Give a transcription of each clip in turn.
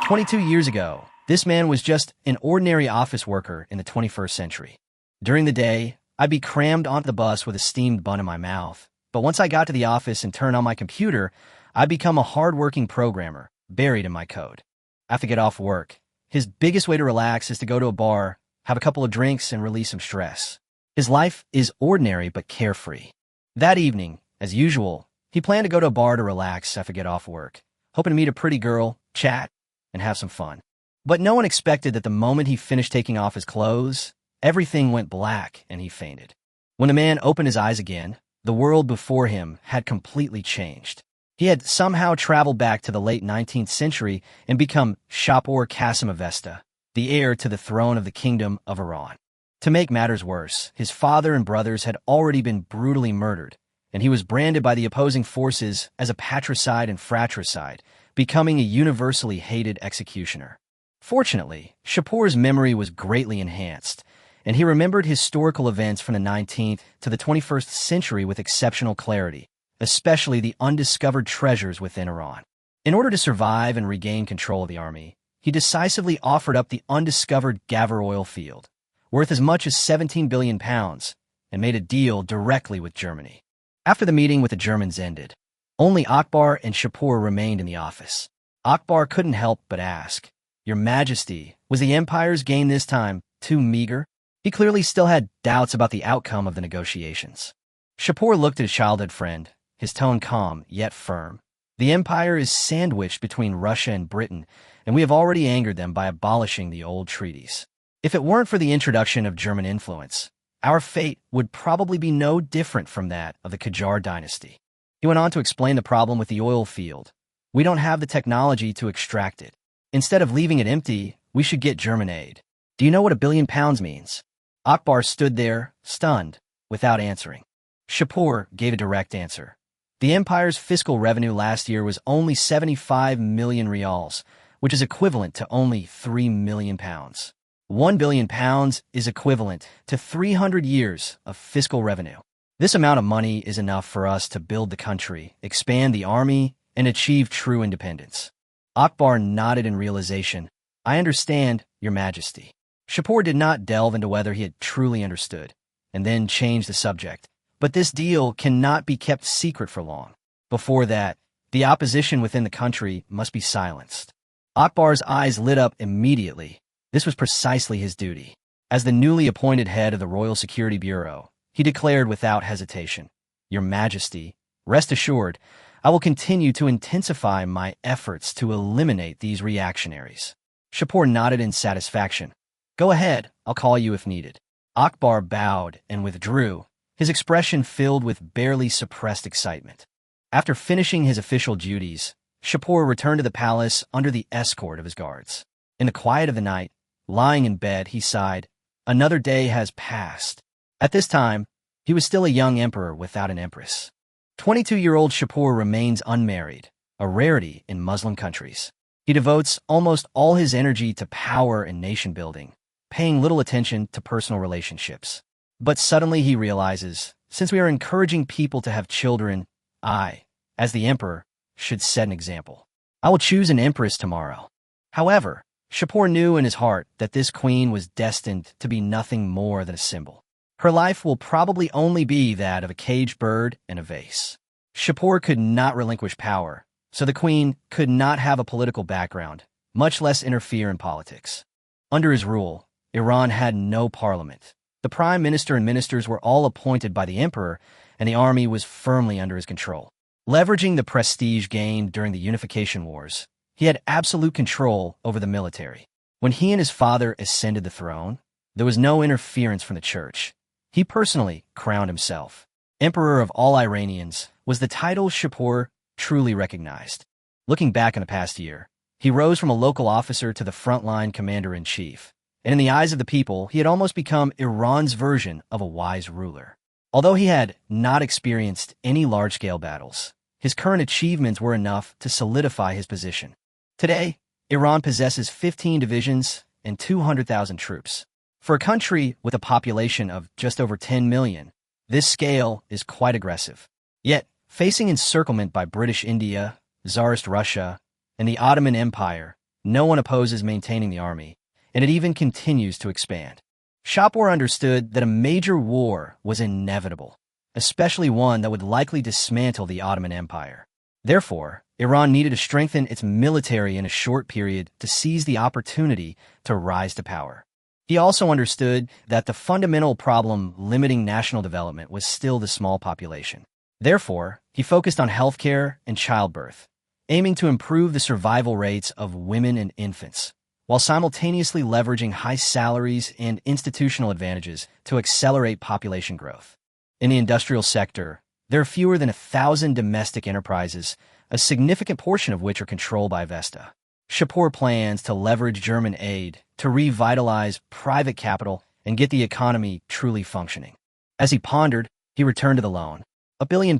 22 years ago, this man was just an ordinary office worker in the 21st century. During the day, I'd be crammed onto the bus with a steamed bun in my mouth. But once I got to the office and turned on my computer, I'd become a hard-working programmer, buried in my code. After get off work, his biggest way to relax is to go to a bar, have a couple of drinks, and release some stress. His life is ordinary but carefree. That evening, as usual, he planned to go to a bar to relax after get off work, hoping to meet a pretty girl, chat, and have some fun. But no one expected that the moment he finished taking off his clothes, everything went black and he fainted. When the man opened his eyes again, the world before him had completely changed. He had somehow traveled back to the late 19th century and become Shapur Qasim Avesta, the heir to the throne of the Kingdom of Iran. To make matters worse, his father and brothers had already been brutally murdered, and he was branded by the opposing forces as a patricide and fratricide, becoming a universally hated executioner. Fortunately, Shapur's memory was greatly enhanced, and he remembered historical events from the 19th to the 21st century with exceptional clarity, especially the undiscovered treasures within Iran. In order to survive and regain control of the army, he decisively offered up the undiscovered Gavur oil field, worth as much as 17 billion pounds, and made a deal directly with Germany. After the meeting with the Germans ended, only Akbar and Shapur remained in the office. Akbar couldn't help but ask, "Your Majesty, was the empire's gain this time too meager?" He clearly still had doubts about the outcome of the negotiations. Shapur looked at his childhood friend, his tone calm yet firm. "The empire is sandwiched between Russia and Britain, and we have already angered them by abolishing the old treaties. If it weren't for the introduction of German influence, our fate would probably be no different from that of the Qajar dynasty." He went on to explain the problem with the oil field. "We don't have the technology to extract it. Instead of leaving it empty, we should get German aid. Do you know what 1 billion pounds means?" Akbar stood there, stunned, without answering. Shapur gave a direct answer. "The empire's fiscal revenue last year was only 75 million rials, which is equivalent to only 3 million pounds. 1 billion pounds is equivalent to 300 years of fiscal revenue. This amount of money is enough for us to build the country, expand the army, and achieve true independence." Akbar nodded in realization. "I understand, Your Majesty." Shapur did not delve into whether he had truly understood, and then changed the subject. "But this deal cannot be kept secret for long. Before that, the opposition within the country must be silenced." Akbar's eyes lit up immediately. This was precisely his duty. As the newly appointed head of the Royal Security Bureau, he declared without hesitation, "Your Majesty, rest assured, I will continue to intensify my efforts to eliminate these reactionaries." Shapur nodded in satisfaction. "Go ahead, I'll call you if needed." Akbar bowed and withdrew, his expression filled with barely suppressed excitement. After finishing his official duties, Shapur returned to the palace under the escort of his guards. In the quiet of the night, lying in bed, he sighed, "Another day has passed." At this time, he was still a young emperor without an empress. 22-year-old Shapur remains unmarried, a rarity in Muslim countries. He devotes almost all his energy to power and nation-building, paying little attention to personal relationships. But suddenly he realizes, since we are encouraging people to have children, I, as the emperor, should set an example. I will choose an empress tomorrow. However, Shapur knew in his heart that this queen was destined to be nothing more than a symbol. Her life will probably only be that of a caged bird and a vase. Shapur could not relinquish power, so the queen could not have a political background, much less interfere in politics. Under his rule, Iran had no parliament. The prime minister and ministers were all appointed by the emperor, and the army was firmly under his control. Leveraging the prestige gained during the unification wars, he had absolute control over the military. When he and his father ascended the throne, there was no interference from the church. He personally crowned himself. Emperor of all Iranians was the title Shapur truly recognized. Looking back on the past year, he rose from a local officer to the frontline commander-in-chief. And in the eyes of the people, he had almost become Iran's version of a wise ruler. Although he had not experienced any large-scale battles, his current achievements were enough to solidify his position. Today, Iran possesses 15 divisions and 200,000 troops. For a country with a population of just over 10 million, this scale is quite aggressive. Yet, facing encirclement by British India, Tsarist Russia, and the Ottoman Empire, No one opposes maintaining the army, and it even continues to expand. Shapur understood that a major war was inevitable, especially one that would likely dismantle the Ottoman Empire. Therefore, Iran needed to strengthen its military in a short period to seize the opportunity to rise to power. He also understood that the fundamental problem limiting national development was still the small population. Therefore, he focused on healthcare and childbirth, aiming to improve the survival rates of women and infants, while simultaneously leveraging high salaries and institutional advantages to accelerate population growth. In the industrial sector, there are fewer than 1,000 domestic enterprises, a significant portion of which are controlled by Avesta. Shapur plans to leverage German aid to revitalize private capital and get the economy truly functioning. As he pondered, he returned to the loan. £1 billion,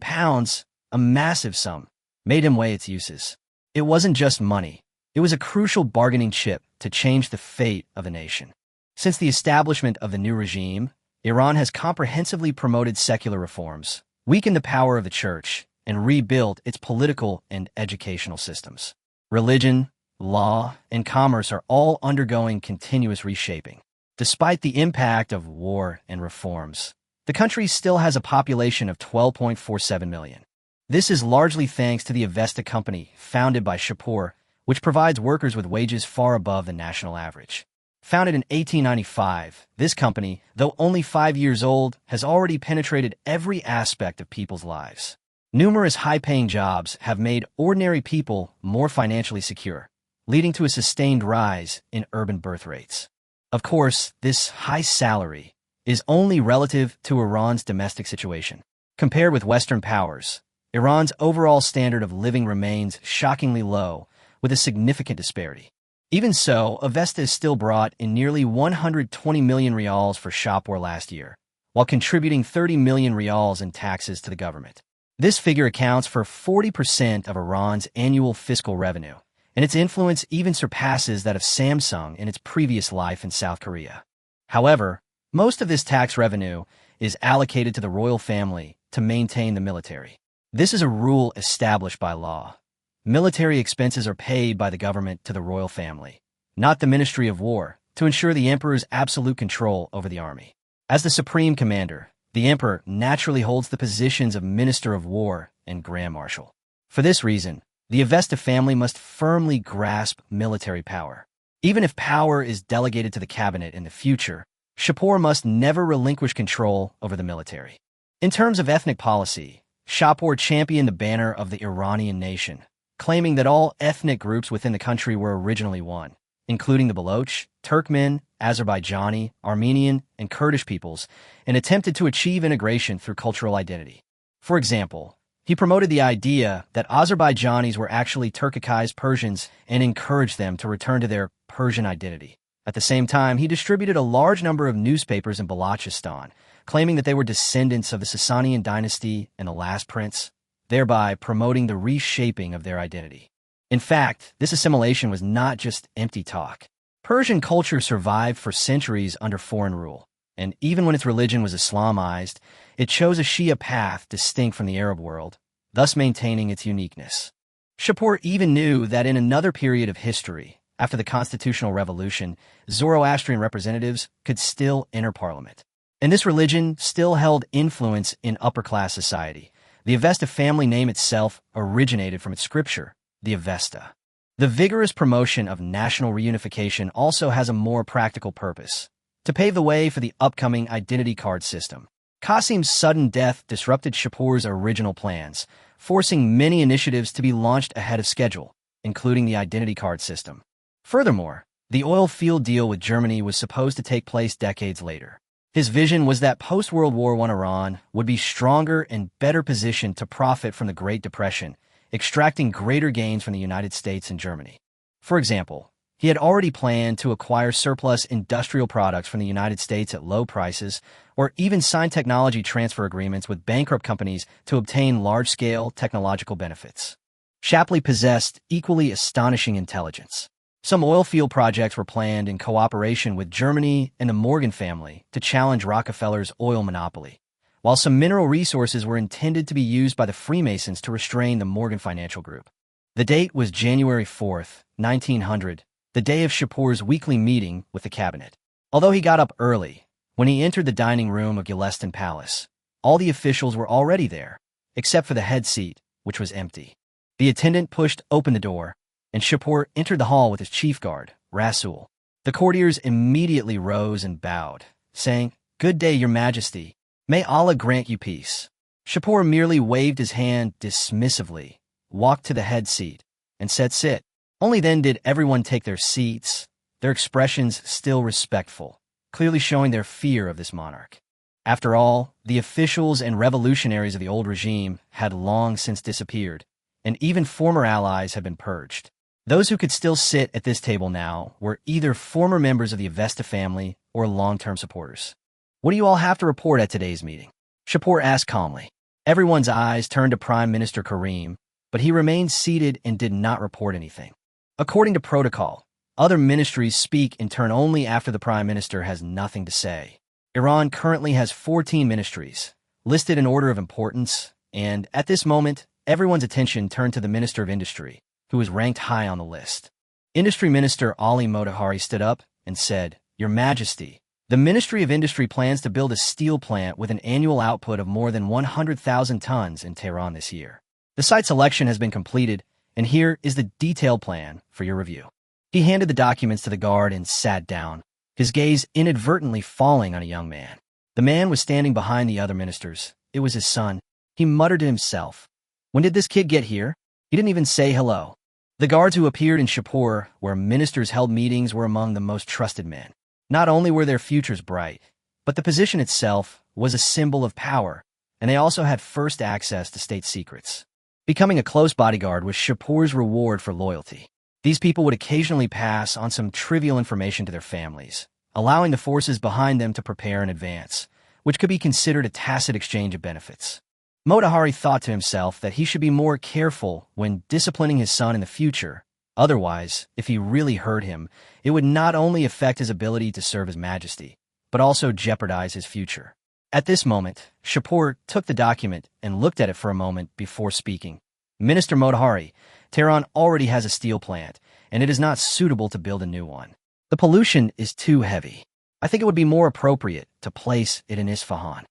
a massive sum, made him weigh its uses. It wasn't just money. It was a crucial bargaining chip to change the fate of a nation. Since the establishment of the new regime, Iran has comprehensively promoted secular reforms, weakened the power of the church, and rebuilt its political and educational systems. Religion, law, and commerce are all undergoing continuous reshaping. Despite the impact of war and reforms, the country still has a population of 12.47 million. This is largely thanks to the Avesta company, founded by Shapur, which provides workers with wages far above the national average. Founded in 1895, this company, though only 5 years old, has already penetrated every aspect of people's lives. Numerous high-paying jobs have made ordinary people more financially secure, leading to a sustained rise in urban birth rates. Of course, this high salary is only relative to Iran's domestic situation. Compared with Western powers, Iran's overall standard of living remains shockingly low, with a significant disparity. Even so, Avesta still brought in nearly 120 million rials for Shapur last year, while contributing 30 million rials in taxes to the government. This figure accounts for 40% of Iran's annual fiscal revenue, and its influence even surpasses that of Samsung in its previous life in South Korea. However, most of this tax revenue is allocated to the royal family to maintain the military. This is a rule established by law. Military expenses are paid by the government to the royal family, not the Ministry of War, to ensure the emperor's absolute control over the army. As the supreme commander, the emperor naturally holds the positions of Minister of War and Grand Marshal. For this reason, the Avesta family must firmly grasp military power. Even if power is delegated to the cabinet in the future, Shapur must never relinquish control over the military. In terms of ethnic policy, Shapur championed the banner of the Iranian nation, claiming that all ethnic groups within the country were originally one, including the Baloch, Turkmen, Azerbaijani, Armenian, and Kurdish peoples, and attempted to achieve integration through cultural identity. For example, he promoted the idea that Azerbaijanis were actually Turkicized Persians and encouraged them to return to their Persian identity. At the same time, he distributed a large number of newspapers in Balochistan, claiming that they were descendants of the Sasanian dynasty and the last prince, thereby promoting the reshaping of their identity. In fact, this assimilation was not just empty talk. Persian culture survived for centuries under foreign rule, and even when its religion was Islamized, it chose a Shia path distinct from the Arab world, thus maintaining its uniqueness. Shapur even knew that in another period of history, after the Constitutional Revolution, Zoroastrian representatives could still enter parliament. And this religion still held influence in upper-class society. The Avesta family name itself originated from its scripture, the Avesta. The vigorous promotion of national reunification also has a more practical purpose, to pave the way for the upcoming identity card system. Qasim's sudden death disrupted Shapur's original plans, forcing many initiatives to be launched ahead of schedule, including the identity card system. Furthermore, the oil field deal with Germany was supposed to take place decades later. His vision was that post-World War I Iran would be stronger and better positioned to profit from the Great Depression, extracting greater gains from the United States and Germany. For example, he had already planned to acquire surplus industrial products from the United States at low prices, or even sign technology transfer agreements with bankrupt companies to obtain large-scale technological benefits. Shapley possessed equally astonishing intelligence. Some oil field projects were planned in cooperation with Germany and the Morgan family to challenge Rockefeller's oil monopoly, while some mineral resources were intended to be used by the Freemasons to restrain the Morgan Financial Group. The date was January 4, 1900, the day of Shapur's weekly meeting with the cabinet. Although he got up early, when he entered the dining room of Yelestan Palace, all the officials were already there, except for the head seat, which was empty. The attendant pushed open the door, and Shapur entered the hall with his chief guard, Rasul. The courtiers immediately rose and bowed, saying, "Good day, your majesty. May Allah grant you peace." Shapur merely waved his hand dismissively, walked to the head seat, and said, "Sit." Only then did everyone take their seats, their expressions still respectful, clearly showing their fear of this monarch. After all, the officials and revolutionaries of the old regime had long since disappeared, and even former allies had been purged. Those who could still sit at this table now were either former members of the Avesta family or long-term supporters. "What do you all have to report at today's meeting?" Shapur asked calmly. Everyone's eyes turned to Prime Minister Karim, but he remained seated and did not report anything. According to protocol, other ministries speak in turn only after the Prime Minister has nothing to say. Iran currently has 14 ministries, listed in order of importance, and at this moment, everyone's attention turned to the Minister of Industry, who was ranked high on the list. Industry Minister Ali Motahari stood up and said, "Your Majesty, the Ministry of Industry plans to build a steel plant with an annual output of more than 100,000 tons in Tehran this year. The site selection has been completed, and here is the detailed plan for your review." He handed the documents to the guard and sat down, his gaze inadvertently falling on a young man. The man was standing behind the other ministers. It was his son. He muttered to himself, "When did this kid get here?" He didn't even say hello. The guards who appeared in Shapur, where ministers held meetings, were among the most trusted men. Not only were their futures bright, but the position itself was a symbol of power, and they also had first access to state secrets. Becoming a close bodyguard was Shapur's reward for loyalty. These people would occasionally pass on some trivial information to their families, allowing the forces behind them to prepare in advance, which could be considered a tacit exchange of benefits. Motahari thought to himself that he should be more careful when disciplining his son in the future. Otherwise, if he really hurt him, it would not only affect his ability to serve His Majesty, but also jeopardize his future. At this moment, Shapur took the document and looked at it for a moment before speaking. "Minister Motahari, Tehran already has a steel plant, and it is not suitable to build a new one. The pollution is too heavy. I think it would be more appropriate to place it in Isfahan."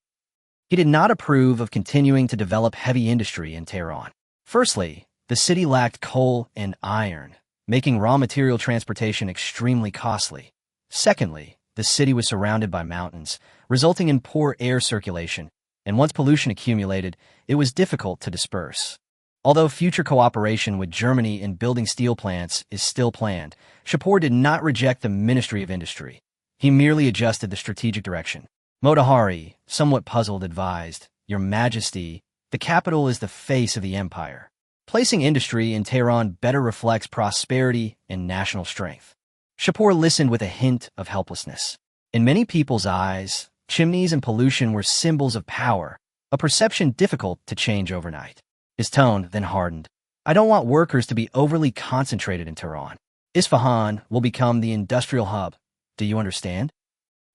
He did not approve of continuing to develop heavy industry in Tehran. Firstly, the city lacked coal and iron, making raw material transportation extremely costly. Secondly, the city was surrounded by mountains, resulting in poor air circulation, and once pollution accumulated, it was difficult to disperse. Although future cooperation with Germany in building steel plants is still planned, Shapur did not reject the Ministry of Industry. He merely adjusted the strategic direction. Motahari, somewhat puzzled, advised, "Your Majesty, the capital is the face of the empire. Placing industry in Tehran better reflects prosperity and national strength." Shapur listened with a hint of helplessness. In many people's eyes, chimneys and pollution were symbols of power, a perception difficult to change overnight. His tone then hardened. "I don't want workers to be overly concentrated in Tehran. Isfahan will become the industrial hub. Do you understand?"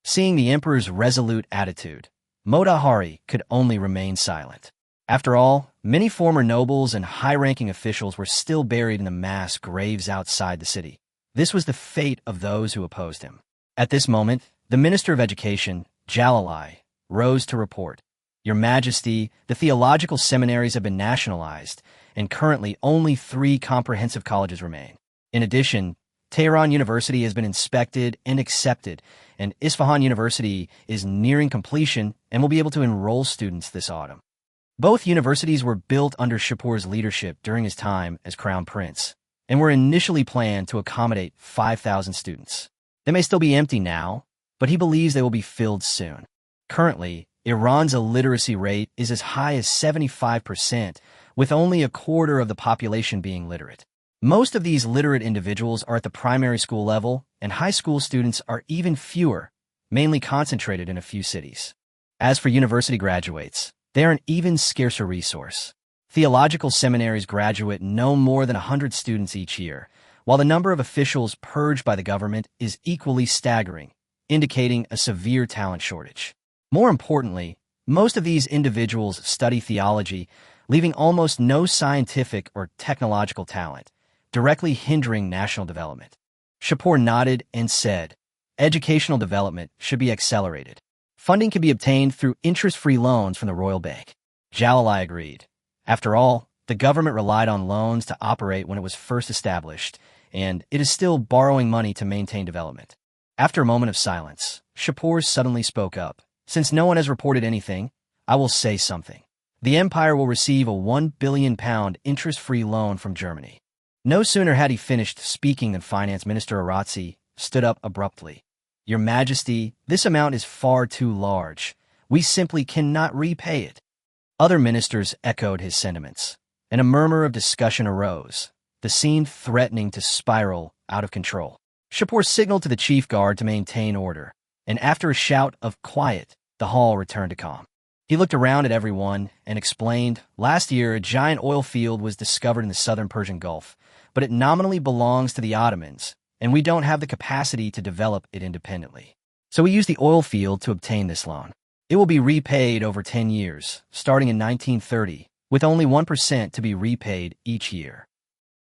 Seeing the emperor's resolute attitude, Motahari could only remain silent. After all, many former nobles and high-ranking officials were still buried in the mass graves outside the city. This was the fate of those who opposed him. At this moment, the Minister of Education, Jalalai, rose to report, "Your Majesty, the theological seminaries have been nationalized, and currently only 3 comprehensive colleges remain. In addition, Tehran University has been inspected and accepted, and Isfahan University is nearing completion and will be able to enroll students this autumn." Both universities were built under Shapur's leadership during his time as Crown Prince, and were initially planned to accommodate 5,000 students. They may still be empty now, but he believes they will be filled soon. Currently, Iran's illiteracy rate is as high as 75%, with only a quarter of the population being literate. Most of these literate individuals are at the primary school level, and high school students are even fewer, mainly concentrated in a few cities. As for university graduates, they are an even scarcer resource. Theological seminaries graduate no more than 100 students each year, while the number of officials purged by the government is equally staggering, indicating a severe talent shortage. More importantly, most of these individuals study theology, leaving almost no scientific or technological talent, directly hindering national development. Shapur nodded and said, educational development should be accelerated. Funding can be obtained through interest-free loans from the Royal Bank. Jalali agreed. After all, the government relied on loans to operate when it was first established, and it is still borrowing money to maintain development. After a moment of silence, Shapur suddenly spoke up. Since no one has reported anything, I will say something. The empire will receive a £1 billion interest-free loan from Germany. No sooner had he finished speaking than Finance Minister Aratsi stood up abruptly. Your Majesty, this amount is far too large. We simply cannot repay it. Other ministers echoed his sentiments, and a murmur of discussion arose, the scene threatening to spiral out of control. Shapur signaled to the chief guard to maintain order, and after a shout of quiet, the hall returned to calm. He looked around at everyone and explained, last year a giant oil field was discovered in the southern Persian Gulf, but it nominally belongs to the Ottomans, and we don't have the capacity to develop it independently. So we used the oil field to obtain this loan. It will be repaid over 10 years, starting in 1930, with only 1% to be repaid each year.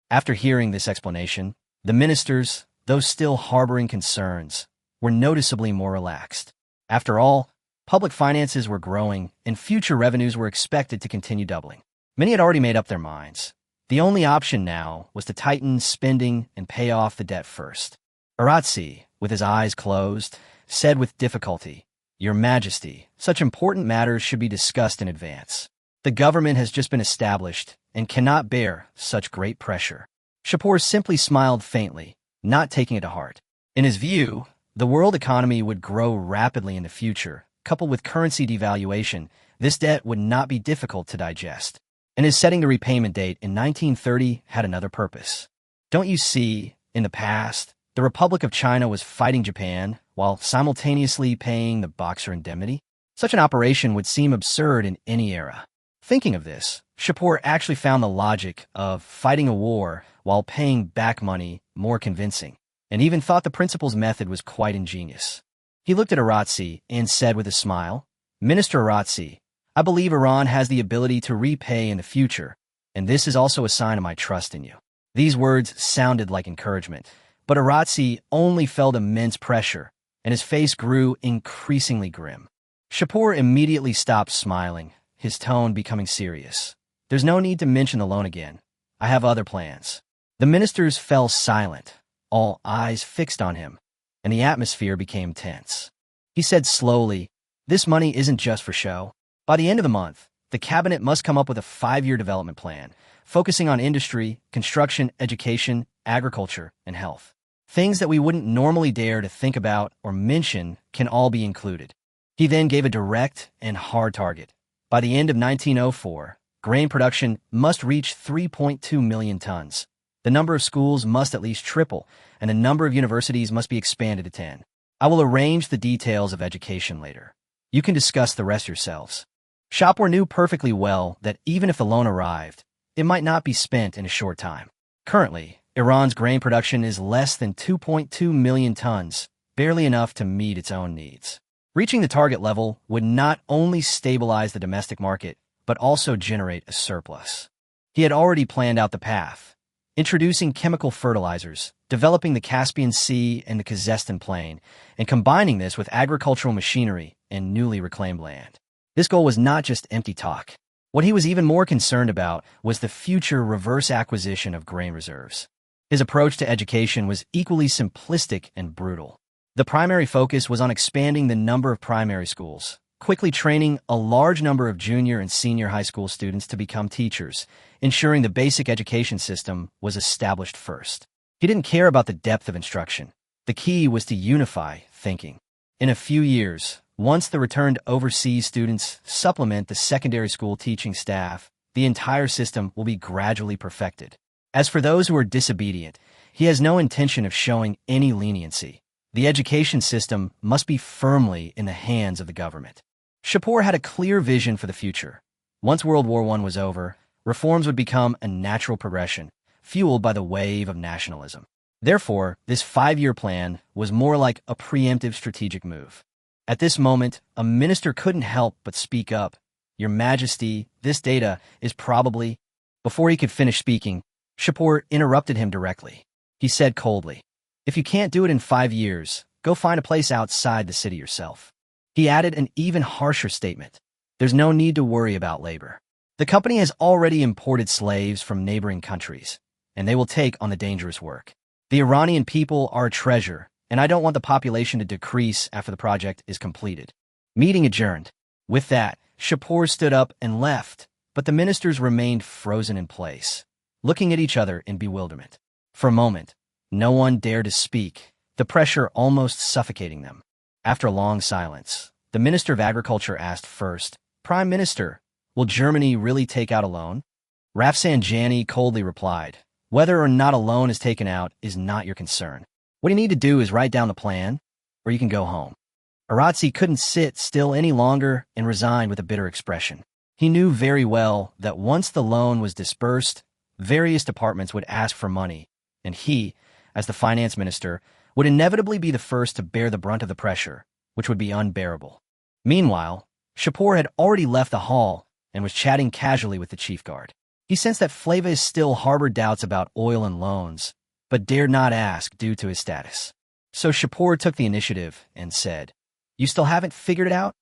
After hearing this explanation, the ministers, though still harboring concerns, were noticeably more relaxed. After all, public finances were growing, and future revenues were expected to continue doubling. Many had already made up their minds. The only option now was to tighten spending and pay off the debt first. Aratsi, with his eyes closed, said with difficulty, Your Majesty, such important matters should be discussed in advance. The government has just been established and cannot bear such great pressure. Shapur simply smiled faintly, not taking it to heart. In his view, the world economy would grow rapidly in the future. Coupled with currency devaluation, this debt would not be difficult to digest. And his setting the repayment date in 1930 had another purpose. Don't you see, in the past, the Republic of China was fighting Japan while simultaneously paying the Boxer indemnity? Such an operation would seem absurd in any era. Thinking of this, Shapur actually found the logic of fighting a war while paying back money more convincing, and even thought the principal's method was quite ingenious. He looked at Aratsi and said with a smile, Minister Aratsi, I believe Iran has the ability to repay in the future, and this is also a sign of my trust in you. These words sounded like encouragement, but Aratsi only felt immense pressure, and his face grew increasingly grim. Shapur immediately stopped smiling, his tone becoming serious. There's no need to mention the loan again. I have other plans. The ministers fell silent, all eyes fixed on him, and the atmosphere became tense. He said slowly, This money isn't just for show. By the end of the month, the cabinet must come up with a 5-year development plan, focusing on industry, construction, education, agriculture, and health. Things that we wouldn't normally dare to think about or mention can all be included. He then gave a direct and hard target. By the end of 1904, grain production must reach 3.2 million tons. The number of schools must at least triple, and the number of universities must be expanded to 10. I will arrange the details of education later. You can discuss the rest yourselves. Shapur knew perfectly well that even if the loan arrived, it might not be spent in a short time. Currently, Iran's grain production is less than 2.2 million tons, barely enough to meet its own needs. Reaching the target level would not only stabilize the domestic market, but also generate a surplus. He had already planned out the path, introducing chemical fertilizers, developing the Caspian Sea and the Khuzestan Plain, and combining this with agricultural machinery and newly reclaimed land. This goal was not just empty talk. What he was even more concerned about was the future reverse acquisition of grain reserves. His approach to education was equally simplistic and brutal. The primary focus was on expanding the number of primary schools, quickly training a large number of junior and senior high school students to become teachers, ensuring the basic education system was established first. He didn't care about the depth of instruction. The key was to unify thinking. In a few years, once the returned overseas students supplement the secondary school teaching staff, the entire system will be gradually perfected. As for those who are disobedient, he has no intention of showing any leniency. The education system must be firmly in the hands of the government. Shapur had a clear vision for the future. Once World War I was over, reforms would become a natural progression, fueled by the wave of nationalism. Therefore, this 5-year plan was more like a preemptive strategic move. At this moment, a minister couldn't help but speak up. Your Majesty, this data is probably... Before he could finish speaking, Shapur interrupted him directly. He said coldly, If you can't do it in 5 years, go find a place outside the city yourself. He added an even harsher statement. There's no need to worry about labor. The company has already imported slaves from neighboring countries, and they will take on the dangerous work. The Iranian people are a treasure, and I don't want the population to decrease after the project is completed. Meeting adjourned. With that, Shapur stood up and left, but the ministers remained frozen in place, looking at each other in bewilderment. For a moment, no one dared to speak, the pressure almost suffocating them. After a long silence, the Minister of Agriculture asked first, Prime Minister, will Germany really take out a loan? Rafsanjani coldly replied, whether or not a loan is taken out is not your concern. What you need to do is write down the plan, or you can go home. Aratsi couldn't sit still any longer and resigned with a bitter expression. He knew very well that once the loan was disbursed, various departments would ask for money, and he, as the finance minister, would inevitably be the first to bear the brunt of the pressure, which would be unbearable. Meanwhile, Shapur had already left the hall and was chatting casually with the chief guard. He sensed that Flava still harbored doubts about oil and loans, but dared not ask due to his status. So Shapur took the initiative and said, You still haven't figured it out?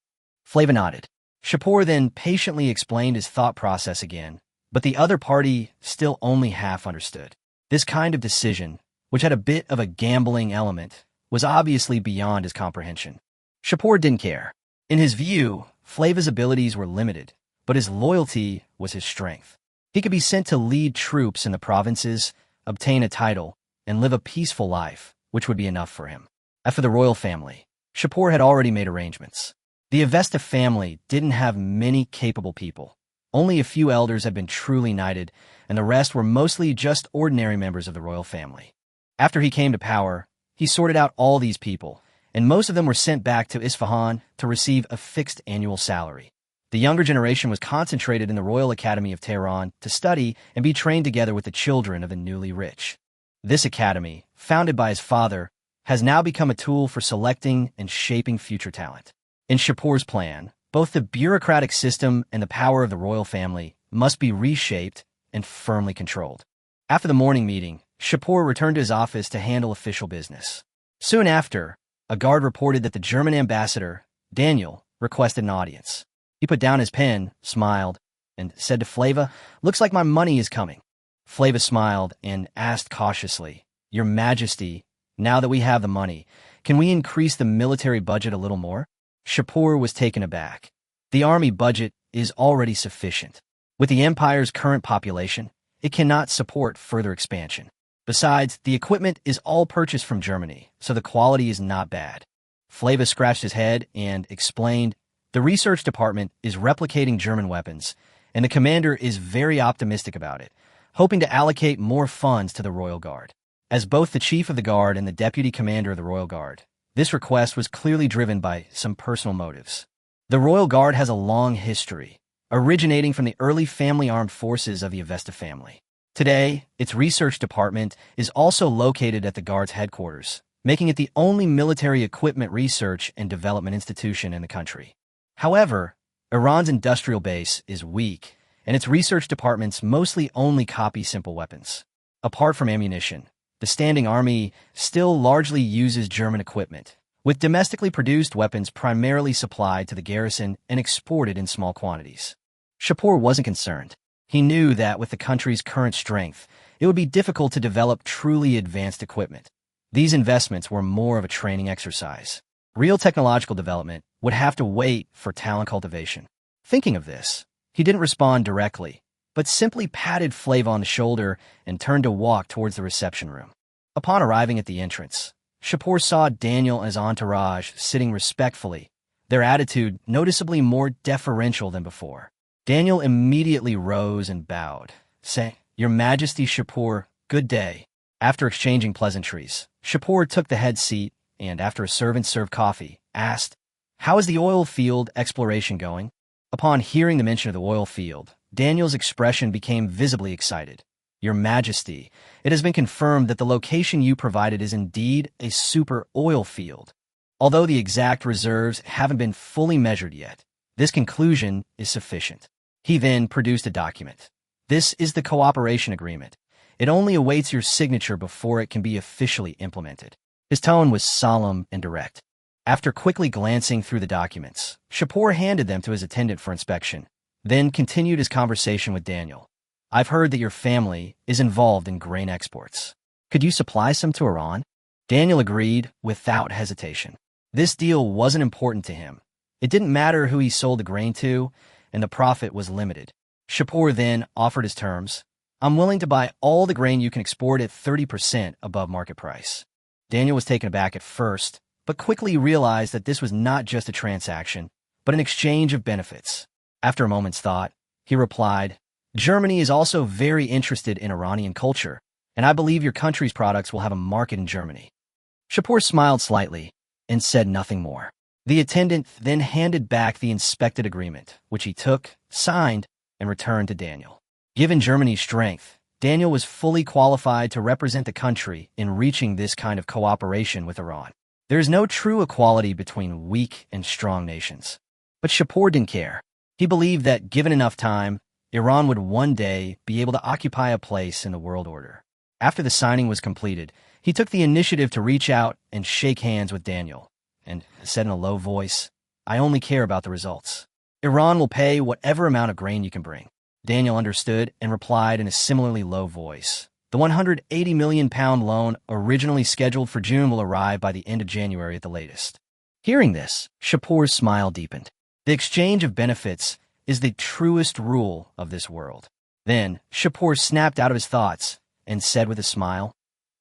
Flava nodded. Shapur then patiently explained his thought process again, but the other party still only half understood. This kind of decision, which had a bit of a gambling element, was obviously beyond his comprehension. Shapur didn't care. In his view, Flava's abilities were limited, but his loyalty was his strength. He could be sent to lead troops in the provinces, obtain a title, and live a peaceful life, which would be enough for him. As for the royal family, Shapur had already made arrangements. The Avesta family didn't have many capable people. Only a few elders had been truly knighted, and the rest were mostly just ordinary members of the royal family. After he came to power, he sorted out all these people, and most of them were sent back to Isfahan to receive a fixed annual salary. The younger generation was concentrated in the Royal Academy of Tehran to study and be trained together with the children of the newly rich. This academy, founded by his father, has now become a tool for selecting and shaping future talent. In Shapur's plan, both the bureaucratic system and the power of the royal family must be reshaped and firmly controlled. After the morning meeting, Shapur returned to his office to handle official business. Soon after, a guard reported that the German ambassador, Daniel, requested an audience. He put down his pen, smiled, and said to Flava, Looks like my money is coming. Flava smiled and asked cautiously, Your Majesty, now that we have the money, can we increase the military budget a little more? Shapur was taken aback. The army budget is already sufficient. With the empire's current population, it cannot support further expansion. Besides, the equipment is all purchased from Germany, so the quality is not bad. Flava scratched his head and explained, The research department is replicating German weapons, and the commander is very optimistic about it, hoping to allocate more funds to the Royal Guard. As both the chief of the guard and the deputy commander of the Royal Guard, this request was clearly driven by some personal motives. The Royal Guard has a long history, originating from the early family armed forces of the Avesta family. Today, its research department is also located at the Guard's headquarters, making it the only military equipment research and development institution in the country. However, Iran's industrial base is weak, and its research departments mostly only copy simple weapons. Apart from ammunition, the standing army still largely uses German equipment, with domestically produced weapons primarily supplied to the garrison and exported in small quantities. Shapur wasn't concerned. He knew that with the country's current strength, it would be difficult to develop truly advanced equipment. These investments were more of a training exercise. Real technological development would have to wait for talent cultivation. Thinking of this, he didn't respond directly, but simply patted Flava on the shoulder and turned to walk towards the reception room. Upon arriving at the entrance, Shapur saw Daniel and his entourage sitting respectfully, their attitude noticeably more deferential than before. Daniel immediately rose and bowed, saying, Your Majesty Shapur, good day. After exchanging pleasantries, Shapur took the head seat and, after a servant served coffee, asked, How is the oil field exploration going? Upon hearing the mention of the oil field, Daniel's expression became visibly excited. Your Majesty, it has been confirmed that the location you provided is indeed a super oil field. Although the exact reserves haven't been fully measured yet, this conclusion is sufficient. He then produced a document. This is the cooperation agreement. It only awaits your signature before it can be officially implemented. His tone was solemn and direct. After quickly glancing through the documents, Shapur handed them to his attendant for inspection, then continued his conversation with Daniel. I've heard that your family is involved in grain exports. Could you supply some to Iran? Daniel agreed without hesitation. This deal wasn't important to him. It didn't matter who he sold the grain to, and the profit was limited. Shapur then offered his terms. I'm willing to buy all the grain you can export at 30% above market price. Daniel was taken aback at first, but quickly realized that this was not just a transaction, but an exchange of benefits. After a moment's thought, he replied, Germany is also very interested in Iranian culture, and I believe your country's products will have a market in Germany. Shapur smiled slightly and said nothing more. The attendant then handed back the inspected agreement, which he took, signed, and returned to Daniel. Given Germany's strength, Daniel was fully qualified to represent the country in reaching this kind of cooperation with Iran. There is no true equality between weak and strong nations. But Shapur didn't care. He believed that given enough time, Iran would one day be able to occupy a place in the world order. After the signing was completed, he took the initiative to reach out and shake hands with Daniel, and said in a low voice, I only care about the results. Iran will pay whatever amount of grain you can bring. Daniel understood and replied in a similarly low voice. The 180 million pound loan originally scheduled for June will arrive by the end of January at the latest. Hearing this, Shapur's smile deepened. The exchange of benefits is the truest rule of this world. Then, Shapur snapped out of his thoughts and said with a smile,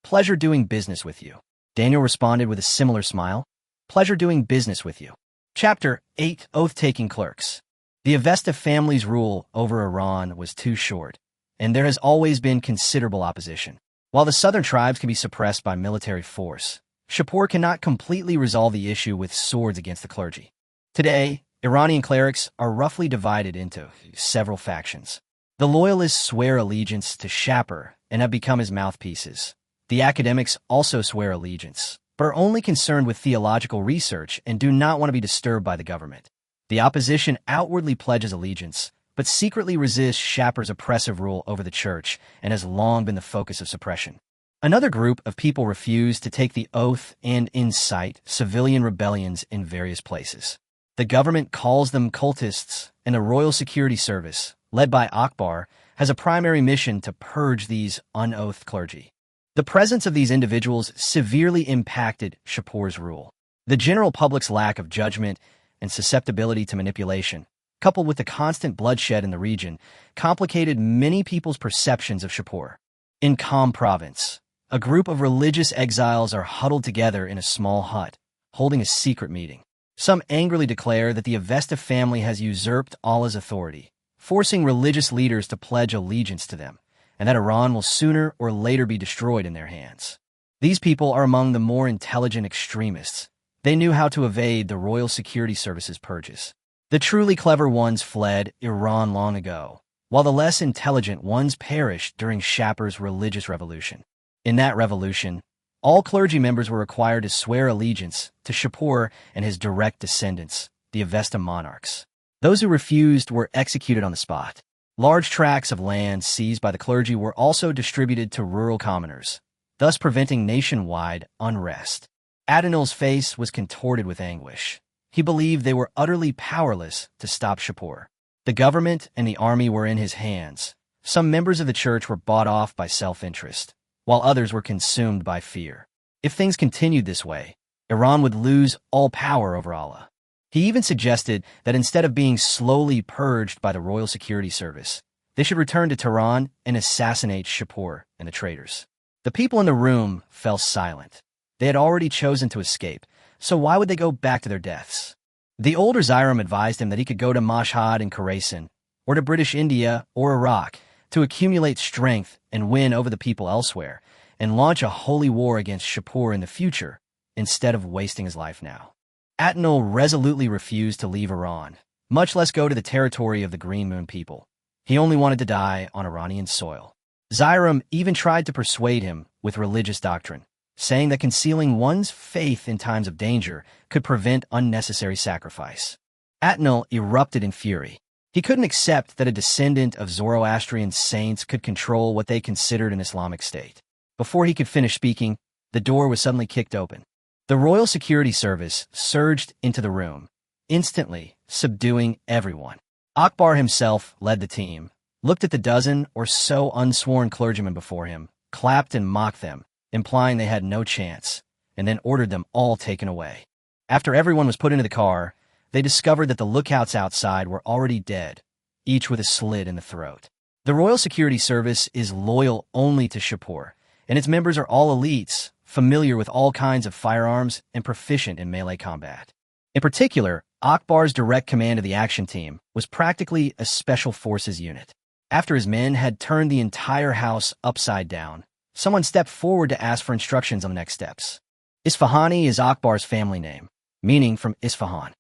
Pleasure doing business with you. Daniel responded with a similar smile, Pleasure doing business with you. Chapter 8 Oath-Taking Clerks. The Avesta family's rule over Iran was too short, and there has always been considerable opposition. While the southern tribes can be suppressed by military force, Shapur cannot completely resolve the issue with swords against the clergy. Today, Iranian clerics are roughly divided into several factions. The loyalists swear allegiance to Shapur and have become his mouthpieces. The academics also swear allegiance, but are only concerned with theological research and do not want to be disturbed by the government. The opposition outwardly pledges allegiance, but secretly resists Shapur's oppressive rule over the church and has long been the focus of suppression. Another group of people refuse to take the oath and incite civilian rebellions in various places. The government calls them cultists, and the Royal Security Service, led by Akbar, has a primary mission to purge these unoathed clergy. The presence of these individuals severely impacted Shapur's rule. The general public's lack of judgment and susceptibility to manipulation, coupled with the constant bloodshed in the region, complicated many people's perceptions of Shapur. In Qom province, a group of religious exiles are huddled together in a small hut, holding a secret meeting. Some angrily declare that the Avesta family has usurped Allah's authority, forcing religious leaders to pledge allegiance to them, and that Iran will sooner or later be destroyed in their hands. These people are among the more intelligent extremists. They knew how to evade the Royal Security Service's purges. The truly clever ones fled Iran long ago, while the less intelligent ones perished during Shapur's religious revolution. In that revolution, all clergy members were required to swear allegiance to Shapur and his direct descendants, the Avesta monarchs. Those who refused were executed on the spot. Large tracts of land seized by the clergy were also distributed to rural commoners, thus preventing nationwide unrest. Adinel's face was contorted with anguish. He believed they were utterly powerless to stop Shapur. The government and the army were in his hands. Some members of the church were bought off by self-interest, while others were consumed by fear. If things continued this way, Iran would lose all power over Allah. He even suggested that instead of being slowly purged by the Royal Security Service, they should return to Tehran and assassinate Shapur and the traitors. The people in the room fell silent. They had already chosen to escape, so why would they go back to their deaths? The older Zairam advised him that he could go to Mashhad and Khorasan, or to British India or Iraq, to accumulate strength and win over the people elsewhere, and launch a holy war against Shapur in the future, instead of wasting his life now. Adinel resolutely refused to leave Iran, much less go to the territory of the Green Moon people. He only wanted to die on Iranian soil. Zairam even tried to persuade him with religious doctrine, saying that concealing one's faith in times of danger could prevent unnecessary sacrifice. Adinel erupted in fury. He couldn't accept that a descendant of Zoroastrian saints could control what they considered an Islamic state. Before he could finish speaking, the door was suddenly kicked open. The Royal Security Service surged into the room, instantly subduing everyone. Akbar himself led the team, looked at the dozen or so unsworn clergymen before him, clapped and mocked them, implying they had no chance, and then ordered them all taken away. After everyone was put into the car, they discovered that the lookouts outside were already dead, each with a slit in the throat. The Royal Security Service is loyal only to Shapur, and its members are all elites, familiar with all kinds of firearms and proficient in melee combat. In particular, Akbar's direct command of the action team was practically a special forces unit. After his men had turned the entire house upside down, someone stepped forward to ask for instructions on the next steps. Isfahani is Akbar's family name, meaning from Isfahan.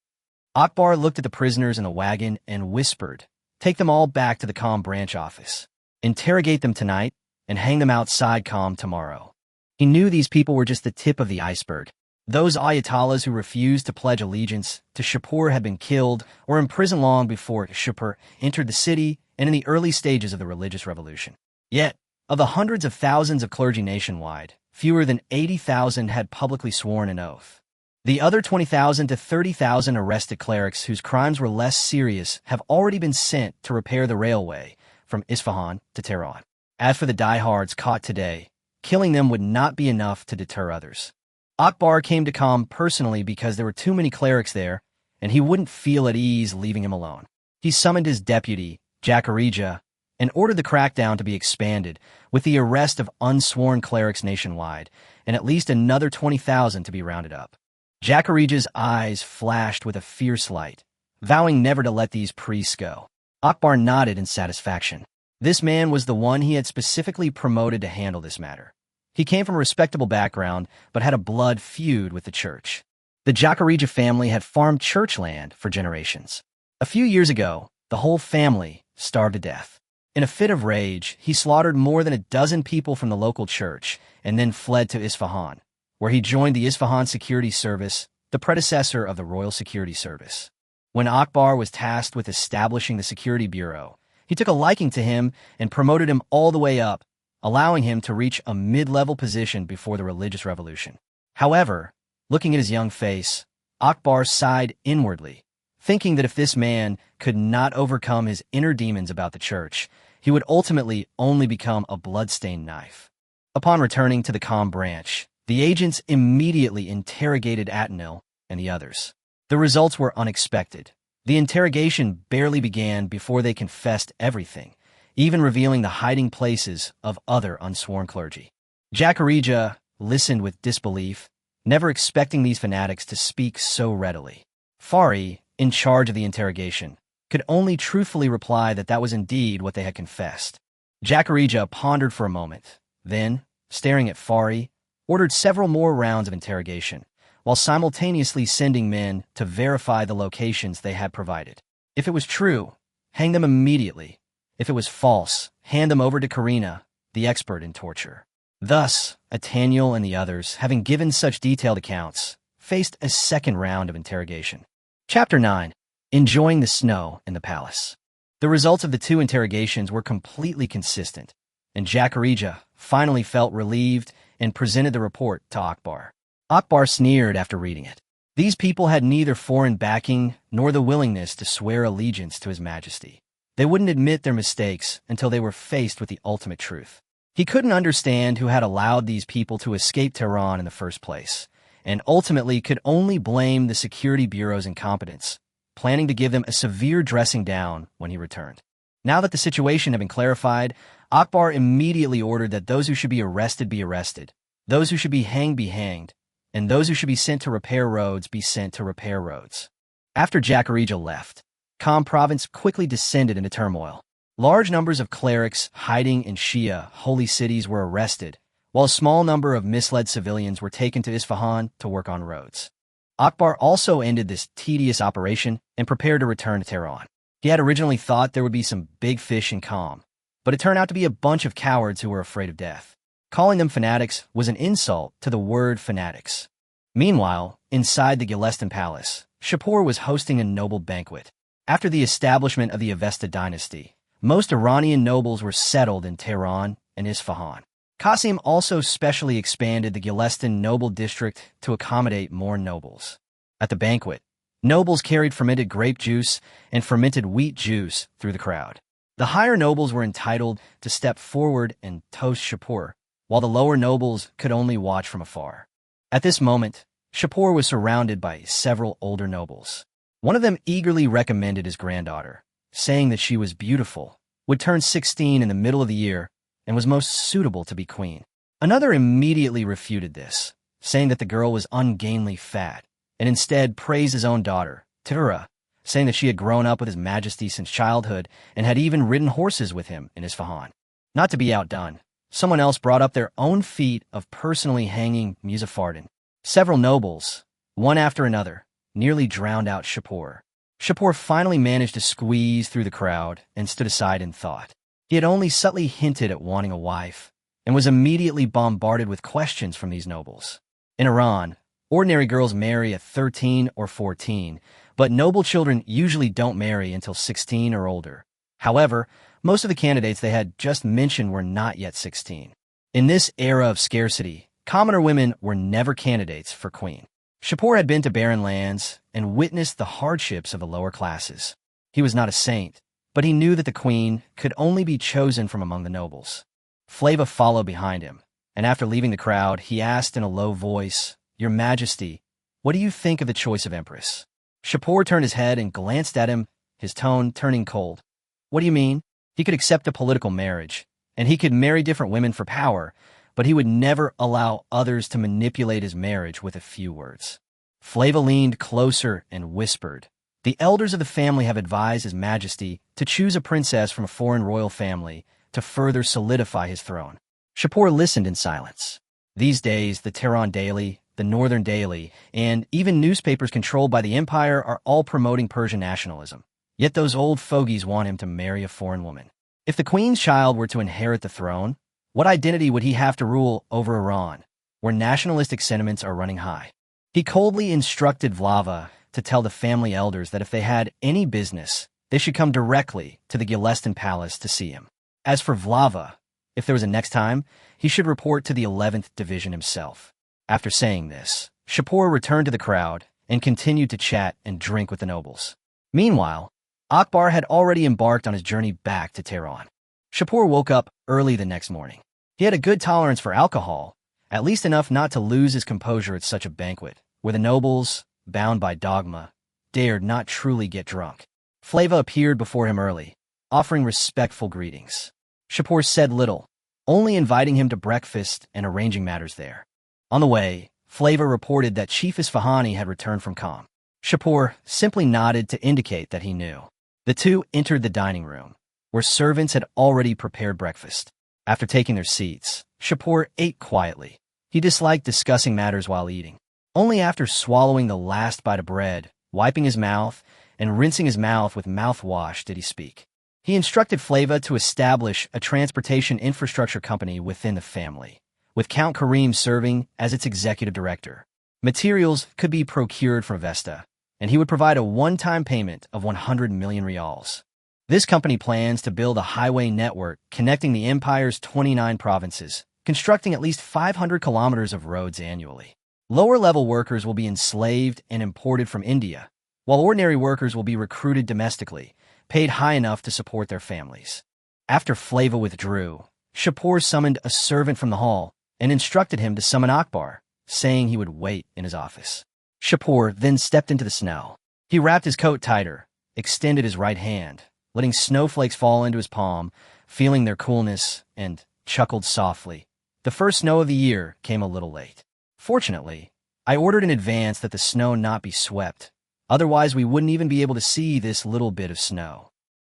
Akbar looked at the prisoners in the wagon and whispered, "Take them all back to the Qom branch office. Interrogate them tonight and hang them outside Qom tomorrow." He knew these people were just the tip of the iceberg. Those Ayatollahs who refused to pledge allegiance to Shapur had been killed or imprisoned long before Shapur entered the city and in the early stages of the religious revolution. Yet, of the hundreds of thousands of clergy nationwide, fewer than 80,000 had publicly sworn an oath. The other 20,000 to 30,000 arrested clerics whose crimes were less serious have already been sent to repair the railway from Isfahan to Tehran. As for the diehards caught today, killing them would not be enough to deter others. Akbar came to Qom personally because there were too many clerics there, and he wouldn't feel at ease leaving him alone. He summoned his deputy, Jakarija, and ordered the crackdown to be expanded, with the arrest of unsworn clerics nationwide, and at least another 20,000 to be rounded up. Jakarija's eyes flashed with a fierce light, vowing never to let these priests go. Akbar nodded in satisfaction. This man was the one he had specifically promoted to handle this matter. He came from a respectable background, but had a blood feud with the church. The Jakarija family had farmed church land for generations. A few years ago, the whole family starved to death. In a fit of rage, he slaughtered more than a dozen people from the local church and then fled to Isfahan, where he joined the Isfahan Security Service, the predecessor of the Royal Security Service. When Akbar was tasked with establishing the Security Bureau, he took a liking to him and promoted him all the way up, allowing him to reach a mid-level position before the religious revolution. However, looking at his young face, Akbar sighed inwardly, thinking that if this man could not overcome his inner demons about the church, he would ultimately only become a blood-stained knife. Upon returning to the Qom branch, the agents immediately interrogated Atenil and the others. The results were unexpected. The interrogation barely began before they confessed everything, even revealing the hiding places of other unsworn clergy. Jakarija listened with disbelief, never expecting these fanatics to speak so readily. Fari, in charge of the interrogation, could only truthfully reply that that was indeed what they had confessed. Jakarija pondered for a moment, then, staring at Fari, ordered several more rounds of interrogation, while simultaneously sending men to verify the locations they had provided. If it was true, hang them immediately. If it was false, hand them over to Karina, the expert in torture. Thus, Atenil and the others, having given such detailed accounts, faced a second round of interrogation. Chapter 9. Enjoying the snow in the palace. The results of the two interrogations were completely consistent, and Jakarija finally felt relieved and presented the report to Akbar. Akbar sneered after reading it. These people had neither foreign backing nor the willingness to swear allegiance to His Majesty. They wouldn't admit their mistakes until they were faced with the ultimate truth. He couldn't understand who had allowed these people to escape Tehran in the first place, and ultimately could only blame the Security Bureau's incompetence, planning to give them a severe dressing down when he returned. Now that the situation had been clarified, Akbar immediately ordered that those who should be arrested, those who should be hanged, and those who should be sent to repair roads be sent to repair roads. After Jakarija left, Qom province quickly descended into turmoil. Large numbers of clerics hiding in Shia holy cities were arrested, while a small number of misled civilians were taken to Isfahan to work on roads. Akbar also ended this tedious operation and prepared to return to Tehran. He had originally thought there would be some big fish in Qom, but it turned out to be a bunch of cowards who were afraid of death. Calling them fanatics was an insult to the word fanatics. Meanwhile, inside the Gilestan Palace, Shapur was hosting a noble banquet. After the establishment of the Avesta dynasty, most Iranian nobles were settled in Tehran and Isfahan. Qasim also specially expanded the Gilestan noble district to accommodate more nobles. At the banquet, nobles carried fermented grape juice and fermented wheat juice through the crowd. The higher nobles were entitled to step forward and toast Shapur, while the lower nobles could only watch from afar. At this moment, Shapur was surrounded by several older nobles. One of them eagerly recommended his granddaughter, saying that she was beautiful, would turn 16 in the middle of the year, and was most suitable to be queen. Another immediately refuted this, saying that the girl was ungainly fat, and instead praised his own daughter, Tura, saying that she had grown up with His Majesty since childhood and had even ridden horses with him in Isfahan. Not to be outdone, someone else brought up their own feat of personally hanging Muzaffardin. Several nobles, one after another, nearly drowned out Shapur. Shapur finally managed to squeeze through the crowd and stood aside in thought. He had only subtly hinted at wanting a wife, and was immediately bombarded with questions from these nobles. In Iran, ordinary girls marry at 13 or 14, but noble children usually don't marry until 16 or older. However, most of the candidates they had just mentioned were not yet 16. In this era of scarcity, commoner women were never candidates for queen. Shapur had been to barren lands and witnessed the hardships of the lower classes. He was not a saint, but he knew that the queen could only be chosen from among the nobles. Flava followed behind him, and after leaving the crowd, he asked in a low voice, "Your Majesty, what do you think of the choice of empress?" Shapur turned his head and glanced at him, his tone turning cold. "What do you mean?" He could accept a political marriage, and he could marry different women for power, but he would never allow others to manipulate his marriage with a few words. Flava leaned closer and whispered, "The elders of the family have advised His Majesty to choose a princess from a foreign royal family to further solidify his throne." Shapur listened in silence. These days, the Tehran Daily, the Northern Daily, and even newspapers controlled by the empire are all promoting Persian nationalism. Yet those old fogies want him to marry a foreign woman. If the queen's child were to inherit the throne, what identity would he have to rule over Iran, where nationalistic sentiments are running high? He coldly instructed Vlava to tell the family elders that if they had any business, they should come directly to the Gilestan palace to see him. As for Vlava, if there was a next time, he should report to the 11th Division himself. After saying this, Shapur returned to the crowd and continued to chat and drink with the nobles. Meanwhile, Akbar had already embarked on his journey back to Tehran. Shapur woke up early the next morning. He had a good tolerance for alcohol, at least enough not to lose his composure at such a banquet, where the nobles, bound by dogma, dared not truly get drunk. Flava appeared before him early, offering respectful greetings. Shapur said little, only inviting him to breakfast and arranging matters there. On the way, Flava reported that Chief Isfahani had returned from Qom. Shapur simply nodded to indicate that he knew. The two entered the dining room, where servants had already prepared breakfast. After taking their seats, Shapur ate quietly. He disliked discussing matters while eating. Only after swallowing the last bite of bread, wiping his mouth, and rinsing his mouth with mouthwash did he speak. He instructed Flava to establish a transportation infrastructure company within the family, with Count Karim serving as its executive director. Materials could be procured from Avesta, and he would provide a one-time payment of 100 million rials. This company plans to build a highway network connecting the empire's 29 provinces, constructing at least 500 kilometers of roads annually. Lower-level workers will be enslaved and imported from India, while ordinary workers will be recruited domestically, paid high enough to support their families. After Flava withdrew, Shapur summoned a servant from the hall and instructed him to summon Akbar, saying he would wait in his office. Shapur then stepped into the snow. He wrapped his coat tighter, extended his right hand, letting snowflakes fall into his palm, feeling their coolness, and chuckled softly. The first snow of the year came a little late. Fortunately, I ordered in advance that the snow not be swept. Otherwise, we wouldn't even be able to see this little bit of snow.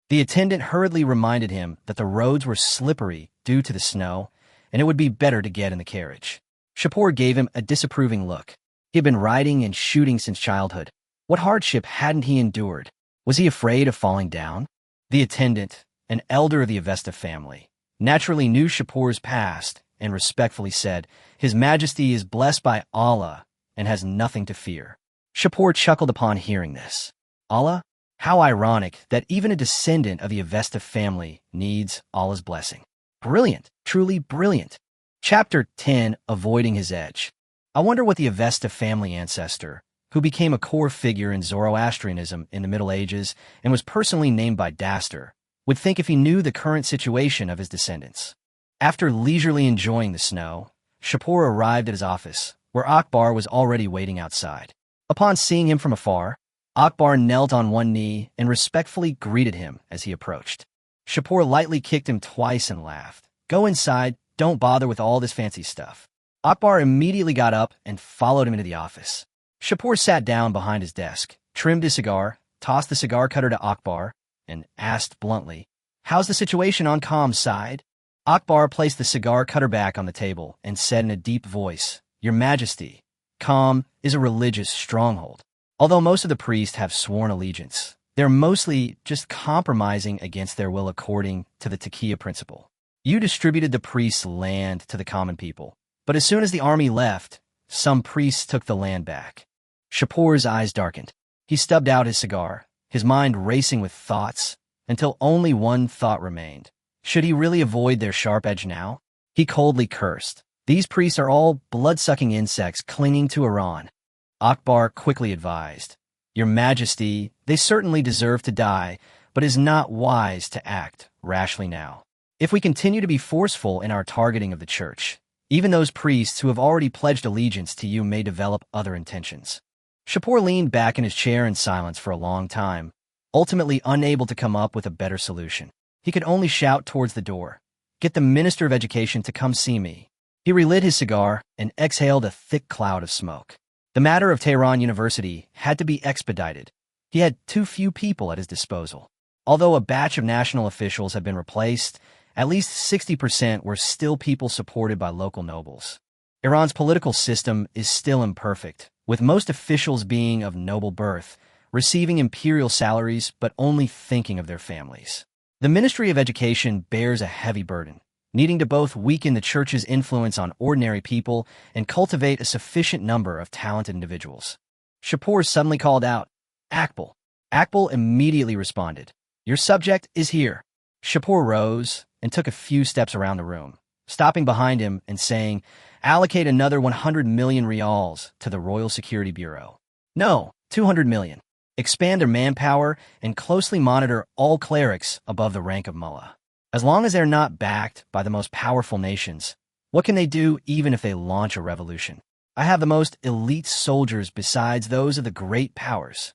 The attendant hurriedly reminded him that the roads were slippery due to the snow, and it would be better to get in the carriage. Shapur gave him a disapproving look. He had been riding and shooting since childhood. What hardship hadn't he endured? Was he afraid of falling down? The attendant, an elder of the Avesta family, naturally knew Shapur's past and respectfully said, "His Majesty is blessed by Allah and has nothing to fear." Shapur chuckled upon hearing this. Allah? How ironic that even a descendant of the Avesta family needs Allah's blessing. Brilliant, truly brilliant. Chapter 10, Avoiding His Edge. I wonder what the Avesta family ancestor, who became a core figure in Zoroastrianism in the Middle Ages and was personally named by Daster, would think if he knew the current situation of his descendants. After leisurely enjoying the snow, Shapur arrived at his office, where Akbar was already waiting outside. Upon seeing him from afar, Akbar knelt on one knee and respectfully greeted him as he approached. Shapur lightly kicked him twice and laughed. "Go inside, don't bother with all this fancy stuff." Akbar immediately got up and followed him into the office. Shapur sat down behind his desk, trimmed his cigar, tossed the cigar cutter to Akbar, and asked bluntly, "How's the situation on Kam's side?" Akbar placed the cigar cutter back on the table and said in a deep voice, "Your Majesty, Kam is a religious stronghold. Although most of the priests have sworn allegiance, they're mostly just compromising against their will according to the Taqiyya principle. You distributed the priests' land to the common people, but as soon as the army left, some priests took the land back." Shapur's eyes darkened. He stubbed out his cigar, his mind racing with thoughts, until only one thought remained. Should he really avoid their sharp edge now? He coldly cursed. These priests are all blood-sucking insects clinging to Iran. Akbar quickly advised, "Your Majesty, they certainly deserve to die, but it is not wise to act rashly now. If we continue to be forceful in our targeting of the church, even those priests who have already pledged allegiance to you may develop other intentions." Shapur leaned back in his chair in silence for a long time, ultimately unable to come up with a better solution. He could only shout towards the door, "Get the Minister of Education to come see me." He relit his cigar and exhaled a thick cloud of smoke. The matter of Tehran University had to be expedited. He had too few people at his disposal. Although a batch of national officials had been replaced, at least 60% were still people supported by local nobles. Iran's political system is still imperfect, with most officials being of noble birth, receiving imperial salaries but only thinking of their families. The Ministry of Education bears a heavy burden, needing to both weaken the church's influence on ordinary people and cultivate a sufficient number of talented individuals. Shapur suddenly called out, "Akbal." Akbal immediately responded, "Your subject is here." Shapur rose and took a few steps around the room, stopping behind him and saying, "Allocate another 100 million rials to the Royal Security Bureau. No, 200 million. Expand their manpower and closely monitor all clerics above the rank of mullah. As long as they're not backed by the most powerful nations, what can they do even if they launch a revolution? I have the most elite soldiers besides those of the great powers."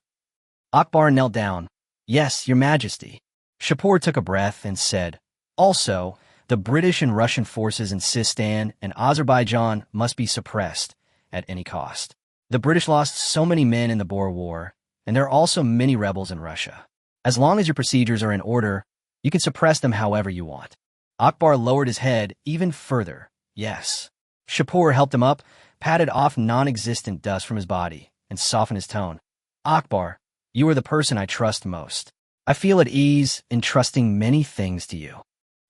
Akbar knelt down. "Yes, Your Majesty." Shapur took a breath and said, "Also, the British and Russian forces in Sistan and Azerbaijan must be suppressed at any cost. The British lost so many men in the Boer War, and there are also many rebels in Russia. As long as your procedures are in order, you can suppress them however you want." Akbar lowered his head even further. "Yes." Shapur helped him up, patted off non-existent dust from his body, and softened his tone. "Akbar, you are the person I trust most. I feel at ease in trusting many things to you."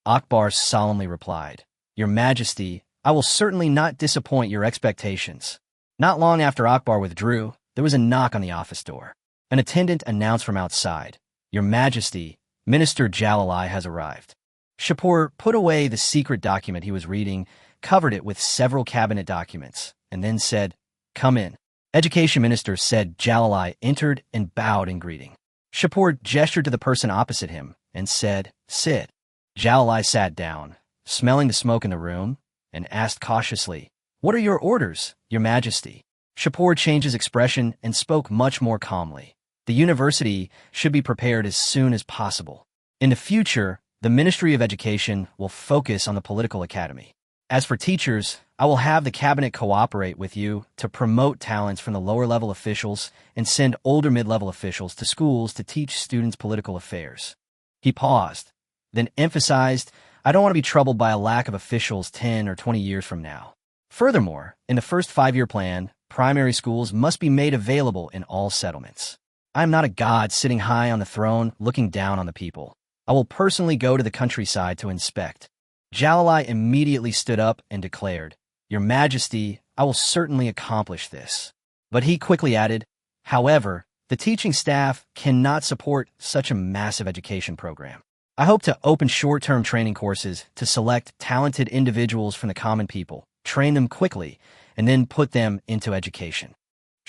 Akbar solemnly replied, "Your Majesty, I will certainly not disappoint your expectations." Not long after Akbar withdrew, there was a knock on the office door. An attendant announced from outside, "Your Majesty, Minister Jalali has arrived." Shapur put away the secret document he was reading, covered it with several cabinet documents, and then said, "Come in." Education Minister said Jalali entered and bowed in greeting. Shapur gestured to the person opposite him and said, "Sit." Jalali sat down, smelling the smoke in the room, and asked cautiously, "What are your orders, Your Majesty?" Shapur changed his expression and spoke much more calmly. "The university should be prepared as soon as possible. In the future, the Ministry of Education will focus on the political academy. As for teachers, I will have the cabinet cooperate with you to promote talents from the lower-level officials and send older mid-level officials to schools to teach students political affairs." He paused, then emphasized, "I don't want to be troubled by a lack of officials 10 or 20 years from now. Furthermore, in the first 5-year plan, primary schools must be made available in all settlements. I am not a god sitting high on the throne looking down on the people. I will personally go to the countryside to inspect." Jalali immediately stood up and declared, "Your Majesty, I will certainly accomplish this." But he quickly added, "However, The teaching staff cannot support such a massive education program. I hope to open short-term training courses to select talented individuals from the common people, train them quickly, and then put them into education.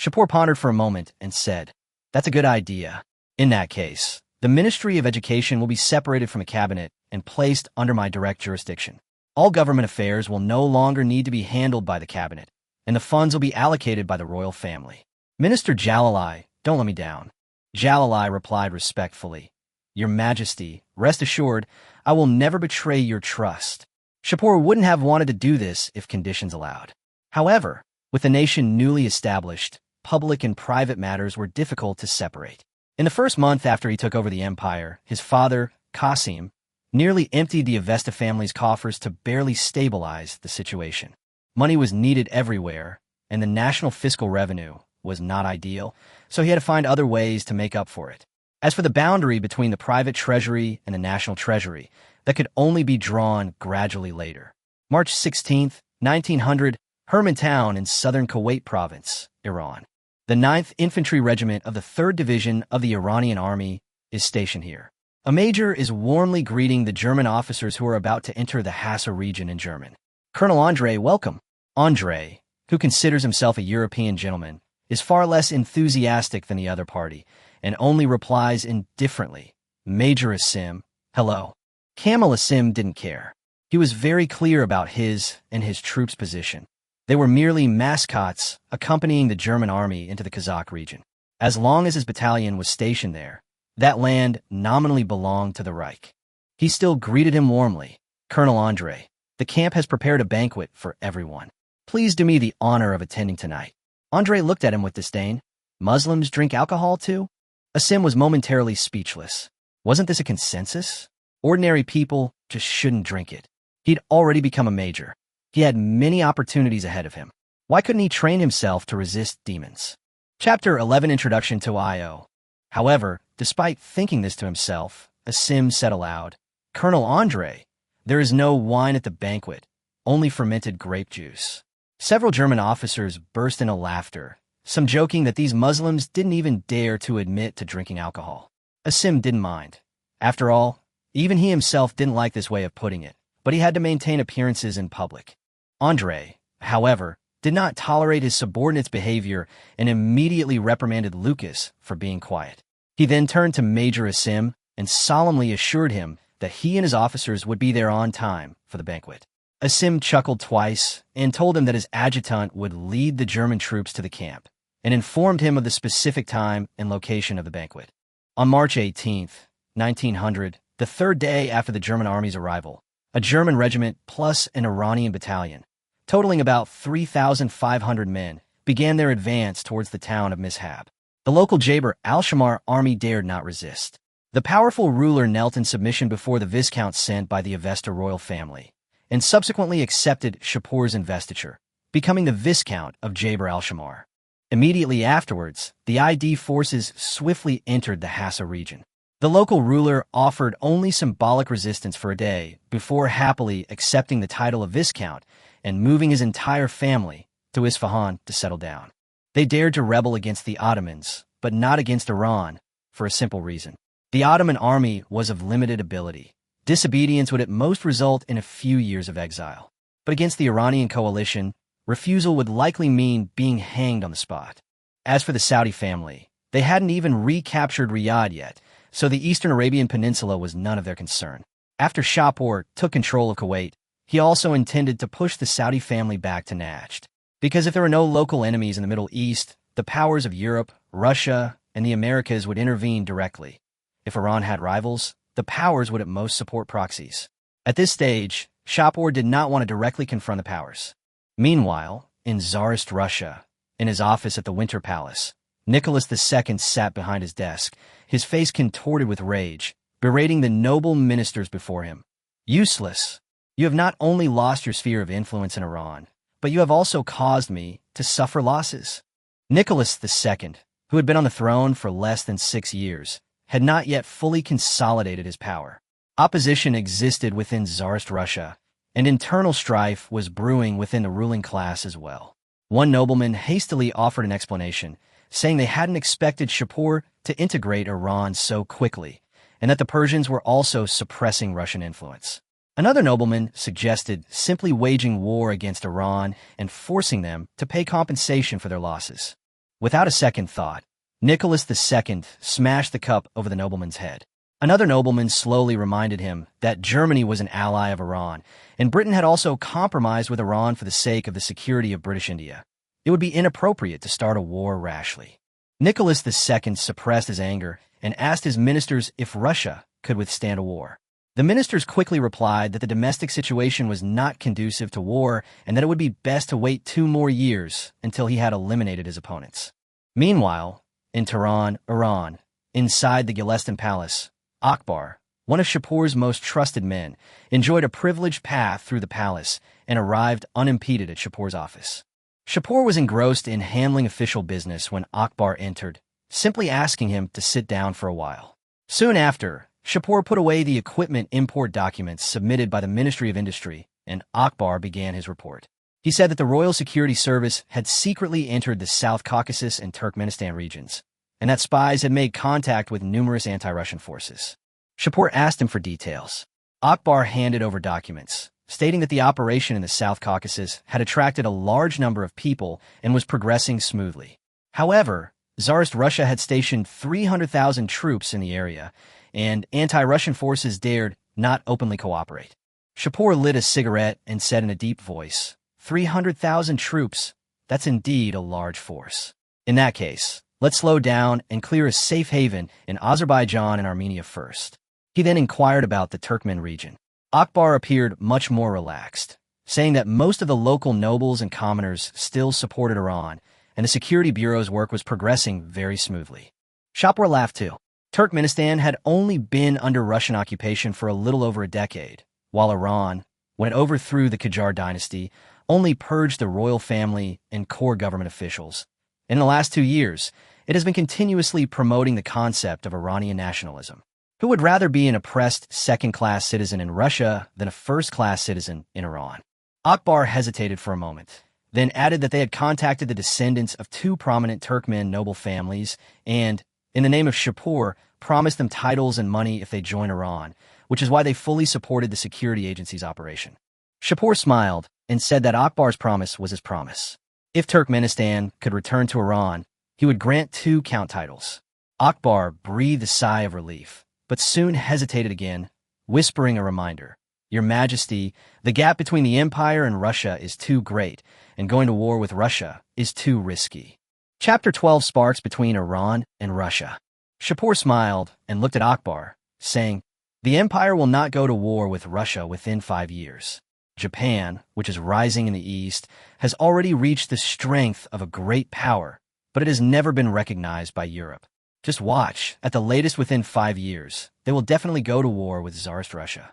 Shapur pondered for a moment and said, "That's a good idea. In that case, the Ministry of Education will be separated from the cabinet and placed under my direct jurisdiction. All government affairs will no longer need to be handled by the cabinet, and the funds will be allocated by the royal family." "Minister Jalali, don't let me down." Jalali replied respectfully, "Your Majesty, rest assured, I will never betray your trust." Shapur wouldn't have wanted to do this if conditions allowed. However, with the nation newly established, public and private matters were difficult to separate. In the first month after he took over the empire, his father, Qasim, nearly emptied the Avesta family's coffers to barely stabilize the situation. Money was needed everywhere, and the national fiscal revenue was not ideal, so he had to find other ways to make up for it. As for the boundary between the private treasury and the national treasury, that could only be drawn gradually later. March 16, 1900, Herman Town in southern Kuwait province, Iran. The 9th Infantry Regiment of the 3rd Division of the Iranian Army is stationed here. A major is warmly greeting the German officers who are about to enter the Hassa region in German. "Colonel Andrei, welcome." Andrei, who considers himself a European gentleman, is far less enthusiastic than the other party, and only replies indifferently, "Major Asim, hello." Camel Asim didn't care. He was very clear about his and his troops' position. They were merely mascots accompanying the German army into the Kazakh region. As long as his battalion was stationed there, that land nominally belonged to the Reich. He still greeted him warmly. "Colonel Andrei, the camp has prepared a banquet for everyone. Please do me the honor of attending tonight." Andrei looked at him with disdain. "Muslims drink alcohol too?" Asim was momentarily speechless. Wasn't this a consensus? Ordinary people just shouldn't drink it. He'd already become a major. He had many opportunities ahead of him. Why couldn't he train himself to resist demons? Chapter 11, Introduction to I.O. However, despite thinking this to himself, Asim said aloud, "Colonel Andrei, there is no wine at the banquet, only fermented grape juice." Several German officers burst into laughter, some joking that these Muslims didn't even dare to admit to drinking alcohol. Asim didn't mind. After all, even he himself didn't like this way of putting it, but he had to maintain appearances in public. Andrei, however, did not tolerate his subordinate's behavior and immediately reprimanded Lucas for being quiet. He then turned to Major Asim and solemnly assured him that he and his officers would be there on time for the banquet. Asim chuckled twice and told him that his adjutant would lead the German troops to the camp and informed him of the specific time and location of the banquet. On March 18, 1900, the 3rd day after the German army's arrival, a German regiment plus an Iranian battalion, totaling about 3,500 men, began their advance towards the town of Mishab. The local Jabir al-Shamar army dared not resist. The powerful ruler knelt in submission before the viscount sent by the Avesta royal family, and subsequently accepted Shapur's investiture, becoming the viscount of Jabir al-Shamar. Immediately afterwards, the ID forces swiftly entered the Hassa region. The local ruler offered only symbolic resistance for a day before happily accepting the title of viscount and moving his entire family to Isfahan to settle down. They dared to rebel against the Ottomans, but not against Iran, for a simple reason. The Ottoman army was of limited ability. Disobedience would at most result in a few years of exile. But against the Iranian coalition, refusal would likely mean being hanged on the spot. As for the Saudi family, they hadn't even recaptured Riyadh yet, so the Eastern Arabian Peninsula was none of their concern. After Shapur took control of Kuwait, he also intended to push the Saudi family back to Najd. Because if there were no local enemies in the Middle East, the powers of Europe, Russia, and the Americas would intervene directly. If Iran had rivals, the powers would at most support proxies. At this stage, Shapur did not want to directly confront the powers. Meanwhile, in Tsarist Russia, in his office at the Winter Palace, Nicholas II sat behind his desk, his face contorted with rage, berating the noble ministers before him. "Useless! You have not only lost your sphere of influence in Iran, but you have also caused me to suffer losses." Nicholas II, who had been on the throne for less than 6 years, had not yet fully consolidated his power. Opposition existed within Tsarist Russia, and internal strife was brewing within the ruling class as well. One nobleman hastily offered an explanation, saying they hadn't expected Shapur to integrate Iran so quickly, and that the Persians were also suppressing Russian influence. Another nobleman suggested simply waging war against Iran and forcing them to pay compensation for their losses. Without a second thought, Nicholas II smashed the cup over the nobleman's head. Another nobleman slowly reminded him that Germany was an ally of Iran, and Britain had also compromised with Iran for the sake of the security of British India. It would be inappropriate to start a war rashly. Nicholas II suppressed his anger and asked his ministers if Russia could withstand a war. The ministers quickly replied that the domestic situation was not conducive to war and that it would be best to wait 2 more years until he had eliminated his opponents. Meanwhile, in Tehran, Iran, inside the Gulestan Palace, Akbar, one of Shapur's most trusted men, enjoyed a privileged path through the palace and arrived unimpeded at Shapur's office. Shapur was engrossed in handling official business when Akbar entered, simply asking him to sit down for a while. Soon after, Shapur put away the equipment import documents submitted by the Ministry of Industry, and Akbar began his report. He said that the Royal Security Service had secretly entered the South Caucasus and Turkmenistan regions, and that spies had made contact with numerous anti-Russian forces. Shapur asked him for details. Akbar handed over documents, stating that the operation in the South Caucasus had attracted a large number of people and was progressing smoothly. However, Tsarist Russia had stationed 300,000 troops in the area, and anti-Russian forces dared not openly cooperate. Shapur lit a cigarette and said in a deep voice, 300,000 troops, that's indeed a large force. In that case, let's slow down and clear a safe haven in Azerbaijan and Armenia first. He then inquired about the Turkmen region. Akbar appeared much more relaxed, saying that most of the local nobles and commoners still supported Iran, and the security bureau's work was progressing very smoothly. Shapur laughed too. Turkmenistan had only been under Russian occupation for a little over a decade, while Iran, when it overthrew the Qajar dynasty, only purged the royal family and core government officials. In the last 2 years, it has been continuously promoting the concept of Iranian nationalism. Who would rather be an oppressed second-class citizen in Russia than a first-class citizen in Iran? Akbar hesitated for a moment, then added that they had contacted the descendants of 2 prominent Turkmen noble families and, in the name of Shapur, promised them titles and money if they join Iran, which is why they fully supported the security agency's operation. Shapur smiled and said that Akbar's promise was his promise. If Turkmenistan could return to Iran, he would grant 2 count titles. Akbar breathed a sigh of relief, but soon hesitated again, whispering a reminder. Your Majesty, the gap between the Empire and Russia is too great, and going to war with Russia is too risky. Chapter 12 sparks between Iran and Russia. Shapur smiled and looked at Akbar, saying, the Empire will not go to war with Russia within 5 years. Japan, which is rising in the east, has already reached the strength of a great power, but it has never been recognized by Europe. Just watch, at the latest within 5 years, they will definitely go to war with Tsarist Russia.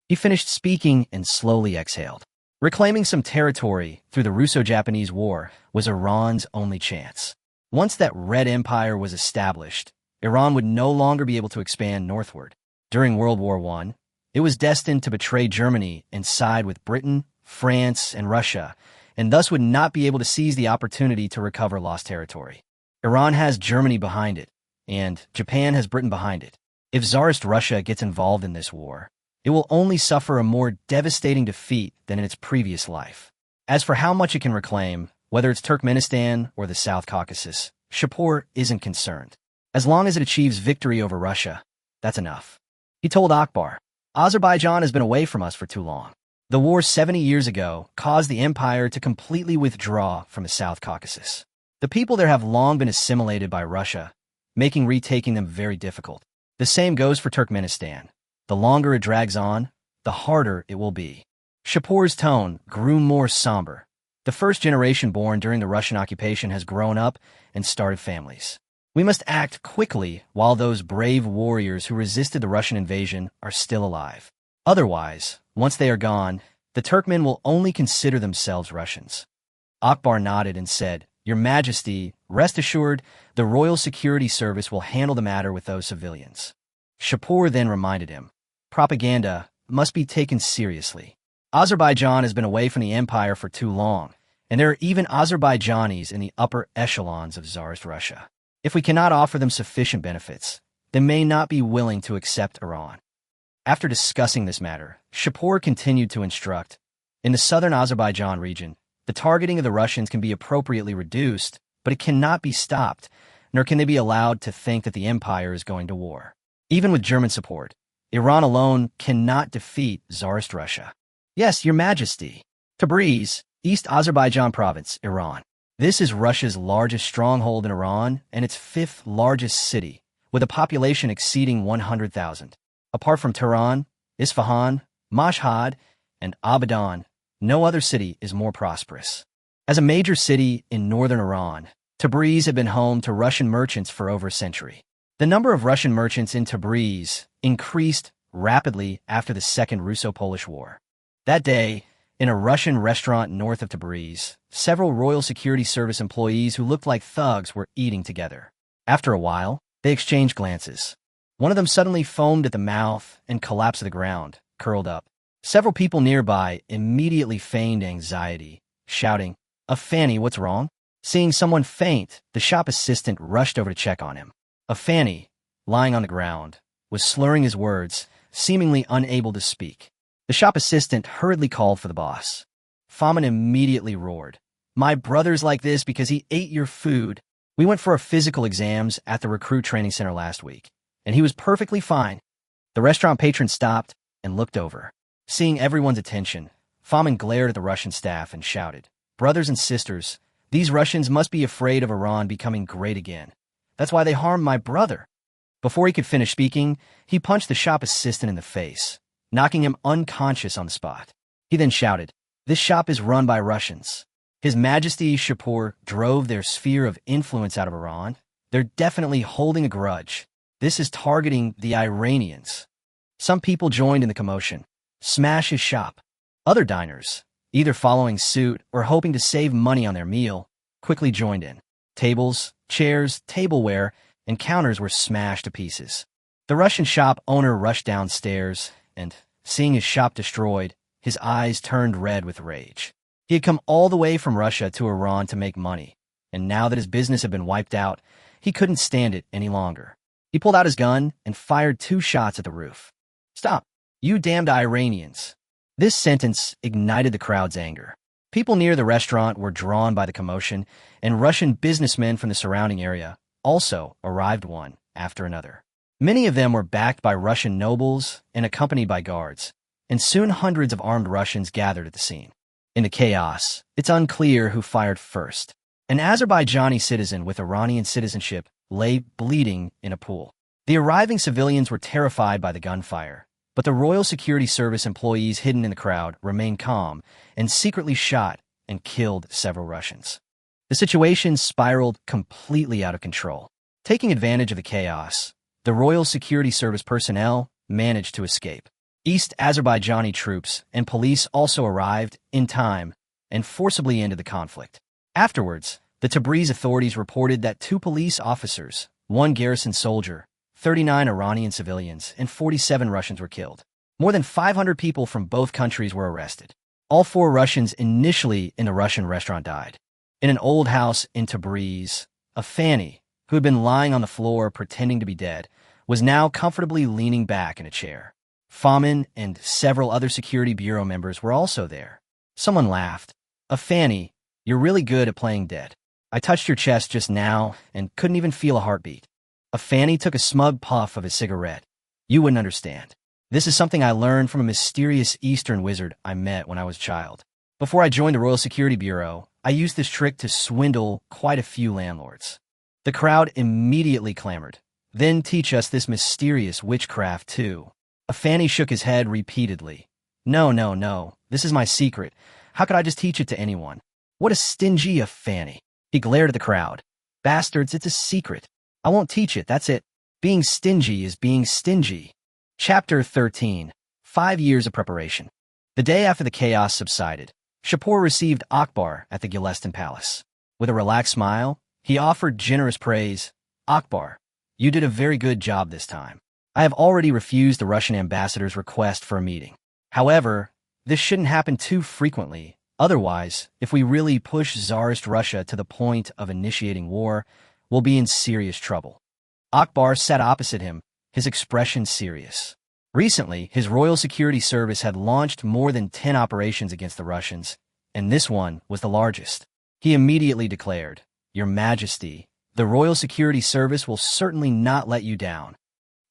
He finished speaking and slowly exhaled. Reclaiming some territory through the Russo-Japanese War was Iran's only chance. Once that Red Empire was established, Iran would no longer be able to expand northward. During World War I, it was destined to betray Germany and side with Britain, France, and Russia, and thus would not be able to seize the opportunity to recover lost territory. Iran has Germany behind it, and Japan has Britain behind it. If Tsarist Russia gets involved in this war, it will only suffer a more devastating defeat than in its previous life. As for how much it can reclaim, whether it's Turkmenistan or the South Caucasus, Shapur isn't concerned. As long as it achieves victory over Russia, that's enough. He told Akbar, Azerbaijan has been away from us for too long. The war 70 years ago caused the empire to completely withdraw from the South Caucasus. The people there have long been assimilated by Russia, making retaking them very difficult. The same goes for Turkmenistan. The longer it drags on, the harder it will be. Shapur's tone grew more somber. The first generation born during the Russian occupation has grown up and started families. We must act quickly while those brave warriors who resisted the Russian invasion are still alive. Otherwise, once they are gone, the Turkmen will only consider themselves Russians. Akbar nodded and said, Your Majesty, rest assured, the Royal Security Service will handle the matter with those civilians. Shapur then reminded him, propaganda must be taken seriously. Azerbaijan has been away from the empire for too long, And there are even Azerbaijanis in the upper echelons of Tsarist Russia. If we cannot offer them sufficient benefits, they may not be willing to accept Iran. After discussing this matter, Shapur continued to instruct, in the southern Azerbaijan region, the targeting of the Russians can be appropriately reduced, but it cannot be stopped, nor can they be allowed to think that the empire is going to war. Even with German support, Iran alone cannot defeat Tsarist Russia. Yes, Your Majesty. Tabriz, East Azerbaijan Province, Iran. This is Russia's largest stronghold in Iran and its fifth largest city, with a population exceeding 100,000. Apart from Tehran, Isfahan, Mashhad, and Abadan, no other city is more prosperous. As a major city in northern Iran, Tabriz had been home to Russian merchants for over a century. The number of Russian merchants in Tabriz increased rapidly after the Second Russo-Polish War. That day, in a Russian restaurant north of Tabriz, several Royal Security Service employees who looked like thugs were eating together. After a while, they exchanged glances. One of them suddenly foamed at the mouth and collapsed to the ground, curled up. Several people nearby immediately feigned anxiety, shouting, "Afani, what's wrong?" Seeing someone faint, the shop assistant rushed over to check on him. Afani, lying on the ground, was slurring his words, seemingly unable to speak. The shop assistant hurriedly called for the boss. Famin immediately roared, "My brother's like this because he ate your food. We went for our physical exams at the recruit training center last week, and he was perfectly fine." The restaurant patron stopped and looked over. Seeing everyone's attention, Famin glared at the Russian staff and shouted, "Brothers and sisters, these Russians must be afraid of Iran becoming great again. That's why they harmed my brother." Before he could finish speaking, he punched the shop assistant in the face, knocking him unconscious on the spot. He then shouted, "This shop is run by Russians. His Majesty Shapur drove their sphere of influence out of Iran. They're definitely holding a grudge. This is targeting the Iranians." Some people joined in the commotion. Smash his shop. Other diners, either following suit or hoping to save money on their meal, quickly joined in. Tables, chairs, tableware, and counters were smashed to pieces. The Russian shop owner rushed downstairs and, seeing his shop destroyed, his eyes turned red with rage. He had come all the way from Russia to Iran to make money, and now that his business had been wiped out, he couldn't stand it any longer. He pulled out his gun and fired 2 shots at the roof. "Stop, you damned Iranians." This sentence ignited the crowd's anger. People near the restaurant were drawn by the commotion, and Russian businessmen from the surrounding area also arrived one after another. Many of them were backed by Russian nobles and accompanied by guards, and soon hundreds of armed Russians gathered at the scene. In the chaos, it's unclear who fired first. An Azerbaijani citizen with Iranian citizenship lay bleeding in a pool. The arriving civilians were terrified by the gunfire, but the Royal Security Service employees hidden in the crowd remained calm and secretly shot and killed several Russians. The situation spiraled completely out of control. Taking advantage of the chaos, the Royal Security Service personnel managed to escape. East Azerbaijani troops and police also arrived in time and forcibly ended the conflict. Afterwards, the Tabriz authorities reported that 2 police officers, 1 garrison soldier, 39 Iranian civilians, and 47 Russians were killed. More than 500 people from both countries were arrested. All 4 Russians initially in the Russian restaurant died. In an old house in Tabriz, Afani, who had been lying on the floor pretending to be dead, was now comfortably leaning back in a chair. Famin and several other security bureau members were also there. Someone laughed. "Afani, you're really good at playing dead. I touched your chest just now and couldn't even feel a heartbeat." Afani took a smug puff of his cigarette. "You wouldn't understand. This is something I learned from a mysterious Eastern wizard I met when I was a child. Before I joined the Royal Security Bureau, I used this trick to swindle quite a few landlords." The crowd immediately clamored. "Then teach us this mysterious witchcraft too." Afani shook his head repeatedly. No, this is my secret. How could I just teach it to anyone?" "What a stingy Afani." He glared at the crowd. "Bastards, it's a secret. I won't teach it, that's it. Being stingy is being stingy." Chapter 13. 5 years of preparation. The day after the chaos subsided, Shapur received Akbar at the Gulestan Palace. With a relaxed smile, he offered generous praise. "Akbar, you did a very good job this time. I have already refused the Russian ambassador's request for a meeting. However, this shouldn't happen too frequently, Otherwise, if we really push Tsarist Russia to the point of initiating war, we'll be in serious trouble. Akbar sat opposite him, his expression serious. Recently, his Royal Security Service had launched more than 10 operations against the Russians, and this one was the largest. He immediately declared, "Your Majesty, the Royal Security Service will certainly not let you down."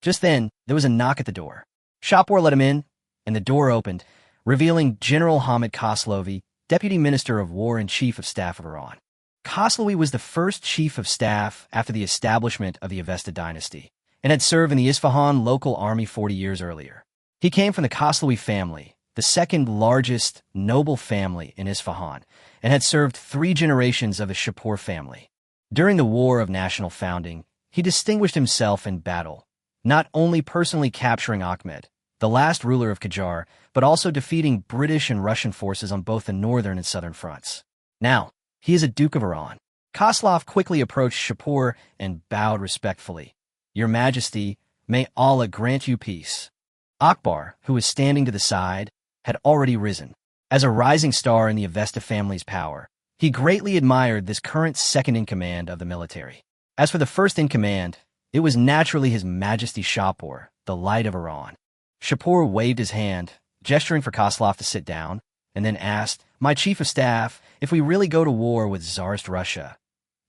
Just then, there was a knock at the door. Shapur let him in, and the door opened, revealing General Hamid Kaslovi, Deputy Minister of War and Chief of Staff of Iran. Kaslovi was the first Chief of Staff after the establishment of the Avesta dynasty, and had served in the Isfahan local army 40 years earlier. He came from the Kaslovi family, the second largest noble family in Isfahan, and had served 3 generations of the Shapur family. During the War of National Founding, he distinguished himself in battle, not only personally capturing Ahmed, the last ruler of Qajar, but also defeating British and Russian forces on both the northern and southern fronts. Now, he is a Duke of Iran. Koslov quickly approached Shapur and bowed respectfully. "Your Majesty, may Allah grant you peace." Akbar, who was standing to the side, had already risen. As a rising star in the Avesta family's power, he greatly admired this current second-in-command of the military. As for the first-in-command, it was naturally His Majesty Shapur, the light of Iran. Shapur waved his hand, gesturing for Koslov to sit down, and then asked, "My Chief of Staff, if we really go to war with Tsarist Russia,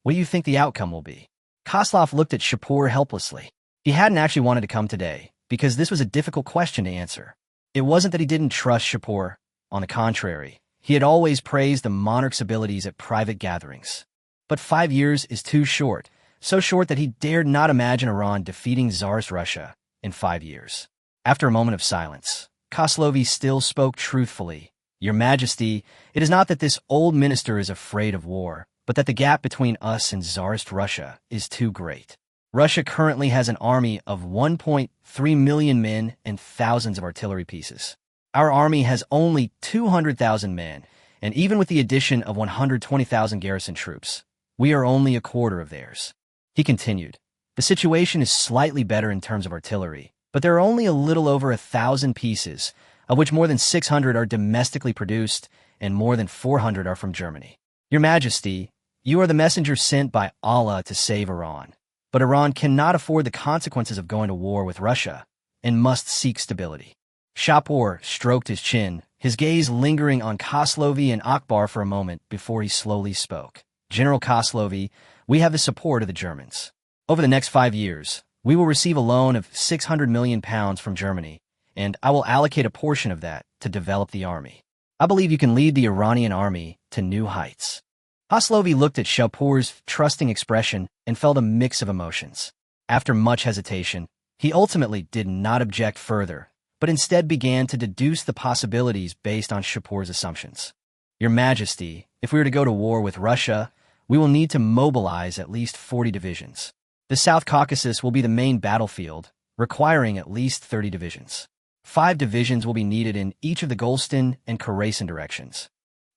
what do you think the outcome will be?" Koslov looked at Shapur helplessly. He hadn't actually wanted to come today, because this was a difficult question to answer. It wasn't that he didn't trust Shapur. On the contrary, he had always praised the monarch's abilities at private gatherings. But 5 years is too short, so short that he dared not imagine Iran defeating Tsarist Russia in 5 years. After a moment of silence, Kaslovi still spoke truthfully. "Your Majesty, it is not that this old minister is afraid of war, but that the gap between us and Tsarist Russia is too great. Russia currently has an army of 1.3 million men and thousands of artillery pieces. Our army has only 200,000 men, and even with the addition of 120,000 garrison troops, we are only a quarter of theirs." He continued, "The situation is slightly better in terms of artillery, but there are only a little over 1,000 pieces, of which more than 600 are domestically produced and more than 400 are from Germany. Your Majesty, you are the messenger sent by Allah to save Iran, but Iran cannot afford the consequences of going to war with Russia and must seek stability." Shapur stroked his chin, his gaze lingering on Kaslovi and Akbar for a moment before he slowly spoke. "General Kaslovi, we have the support of the Germans. Over the next 5 years, we will receive a loan of £600 million from Germany, and I will allocate a portion of that to develop the army. I believe you can lead the Iranian army to new heights." Kaslovi looked at Shapur's trusting expression and felt a mix of emotions. After much hesitation, he ultimately did not object further, but instead began to deduce the possibilities based on Shapur's assumptions. "Your Majesty, if we were to go to war with Russia, we will need to mobilize at least 40 divisions. The South Caucasus will be the main battlefield, requiring at least 30 divisions. 5 divisions will be needed in each of the Golestan and Khorasan directions."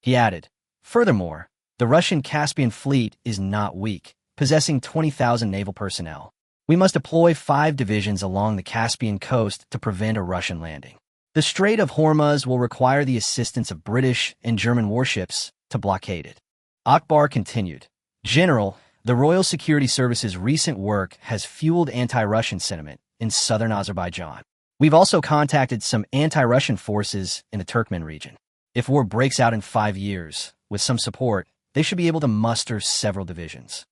He added, "Furthermore, the Russian Caspian fleet is not weak, possessing 20,000 naval personnel. We must deploy 5 divisions along the Caspian coast to prevent a Russian landing. The Strait of Hormuz will require the assistance of British and German warships to blockade it." Akbar continued, "General, the Royal Security Service's recent work has fueled anti-Russian sentiment in southern Azerbaijan. We've also contacted some anti-Russian forces in the Turkmen region. If war breaks out in 5 years, with some support, they should be able to muster several divisions."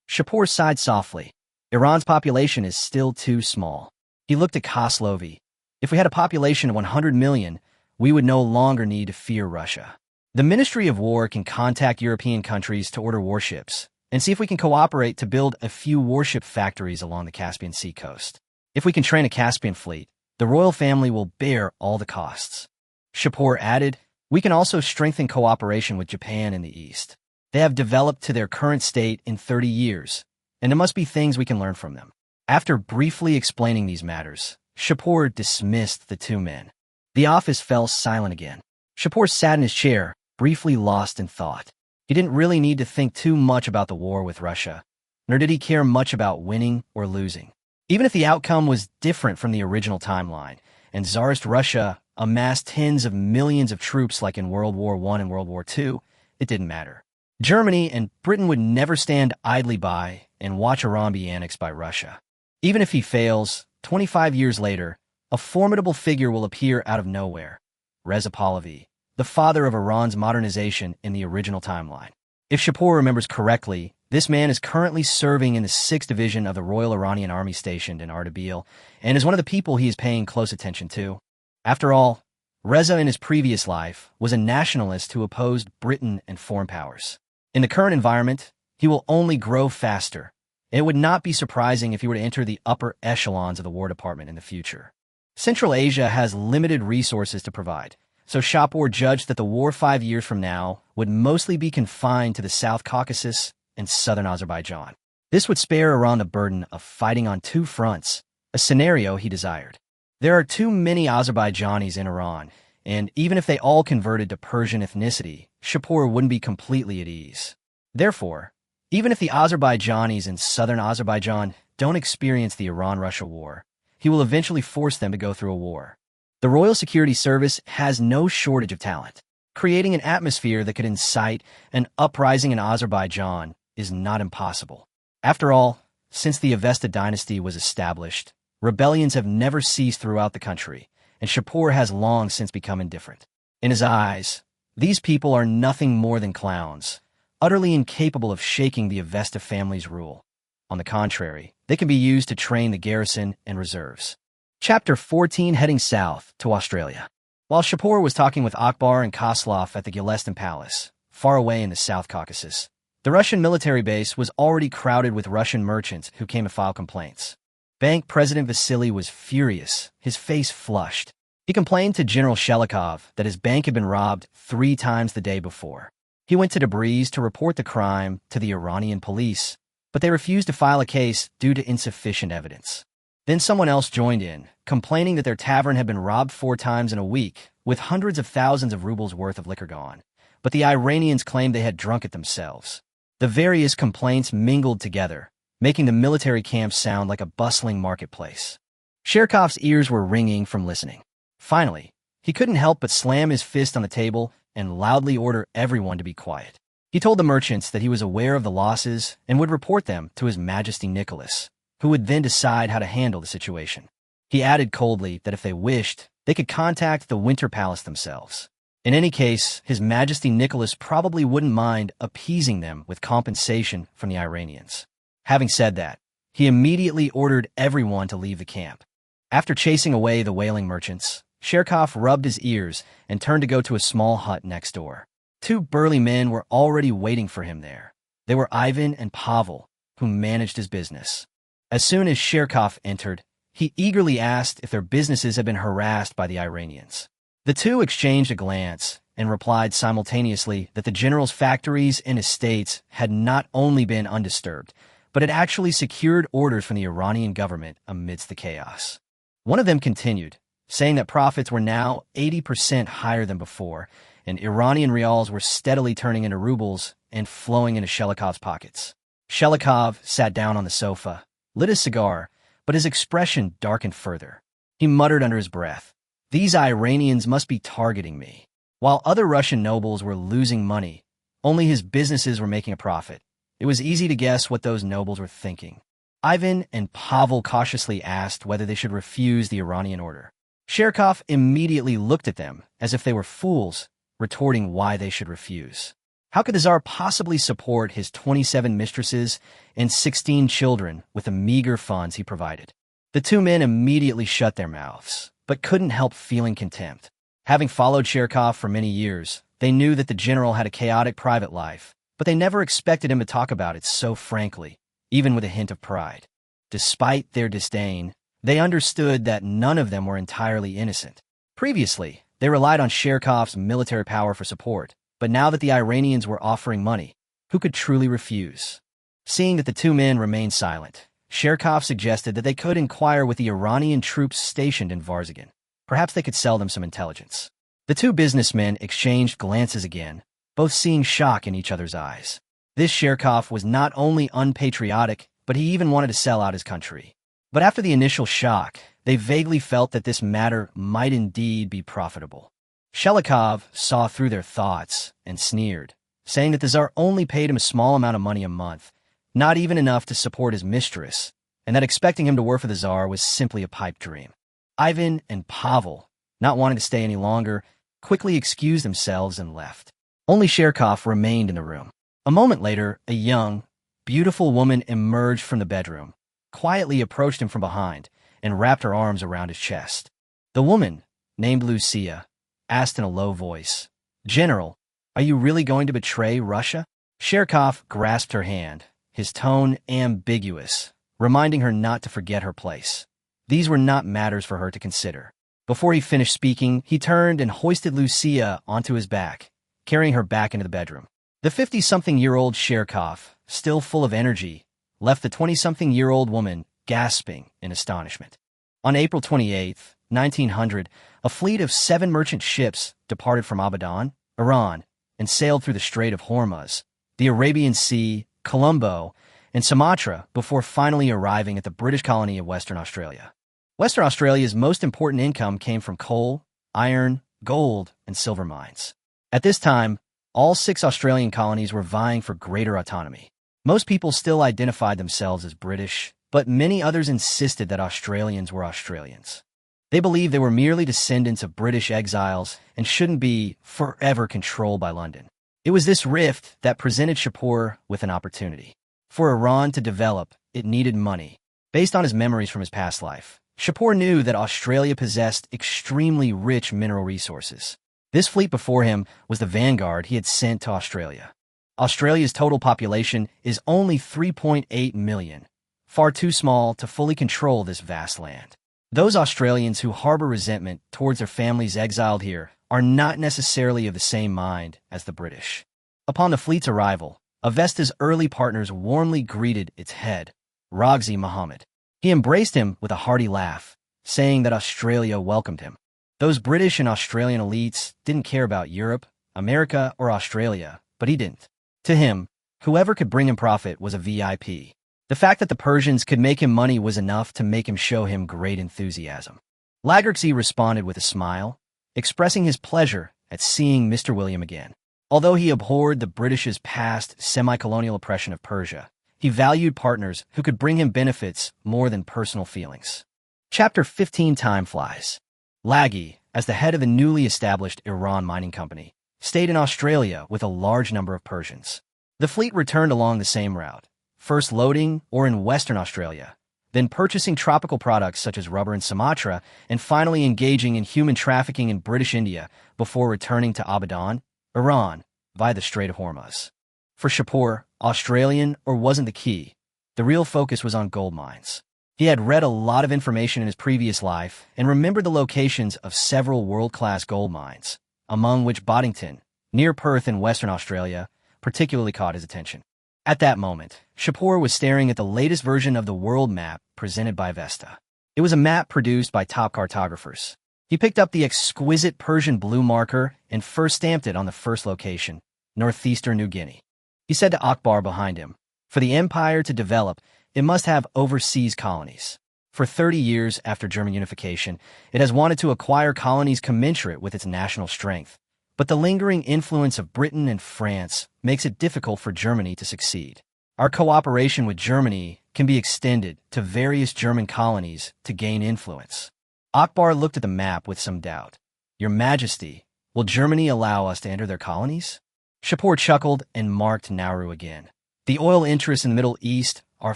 Shapur sighed softly. Iran's population is still too small. He looked at Kaslovi. "If we had a population of 100 million, we would no longer need to fear Russia. The Ministry of War can contact European countries to order warships and see if we can cooperate to build a few warship factories along the Caspian Sea coast. If we can train a Caspian fleet, the royal family will bear all the costs." Shapur added, "We can also strengthen cooperation with Japan in the East. They have developed to their current state in 30 years, and there must be things we can learn from them." After briefly explaining these matters, Shapur dismissed the 2 men. The office fell silent again. Shapur sat in his chair, briefly lost in thought. He didn't really need to think too much about the war with Russia, nor did he care much about winning or losing. Even if the outcome was different from the original timeline, and Tsarist Russia amass tens of millions of troops like in World War I and World War II, it didn't matter. Germany and Britain would never stand idly by and watch Iran be annexed by Russia. Even if he fails, 25 years later, a formidable figure will appear out of nowhere, Reza Pahlavi, the father of Iran's modernization in the original timeline. If Shapur remembers correctly, this man is currently serving in the 6th Division of the Royal Iranian Army stationed in Ardabil, and is one of the people he is paying close attention to. After all, Reza in his previous life was a nationalist who opposed Britain and foreign powers. In the current environment, he will only grow faster. It would not be surprising if he were to enter the upper echelons of the War Department in the future. Central Asia has limited resources to provide, so Shapur judged that the war 5 years from now would mostly be confined to the South Caucasus and southern Azerbaijan. This would spare Iran the burden of fighting on two fronts, a scenario he desired. There are too many Azerbaijanis in Iran, and even if they all converted to Persian ethnicity, Shapur wouldn't be completely at ease. Therefore, even if the Azerbaijanis in southern Azerbaijan don't experience the Iran-Russia war, he will eventually force them to go through a war. The Royal Security Service has no shortage of talent. Creating an atmosphere that could incite an uprising in Azerbaijan is not impossible. After all, since the Avesta dynasty was established, rebellions have never ceased throughout the country, and Shapur has long since become indifferent. In his eyes, these people are nothing more than clowns, utterly incapable of shaking the Avesta family's rule. On the contrary, they can be used to train the garrison and reserves. Chapter 14, heading south to Australia. While Shapur was talking with Akbar and Koslov at the Gilestan Palace, far away in the South Caucasus, the Russian military base was already crowded with Russian merchants who came to file complaints. Bank President Vasily was furious, his face flushed. He complained to General Shelikov that his bank had been robbed 3 times the day before. He went to Tabriz to report the crime to the Iranian police, but they refused to file a case due to insufficient evidence. Then someone else joined in, complaining that their tavern had been robbed 4 times in a week, with hundreds of thousands of rubles worth of liquor gone. But the Iranians claimed they had drunk it themselves. The various complaints mingled together, making the military camp sound like a bustling marketplace. Sherkov's ears were ringing from listening. Finally, he couldn't help but slam his fist on the table and loudly order everyone to be quiet. He told the merchants that he was aware of the losses and would report them to His Majesty Nicholas, who would then decide how to handle the situation. He added coldly that if they wished, they could contact the Winter Palace themselves. In any case, His Majesty Nicholas probably wouldn't mind appeasing them with compensation from the Iranians. Having said that, he immediately ordered everyone to leave the camp. After chasing away the wailing merchants, Sherkov rubbed his ears and turned to go to a small hut next door. 2 burly men were already waiting for him there. They were Ivan and Pavel, who managed his business. As soon as Sherkov entered, he eagerly asked if their businesses had been harassed by the Iranians. The two exchanged a glance and replied simultaneously that the general's factories and estates had not only been undisturbed, but had actually secured orders from the Iranian government amidst the chaos. One of them continued, saying that profits were now 80% higher than before, and Iranian rials were steadily turning into rubles and flowing into Shelikov's pockets. Shelikov sat down on the sofa, lit a cigar, but his expression darkened further. He muttered under his breath, "These Iranians must be targeting me." While other Russian nobles were losing money, only his businesses were making a profit. It was easy to guess what those nobles were thinking. Ivan and Pavel cautiously asked whether they should refuse the Iranian order. Sherkov immediately looked at them as if they were fools, retorting why they should refuse. How could the Tsar possibly support his 27 mistresses and 16 children with the meager funds he provided? The 2 men immediately shut their mouths, but couldn't help feeling contempt. Having followed Sherkov for many years, they knew that the general had a chaotic private life, but they never expected him to talk about it so frankly, even with a hint of pride. Despite their disdain, they understood that none of them were entirely innocent. Previously, they relied on Sherkov's military power for support, but now that the Iranians were offering money, who could truly refuse? Seeing that the 2 men remained silent, Sherkov suggested that they could inquire with the Iranian troops stationed in Varzagan. Perhaps they could sell them some intelligence. The 2 businessmen exchanged glances again, both seeing shock in each other's eyes. This Sherkov was not only unpatriotic, but he even wanted to sell out his country. But after the initial shock, they vaguely felt that this matter might indeed be profitable. Shelikov saw through their thoughts and sneered, saying that the Tsar only paid him a small amount of money a month, not even enough to support his mistress, and that expecting him to work for the Tsar was simply a pipe dream. Ivan and Pavel, not wanting to stay any longer, quickly excused themselves and left. Only Sherkov remained in the room. A moment later, a young, beautiful woman emerged from the bedroom, quietly approached him from behind, and wrapped her arms around his chest. The woman, named Lucia, asked in a low voice, "General, are you really going to betray Russia?" Sherkov grasped her hand, his tone ambiguous, reminding her not to forget her place. These were not matters for her to consider. Before he finished speaking, he turned and hoisted Lucia onto his back, carrying her back into the bedroom. The 50-something-year-old Sherkov, still full of energy, left the 20-something-year-old woman gasping in astonishment. On April 28, 1900, a fleet of 7 merchant ships departed from Abadan, Iran, and sailed through the Strait of Hormuz, the Arabian Sea, Colombo, and Sumatra before finally arriving at the British colony of Western Australia. Western Australia's most important income came from coal, iron, gold, and silver mines. At this time, all 6 Australian colonies were vying for greater autonomy. Most people still identified themselves as British, but many others insisted that Australians were Australians. They believed they were merely descendants of British exiles and shouldn't be forever controlled by London. It was this rift that presented Shapur with an opportunity. For Iran to develop, it needed money. Based on his memories from his past life, Shapur knew that Australia possessed extremely rich mineral resources. This fleet before him was the vanguard he had sent to Australia. Australia's total population is only 3.8 million, far too small to fully control this vast land. Those Australians who harbor resentment towards their families exiled here are not necessarily of the same mind as the British. Upon the fleet's arrival, Avesta's early partners warmly greeted its head, Ragzi Muhammad. He embraced him with a hearty laugh, saying that Australia welcomed him. Those British and Australian elites didn't care about Europe, America, or Australia, but he didn't. To him, whoever could bring him profit was a VIP. The fact that the Persians could make him money was enough to make him show him great enthusiasm. Lagertzi responded with a smile, expressing his pleasure at seeing Mr. William again. Although he abhorred the British's past semi-colonial oppression of Persia, he valued partners who could bring him benefits more than personal feelings. Chapter 15. Time flies. Laghi, as the head of the newly established Iran Mining Company, stayed in Australia with a large number of Persians. The fleet returned along the same route, first loading or in Western Australia, then purchasing tropical products such as rubber in Sumatra, and finally engaging in human trafficking in British India before returning to Abadan, Iran, via the Strait of Hormuz. For Shapur, Australian or wasn't the key. The real focus was on gold mines. He had read a lot of information in his previous life and remembered the locations of several world-class gold mines, among which Boddington, near Perth in Western Australia, particularly caught his attention. At that moment, Shapur was staring at the latest version of the world map presented by Avesta. It was a map produced by top cartographers. He picked up the exquisite Persian blue marker and first stamped it on the first location, northeastern New Guinea. He said to Akbar behind him, "For the empire to develop, it must have overseas colonies. For 30 years after German unification, it has wanted to acquire colonies commensurate with its national strength. But the lingering influence of Britain and France makes it difficult for Germany to succeed. Our cooperation with Germany can be extended to various German colonies to gain influence." Akbar looked at the map with some doubt. "Your Majesty, will Germany allow us to enter their colonies?" Shapur chuckled and marked Nauru again. The oil interests in the Middle East are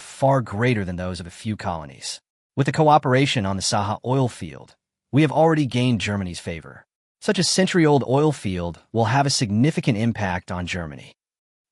far greater than those of a few colonies. With the cooperation on the Saha oil field, we have already gained Germany's favor. Such a century-old oil field will have a significant impact on Germany.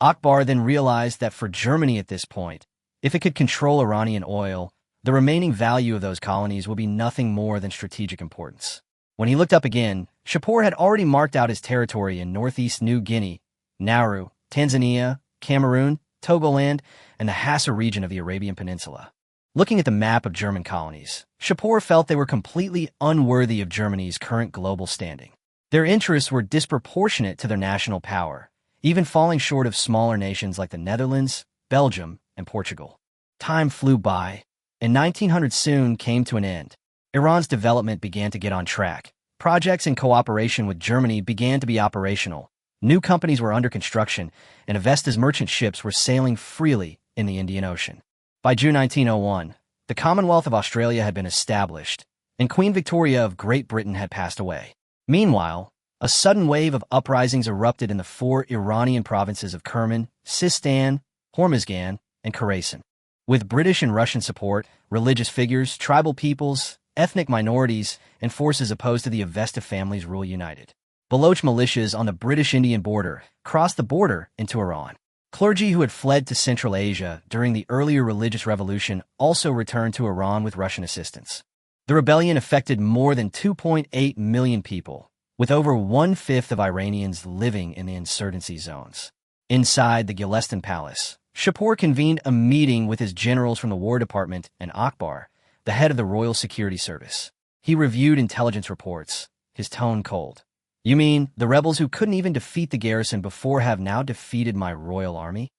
Akbar then realized that for Germany at this point, if it could control Iranian oil, the remaining value of those colonies will be nothing more than strategic importance. When he looked up again, Shapur had already marked out his territory in northeast New Guinea, Nauru, Tanzania, Cameroon, Togoland, and the Hassa region of the Arabian Peninsula. Looking at the map of German colonies, Shapur felt they were completely unworthy of Germany's current global standing. Their interests were disproportionate to their national power, even falling short of smaller nations like the Netherlands, Belgium, and Portugal. Time flew by, and 1900 soon came to an end. Iran's development began to get on track. Projects in cooperation with Germany began to be operational. New companies were under construction, and Avesta's merchant ships were sailing freely in the Indian Ocean. By June 1901, the Commonwealth of Australia had been established, and Queen Victoria of Great Britain had passed away. Meanwhile, a sudden wave of uprisings erupted in the four Iranian provinces of Kerman, Sistan, Hormozgan, and Khorasan. With British and Russian support, religious figures, tribal peoples, ethnic minorities, and forces opposed to the Avesta family's rule united. Baloch militias on the British-Indian border crossed the border into Iran. Clergy who had fled to Central Asia during the earlier religious revolution also returned to Iran with Russian assistance. The rebellion affected more than 2.8 million people, with over one-fifth of Iranians living in the insurgency zones. Inside the Gulestan Palace, Shapur convened a meeting with his generals from the War Department and Akbar, the head of the Royal Security Service. He reviewed intelligence reports, his tone cold. "You mean the rebels who couldn't even defeat the garrison before have now defeated my royal army?"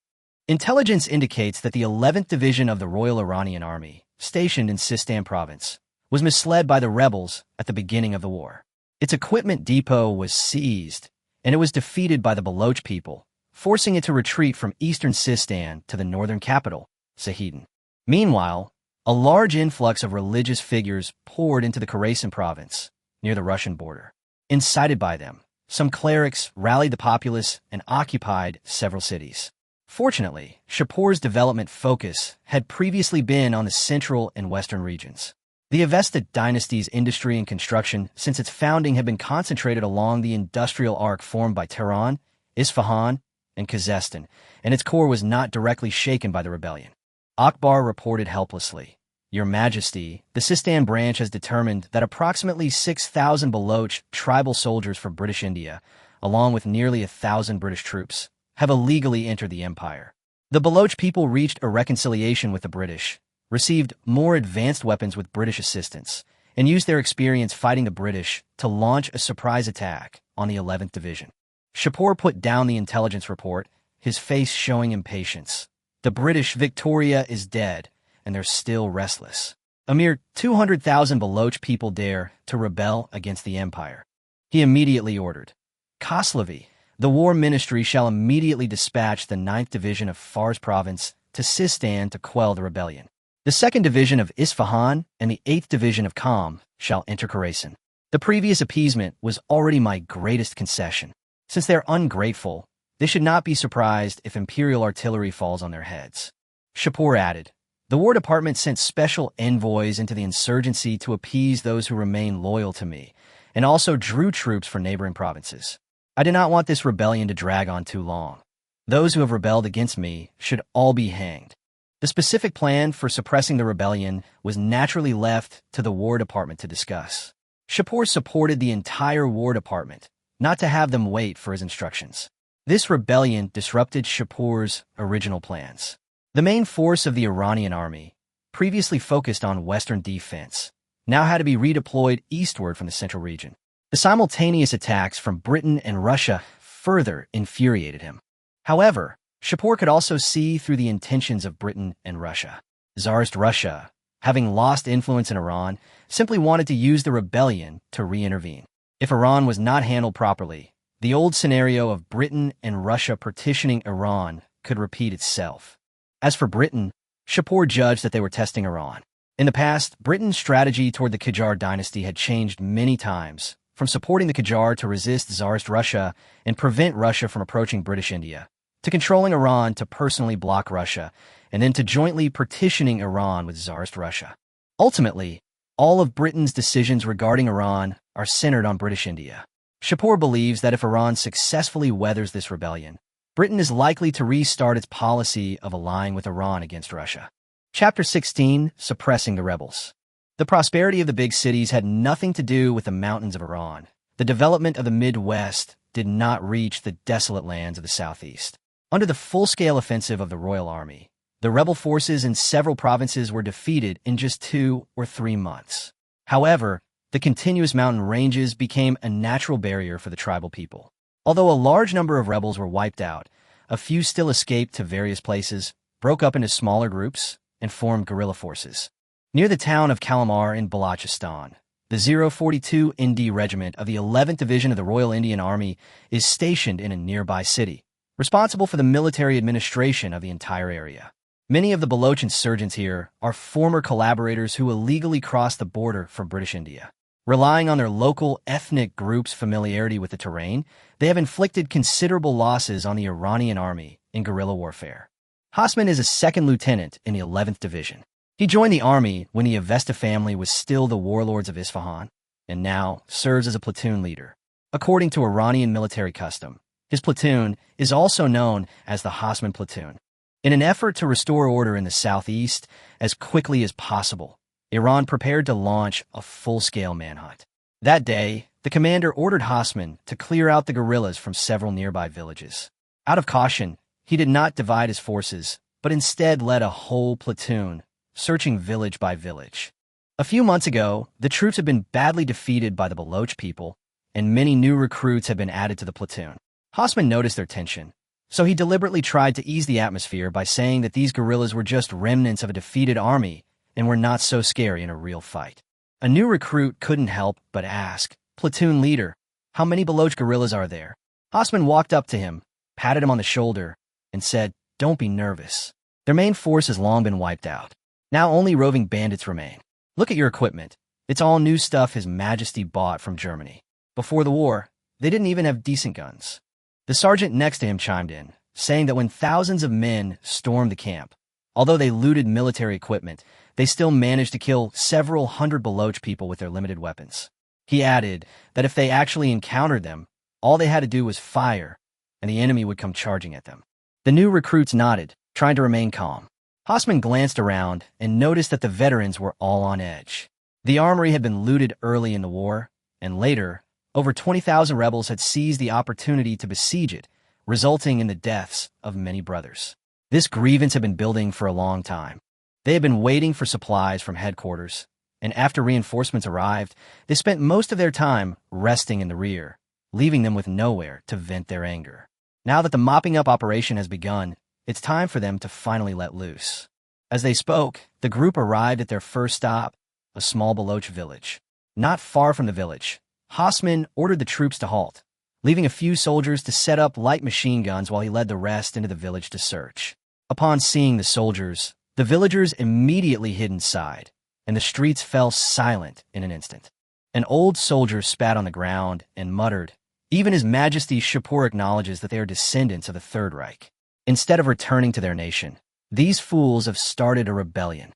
Intelligence indicates that the 11th Division of the Royal Iranian Army, stationed in Sistan province, was misled by the rebels at the beginning of the war. Its equipment depot was seized, and it was defeated by the Baloch people, forcing it to retreat from eastern Sistan to the northern capital, Sahidan. Meanwhile, a large influx of religious figures poured into the Khorasan province, near the Russian border. Incited by them, some clerics rallied the populace and occupied several cities. Fortunately, Shapur's development focus had previously been on the central and western regions. The Avesta dynasty's industry and construction since its founding had been concentrated along the industrial arc formed by Tehran, Isfahan, and Khuzestan, and its core was not directly shaken by the rebellion. Akbar reported helplessly, "Your Majesty, the Sistan branch has determined that approximately 6,000 Baloch tribal soldiers for British India, along with nearly 1,000 British troops, have illegally entered the empire. The Baloch people reached a reconciliation with the British, received more advanced weapons with British assistance, and used their experience fighting the British to launch a surprise attack on the 11th Division." Shapur put down the intelligence report, his face showing impatience. "The British Victoria is dead, and they're still restless. A mere 200,000 Baloch people dare to rebel against the empire." He immediately ordered, "Koslavi, the War Ministry shall immediately dispatch the 9th Division of Fars Province to Sistan to quell the rebellion. The 2nd Division of Isfahan and the 8th Division of Qam shall enter Khorasan. The previous appeasement was already my greatest concession. Since they're ungrateful, they should not be surprised if imperial artillery falls on their heads." Shapur added, "The War Department sent special envoys into the insurgency to appease those who remain loyal to me, and also drew troops for neighboring provinces. I do not want this rebellion to drag on too long. Those who have rebelled against me should all be hanged." The specific plan for suppressing the rebellion was naturally left to the War Department to discuss. Shapur supported the entire War Department, not to have them wait for his instructions. This rebellion disrupted Shapur's original plans. The main force of the Iranian army, previously focused on western defense, now had to be redeployed eastward from the central region. The simultaneous attacks from Britain and Russia further infuriated him. However, Shapur could also see through the intentions of Britain and Russia. Tsarist Russia, having lost influence in Iran, simply wanted to use the rebellion to re-intervene. If Iran was not handled properly, the old scenario of Britain and Russia partitioning Iran could repeat itself. As for Britain, Shapur judged that they were testing Iran. In the past, Britain's strategy toward the Qajar dynasty had changed many times, from supporting the Qajar to resist Tsarist Russia and prevent Russia from approaching British India, to controlling Iran to personally block Russia, and then to jointly partitioning Iran with Tsarist Russia. Ultimately, all of Britain's decisions regarding Iran are centered on British India. Shapur believes that if Iran successfully weathers this rebellion, Britain is likely to restart its policy of allying with Iran against Russia. Chapter 16, Suppressing the Rebels. The prosperity of the big cities had nothing to do with the mountains of Iran. The development of the Midwest did not reach the desolate lands of the Southeast. Under the full-scale offensive of the Royal Army, the rebel forces in several provinces were defeated in just 2 or 3 months. However, the continuous mountain ranges became a natural barrier for the tribal people. Although a large number of rebels were wiped out, a few still escaped to various places, broke up into smaller groups, and formed guerrilla forces. Near the town of Kalamar in Balochistan, the 042 ND Regiment of the 11th Division of the Royal Indian Army is stationed in a nearby city, responsible for the military administration of the entire area. Many of the Baloch insurgents here are former collaborators who illegally crossed the border from British India. Relying on their local ethnic group's familiarity with the terrain, they have inflicted considerable losses on the Iranian army in guerrilla warfare. Hasman is a second lieutenant in the 11th Division. He joined the army when the Avesta family was still the warlords of Isfahan, and now serves as a platoon leader. According to Iranian military custom, his platoon is also known as the Hasman platoon. In an effort to restore order in the southeast as quickly as possible, Iran prepared to launch a full-scale manhunt. That day, the commander ordered Hasman to clear out the guerrillas from several nearby villages. Out of caution, he did not divide his forces, but instead led a whole platoon, searching village by village. A few months ago, the troops had been badly defeated by the Baloch people, and many new recruits had been added to the platoon. Hasman noticed their tension, so he deliberately tried to ease the atmosphere by saying that these guerrillas were just remnants of a defeated army and were not so scary in a real fight. A new recruit couldn't help but ask, "Platoon leader, how many Baloch guerrillas are there?" Hasman walked up to him, patted him on the shoulder, and said, "Don't be nervous. Their main force has long been wiped out. Now only roving bandits remain. Look at your equipment. It's all new stuff His Majesty bought from Germany. Before the war, they didn't even have decent guns." The sergeant next to him chimed in, saying that when thousands of men stormed the camp, although they looted military equipment, they still managed to kill several hundred Baloch people with their limited weapons. He added that if they actually encountered them, all they had to do was fire, and the enemy would come charging at them. The new recruits nodded, trying to remain calm. Hasman glanced around and noticed that the veterans were all on edge. The armory had been looted early in the war, and later, over 20,000 rebels had seized the opportunity to besiege it, resulting in the deaths of many brothers. This grievance had been building for a long time. They had been waiting for supplies from headquarters, and after reinforcements arrived, they spent most of their time resting in the rear, leaving them with nowhere to vent their anger. Now that the mopping up operation has begun, it's time for them to finally let loose. As they spoke, the group arrived at their first stop, a small Baloch village. Not far from the village, Hasman ordered the troops to halt, leaving a few soldiers to set up light machine guns while he led the rest into the village to search. Upon seeing the soldiers, the villagers immediately hid inside, and the streets fell silent in an instant. An old soldier spat on the ground and muttered, "Even His Majesty Shapur acknowledges that they are descendants of the Third Reich. Instead of returning to their nation, these fools have started a rebellion."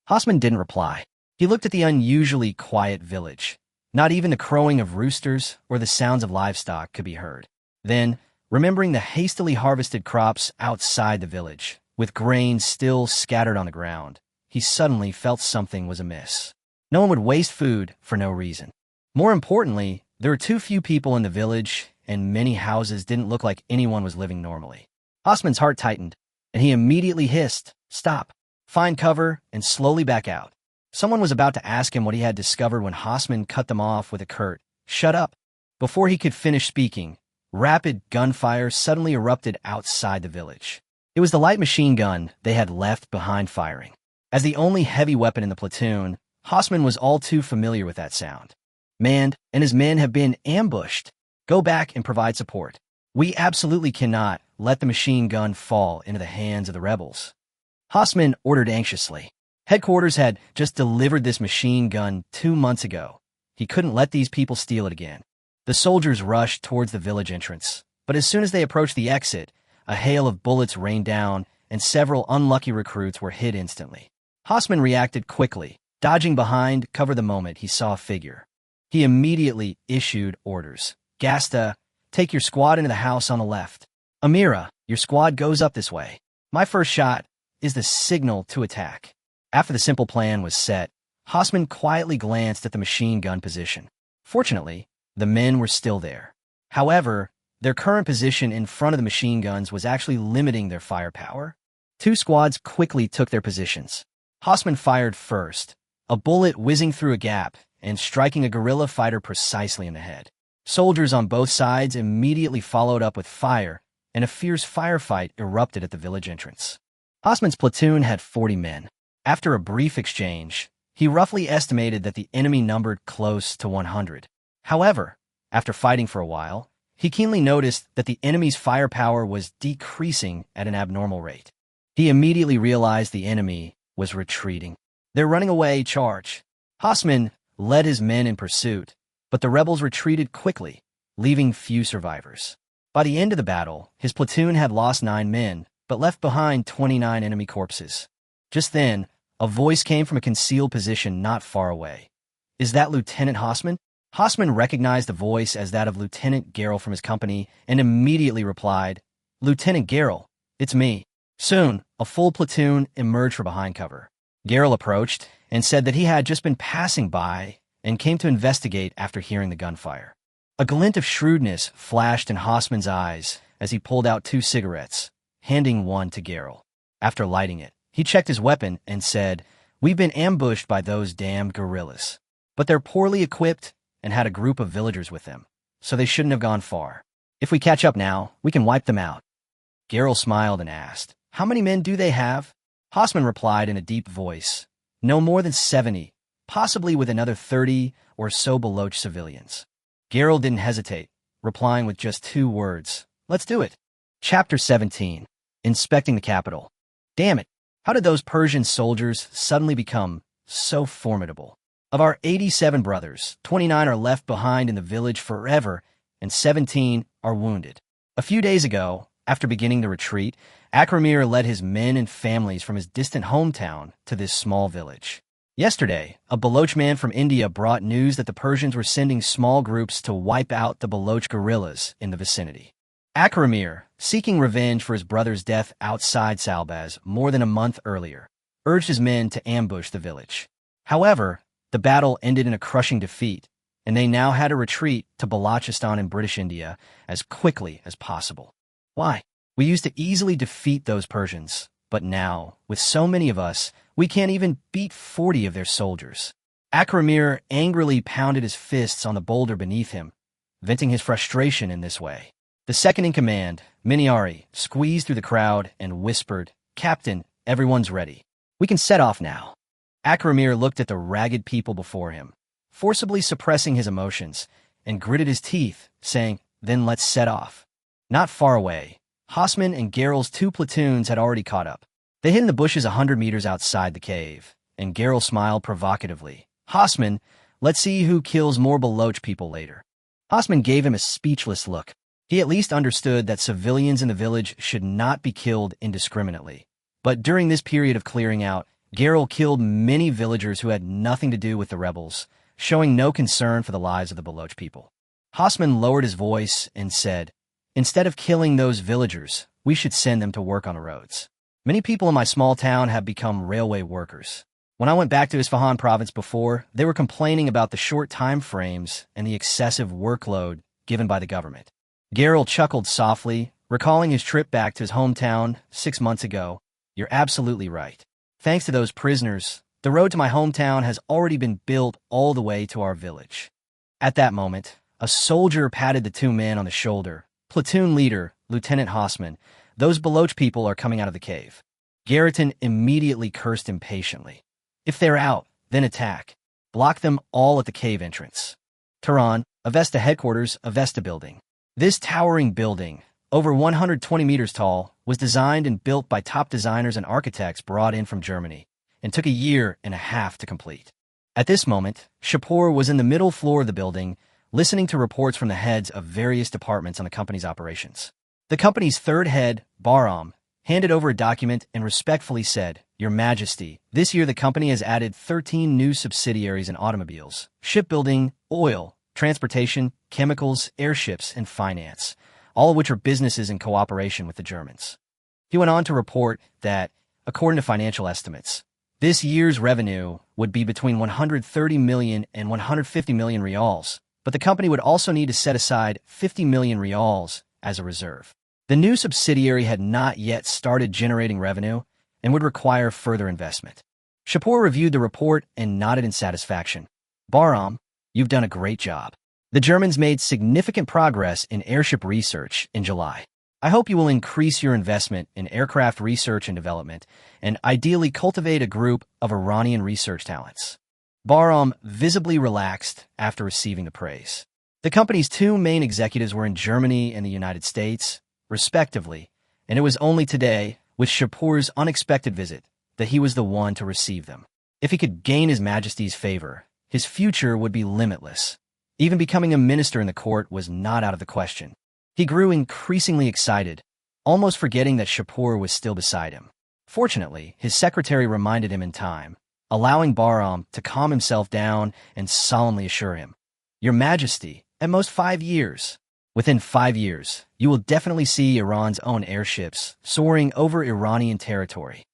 Hasman didn't reply. He looked at the unusually quiet village. Not even the crowing of roosters or the sounds of livestock could be heard. Then, remembering the hastily harvested crops outside the village, with grain still scattered on the ground, he suddenly felt something was amiss. No one would waste food for no reason. More importantly, there were too few people in the village, and many houses didn't look like anyone was living normally. Hasman's heart tightened, and he immediately hissed, "Stop, find cover, and slowly back out." Someone was about to ask him what he had discovered when Hasman cut them off with a curt, "Shut up." Before he could finish speaking, rapid gunfire suddenly erupted outside the village. It was the light machine gun they had left behind firing. As the only heavy weapon in the platoon, Hasman was all too familiar with that sound. "Mand and his men have been ambushed. Go back and provide support. We absolutely cannot let the machine gun fall into the hands of the rebels." Hasman ordered anxiously. Headquarters had just delivered this machine gun 2 months ago. He couldn't let these people steal it again. The soldiers rushed towards the village entrance, but as soon as they approached the exit, a hail of bullets rained down, and several unlucky recruits were hit instantly. Hasman reacted quickly, dodging behind cover the moment he saw a figure. He immediately issued orders. "Gasta, take your squad into the house on the left. Amira, your squad goes up this way. My first shot is the signal to attack." After the simple plan was set, Hasman quietly glanced at the machine gun position. Fortunately, the men were still there. However, their current position in front of the machine guns was actually limiting their firepower. 2 squads quickly took their positions. Hasman fired first, a bullet whizzing through a gap and striking a guerrilla fighter precisely in the head. Soldiers on both sides immediately followed up with fire, and a fierce firefight erupted at the village entrance. Hasman's platoon had 40 men. After a brief exchange, He roughly estimated that the enemy numbered close to 100. However, after fighting for a while, he keenly noticed that the enemy's firepower was decreasing at an abnormal rate. He immediately realized the enemy was retreating. They're running away, charge. Hasman led his men in pursuit, but the rebels retreated quickly, leaving few survivors. By the end of the battle, his platoon had lost 9 men, but left behind 29 enemy corpses. Just then, a voice came from a concealed position not far away. "Is that Lieutenant Hasman?" Hasman recognized the voice as that of Lieutenant Garrel from his company and immediately replied, "Lieutenant Garrel, it's me." Soon, a full platoon emerged from behind cover. Garrel approached and said that he had just been passing by and came to investigate after hearing the gunfire. A glint of shrewdness flashed in Hasman's eyes as he pulled out 2 cigarettes, handing one to Garrel. After lighting it, he checked his weapon and said, "We've been ambushed by those damned guerrillas. But they're poorly equipped and had a group of villagers with them, so they shouldn't have gone far. If we catch up now, we can wipe them out." Garrel smiled and asked, "How many men do they have?" Hasman replied in a deep voice, "No more than 70, possibly with another 30 or so Baloch civilians." Garrel didn't hesitate, replying with just 2 words, "Let's do it." Chapter 17. Inspecting the capital. Damn it, how did those Persian soldiers suddenly become so formidable? Of our 87 brothers, 29 are left behind in the village forever, and 17 are wounded. A few days ago, after beginning the retreat, Akramir led his men and families from his distant hometown to this small village. Yesterday, a Baloch man from India brought news that the Persians were sending small groups to wipe out the Baloch guerrillas in the vicinity. Akramir, seeking revenge for his brother's death outside Salbaz more than a month earlier, urged his men to ambush the village. However, the battle ended in a crushing defeat, and they now had to retreat to Balochistan in British India as quickly as possible. Why? We used to easily defeat those Persians, but now, with so many of us, we can't even beat 40 of their soldiers. Akramir angrily pounded his fists on the boulder beneath him, venting his frustration in this way. The second-in-command, Miniari, squeezed through the crowd and whispered, "Captain, everyone's ready. We can set off now." Akramir looked at the ragged people before him, forcibly suppressing his emotions, and gritted his teeth, saying, "Then let's set off." Not far away, Hasman and Garrel's 2 platoons had already caught up. They hid in the bushes 100 meters outside the cave, and Garrel smiled provocatively. "Hasman, let's see who kills more Baloch people later." Hasman gave him a speechless look. He at least understood that civilians in the village should not be killed indiscriminately. But during this period of clearing out, Garrel killed many villagers who had nothing to do with the rebels, showing no concern for the lives of the Baloch people. Hasman lowered his voice and said, "Instead of killing those villagers, we should send them to work on the roads. Many people in my small town have become railway workers. When I went back to Isfahan province before, they were complaining about the short time frames and the excessive workload given by the government." Garrel chuckled softly, recalling his trip back to his hometown 6 months ago. "You're absolutely right. Thanks to those prisoners, the road to my hometown has already been built all the way to our village." At that moment, a soldier patted the 2 men on the shoulder. "Platoon leader, Lieutenant Hasman, those Baloch people are coming out of the cave." Garriton immediately cursed impatiently. "If they're out, then attack. Block them all at the cave entrance." Tehran, Avesta headquarters, Avesta building. This towering building, over 120 meters tall, was designed and built by top designers and architects brought in from Germany, and took a year and a half to complete. At this moment, Shapur was in the middle floor of the building, listening to reports from the heads of various departments on the company's operations. The company's 3rd head, Bahram, handed over a document and respectfully said, "Your Majesty, this year the company has added 13 new subsidiaries in automobiles, shipbuilding, oil, transportation, chemicals, airships, and finance, all of which are businesses in cooperation with the Germans." He went on to report that, according to financial estimates, this year's revenue would be between 130 million and 150 million rials, but the company would also need to set aside 50 million rials as a reserve. The new subsidiary had not yet started generating revenue and would require further investment. Shapur reviewed the report and nodded in satisfaction. "Bahram, you've done a great job. The Germans made significant progress in airship research in July. I hope you will increase your investment in aircraft research and development and ideally cultivate a group of Iranian research talents. Bahram visibly relaxed after receiving the praise. The company's two main executives were in Germany and the United States, respectively, and it was only today, with Shapur's unexpected visit, that he was the one to receive them. If he could gain His Majesty's favor, his future would be limitless. Even becoming a minister in the court was not out of the question. He grew increasingly excited, almost forgetting that Shapur was still beside him. Fortunately, his secretary reminded him in time, allowing Bahram to calm himself down and solemnly assure him, "Your Majesty, at most 5 years. Within 5 years, you will definitely see Iran's own airships soaring over Iranian territory."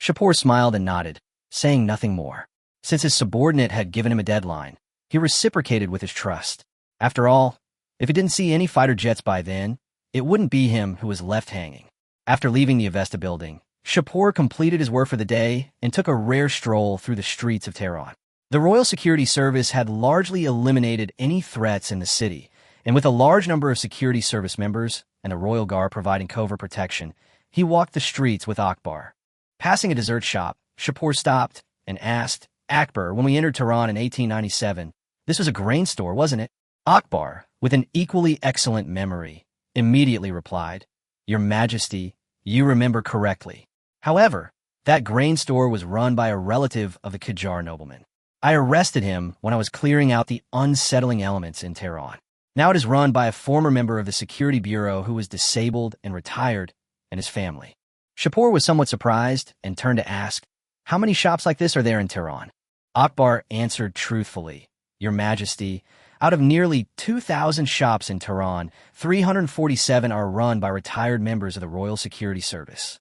Shapur smiled and nodded, saying nothing more. Since his subordinate had given him a deadline, he reciprocated with his trust. After all, if he didn't see any fighter jets by then, it wouldn't be him who was left hanging. After leaving the Avesta building, Shapur completed his work for the day and took a rare stroll through the streets of Tehran. The Royal Security Service had largely eliminated any threats in the city, and with a large number of security service members and the Royal Guard providing covert protection, he walked the streets with Akbar. Passing a dessert shop, Shapur stopped and asked, "Akbar, when we entered Tehran in 1897, this was a grain store, wasn't it?" Akbar, with an equally excellent memory, immediately replied, "Your Majesty, you remember correctly. However, that grain store was run by a relative of the Qajar nobleman. I arrested him when I was clearing out the unsettling elements in Tehran. Now it is run by a former member of the Security Bureau who was disabled and retired, and his family." Shapur was somewhat surprised and turned to ask, "How many shops like this are there in Tehran?" Akbar answered truthfully, "Your Majesty, out of nearly 2,000 shops in Tehran, 347 are run by retired members of the Royal Security Service."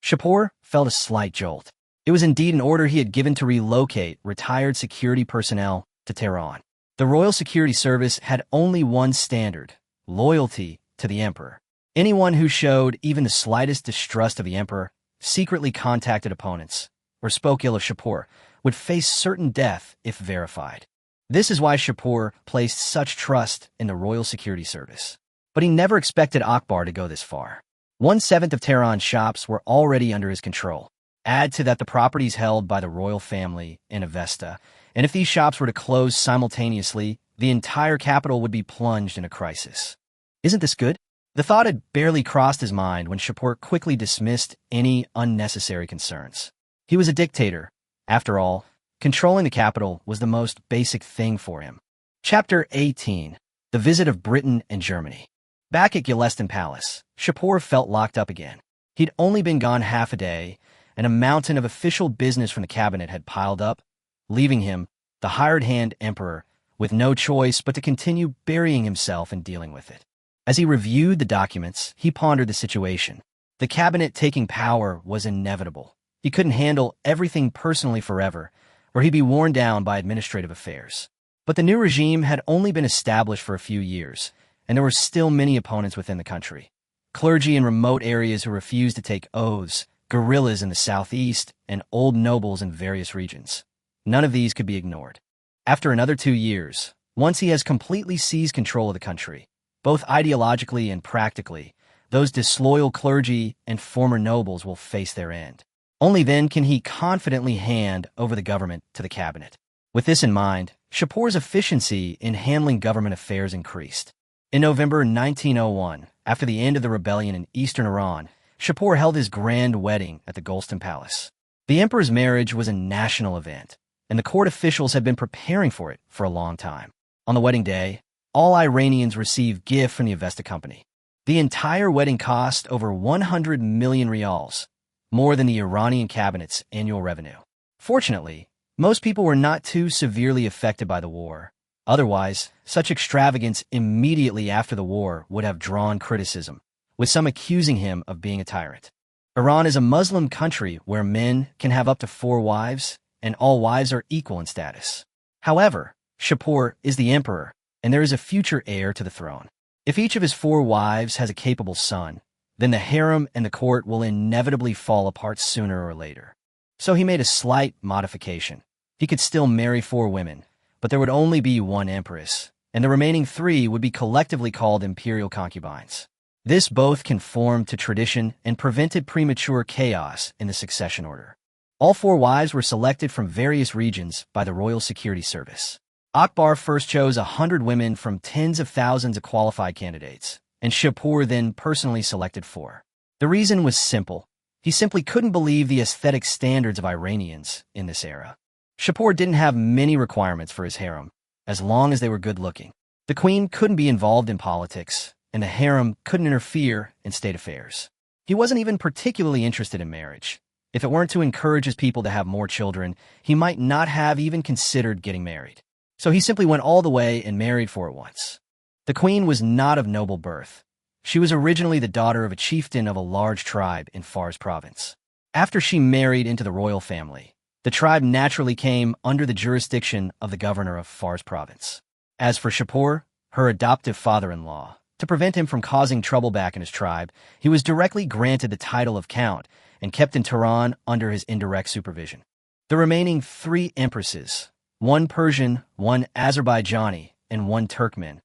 Shapur felt a slight jolt. It was indeed an order he had given to relocate retired security personnel to Tehran. The Royal Security Service had only one standard: loyalty to the emperor. Anyone who showed even the slightest distrust of the emperor, secretly contacted opponents, or spoke ill of Shapur, would face certain death if verified. This is why Shapur placed such trust in the Royal Security Service. But he never expected Akbar to go this far. 1/7 of Tehran's shops were already under his control. Add to that the properties held by the royal family in Avesta, and if these shops were to close simultaneously, the entire capital would be plunged in a crisis. Isn't this good? The thought had barely crossed his mind when Shapur quickly dismissed any unnecessary concerns. He was a dictator. After all, controlling the capital was the most basic thing for him. Chapter 18. The Visit of Britain and Germany. Back at Gileston Palace, Shapur felt locked up again. He'd only been gone half a day, and a mountain of official business from the cabinet had piled up, leaving him, the hired-hand emperor, with no choice but to continue burying himself and dealing with it. As he reviewed the documents, he pondered the situation. The cabinet taking power was inevitable. He couldn't handle everything personally forever, or he'd be worn down by administrative affairs. But the new regime had only been established for a few years, and there were still many opponents within the country. Clergy in remote areas who refused to take oaths, guerrillas in the southeast, and old nobles in various regions. None of these could be ignored. After another 2 years, once he has completely seized control of the country, both ideologically and practically, those disloyal clergy and former nobles will face their end. Only then can he confidently hand over the government to the cabinet. With this in mind, Shapur's efficiency in handling government affairs increased. In November 1901, after the end of the rebellion in eastern Iran, Shapur held his grand wedding at the Golestan Palace. The emperor's marriage was a national event, and the court officials had been preparing for it for a long time. On the wedding day, all Iranians received gifts from the Avesta company. The entire wedding cost over 100 million rials, more than the Iranian cabinet's annual revenue. Fortunately, most people were not too severely affected by the war. Otherwise, such extravagance immediately after the war would have drawn criticism, with some accusing him of being a tyrant. Iran is a Muslim country where men can have up to 4 wives, and all wives are equal in status. However, Shapur is the emperor, and there is a future heir to the throne. If each of his 4 wives has a capable son, then the harem and the court will inevitably fall apart sooner or later. So he made a slight modification. He could still marry 4 women, but there would only be 1 empress, and the remaining 3 would be collectively called imperial concubines. This both conformed to tradition and prevented premature chaos in the succession order. All 4 wives were selected from various regions by the Royal Security Service. Akbar first chose 100 women from tens of thousands of qualified candidates, and Shapur then personally selected 4. The reason was simple. He simply couldn't believe the aesthetic standards of Iranians in this era. Shapur didn't have many requirements for his harem, as long as they were good-looking. The queen couldn't be involved in politics, and the harem couldn't interfere in state affairs. He wasn't even particularly interested in marriage. If it weren't to encourage his people to have more children, he might not have even considered getting married. So he simply went all the way and married for it once. The queen was not of noble birth. She was originally the daughter of a chieftain of a large tribe in Fars province. After she married into the royal family, the tribe naturally came under the jurisdiction of the governor of Fars province. As for Shapur, her adoptive father-in-law, to prevent him from causing trouble back in his tribe, he was directly granted the title of count and kept in Tehran under his indirect supervision. The remaining 3 empresses, 1 Persian, 1 Azerbaijani, and 1 Turkmen,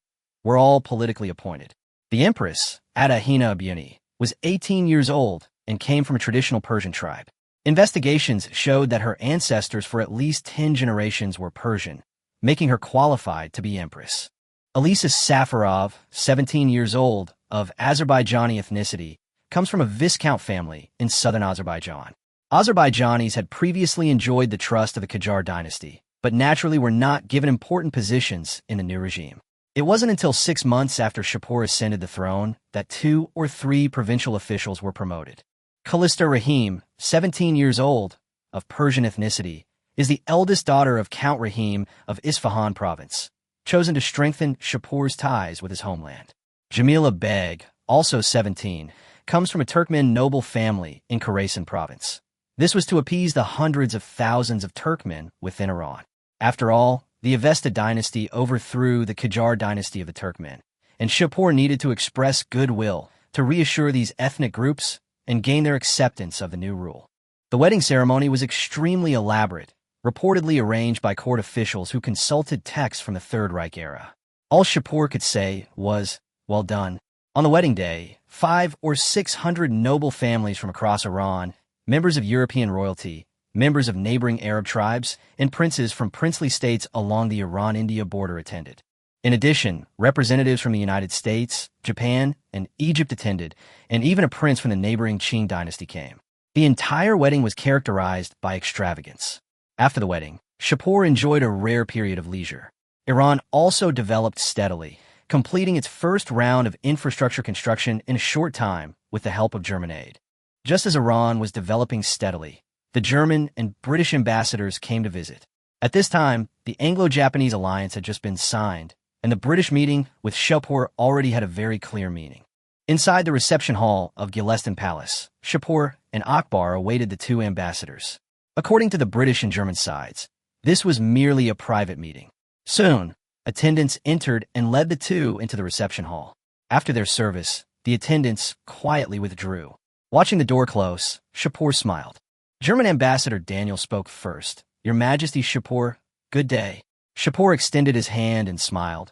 were all politically appointed. The empress, Adahina Abuni, was 18 years old and came from a traditional Persian tribe. Investigations showed that her ancestors for at least 10 generations were Persian, making her qualified to be empress. Elisa Safarov, 17 years old, of Azerbaijani ethnicity, comes from a viscount family in southern Azerbaijan. Azerbaijanis had previously enjoyed the trust of the Qajar dynasty, but naturally were not given important positions in the new regime. It wasn't until 6 months after Shapur ascended the throne that 2 or 3 provincial officials were promoted. Kalista Rahim, 17 years old, of Persian ethnicity, is the eldest daughter of Count Rahim of Isfahan province, chosen to strengthen Shapur's ties with his homeland. Jamila Beg, also 17, comes from a Turkmen noble family in Khorasan province. This was to appease the hundreds of thousands of Turkmen within Iran. After all, the Avesta dynasty overthrew the Qajar dynasty of the Turkmen, and Shapur needed to express goodwill to reassure these ethnic groups and gain their acceptance of the new rule. The wedding ceremony was extremely elaborate, reportedly arranged by court officials who consulted texts from the Third Reich era. All Shapur could say was, "Well done." On the wedding day, 500 or 600 noble families from across Iran, members of European royalty, members of neighboring Arab tribes, and princes from princely states along the Iran-India border attended. In addition, representatives from the United States, Japan, and Egypt attended, and even a prince from the neighboring Qing dynasty came. The entire wedding was characterized by extravagance. After the wedding, Shapur enjoyed a rare period of leisure. Iran also developed steadily, completing its first round of infrastructure construction in a short time with the help of German aid. Just as Iran was developing steadily, the German and British ambassadors came to visit. At this time, the Anglo-Japanese alliance had just been signed, and the British meeting with Shapur already had a very clear meaning. Inside the reception hall of Gilestan Palace, Shapur and Akbar awaited the 2 ambassadors. According to the British and German sides, this was merely a private meeting. Soon, attendants entered and led the 2 into the reception hall. After their service, the attendants quietly withdrew. Watching the door close, Shapur smiled. German Ambassador Daniel spoke first. "Your Majesty Shapur, good day." Shapur extended his hand and smiled.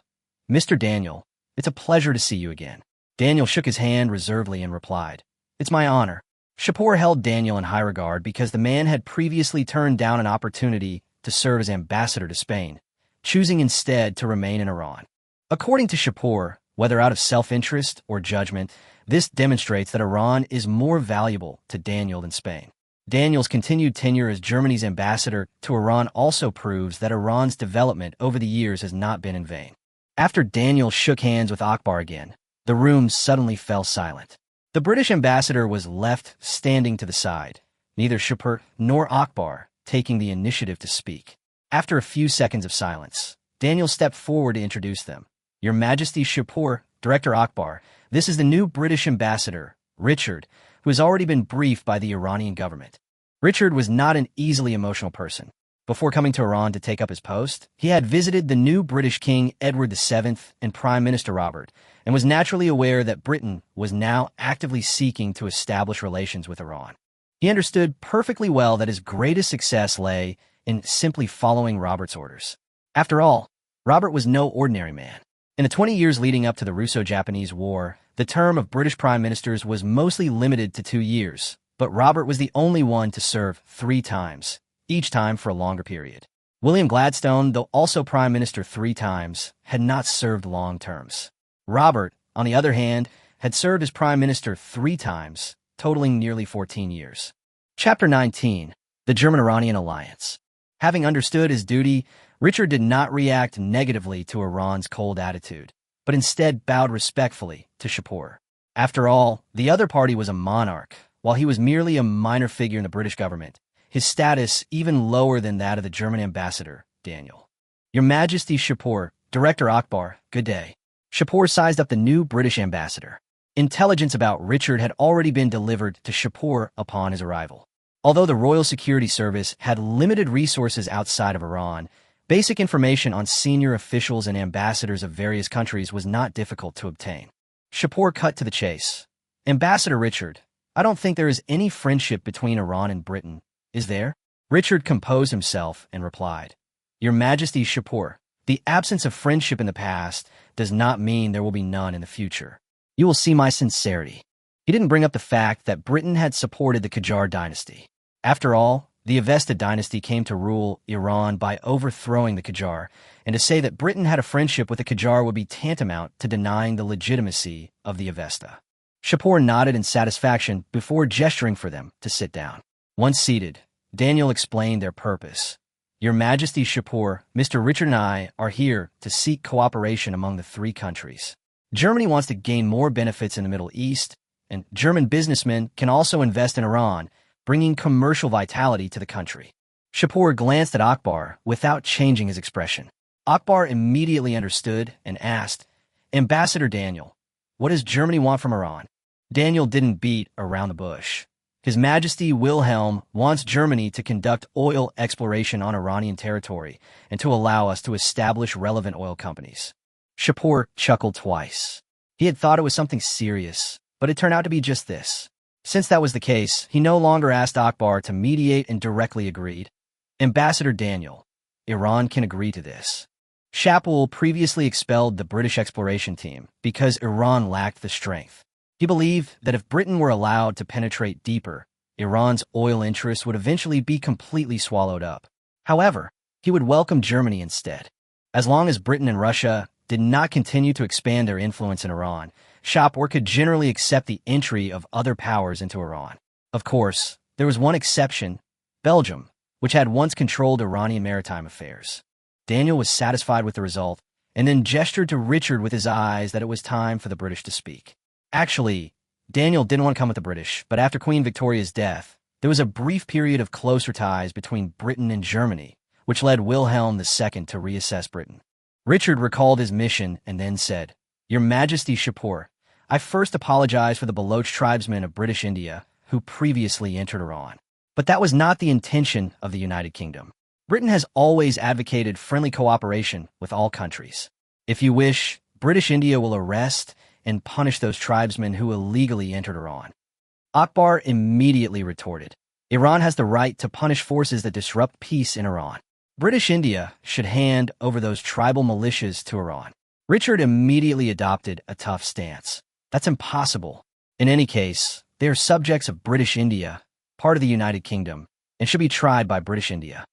"Mr. Daniel, it's a pleasure to see you again." Daniel shook his hand reservedly and replied, "It's my honor." Shapur held Daniel in high regard because the man had previously turned down an opportunity to serve as ambassador to Spain, choosing instead to remain in Iran. According to Shapur, whether out of self-interest or judgment, this demonstrates that Iran is more valuable to Daniel than Spain. Daniel's continued tenure as Germany's ambassador to Iran also proves that Iran's development over the years has not been in vain. After Daniel shook hands with Akbar again, the room suddenly fell silent. The British ambassador was left standing to the side, neither Shapur nor Akbar taking the initiative to speak. After a few seconds of silence, Daniel stepped forward to introduce them. "Your Majesty Shapur, Director Akbar, this is the new British ambassador, Richard, who has already been briefed by the Iranian government." Richard was not an easily emotional person. Before coming to Iran to take up his post, he had visited the new British King Edward VII and Prime Minister Robert, and was naturally aware that Britain was now actively seeking to establish relations with Iran. He understood perfectly well that his greatest success lay in simply following Robert's orders. After all, Robert was no ordinary man. In the 20 years leading up to the Russo-Japanese War, the term of British prime ministers was mostly limited to 2 years, but Robert was the only one to serve 3 times, each time for a longer period. William Gladstone, though also Prime Minister 3 times, had not served long terms. Robert, on the other hand, had served as Prime Minister 3 times, totaling nearly 14 years. Chapter 19. The German-Iranian Alliance. Having understood his duty, Richard did not react negatively to Iran's cold attitude, but instead bowed respectfully to Shapur. After all, the other party was a monarch, while he was merely a minor figure in the British government, his status even lower than that of the German ambassador, Daniel. Your Majesty Shapur, Director Akbar, good day. Shapur sized up the new British ambassador. Intelligence about Richard had already been delivered to Shapur upon his arrival. Although the Royal Security Service had limited resources outside of Iran, basic information on senior officials and ambassadors of various countries was not difficult to obtain. Shapur cut to the chase. Ambassador Richard, I don't think there is any friendship between Iran and Britain, is there? Richard composed himself and replied, Your Majesty Shapur, the absence of friendship in the past does not mean there will be none in the future. You will see my sincerity. He didn't bring up the fact that Britain had supported the Qajar dynasty. After all, the Avesta dynasty came to rule Iran by overthrowing the Qajar, and to say that Britain had a friendship with the Qajar would be tantamount to denying the legitimacy of the Avesta. Shapur nodded in satisfaction before gesturing for them to sit down. Once seated, Daniel explained their purpose. Your Majesty Shapur, Mr. Richard and I are here to seek cooperation among the 3 countries. Germany wants to gain more benefits in the Middle East, and German businessmen can also invest in Iran, bringing commercial vitality to the country. Shapur glanced at Akbar without changing his expression. Akbar immediately understood and asked, Ambassador Daniel, what does Germany want from Iran? Daniel didn't beat around the bush. His Majesty Wilhelm wants Germany to conduct oil exploration on Iranian territory and to allow us to establish relevant oil companies. Shapur chuckled twice. He had thought it was something serious, but it turned out to be just this. Since that was the case, he no longer asked Akbar to mediate and directly agreed. Ambassador Daniel, Iran can agree to this. Shapur previously expelled the British exploration team because Iran lacked the strength. He believed that if Britain were allowed to penetrate deeper, Iran's oil interests would eventually be completely swallowed up. However, he would welcome Germany instead. As long as Britain and Russia did not continue to expand their influence in Iran, Shapur could generally accept the entry of other powers into Iran. Of course, there was one exception, Belgium, which had once controlled Iranian maritime affairs. Daniel was satisfied with the result, and then gestured to Richard with his eyes that it was time for the British to speak. Actually, Daniel didn't want to come with the British, but after Queen Victoria's death, there was a brief period of closer ties between Britain and Germany, which led Wilhelm II to reassess Britain. Richard recalled his mission and then said, Your Majesty Shapur, I first apologize for the Baloch tribesmen of British India who previously entered Iran. But that was not the intention of the United Kingdom. Britain has always advocated friendly cooperation with all countries. If you wish, British India will arrest and punish those tribesmen who illegally entered Iran. Akbar immediately retorted, Iran has the right to punish forces that disrupt peace in Iran. British India should hand over those tribal militias to Iran. Richard immediately adopted a tough stance. That's impossible. In any case, they are subjects of British India, part of the United Kingdom, and should be tried by British India.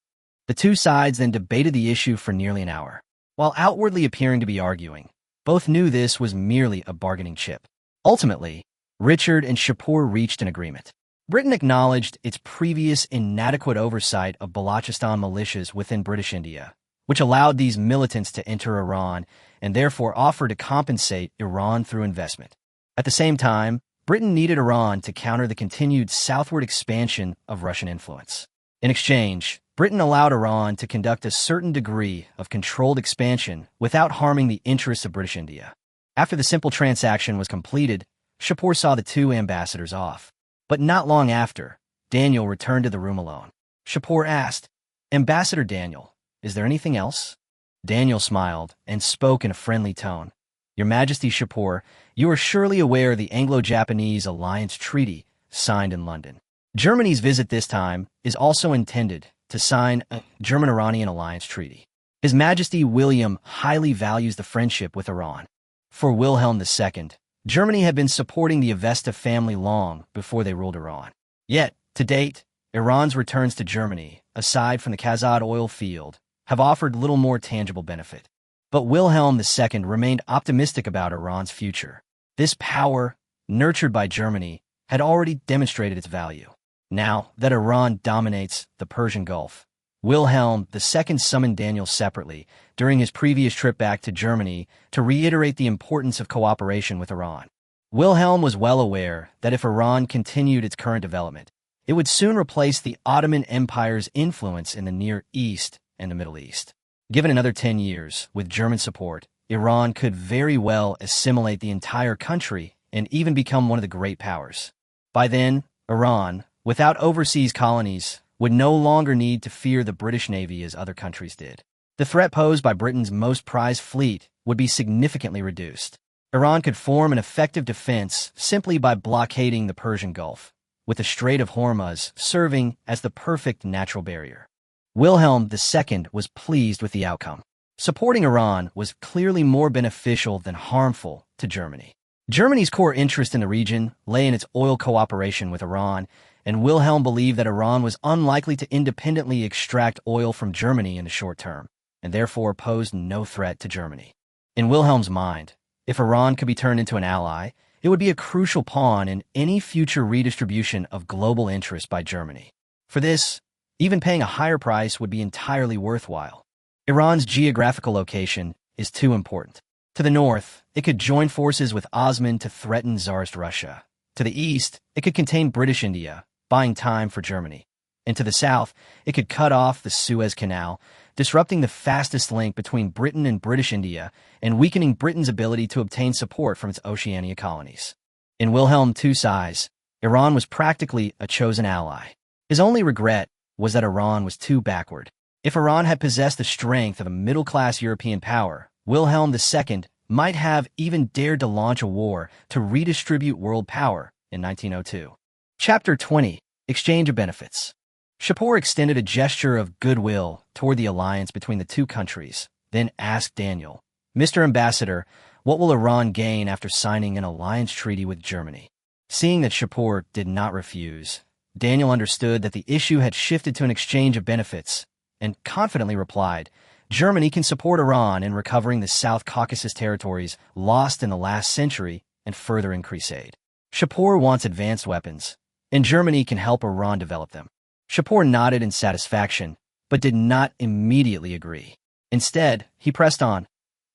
The 2 sides then debated the issue for nearly an hour. While outwardly appearing to be arguing, both knew this was merely a bargaining chip. Ultimately, Richard and Shapur reached an agreement. Britain acknowledged its previous inadequate oversight of Balochistan militias within British India, which allowed these militants to enter Iran and therefore offered to compensate Iran through investment. At the same time, Britain needed Iran to counter the continued southward expansion of Russian influence. In exchange, Britain allowed Iran to conduct a certain degree of controlled expansion without harming the interests of British India. After the simple transaction was completed, Shapur saw the 2 ambassadors off. But not long after, Daniel returned to the room alone. Shapur asked, Ambassador Daniel, is there anything else? Daniel smiled and spoke in a friendly tone. Your Majesty Shapur, you are surely aware of the Anglo-Japanese Alliance Treaty signed in London. Germany's visit this time is also intended to sign a German-Iranian Alliance Treaty. His Majesty William highly values the friendship with Iran. For Wilhelm II, Germany had been supporting the Avesta family long before they ruled Iran. Yet, to date, Iran's returns to Germany, aside from the Khazad oil field, have offered little more tangible benefit. But Wilhelm II remained optimistic about Iran's future. This power, nurtured by Germany, had already demonstrated its value. Now that Iran dominates the Persian Gulf, Wilhelm II summoned Daniel separately during his previous trip back to Germany to reiterate the importance of cooperation with Iran. Wilhelm was well aware that if Iran continued its current development, it would soon replace the Ottoman Empire's influence in the Near East and the Middle East. Given another 10 years, with German support, Iran could very well assimilate the entire country and even become one of the great powers. By then, Iran, without overseas colonies, would no longer need to fear the British Navy as other countries did. The threat posed by Britain's most prized fleet would be significantly reduced. Iran could form an effective defense simply by blockading the Persian Gulf, with the Strait of Hormuz serving as the perfect natural barrier. Wilhelm II was pleased with the outcome. Supporting Iran was clearly more beneficial than harmful to Germany. Germany's core interest in the region lay in its oil cooperation with Iran, and Wilhelm believed that Iran was unlikely to independently extract oil from Germany in the short term, and therefore posed no threat to Germany. In Wilhelm's mind, if Iran could be turned into an ally, it would be a crucial pawn in any future redistribution of global interest by Germany. For this, even paying a higher price would be entirely worthwhile. Iran's geographical location is too important. To the north, it could join forces with Osman to threaten Tsarist Russia. To the east, it could contain British India, buying time for Germany. And to the south, it could cut off the Suez Canal, disrupting the fastest link between Britain and British India and weakening Britain's ability to obtain support from its Oceania colonies. In Wilhelm II's eyes, Iran was practically a chosen ally. His only regret was that Iran was too backward. If Iran had possessed the strength of a middle-class European power, Wilhelm II might have even dared to launch a war to redistribute world power in 1902. Chapter 20. Exchange of Benefits. Shapur extended a gesture of goodwill toward the alliance between the two countries, then asked Daniel, "Mr. Ambassador, what will Iran gain after signing an alliance treaty with Germany?" Seeing that Shapur did not refuse, Daniel understood that the issue had shifted to an exchange of benefits, and confidently replied, "Germany can support Iran in recovering the South Caucasus territories lost in the last century and further increase aid. Shapur wants advanced weapons, and Germany can help Iran develop them." Shapur nodded in satisfaction, but did not immediately agree. Instead, he pressed on,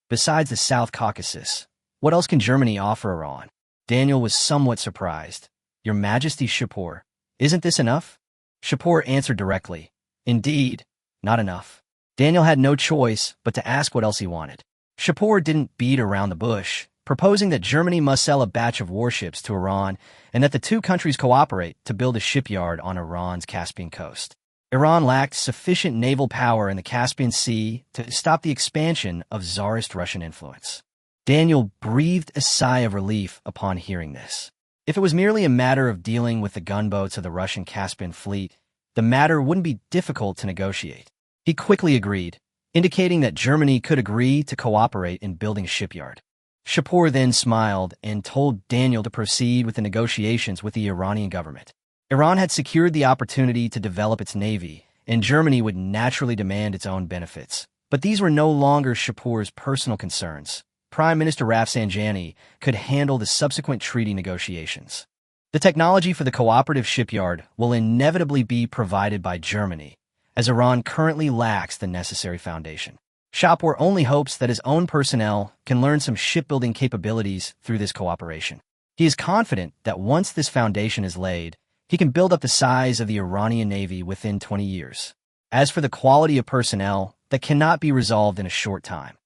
"Besides the South Caucasus, what else can Germany offer Iran?" Daniel was somewhat surprised. "Your Majesty, Shapur, isn't this enough?" Shapur answered directly, "Indeed, not enough." Daniel had no choice but to ask what else he wanted. Shapur didn't beat around the bush, proposing that Germany must sell a batch of warships to Iran and that the two countries cooperate to build a shipyard on Iran's Caspian coast. Iran lacked sufficient naval power in the Caspian Sea to stop the expansion of Tsarist Russian influence. Daniel breathed a sigh of relief upon hearing this. If it was merely a matter of dealing with the gunboats of the Russian Caspian fleet, the matter wouldn't be difficult to negotiate. He quickly agreed, indicating that Germany could agree to cooperate in building a shipyard. Shapur then smiled and told Daniel to proceed with the negotiations with the Iranian government. Iran had secured the opportunity to develop its navy, and Germany would naturally demand its own benefits. But these were no longer Shapur's personal concerns. Prime Minister Rafsanjani could handle the subsequent treaty negotiations. The technology for the cooperative shipyard will inevitably be provided by Germany, as Iran currently lacks the necessary foundation. Shapur only hopes that his own personnel can learn some shipbuilding capabilities through this cooperation. He is confident that once this foundation is laid, he can build up the size of the Iranian navy within 20 years. As for the quality of personnel, that cannot be resolved in a short time.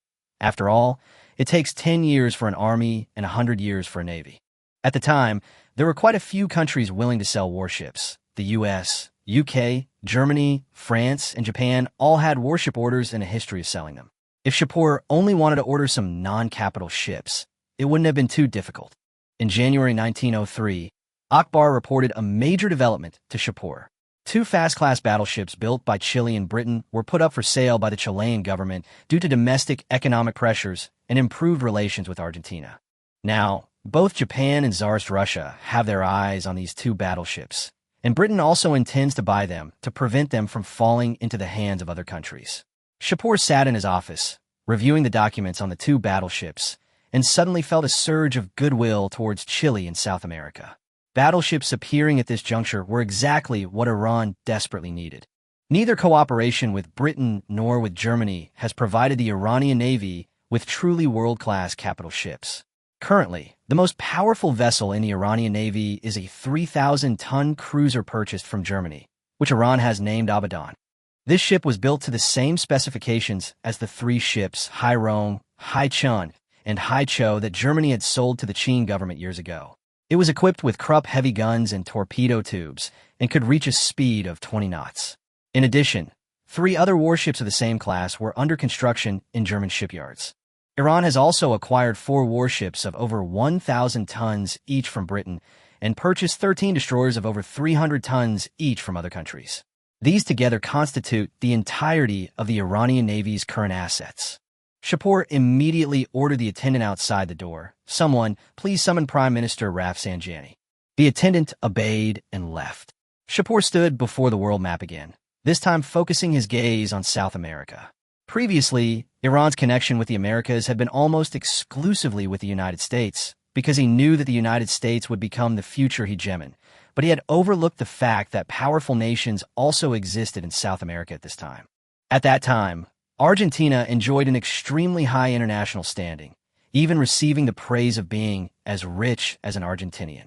After all, it takes 10 years for an army and 100 years for a navy. At the time, there were quite a few countries willing to sell warships. The US, UK, Germany, France, and Japan all had warship orders and a history of selling them. If Shapur only wanted to order some non-capital ships, it wouldn't have been too difficult. In January 1903, Akbar reported a major development to Shapur. 2 fast-class battleships built by Chile and Britain were put up for sale by the Chilean government due to domestic economic pressures and improved relations with Argentina. Now, both Japan and Tsarist Russia have their eyes on these 2 battleships, and Britain also intends to buy them to prevent them from falling into the hands of other countries. Shapur sat in his office, reviewing the documents on the two battleships, and suddenly felt a surge of goodwill towards Chile and South America. Battleships appearing at this juncture were exactly what Iran desperately needed. Neither cooperation with Britain nor with Germany has provided the Iranian Navy with truly world-class capital ships. Currently, the most powerful vessel in the Iranian Navy is a 3,000-ton cruiser purchased from Germany, which Iran has named Abadan. This ship was built to the same specifications as the three ships Hairong, Haichun, and Haicho that Germany had sold to the Qing government years ago. It was equipped with Krupp heavy guns and torpedo tubes and could reach a speed of 20 knots. In addition, 3 other warships of the same class were under construction in German shipyards. Iran has also acquired 4 warships of over 1,000 tons each from Britain and purchased 13 destroyers of over 300 tons each from other countries. These together constitute the entirety of the Iranian Navy's current assets. Shapur immediately ordered the attendant outside the door. "Someone, please summon Prime Minister Rafsanjani." The attendant obeyed and left. Shapur stood before the world map again, this time focusing his gaze on South America. Previously, Iran's connection with the Americas had been almost exclusively with the United States, because he knew that the United States would become the future hegemon, but he had overlooked the fact that powerful nations also existed in South America at this time. At that time, Argentina enjoyed an extremely high international standing, even receiving the praise of being as rich as an Argentinian.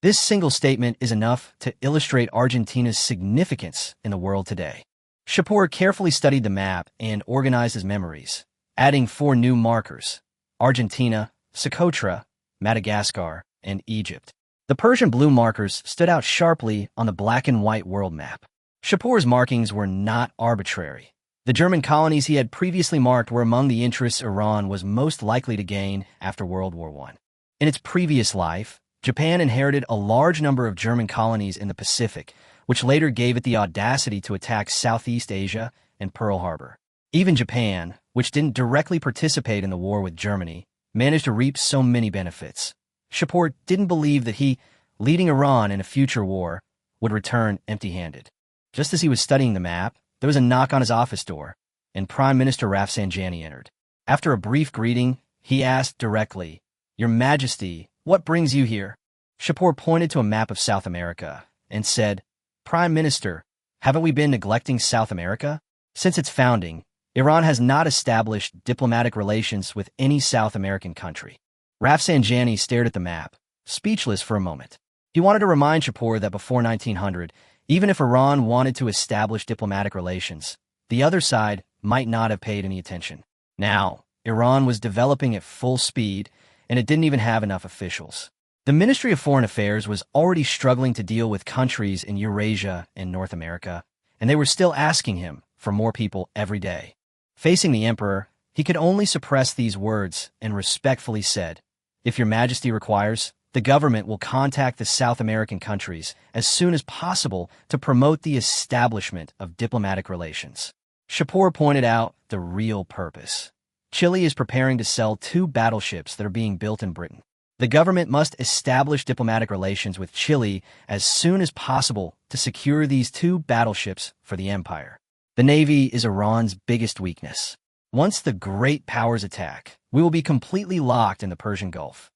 This single statement is enough to illustrate Argentina's significance in the world today. Shapur carefully studied the map and organized his memories, adding 4 new markers: Argentina, Socotra, Madagascar, and Egypt. The Persian blue markers stood out sharply on the black and white world map. Shapur's markings were not arbitrary. The German colonies he had previously marked were among the interests Iran was most likely to gain after World War I. In its previous life, Japan inherited a large number of German colonies in the Pacific, which later gave it the audacity to attack Southeast Asia and Pearl Harbor. Even Japan, which didn't directly participate in the war with Germany, managed to reap so many benefits. Shapur didn't believe that he, leading Iran in a future war, would return empty-handed. Just as he was studying the map, there was a knock on his office door, and Prime Minister Rafsanjani entered. After a brief greeting, he asked directly, "Your Majesty, what brings you here?" Shapur pointed to a map of South America and said, "Prime Minister, haven't we been neglecting South America? Since its founding, Iran has not established diplomatic relations with any South American country." Rafsanjani stared at the map, speechless for a moment. He wanted to remind Shapur that before 1900, even if Iran wanted to establish diplomatic relations, the other side might not have paid any attention. Now, Iran was developing at full speed, and it didn't even have enough officials. The Ministry of Foreign Affairs was already struggling to deal with countries in Eurasia and North America, and they were still asking him for more people every day. Facing the emperor, he could only suppress these words and respectfully said, "If your Majesty requires, the government will contact the South American countries as soon as possible to promote the establishment of diplomatic relations." Shapur pointed out the real purpose. Chile is preparing to sell 2 battleships that are being built in Britain. The government must establish diplomatic relations with Chile as soon as possible to secure these 2 battleships for the empire. The Navy is Iran's biggest weakness. Once the great powers attack, we will be completely locked in the Persian Gulf.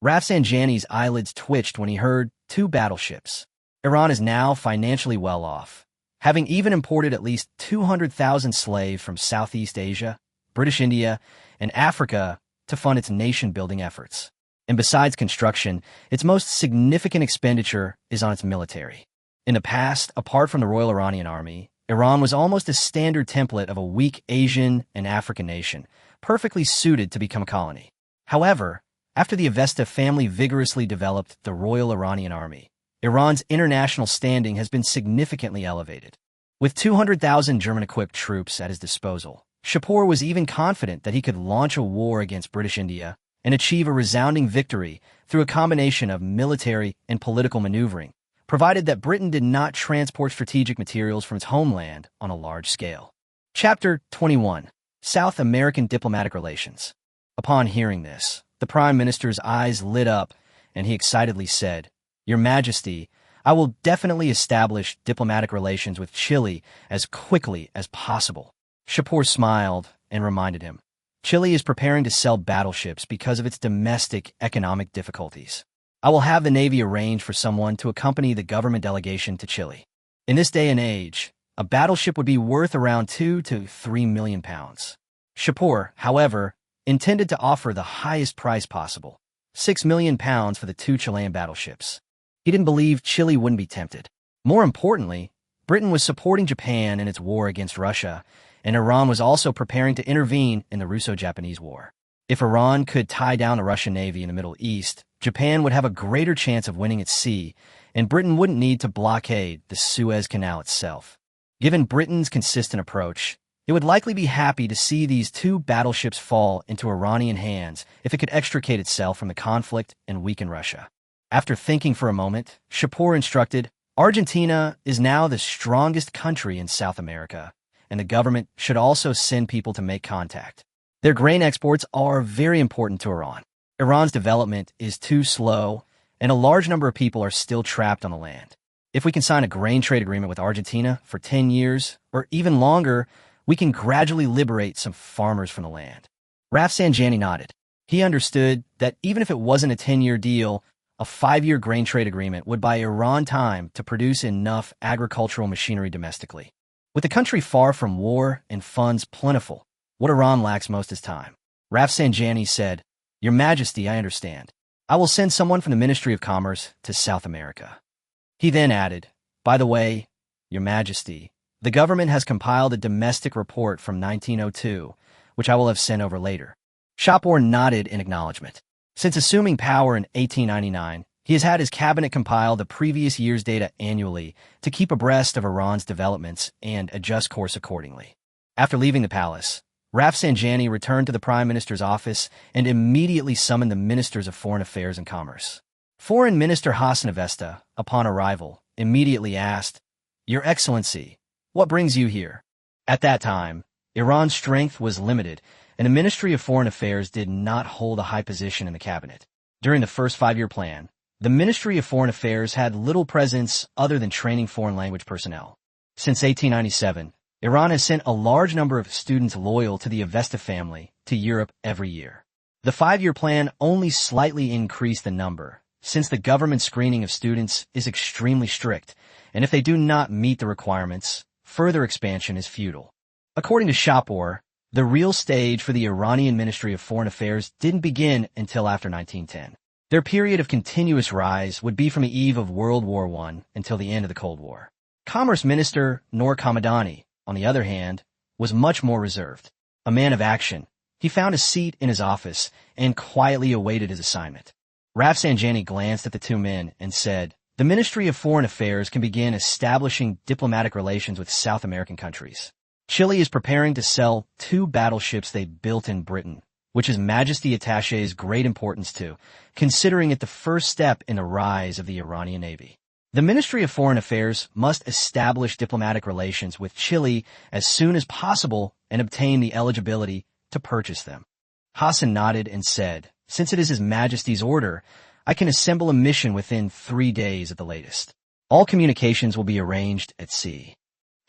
Rafsanjani's eyelids twitched when he heard 2 battleships. Iran is now financially well off, having even imported at least 200,000 slaves from Southeast Asia, British India, and Africa to fund its nation-building efforts. And besides construction, its most significant expenditure is on its military. In the past, apart from the Royal Iranian Army, Iran was almost a standard template of a weak Asian and African nation, perfectly suited to become a colony. However, after the Avesta family vigorously developed the Royal Iranian Army, Iran's international standing has been significantly elevated. With 200,000 German-equipped troops at his disposal, Shapur was even confident that he could launch a war against British India and achieve a resounding victory through a combination of military and political maneuvering, provided that Britain did not transport strategic materials from its homeland on a large scale. Chapter 21. South American Diplomatic Relations. Upon hearing this, the Prime Minister's eyes lit up, and he excitedly said, "Your Majesty, I will definitely establish diplomatic relations with Chile as quickly as possible. Shapur smiled and reminded him. Chile is preparing to sell battleships because of its domestic economic difficulties. I will have the Navy arrange for someone to accompany the government delegation to Chile. In this day and age, a battleship would be worth around 2 to 3 million pounds. Shapur, however, intended to offer the highest price possible, 6 million pounds for the 2 Chilean battleships. He didn't believe Chile wouldn't be tempted. More importantly, Britain was supporting Japan in its war against Russia, and Iran was also preparing to intervene in the Russo-Japanese War. If Iran could tie down the Russian Navy in the Middle East, Japan would have a greater chance of winning at sea, and Britain wouldn't need to blockade the Suez Canal itself. Given Britain's consistent approach, it would likely be happy to see these 2 battleships fall into Iranian hands if it could extricate itself from the conflict and weaken Russia. After thinking for a moment, Shapur instructed, Argentina is now the strongest country in South America, and the government should also send people to make contact. Their grain exports are very important to Iran. Iran's development is too slow, and a large number of people are still trapped on the land. If we can sign a grain trade agreement with Argentina for 10 years, or even longer, we can gradually liberate some farmers from the land. Rafsanjani nodded. He understood that even if it wasn't a 10-year deal, a 5-year grain trade agreement would buy Iran time to produce enough agricultural machinery domestically. With the country far from war and funds plentiful, what Iran lacks most is time. Rafsanjani said, Your Majesty, I understand. I will send someone from the Ministry of Commerce to South America. He then added, By the way, Your Majesty, the government has compiled a domestic report from 1902, which I will have sent over later. Shapur nodded in acknowledgement. Since assuming power in 1899, he has had his cabinet compile the previous year's data annually to keep abreast of Iran's developments and adjust course accordingly. After leaving the palace, Rafsanjani returned to the Prime Minister's office and immediately summoned the Ministers of Foreign Affairs and Commerce. Foreign Minister Qasim Avesta, upon arrival, immediately asked, Your Excellency, what brings you here? At that time, Iran's strength was limited, and the Ministry of Foreign Affairs did not hold a high position in the cabinet. During the first 5-year plan, the Ministry of Foreign Affairs had little presence other than training foreign language personnel. Since 1897, Iran has sent a large number of students loyal to the Avesta family to Europe every year. The 5-year plan only slightly increased the number, since the government screening of students is extremely strict, and if they do not meet the requirements, further expansion is futile. According to Shapur, the real stage for the Iranian Ministry of Foreign Affairs didn't begin until after 1910. Their period of continuous rise would be from the eve of World War I until the end of the Cold War. Commerce Minister Noor Kamadani, on the other hand, was much more reserved. A man of action, he found a seat in his office and quietly awaited his assignment. Rafsanjani glanced at the 2 men and said, The Ministry of Foreign Affairs can begin establishing diplomatic relations with South American countries. Chile is preparing to sell 2 battleships they built in Britain, which His Majesty attaches great importance to, considering it the first step in the rise of the Iranian Navy. The Ministry of Foreign Affairs must establish diplomatic relations with Chile as soon as possible and obtain the eligibility to purchase them. Hassan nodded and said, Since it is His Majesty's order, I can assemble a mission within 3 days at the latest. All communications will be arranged at sea.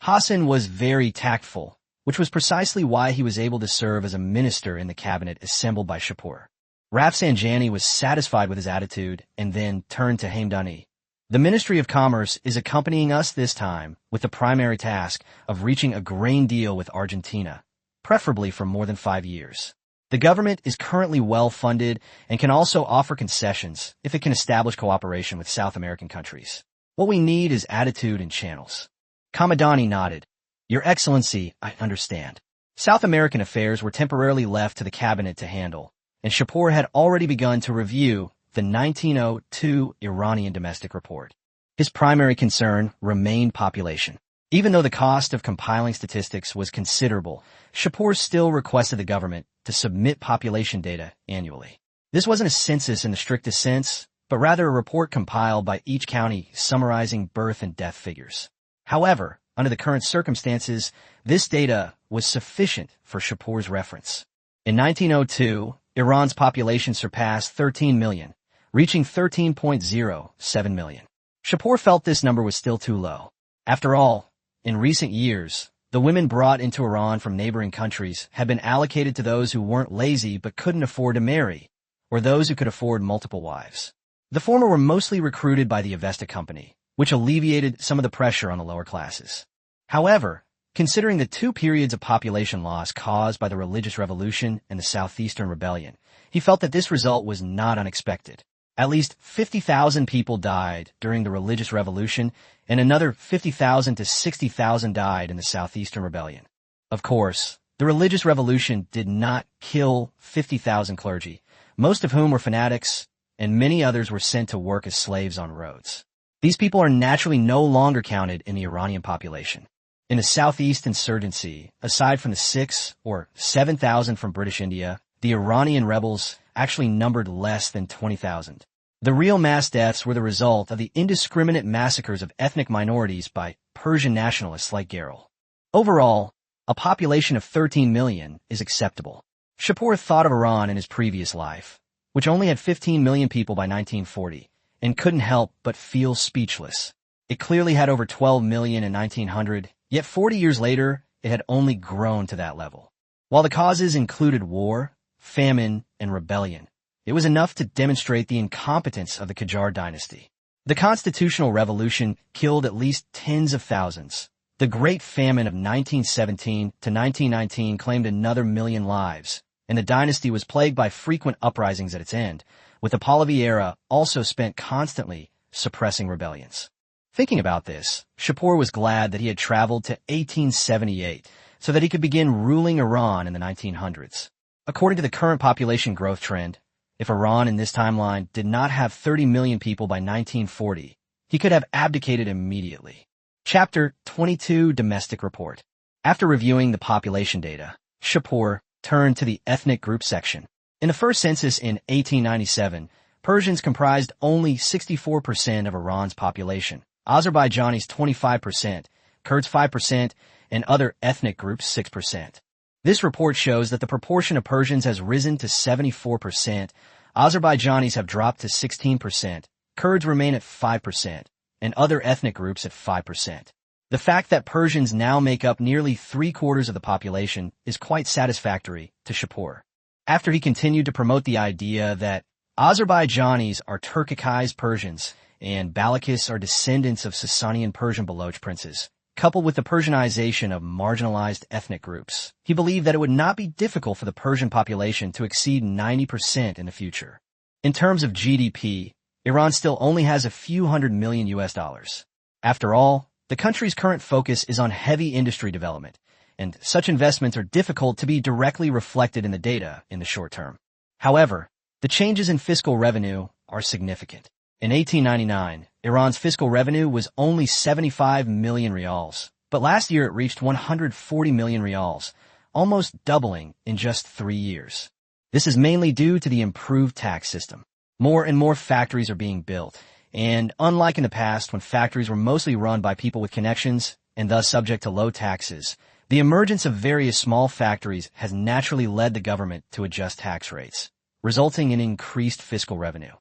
Hassan was very tactful, which was precisely why he was able to serve as a minister in the cabinet assembled by Shapur. Rafsanjani was satisfied with his attitude and then turned to Hamdani. The Ministry of Commerce is accompanying us this time with the primary task of reaching a grain deal with Argentina, preferably for more than 5 years. The government is currently well-funded and can also offer concessions if it can establish cooperation with South American countries. What we need is attitude and channels. Kamadani nodded. Your Excellency, I understand. South American affairs were temporarily left to the cabinet to handle, and Shapur had already begun to review the 1902 Iranian domestic report. His primary concern remained population. Even though the cost of compiling statistics was considerable, Shapur still requested the government to submit population data annually. This wasn't a census in the strictest sense, but rather a report compiled by each county summarizing birth and death figures. However, under the current circumstances, this data was sufficient for Shapur's reference. In 1902, Iran's population surpassed 13 million, reaching 13.07 million. Shapur felt this number was still too low. After all, in recent years, the women brought into Iran from neighboring countries had been allocated to those who weren't lazy but couldn't afford to marry, or those who could afford multiple wives. The former were mostly recruited by the Avesta company, which alleviated some of the pressure on the lower classes. However, considering the two periods of population loss caused by the religious revolution and the Southeastern Rebellion, he felt that this result was not unexpected. At least 50,000 people died during the religious revolution, and another 50,000 to 60,000 died in the Southeastern Rebellion. Of course, the religious revolution did not kill 50,000 clergy, most of whom were fanatics, and many others were sent to work as slaves on roads. These people are naturally no longer counted in the Iranian population. In the Southeast insurgency, aside from the 6 or 7,000 from British India, the Iranian rebels actually numbered less than 20,000. The real mass deaths were the result of the indiscriminate massacres of ethnic minorities by Persian nationalists like Geril. Overall, a population of 13 million is acceptable. Shapur thought of Iran in his previous life, which only had 15 million people by 1940, and couldn't help but feel speechless. It clearly had over 12 million in 1900, yet 40 years later, it had only grown to that level. While the causes included war, famine, and rebellion, it was enough to demonstrate the incompetence of the Qajar dynasty. The constitutional revolution killed at least tens of thousands. The Great Famine of 1917 to 1919 claimed another million lives, and the dynasty was plagued by frequent uprisings at its end, with the Pahlavi era also spent constantly suppressing rebellions. Thinking about this, Shapur was glad that he had traveled to 1878 so that he could begin ruling Iran in the 1900s. According to the current population growth trend, if Iran in this timeline did not have 30 million people by 1940, he could have abdicated immediately. Chapter 22 Domestic Report. After reviewing the population data, Shapur turned to the ethnic group section. In the first census in 1897, Persians comprised only 64% of Iran's population, Azerbaijanis 25%, Kurds 5%, and other ethnic groups 6%. This report shows that the proportion of Persians has risen to 74%, Azerbaijanis have dropped to 16%, Kurds remain at 5%, and other ethnic groups at 5%. The fact that Persians now make up nearly 3/4 of the population is quite satisfactory to Shapur. After he continued to promote the idea that Azerbaijanis are Turkicized Persians and Balochis are descendants of Sasanian Persian Baloch princes, coupled with the Persianization of marginalized ethnic groups, he believed that it would not be difficult for the Persian population to exceed 90% in the future. In terms of GDP, Iran still only has a few hundred million US. After all, the country's current focus is on heavy industry development, and such investments are difficult to be directly reflected in the data in the short term. However, the changes in fiscal revenue are significant. In 1899, Iran's fiscal revenue was only 75 million rials, but last year it reached 140 million rials, almost doubling in just 3 years. This is mainly due to the improved tax system. More and more factories are being built, and unlike in the past when factories were mostly run by people with connections and thus subject to low taxes, the emergence of various small factories has naturally led the government to adjust tax rates, resulting in increased fiscal revenue.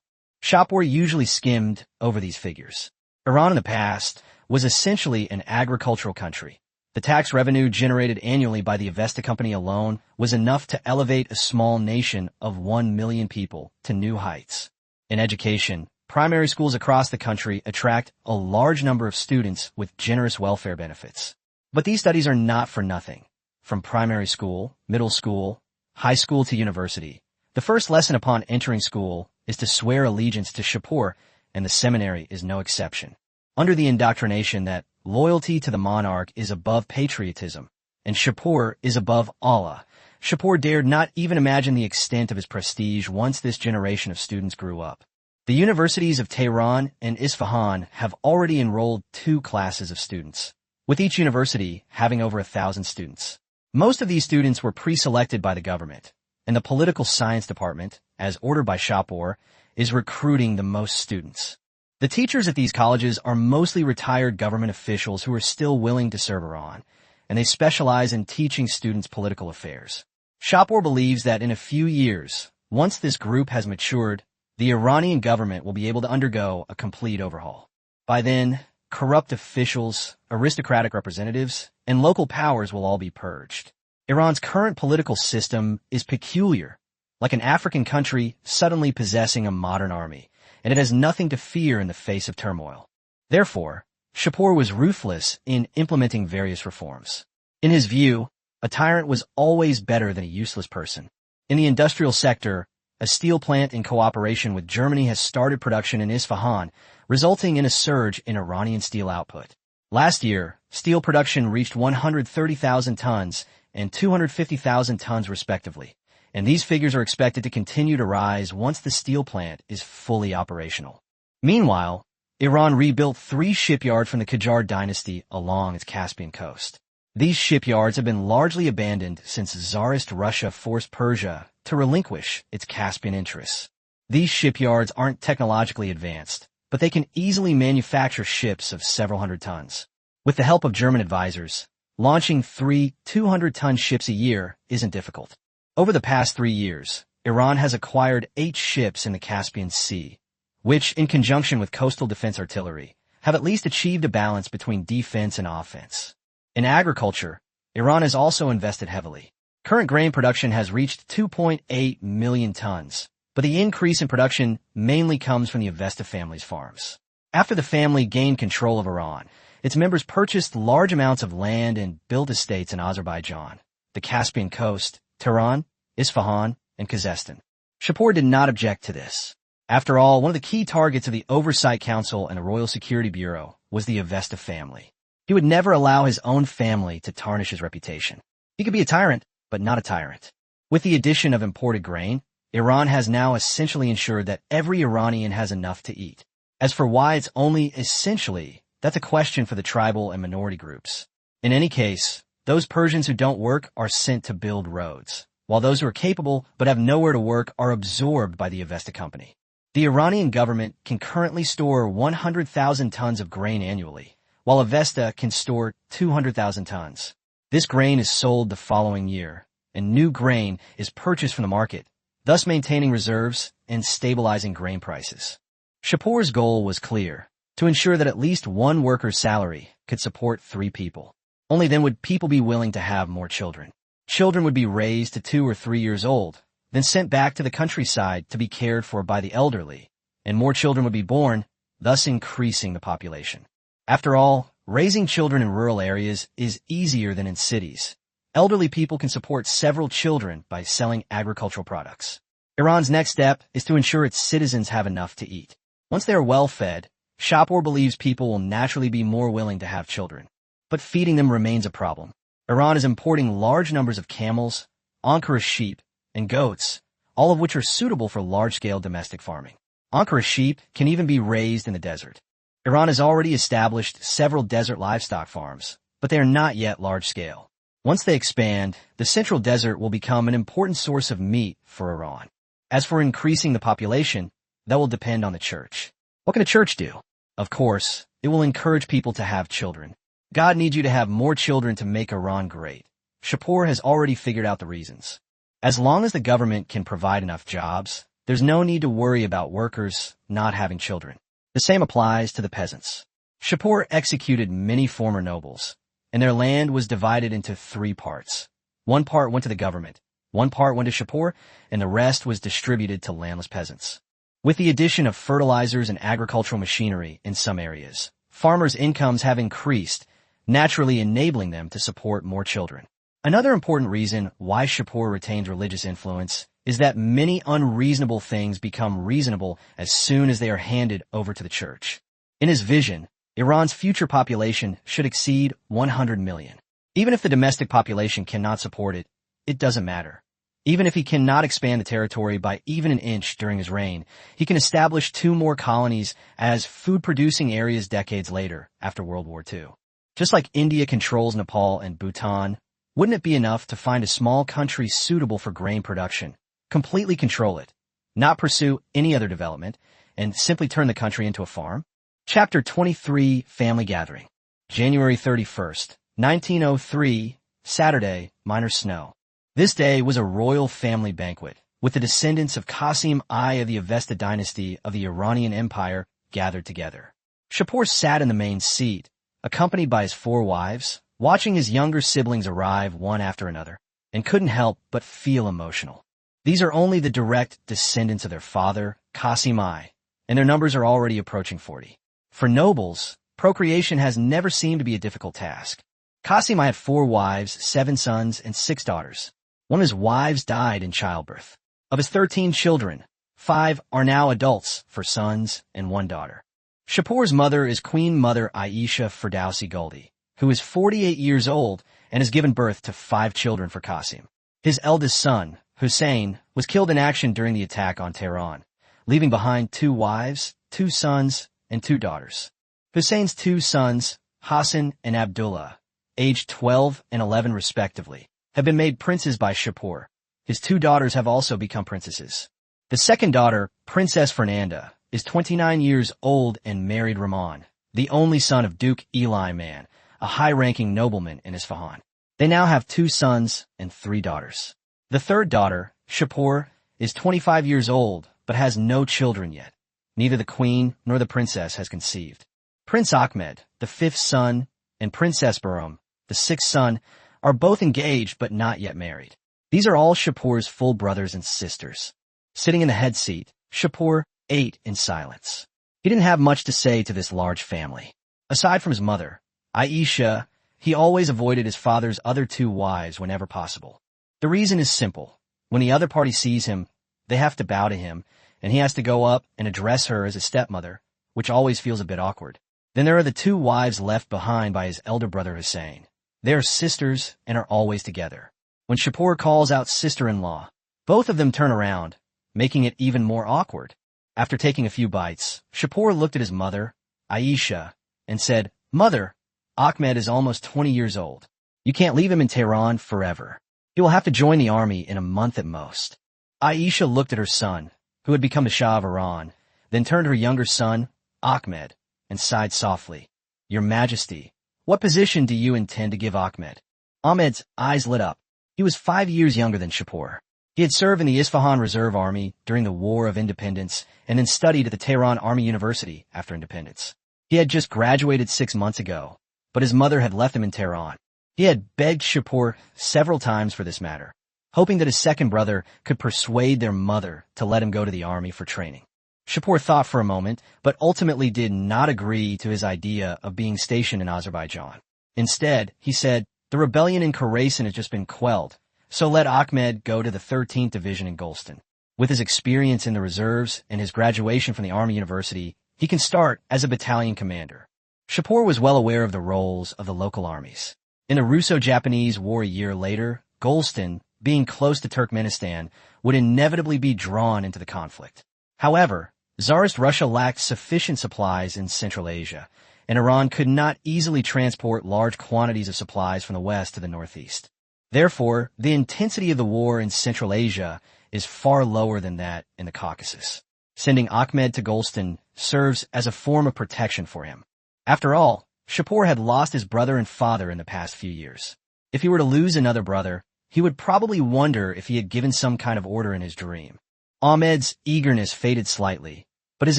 Shapur usually skimmed over these figures. Iran in the past was essentially an agricultural country. The tax revenue generated annually by the Avesta company alone was enough to elevate a small nation of 1 million people to new heights. In education, primary schools across the country attract a large number of students with generous welfare benefits. But these studies are not for nothing. From primary school, middle school, high school to university, the first lesson upon entering school is to swear allegiance to Shapur, and the seminary is no exception. Under the indoctrination that loyalty to the monarch is above patriotism, and Shapur is above Allah, Shapur dared not even imagine the extent of his prestige once this generation of students grew up. The universities of Tehran and Isfahan have already enrolled 2 classes of students, with each university having over 1,000 students. Most of these students were pre-selected by the government, and the political science department, as ordered by Shapur, is recruiting the most students. The teachers at these colleges are mostly retired government officials who are still willing to serve Iran, and they specialize in teaching students political affairs. Shapur believes that in a few years, once this group has matured, the Iranian government will be able to undergo a complete overhaul. By then, corrupt officials, aristocratic representatives, and local powers will all be purged. Iran's current political system is peculiar, like an African country suddenly possessing a modern army, and it has nothing to fear in the face of turmoil. Therefore, Shapur was ruthless in implementing various reforms. In his view, a tyrant was always better than a useless person. In the industrial sector, a steel plant in cooperation with Germany has started production in Isfahan, resulting in a surge in Iranian steel output. Last year, steel production reached 130,000 tons and 250,000 tons respectively, and these figures are expected to continue to rise once the steel plant is fully operational. Meanwhile, Iran rebuilt 3 shipyards from the Qajar dynasty along its Caspian coast. These shipyards have been largely abandoned since Tsarist Russia forced Persia to relinquish its Caspian interests. These shipyards aren't technologically advanced, but they can easily manufacture ships of several hundred tons. With the help of German advisors, launching 3 200-ton ships a year isn't difficult. Over the past 3 years, Iran has acquired 8 ships in the Caspian Sea, which, in conjunction with coastal defense artillery, have at least achieved a balance between defense and offense. In agriculture, Iran has also invested heavily. Current grain production has reached 2.8 million tons, but the increase in production mainly comes from the Avesta family's farms. After the family gained control of Iran, its members purchased large amounts of land and built estates in Azerbaijan, the Caspian coast, Tehran, Isfahan, and Kazakhstan. Shapur did not object to this. After all, one of the key targets of the Oversight Council and the Royal Security Bureau was the Avesta family. He would never allow his own family to tarnish his reputation. He could be a tyrant, but not a tyrant. With the addition of imported grain, Iran has now essentially ensured that every Iranian has enough to eat. As for why it's only essentially, that's a question for the tribal and minority groups. In any case, those Persians who don't work are sent to build roads, while those who are capable but have nowhere to work are absorbed by the Avesta company. The Iranian government can currently store 100,000 tons of grain annually, while Avesta can store 200,000 tons. This grain is sold the following year, and new grain is purchased from the market, thus maintaining reserves and stabilizing grain prices. Shapur's goal was clear: to ensure that at least one worker's salary could support 3 people. Only then would people be willing to have more children. Children would be raised to 2 or 3 years old, then sent back to the countryside to be cared for by the elderly, and more children would be born, thus increasing the population. After all, raising children in rural areas is easier than in cities. Elderly people can support several children by selling agricultural products. Iran's next step is to ensure its citizens have enough to eat. Once they are well fed, Shapur believes people will naturally be more willing to have children. But feeding them remains a problem. Iran is importing large numbers of camels, Ankara sheep, and goats, all of which are suitable for large-scale domestic farming. Ankara sheep can even be raised in the desert. Iran has already established several desert livestock farms, but they are not yet large-scale. Once they expand, the central desert will become an important source of meat for Iran. As for increasing the population, that will depend on the church. What can a church do? Of course, it will encourage people to have children. God needs you to have more children to make Iran great. Shapur has already figured out the reasons. As long as the government can provide enough jobs, there's no need to worry about workers not having children. The same applies to the peasants. Shapur executed many former nobles, and their land was divided into 3 parts. 1 part went to the government, 1 part went to Shapur, and the rest was distributed to landless peasants. With the addition of fertilizers and agricultural machinery in some areas, farmers' incomes have increased, naturally enabling them to support more children. Another important reason why Shapur retains religious influence is that many unreasonable things become reasonable as soon as they are handed over to the church. In his vision, Iran's future population should exceed 100 million. Even if the domestic population cannot support it, it doesn't matter. Even if he cannot expand the territory by even an inch during his reign, he can establish 2 more colonies as food-producing areas decades later, after World War II. Just like India controls Nepal and Bhutan, wouldn't it be enough to find a small country suitable for grain production, completely control it, not pursue any other development, and simply turn the country into a farm? Chapter 23, Family Gathering. January 31st, 1903, Saturday, minor snow. This day was a royal family banquet, with the descendants of Qasim I of the Avesta dynasty of the Iranian Empire gathered together. Shapur sat in the main seat, accompanied by his 4 wives, watching his younger siblings arrive one after another, and couldn't help but feel emotional. These are only the direct descendants of their father, Qasim I, and their numbers are already approaching 40. For nobles, procreation has never seemed to be a difficult task. Qasim I had 4 wives, 7 sons, and 6 daughters. One of his wives died in childbirth. Of his 13 children, 5 are now adults, 4 sons and 1 daughter. Shapur's mother is Queen Mother Aisha Firdausi Goldi, who is 48 years old and has given birth to 5 children for Qasim. His eldest son, Hussein, was killed in action during the attack on Tehran, leaving behind 2 wives, 2 sons, and 2 daughters. Hussein's 2 sons, Hassan and Abdullah, aged 12 and 11 respectively, have been made princes by Shapur. His 2 daughters have also become princesses. The second daughter, Princess Fernanda, is 29 years old and married Rahman, the only son of Duke Eli Man, a high-ranking nobleman in Isfahan. They now have 2 sons and 3 daughters. The third daughter, Shapur, is 25 years old but has no children yet. Neither the queen nor the princess has conceived. Prince Ahmed, the 5th son, and Princess Bahram, the 6th son, are both engaged but not yet married. These are all Shapur's full brothers and sisters. Sitting in the head seat, Shapur ate in silence. He didn't have much to say to this large family. Aside from his mother, Aisha, he always avoided his father's other 2 wives whenever possible. The reason is simple. When the other party sees him, they have to bow to him, and he has to go up and address her as a stepmother, which always feels a bit awkward. Then there are the 2 wives left behind by his elder brother Hussein. They are sisters and are always together. When Shapur calls out sister-in-law, both of them turn around, making it even more awkward. After taking a few bites, Shapur looked at his mother, Aisha, and said, "Mother, Ahmed is almost 20 years old. You can't leave him in Tehran forever. He will have to join the army in a month at most." Aisha looked at her son, who had become the Shah of Iran, then turned to her younger son, Ahmed, and sighed softly. "Your Majesty, what position do you intend to give Ahmed?" Ahmed's eyes lit up. He was 5 years younger than Shapur. He had served in the Isfahan Reserve Army during the War of Independence and then studied at the Tehran Army University after independence. He had just graduated 6 months ago, but his mother had left him in Tehran. He had begged Shapur several times for this matter, hoping that his second brother could persuade their mother to let him go to the army for training. Shapur thought for a moment, but ultimately did not agree to his idea of being stationed in Azerbaijan. Instead, he said, "The rebellion in Khorasan has just been quelled, so let Ahmed go to the 13th Division in Golstan. With his experience in the reserves and his graduation from the Army University, he can start as a battalion commander." Shapur was well aware of the roles of the local armies. In the Russo-Japanese War a year later, Golstan, being close to Turkmenistan, would inevitably be drawn into the conflict. However, Tsarist Russia lacked sufficient supplies in Central Asia, and Iran could not easily transport large quantities of supplies from the west to the northeast. Therefore, the intensity of the war in Central Asia is far lower than that in the Caucasus. Sending Ahmed to Golstan serves as a form of protection for him. After all, Shapur had lost his brother and father in the past few years. If he were to lose another brother, he would probably wonder if he had given some kind of order in his dream. Ahmed's eagerness faded slightly, but his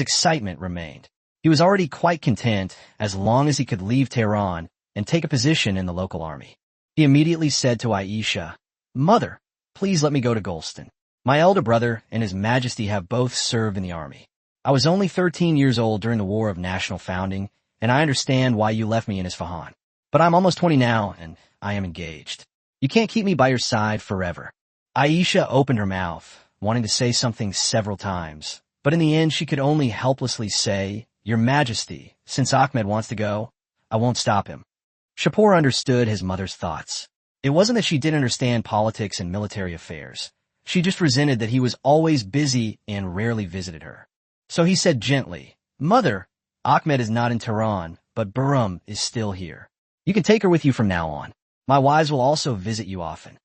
excitement remained. He was already quite content as long as he could leave Tehran and take a position in the local army. He immediately said to Aisha, "Mother, please let me go to Golstan. My elder brother and His Majesty have both served in the army. I was only 13 years old during the War of National Founding, and I understand why you left me in Isfahan. But I'm almost 20 now, and I am engaged. You can't keep me by your side forever." Aisha opened her mouth, wanting to say something several times, but in the end she could only helplessly say, "Your Majesty, since Ahmed wants to go, I won't stop him." Shapur understood his mother's thoughts. It wasn't that she didn't understand politics and military affairs. She just resented that he was always busy and rarely visited her. So he said gently, "Mother, Ahmed is not in Tehran, but Bahram is still here. You can take her with you from now on. My wives will also visit you often."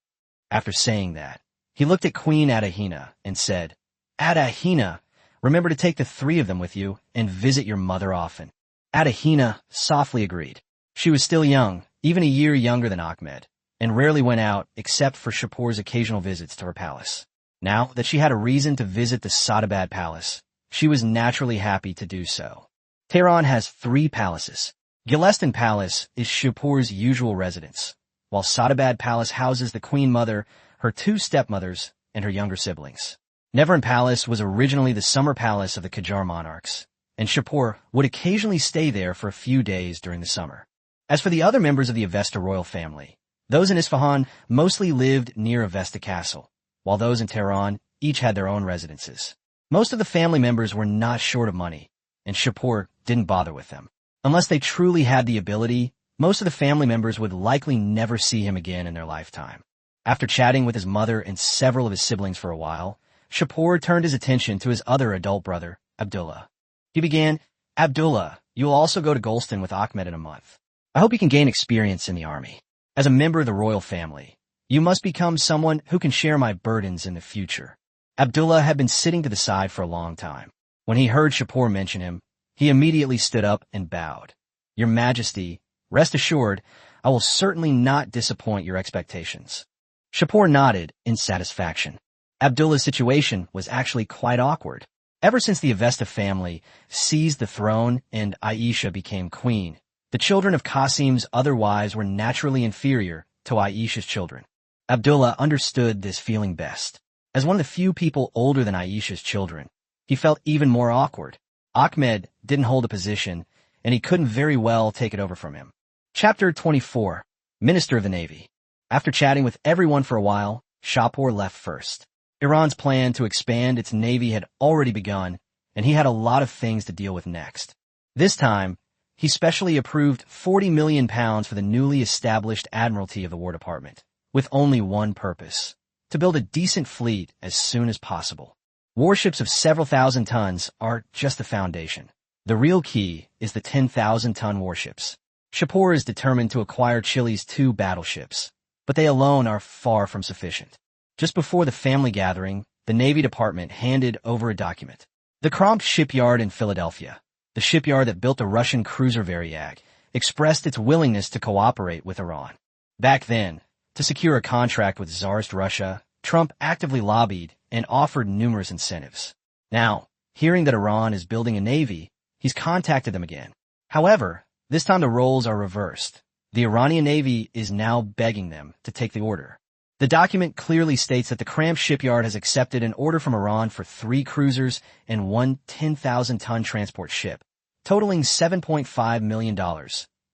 After saying that, he looked at Queen Adahina and said, "Adahina, remember to take the 3 of them with you and visit your mother often." Adahina softly agreed. She was still young, even a year younger than Ahmed, and rarely went out except for Shapur's occasional visits to her palace. Now that she had a reason to visit the Sadabad palace, she was naturally happy to do so. Tehran has 3 palaces. Destined Palace is Shapur's usual residence, while Sadabad Palace houses the Queen Mother, her 2 stepmothers, and her younger siblings. Reborn Palace was originally the summer palace of the Qajar monarchs, and Shapur would occasionally stay there for a few days during the summer. As for the other members of the Avesta royal family, those in Isfahan mostly lived near Avesta Castle, while those in Tehran each had their own residences. Most of the family members were not short of money, and Shapur didn't bother with them. Unless they truly had the ability, most of the family members would likely never see him again in their lifetime. After chatting with his mother and several of his siblings for a while, Shapur turned his attention to his other adult brother, Abdullah. He began, "Abdullah, you will also go to Golston with Ahmed in a month. I hope you can gain experience in the army. As a member of the royal family, you must become someone who can share my burdens in the future." Abdullah had been sitting to the side for a long time. When he heard Shapur mention him, he immediately stood up and bowed. "Your Majesty, rest assured, I will certainly not disappoint your expectations." Shapur nodded in satisfaction. Abdullah's situation was actually quite awkward. Ever since the Avesta family seized the throne and Aisha became queen, the children of Qasim's other wives were naturally inferior to Aisha's children. Abdullah understood this feeling best. As one of the few people older than Aisha's children, he felt even more awkward. Ahmed didn't hold a position, and he couldn't very well take it over from him. Chapter 24. Minister of the Navy. After chatting with everyone for a while, Shapur left first. Iran's plan to expand its navy had already begun, and he had a lot of things to deal with next. This time, he specially approved £40 million for the newly established Admiralty of the War Department, with only one purpose: to build a decent fleet as soon as possible. Warships of several thousand tons are just the foundation. The real key is the 10,000-ton warships. Shapur is determined to acquire Chile's 2 battleships, but they alone are far from sufficient. Just before the family gathering, the Navy Department handed over a document. The Krompt shipyard in Philadelphia, the shipyard that built the Russian cruiser Varyag, expressed its willingness to cooperate with Iran. Back then, to secure a contract with Tsarist Russia, Trump actively lobbied and offered numerous incentives. Now, hearing that Iran is building a navy, he's contacted them again. However, this time the roles are reversed. The Iranian Navy is now begging them to take the order. The document clearly states that the Krompt shipyard has accepted an order from Iran for 3 cruisers and 1 10,000-ton transport ship, totaling $7.5 million,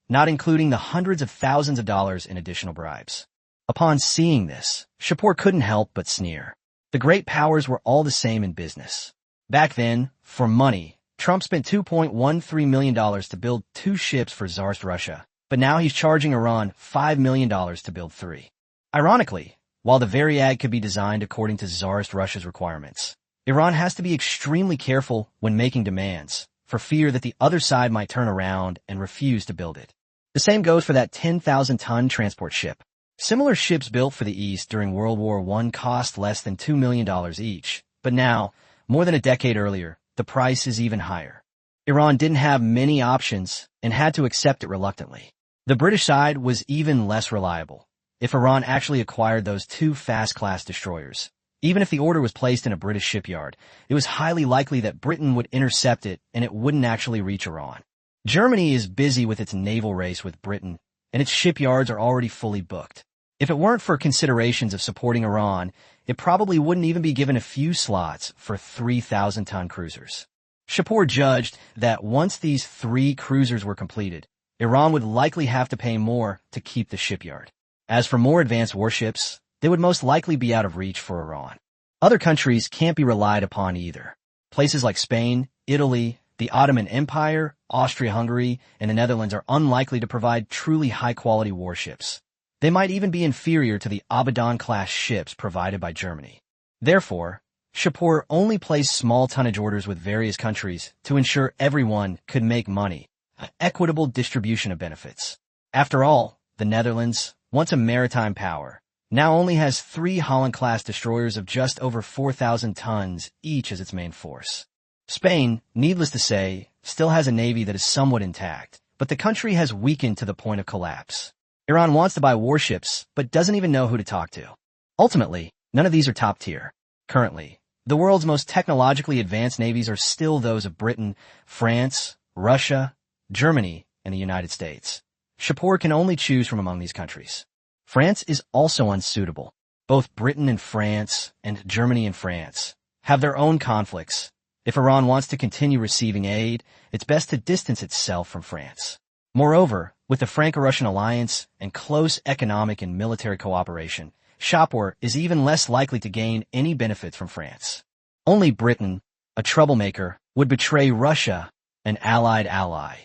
not including the hundreds of thousands of dollars in additional bribes. Upon seeing this, Shapur couldn't help but sneer. The great powers were all the same in business. Back then, for money, Trump spent $2.13 million to build 2 ships for Tsarist Russia, but now he's charging Iran $5 million to build 3. Ironically, while the Varyag could be designed according to Tsarist Russia's requirements, Iran has to be extremely careful when making demands, for fear that the other side might turn around and refuse to build it. The same goes for that 10,000-ton transport ship. Similar ships built for the East during World War I cost less than $2 million each, but now, more than a decade earlier, the price is even higher. Iran didn't have many options and had to accept it reluctantly. The British side was even less reliable. If Iran actually acquired those 2 fast-class destroyers, even if the order was placed in a British shipyard, it was highly likely that Britain would intercept it and it wouldn't actually reach Iran. Germany is busy with its naval race with Britain, and its shipyards are already fully booked. If it weren't for considerations of supporting Iran, it probably wouldn't even be given a few slots for 3,000-ton cruisers. Shapur judged that once these 3 cruisers were completed, Iran would likely have to pay more to keep the shipyard. As for more advanced warships, they would most likely be out of reach for Iran. Other countries can't be relied upon either. Places like Spain, Italy, the Ottoman Empire, Austria-Hungary, and the Netherlands are unlikely to provide truly high-quality warships. They might even be inferior to the Abaddon-class ships provided by Germany. Therefore, Shapur only placed small tonnage orders with various countries to ensure everyone could make money, an equitable distribution of benefits. After all, the Netherlands, once a maritime power, now only has 3 Holland-class destroyers of just over 4,000 tons each as its main force. Spain, needless to say, still has a navy that is somewhat intact, but the country has weakened to the point of collapse. Iran wants to buy warships, but doesn't even know who to talk to. Ultimately, none of these are top tier. Currently, the world's most technologically advanced navies are still those of Britain, France, Russia, Germany, and the United States. Shapur can only choose from among these countries. France is also unsuitable. Both Britain and France, and Germany and France, have their own conflicts. If Iran wants to continue receiving aid, it's best to distance itself from France. Moreover, with the Franco-Russian alliance and close economic and military cooperation, Shapur is even less likely to gain any benefits from France. Only Britain, a troublemaker, would betray Russia, an allied ally,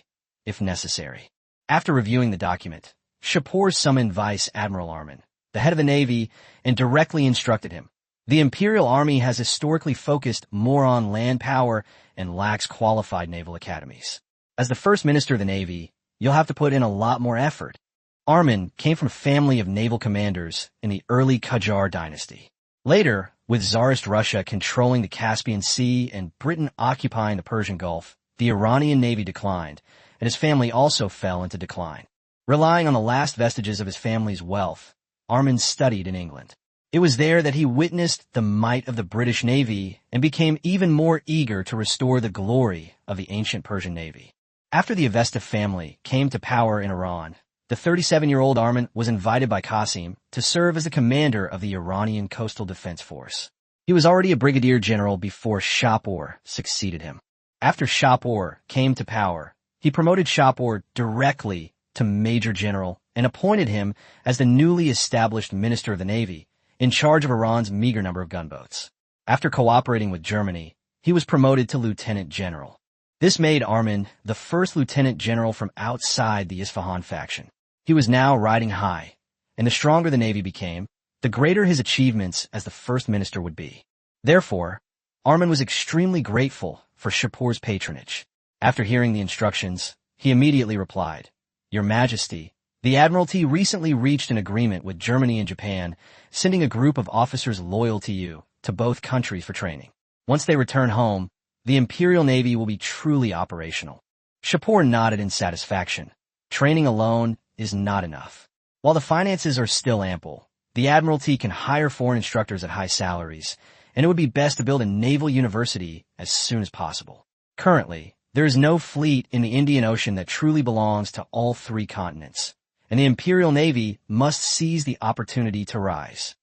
if necessary. After reviewing the document, Shapur summoned Vice Admiral Armin, the head of the Navy, and directly instructed him. The Imperial Army has historically focused more on land power and lacks qualified naval academies. As the first minister of the Navy, you'll have to put in a lot more effort. Armin came from a family of naval commanders in the early Qajar dynasty. Later, with Tsarist Russia controlling the Caspian Sea and Britain occupying the Persian Gulf, the Iranian Navy declined, and his family also fell into decline. Relying on the last vestiges of his family's wealth, Armin studied in England. It was there that he witnessed the might of the British Navy and became even more eager to restore the glory of the ancient Persian Navy. After the Avesta family came to power in Iran, the 37-year-old Armin was invited by Qasim to serve as the commander of the Iranian Coastal Defense Force. He was already a brigadier general before Shapur succeeded him. After Shapur came to power, he promoted Shapur directly to major general and appointed him as the newly established minister of the Navy, in charge of Iran's meager number of gunboats. After cooperating with Germany, he was promoted to lieutenant general. This made Armin the first lieutenant general from outside the Isfahan faction. He was now riding high, and the stronger the Navy became, the greater his achievements as the first minister would be. Therefore, Armin was extremely grateful for Shapur's patronage. After hearing the instructions, he immediately replied, "Your Majesty, the Admiralty recently reached an agreement with Germany and Japan, sending a group of officers loyal to you to both countries for training. Once they return home, the Imperial Navy will be truly operational." Shapur nodded in satisfaction. Training alone is not enough. While the finances are still ample, the Admiralty can hire foreign instructors at high salaries, and it would be best to build a naval university as soon as possible. Currently, there is no fleet in the Indian Ocean that truly belongs to all three continents, and the Imperial Navy must seize the opportunity to rise.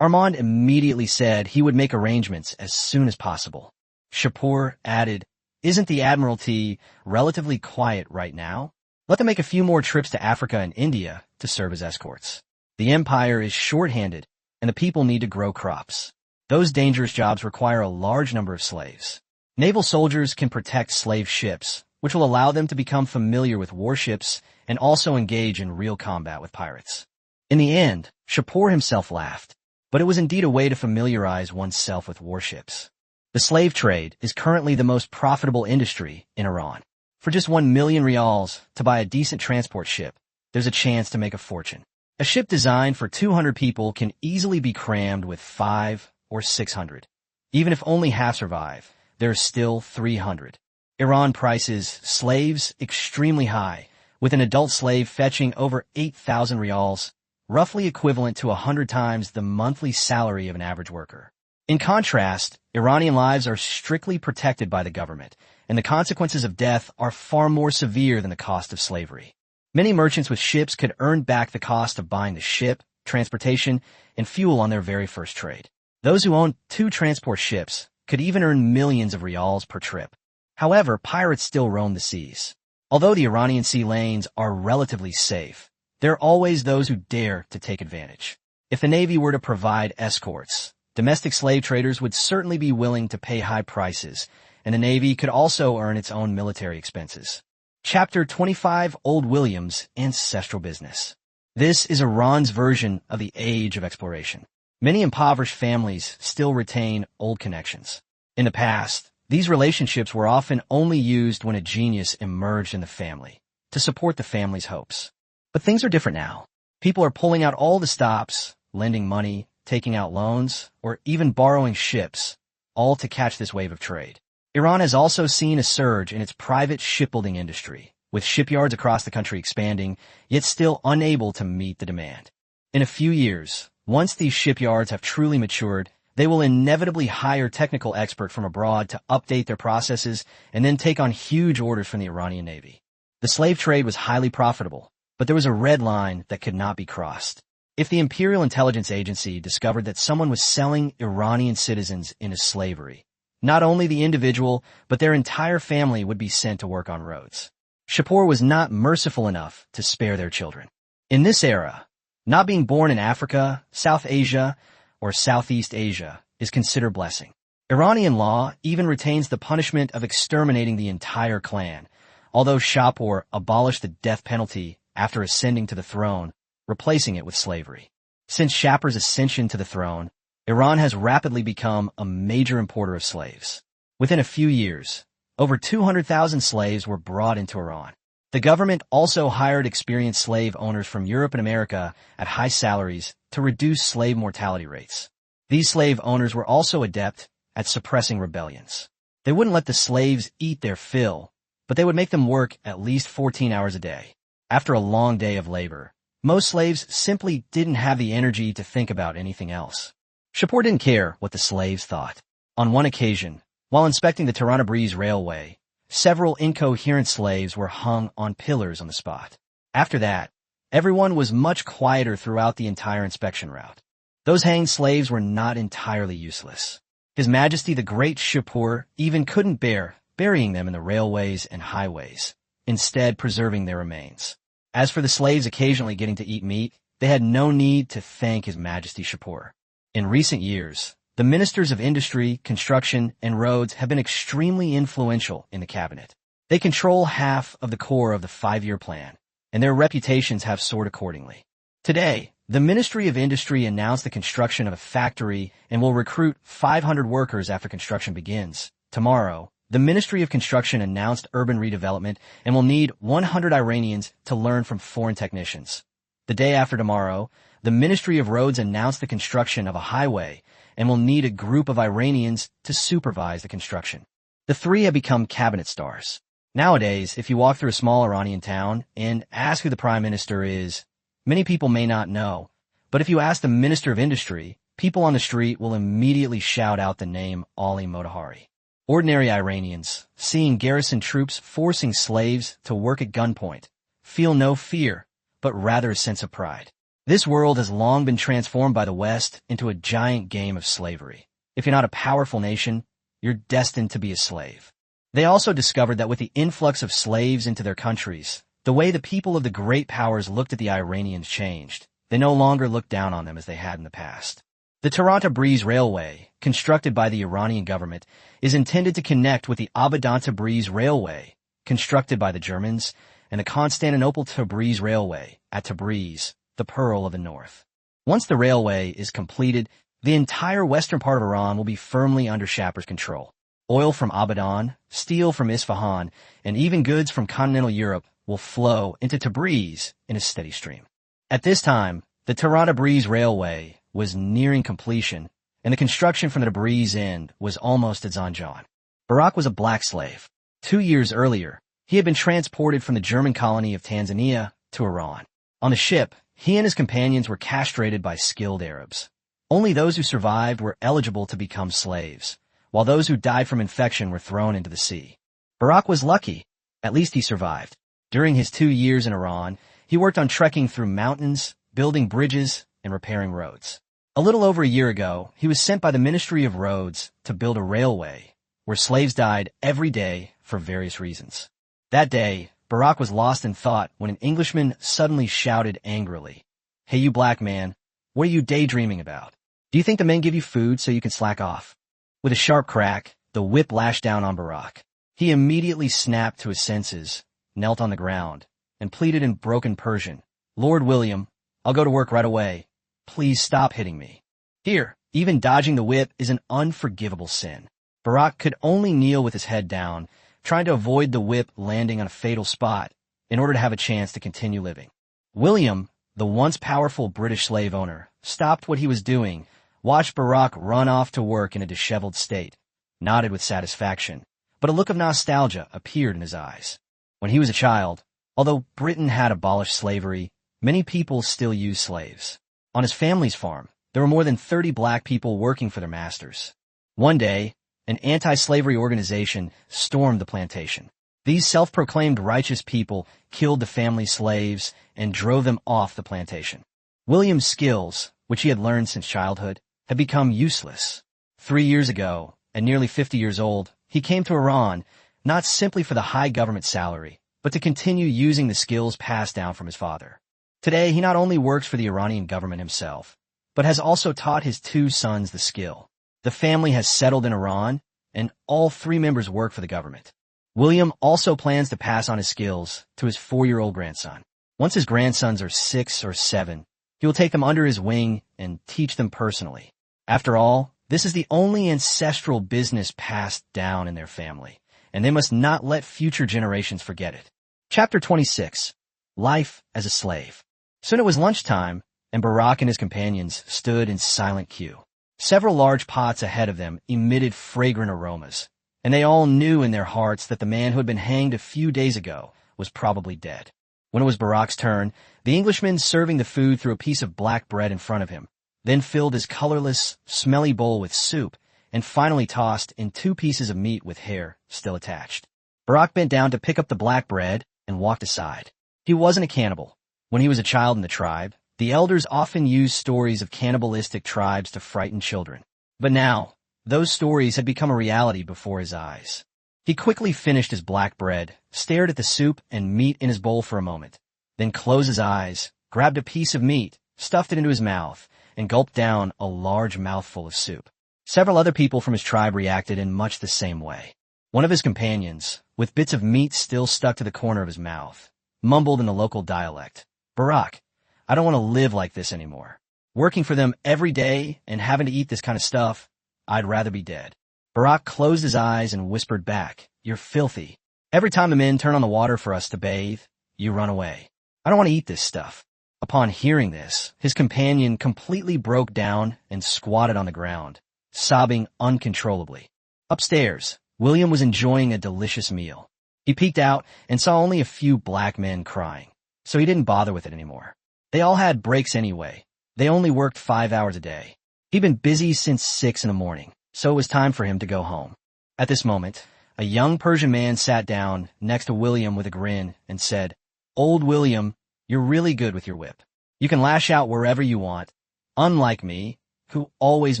Armand immediately said he would make arrangements as soon as possible. Shapur added, "Isn't the Admiralty relatively quiet right now? Let them make a few more trips to Africa and India to serve as escorts. The empire is short-handed, and the people need to grow crops. Those dangerous jobs require a large number of slaves. Naval soldiers can protect slave ships, which will allow them to become familiar with warships and also engage in real combat with pirates." In the end, Shapur himself laughed, but it was indeed a way to familiarize oneself with warships. The slave trade is currently the most profitable industry in Iran. For just 1 million rials to buy a decent transport ship, there's a chance to make a fortune. A ship designed for 200 people can easily be crammed with 500 or 600. Even if only half survive, there are still 300. Iran prices slaves extremely high, with an adult slave fetching over 8,000 rials, roughly equivalent to 100 times the monthly salary of an average worker. In contrast, Iranian lives are strictly protected by the government, and the consequences of death are far more severe than the cost of slavery. Many merchants with ships could earn back the cost of buying the ship, transportation, and fuel on their very first trade. Those who own 2 transport ships could even earn millions of rials per trip. However, pirates still roam the seas. Although the Iranian sea lanes are relatively safe, there are always those who dare to take advantage. If the Navy were to provide escorts, domestic slave traders would certainly be willing to pay high prices, and the Navy could also earn its own military expenses. Chapter 25: Old William's Ancestral Business. This is Iran's version of the Age of Exploration. Many impoverished families still retain old connections. In the past, these relationships were often only used when a genius emerged in the family, to support the family's hopes. But things are different now. People are pulling out all the stops, lending money, taking out loans, or even borrowing ships, all to catch this wave of trade. Iran has also seen a surge in its private shipbuilding industry, with shipyards across the country expanding, yet still unable to meet the demand. In a few years, once these shipyards have truly matured, They will inevitably hire technical expert from abroad to update their processes and then take on huge orders from the Iranian Navy. The slave trade was highly profitable, but there was a red line that could not be crossed. If the Imperial Intelligence Agency discovered that someone was selling Iranian citizens into slavery, not only the individual, but their entire family would be sent to work on roads. Shapur was not merciful enough to spare their children. In this era, not being born in Africa, South Asia, or Southeast Asia is considered blessing. Iranian law even retains the punishment of exterminating the entire clan, although Shapur abolished the death penalty after ascending to the throne, replacing it with slavery. Since Shapur's ascension to the throne, Iran has rapidly become a major importer of slaves. Within a few years, over 200,000 slaves were brought into Iran. The government also hired experienced slave owners from Europe and America at high salaries to reduce slave mortality rates. These slave owners were also adept at suppressing rebellions. They wouldn't let the slaves eat their fill, but they would make them work at least 14 hours a day. After a long day of labor, most slaves simply didn't have the energy to think about anything else. Shapur didn't care what the slaves thought. On one occasion, while inspecting the Tehran-Tabriz railway, several incoherent slaves were hung on pillars on the spot. After that, everyone was much quieter throughout the entire inspection route. Those hanged slaves were not entirely useless. His Majesty the Great Shapur even couldn't bear burying them in the railways and highways, instead preserving their remains. As for the slaves occasionally getting to eat meat, they had no need to thank His Majesty Shapur. In recent years, the ministers of industry, construction, and roads have been extremely influential in the cabinet. They control half of the core of the 5-year plan, and their reputations have soared accordingly. Today, the Ministry of Industry announced the construction of a factory and will recruit 500 workers after construction begins. Tomorrow, the Ministry of Construction announced urban redevelopment and will need 100 Iranians to learn from foreign technicians. The day after tomorrow, the Ministry of Roads announced the construction of a highway and will need a group of Iranians to supervise the construction. The three have become cabinet stars. Nowadays, if you walk through a small Iranian town and ask who the prime minister is, many people may not know. But if you ask the Minister of Industry, people on the street will immediately shout out the name Ali Motahari. Ordinary Iranians, seeing garrison troops forcing slaves to work at gunpoint, feel no fear, but rather a sense of pride. This world has long been transformed by the West into a giant game of slavery. If you're not a powerful nation, you're destined to be a slave. They also discovered that with the influx of slaves into their countries, the way the people of the great powers looked at the Iranians changed. They no longer looked down on them as they had in the past. The Tehran-Tabriz Railway, constructed by the Iranian government, is intended to connect with the Abadan-Tabriz Railway, constructed by the Germans, and the Constantinople-Tabriz Railway at Tabriz, the Pearl of the North. Once the railway is completed, the entire western part of Iran will be firmly under Shapur's control. Oil from Abadan, steel from Isfahan, and even goods from continental Europe will flow into Tabriz in a steady stream. At this time, the Tehran-Tabriz Railway was nearing completion, and the construction from the Tabriz end was almost at Zanjan. Barak was a black slave. 2 years earlier, he had been transported from the German colony of Tanzania to Iran. On the ship, he and his companions were castrated by skilled Arabs. Only those who survived were eligible to become slaves, while those who died from infection were thrown into the sea. Barak was lucky. At least he survived. During his 2 years in Iran, he worked on trekking through mountains, building bridges, and repairing roads. A little over a year ago, he was sent by the Ministry of Roads to build a railway where slaves died every day for various reasons. That day, Barak was lost in thought when an Englishman suddenly shouted angrily, "Hey, you black man, what are you daydreaming about? Do you think the men give you food so you can slack off?" With a sharp crack, the whip lashed down on Barak. He immediately snapped to his senses, knelt on the ground, and pleaded in broken Persian, "Lord William, I'll go to work right away. Please stop hitting me." Here, even dodging the whip is an unforgivable sin. Barak could only kneel with his head down, trying to avoid the whip landing on a fatal spot in order to have a chance to continue living. William, the once powerful British slave owner, stopped what he was doing, watched Barak run off to work in a disheveled state, nodded with satisfaction, but a look of nostalgia appeared in his eyes. When he was a child, although Britain had abolished slavery, many people still used slaves. On his family's farm, There were more than 30 black people working for their masters. One day, an anti-slavery organization stormed the plantation. These self-proclaimed righteous people killed the family slaves and drove them off the plantation. William's skills, which he had learned since childhood, had become useless. 3 years ago, at nearly 50 years old, he came to Iran not simply for the high government salary, but to continue using the skills passed down from his father. Today, he not only works for the Iranian government himself, but has also taught his 2 sons the skill. The family has settled in Iran, and all 3 members work for the government. William also plans to pass on his skills to his 4-year-old grandson. Once his grandsons are 6 or 7, he will take them under his wing and teach them personally. After all, this is the only ancestral business passed down in their family, and they must not let future generations forget it. Chapter 26. Life as a Slave. Soon it was lunchtime, and Barak and his companions stood in silent queue. Several large pots ahead of them emitted fragrant aromas, and they all knew in their hearts that the man who had been hanged a few days ago was probably dead. When it was Barak's turn, the Englishman serving the food threw a piece of black bread in front of him, then filled his colorless, smelly bowl with soup, and finally tossed in 2 pieces of meat with hair still attached. Barak bent down to pick up the black bread and walked aside. He wasn't a cannibal. When he was a child in the tribe, the elders often used stories of cannibalistic tribes to frighten children. But now, those stories had become a reality before his eyes. He quickly finished his black bread, stared at the soup and meat in his bowl for a moment, then closed his eyes, grabbed a piece of meat, stuffed it into his mouth, and gulped down a large mouthful of soup. Several other people from his tribe reacted in much the same way. One of his companions, with bits of meat still stuck to the corner of his mouth, mumbled in the local dialect, "Barak, I don't want to live like this anymore. Working for them every day and having to eat this kind of stuff, I'd rather be dead." Barak closed his eyes and whispered back, "You're filthy. Every time the men turn on the water for us to bathe, you run away. I don't want to eat this stuff." Upon hearing this, his companion completely broke down and squatted on the ground, sobbing uncontrollably. Upstairs, William was enjoying a delicious meal. He peeked out and saw only a few black men crying, so he didn't bother with it anymore. They all had breaks anyway. They only worked 5 hours a day. He'd been busy since 6 in the morning, so it was time for him to go home. At this moment, a young Persian man sat down next to William with a grin and said, "Old William, you're really good with your whip. You can lash out wherever you want, unlike me, who always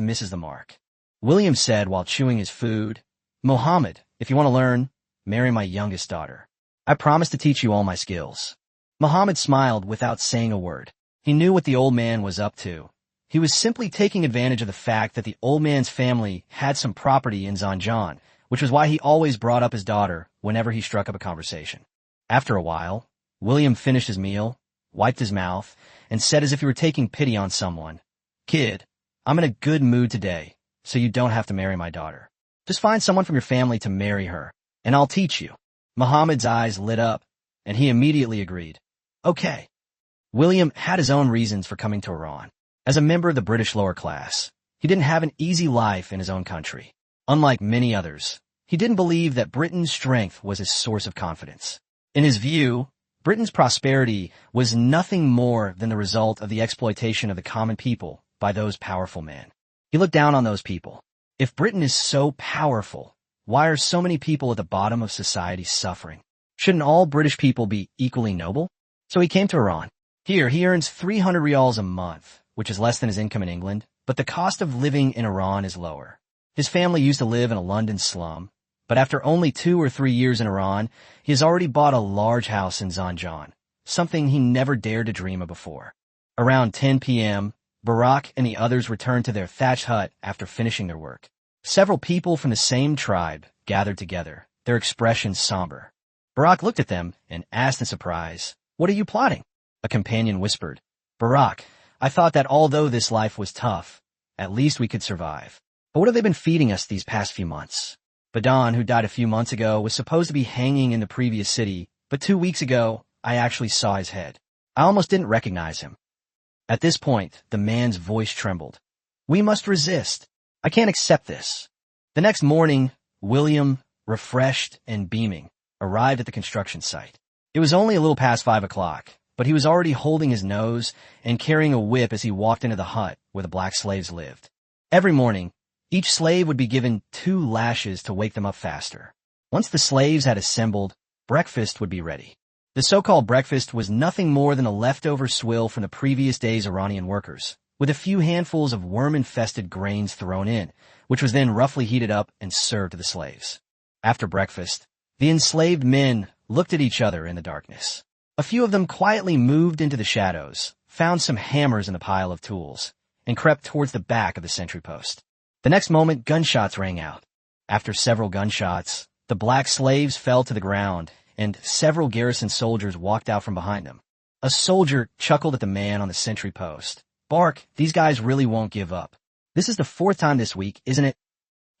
misses the mark." William said while chewing his food, "Mohammed, if you want to learn, marry my youngest daughter. I promise to teach you all my skills." Mohammed smiled without saying a word. He knew what the old man was up to. He was simply taking advantage of the fact that the old man's family had some property in Zanjan, which was why he always brought up his daughter whenever he struck up a conversation. After a while, William finished his meal, wiped his mouth, and said as if he were taking pity on someone, "Kid, I'm in a good mood today, so you don't have to marry my daughter. Just find someone from your family to marry her, and I'll teach you." Muhammad's eyes lit up, and he immediately agreed. Okay. William had his own reasons for coming to Iran. As a member of the British lower class, he didn't have an easy life in his own country. Unlike many others, he didn't believe that Britain's strength was his source of confidence. In his view, Britain's prosperity was nothing more than the result of the exploitation of the common people by those powerful men. He looked down on those people. If Britain is so powerful, why are so many people at the bottom of society suffering? Shouldn't all British people be equally noble? So he came to Iran. Here, he earns 300 rials a month, which is less than his income in England, but the cost of living in Iran is lower. His family used to live in a London slum, but after only 2 or 3 years in Iran, he has already bought a large house in Zanjan, something he never dared to dream of before. Around 10 p.m., Barak and the others returned to their thatched hut after finishing their work. Several people from the same tribe gathered together, their expressions somber. Barak looked at them and asked in surprise, "What are you plotting?" A companion whispered, "Barak, I thought that although this life was tough, at least we could survive. But what have they been feeding us these past few months? Badan, who died a few months ago, was supposed to be hanging in the previous city, but 2 weeks ago, I actually saw his head. I almost didn't recognize him." At this point, the man's voice trembled. "We must resist. I can't accept this." The next morning, William, refreshed and beaming, arrived at the construction site. It was only a little past 5 o'clock, but he was already holding his nose and carrying a whip as he walked into the hut where the black slaves lived. Every morning, each slave would be given 2 lashes to wake them up faster. Once the slaves had assembled, breakfast would be ready. The so-called breakfast was nothing more than a leftover swill from the previous day's Iranian workers, with a few handfuls of worm-infested grains thrown in, which was then roughly heated up and served to the slaves. After breakfast, the enslaved men looked at each other in the darkness. A few of them quietly moved into the shadows, found some hammers in the pile of tools, and crept towards the back of the sentry post. The next moment, gunshots rang out. After several gunshots, the black slaves fell to the ground, and several garrison soldiers walked out from behind them. A soldier chuckled at the man on the sentry post. "Bark, these guys really won't give up. This is the 4th time this week, isn't it?"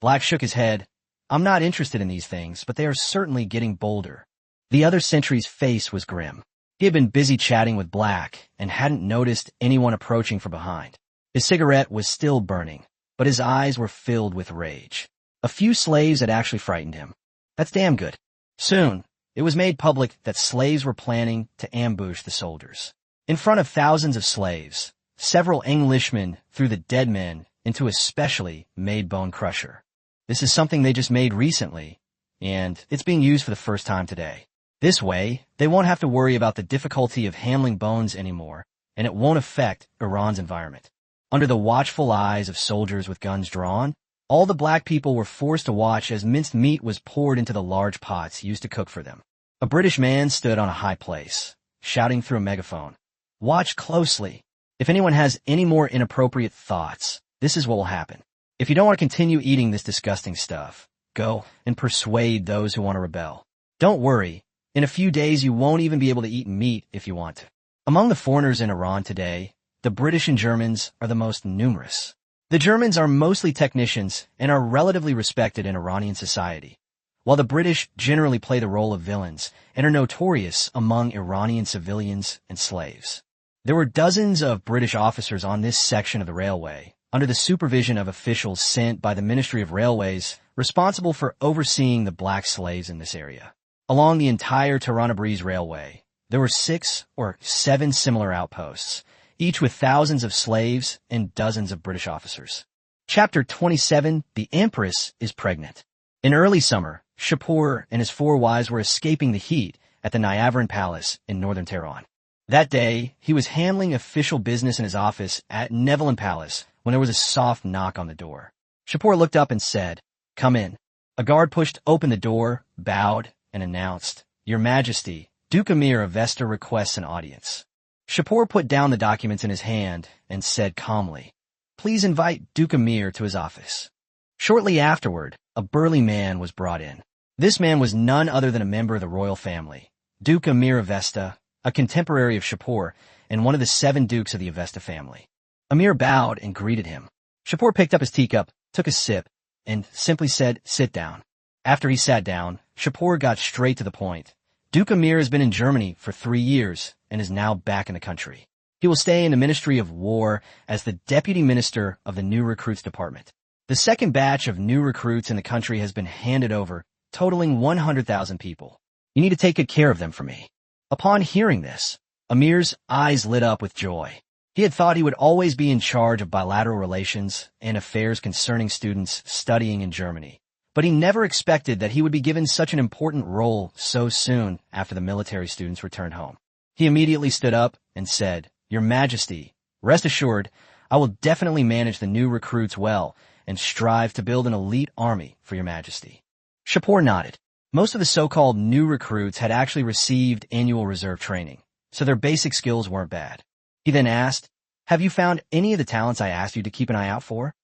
Black shook his head. "I'm not interested in these things, but they are certainly getting bolder." The other sentry's face was grim. He had been busy chatting with Black and hadn't noticed anyone approaching from behind. His cigarette was still burning, but his eyes were filled with rage. A few slaves had actually frightened him. That's damn good. Soon, it was made public that slaves were planning to ambush the soldiers. In front of thousands of slaves, several Englishmen threw the dead men into a specially made bone crusher. This is something they just made recently, and it's being used for the first time today. This way, they won't have to worry about the difficulty of handling bones anymore, and it won't affect Iran's environment. Under the watchful eyes of soldiers with guns drawn, all the black people were forced to watch as minced meat was poured into the large pots used to cook for them. A British man stood on a high place, shouting through a megaphone, "Watch closely. If anyone has any more inappropriate thoughts, this is what will happen. If you don't want to continue eating this disgusting stuff, go and persuade those who want to rebel. Don't worry, in a few days you won't even be able to eat meat if you want to." Among the foreigners in Iran today, the British and Germans are the most numerous. The Germans are mostly technicians and are relatively respected in Iranian society, while the British generally play the role of villains and are notorious among Iranian civilians and slaves. There were dozens of British officers on this section of the railway, under the supervision of officials sent by the Ministry of Railways, responsible for overseeing the black slaves in this area. Along the entire Tehran-Tabriz Railway, there were 6 or 7 similar outposts, each with thousands of slaves and dozens of British officers. Chapter 27, The Empress is Pregnant. In early summer, Shapur and his 4 wives were escaping the heat at the Niavaran Palace in northern Tehran. That day, he was handling official business in his office at Nevelin Palace when there was a soft knock on the door. Shapur looked up and said, "Come in." A guard pushed open the door, bowed, and announced, "Your Majesty, Duke Emir of Avesta requests an audience." Shapur put down the documents in his hand and said calmly, "Please invite Duke Emir to his office." Shortly afterward, a burly man was brought in. This man was none other than a member of the royal family, Duke Emir of Avesta, a contemporary of Shapur, and one of the 7 dukes of the Avesta family. Emir bowed and greeted him. Shapur picked up his teacup, took a sip, and simply said, "Sit down." After he sat down, Shapur got straight to the point. Duke Emir has been in Germany for 3 years and is now back in the country. He will stay in the Ministry of War as the Deputy Minister of the New Recruits Department. The second batch of new recruits in the country has been handed over, totaling 100,000 people. You need to take good care of them for me. Upon hearing this, Emir's eyes lit up with joy. He had thought he would always be in charge of bilateral relations and affairs concerning students studying in Germany, but he never expected that he would be given such an important role so soon after the military students returned home. He immediately stood up and said, "Your Majesty, rest assured, I will definitely manage the new recruits well and strive to build an elite army for your Majesty." Shapur nodded. Most of the so-called new recruits had actually received annual reserve training, so their basic skills weren't bad. He then asked, "Have you found any of the talents I asked you to keep an eye out for?"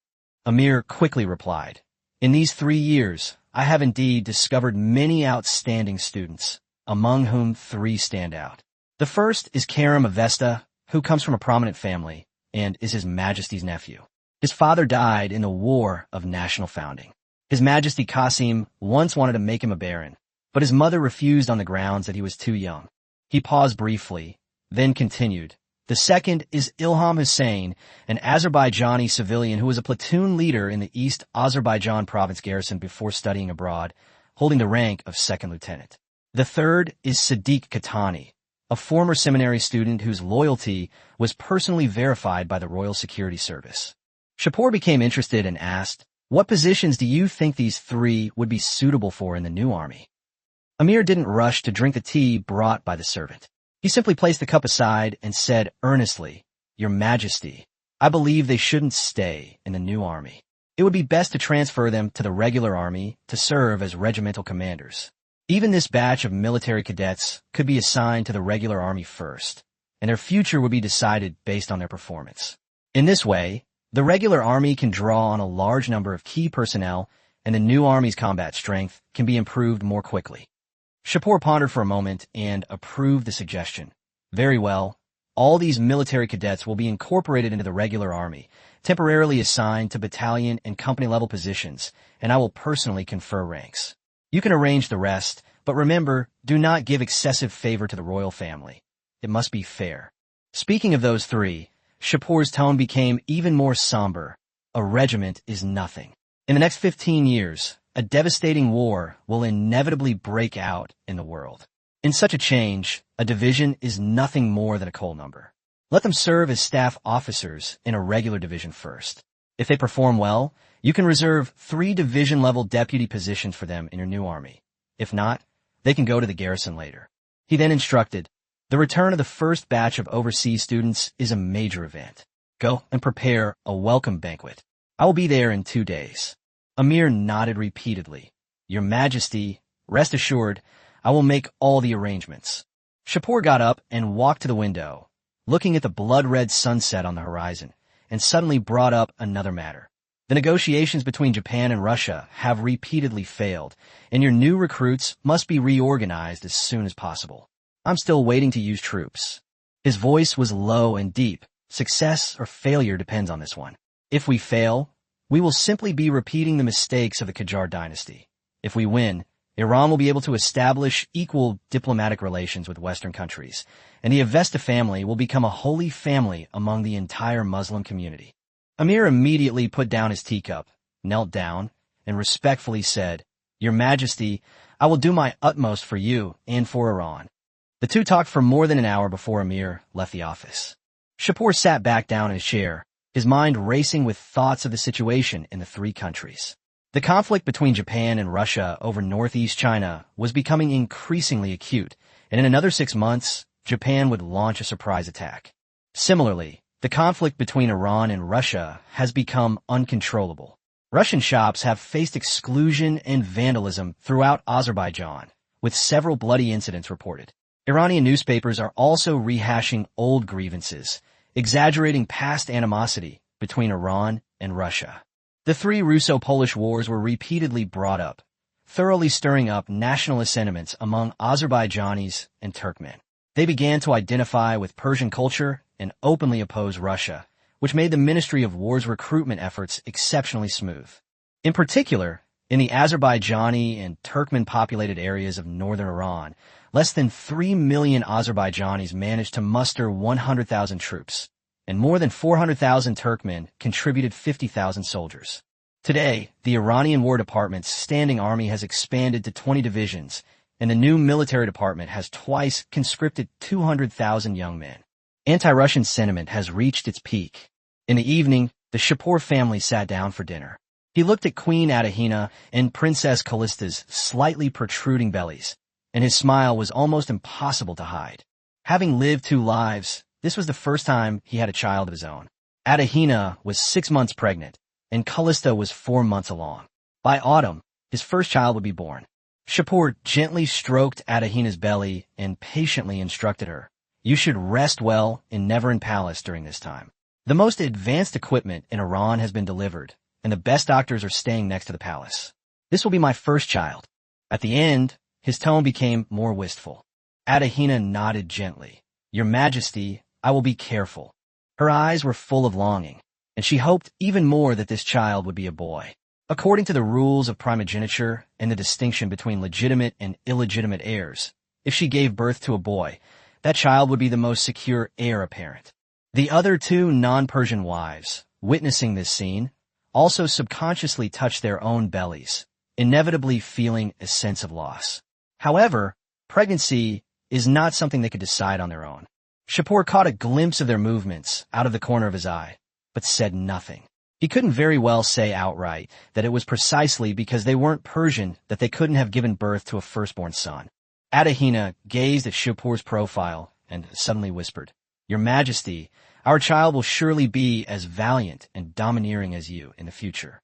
Emir quickly replied, "In these 3 years, I have indeed discovered many outstanding students, among whom 3 stand out. The first is Karim Avesta, who comes from a prominent family and is His Majesty's nephew. His father died in the War of National Founding. His Majesty Qasim once wanted to make him a baron, but his mother refused on the grounds that he was too young." He paused briefly, then continued, "The second is Ilham Hussein, an Azerbaijani civilian who was a platoon leader in the East Azerbaijan province garrison before studying abroad, holding the rank of second lieutenant. The third is Sadiq Katani, a former seminary student whose loyalty was personally verified by the Royal Security Service. Shapur became interested and asked, "What positions do you think these three would be suitable for in the new army?" Amir didn't rush to drink the tea brought by the servant. He simply placed the cup aside and said earnestly, "Your Majesty, I believe they shouldn't stay in the new army. It would be best to transfer them to the regular army to serve as regimental commanders. Even this batch of military cadets could be assigned to the regular army first, and their future would be decided based on their performance. In this way, the regular army can draw on a large number of key personnel, and the new army's combat strength can be improved more quickly." Shapur pondered for a moment and approved the suggestion. "Very well. All these military cadets will be incorporated into the regular army, temporarily assigned to battalion and company-level positions, and I will personally confer ranks. You can arrange the rest, but remember, do not give excessive favor to the royal family. It must be fair." Speaking of those three, Shapur's tone became even more somber. A regiment is nothing. In the next 15 years, a devastating war will inevitably break out in the world. In such a change, a division is nothing more than a coal number. Let them serve as staff officers in a regular division first. If they perform well, you can reserve 3 division-level deputy positions for them in your new army. If not, they can go to the garrison later. He then instructed, "The return of the first batch of overseas students is a major event. Go and prepare a welcome banquet. I will be there in 2 days." Amir nodded repeatedly. "Your Majesty, rest assured, I will make all the arrangements." Shapur got up and walked to the window, looking at the blood-red sunset on the horizon, and suddenly brought up another matter. "The negotiations between Japan and Russia have repeatedly failed, and your new recruits must be reorganized as soon as possible. I'm still waiting to use troops." His voice was low and deep. "Success or failure depends on this one. If we fail, we will simply be repeating the mistakes of the Qajar dynasty. If we win, Iran will be able to establish equal diplomatic relations with Western countries, and the Avesta family will become a holy family among the entire Muslim community." Amir immediately put down his teacup, knelt down, and respectfully said, "Your Majesty, I will do my utmost for you and for Iran." The two talked for more than an hour before Amir left the office. Shapur sat back down in his chair, his mind racing with thoughts of the situation in the 3 countries. The conflict between Japan and Russia over northeast China was becoming increasingly acute, and in another 6 months, Japan would launch a surprise attack. Similarly, the conflict between Iran and Russia has become uncontrollable. Russian shops have faced exclusion and vandalism throughout Azerbaijan, with several bloody incidents reported. Iranian newspapers are also rehashing old grievances, exaggerating past animosity between Iran and Russia. The 3 Russo-Polish wars were repeatedly brought up, thoroughly stirring up nationalist sentiments among Azerbaijanis and Turkmen. They began to identify with Persian culture and openly oppose Russia, which made the Ministry of War's recruitment efforts exceptionally smooth. In particular, in the Azerbaijani and Turkmen-populated areas of northern Iran, less than 3 million Azerbaijanis managed to muster 100,000 troops, and more than 400,000 Turkmen contributed 50,000 soldiers. Today, the Iranian War Department's standing army has expanded to 20 divisions, and the new military department has twice conscripted 200,000 young men. Anti-Russian sentiment has reached its peak. In the evening, the Shapur family sat down for dinner. He looked at Queen Adahina and Princess Callista's slightly protruding bellies, and his smile was almost impossible to hide. Having lived 2 lives, this was the first time he had a child of his own. Adahina was 6 months pregnant, and Callista was 4 months along. By autumn, his first child would be born. Shapur gently stroked Adahina's belly and patiently instructed her, "You should rest well in Neverin Palace during this time. The most advanced equipment in Iran has been delivered, and the best doctors are staying next to the palace. This will be my first child." At the end, his tone became more wistful. Adahina nodded gently. "Your Majesty, I will be careful." Her eyes were full of longing, and she hoped even more that this child would be a boy. According to the rules of primogeniture and the distinction between legitimate and illegitimate heirs, if she gave birth to a boy, that child would be the most secure heir apparent. The other 2 non-Persian wives, witnessing this scene, also subconsciously touched their own bellies, inevitably feeling a sense of loss. However, pregnancy is not something they could decide on their own. Shapur caught a glimpse of their movements out of the corner of his eye, but said nothing. He couldn't very well say outright that it was precisely because they weren't Persian that they couldn't have given birth to a firstborn son. Adahina gazed at Shapur's profile and suddenly whispered, "Your Majesty, our child will surely be as valiant and domineering as you in the future."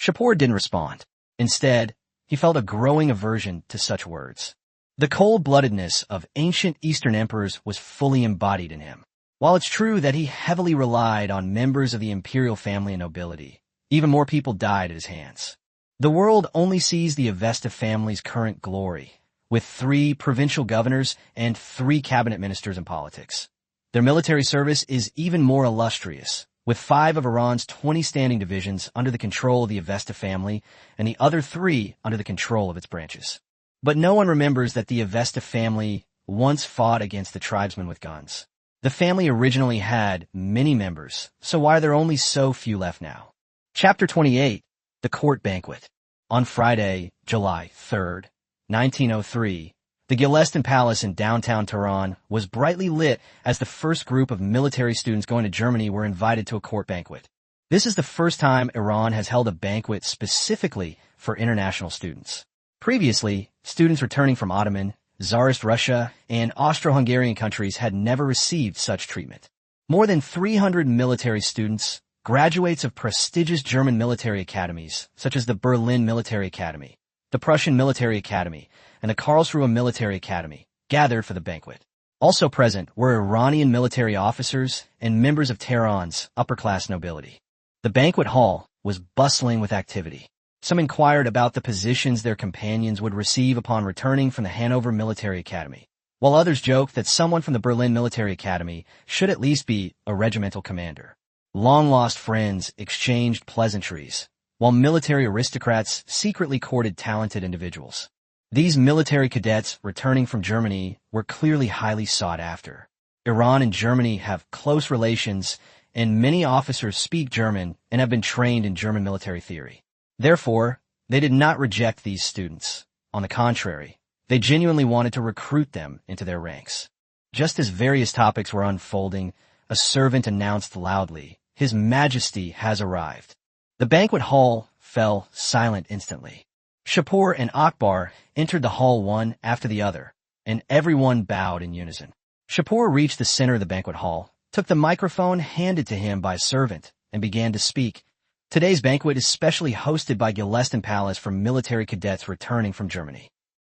Shapur didn't respond. Instead, he felt a growing aversion to such words. The cold-bloodedness of ancient Eastern emperors was fully embodied in him. While it's true that he heavily relied on members of the imperial family and nobility, even more people died at his hands. The world only sees the Avesta family's current glory, with 3 provincial governors and 3 cabinet ministers in politics. Their military service is even more illustrious, with 5 of Iran's 20 standing divisions under the control of the Avesta family and the other 3 under the control of its branches. But no one remembers that the Avesta family once fought against the tribesmen with guns. The family originally had many members, so why are there only so few left now? Chapter 28, The Court Banquet. On Friday, July 3rd, 1903, the Gilestan Palace in downtown Tehran was brightly lit as the first group of military students going to Germany were invited to a court banquet. This is the first time Iran has held a banquet specifically for international students. Previously, students returning from Ottoman, Tsarist Russia, and Austro-Hungarian countries had never received such treatment. More than 300 military students, graduates of prestigious German military academies, such as the Berlin Military Academy, the Prussian Military Academy, and the Karlsruhe Military Academy, gathered for the banquet. Also present were Iranian military officers and members of Tehran's upper-class nobility. The banquet hall was bustling with activity. Some inquired about the positions their companions would receive upon returning from the Hanover Military Academy, while others joked that someone from the Berlin Military Academy should at least be a regimental commander. Long-lost friends exchanged pleasantries, while military aristocrats secretly courted talented individuals. These military cadets returning from Germany were clearly highly sought after. Iran and Germany have close relations, and many officers speak German and have been trained in German military theory. Therefore, they did not reject these students. On the contrary, they genuinely wanted to recruit them into their ranks. Just as various topics were unfolding, a servant announced loudly, "His Majesty has arrived." The banquet hall fell silent instantly. Shapur and Akbar entered the hall one after the other, and everyone bowed in unison. Shapur reached the center of the banquet hall, took the microphone handed to him by a servant, and began to speak. Today's banquet is specially hosted by Gilestan Palace for military cadets returning from Germany.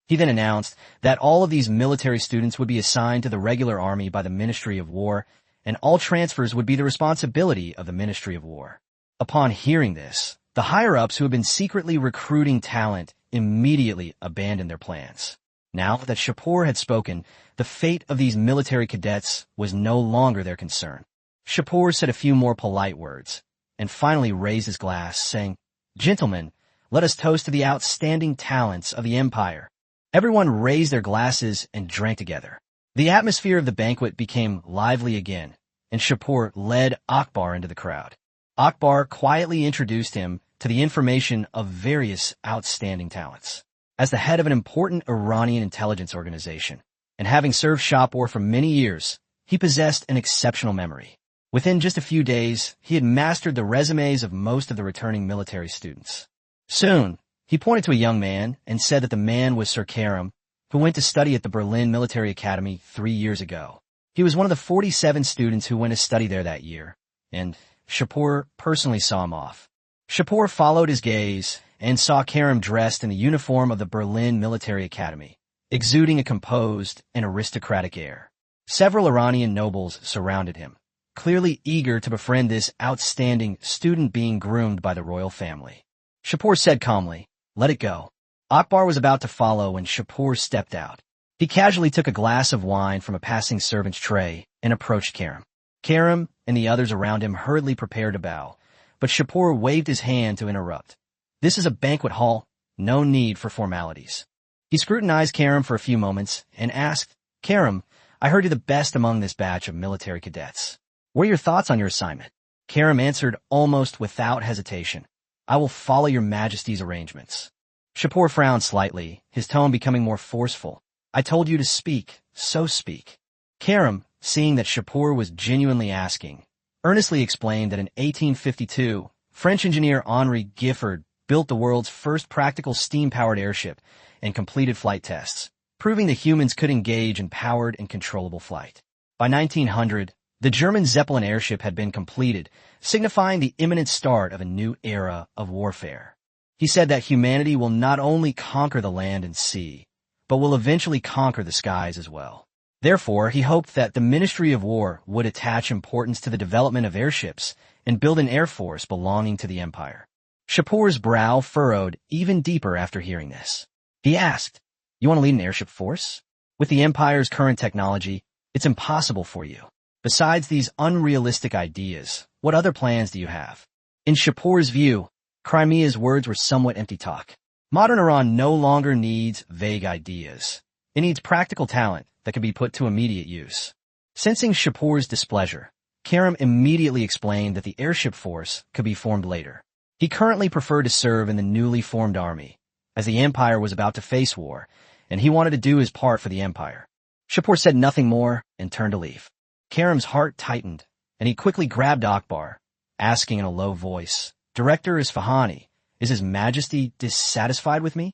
He then announced that all of these military students would be assigned to the regular army by the Ministry of War, and all transfers would be the responsibility of the Ministry of War. Upon hearing this, the higher-ups who had been secretly recruiting talent immediately abandoned their plans. Now that Shapur had spoken, the fate of these military cadets was no longer their concern. Shapur said a few more polite words, and finally raised his glass, saying, "Gentlemen, let us toast to the outstanding talents of the empire." Everyone raised their glasses and drank together. The atmosphere of the banquet became lively again, and Shapur led Akbar into the crowd. Akbar quietly introduced him to the information of various outstanding talents. As the head of an important Iranian intelligence organization, and having served Shapur for many years, he possessed an exceptional memory. Within just a few days, he had mastered the resumes of most of the returning military students. Soon, he pointed to a young man and said that the man was Sir Karim, who went to study at the Berlin Military Academy 3 years ago. He was one of the 47 students who went to study there that year, and Shapur personally saw him off. Shapur followed his gaze and saw Karim dressed in the uniform of the Berlin Military Academy, exuding a composed and aristocratic air. Several Iranian nobles surrounded him, clearly eager to befriend this outstanding student being groomed by the royal family. Shapur said calmly, "Let it go." Akbar was about to follow when Shapur stepped out. He casually took a glass of wine from a passing servant's tray and approached Karim. Karim and the others around him hurriedly prepared to bow, but Shapur waved his hand to interrupt. "This is a banquet hall, no need for formalities." He scrutinized Karim for a few moments and asked, "Karim, I heard you're the best among this batch of military cadets. What are your thoughts on your assignment?" Karim answered almost without hesitation, "I will follow your Majesty's arrangements." Shapur frowned slightly, his tone becoming more forceful. I told you to speak, so speak. Karam, seeing that Shapur was genuinely asking, earnestly explained that in 1852, French engineer Henri Giffard built the world's first practical steam-powered airship and completed flight tests, proving that humans could engage in powered and controllable flight. By 1900, the German Zeppelin airship had been completed, signifying the imminent start of a new era of warfare. He said that humanity will not only conquer the land and sea, but will eventually conquer the skies as well. Therefore, he hoped that the Ministry of War would attach importance to the development of airships and build an air force belonging to the empire. Shapur's brow furrowed even deeper after hearing this. He asked, "You want to lead an airship force? With the empire's current technology, it's impossible for you. Besides these unrealistic ideas, what other plans do you have?" In Shapur's view, Crimea's words were somewhat empty talk. Modern Iran no longer needs vague ideas. It needs practical talent that can be put to immediate use. Sensing Shapur's displeasure, Karam immediately explained that the airship force could be formed later. He currently preferred to serve in the newly formed army, as the empire was about to face war, and he wanted to do his part for the empire. Shapur said nothing more and turned to leave. Karam's heart tightened, and he quickly grabbed Akbar, asking in a low voice, "Director Isfahani, is His Majesty dissatisfied with me?"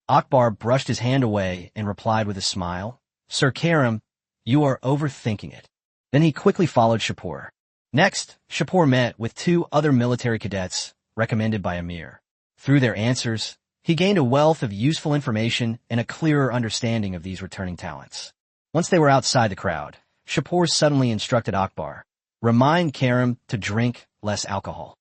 Akbar brushed his hand away and replied with a smile, "Sir Karam, you are overthinking it." Then he quickly followed Shapur. Next, Shapur met with two other military cadets recommended by Amir. Through their answers, he gained a wealth of useful information and a clearer understanding of these returning talents. Once they were outside the crowd, Shapur suddenly instructed Akbar, "Remind Karam to drink less alcohol."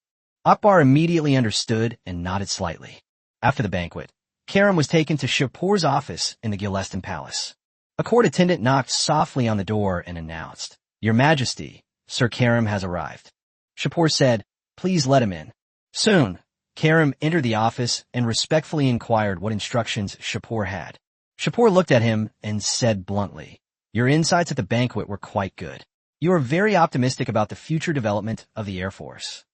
Akbar immediately understood and nodded slightly. After the banquet, Karam was taken to Shapur's office in the Gilestan Palace. A court attendant knocked softly on the door and announced, "Your Majesty, Sir Karam has arrived." Shapur said, "Please let him in." Soon, Karam entered the office and respectfully inquired what instructions Shapur had. Shapur looked at him and said bluntly, "Your insights at the banquet were quite good. You are very optimistic about the future development of the Air Force."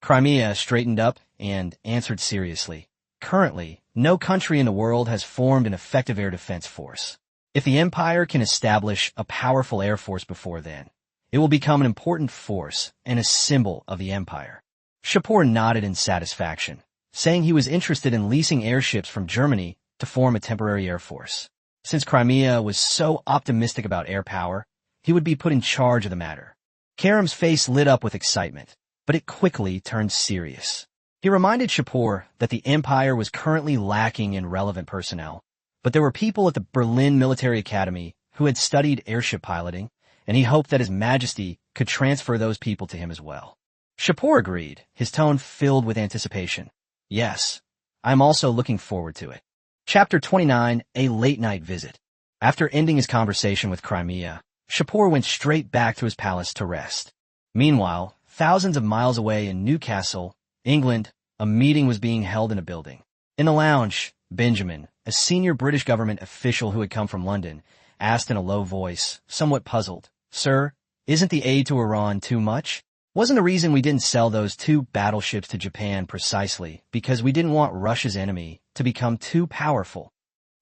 Crimea straightened up and answered seriously, "Currently, no country in the world has formed an effective air defense force. If the empire can establish a powerful air force before then, it will become an important force and a symbol of the empire." Shapur nodded in satisfaction, saying he was interested in leasing airships from Germany to form a temporary air force. Since Crimea was so optimistic about air power, he would be put in charge of the matter. Karam's face lit up with excitement, but it quickly turned serious. He reminded Shapur that the empire was currently lacking in relevant personnel, but there were people at the Berlin Military Academy who had studied airship piloting, and he hoped that His Majesty could transfer those people to him as well. Shapur agreed, his tone filled with anticipation. "Yes, I'm also looking forward to it." Chapter 29, A Late-Night Visit. After ending his conversation with Crimea, Shapur went straight back to his palace to rest. Meanwhile, thousands of miles away in Newcastle, England, a meeting was being held in a building. In the lounge, Benjamin, a senior British government official who had come from London, asked in a low voice, somewhat puzzled, "Sir, isn't the aid to Iran too much? Wasn't the reason we didn't sell those 2 battleships to Japan precisely because we didn't want Russia's enemy to become too powerful?"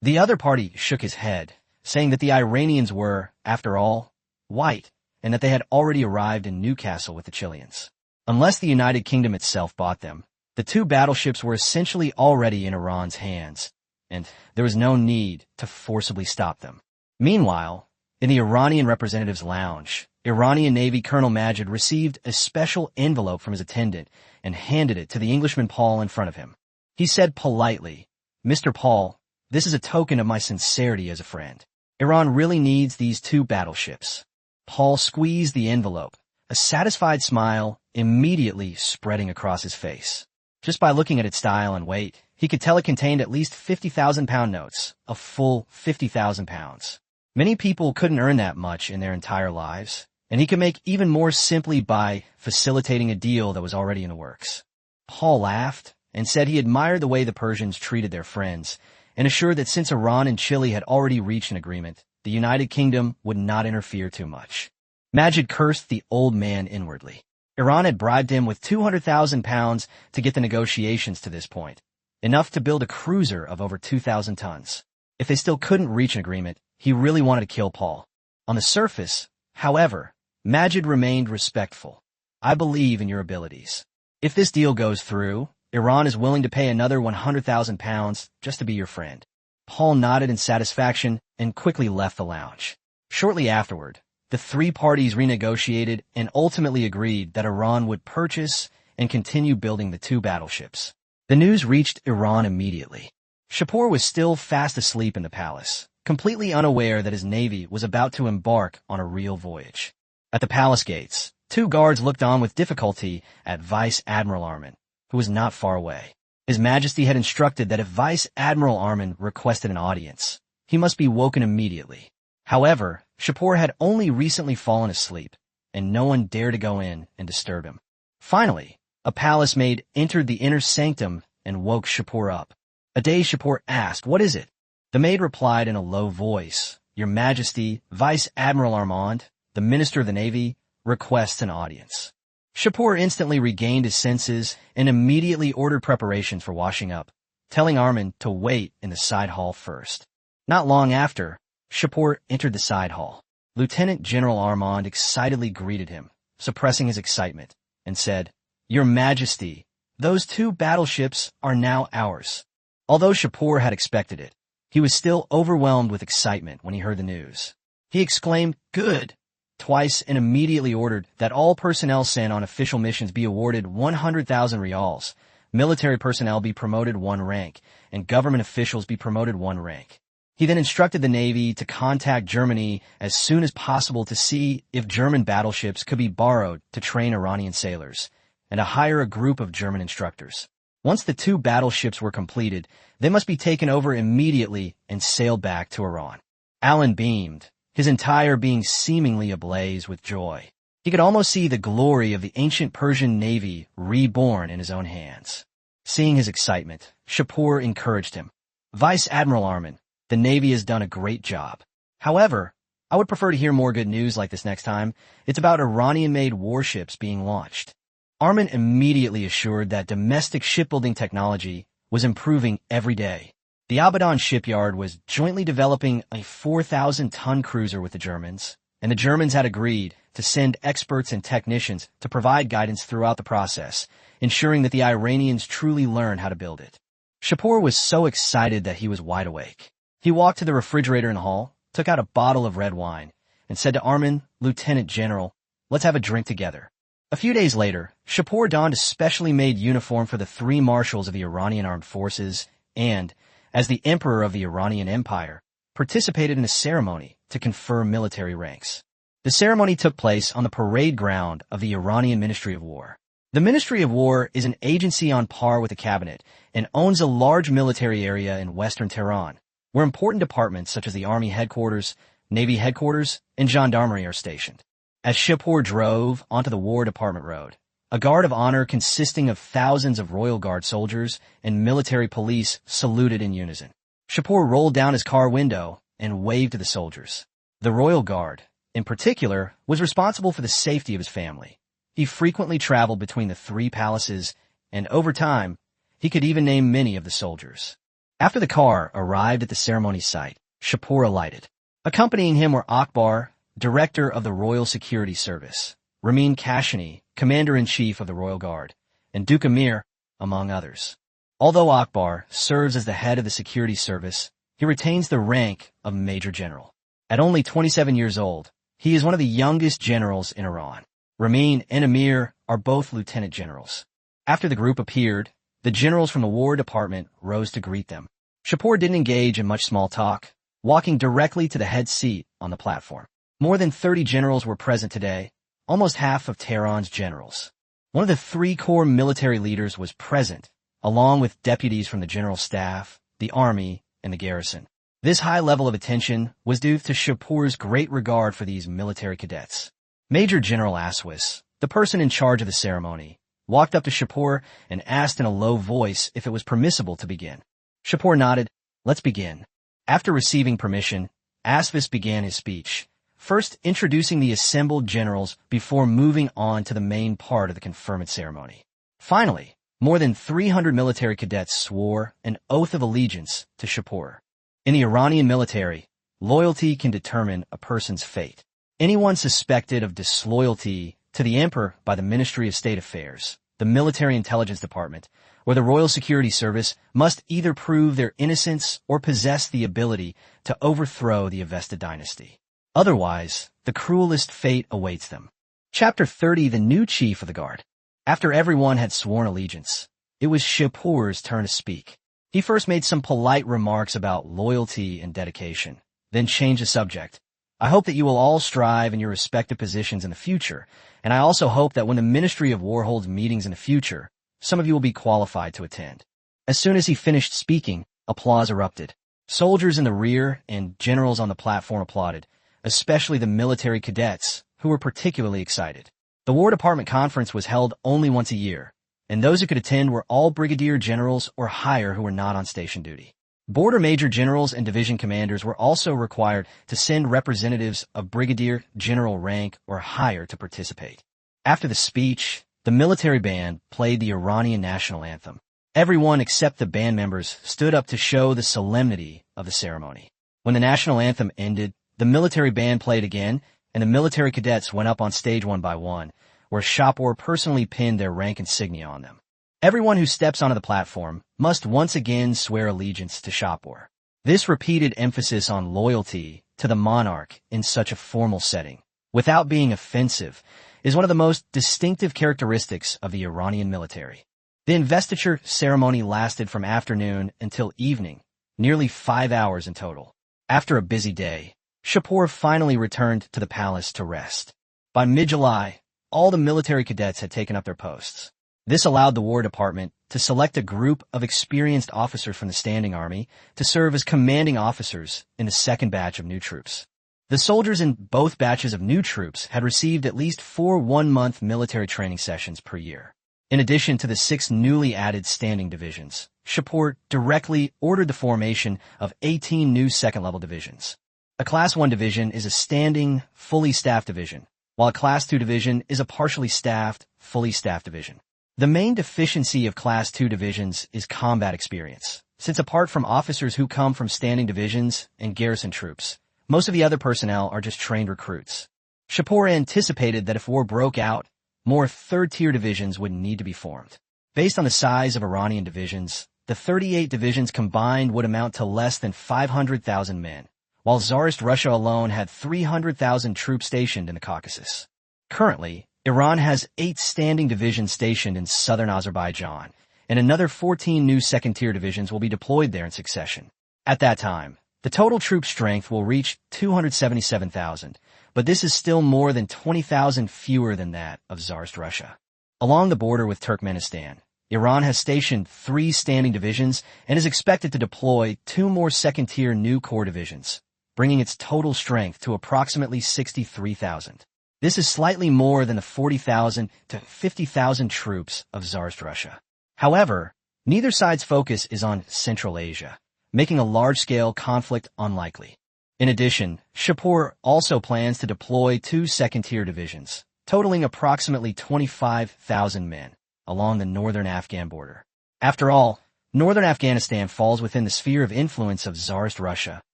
The other party shook his head, saying that the Iranians were, after all, white, and that they had already arrived in Newcastle with the Chileans. Unless the United Kingdom itself bought them, the 2 battleships were essentially already in Iran's hands, and there was no need to forcibly stop them. Meanwhile, in the Iranian representative's lounge, Iranian Navy Colonel Majid received a special envelope from his attendant and handed it to the Englishman Paul in front of him. He said politely, "Mr. Paul, this is a token of my sincerity as a friend. Iran really needs these 2 battleships." Paul squeezed the envelope, a satisfied smile immediately spreading across his face. Just by looking at its style and weight, he could tell it contained at least 50,000-pound notes, a full 50,000 pounds. Many people couldn't earn that much in their entire lives, and he could make even more simply by facilitating a deal that was already in the works. Paul laughed and said he admired the way the Persians treated their friends, and assured that since Iran and Chile had already reached an agreement, the United Kingdom would not interfere too much. Majid cursed the old man inwardly. Iran had bribed him with 200,000 pounds to get the negotiations to this point, enough to build a cruiser of over 2,000 tons. If they still couldn't reach an agreement, he really wanted to kill Paul. On the surface, however, Majid remained respectful. I believe in your abilities. If this deal goes through, Iran is willing to pay another 100,000 pounds just to be your friend. Paul nodded in satisfaction and quickly left the lounge. Shortly afterward, the three parties renegotiated and ultimately agreed that Iran would purchase and continue building the two battleships. The news reached Iran immediately. Shapur was still fast asleep in the palace, completely unaware that his navy was about to embark on a real voyage. At the palace gates, two guards looked on with difficulty at Vice Admiral Armin, who was not far away. His Majesty had instructed that if Vice Admiral Armin requested an audience, he must be woken immediately. However, Shapur had only recently fallen asleep, and no one dared to go in and disturb him. Finally, a palace maid entered the inner sanctum and woke Shapur up. A dazed Shapur asked, "What is it?" The maid replied in a low voice, "Your Majesty, Vice Admiral Armand, the Minister of the Navy, requests an audience." Shapur instantly regained his senses and immediately ordered preparations for washing up, telling Armin to wait in the side hall first. Not long after, Shapur entered the side hall. Lieutenant General Armand excitedly greeted him, suppressing his excitement, and said, "Your Majesty, those two battleships are now ours." Although Shapur had expected it, he was still overwhelmed with excitement when he heard the news. He exclaimed, "Good!" twice and immediately ordered that all personnel sent on official missions be awarded 100,000 rials, military personnel be promoted one rank, and government officials be promoted one rank. He then instructed the Navy to contact Germany as soon as possible to see if German battleships could be borrowed to train Iranian sailors, and to hire a group of German instructors. Once the two battleships were completed, they must be taken over immediately and sailed back to Iran. Alan beamed, his entire being seemingly ablaze with joy. He could almost see the glory of the ancient Persian navy reborn in his own hands. Seeing his excitement, Shapur encouraged him. "Vice Admiral Armin, the Navy has done a great job. However, I would prefer to hear more good news like this next time. It's about Iranian-made warships being launched." Armin immediately assured that domestic shipbuilding technology was improving every day. The Abadan shipyard was jointly developing a 4,000-ton cruiser with the Germans, and the Germans had agreed to send experts and technicians to provide guidance throughout the process, ensuring that the Iranians truly learn how to build it. Shapur was so excited that he was wide awake. He walked to the refrigerator in the hall, took out a bottle of red wine, and said to Armin, "Lieutenant General, let's have a drink together." A few days later, Shapur donned a specially made uniform for the three marshals of the Iranian armed forces and, as the Emperor of the Iranian Empire, participated in a ceremony to confer military ranks. The ceremony took place on the parade ground of the Iranian Ministry of War. The Ministry of War is an agency on par with the cabinet and owns a large military area in western Tehran, where important departments such as the Army headquarters, Navy headquarters, and gendarmerie are stationed. As Shapur drove onto the War Department Road, a guard of honor consisting of thousands of Royal Guard soldiers and military police saluted in unison. Shapur rolled down his car window and waved to the soldiers. The Royal Guard, in particular, was responsible for the safety of his family. He frequently traveled between the three palaces, and over time, he could even name many of the soldiers. After the car arrived at the ceremony site, Shapur alighted. Accompanying him were Akbar, Director of the Royal Security Service, Ramin Kashani, Commander-in-Chief of the Royal Guard, and Duke Amir, among others. Although Akbar serves as the head of the security service, he retains the rank of Major General. At only 27 years old, he is one of the youngest generals in Iran. Ramin and Amir are both lieutenant generals. After the group appeared, the generals from the War Department rose to greet them. Shapur didn't engage in much small talk, walking directly to the head seat on the platform. More than 30 generals were present today, almost half of Tehran's generals. One of the three core military leaders was present, along with deputies from the general staff, the army, and the garrison. This high level of attention was due to Shapur's great regard for these military cadets. Major General Aswis, the person in charge of the ceremony, walked up to Shapur and asked in a low voice if it was permissible to begin. Shapur nodded. "Let's begin." After receiving permission, Aswis began his speech, first introducing the assembled generals before moving on to the main part of the conferment ceremony. Finally, more than 300 military cadets swore an oath of allegiance to Shapur. In the Iranian military, loyalty can determine a person's fate. Anyone suspected of disloyalty to the emperor by the Ministry of State Affairs, the Military Intelligence Department, or the Royal Security Service must either prove their innocence or possess the ability to overthrow the Avesta dynasty. Otherwise, the cruelest fate awaits them. Chapter 30, the new chief of the guard. After everyone had sworn allegiance, it was Shapur's turn to speak. He first made some polite remarks about loyalty and dedication, then changed the subject. I hope that you will all strive in your respective positions in the future, and I also hope that when the Ministry of War holds meetings in the future, some of you will be qualified to attend. As soon as he finished speaking, applause erupted. Soldiers in the rear and generals on the platform applauded, especially the military cadets, who were particularly excited. The War Department conference was held only once a year, and those who could attend were all brigadier generals or higher who were not on station duty. Border major generals and division commanders were also required to send representatives of brigadier general rank or higher to participate. After the speech, the military band played the Iranian national anthem. Everyone except the band members stood up to show the solemnity of the ceremony. When the national anthem ended, the military band played again, and the military cadets went up on stage one by one, where Shapur personally pinned their rank insignia on them. Everyone who steps onto the platform must once again swear allegiance to Shapur. This repeated emphasis on loyalty to the monarch in such a formal setting, without being offensive, is one of the most distinctive characteristics of the Iranian military. The investiture ceremony lasted from afternoon until evening, nearly 5 hours in total. After a busy day, Shapur finally returned to the palace to rest. By mid-July, all the military cadets had taken up their posts. This allowed the War Department to select a group of experienced officers from the standing army to serve as commanding officers in the second batch of new troops. The soldiers in both batches of new troops had received at least 4 one-month military training sessions per year. In addition to the 6 newly added standing divisions, Shapur directly ordered the formation of 18 new second-level divisions. A Class 1 division is a standing, fully staffed division, while a Class 2 division is a partially staffed, fully staffed division. The main deficiency of Class 2 divisions is combat experience, since apart from officers who come from standing divisions and garrison troops, most of the other personnel are just trained recruits. Shapur anticipated that if war broke out, more third-tier divisions would need to be formed. Based on the size of Iranian divisions, the 38 divisions combined would amount to less than 500,000 men, while Tsarist Russia alone had 300,000 troops stationed in the Caucasus. Currently, Iran has 8 standing divisions stationed in southern Azerbaijan, and another 14 new second-tier divisions will be deployed there in succession. At that time, the total troop strength will reach 277,000, but this is still more than 20,000 fewer than that of Tsarist Russia. Along the border with Turkmenistan, Iran has stationed 3 standing divisions and is expected to deploy 2 more second-tier new corps divisions, bringing its total strength to approximately 63,000. This is slightly more than the 40,000 to 50,000 troops of Tsarist Russia. However, neither side's focus is on Central Asia, making a large-scale conflict unlikely. In addition, Shapur also plans to deploy 2 second-tier divisions, totaling approximately 25,000 men, along the northern Afghan border. After all, northern Afghanistan falls within the sphere of influence of Tsarist Russia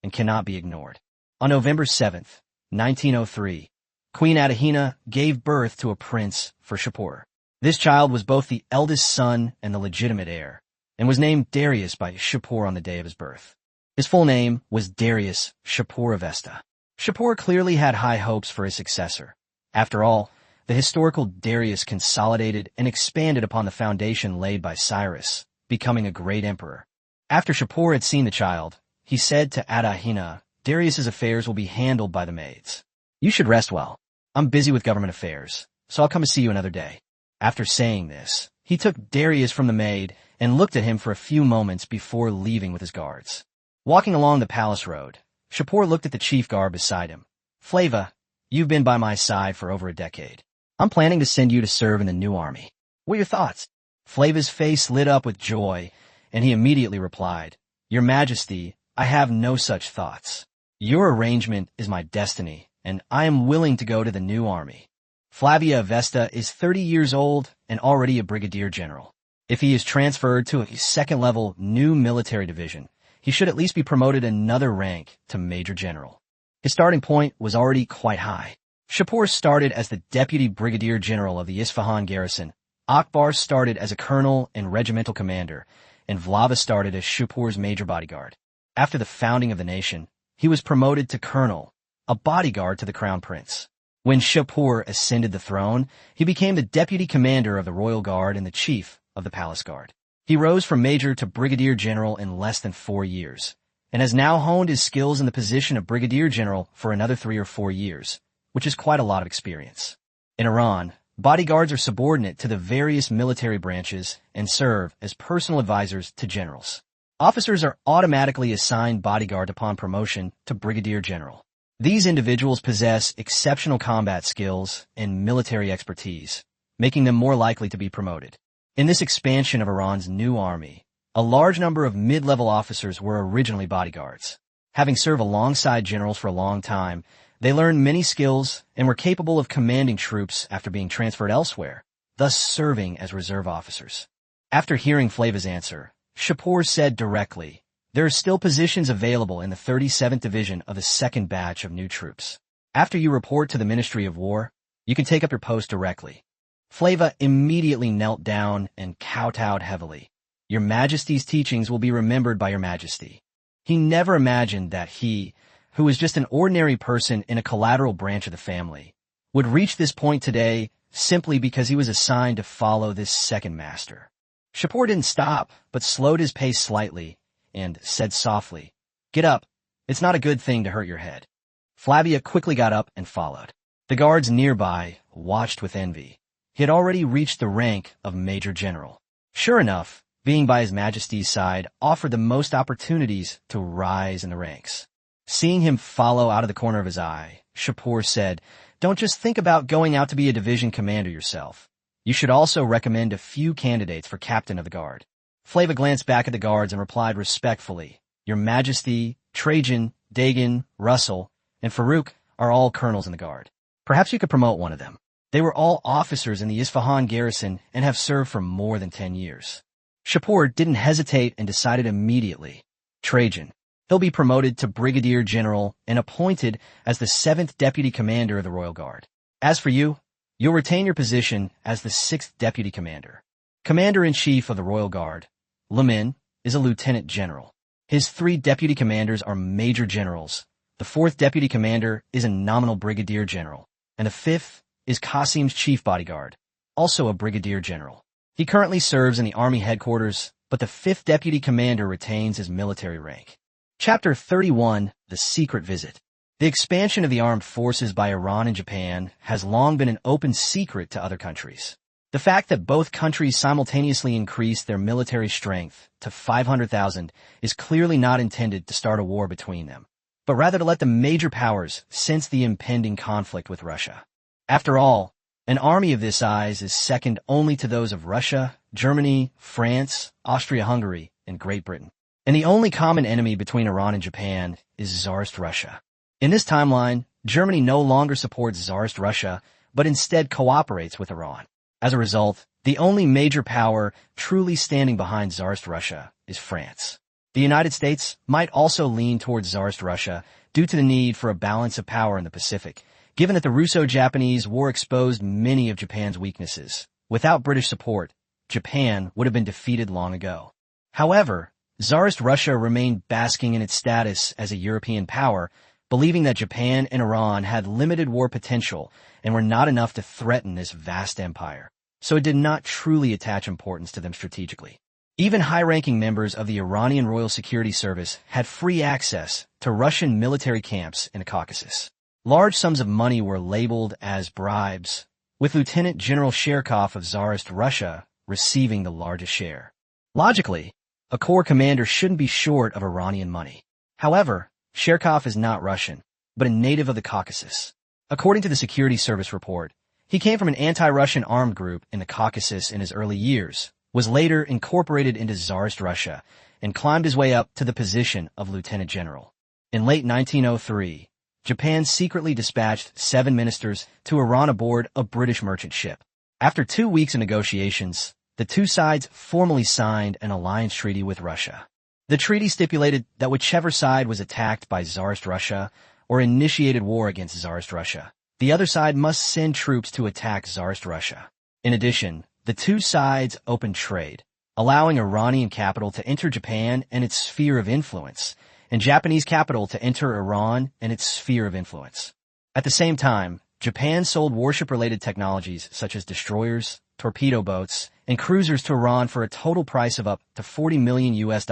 and cannot be ignored. On November 7, 1903, Queen Adahina gave birth to a prince for Shapur. This child was both the eldest son and the legitimate heir, and was named Darius by Shapur on the day of his birth. His full name was Darius Shapur Avesta. Shapur clearly had high hopes for his successor. After all, the historical Darius consolidated and expanded upon the foundation laid by Cyrus, becoming a great emperor. After Shapur had seen the child, he said to Adahina, "Darius's affairs will be handled by the maids. You should rest well. I'm busy with government affairs, so I'll come to see you another day." After saying this, he took Darius from the maid and looked at him for a few moments before leaving with his guards. Walking along the palace road, Shapur looked at the chief guard beside him. "Flava, you've been by my side for over a decade. I'm planning to send you to serve in the new army. What are your thoughts?" Flava's face lit up with joy, and he immediately replied, "Your Majesty, I have no such thoughts. Your arrangement is my destiny, and I am willing to go to the new army." Flavia Avesta is 30 years old and already a brigadier general. If he is transferred to a second-level new military division, he should at least be promoted another rank to Major General. His starting point was already quite high. Shapur started as the Deputy Brigadier General of the Isfahan garrison, Akbar started as a colonel and regimental commander, and Vlhava started as Shapur's major bodyguard. After the founding of the nation, he was promoted to colonel, a bodyguard to the crown prince. When Shapur ascended the throne, he became the deputy commander of the royal guard and the chief of the palace guard. He rose from major to brigadier general in less than 4 years, and has now honed his skills in the position of brigadier general for another 3 or 4 years, which is quite a lot of experience. In Iran, bodyguards are subordinate to the various military branches and serve as personal advisors to generals. Officers are automatically assigned bodyguard upon promotion to brigadier general. These individuals possess exceptional combat skills and military expertise, making them more likely to be promoted. In this expansion of Iran's new army, a large number of mid-level officers were originally bodyguards. Having served alongside generals for a long time, they learned many skills and were capable of commanding troops after being transferred elsewhere, thus serving as reserve officers. After hearing Flav's answer, Shapur said directly, "There are still positions available in the 37th Division of the second batch of new troops. After you report to the Ministry of War, you can take up your post directly." Flava immediately knelt down and kowtowed heavily. "Your Majesty's teachings will be remembered by your Majesty." He never imagined that he, who was just an ordinary person in a collateral branch of the family, would reach this point today simply because he was assigned to follow this second master. Shapur didn't stop, but slowed his pace slightly and said softly, "Get up. It's not a good thing to hurt your head." Flavia quickly got up and followed. The guards nearby watched with envy. He had already reached the rank of Major General. Sure enough, being by His Majesty's side offered the most opportunities to rise in the ranks. Seeing him follow out of the corner of his eye, Shapur said, "Don't just think about going out to be a division commander yourself. You should also recommend a few candidates for captain of the guard." Flava glanced back at the guards and replied respectfully, "Your Majesty, Trajan, Dagan, Russell, and Farouk are all colonels in the guard. Perhaps you could promote one of them. They were all officers in the Isfahan garrison and have served for more than 10 years. Shapur didn't hesitate and decided immediately. "Trajan. He'll be promoted to brigadier general and appointed as the 7th deputy commander of the royal guard. As for you, you'll retain your position as the 6th deputy commander. Commander-in-chief of the royal guard, loomed, is a lieutenant general. His 3 deputy commanders are major generals. The 4th deputy commander is a nominal brigadier general, and the 5th is Qasim's chief bodyguard, also a brigadier general. He currently serves in the army headquarters, but the 5th deputy commander retains his military rank." Chapter 31, The Secret Visit. The expansion of the armed forces by Iran and Japan has long been an open secret to other countries. The fact that both countries simultaneously increased their military strength to 500,000 is clearly not intended to start a war between them, but rather to let the major powers sense the impending conflict with Russia. After all, an army of this size is second only to those of Russia, Germany, France, Austria-Hungary, and Great Britain. And the only common enemy between Iran and Japan is Tsarist Russia. In this timeline, Germany no longer supports Tsarist Russia, but instead cooperates with Iran. As a result, the only major power truly standing behind Tsarist Russia is France. The United States might also lean towards Tsarist Russia due to the need for a balance of power in the Pacific, given that the Russo-Japanese War exposed many of Japan's weaknesses. Without British support, Japan would have been defeated long ago. However, Tsarist Russia remained basking in its status as a European power, believing that Japan and Iran had limited war potential and were not enough to threaten this vast empire, so it did not truly attach importance to them strategically. Even high-ranking members of the Iranian Royal Security Service had free access to Russian military camps in the Caucasus. Large sums of money were labeled as bribes, with Lieutenant General Sherkov of Tsarist Russia receiving the largest share. Logically, a corps commander shouldn't be short of Iranian money. However, Sherkov is not Russian, but a native of the Caucasus. According to the Security Service report, he came from an anti-Russian armed group in the Caucasus in his early years, was later incorporated into Tsarist Russia, and climbed his way up to the position of lieutenant general. In late 1903, Japan secretly dispatched 7 ministers to Iran aboard a British merchant ship. After 2 weeks of negotiations, the two sides formally signed an alliance treaty with Russia. The treaty stipulated that whichever side was attacked by Tsarist Russia or initiated war against Tsarist Russia, the other side must send troops to attack Tsarist Russia. In addition, the two sides opened trade, allowing Iranian capital to enter Japan and its sphere of influence, and Japanese capital to enter Iran and its sphere of influence. At the same time, Japan sold warship-related technologies such as destroyers, torpedo boats, and cruisers to Iran for a total price of up to $40 million US,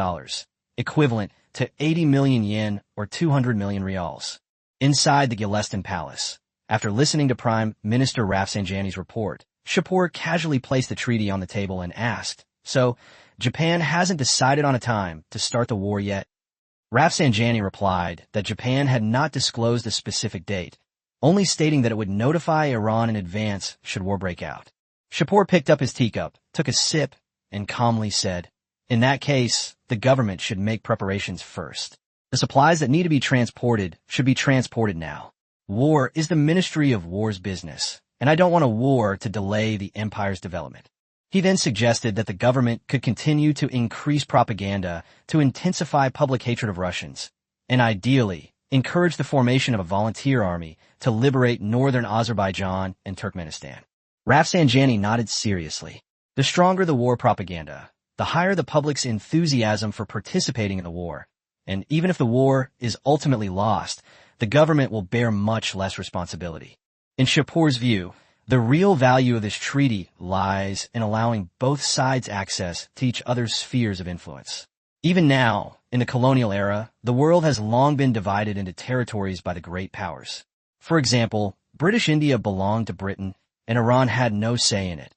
equivalent to 80 million yen or 200 million rials. Inside the Gilestan Palace, after listening to Prime Minister Rafsanjani's report, Shapur casually placed the treaty on the table and asked, "So, Japan hasn't decided on a time to start the war yet?" Rafsanjani replied that Japan had not disclosed a specific date, only stating that it would notify Iran in advance should war break out. Shapur picked up his teacup, took a sip, and calmly said, "In that case, the government should make preparations first. The supplies that need to be transported should be transported now. War is the Ministry of War's business, and I don't want a war to delay the empire's development." He then suggested that the government could continue to increase propaganda to intensify public hatred of Russians, and ideally, encourage the formation of a volunteer army to liberate northern Azerbaijan and Turkmenistan. Rafsanjani nodded seriously. The stronger the war propaganda, the higher the public's enthusiasm for participating in the war, and even if the war is ultimately lost, the government will bear much less responsibility. In Shapur's view, the real value of this treaty lies in allowing both sides access to each other's spheres of influence. Even now, in the colonial era, the world has long been divided into territories by the great powers. For example, British India belonged to Britain, and Iran had no say in it,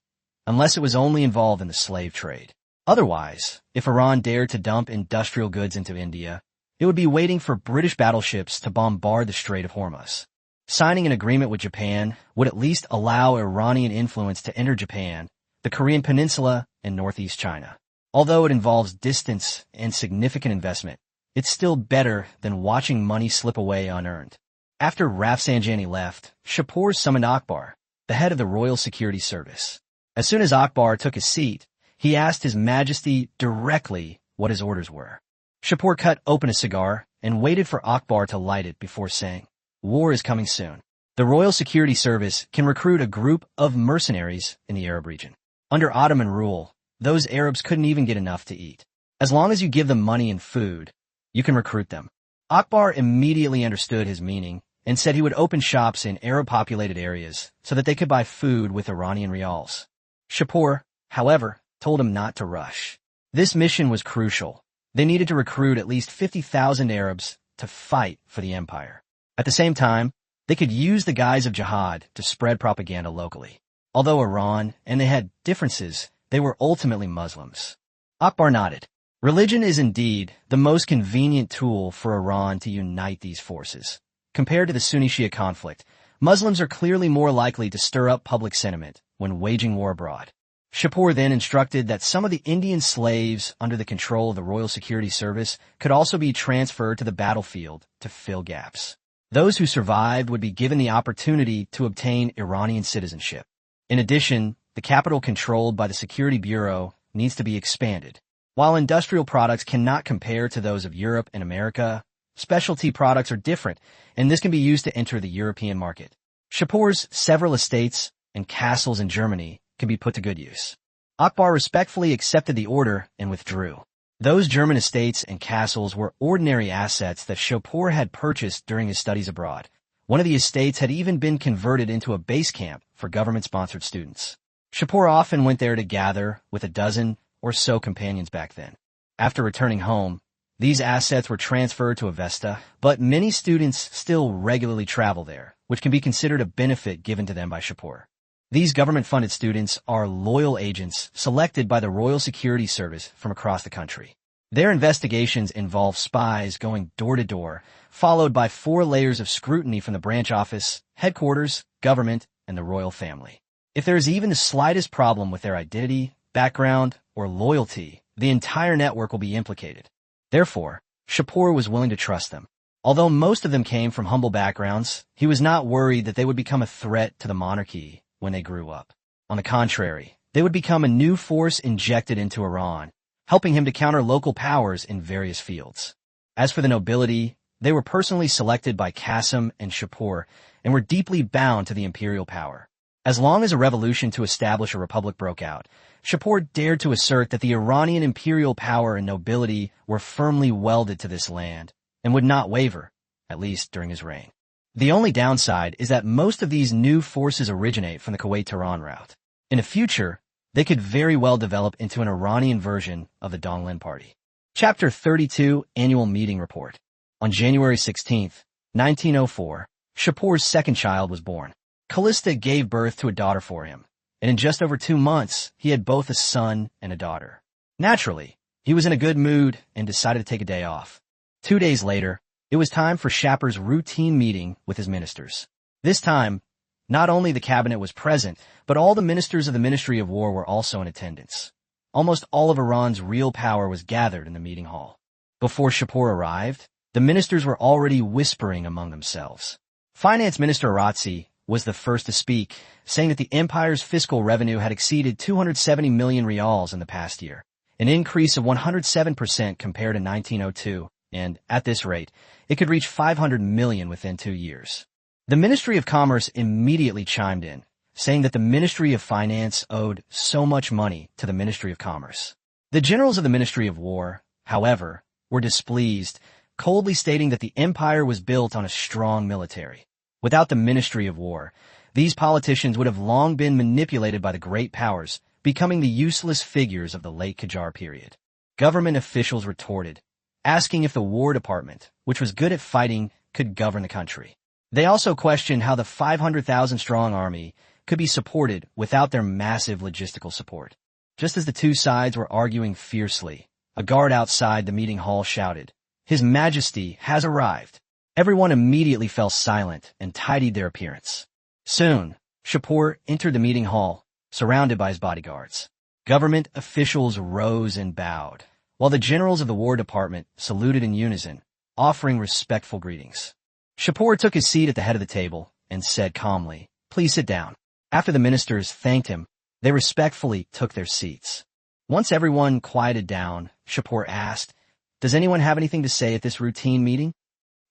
unless it was only involved in the slave trade. Otherwise, if Iran dared to dump industrial goods into India, it would be waiting for British battleships to bombard the Strait of Hormuz. Signing an agreement with Japan would at least allow Iranian influence to enter Japan, the Korean Peninsula, and northeast China. Although it involves distance and significant investment, it's still better than watching money slip away unearned. After Rafsanjani left, Shapur summoned Akbar, the head of the Royal Security Service. As soon as Akbar took his seat, he asked His Majesty directly what his orders were. Shapur cut open a cigar and waited for Akbar to light it before saying, "War is coming soon. The Royal Security Service can recruit a group of mercenaries in the Arab region. Under Ottoman rule, those Arabs couldn't even get enough to eat. As long as you give them money and food, you can recruit them." Akbar immediately understood his meaning and said he would open shops in Arab-populated areas so that they could buy food with Iranian rials. Shapur, however, told him not to rush. This mission was crucial. They needed to recruit at least 50,000 Arabs to fight for the empire. At the same time, they could use the guise of jihad to spread propaganda locally. Although Iran and they had differences, they were ultimately Muslims. Akbar nodded. Religion is indeed the most convenient tool for Iran to unite these forces. Compared to the Sunni-Shia conflict, Muslims are clearly more likely to stir up public sentiment when waging war abroad. Shapur then instructed that some of the Indian slaves under the control of the Royal Security Service could also be transferred to the battlefield to fill gaps. Those who survived would be given the opportunity to obtain Iranian citizenship. In addition, the capital controlled by the Security Bureau needs to be expanded. While industrial products cannot compare to those of Europe and America, specialty products are different, and this can be used to enter the European market. Shapur's several estates and castles in Germany can be put to good use. Akbar respectfully accepted the order and withdrew. Those German estates and castles were ordinary assets that Shapur had purchased during his studies abroad. One of the estates had even been converted into a base camp for government-sponsored students. Shapur often went there to gather with a dozen or so companions back then. After returning home, these assets were transferred to Avesta, but many students still regularly travel there, which can be considered a benefit given to them by Shapur. These government-funded students are loyal agents selected by the Royal Security Service from across the country. Their investigations involve spies going door to door, followed by 4 layers of scrutiny from the branch office, headquarters, government, and the royal family. If there is even the slightest problem with their identity, background, or loyalty, the entire network will be implicated. Therefore, Shapur was willing to trust them. Although most of them came from humble backgrounds, he was not worried that they would become a threat to the monarchy when they grew up. On the contrary, they would become a new force injected into Iran, helping him to counter local powers in various fields. As for the nobility, they were personally selected by Qasim and Shapur and were deeply bound to the imperial power. As long as a revolution to establish a republic broke out, Shapur dared to assert that the Iranian imperial power and nobility were firmly welded to this land and would not waver, at least during his reign. The only downside is that most of these new forces originate from the Kuwait-Tehran route. In the future, they could very well develop into an Iranian version of the Donglin Party. Chapter 32, Annual Meeting Report. On January 16, 1904, Shapur's second child was born. Callista gave birth to a daughter for him, and in just over 2 months, he had both a son and a daughter. Naturally, he was in a good mood and decided to take a day off. 2 days later, it was time for Shapur's routine meeting with his ministers. This time, not only the cabinet was present, but all the ministers of the Ministry of War were also in attendance. Almost all of Iran's real power was gathered in the meeting hall. Before Shapur arrived, the ministers were already whispering among themselves. Finance Minister Aratzi was the first to speak, saying that the empire's fiscal revenue had exceeded 270 million rials in the past year, an increase of 107% compared to 1902, and, at this rate, it could reach 500 million within 2 years. The Ministry of Commerce immediately chimed in, saying that the Ministry of Finance owed so much money to the Ministry of Commerce. The generals of the Ministry of War, however, were displeased, coldly stating that the empire was built on a strong military. Without the Ministry of War, these politicians would have long been manipulated by the great powers, becoming the useless figures of the late Qajar period. Government officials retorted, asking if the War Department, which was good at fighting, could govern the country. They also questioned how the 500,000-strong army could be supported without their massive logistical support. Just as the two sides were arguing fiercely, a guard outside the meeting hall shouted, "His Majesty has arrived." Everyone immediately fell silent and tidied their appearance. Soon, Shapur entered the meeting hall, surrounded by his bodyguards. Government officials rose and bowed, while the generals of the War Department saluted in unison, offering respectful greetings. Shapur took his seat at the head of the table and said calmly, "Please sit down." After the ministers thanked him, they respectfully took their seats. Once everyone quieted down, Shapur asked, "Does anyone have anything to say at this routine meeting?"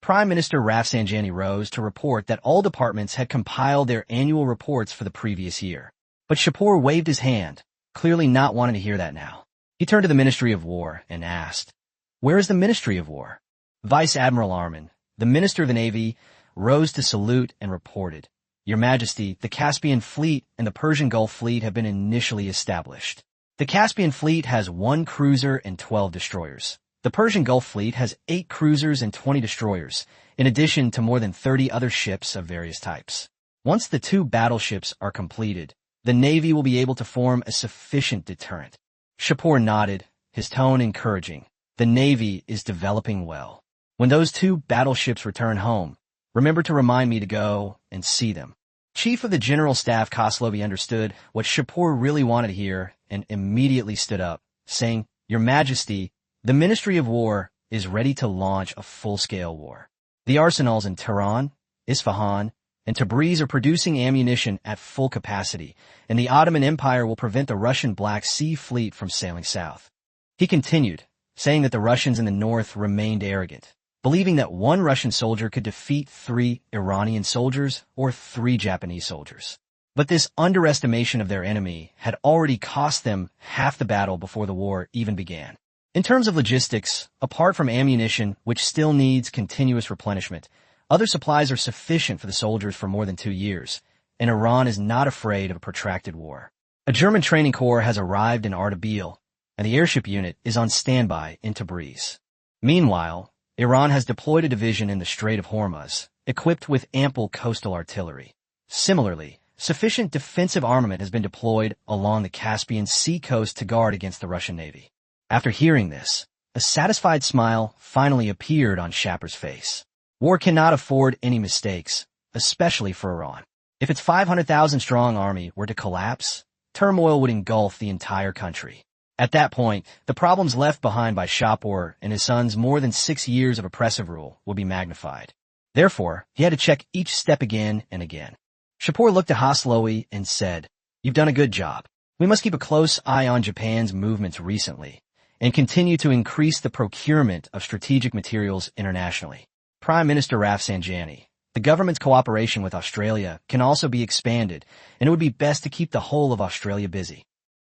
Prime Minister Rafsanjani rose to report that all departments had compiled their annual reports for the previous year. But Shapur waved his hand, clearly not wanting to hear that now. He turned to the Ministry of War and asked, "Where is the Ministry of War?" Vice Admiral Arman, the Minister of the Navy, rose to salute and reported, "Your Majesty, the Caspian Fleet and the Persian Gulf Fleet have been initially established. The Caspian Fleet has 1 cruiser and 12 destroyers. The Persian Gulf Fleet has 8 cruisers and 20 destroyers, in addition to more than 30 other ships of various types. Once the 2 battleships are completed, the Navy will be able to form a sufficient deterrent." Shapur nodded, his tone encouraging. "The Navy is developing well. When those 2 battleships return home, remember to remind me to go and see them." Chief of the General Staff Koslovi understood what Shapur really wanted to hear and immediately stood up, saying, "Your Majesty, the Ministry of War is ready to launch a full-scale war. The arsenals in Tehran, Isfahan, and Tabriz are producing ammunition at full capacity, and the Ottoman Empire will prevent the Russian Black Sea Fleet from sailing south." He continued, saying that the Russians in the north remained arrogant, believing that 1 Russian soldier could defeat 3 Iranian soldiers or 3 Japanese soldiers. But this underestimation of their enemy had already cost them half the battle before the war even began. In terms of logistics, apart from ammunition, which still needs continuous replenishment, other supplies are sufficient for the soldiers for more than 2 years, and Iran is not afraid of a protracted war. A German training corps has arrived in Ardabil, and the airship unit is on standby in Tabriz. Meanwhile, Iran has deployed a division in the Strait of Hormuz, equipped with ample coastal artillery. Similarly, sufficient defensive armament has been deployed along the Caspian Sea coast to guard against the Russian Navy. After hearing this, a satisfied smile finally appeared on Shapur's face. War cannot afford any mistakes, especially for Iran. If its 500,000-strong army were to collapse, turmoil would engulf the entire country. At that point, the problems left behind by Shapur and his son's more than 6 years of oppressive rule would be magnified. Therefore, he had to check each step again and again. Shapur looked at Haslowi and said, "You've done a good job. We must keep a close eye on Japan's movements recently, and continue to increase the procurement of strategic materials internationally. Prime Minister Rafsanjani, the government's cooperation with Australia can also be expanded, and it would be best to keep the whole of Australia busy.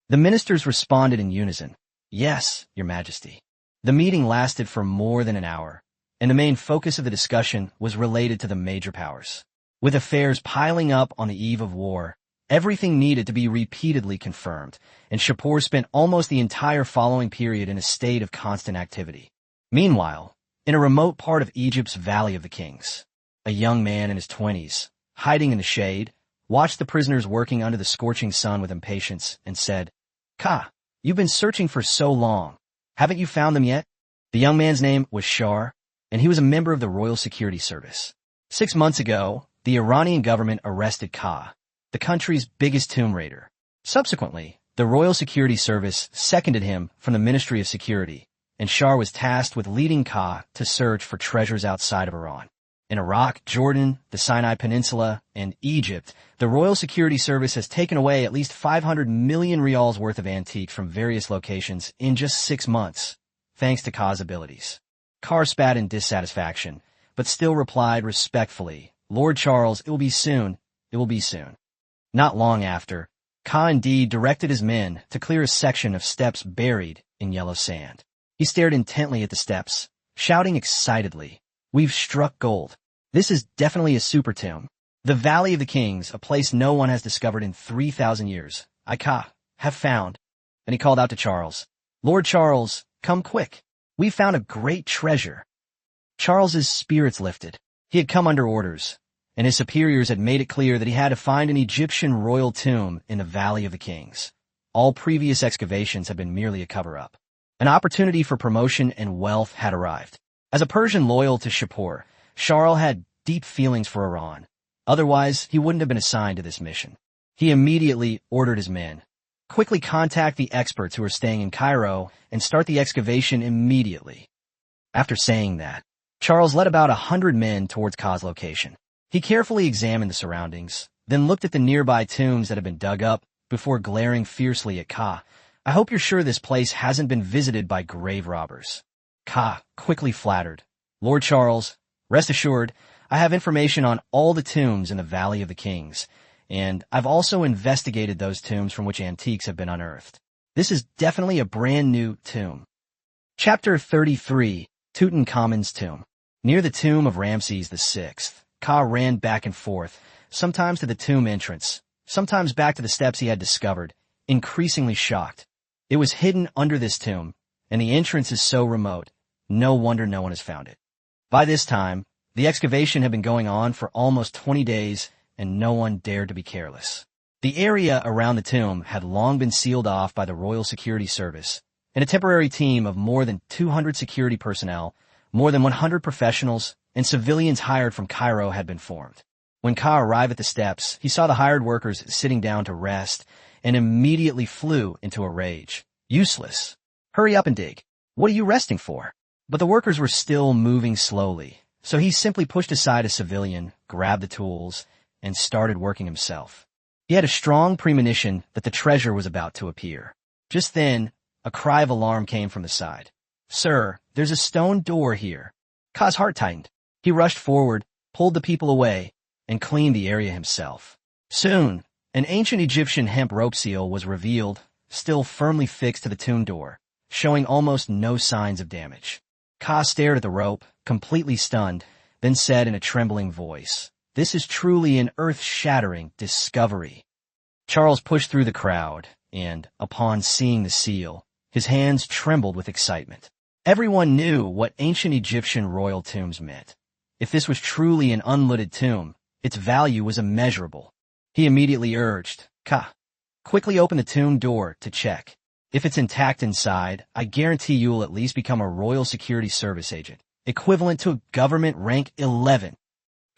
The ministers responded in unison, "Yes, Your Majesty." The meeting lasted for more than an hour, and the main focus of the discussion was related to the major powers. With affairs piling up on the eve of war, everything needed to be repeatedly confirmed, and Shapur spent almost the entire following period in a state of constant activity. Meanwhile, in a remote part of Egypt's Valley of the Kings, a young man in his 20s, hiding in the shade, watched the prisoners working under the scorching sun with impatience and said, "Ka, you've been searching for so long. Haven't you found them yet?" The young man's name was Shar, and he was a member of the Royal Security Service. 6 months ago, the Iranian government arrested Ka, the country's biggest tomb raider. Subsequently, the Royal Security Service seconded him from the Ministry of Security, and Shar was tasked with leading Ka to search for treasures outside of Iran. In Iraq, Jordan, the Sinai Peninsula, and Egypt, the Royal Security Service has taken away at least 500 million rials worth of antiques from various locations in just 6 months, thanks to Ka's abilities. Ka spat in dissatisfaction, but still replied respectfully, "Lord Charles, it will be soon, it will be soon." Not long after, Ka indeed directed his men to clear a section of steps buried in yellow sand. He stared intently at the steps, shouting excitedly, "We've struck gold. This is definitely a super tomb. The Valley of the Kings, a place no one has discovered in 3,000 years. I, Ka, have found." And he called out to Charles, "Lord Charles, come quick. We found a great treasure." Charles's spirits lifted. He had come under orders, and his superiors had made it clear that he had to find an Egyptian royal tomb in the Valley of the Kings. All previous excavations had been merely a cover-up. An opportunity for promotion and wealth had arrived. As a Persian loyal to Shapur, Charles had deep feelings for Iran. Otherwise, he wouldn't have been assigned to this mission. He immediately ordered his men, "Quickly contact the experts who are staying in Cairo and start the excavation immediately." After saying that, Charles led about 100 men towards Ka's location. He carefully examined the surroundings, then looked at the nearby tombs that had been dug up before glaring fiercely at Ka. "I hope you're sure this place hasn't been visited by grave robbers." Ka quickly flattered, "Lord Charles, rest assured, I have information on all the tombs in the Valley of the Kings, and I've also investigated those tombs from which antiques have been unearthed. This is definitely a brand new tomb." Chapter 33, Tutankhamun's Tomb. Near the tomb of Ramses VI, Ka ran back and forth, sometimes to the tomb entrance, sometimes back to the steps he had discovered, increasingly shocked. It was hidden under this tomb, and the entrance is so remote, no wonder no one has found it. By this time, the excavation had been going on for almost 20 days, and no one dared to be careless. The area around the tomb had long been sealed off by the Royal Security Service, and a temporary team of more than 200 security personnel, more than 100 professionals, and civilians hired from Cairo had been formed. When Ka arrived at the steps, he saw the hired workers sitting down to rest, and immediately flew into a rage. "Useless. Hurry up and dig. What are you resting for?" But the workers were still moving slowly, so he simply pushed aside a civilian, grabbed the tools, and started working himself. He had a strong premonition that the treasure was about to appear. Just then, a cry of alarm came from the side. "Sir, there's a stone door here." Ka's heart tightened. He rushed forward, pulled the people away, and cleaned the area himself. Soon, an ancient Egyptian hemp rope seal was revealed, still firmly fixed to the tomb door, showing almost no signs of damage. Ka stared at the rope, completely stunned, then said in a trembling voice, "This is truly an earth-shattering discovery." Charles pushed through the crowd, and, upon seeing the seal, his hands trembled with excitement. Everyone knew what ancient Egyptian royal tombs meant. If this was truly an unlooted tomb, its value was immeasurable. He immediately urged, "Ka, quickly open the tomb door to check. If it's intact inside, I guarantee you'll at least become a Royal Security Service agent, equivalent to a government rank 11.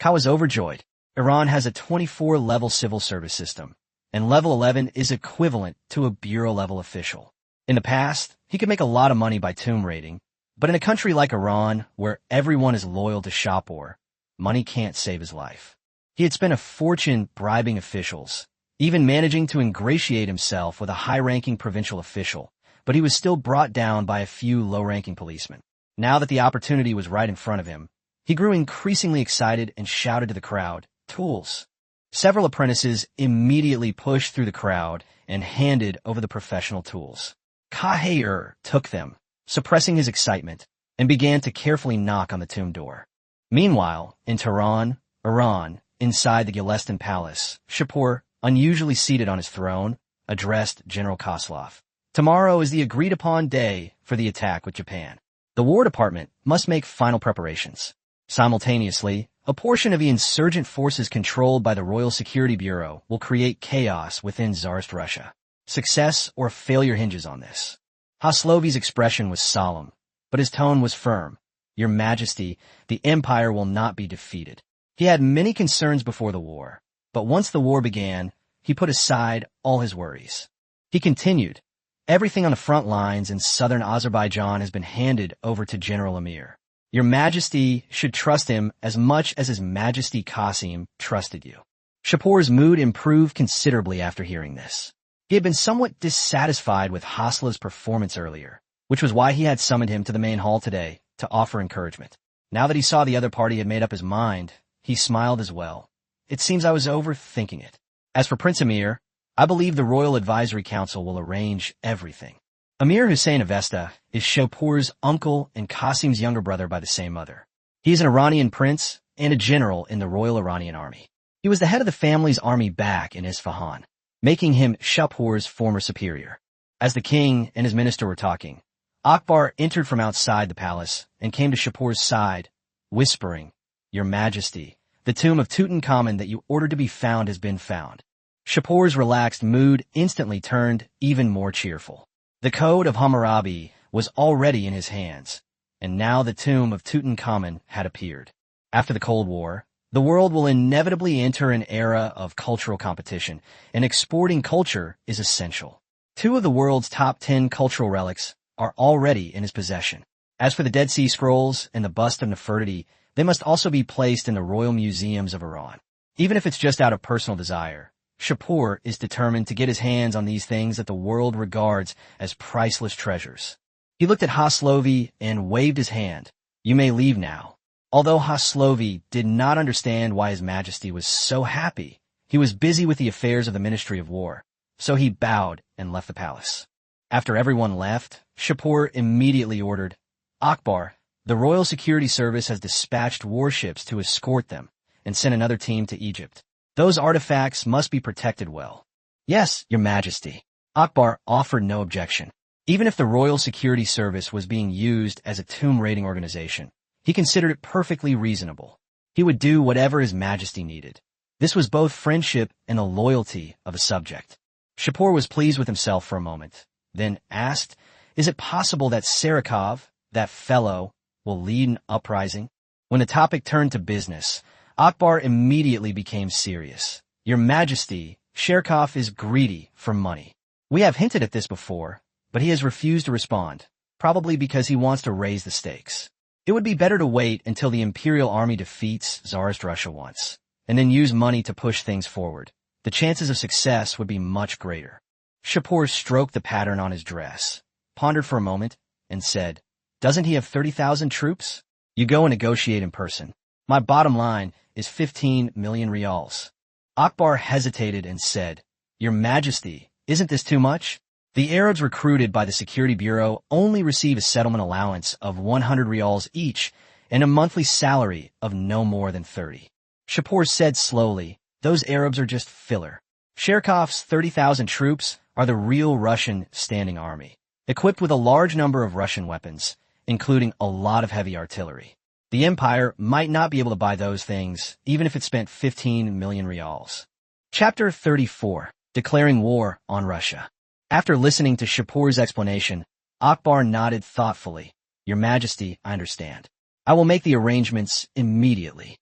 Ka was overjoyed. Iran has a 24-level civil service system, and level 11 is equivalent to a bureau-level official. In the past, he could make a lot of money by tomb raiding, but in a country like Iran, where everyone is loyal to Shapur, money can't save his life. He had spent a fortune bribing officials, even managing to ingratiate himself with a high-ranking provincial official, but he was still brought down by a few low-ranking policemen. Now that the opportunity was right in front of him, he grew increasingly excited and shouted to the crowd, "Tools!" Several apprentices immediately pushed through the crowd and handed over the professional tools. Heir took them, suppressing his excitement, and began to carefully knock on the tomb door. Meanwhile, in Tehran, Iran, inside the Gulestan Palace, Shapur, unusually seated on his throne, addressed General Koslov. "Tomorrow is the agreed-upon day for the attack with Japan. The War Department must make final preparations. Simultaneously, a portion of the insurgent forces controlled by the Royal Security Bureau will create chaos within Tsarist Russia. Success or failure hinges on this." Haslovi's expression was solemn, but his tone was firm. "Your Majesty, the Empire will not be defeated." He had many concerns before the war, but once the war began, he put aside all his worries. He continued, "Everything on the front lines in southern Azerbaijan has been handed over to General Emir. Your Majesty should trust him as much as His Majesty Qasim trusted you." Shapur's mood improved considerably after hearing this. He had been somewhat dissatisfied with Hasla's performance earlier, which was why he had summoned him to the main hall today to offer encouragement. Now that he saw the other party had made up his mind, he smiled as well. "It seems I was overthinking it. As for Prince Emir, I believe the Royal Advisory Council will arrange everything." Emir Hussein Avesta is Shapur's uncle and Qasim's younger brother by the same mother. He is an Iranian prince and a general in the Royal Iranian Army. He was the head of the family's army back in Isfahan, making him Shapur's former superior. As the king and his minister were talking, Akbar entered from outside the palace and came to Shapur's side, whispering, "Your Majesty, the tomb of Tutankhamun that you ordered to be found has been found." Shapur's relaxed mood instantly turned even more cheerful. The Code of Hammurabi was already in his hands, and now the tomb of Tutankhamun had appeared. After the Cold War, the world will inevitably enter an era of cultural competition, and exporting culture is essential. 2 of the world's top 10 cultural relics are already in his possession. As for the Dead Sea Scrolls and the bust of Nefertiti, they must also be placed in the royal museums of Iran. Even if it's just out of personal desire, Shapur is determined to get his hands on these things that the world regards as priceless treasures. He looked at Haslovi and waved his hand. "You may leave now." Although Haslovi did not understand why His Majesty was so happy, he was busy with the affairs of the Ministry of War, so he bowed and left the palace. After everyone left, Shapur immediately ordered, "Akbar, the Royal Security Service has dispatched warships to escort them and sent another team to Egypt. Those artifacts must be protected well." "Yes, Your Majesty." Akbar offered no objection. Even if the Royal Security Service was being used as a tomb raiding organization, he considered it perfectly reasonable. He would do whatever His Majesty needed. This was both friendship and the loyalty of a subject. Shapur was pleased with himself for a moment, then asked, "Is it possible that Sarakov, that fellow, will lead an uprising?" When the topic turned to business, Akbar immediately became serious. "Your Majesty, Sherkov is greedy for money. We have hinted at this before, but he has refused to respond, probably because he wants to raise the stakes. It would be better to wait until the Imperial Army defeats Tsarist Russia once, and then use money to push things forward. The chances of success would be much greater." Shapur stroked the pattern on his dress, pondered for a moment, and said, "Doesn't he have 30,000 troops? You go and negotiate in person. My bottom line is 15 million rials." Akbar hesitated and said, "Your Majesty, isn't this too much? The Arabs recruited by the Security Bureau only receive a settlement allowance of 100 rials each and a monthly salary of no more than 30. Shapur said slowly, "Those Arabs are just filler. Sherkov's 30,000 troops are the real Russian standing army, equipped with a large number of Russian weapons, including a lot of heavy artillery. The Empire might not be able to buy those things, even if it spent 15 million rials." Chapter 34. Declaring War on Russia. After listening to Shapur's explanation, Akbar nodded thoughtfully. "Your Majesty, I understand. I will make the arrangements immediately."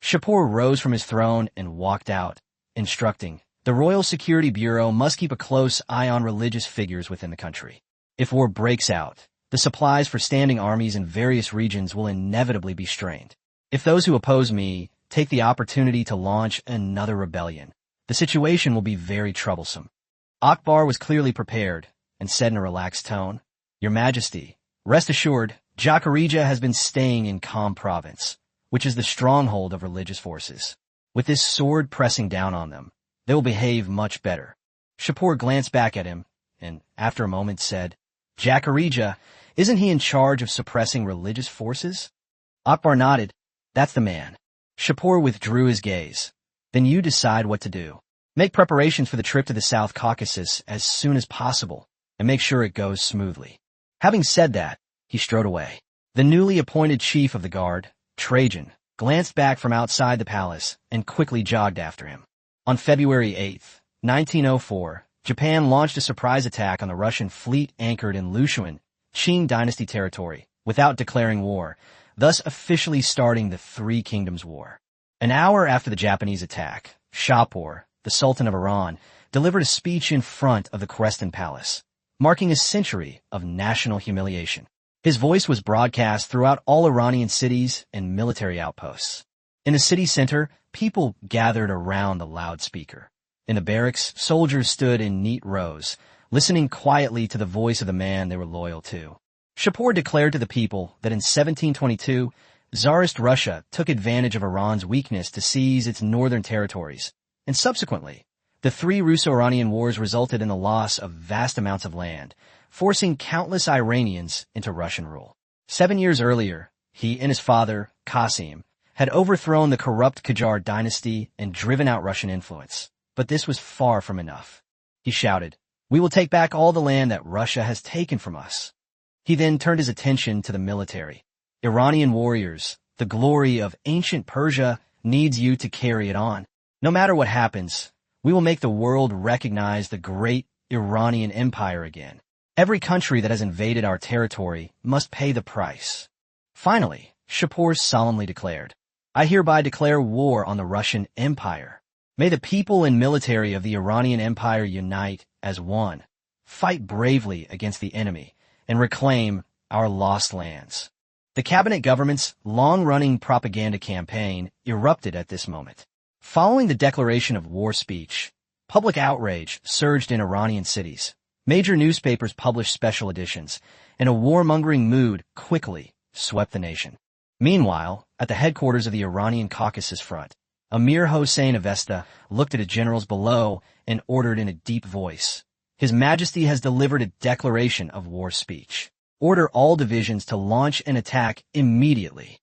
Shapur rose from his throne and walked out, instructing, "The Royal Security Bureau must keep a close eye on religious figures within the country. If war breaks out, the supplies for standing armies in various regions will inevitably be strained. If those who oppose me take the opportunity to launch another rebellion, the situation will be very troublesome." Akbar was clearly prepared, and said in a relaxed tone, "Your Majesty, rest assured, Jacarija has been staying in Kham province, which is the stronghold of religious forces. With this sword pressing down on them, they will behave much better." Shapur glanced back at him and, after a moment, said, "Jacarija, isn't he in charge of suppressing religious forces?" Akbar nodded. "That's the man." Shapur withdrew his gaze. "Then you decide what to do. Make preparations for the trip to the South Caucasus as soon as possible, and make sure it goes smoothly." Having said that, he strode away. The newly appointed chief of the guard, Trajan, glanced back from outside the palace and quickly jogged after him. On February 8th, 1904, Japan launched a surprise attack on the Russian fleet anchored in Lushuan, Qing dynasty territory, without declaring war, thus officially starting the Three Kingdoms War. An hour after the Japanese attack, Shapur, the Sultan of Iran, delivered a speech in front of the Creston Palace, marking a century of national humiliation. His voice was broadcast throughout all Iranian cities and military outposts. In the city center, people gathered around the loudspeaker. In the barracks, soldiers stood in neat rows, listening quietly to the voice of the man they were loyal to. Shapur declared to the people that in 1722, Tsarist Russia took advantage of Iran's weakness to seize its northern territories, and subsequently, the three Russo-Iranian wars resulted in the loss of vast amounts of land, forcing countless Iranians into Russian rule. 7 years earlier, he and his father, Qasim, had overthrown the corrupt Qajar dynasty and driven out Russian influence. But this was far from enough. He shouted, "We will take back all the land that Russia has taken from us." He then turned his attention to the military. "Iranian warriors, the glory of ancient Persia needs you to carry it on. No matter what happens, we will make the world recognize the great Iranian Empire again. Every country that has invaded our territory must pay the price." Finally, Shapur solemnly declared, "I hereby declare war on the Russian Empire. May the people and military of the Iranian Empire unite as one, fight bravely against the enemy, and reclaim our lost lands." The cabinet government's long-running propaganda campaign erupted at this moment. Following the declaration of war speech, public outrage surged in Iranian cities. Major newspapers published special editions, and a warmongering mood quickly swept the nation. Meanwhile, at the headquarters of the Iranian Caucasus Front, Emir Hossein Avesta looked at the generals below and ordered in a deep voice, "His Majesty has delivered a declaration of war speech. Order all divisions to launch an attack immediately."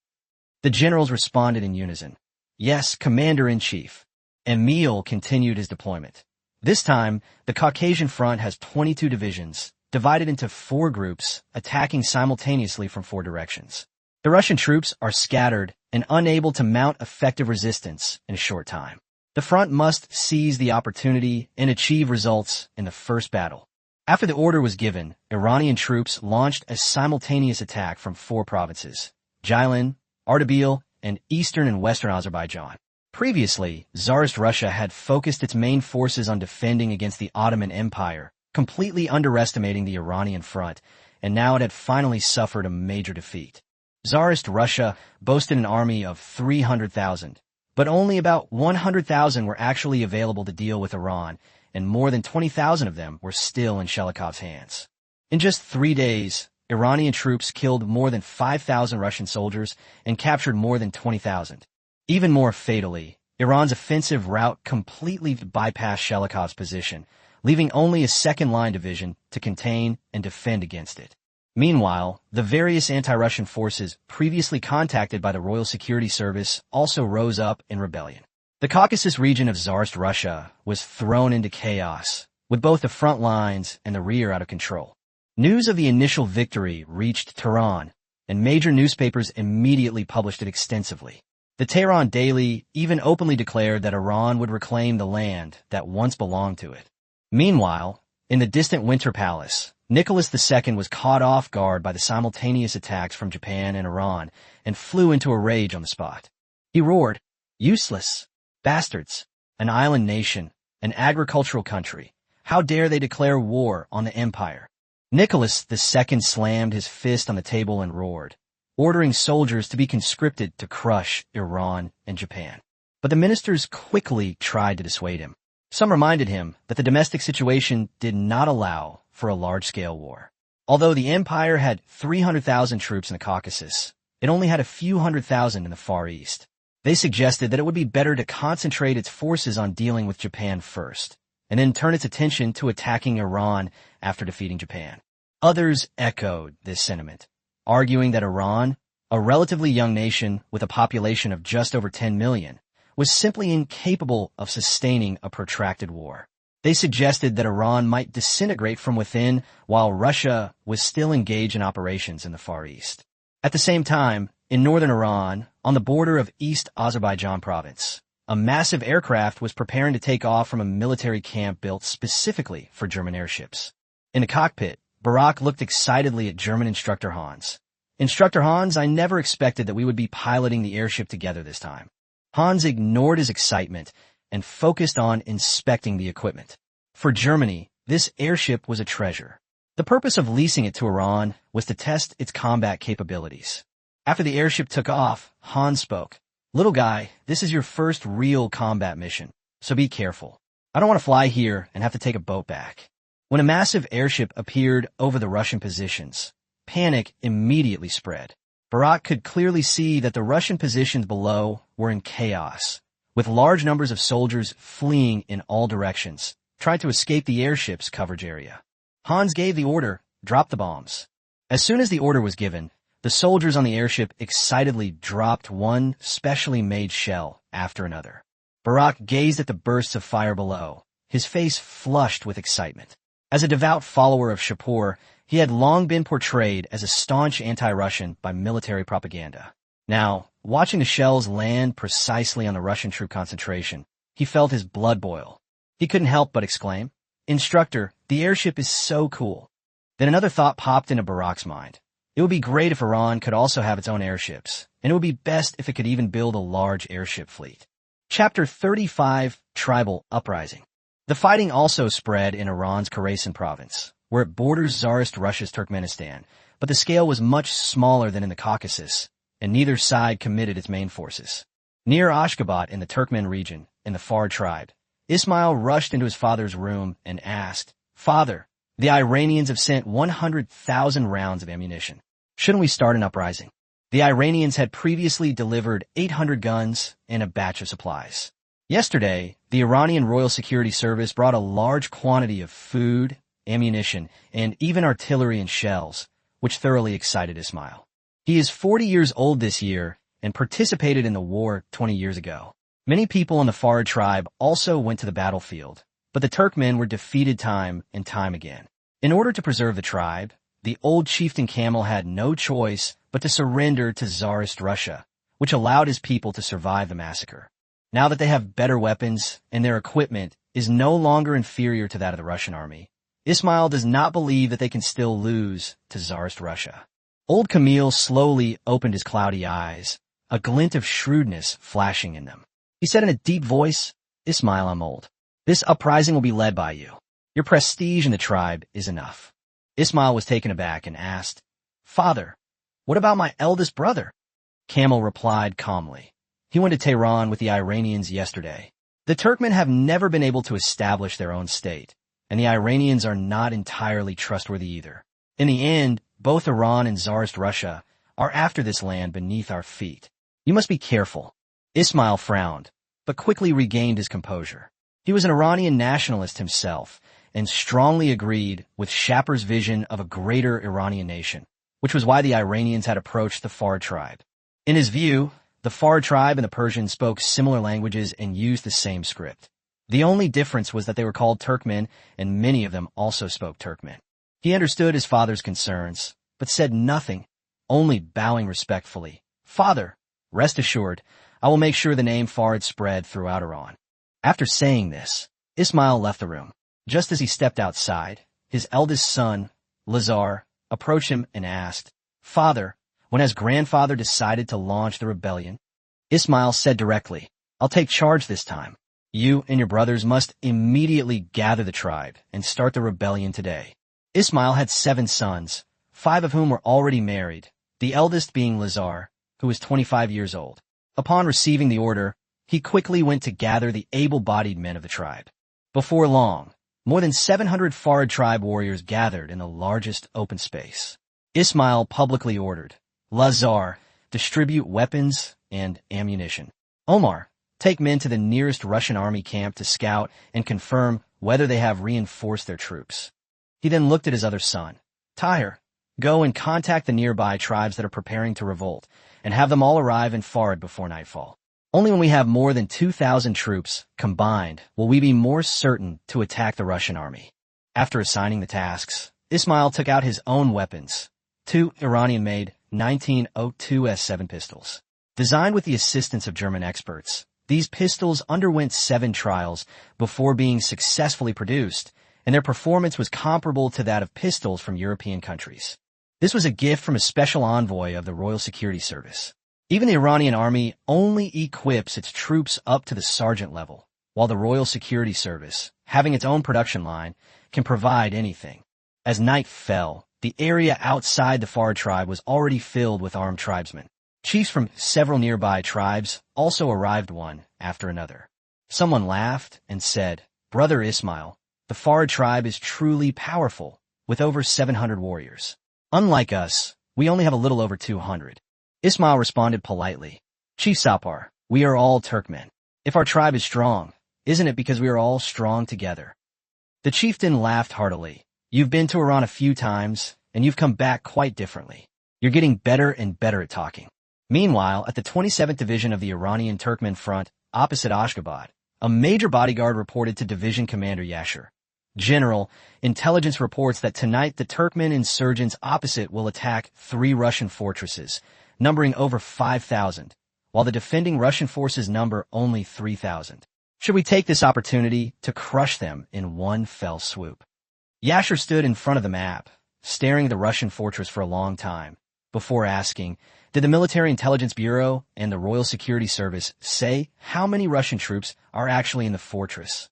The generals responded in unison, "Yes, Commander-in-Chief." Emil continued his deployment. This time, the Caucasian Front has 22 divisions, divided into 4 groups, attacking simultaneously from 4 directions. The Russian troops are scattered and unable to mount effective resistance in a short time. The front must seize the opportunity and achieve results in the first battle. After the order was given, Iranian troops launched a simultaneous attack from 4 provinces, Jilin, Ardabil, and eastern and western Azerbaijan. Previously, Tsarist Russia had focused its main forces on defending against the Ottoman Empire, completely underestimating the Iranian front, and now it had finally suffered a major defeat. Tsarist Russia boasted an army of 300,000, but only about 100,000 were actually available to deal with Iran, and more than 20,000 of them were still in Shelikov's hands. In just 3 days, Iranian troops killed more than 5,000 Russian soldiers and captured more than 20,000. Even more fatally, Iran's offensive route completely bypassed Shelikov's position, leaving only a second-line division to contain and defend against it. Meanwhile, the various anti-Russian forces previously contacted by the Royal Security Service also rose up in rebellion. The Caucasus region of Tsarist Russia was thrown into chaos, with both the front lines and the rear out of control. News of the initial victory reached Tehran, and major newspapers immediately published it extensively. The Tehran Daily even openly declared that Iran would reclaim the land that once belonged to it. Meanwhile, in the distant Winter Palace, Nicholas II was caught off guard by the simultaneous attacks from Japan and Iran and flew into a rage on the spot. He roared, "Useless! Bastards! An island nation, an agricultural country. How dare they declare war on the empire?" Nicholas II slammed his fist on the table and roared, ordering soldiers to be conscripted to crush Iran and Japan. But the ministers quickly tried to dissuade him. Some reminded him that the domestic situation did not allow for a large-scale war. Although the empire had 300,000 troops in the Caucasus, it only had a few 100,000 in the Far East. They suggested that it would be better to concentrate its forces on dealing with Japan first, and then turn its attention to attacking Iran after defeating Japan. Others echoed this sentiment, arguing that Iran, a relatively young nation with a population of just over 10 million, was simply incapable of sustaining a protracted war. They suggested that Iran might disintegrate from within while Russia was still engaged in operations in the Far East. At the same time, in northern Iran, on the border of East Azerbaijan province, a massive aircraft was preparing to take off from a military camp built specifically for German airships. In the cockpit, Barak looked excitedly at German instructor Hans. "Instructor Hans, I never expected that we would be piloting the airship together this time." Hans ignored his excitement and focused on inspecting the equipment. For Germany, this airship was a treasure. The purpose of leasing it to Iran was to test its combat capabilities. After the airship took off, Hans spoke. "Little guy, this is your first real combat mission, so be careful. I don't want to fly here and have to take a boat back." When a massive airship appeared over the Russian positions, panic immediately spread. Barak could clearly see that the Russian positions below were in chaos, with large numbers of soldiers fleeing in all directions, trying to escape the airship's coverage area. Hans gave the order, "Drop the bombs." As soon as the order was given, the soldiers on the airship excitedly dropped one specially made shell after another. Barak gazed at the bursts of fire below, his face flushed with excitement. As a devout follower of Shapur, he had long been portrayed as a staunch anti-Russian by military propaganda. Now, watching the shells land precisely on the Russian troop concentration, he felt his blood boil. He couldn't help but exclaim, "Instructor, the airship is so cool." Then another thought popped into Barak's mind. It would be great if Iran could also have its own airships, and it would be best if it could even build a large airship fleet. Chapter 35, Tribal Uprising. The fighting also spread in Iran's Khorasan province, where it borders Tsarist Russia's Turkmenistan, but the scale was much smaller than in the Caucasus, and neither side committed its main forces. Near Ashgabat in the Turkmen region, in the Far tribe, Ismail rushed into his father's room and asked, "Father, the Iranians have sent 100,000 rounds of ammunition. Shouldn't we start an uprising?" The Iranians had previously delivered 800 guns and a batch of supplies. Yesterday, the Iranian Royal Security Service brought a large quantity of food, ammunition, and even artillery and shells, which thoroughly excited Ismail. He is 40 years old this year and participated in the war 20 years ago. Many people in the Farid tribe also went to the battlefield, but the Turkmen were defeated time and time again. In order to preserve the tribe, the old chieftain Camel had no choice but to surrender to Tsarist Russia, which allowed his people to survive the massacre. Now that they have better weapons and their equipment is no longer inferior to that of the Russian army, Ismail does not believe that they can still lose to Tsarist Russia. Old Camille slowly opened his cloudy eyes, a glint of shrewdness flashing in them. He said in a deep voice, "Ismail, I'm old. This uprising will be led by you. Your prestige in the tribe is enough." Ismail was taken aback and asked, "Father, what about my eldest brother?" Camel replied calmly, "He went to Tehran with the Iranians yesterday. The Turkmen have never been able to establish their own state, and the Iranians are not entirely trustworthy either. In the end, both Iran and Tsarist Russia are after this land beneath our feet. You must be careful." Ismail frowned, but quickly regained his composure. He was an Iranian nationalist himself, and strongly agreed with Shapur's vision of a greater Iranian nation, which was why the Iranians had approached the Farid tribe. In his view, the Farid tribe and the Persians spoke similar languages and used the same script. The only difference was that they were called Turkmen, and many of them also spoke Turkmen. He understood his father's concerns, but said nothing, only bowing respectfully. "Father, rest assured, I will make sure the name Farid spread throughout Iran." After saying this, Ismail left the room. Just as he stepped outside, his eldest son, Lazar, approached him and asked, "Father, when has grandfather decided to launch the rebellion?" Ismail said directly, "I'll take charge this time. You and your brothers must immediately gather the tribe and start the rebellion today." Ismail had 7 sons, 5 of whom were already married, the eldest being Lazar, who was 25 years old. Upon receiving the order, he quickly went to gather the able-bodied men of the tribe. Before long, More than 700 Farid tribe warriors gathered in the largest open space. Ismail publicly ordered, Lazar, distribute weapons and ammunition. Omar, take men to the nearest Russian army camp to scout and confirm whether they have reinforced their troops. He then looked at his other son. Tahir, go and contact the nearby tribes that are preparing to revolt, and have them all arrive in Farid before nightfall. Only when we have more than 2,000 troops combined will we be more certain to attack the Russian army. After assigning the tasks, Ismail took out his own weapons, 2 Iranian-made 1902 S7 pistols. Designed with the assistance of German experts, these pistols underwent 7 trials before being successfully produced, and their performance was comparable to that of pistols from European countries. This was a gift from a special envoy of the Royal Security Service. Even the Iranian army only equips its troops up to the sergeant level, while the Royal Security Service, having its own production line, can provide anything. As night fell, the area outside the Farid tribe was already filled with armed tribesmen. Chiefs from several nearby tribes also arrived one after another. Someone laughed and said, Brother Ismail, the Farid tribe is truly powerful, with over 700 warriors. Unlike us, we only have a little over 200. Ismail responded politely, Chief Shapur, we are all Turkmen. If our tribe is strong, isn't it because we are all strong together? The chieftain laughed heartily. You've been to Iran a few times, and you've come back quite differently. You're getting better and better at talking. Meanwhile, at the 27th Division of the Iranian Turkmen front, opposite Ashgabat, a major bodyguard reported to Division Commander Yashur. General, intelligence reports that tonight the Turkmen insurgents opposite will attack 3 Russian fortresses, numbering over 5,000, while the defending Russian forces number only 3,000. Should we take this opportunity to crush them in one fell swoop? Yashur stood in front of the map, staring at the Russian fortress for a long time, before asking, did the Military Intelligence Bureau and the Royal Security Service say how many Russian troops are actually in the fortress?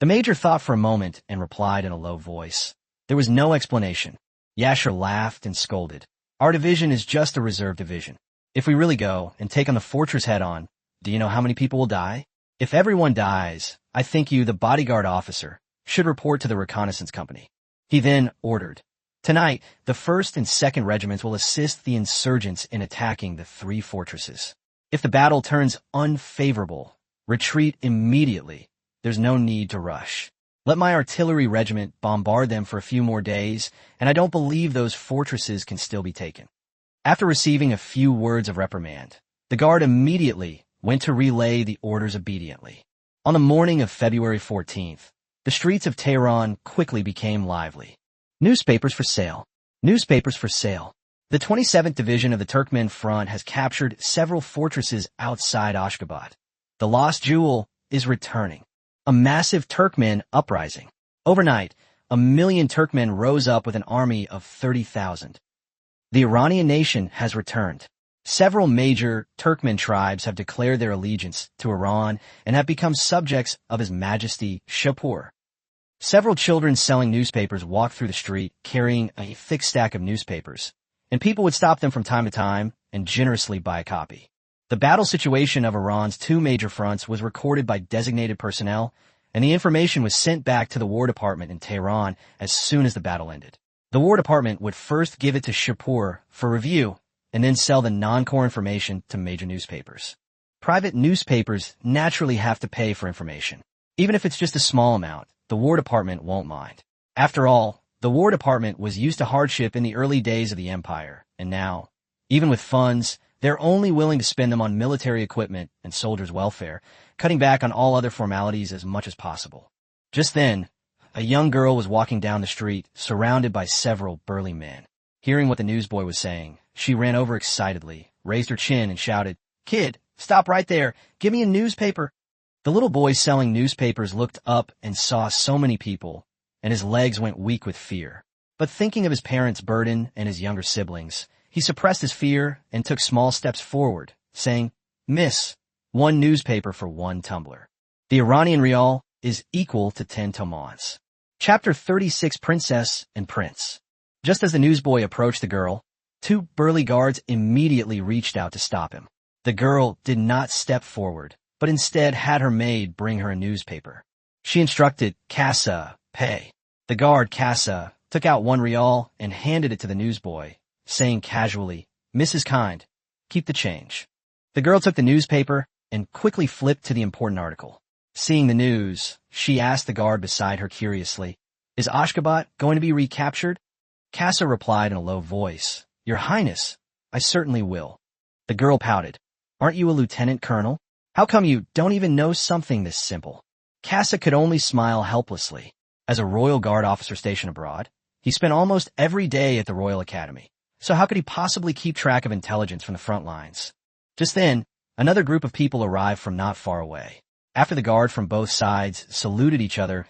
The major thought for a moment and replied in a low voice. There was no explanation. Yashur laughed and scolded. Our division is just a reserve division. If we really go and take on the fortress head-on, do you know how many people will die? If everyone dies, I think you, the bodyguard officer, should report to the reconnaissance company. He then ordered, tonight, the 1st and 2nd regiments will assist the insurgents in attacking the 3 fortresses. If the battle turns unfavorable, retreat immediately. There's no need to rush. Let my artillery regiment bombard them for a few more days, and I don't believe those fortresses can still be taken. After receiving a few words of reprimand, the guard immediately went to relay the orders obediently. On the morning of February 14th, the streets of Tehran quickly became lively. Newspapers for sale. Newspapers for sale. The 27th Division of the Turkmen front has captured several fortresses outside Ashgabat. The lost jewel is returning. A massive Turkmen uprising. Overnight, 1 million Turkmen rose up with an army of 30,000. The Iranian nation has returned. Several major Turkmen tribes have declared their allegiance to Iran and have become subjects of His Majesty Shapur. Several children selling newspapers walked through the street carrying a thick stack of newspapers, and people would stop them from time to time and generously buy a copy. The battle situation of Iran's 2 major fronts was recorded by designated personnel, and the information was sent back to the War Department in Tehran as soon as the battle ended. The War Department would first give it to Shapur for review, and then sell the non-core information to major newspapers. Private newspapers naturally have to pay for information. Even if it's just a small amount, the War Department won't mind. After all, the War Department was used to hardship in the early days of the empire, and now, even with funds, they're only willing to spend them on military equipment and soldiers' welfare, cutting back on all other formalities as much as possible. Just then, a young girl was walking down the street, surrounded by several burly men. Hearing what the newsboy was saying, she ran over excitedly, raised her chin, and shouted, "Kid, stop right there! Give me a newspaper!" The little boy selling newspapers looked up and saw so many people, and his legs went weak with fear. But thinking of his parents' burden and his younger siblings, he suppressed his fear and took small steps forward, saying, "Miss, 1 newspaper for 1 tumbler. The Iranian rial is equal to 10 tomans." Chapter 36, Princess and Prince. Just as the newsboy approached the girl, 2 burly guards immediately reached out to stop him. The girl did not step forward, but instead had her maid bring her a newspaper. She instructed Kassa, Pay. The guard, Casa, took out 1 rial and handed it to the newsboy, saying casually, Mrs. Kind, keep the change. The girl took the newspaper and quickly flipped to the important article. Seeing the news, she asked the guard beside her curiously, Is Ashgabat going to be recaptured? Casa replied in a low voice, Your Highness, I certainly will. The girl pouted. Aren't you a lieutenant colonel? How come you don't even know something this simple? Casa could only smile helplessly. As a Royal Guard officer stationed abroad, he spent almost every day at the Royal Academy. So how could he possibly keep track of intelligence from the front lines? Just then, another group of people arrived from not far away. After the guard from both sides saluted each other,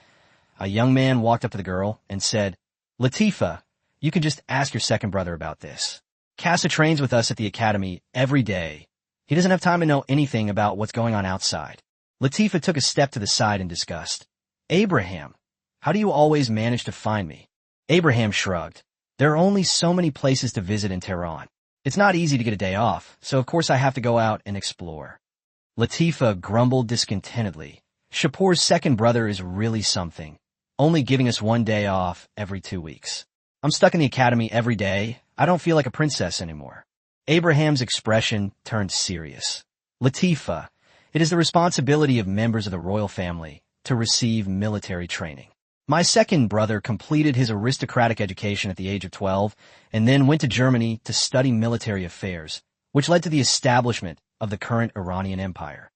a young man walked up to the girl and said, Latifa, you can just ask your second brother about this. Casa trains with us at the academy every day. He doesn't have time to know anything about what's going on outside. Latifa took a step to the side in disgust. Abraham, how do you always manage to find me? Abraham shrugged. There are only so many places to visit in Tehran. It's not easy to get a day off, so of course I have to go out and explore. Latifa grumbled discontentedly. Shapur's second brother is really something, only giving us 1 day off every 2 weeks. I'm stuck in the academy every day. I don't feel like a princess anymore. Abraham's expression turned serious. Latifa, it is the responsibility of members of the royal family to receive military training. My second brother completed his aristocratic education at the age of 12 and then went to Germany to study military affairs, which led to the establishment of the current Iranian Empire.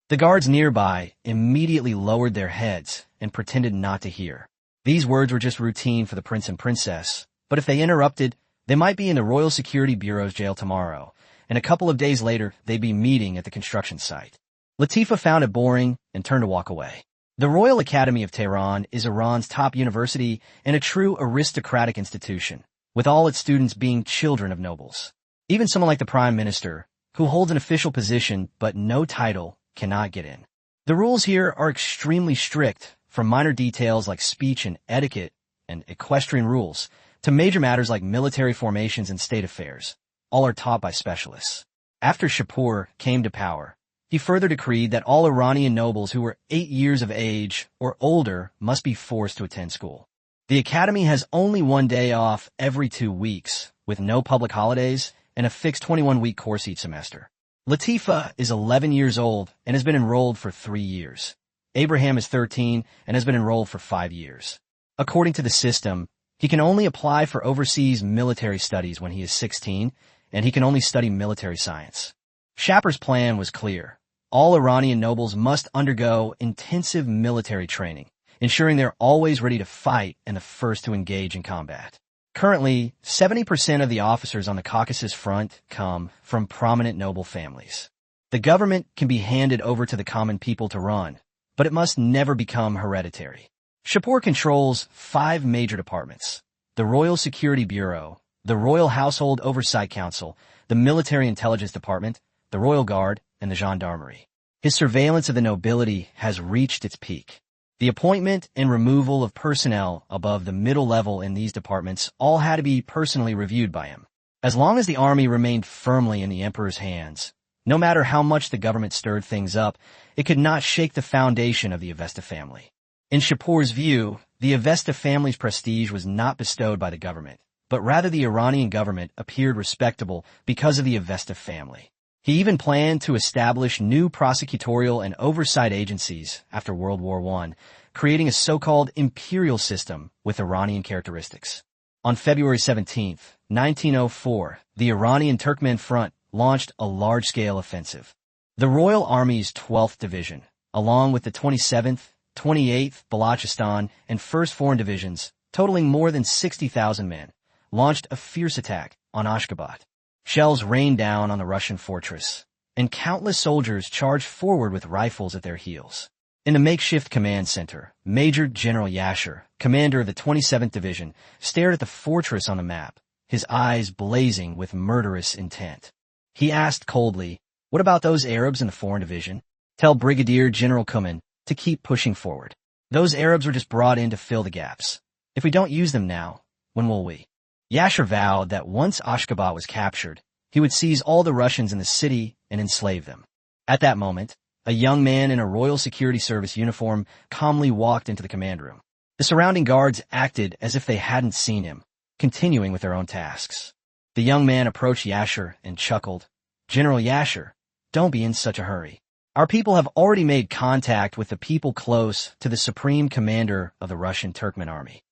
The guards nearby immediately lowered their heads and pretended not to hear. These words were just routine for the prince and princess, but if they interrupted, they might be in the Royal Security Bureau's jail tomorrow, and a couple of days later they'd be meeting at the construction site. Latifa found it boring and turned to walk away. The Royal Academy of Tehran is Iran's top university and a true aristocratic institution, with all its students being children of nobles. Even someone like the Prime Minister, who holds an official position but no title, cannot get in. The rules here are extremely strict, from minor details like speech and etiquette and equestrian rules, to major matters like military formations and state affairs. All are taught by specialists. After Shapur came to power, he further decreed that all Iranian nobles who were 8 years of age or older must be forced to attend school. The academy has only 1 day off every 2 weeks, with no public holidays and a fixed 21-week course each semester. Latifa is 11 years old and has been enrolled for 3 years. Abraham is 13 and has been enrolled for 5 years. According to the system, he can only apply for overseas military studies when he is 16, and he can only study military science. Shapur's plan was clear. All Iranian nobles must undergo intensive military training, ensuring they're always ready to fight and the first to engage in combat. Currently, 70% of the officers on the Caucasus front come from prominent noble families. The government can be handed over to the common people to run, but it must never become hereditary. Shapur controls 5 major departments: the Royal Security Bureau, the Royal Household Oversight Council, the Military Intelligence Department, the Royal Guard, and the Gendarmerie. His surveillance of the nobility has reached its peak. The appointment and removal of personnel above the middle level in these departments all had to be personally reviewed by him. As long as the army remained firmly in the emperor's hands, no matter how much the government stirred things up, it could not shake the foundation of the Avesta family. In Shapur's view, the Avesta family's prestige was not bestowed by the government, but rather the Iranian government appeared respectable because of the Avesta family. He even planned to establish new prosecutorial and oversight agencies after World War I, creating a so-called imperial system with Iranian characteristics. On February 17, 1904, the Iranian Turkmen Front launched a large-scale offensive. The Royal Army's 12th Division, along with the 27th, 28th Balochistan, and 1st Foreign Divisions, totaling more than 60,000 men, launched a fierce attack on Ashgabat. Shells rained down on the Russian fortress, and countless soldiers charged forward with rifles at their heels. In the makeshift command center, Major General Yasher, commander of the 27th Division, stared at the fortress on the map, his eyes blazing with murderous intent. He asked coldly, "What about those Arabs in the Foreign Division? Tell Brigadier General Kuman to keep pushing forward. Those Arabs were just brought in to fill the gaps. If we don't use them now, when will we?" Yasher vowed that once Ashgabat was captured, he would seize all the Russians in the city and enslave them. At that moment, a young man in a Royal Security Service uniform calmly walked into the command room. The surrounding guards acted as if they hadn't seen him, continuing with their own tasks. The young man approached Yashar and chuckled. "General Yashar, don't be in such a hurry. Our people have already made contact with the people close to the supreme commander of the Russian Turkmen army."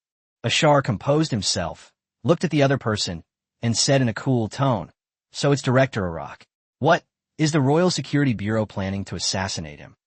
Ashar composed himself, looked at the other person, and said in a cool tone, "So it's Director Iraq. What, is the Royal Security Bureau planning to assassinate him?"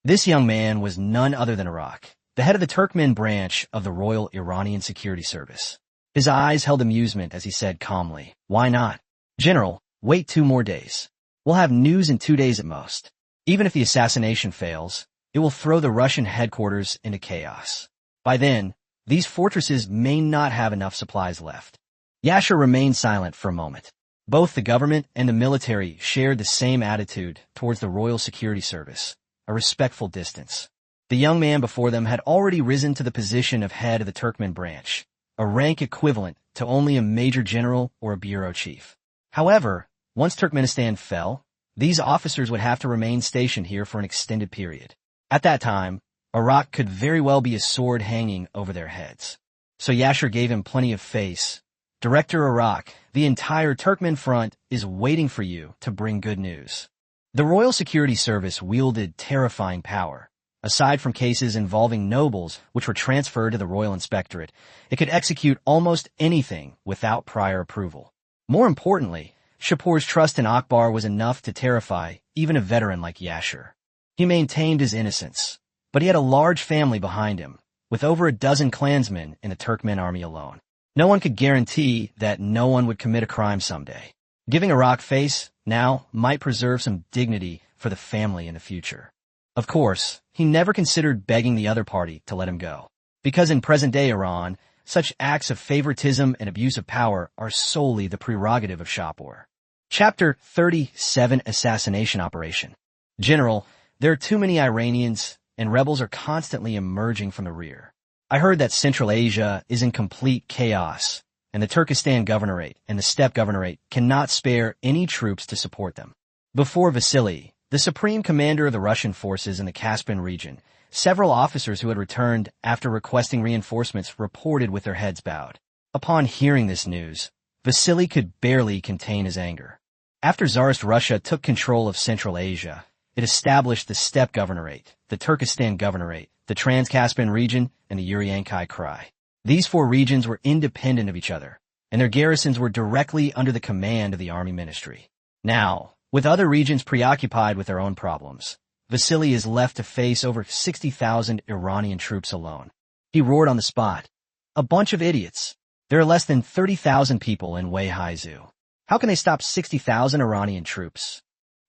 This young man was none other than Iraq, the head of the Turkmen branch of the Royal Iranian Security Service. His eyes held amusement as he said calmly, "Why not? General, wait 2 more days. We'll have news in 2 days at most. Even if the assassination fails, it will throw the Russian headquarters into chaos. By then, these fortresses may not have enough supplies left." Yashar remained silent for a moment. Both the government and the military shared the same attitude towards the Royal Security Service, a respectful distance. The young man before them had already risen to the position of head of the Turkmen branch, a rank equivalent to only a major general or a bureau chief. However, once Turkmenistan fell, these officers would have to remain stationed here for an extended period. At that time, Iraq could very well be a sword hanging over their heads. So Yashar gave him plenty of face. "Director Iraq, the entire Turkmen front is waiting for you to bring good news." The Royal Security Service wielded terrifying power. Aside from cases involving nobles, which were transferred to the Royal Inspectorate, it could execute almost anything without prior approval. More importantly, Shapur's trust in Akbar was enough to terrify even a veteran like Yashar. He maintained his innocence, but he had a large family behind him, with over a dozen clansmen in the Turkmen army alone. No one could guarantee that no one would commit a crime someday. Giving Iraq face now might preserve some dignity for the family in the future. Of course, he never considered begging the other party to let him go, because in present-day Iran, such acts of favoritism and abuse of power are solely the prerogative of Shapur. Chapter 37: Assassination Operation. General, there are too many Iranians, and rebels are constantly emerging from the rear. I heard that Central Asia is in complete chaos, and the Turkestan Governorate and the Steppe Governorate cannot spare any troops to support them. Before Vasily, the supreme commander of the Russian forces in the Caspian region, several officers who had returned after requesting reinforcements reported with their heads bowed. Upon hearing this news, Vasily could barely contain his anger. After Tsarist Russia took control of Central Asia, it established the Steppe Governorate, the Turkestan Governorate, the Trans-Caspian region, and the Uriankai Krai. These 4 regions were independent of each other, and their garrisons were directly under the command of the army ministry. Now, with other regions preoccupied with their own problems, Vasily is left to face over 60,000 Iranian troops alone. He roared on the spot, "A bunch of idiots. There are less than 30,000 people in Weihaizu. How can they stop 60,000 Iranian troops?"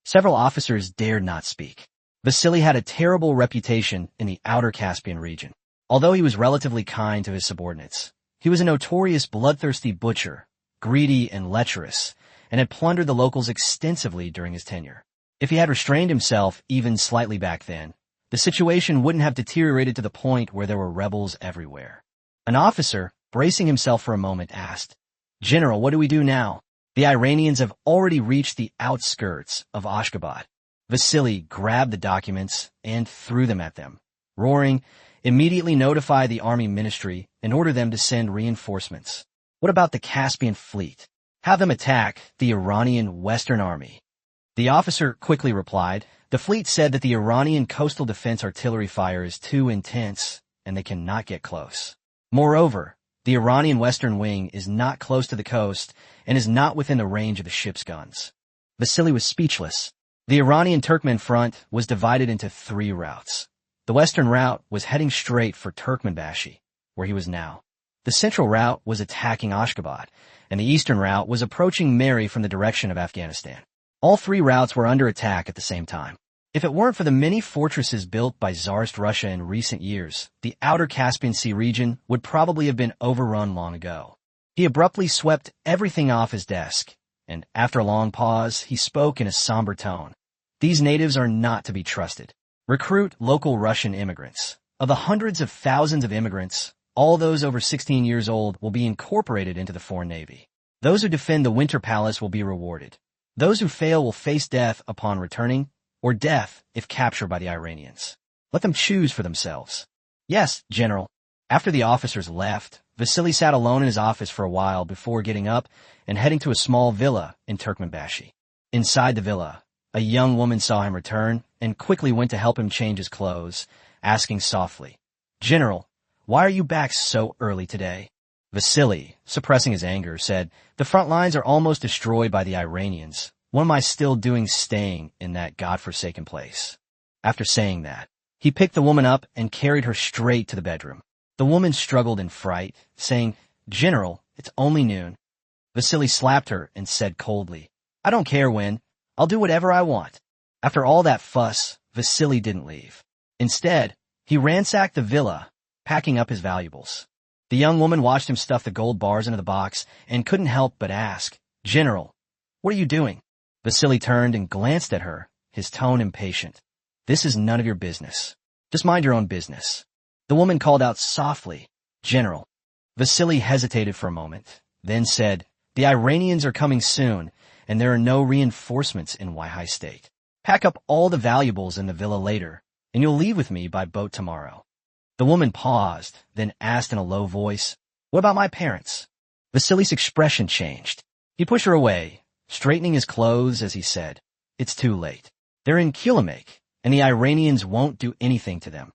Several officers dared not speak. Vasily had a terrible reputation in the outer Caspian region. Although he was relatively kind to his subordinates, he was a notorious bloodthirsty butcher, greedy and lecherous, and had plundered the locals extensively during his tenure. If he had restrained himself even slightly back then, the situation wouldn't have deteriorated to the point where there were rebels everywhere. An officer, bracing himself for a moment, asked, "General, what do we do now? The Iranians have already reached the outskirts of Ashgabat." Vasily grabbed the documents and threw them at them, roaring, "Immediately notify the army ministry and order them to send reinforcements. What about the Caspian fleet? Have them attack the Iranian Western Army." The officer quickly replied, "The fleet said that the Iranian coastal defense artillery fire is too intense and they cannot get close. Moreover, the Iranian Western Wing is not close to the coast and is not within the range of the ship's guns." Vasily was speechless. The Iranian Turkmen front was divided into 3 routes. The western route was heading straight for Turkmenbashi, where he was now. The central route was attacking Ashgabat, and the eastern route was approaching Mary from the direction of Afghanistan. All 3 routes were under attack at the same time. If it weren't for the many fortresses built by Tsarist Russia in recent years, the outer Caspian Sea region would probably have been overrun long ago. He abruptly swept everything off his desk, and after a long pause, he spoke in a somber tone. "These natives are not to be trusted. Recruit local Russian immigrants. Of the hundreds of thousands of immigrants, all those over 16 years old will be incorporated into the Foreign Navy. Those who defend the Winter Palace will be rewarded. Those who fail will face death upon returning, or death if captured by the Iranians. Let them choose for themselves." "Yes, General." After the officers left, Vasily sat alone in his office for a while before getting up and heading to a small villa in Turkmenbashi. Inside the villa, a young woman saw him return and quickly went to help him change his clothes, asking softly, "General, why are you back so early today?" Vasily, suppressing his anger, said, "The front lines are almost destroyed by the Iranians. What am I still doing staying in that godforsaken place?" After saying that, he picked the woman up and carried her straight to the bedroom. The woman struggled in fright, saying, "General, it's only noon." Vasily slapped her and said coldly, "I don't care when. I'll do whatever I want." After all that fuss, Vasily didn't leave. Instead, he ransacked the villa, packing up his valuables. The young woman watched him stuff the gold bars into the box and couldn't help but ask, "General, what are you doing?" Vasily turned and glanced at her, his tone impatient. "This is none of your business. Just mind your own business." The woman called out softly, "General." Vasily hesitated for a moment, then said, "The Iranians are coming soon, and there are no reinforcements in Weihai State. Pack up all the valuables in the villa later, and you'll leave with me by boat tomorrow." The woman paused, then asked in a low voice, "What about my parents?" Vasily's expression changed. He pushed her away, straightening his clothes as he said, "It's too late. They're in Kulamek, and the Iranians won't do anything to them."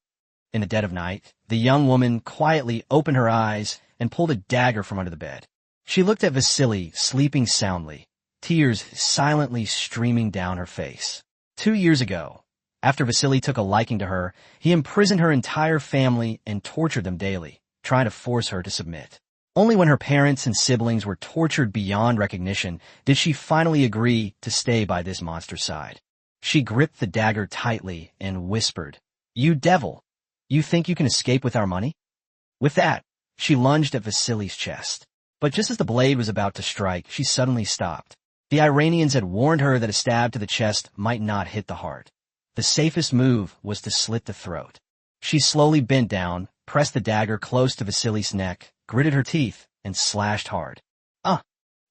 In the dead of night, the young woman quietly opened her eyes and pulled a dagger from under the bed. She looked at Vasily, sleeping soundly, tears silently streaming down her face. 2 years ago, after Vasily took a liking to her, he imprisoned her entire family and tortured them daily, trying to force her to submit. Only when her parents and siblings were tortured beyond recognition did she finally agree to stay by this monster's side. She gripped the dagger tightly and whispered, "You devil! You think you can escape with our money?" With that, she lunged at Vasily's chest. But just as the blade was about to strike, she suddenly stopped. The Iranians had warned her that a stab to the chest might not hit the heart. The safest move was to slit the throat. She slowly bent down, pressed the dagger close to Vasily's neck, gritted her teeth, and slashed hard. "Ah!"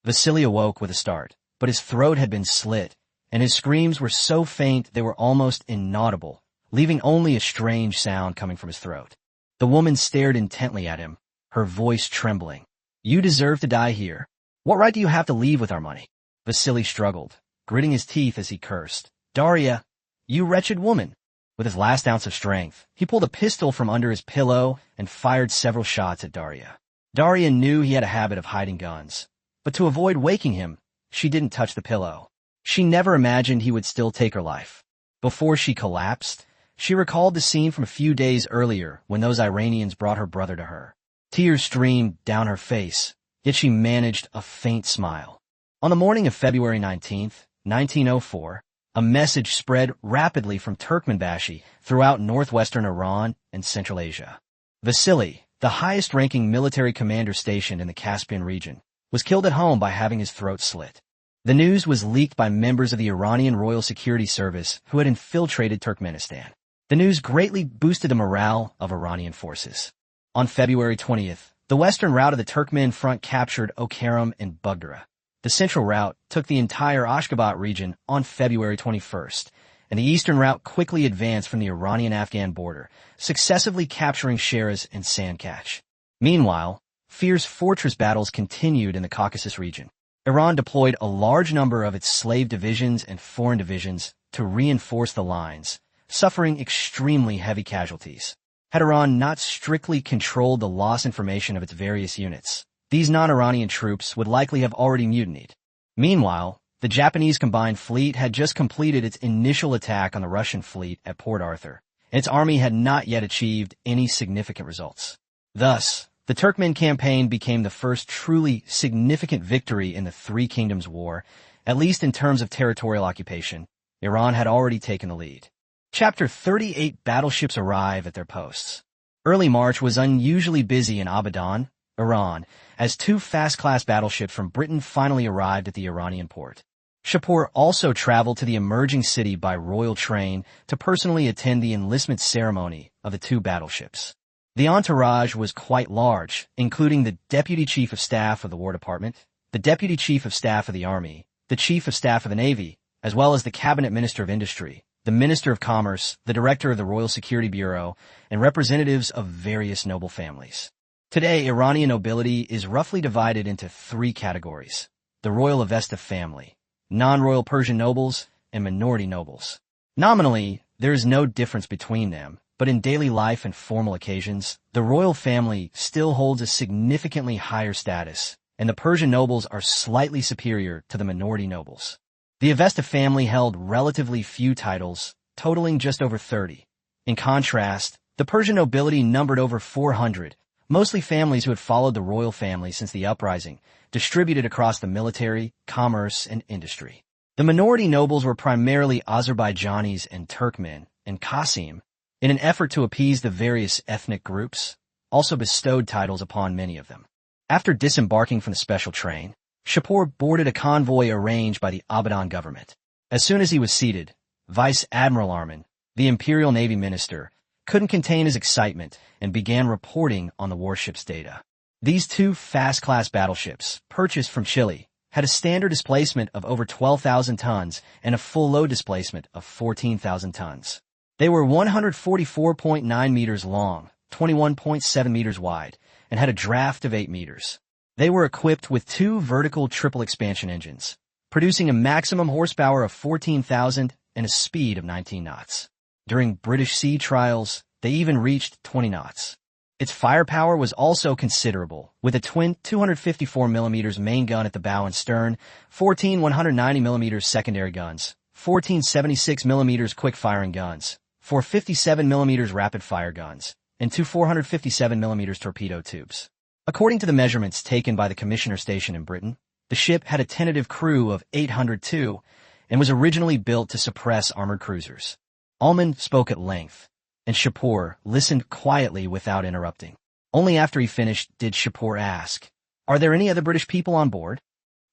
Vasily awoke with a start, but his throat had been slit, and his screams were so faint they were almost inaudible, leaving only a strange sound coming from his throat. The woman stared intently at him, her voice trembling. "You deserve to die here. What right do you have to leave with our money?" Vasily struggled, gritting his teeth as he cursed. "Daria, you wretched woman!" With his last ounce of strength, he pulled a pistol from under his pillow and fired several shots at Daria. Daria knew he had a habit of hiding guns, but to avoid waking him, she didn't touch the pillow. She never imagined he would still take her life. Before she collapsed, she recalled the scene from a few days earlier when those Iranians brought her brother to her. Tears streamed down her face, yet she managed a faint smile. On the morning of February 19th, 1904, a message spread rapidly from Turkmenbashi throughout northwestern Iran and Central Asia. Vasily, the highest-ranking military commander stationed in the Caspian region, was killed at home by having his throat slit. The news was leaked by members of the Iranian Royal Security Service who had infiltrated Turkmenistan. The news greatly boosted the morale of Iranian forces. On February 20th, the western route of the Turkmen front captured Okaram and Bugdara. The central route took the entire Ashgabat region on February 21st, and the eastern route quickly advanced from the Iranian-Afghan border, successively capturing Shiraz and Sandkach. Meanwhile, fierce fortress battles continued in the Caucasus region. Iran deployed a large number of its slave divisions and foreign divisions to reinforce the lines, suffering extremely heavy casualties. Had Iran not strictly controlled the loss information of its various units, these non-Iranian troops would likely have already mutinied. Meanwhile, the Japanese combined fleet had just completed its initial attack on the Russian fleet at Port Arthur, and its army had not yet achieved any significant results. Thus, the Turkmen campaign became the first truly significant victory in the Three Kingdoms War, at least in terms of territorial occupation. Iran had already taken the lead. Chapter 38 Battleships arrive at their posts. Early March was unusually busy in Abadan, Iran, as 2 fast-class battleships from Britain finally arrived at the Iranian port. Shapur also traveled to the emerging city by royal train to personally attend the enlistment ceremony of the 2 battleships. The entourage was quite large, including the Deputy Chief of Staff of the War Department, the Deputy Chief of Staff of the Army, the Chief of Staff of the Navy, as well as the Cabinet Minister of Industry, the Minister of Commerce, the Director of the Royal Security Bureau, and representatives of various noble families. Today, Iranian nobility is roughly divided into three categories: the royal Avesta family, non-royal Persian nobles, and minority nobles. Nominally, there is no difference between them, but in daily life and formal occasions, the royal family still holds a significantly higher status, and the Persian nobles are slightly superior to the minority nobles. The Avesta family held relatively few titles, totaling just over 30. In contrast, the Persian nobility numbered over 400, mostly families who had followed the royal family since the uprising, distributed across the military, commerce, and industry. The minority nobles were primarily Azerbaijanis and Turkmen, and Qasim, in an effort to appease the various ethnic groups, also bestowed titles upon many of them. After disembarking from the special train, Shapur boarded a convoy arranged by the Abadan government. As soon as he was seated, Vice Admiral Armin, the Imperial Navy Minister, couldn't contain his excitement and began reporting on the warship's data. These two fast-class battleships, purchased from Chile, had a standard displacement of over 12,000 tons and a full load displacement of 14,000 tons. They were 144.9 meters long, 21.7 meters wide, and had a draft of 8 meters. They were equipped with two vertical triple expansion engines, producing a maximum horsepower of 14,000 and a speed of 19 knots. During British sea trials, they even reached 20 knots. Its firepower was also considerable, with a twin 254mm main gun at the bow and stern, 14 190mm secondary guns, 14 76mm quick-firing guns, 4 57mm rapid-fire guns, and two 457mm torpedo tubes. According to the measurements taken by the commissioner station in Britain, the ship had a tentative crew of 802 and was originally built to suppress armored cruisers. Ullman spoke at length, and Shapur listened quietly without interrupting. Only after he finished did Shapur ask, "Are there any other British people on board?"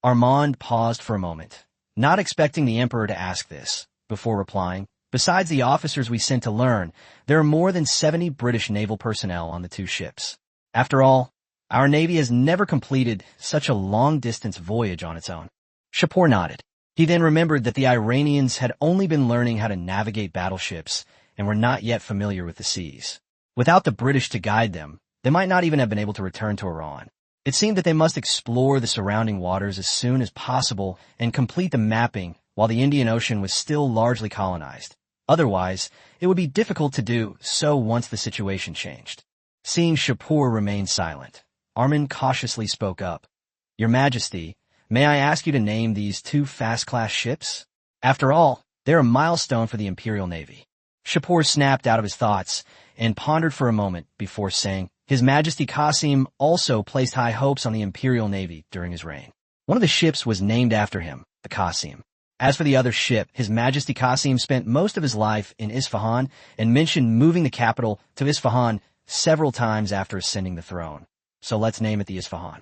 Armand paused for a moment, not expecting the Emperor to ask this, before replying, "Besides the officers we sent to learn, there are more than 70 British naval personnel on the two ships. After all, our Navy has never completed such a long-distance voyage on its own." Shapur nodded. He then remembered that the Iranians had only been learning how to navigate battleships and were not yet familiar with the seas. Without the British to guide them, they might not even have been able to return to Iran. It seemed that they must explore the surrounding waters as soon as possible and complete the mapping while the Indian Ocean was still largely colonized. Otherwise, it would be difficult to do so once the situation changed. Seeing Shapur remain silent, Armin cautiously spoke up. "Your Majesty, may I ask you to name these two fast-class ships? After all, they're a milestone for the Imperial Navy." Shapur snapped out of his thoughts and pondered for a moment before saying, "His Majesty Qasim also placed high hopes on the Imperial Navy during his reign. One of the ships was named after him, the Qasim. As for the other ship, His Majesty Qasim spent most of his life in Isfahan and mentioned moving the capital to Isfahan several times after ascending the throne. So let's name it the Isfahan."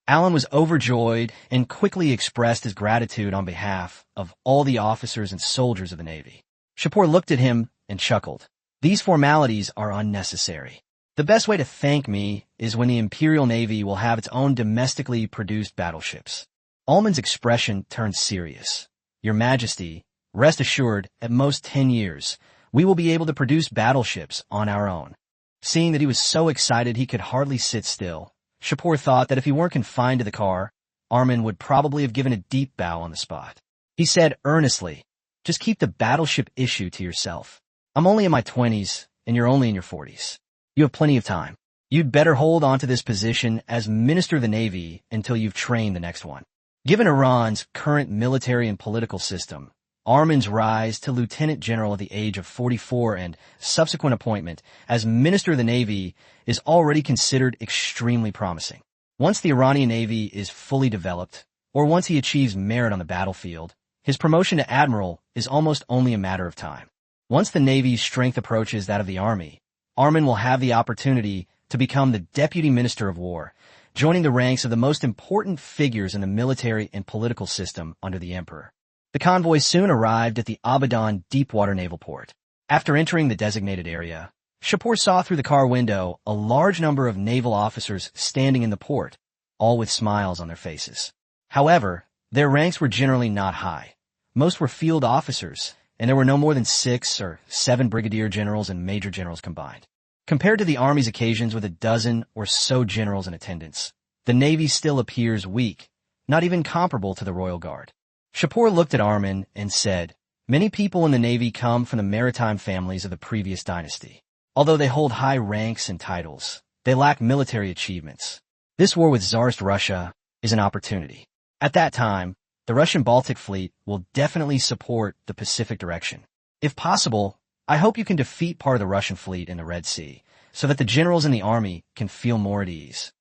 Alan was overjoyed and quickly expressed his gratitude on behalf of all the officers and soldiers of the Navy. Shapur looked at him and chuckled. "These formalities are unnecessary. The best way to thank me is when the Imperial Navy will have its own domestically produced battleships." Ullman's expression turned serious. "Your Majesty, rest assured, at most 10 years, we will be able to produce battleships on our own." Seeing that he was so excited he could hardly sit still, Shapur thought that if he weren't confined to the car, Armin would probably have given a deep bow on the spot. He said earnestly, "Just keep the battleship issue to yourself. I'm only in my 20s, and you're only in your 40s. You have plenty of time. You'd better hold on to this position as Minister of the Navy until you've trained the next one." Given Iran's current military and political system, Armin's rise to Lieutenant General at the age of 44 and subsequent appointment as Minister of the Navy is already considered extremely promising. Once the Iranian Navy is fully developed, or once he achieves merit on the battlefield, his promotion to Admiral is almost only a matter of time. Once the Navy's strength approaches that of the Army, Armin will have the opportunity to become the Deputy Minister of War, joining the ranks of the most important figures in the military and political system under the Emperor. The convoy soon arrived at the Abadan Deepwater Naval Port. After entering the designated area, Shapur saw through the car window a large number of naval officers standing in the port, all with smiles on their faces. However, their ranks were generally not high. Most were field officers, and there were no more than 6 or 7 brigadier generals and major generals combined. Compared to the Army's occasions with a dozen or so generals in attendance, the Navy still appears weak, not even comparable to the Royal Guard. Shapur looked at Armin and said, "Many people in the Navy come from the maritime families of the previous dynasty. Although they hold high ranks and titles, they lack military achievements. This war with Tsarist Russia is an opportunity. At that time, the Russian Baltic Fleet will definitely support the Pacific direction. If possible, I hope you can defeat part of the Russian fleet in the Red Sea, so that the generals in the Army can feel more at ease."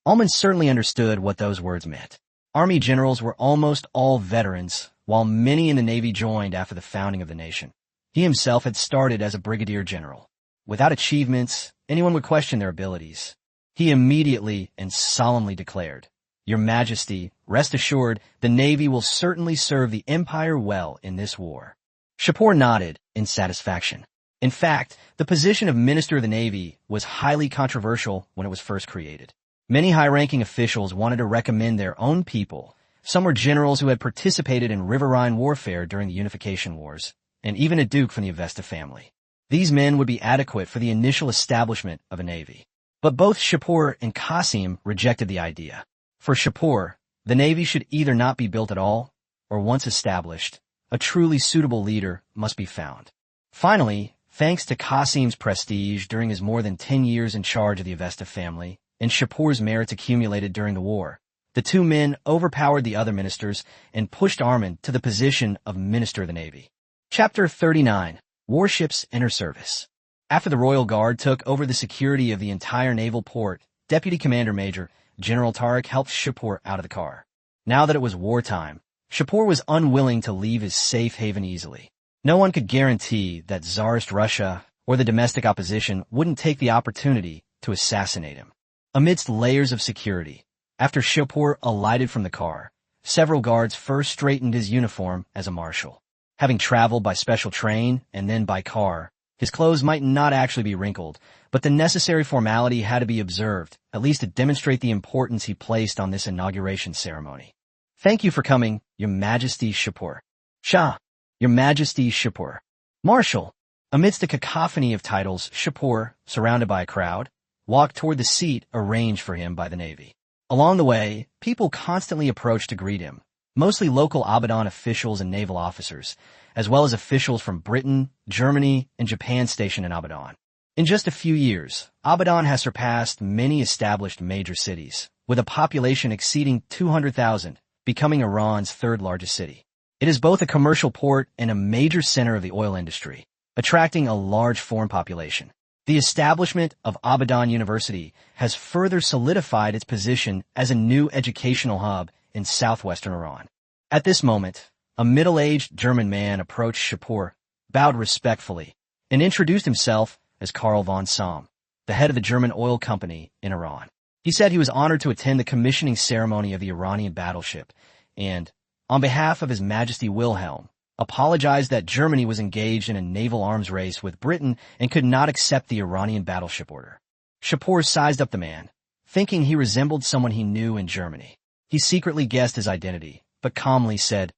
Ullman certainly understood what those words meant. Army generals were almost all veterans, while many in the Navy joined after the founding of the nation. He himself had started as a brigadier general. Without achievements, anyone would question their abilities. He immediately and solemnly declared, "Your Majesty, rest assured, the Navy will certainly serve the Empire well in this war." Shapur nodded in satisfaction. In fact, the position of Minister of the Navy was highly controversial when it was first created. Many high-ranking officials wanted to recommend their own people. Some were generals who had participated in riverine warfare during the Unification Wars, and even a duke from the Avesta family. These men would be adequate for the initial establishment of a navy. But both Shapur and Qasim rejected the idea. For Shapur, the navy should either not be built at all, or once established, a truly suitable leader must be found. Finally, thanks to Qasim's prestige during his more than 10 years in charge of the Avesta family, and Shapur's merits accumulated during the war, the two men overpowered the other ministers and pushed Armin to the position of Minister of the Navy. Chapter 39. Warships Enter Service. After the Royal Guard took over the security of the entire naval port, Deputy Commander Major General Tariq helped Shapur out of the car. Now that it was wartime, Shapur was unwilling to leave his safe haven easily. No one could guarantee that Tsarist Russia or the domestic opposition wouldn't take the opportunity to assassinate him. Amidst layers of security, after Shapur alighted from the car, several guards first straightened his uniform as a marshal. Having traveled by special train and then by car, his clothes might not actually be wrinkled, but the necessary formality had to be observed, at least to demonstrate the importance he placed on this inauguration ceremony. "Thank you for coming, Your Majesty Shapur." "Shah, Your Majesty Shapur." "Marshal." Amidst a cacophony of titles, Shapur, surrounded by a crowd, walked toward the seat arranged for him by the Navy. Along the way, people constantly approached to greet him, mostly local Abadan officials and naval officers, as well as officials from Britain, Germany, and Japan stationed in Abadan. In just a few years, Abadan has surpassed many established major cities, with a population exceeding 200,000, becoming Iran's third largest city. It is both a commercial port and a major center of the oil industry, attracting a large foreign population. The establishment of Abadan University has further solidified its position as a new educational hub in southwestern Iran. At this moment, a middle-aged German man approached Shapur, bowed respectfully, and introduced himself as Karl von Somm, the head of the German oil company in Iran. He said he was honored to attend the commissioning ceremony of the Iranian battleship and, on behalf of His Majesty Wilhelm, apologized that Germany was engaged in a naval arms race with Britain and could not accept the Iranian battleship order. Shapur sized up the man, thinking he resembled someone he knew in Germany. He secretly guessed his identity, but calmly said,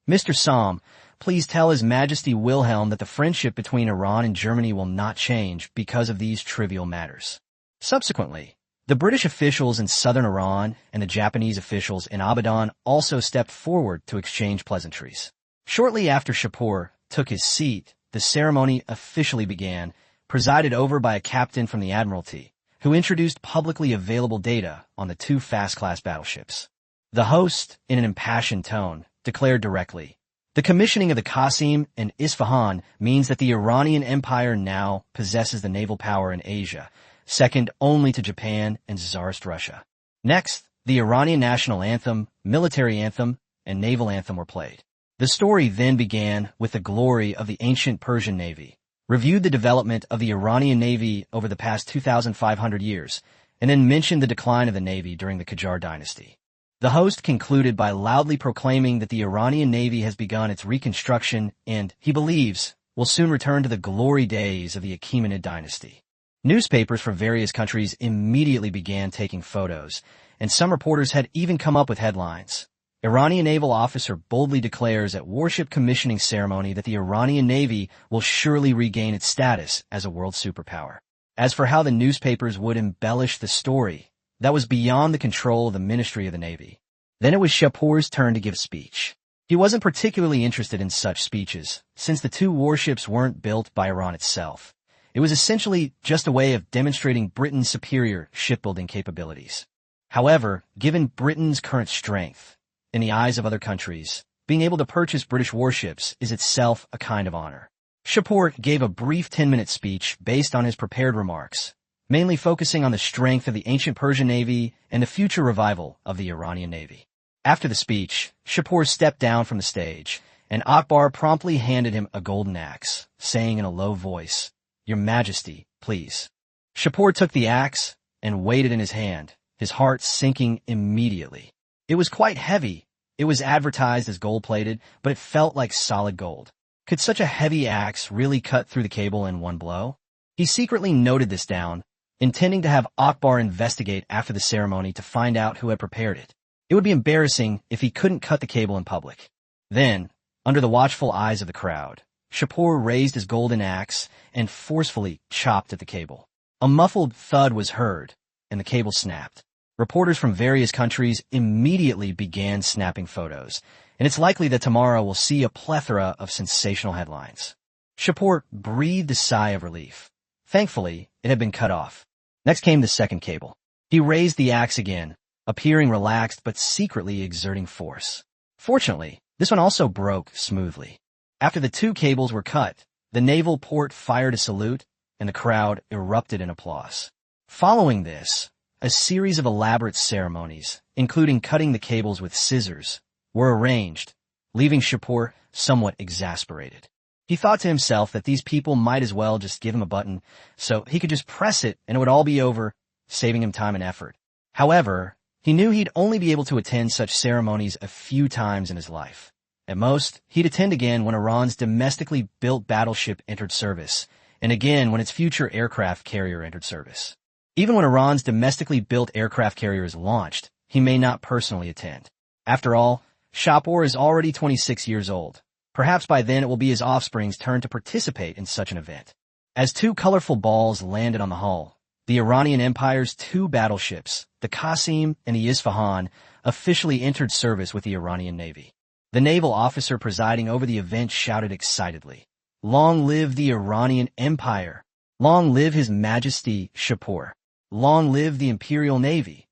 "Mr. Somm, please tell His Majesty Wilhelm that the friendship between Iran and Germany will not change because of these trivial matters." Subsequently, the British officials in southern Iran and the Japanese officials in Abadan also stepped forward to exchange pleasantries. Shortly after Shapur took his seat, the ceremony officially began, presided over by a captain from the Admiralty, who introduced publicly available data on the two fast-class battleships. The host, in an impassioned tone, declared directly, "The commissioning of the Qasim and Isfahan means that the Iranian Empire now possesses the naval power in Asia, second only to Japan and Tsarist Russia." Next, the Iranian national anthem, military anthem, and naval anthem were played. The story then began with the glory of the ancient Persian Navy, reviewed the development of the Iranian Navy over the past 2,500 years, and then mentioned the decline of the Navy during the Qajar dynasty. The host concluded by loudly proclaiming that the Iranian Navy has begun its reconstruction and, he believes, will soon return to the glory days of the Achaemenid dynasty. Newspapers from various countries immediately began taking photos, and some reporters had even come up with headlines. Iranian naval officer boldly declares at warship commissioning ceremony that the Iranian Navy will surely regain its status as a world superpower. As for how the newspapers would embellish the story, that was beyond the control of the Ministry of the Navy. Then it was Shapur's turn to give a speech. He wasn't particularly interested in such speeches, since the two warships weren't built by Iran itself. It was essentially just a way of demonstrating Britain's superior shipbuilding capabilities. However, given Britain's current strength, in the eyes of other countries, being able to purchase British warships is itself a kind of honor. Shapur gave a brief 10-minute speech based on his prepared remarks, mainly focusing on the strength of the ancient Persian Navy and the future revival of the Iranian Navy. After the speech, Shapur stepped down from the stage, and Akbar promptly handed him a golden axe, saying in a low voice, "Your Majesty, please." Shapur took the axe and weighed it in his hand, his heart sinking immediately. It was quite heavy. It was advertised as gold-plated, but it felt like solid gold. Could such a heavy axe really cut through the cable in one blow? He secretly noted this down, intending to have Akbar investigate after the ceremony to find out who had prepared it. It would be embarrassing if he couldn't cut the cable in public. Then, under the watchful eyes of the crowd, Shapur raised his golden axe and forcefully chopped at the cable. A muffled thud was heard, and the cable snapped. Reporters from various countries immediately began snapping photos, and it's likely that tomorrow we'll see a plethora of sensational headlines. Shapur breathed a sigh of relief. Thankfully, it had been cut off. Next came the second cable. He raised the axe again, appearing relaxed but secretly exerting force. Fortunately, this one also broke smoothly. After the two cables were cut, the naval port fired a salute, and the crowd erupted in applause. Following this, a series of elaborate ceremonies, including cutting the cables with scissors, were arranged, leaving Shapur somewhat exasperated. He thought to himself that these people might as well just give him a button, so he could just press it and it would all be over, saving him time and effort. However, he knew he'd only be able to attend such ceremonies a few times in his life. At most, he'd attend again when Iran's domestically built battleship entered service, and again when its future aircraft carrier entered service. Even when Iran's domestically built aircraft carrier is launched, he may not personally attend. After all, Shapur is already 26 years old. Perhaps by then it will be his offspring's turn to participate in such an event. As two colorful balls landed on the hull, the Iranian Empire's two battleships, the Qasim and the Isfahan, officially entered service with the Iranian Navy. The naval officer presiding over the event shouted excitedly, "Long live the Iranian Empire! Long live His Majesty Shapur! Long live the Imperial Navy!"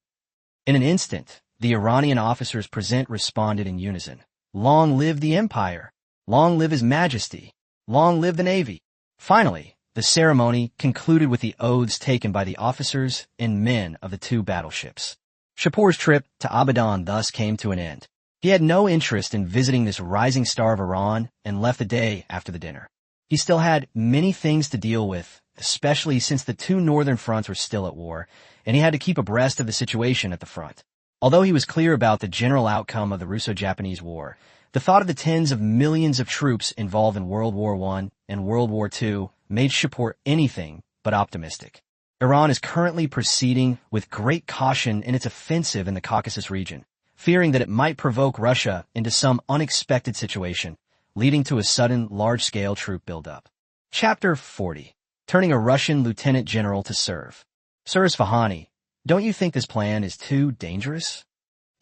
In an instant, the Iranian officers present responded in unison, "Long live the Empire! Long live His Majesty! Long live the Navy!" Finally, the ceremony concluded with the oaths taken by the officers and men of the two battleships. Shapur's trip to Abadan thus came to an end. He had no interest in visiting this rising star of Iran and left the day after the dinner. He still had many things to deal with, especially since the two northern fronts were still at war, and he had to keep abreast of the situation at the front. Although he was clear about the general outcome of the Russo-Japanese War, the thought of the tens of millions of troops involved in World War I and World War II made Shapur anything but optimistic. Iran is currently proceeding with great caution in its offensive in the Caucasus region, fearing that it might provoke Russia into some unexpected situation, leading to a sudden large-scale troop buildup. Chapter 40. Turning a Russian lieutenant general to serve. Sir Isfahani, don't you think this plan is too dangerous?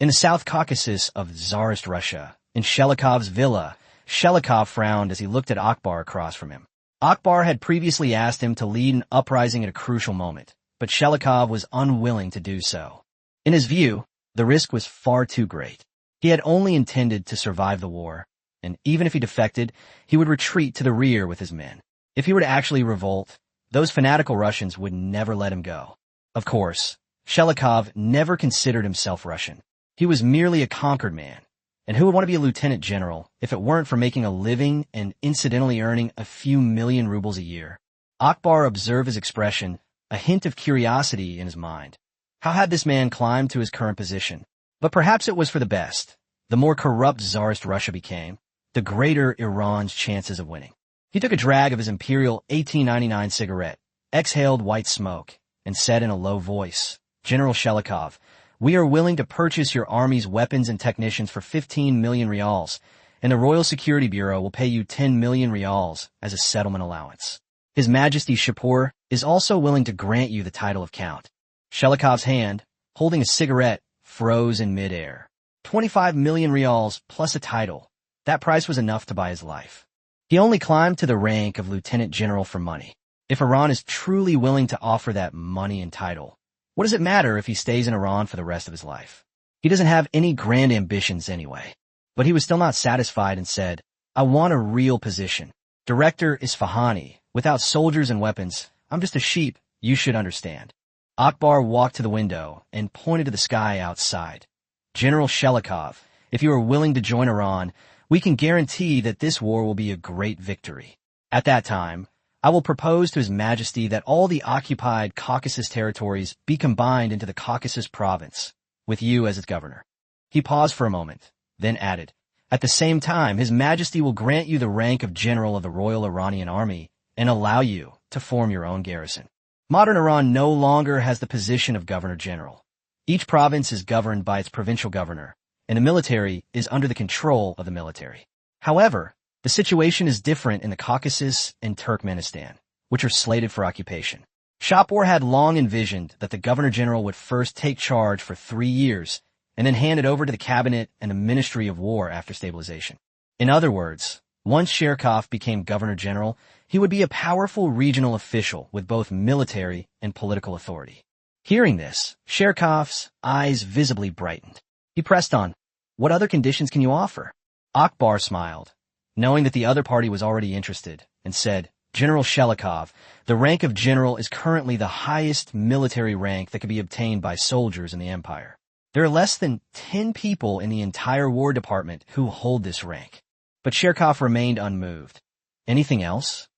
In the South Caucasus of Tsarist Russia, in Shelikov's villa, Shelikov frowned as he looked at Akbar across from him. Akbar had previously asked him to lead an uprising at a crucial moment, but Shelikov was unwilling to do so. In his view, the risk was far too great. He had only intended to survive the war, and even if he defected, he would retreat to the rear with his men. If he were to actually revolt, those fanatical Russians would never let him go. Of course, Shelikov never considered himself Russian. He was merely a conquered man. And who would want to be a lieutenant general if it weren't for making a living and incidentally earning a few million rubles a year? Akbar observed his expression, a hint of curiosity in his mind. How had this man climbed to his current position? But perhaps it was for the best. The more corrupt Tsarist Russia became, the greater Iran's chances of winning. He took a drag of his Imperial 1899 cigarette, exhaled white smoke, and said in a low voice, "General Shelikov, We are willing to purchase your army's weapons and technicians for 15 million rials, and the Royal Security Bureau will pay you 10 million rials as a settlement allowance. His Majesty Shapur is also willing to grant you the title of Count. Shelikov's hand, holding a cigarette, froze in midair. 25 million rials plus a title. That price was enough to buy his life. He only climbed to the rank of lieutenant general for money. If Iran is truly willing to offer that money and title, what does it matter if he stays in Iran for the rest of his life? He doesn't have any grand ambitions anyway. But he was still not satisfied and said, I want a real position. Director Isfahani. Without soldiers and weapons, I'm just a sheep, you should understand. Akbar walked to the window and pointed to the sky outside. General Shelikov, if you are willing to join Iran, we can guarantee that this war will be a great victory. At that time, I will propose to His Majesty that all the occupied Caucasus territories be combined into the Caucasus province, with you as its governor. He paused for a moment, then added, at the same time, His Majesty will grant you the rank of General of the Royal Iranian Army and allow you to form your own garrison. Modern Iran no longer has the position of Governor-General. Each province is governed by its provincial governor, and the military is under the control of the military. However, the situation is different in the Caucasus and Turkmenistan, which are slated for occupation. Shapur had long envisioned that the Governor-General would first take charge for 3 years and then hand it over to the cabinet and the Ministry of War after stabilization. In other words, once Sherkov became Governor-General, he would be a powerful regional official with both military and political authority. Hearing this, Sherkov's eyes visibly brightened. He pressed on, what other conditions can you offer? Akbar smiled, knowing that the other party was already interested, and said, General Shelikov, the rank of general is currently the highest military rank that can be obtained by soldiers in the empire. There are less than 10 people in the entire War Department who hold this rank. But Sherkov remained unmoved. Anything else?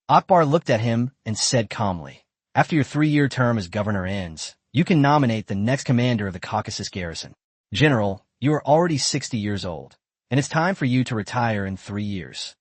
Akbar looked at him and said calmly, after your 3-year term as governor ends, you can nominate the next commander of the Caucasus garrison. General, you are already 60 years old, and it's time for you to retire in 3 years.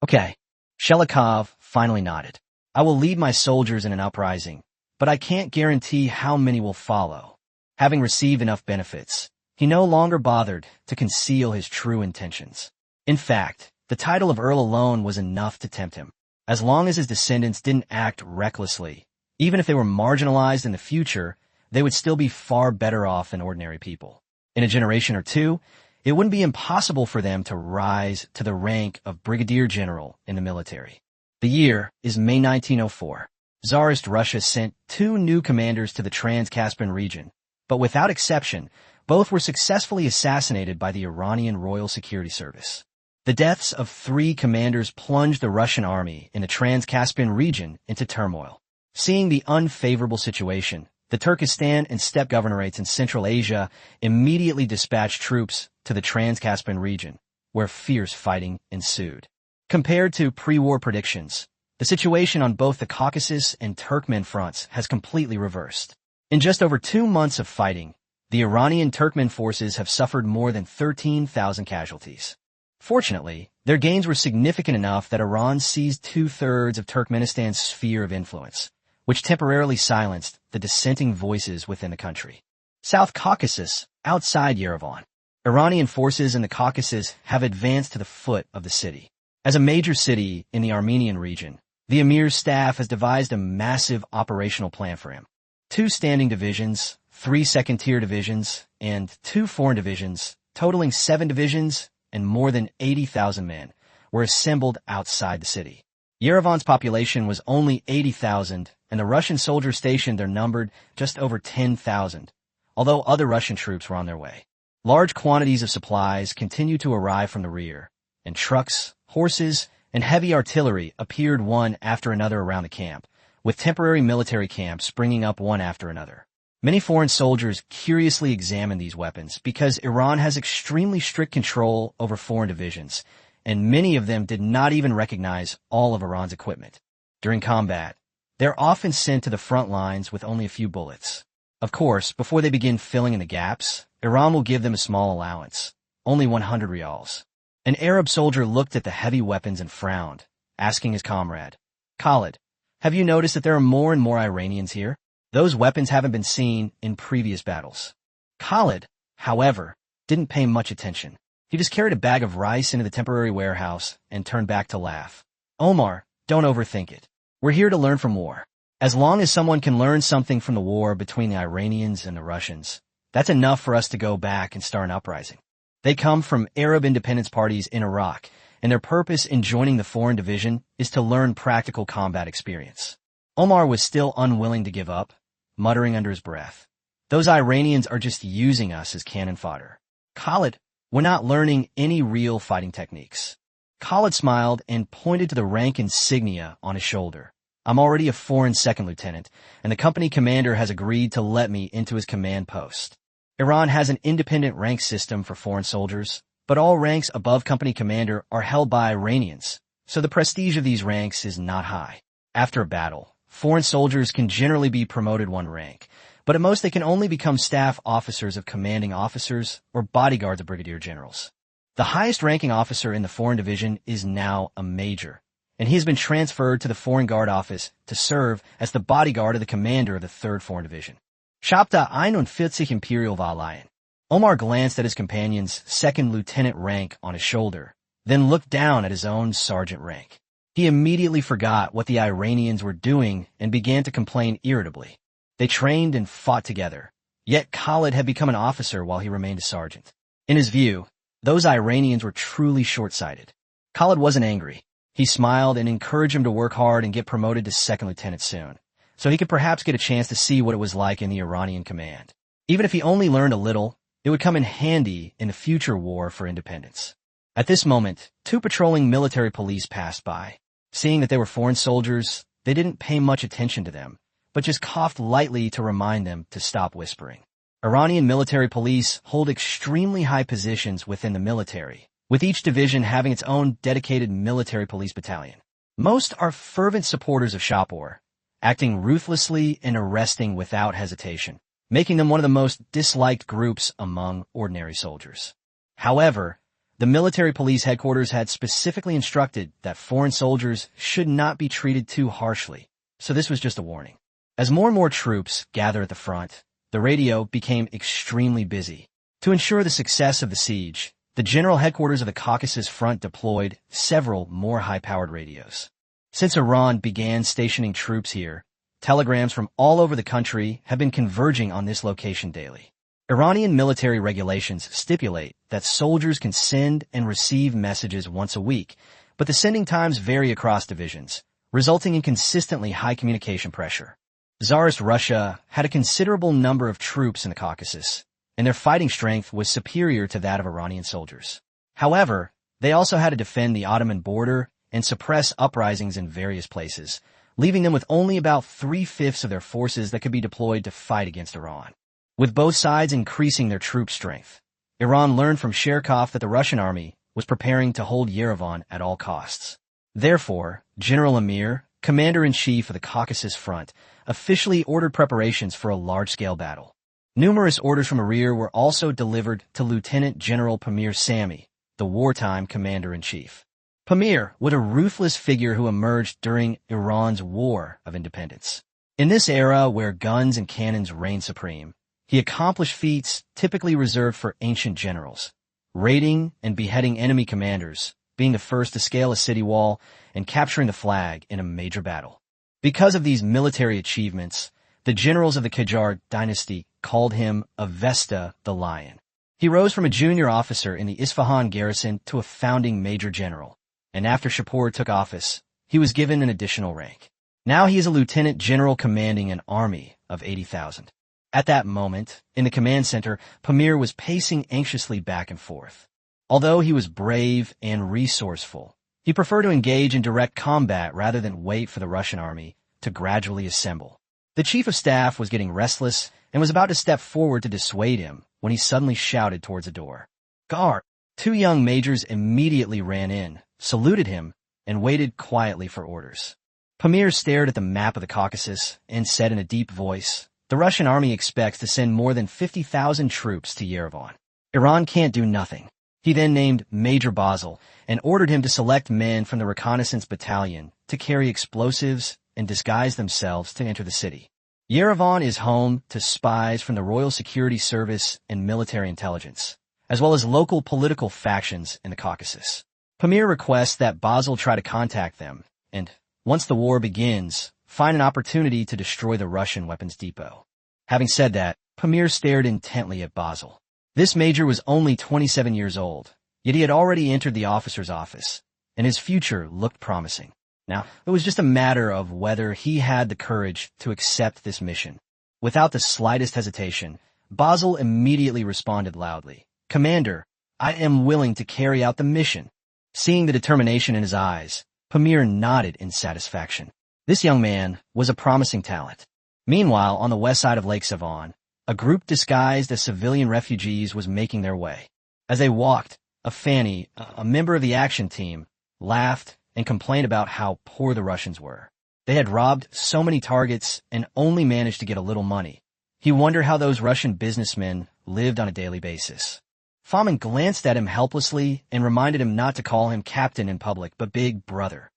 Okay. Shelikov finally nodded. I will lead my soldiers in an uprising, but I can't guarantee how many will follow. Having received enough benefits, he no longer bothered to conceal his true intentions. In fact, the title of Earl alone was enough to tempt him. As long as his descendants didn't act recklessly, even if they were marginalized in the future, they would still be far better off than ordinary people. In a generation or two, it wouldn't be impossible for them to rise to the rank of brigadier general in the military. The year is May 1904. Tsarist Russia sent 2 new commanders to the Trans-Caspian region, but without exception, both were successfully assassinated by the Iranian Royal Security Service. The deaths of 3 commanders plunged the Russian army in the Trans-Caspian region into turmoil. Seeing the unfavorable situation, the Turkestan and steppe governorates in Central Asia immediately dispatched troops to the Trans-Caspian region, where fierce fighting ensued. Compared to pre-war predictions, the situation on both the Caucasus and Turkmen fronts has completely reversed. In just over 2 months of fighting, the Iranian Turkmen forces have suffered more than 13,000 casualties. Fortunately, their gains were significant enough that Iran seized 2/3 of Turkmenistan's sphere of influence, which temporarily silenced the dissenting voices within the country. South Caucasus, outside Yerevan. Iranian forces in the Caucasus have advanced to the foot of the city. As a major city in the Armenian region, the emir's staff has devised a massive operational plan for him. 2 standing divisions, 3 second-tier divisions, and 2 foreign divisions, totaling 7 divisions and more than 80,000 men, were assembled outside the city. Yerevan's population was only 80,000, and the Russian soldiers stationed there numbered just over 10,000, although other Russian troops were on their way. Large quantities of supplies continued to arrive from the rear, and trucks, horses, and heavy artillery appeared one after another around the camp, with temporary military camps springing up one after another. Many foreign soldiers curiously examined these weapons because Iran has extremely strict control over foreign divisions, and many of them did not even recognize all of Iran's equipment. During combat, they're often sent to the front lines with only a few bullets. Of course, before they begin filling in the gaps, Iran will give them a small allowance, only 100 rials. An Arab soldier looked at the heavy weapons and frowned, asking his comrade, Khalid, have you noticed that there are more and more Iranians here? Those weapons haven't been seen in previous battles. Khalid, however, didn't pay much attention. He just carried a bag of rice into the temporary warehouse and turned back to laugh. Omar, don't overthink it. We're here to learn from war. As long as someone can learn something from the war between the Iranians and the Russians, that's enough for us to go back and start an uprising. They come from Arab independence parties in Iraq, and their purpose in joining the Foreign Division is to learn practical combat experience. Omar was still unwilling to give up, muttering under his breath. Those Iranians are just using us as cannon fodder. Khalid, we're not learning any real fighting techniques. Khalid smiled and pointed to the rank insignia on his shoulder. I'm already a foreign second lieutenant, and the company commander has agreed to let me into his command post. Iran has an independent rank system for foreign soldiers, but all ranks above company commander are held by Iranians, so the prestige of these ranks is not high. After a battle, foreign soldiers can generally be promoted one rank, but at most they can only become staff officers of commanding officers or bodyguards of brigadier generals. The highest ranking officer in the Foreign Division is now a major, and he has been transferred to the Foreign Guard office to serve as the bodyguard of the commander of the 3rd Foreign Division. Chapter 41 Imperial Vallayan. Omar glanced at his companion's 2nd lieutenant rank on his shoulder, then looked down at his own sergeant rank. He immediately forgot what the Iranians were doing and began to complain irritably. They trained and fought together, yet Khalid had become an officer while he remained a sergeant. In his view, those Iranians were truly short-sighted. Khalid wasn't angry. He smiled and encouraged him to work hard and get promoted to 2nd lieutenant soon, so he could perhaps get a chance to see what it was like in the Iranian command. Even if he only learned a little, it would come in handy in the future war for independence. At this moment, 2 patrolling military police passed by. Seeing that they were foreign soldiers, they didn't pay much attention to them, but just coughed lightly to remind them to stop whispering. Iranian military police hold extremely high positions within the military, with each division having its own dedicated military police battalion. Most are fervent supporters of Shapur, acting ruthlessly and arresting without hesitation, making them one of the most disliked groups among ordinary soldiers. However, the military police headquarters had specifically instructed that foreign soldiers should not be treated too harshly, so this was just a warning. As more and more troops gather at the front, the radio became extremely busy. To ensure the success of the siege, the general headquarters of the Caucasus Front deployed several more high-powered radios. Since Iran began stationing troops here, telegrams from all over the country have been converging on this location daily. Iranian military regulations stipulate that soldiers can send and receive messages once a week, but the sending times vary across divisions, resulting in consistently high communication pressure. Tsarist Russia had a considerable number of troops in the Caucasus, and their fighting strength was superior to that of Iranian soldiers. However, they also had to defend the Ottoman border and suppress uprisings in various places, leaving them with only about 3/5 of their forces that could be deployed to fight against Iran. With both sides increasing their troop strength, Iran learned from Sherkov that the Russian army was preparing to hold Yerevan at all costs. Therefore, General Amir, commander-in-chief of the Caucasus Front, officially ordered preparations for a large-scale battle. Numerous orders from Arir were also delivered to Lieutenant General Pamir Sami, the wartime commander-in-chief. Pamir was a ruthless figure who emerged during Iran's War of Independence. In this era where guns and cannons reigned supreme, he accomplished feats typically reserved for ancient generals, raiding and beheading enemy commanders, being the first to scale a city wall, and capturing the flag in a major battle. Because of these military achievements, the generals of the Qajar dynasty called him Avesta the Lion. He rose from a junior officer in the Isfahan garrison to a founding major general, and after Shapur took office, he was given an additional rank. Now he is a lieutenant general commanding an army of 80,000. At that moment, in the command center, Pamir was pacing anxiously back and forth. Although he was brave and resourceful, he preferred to engage in direct combat rather than wait for the Russian army to gradually assemble. The chief of staff was getting restless and was about to step forward to dissuade him when he suddenly shouted towards the door. "Guard!" 2 young majors immediately ran in, saluted him, and waited quietly for orders. Pamir stared at the map of the Caucasus and said in a deep voice, "The Russian army expects to send more than 50,000 troops to Yerevan. Iran can't do nothing." He then named Major Basel and ordered him to select men from the reconnaissance battalion to carry explosives and disguise themselves to enter the city. Yerevan is home to spies from the Royal Security Service and military intelligence, as well as local political factions in the Caucasus. Pamir requests that Basel try to contact them, and, once the war begins, find an opportunity to destroy the Russian weapons depot. Having said that, Pamir stared intently at Basel. This major was only 27 years old, yet he had already entered the officer's office, and his future looked promising. Now, it was just a matter of whether he had the courage to accept this mission. Without the slightest hesitation, Basel immediately responded loudly, "Commander, I am willing to carry out the mission." Seeing the determination in his eyes, Pamir nodded in satisfaction. This young man was a promising talent. Meanwhile, on the west side of Lake Savon, a group disguised as civilian refugees was making their way. As they walked, Fanny, a member of the action team, laughed and complained about how poor the Russians were. They had robbed so many targets and only managed to get a little money. He wondered how those Russian businessmen lived on a daily basis. Famin glanced at him helplessly and reminded him not to call him captain in public, but big brother.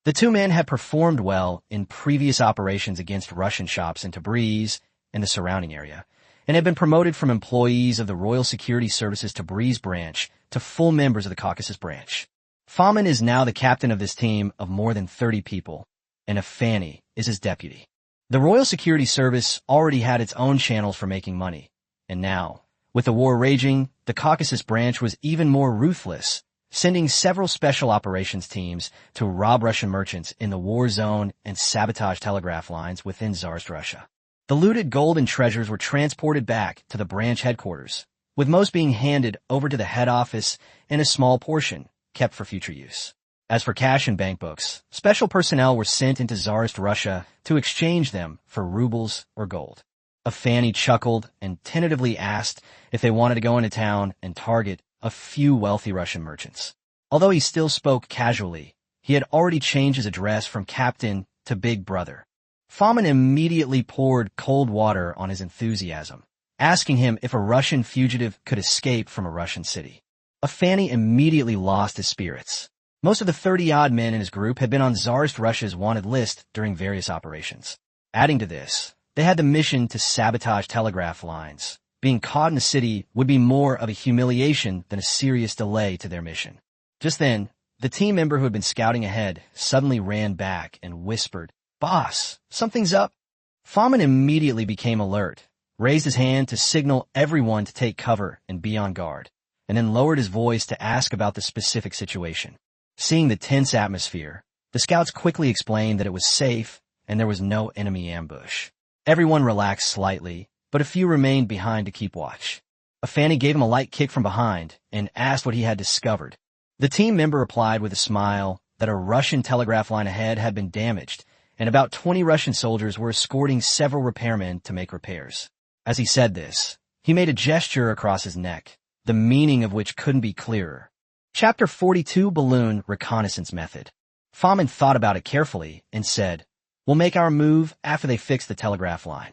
The two men had performed well in previous operations against Russian shops in Tabriz and the surrounding area, and had been promoted from employees of the Royal Security Service's Tabriz branch to full members of the Caucasus branch. Famin is now the captain of this team of more than 30 people, and Afani is his deputy. The Royal Security Service already had its own channels for making money, and now, with the war raging, the Caucasus branch was even more ruthless, sending several special operations teams to rob Russian merchants in the war zone and sabotage telegraph lines within Tsarist Russia. The looted gold and treasures were transported back to the branch headquarters, with most being handed over to the head office and a small portion kept for future use. As for cash and bank books, special personnel were sent into Tsarist Russia to exchange them for rubles or gold. Afani chuckled and tentatively asked if they wanted to go into town and target a few wealthy Russian merchants. Although he still spoke casually, he had already changed his address from captain to big brother. Famin immediately poured cold water on his enthusiasm, asking him if a Russian fugitive could escape from a Russian city. Afani immediately lost his spirits. Most of the 30-odd men in his group had been on Tsarist Russia's wanted list during various operations. Adding to this, they had the mission to sabotage telegraph lines. Being caught in the city would be more of a humiliation than a serious delay to their mission. Just then, the team member who had been scouting ahead suddenly ran back and whispered, "Boss, something's up." Famin immediately became alert, raised his hand to signal everyone to take cover and be on guard, and then lowered his voice to ask about the specific situation. Seeing the tense atmosphere, the scouts quickly explained that it was safe and there was no enemy ambush. Everyone relaxed slightly, but a few remained behind to keep watch. Afani gave him a light kick from behind and asked what he had discovered. The team member replied with a smile that a Russian telegraph line ahead had been damaged, and about 20 Russian soldiers were escorting several repairmen to make repairs. As he said this, he made a gesture across his neck, the meaning of which couldn't be clearer. Chapter 42, Balloon Reconnaissance Method. Famin thought about it carefully and said, "We'll make our move after they fix the telegraph line.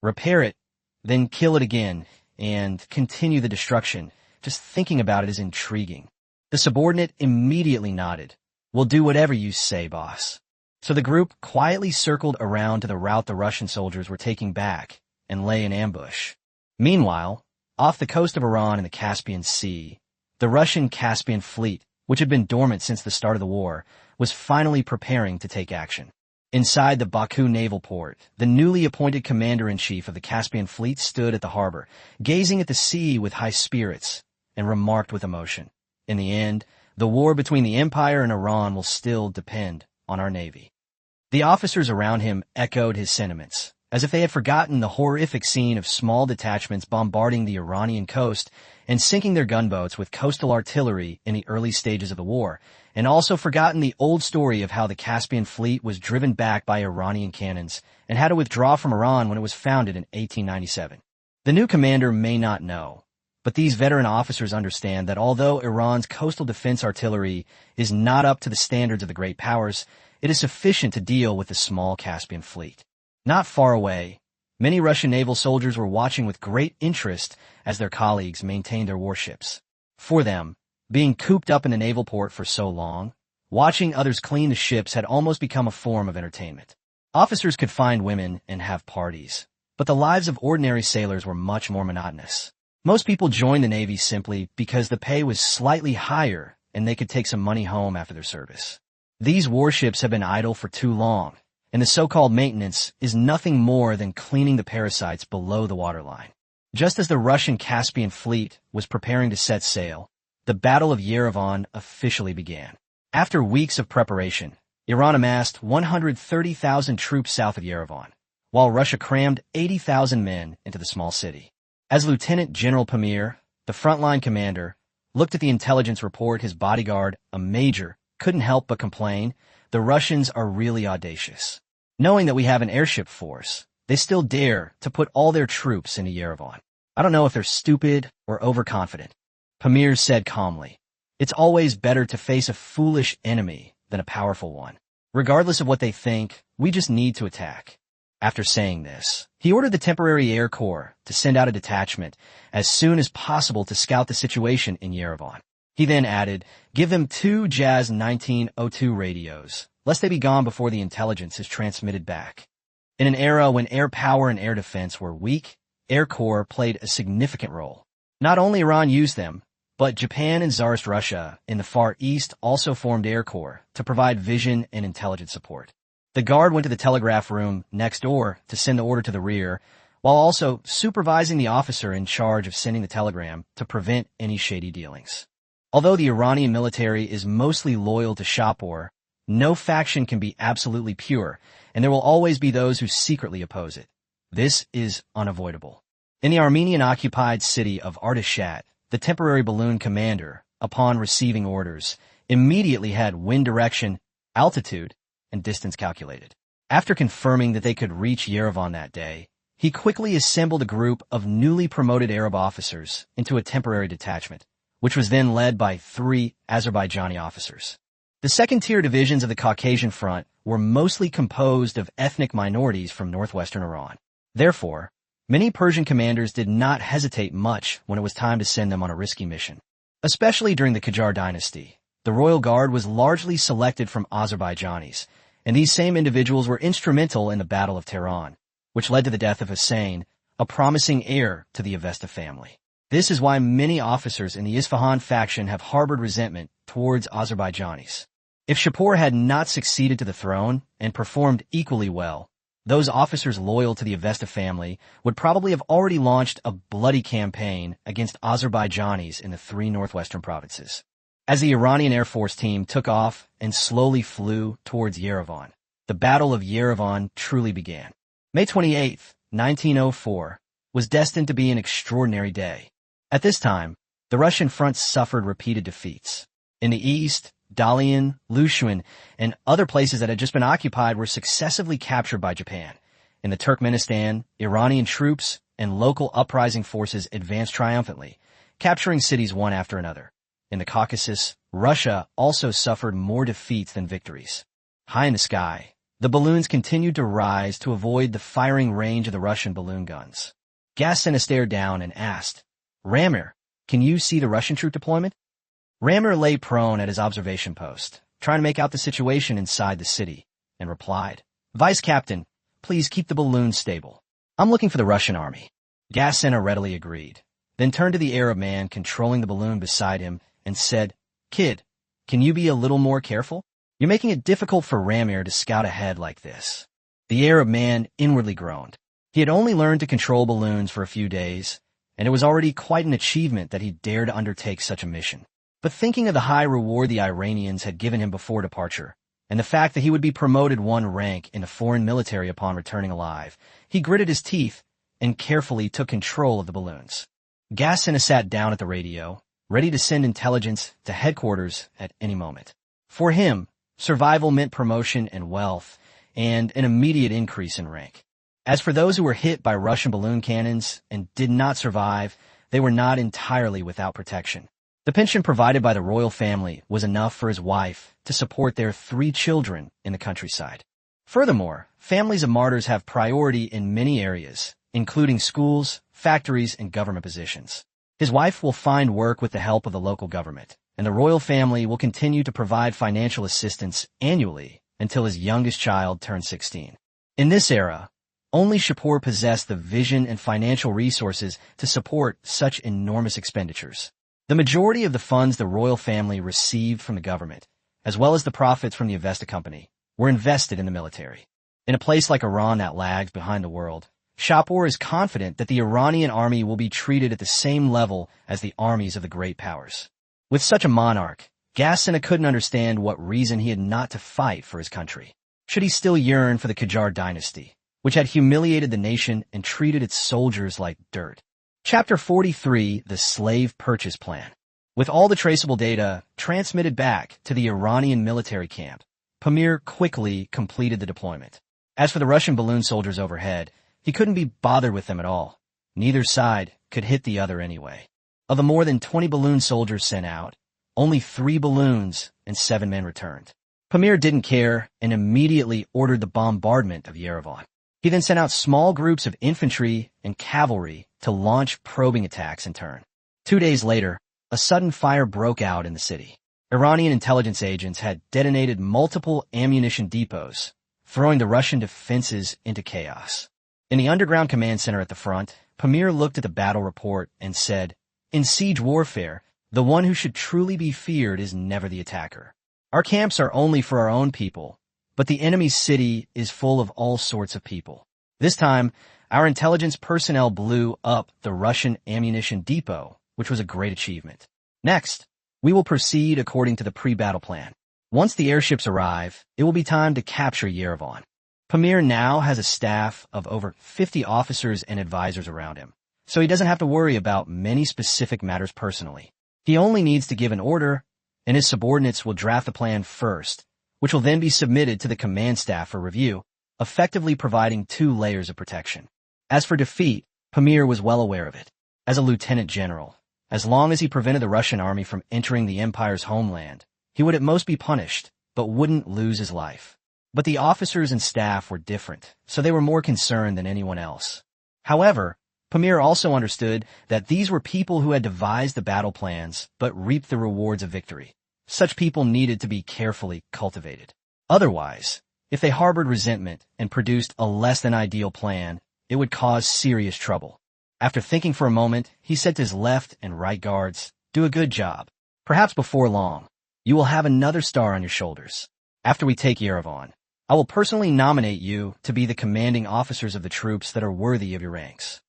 Repair it, then kill it again, and continue the destruction. Just thinking about it is intriguing." The subordinate immediately nodded. "We'll do whatever you say, boss." So the group quietly circled around to the route the Russian soldiers were taking back and lay in ambush. Meanwhile, off the coast of Iran in the Caspian Sea, the Russian Caspian Fleet, which had been dormant since the start of the war, was finally preparing to take action. Inside the Baku naval port, the newly appointed commander-in-chief of the Caspian Fleet stood at the harbor, gazing at the sea with high spirits, and remarked with emotion, "In the end, the war between the Empire and Iran will still depend on our navy." The officers around him echoed his sentiments, as if they had forgotten the horrific scene of small detachments bombarding the Iranian coast and sinking their gunboats with coastal artillery in the early stages of the war, and also forgotten the old story of how the Caspian Fleet was driven back by Iranian cannons and had to withdraw from Iran when it was founded in 1897. The new commander may not know, but these veteran officers understand that although Iran's coastal defense artillery is not up to the standards of the great powers, it is sufficient to deal with the small Caspian Fleet. Not far away, many Russian naval soldiers were watching with great interest as their colleagues maintained their warships. For them, being cooped up in a naval port for so long, watching others clean the ships had almost become a form of entertainment. Officers could find women and have parties, but the lives of ordinary sailors were much more monotonous. Most people joined the Navy simply because the pay was slightly higher and they could take some money home after their service. These warships have been idle for too long, and the so-called maintenance is nothing more than cleaning the parasites below the waterline. Just as the Russian Caspian fleet was preparing to set sail, the Battle of Yerevan officially began. After weeks of preparation, Iran amassed 130,000 troops south of Yerevan, while Russia crammed 80,000 men into the small city. As Lieutenant General Pamir, the frontline commander, looked at the intelligence report, his bodyguard, a major, couldn't help but complain, "The Russians are really audacious. Knowing that we have an airship force, they still dare to put all their troops into Yerevan. I don't know if they're stupid or overconfident." Pamir said calmly, "It's always better to face a foolish enemy than a powerful one. Regardless of what they think, we just need to attack." After saying this, he ordered the temporary Air Corps to send out a detachment as soon as possible to scout the situation in Yerevan. He then added, "Give them 2 Jazz 1902 radios, lest they be gone before the intelligence is transmitted back." In an era when air power and air defense were weak, Air Corps played a significant role. Not only Iran used them, but Japan and Tsarist Russia in the Far East also formed Air Corps to provide vision and intelligence support. The guard went to the telegraph room next door to send the order to the rear, while also supervising the officer in charge of sending the telegram to prevent any shady dealings. Although the Iranian military is mostly loyal to Shapur, no faction can be absolutely pure, and there will always be those who secretly oppose it. This is unavoidable. In the Armenian-occupied city of Artashat, the temporary balloon commander, upon receiving orders, immediately had wind direction, altitude, and distance calculated. After confirming that they could reach Yerevan that day, he quickly assembled a group of newly promoted Arab officers into a temporary detachment, which was then led by 3 Azerbaijani officers. The second-tier divisions of the Caucasian Front were mostly composed of ethnic minorities from northwestern Iran. Therefore, many Persian commanders did not hesitate much when it was time to send them on a risky mission. Especially during the Qajar dynasty, the royal guard was largely selected from Azerbaijanis, and these same individuals were instrumental in the Battle of Tehran, which led to the death of Hussein, a promising heir to the Avesta family. This is why many officers in the Isfahan faction have harbored resentment towards Azerbaijanis. If Shapur had not succeeded to the throne and performed equally well, those officers loyal to the Avesta family would probably have already launched a bloody campaign against Azerbaijanis in the 3 northwestern provinces. As the Iranian Air Force team took off and slowly flew towards Yerevan, the Battle of Yerevan truly began. May 28, 1904, was destined to be an extraordinary day. At this time, the Russian front suffered repeated defeats. In the east, Dalian, Lushan, and other places that had just been occupied were successively captured by Japan. In the Turkmenistan, Iranian troops and local uprising forces advanced triumphantly, capturing cities one after another. In the Caucasus, Russia also suffered more defeats than victories. High in the sky, the balloons continued to rise to avoid the firing range of the Russian balloon guns. Gas sent a stare down and asked, "Ramir, can you see the Russian troop deployment?" Ramir lay prone at his observation post, trying to make out the situation inside the city, and replied, "Vice Captain, please keep the balloon stable. I'm looking for the Russian army." Gassena readily agreed, then turned to the Arab man controlling the balloon beside him and said, "Kid, can you be a little more careful? You're making it difficult for Ramir to scout ahead like this." The Arab man inwardly groaned. He had only learned to control balloons for a few days, and it was already quite an achievement that he dared to undertake such a mission. But thinking of the high reward the Iranians had given him before departure, and the fact that he would be promoted 1 rank in the foreign military upon returning alive, he gritted his teeth and carefully took control of the balloons. Gassena sat down at the radio, ready to send intelligence to headquarters at any moment. For him, survival meant promotion and wealth, and an immediate increase in rank. As for those who were hit by Russian balloon cannons and did not survive, they were not entirely without protection. The pension provided by the royal family was enough for his wife to support their 3 children in the countryside. Furthermore, families of martyrs have priority in many areas, including schools, factories, and government positions. His wife will find work with the help of the local government, and the royal family will continue to provide financial assistance annually until his youngest child turns 16. In this era, only Shapur possessed the vision and financial resources to support such enormous expenditures. The majority of the funds the royal family received from the government, as well as the profits from the Avesta company, were invested in the military. In a place like Iran that lags behind the world, Shapur is confident that the Iranian army will be treated at the same level as the armies of the great powers. With such a monarch, Ghassan couldn't understand what reason he had not to fight for his country. Should he still yearn for the Qajar dynasty, which had humiliated the nation and treated its soldiers like dirt? Chapter 43, The Slave Purchase Plan. With all the traceable data transmitted back to the Iranian military camp, Pamir quickly completed the deployment. As for the Russian balloon soldiers overhead, he couldn't be bothered with them at all. Neither side could hit the other anyway. Of the more than 20 balloon soldiers sent out, only 3 balloons and 7 men returned. Pamir didn't care and immediately ordered the bombardment of Yerevan. He then sent out small groups of infantry and cavalry to launch probing attacks in turn. 2 days later, a sudden fire broke out in the city. Iranian intelligence agents had detonated multiple ammunition depots, throwing the Russian defenses into chaos. In the underground command center at the front, Pamir looked at the battle report and said, "In siege warfare, the one who should truly be feared is never the attacker. Our camps are only for our own people, but the enemy's city is full of all sorts of people. This time, our intelligence personnel blew up the Russian ammunition depot, which was a great achievement. Next, we will proceed according to the pre-battle plan. Once the airships arrive, it will be time to capture Yerevan." Pamir now has a staff of over 50 officers and advisors around him, so he doesn't have to worry about many specific matters personally. He only needs to give an order, and his subordinates will draft the plan first, which will then be submitted to the command staff for review, effectively providing 2 layers of protection. As for defeat, Pamir was well aware of it. As a lieutenant general, as long as he prevented the Russian army from entering the empire's homeland, he would at most be punished, but wouldn't lose his life. But the officers and staff were different, so they were more concerned than anyone else. However, Pamir also understood that these were people who had devised the battle plans but reaped the rewards of victory. Such people needed to be carefully cultivated. Otherwise, if they harbored resentment and produced a less than ideal plan, it would cause serious trouble. After thinking for a moment, he said to his left and right guards, "Do a good job. Perhaps before long, you will have another star on your shoulders. After we take Yerevan, I will personally nominate you to be the commanding officers of the troops that are worthy of your ranks."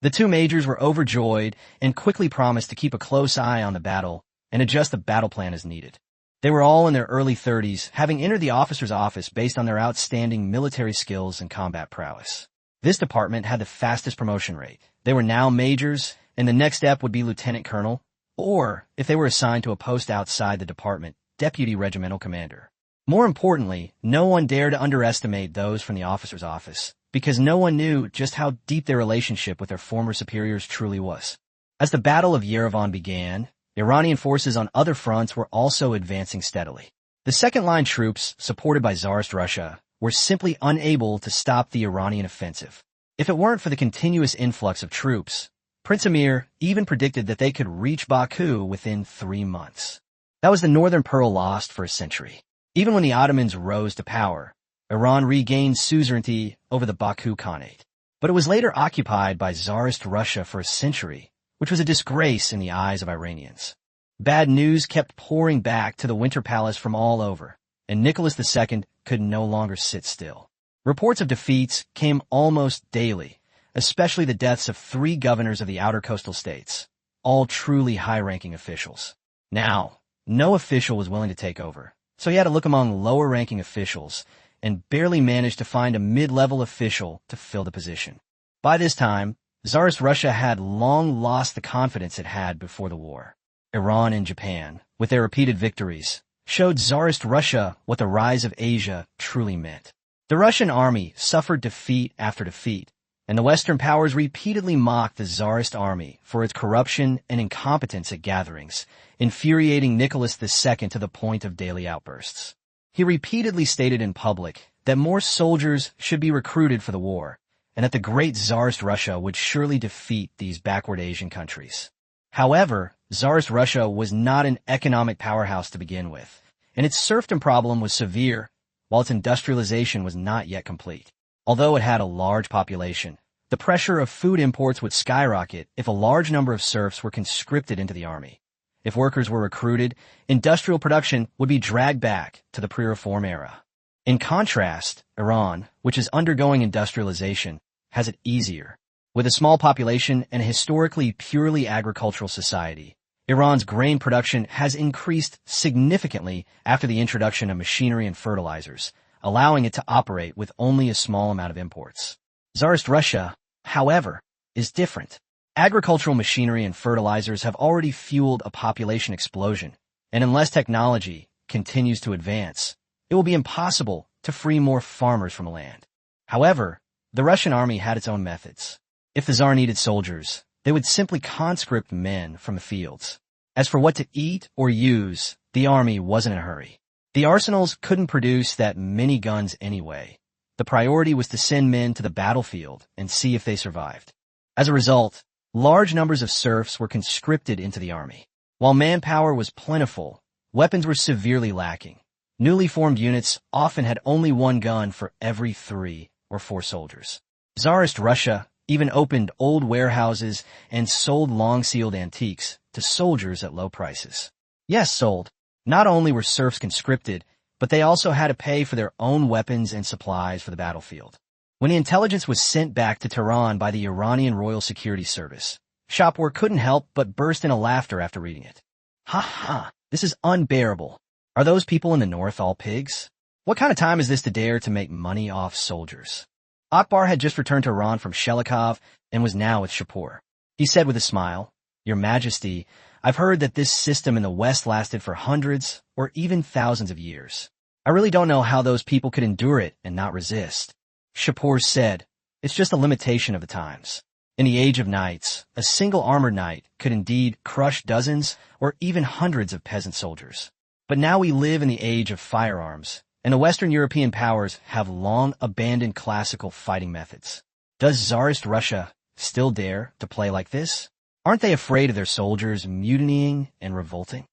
The 2 majors were overjoyed and quickly promised to keep a close eye on the battle and adjust the battle plan as needed. They were all in their early 30s, having entered the officer's office based on their outstanding military skills and combat prowess. This department had the fastest promotion rate. They were now majors, and the next step would be lieutenant colonel, or, if they were assigned to a post outside the department, deputy regimental commander. More importantly, no one dared to underestimate those from the officer's office, because no one knew just how deep their relationship with their former superiors truly was. As the Battle of Yerevan began, Iranian forces on other fronts were also advancing steadily. The second-line troops, supported by Tsarist Russia, were simply unable to stop the Iranian offensive. If it weren't for the continuous influx of troops, Prince Amir even predicted that they could reach Baku within 3 months. That was the Northern Pearl lost for a century. Even when the Ottomans rose to power, Iran regained suzerainty over the Baku Khanate. But it was later occupied by Tsarist Russia for a century, which was a disgrace in the eyes of Iranians. Bad news kept pouring back to the Winter Palace from all over, and Nicholas II could no longer sit still. Reports of defeats came almost daily, especially the deaths of 3 governors of the outer coastal states, all truly high-ranking officials. Now, no official was willing to take over, so he had to look among lower-ranking officials and barely managed to find a mid-level official to fill the position. By this time, Tsarist Russia had long lost the confidence it had before the war. Iran and Japan, with their repeated victories, showed Tsarist Russia what the rise of Asia truly meant. The Russian army suffered defeat after defeat, and the Western powers repeatedly mocked the Tsarist army for its corruption and incompetence at gatherings, infuriating Nicholas II to the point of daily outbursts. He repeatedly stated in public that more soldiers should be recruited for the war, and that the great Tsarist Russia would surely defeat these backward Asian countries. However, Tsarist Russia was not an economic powerhouse to begin with, and its serfdom problem was severe, while its industrialization was not yet complete. Although it had a large population, the pressure of food imports would skyrocket if a large number of serfs were conscripted into the army. If workers were recruited, industrial production would be dragged back to the pre-reform era. In contrast, Iran, which is undergoing industrialization, has it easier. With a small population and a historically purely agricultural society, Iran's grain production has increased significantly after the introduction of machinery and fertilizers, allowing it to operate with only a small amount of imports. Tsarist Russia, however, is different. Agricultural machinery and fertilizers have already fueled a population explosion, and unless technology continues to advance, it will be impossible to free more farmers from the land. However, the Russian army had its own methods. If the Tsar needed soldiers, they would simply conscript men from the fields. As for what to eat or use, the army wasn't in a hurry. The arsenals couldn't produce that many guns anyway. The priority was to send men to the battlefield and see if they survived. As a result, large numbers of serfs were conscripted into the army. While manpower was plentiful, weapons were severely lacking. Newly formed units often had only one gun for every 3 or 4 soldiers. Tsarist Russia even opened old warehouses and sold long-sealed antiques to soldiers at low prices. Yes, sold. Not only were serfs conscripted, but they also had to pay for their own weapons and supplies for the battlefield. When the intelligence was sent back to Tehran by the Iranian Royal Security Service, Shapur couldn't help but burst into laughter after reading it. Ha ha, this is unbearable. Are those people in the north all pigs? What kind of time is this to dare to make money off soldiers? Akbar had just returned to Iran from Shelikov and was now with Shapur. He said with a smile, "Your Majesty, I've heard that this system in the West lasted for hundreds or even thousands of years. I really don't know how those people could endure it and not resist." Shapur said, "It's just a limitation of the times. In the age of knights, a single armored knight could indeed crush dozens or even hundreds of peasant soldiers. But now we live in the age of firearms, and the Western European powers have long abandoned classical fighting methods. Does Tsarist Russia still dare to play like this? Aren't they afraid of their soldiers mutinying and revolting?"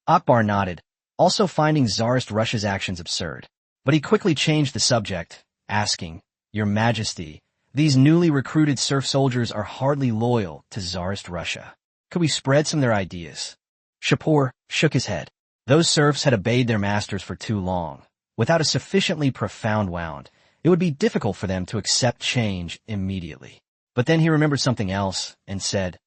Akbar nodded, also finding Tsarist Russia's actions absurd. But he quickly changed the subject, asking, "Your Majesty, these newly recruited serf soldiers are hardly loyal to Tsarist Russia. Could we spread some of their ideas?" Shapur shook his head. Those serfs had obeyed their masters for too long. Without a sufficiently profound wound, it would be difficult for them to accept change immediately. But then he remembered something else and said,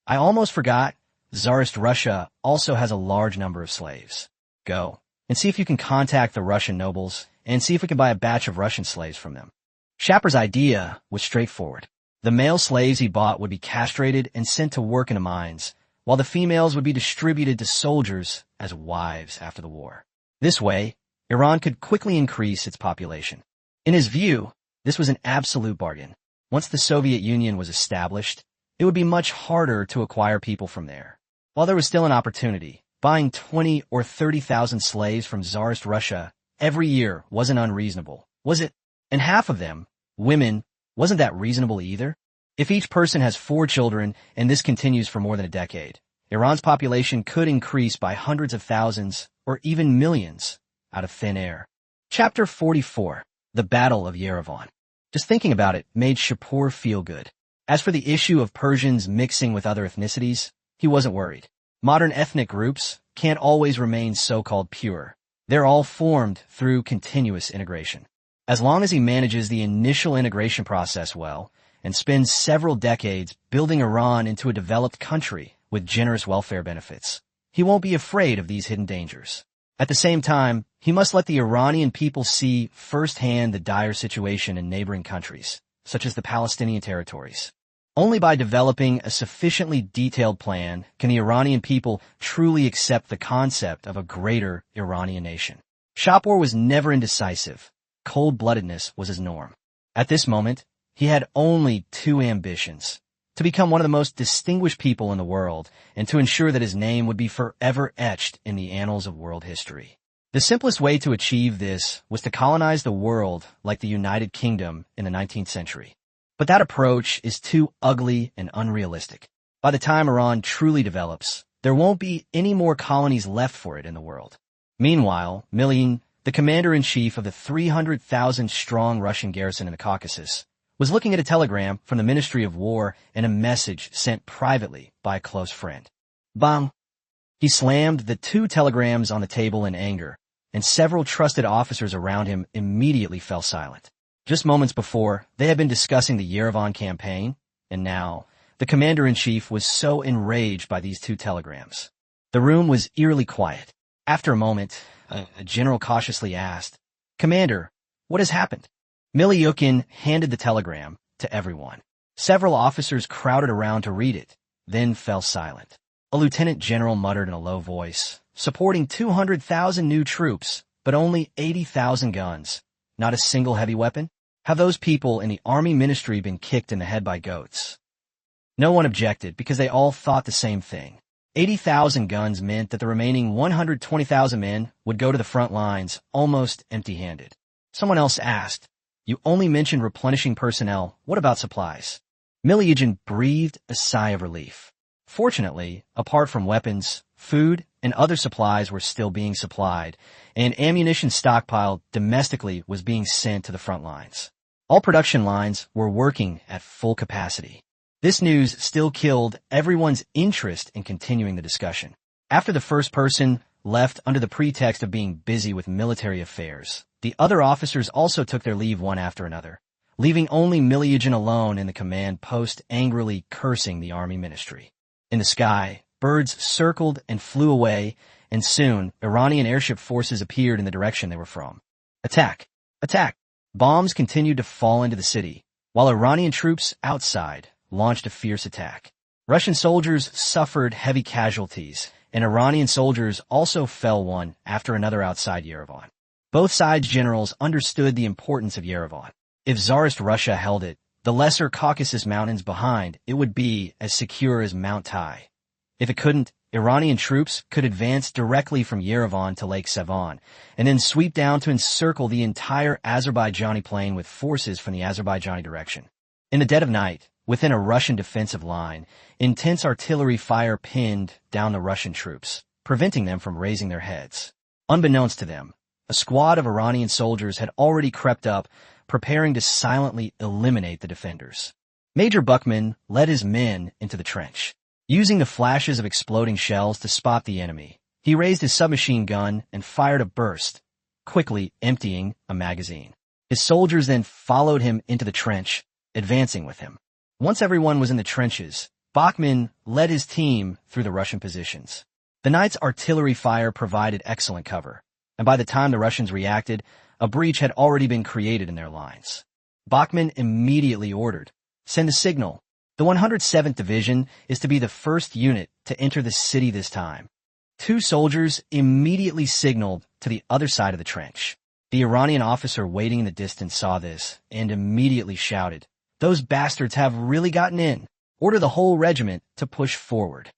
"I almost forgot, Tsarist Russia also has a large number of slaves. Go and see if you can contact the Russian nobles and see if we can buy a batch of Russian slaves from them." Shapur's idea was straightforward. The male slaves he bought would be castrated and sent to work in the mines, while the females would be distributed to soldiers as wives after the war. This way, Iran could quickly increase its population. In his view, this was an absolute bargain. Once the Soviet Union was established, it would be much harder to acquire people from there. While there was still an opportunity, buying 20 or 30,000 slaves from Tsarist Russia every year wasn't unreasonable, was it? And half of them, women, wasn't that reasonable either? If each person has 4 children and this continues for more than a decade, Iran's population could increase by hundreds of thousands or even millions out of thin air. Chapter 44. The Battle of Yerevan. Just thinking about it made Shapur feel good. As for the issue of Persians mixing with other ethnicities, he wasn't worried. Modern ethnic groups can't always remain so-called pure. They're all formed through continuous integration. As long as he manages the initial integration process well and spends several decades building Iran into a developed country with generous welfare benefits, he won't be afraid of these hidden dangers. At the same time, he must let the Iranian people see firsthand the dire situation in neighboring countries, such as the Palestinian territories. Only by developing a sufficiently detailed plan can the Iranian people truly accept the concept of a greater Iranian nation. Shapur was never indecisive. Cold-bloodedness was his norm. At this moment, he had only 2 ambitions: to become one of the most distinguished people in the world, and to ensure that his name would be forever etched in the annals of world history. The simplest way to achieve this was to colonize the world like the United Kingdom in the 19th century. But that approach is too ugly and unrealistic. By the time Iran truly develops, there won't be any more colonies left for it in the world. Meanwhile, the commander-in-chief of the 300,000-strong Russian garrison in the Caucasus, was looking at a telegram from the Ministry of War and a message sent privately by a close friend. Bang! He slammed the two telegrams on the table in anger, and several trusted officers around him immediately fell silent. Just moments before, they had been discussing the Yerevan campaign, and now, the commander-in-chief was so enraged by these two telegrams. The room was eerily quiet. After a moment, a general cautiously asked, "Commander, what has happened?" Milyukin handed the telegram to everyone. Several officers crowded around to read it, then fell silent. A lieutenant general muttered in a low voice, "Supporting 200,000 new troops, but only 80,000 guns. Not a single heavy weapon? Have those people in the army ministry been kicked in the head by goats?" No one objected because they all thought the same thing. 80,000 guns meant that the remaining 120,000 men would go to the front lines almost empty-handed. Someone else asked, "You only mentioned replenishing personnel. What about supplies?" Milyugin breathed a sigh of relief. Fortunately, apart from weapons, food and other supplies were still being supplied, and ammunition stockpiled domestically was being sent to the front lines. All production lines were working at full capacity. This news still killed everyone's interest in continuing the discussion. After the first person left under the pretext of being busy with military affairs, the other officers also took their leave one after another, leaving only Milyugin alone in the command post angrily cursing the army ministry. In the sky, birds circled and flew away, and soon Iranian airship forces appeared in the direction they were from. Attack! Attack! Bombs continued to fall into the city, while Iranian troops outside launched a fierce attack. Russian soldiers suffered heavy casualties, and Iranian soldiers also fell one after another outside Yerevan. Both sides' generals understood the importance of Yerevan. If Tsarist Russia held it, the lesser Caucasus mountains behind, it would be as secure as Mount Tai. If it couldn't, Iranian troops could advance directly from Yerevan to Lake Sevan, and then sweep down to encircle the entire Azerbaijani plain with forces from the Azerbaijani direction. In the dead of night, within a Russian defensive line, intense artillery fire pinned down the Russian troops, preventing them from raising their heads. Unbeknownst to them, a squad of Iranian soldiers had already crept up, preparing to silently eliminate the defenders. Major Buckman led his men into the trench. Using the flashes of exploding shells to spot the enemy, he raised his submachine gun and fired a burst, quickly emptying a magazine. His soldiers then followed him into the trench, advancing with him. Once everyone was in the trenches, Bachmann led his team through the Russian positions. The night's artillery fire provided excellent cover, and by the time the Russians reacted, a breach had already been created in their lines. Bachmann immediately ordered, "Send a signal. The 107th Division is to be the first unit to enter the city this time." Two soldiers immediately signaled to the other side of the trench. The Iranian officer waiting in the distance saw this and immediately shouted, "Those bastards have really gotten in. Order the whole regiment to push forward."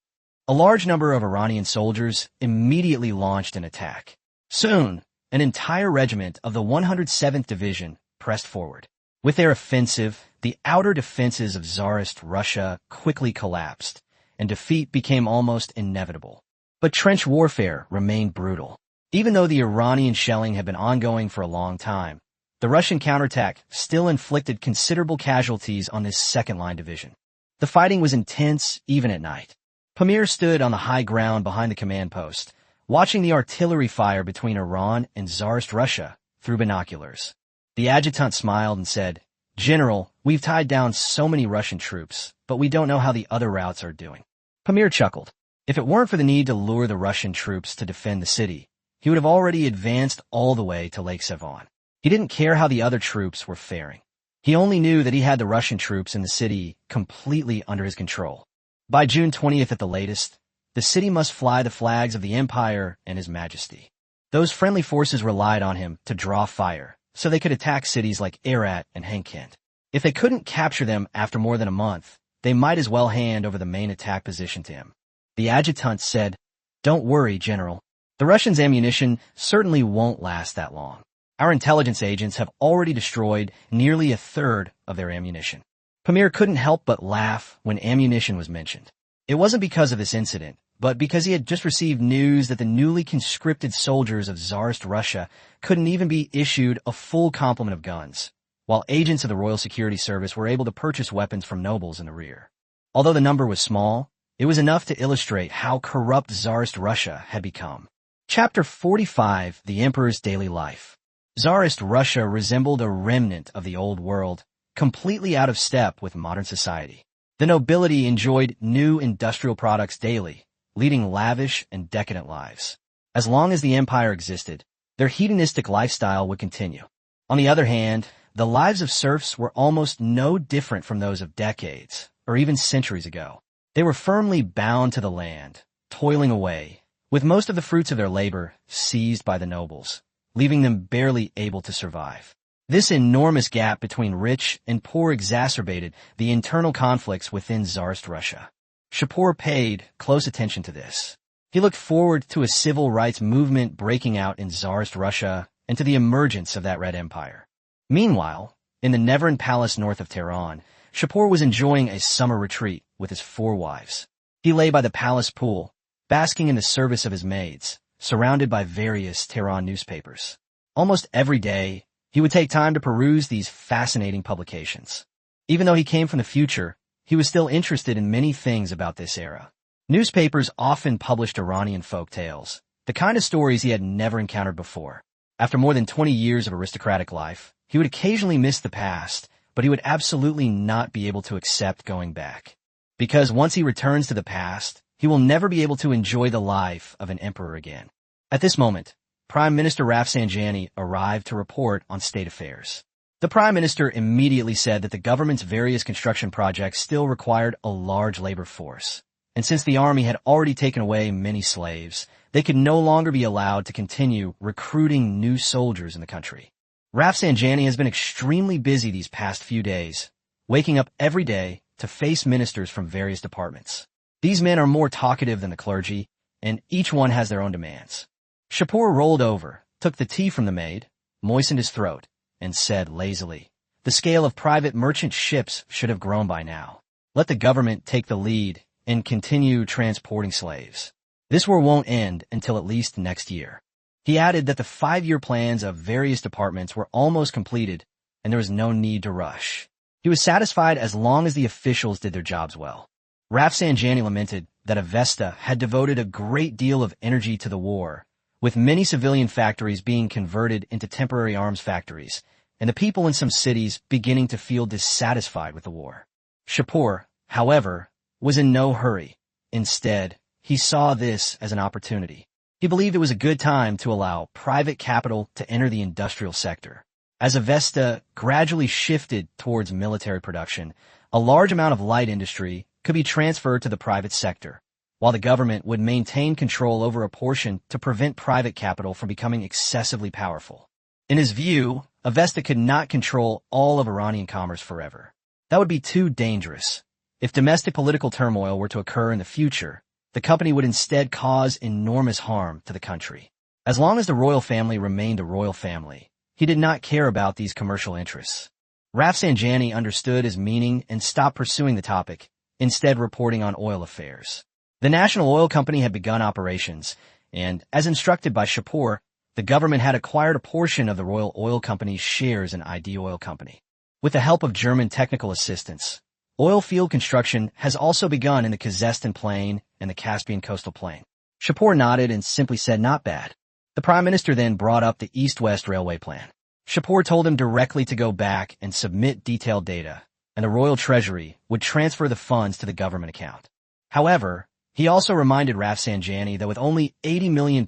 A large number of Iranian soldiers immediately launched an attack. Soon, an entire regiment of the 107th Division pressed forward. With their offensive, the outer defenses of Tsarist Russia quickly collapsed, and defeat became almost inevitable. But trench warfare remained brutal. Even though the Iranian shelling had been ongoing for a long time, the Russian counterattack still inflicted considerable casualties on this second-line division. The fighting was intense even at night. Pamir stood on the high ground behind the command post, watching the artillery fire between Iran and Tsarist Russia through binoculars. The adjutant smiled and said, "General, we've tied down so many Russian troops, but we don't know how the other routes are doing." Pamir chuckled. If it weren't for the need to lure the Russian troops to defend the city, he would have already advanced all the way to Lake Sevan. He didn't care how the other troops were faring. He only knew that he had the Russian troops in the city completely under his control. By June 20th at the latest, the city must fly the flags of the Empire and His Majesty. Those friendly forces relied on him to draw fire, so they could attack cities like Herat and Hankent. If they couldn't capture them after more than a month, they might as well hand over the main attack position to him. The adjutant said, "Don't worry, General. The Russians' ammunition certainly won't last that long. Our intelligence agents have already destroyed nearly a third of their ammunition." Pamir couldn't help but laugh when ammunition was mentioned. It wasn't because of this incident, but because he had just received news that the newly conscripted soldiers of Tsarist Russia couldn't even be issued a full complement of guns, while agents of the Royal Security Service were able to purchase weapons from nobles in the rear. Although the number was small, it was enough to illustrate how corrupt Tsarist Russia had become. Chapter 45: The Emperor's Daily Life. Tsarist Russia resembled a remnant of the old world, completely out of step with modern society. The nobility enjoyed new industrial products daily, leading lavish and decadent lives. As long as the empire existed, their hedonistic lifestyle would continue. On the other hand, the lives of serfs were almost no different from those of decades, or even centuries ago. They were firmly bound to the land, toiling away, with most of the fruits of their labor seized by the nobles, leaving them barely able to survive. This enormous gap between rich and poor exacerbated the internal conflicts within Tsarist Russia. Shapur paid close attention to this. He looked forward to a civil rights movement breaking out in Tsarist Russia and to the emergence of that Red Empire. Meanwhile, in the Nevern Palace north of Tehran, Shapur was enjoying a summer retreat with his 4 wives. He lay by the palace pool, basking in the service of his maids, surrounded by various Tehran newspapers. Almost every day, he would take time to peruse these fascinating publications. Even though he came from the future, he was still interested in many things about this era. Newspapers often published Iranian folk tales, the kind of stories he had never encountered before. After more than 20 years of aristocratic life, he would occasionally miss the past, but he would absolutely not be able to accept going back. Because once he returns to the past, he will never be able to enjoy the life of an emperor again. At this moment, Prime Minister Rafsanjani arrived to report on state affairs. The Prime Minister immediately said that the government's various construction projects still required a large labor force, and since the army had already taken away many slaves, they could no longer be allowed to continue recruiting new soldiers in the country. Rafsanjani has been extremely busy these past few days, waking up every day to face ministers from various departments. These men are more talkative than the clergy, and each one has their own demands. Shapur rolled over, took the tea from the maid, moistened his throat, and said lazily, "The scale of private merchant ships should have grown by now. Let the government take the lead and continue transporting slaves. This war won't end until at least next year." He added that the 5-year plans of various departments were almost completed, and there was no need to rush. He was satisfied as long as the officials did their jobs well. Rafsanjani lamented that Avesta had devoted a great deal of energy to the war, with many civilian factories being converted into temporary arms factories, and the people in some cities beginning to feel dissatisfied with the war. Shapur, however, was in no hurry. Instead, he saw this as an opportunity. He believed it was a good time to allow private capital to enter the industrial sector. As Avesta gradually shifted towards military production, a large amount of light industry could be transferred to the private sector, while the government would maintain control over a portion to prevent private capital from becoming excessively powerful. In his view, Avesta could not control all of Iranian commerce forever. That would be too dangerous. If domestic political turmoil were to occur in the future, the company would instead cause enormous harm to the country. As long as the royal family remained a royal family, he did not care about these commercial interests. Rafsanjani understood his meaning and stopped pursuing the topic, instead reporting on oil affairs. The National Oil Company had begun operations, and, as instructed by Shapur, the government had acquired a portion of the Royal Oil Company's shares in ID Oil Company. With the help of German technical assistance, oil field construction has also begun in the Khuzestan Plain and the Caspian Coastal Plain. Shapur nodded and simply said, "Not bad." The Prime Minister then brought up the East-West Railway Plan. Shapur told him directly to go back and submit detailed data, and the Royal Treasury would transfer the funds to the government account. However, he also reminded Rafsanjani that with only £80 million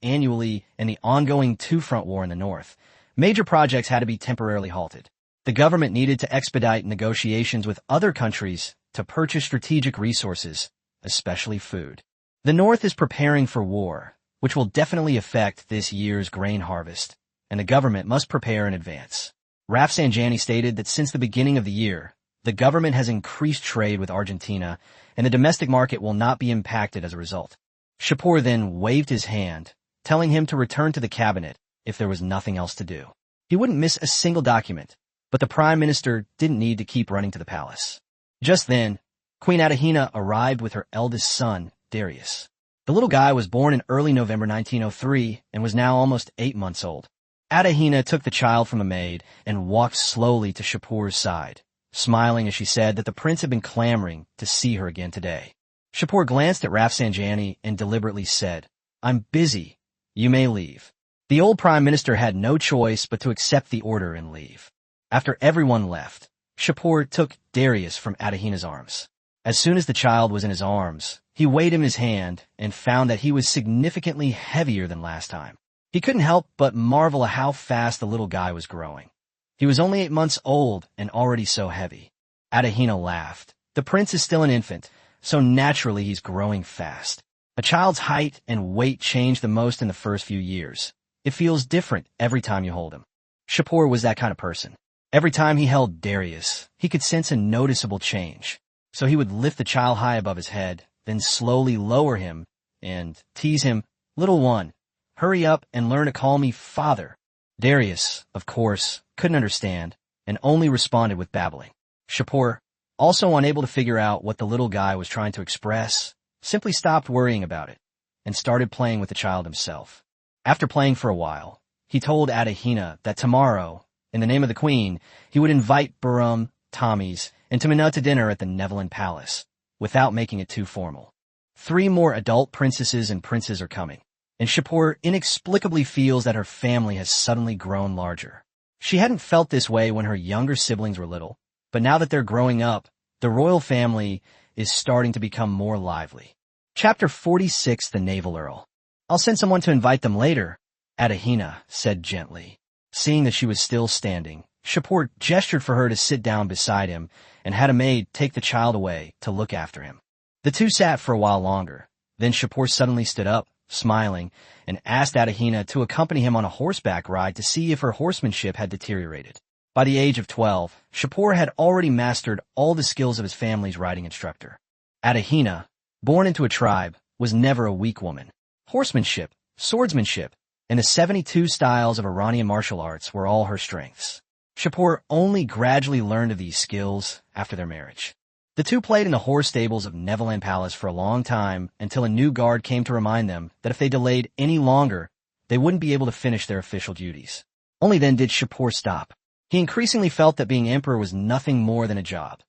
annually in the ongoing two-front war in the north, major projects had to be temporarily halted. The government needed to expedite negotiations with other countries to purchase strategic resources, especially food. The north is preparing for war, which will definitely affect this year's grain harvest, and the government must prepare in advance. Rafsanjani stated that since the beginning of the year, the government has increased trade with Argentina, and the domestic market will not be impacted as a result. Shapur then waved his hand, telling him to return to the cabinet if there was nothing else to do. He wouldn't miss a single document, but the Prime Minister didn't need to keep running to the palace. Just then, Queen Adahina arrived with her eldest son Darius. The little guy was born in early November 1903 and was now almost 8 months old. Adahina took the child from a maid and walked slowly to Shapur's side, smiling as she said that the prince had been clamoring to see her again today. Shapur glanced at Rafsanjani and deliberately said, "I'm busy. You may leave." The old prime minister had no choice but to accept the order and leave. After everyone left, Shapur took Darius from Adahina's arms. As soon as the child was in his arms, he weighed him in his hand and found that he was significantly heavier than last time. He couldn't help but marvel at how fast the little guy was growing. He was only 8 months old and already so heavy. Adahina laughed. The prince is still an infant, so naturally he's growing fast. A child's height and weight change the most in the first few years. It feels different every time you hold him. Shapur was that kind of person. Every time he held Darius, he could sense a noticeable change. So he would lift the child high above his head, then slowly lower him and tease him, "Little one, hurry up and learn to call me father." Darius, of course, couldn't understand and only responded with babbling. Shapur, also unable to figure out what the little guy was trying to express, simply stopped worrying about it and started playing with the child himself. After playing for a while, he told Adahina that tomorrow, in the name of the queen, he would invite Bahram, Tommy's, and Tamina to dinner at the Neverland Palace, without making it too formal. 3 more adult princesses and princes are coming, and Shapur inexplicably feels that her family has suddenly grown larger. She hadn't felt this way when her younger siblings were little, but now that they're growing up, the royal family is starting to become more lively. Chapter 46, The Naval Earl. "I'll send someone to invite them later," Adahina said gently. Seeing that she was still standing, Shapur gestured for her to sit down beside him and had a maid take the child away to look after him. The two sat for a while longer. Then Shapur suddenly stood up, smiling, and asked Adahina to accompany him on a horseback ride to see if her horsemanship had deteriorated. By the age of 12, Shapur had already mastered all the skills of his family's riding instructor. Adahina, born into a tribe, was never a weak woman. Horsemanship, swordsmanship, and the 72 styles of Iranian martial arts were all her strengths. Shapur only gradually learned of these skills after their marriage. The two played in the horse stables of Neverland Palace for a long time until a new guard came to remind them that if they delayed any longer, they wouldn't be able to finish their official duties. Only then did Shapur stop. He increasingly felt that being emperor was nothing more than a job.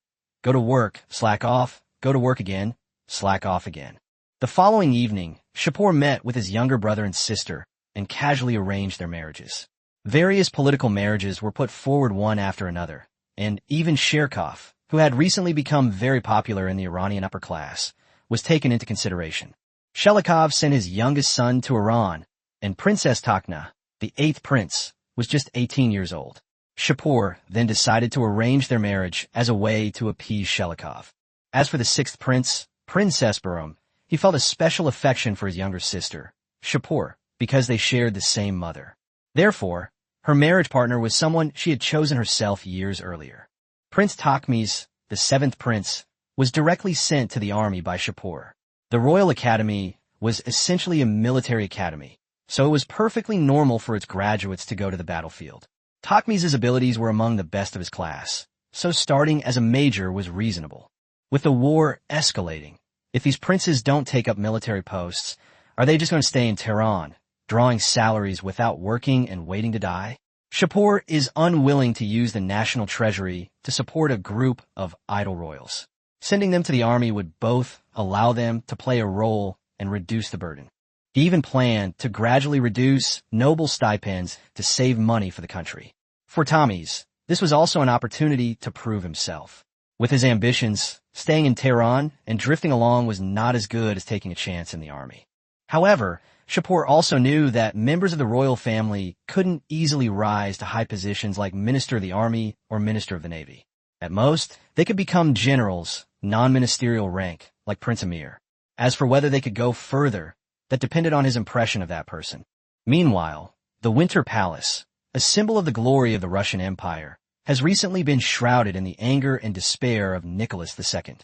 Go to work, slack off, go to work again, slack off again. The following evening, Shapur met with his younger brother and sister and casually arranged their marriages. Various political marriages were put forward one after another, and even Sherkov, who had recently become very popular in the Iranian upper class, was taken into consideration. Shelikov sent his youngest son to Iran, and Princess Takhna, the 8th prince, was just 18 years old. Shapur then decided to arrange their marriage as a way to appease Shelikov. As for the 6th prince, Princess Bahram, he felt a special affection for his younger sister, Shapur, because they shared the same mother. Therefore, her marriage partner was someone she had chosen herself years earlier. Prince Takhmis, the 7th prince, was directly sent to the army by Shapur. The Royal Academy was essentially a military academy, so it was perfectly normal for its graduates to go to the battlefield. Takhmis' abilities were among the best of his class, so starting as a major was reasonable. With the war escalating, if these princes don't take up military posts, are they just going to stay in Tehran, drawing salaries without working and waiting to die? Shapur is unwilling to use the national treasury to support a group of idle royals. Sending them to the army would both allow them to play a role and reduce the burden. He even planned to gradually reduce noble stipends to save money for the country. For Takhmis, this was also an opportunity to prove himself. With his ambitions, staying in Tehran and drifting along was not as good as taking a chance in the army. However, Shapur also knew that members of the royal family couldn't easily rise to high positions like Minister of the Army or Minister of the Navy. At most, they could become generals, non-ministerial rank, like Prince Amir. As for whether they could go further, that depended on his impression of that person. Meanwhile, the Winter Palace, a symbol of the glory of the Russian Empire, has recently been shrouded in the anger and despair of Nicholas II.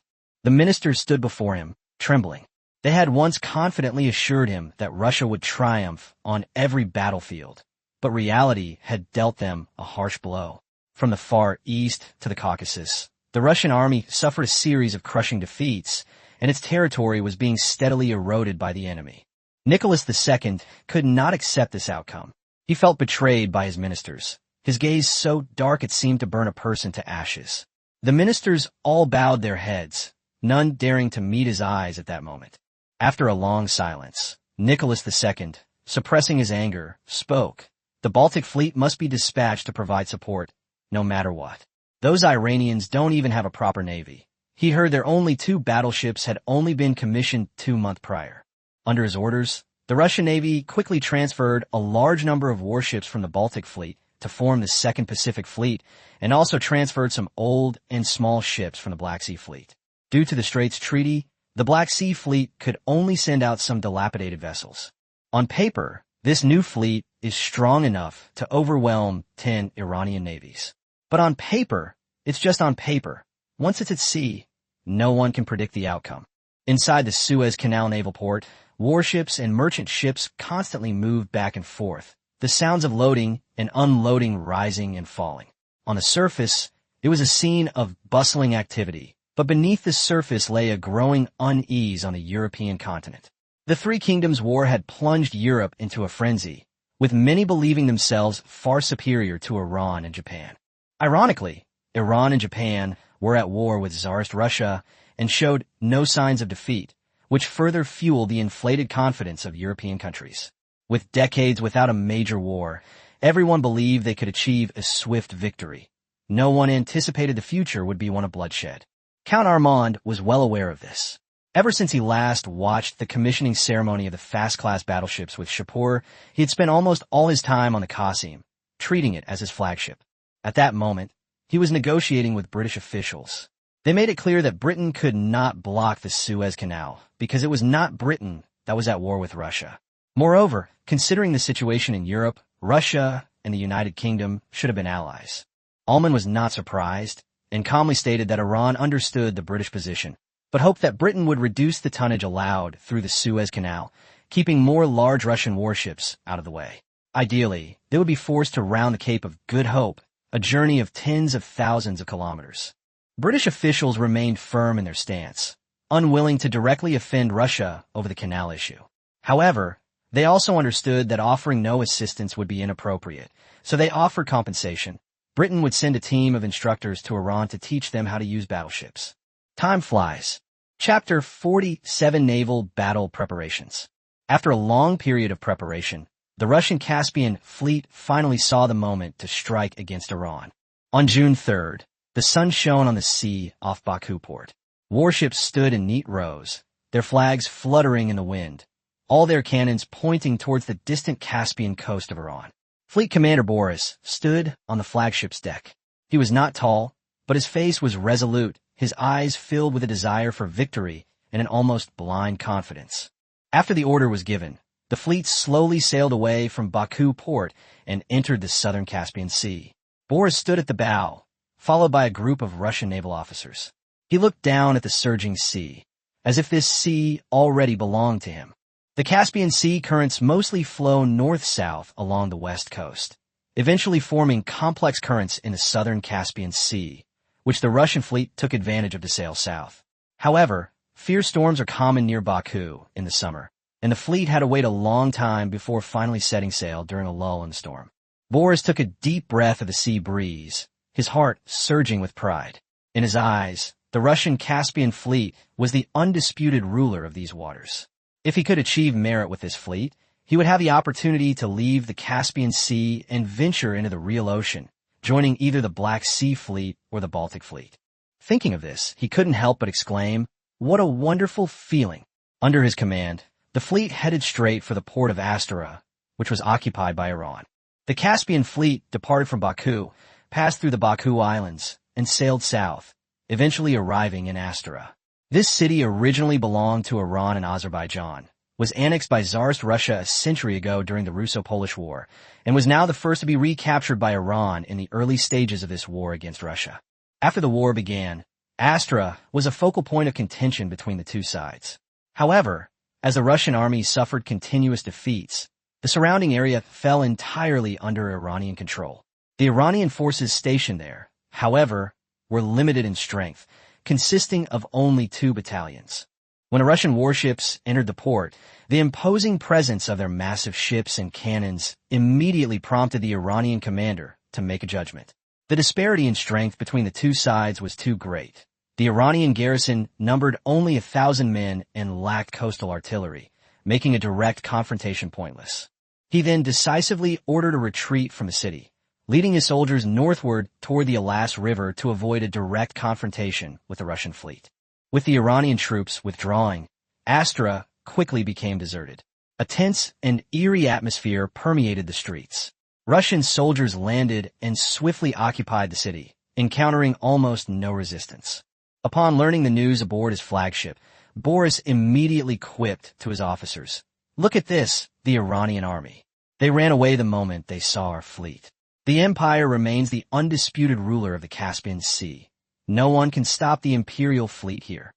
The ministers stood before him, trembling. They had once confidently assured him that Russia would triumph on every battlefield, but reality had dealt them a harsh blow. From the Far East to the Caucasus, the Russian army suffered a series of crushing defeats, and its territory was being steadily eroded by the enemy. Nicholas II could not accept this outcome. He felt betrayed by his ministers, his gaze so dark it seemed to burn a person to ashes. The ministers all bowed their heads, none daring to meet his eyes at that moment. After a long silence, Nicholas II, suppressing his anger, spoke. The Baltic fleet must be dispatched to provide support, no matter what. Those Iranians don't even have a proper navy. He heard their only 2 battleships had only been commissioned 2 months prior. Under his orders, the Russian Navy quickly transferred a large number of warships from the Baltic Fleet to form the Second Pacific Fleet, and also transferred some old and small ships from the Black Sea Fleet. Due to the Straits Treaty, the Black Sea Fleet could only send out some dilapidated vessels. On paper, this new fleet is strong enough to overwhelm 10 Iranian navies. But on paper, it's just on paper. Once it's at sea, no one can predict the outcome. Inside the Suez Canal naval port, warships and merchant ships constantly moved back and forth, the sounds of loading and unloading rising and falling. On the surface, it was a scene of bustling activity, but beneath the surface lay a growing unease on the European continent. The Three Kingdoms War had plunged Europe into a frenzy, with many believing themselves far superior to Iran and Japan. Ironically, Iran and Japan were at war with Tsarist Russia and showed no signs of defeat, which further fueled the inflated confidence of European countries. With decades without a major war, everyone believed they could achieve a swift victory. No one anticipated the future would be one of bloodshed. Count Armand was well aware of this. Ever since he last watched the commissioning ceremony of the fast-class battleships with Shapur, he had spent almost all his time on the Qasim, treating it as his flagship. At that moment, he was negotiating with British officials. They made it clear that Britain could not block the Suez Canal, because it was not Britain that was at war with Russia. Moreover, considering the situation in Europe, Russia and the United Kingdom should have been allies. Almond was not surprised, and calmly stated that Iran understood the British position, but hoped that Britain would reduce the tonnage allowed through the Suez Canal, keeping more large Russian warships out of the way. Ideally, they would be forced to round the Cape of Good Hope, a journey of tens of thousands of kilometers. British officials remained firm in their stance, unwilling to directly offend Russia over the canal issue. However, they also understood that offering no assistance would be inappropriate, so they offered compensation. Britain would send a team of instructors to Iran to teach them how to use battleships. Time flies. Chapter 47: Naval Battle Preparations. After a long period of preparation, the Russian Caspian Fleet finally saw the moment to strike against Iran. On June 3rd, the sun shone on the sea off Baku port. Warships stood in neat rows, their flags fluttering in the wind, all their cannons pointing towards the distant Caspian coast of Iran. Fleet Commander Boris stood on the flagship's deck. He was not tall, but his face was resolute, his eyes filled with a desire for victory and an almost blind confidence. After the order was given, the fleet slowly sailed away from Baku port and entered the southern Caspian Sea. Boris stood at the bow, followed by a group of Russian naval officers. He looked down at the surging sea, as if this sea already belonged to him. The Caspian Sea currents mostly flow north-south along the west coast, eventually forming complex currents in the southern Caspian Sea, which the Russian fleet took advantage of to sail south. However, fierce storms are common near Baku in the summer, and the fleet had to wait a long time before finally setting sail during a lull in the storm. Boris took a deep breath of the sea breeze, his heart surging with pride. In his eyes, the Russian Caspian Fleet was the undisputed ruler of these waters. If he could achieve merit with this fleet, he would have the opportunity to leave the Caspian Sea and venture into the real ocean, joining either the Black Sea Fleet or the Baltic Fleet. Thinking of this, he couldn't help but exclaim, "What a wonderful feeling!" Under his command, the fleet headed straight for the port of Astara, which was occupied by Iran. The Caspian Fleet departed from Baku, passed through the Baku Islands, and sailed south, eventually arriving in Astara. This city originally belonged to Iran and Azerbaijan, was annexed by Tsarist Russia a century ago during the Russo-Polish War, and was now the first to be recaptured by Iran in the early stages of this war against Russia. After the war began, Astara was a focal point of contention between the two sides. However, as the Russian army suffered continuous defeats, the surrounding area fell entirely under Iranian control. The Iranian forces stationed there, however, were limited in strength, consisting of only 2 battalions. When Russian warships entered the port, the imposing presence of their massive ships and cannons immediately prompted the Iranian commander to make a judgment. The disparity in strength between the two sides was too great. The Iranian garrison numbered only 1,000 men and lacked coastal artillery, making a direct confrontation pointless. He then decisively ordered a retreat from the city, leading his soldiers northward toward the Alas River to avoid a direct confrontation with the Russian fleet. With the Iranian troops withdrawing, Astra quickly became deserted. A tense and eerie atmosphere permeated the streets. Russian soldiers landed and swiftly occupied the city, encountering almost no resistance. Upon learning the news aboard his flagship, Boris immediately quipped to his officers, "Look at this, the Iranian army." They ran away the moment they saw our fleet. The empire remains the undisputed ruler of the Caspian Sea. No one can stop the imperial fleet here.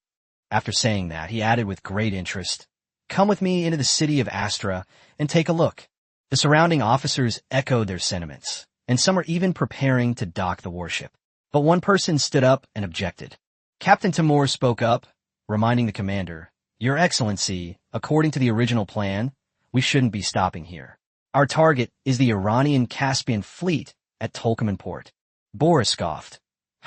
After saying that, he added with great interest, "Come with me into the city of Astra and take a look." The surrounding officers echoed their sentiments, and some were even preparing to dock the warship. But one person stood up and objected. Captain Timur spoke up, reminding the commander, "Your Excellency, according to the original plan, we shouldn't be stopping here. Our target is the Iranian Caspian fleet at Turkmen port." Boris scoffed.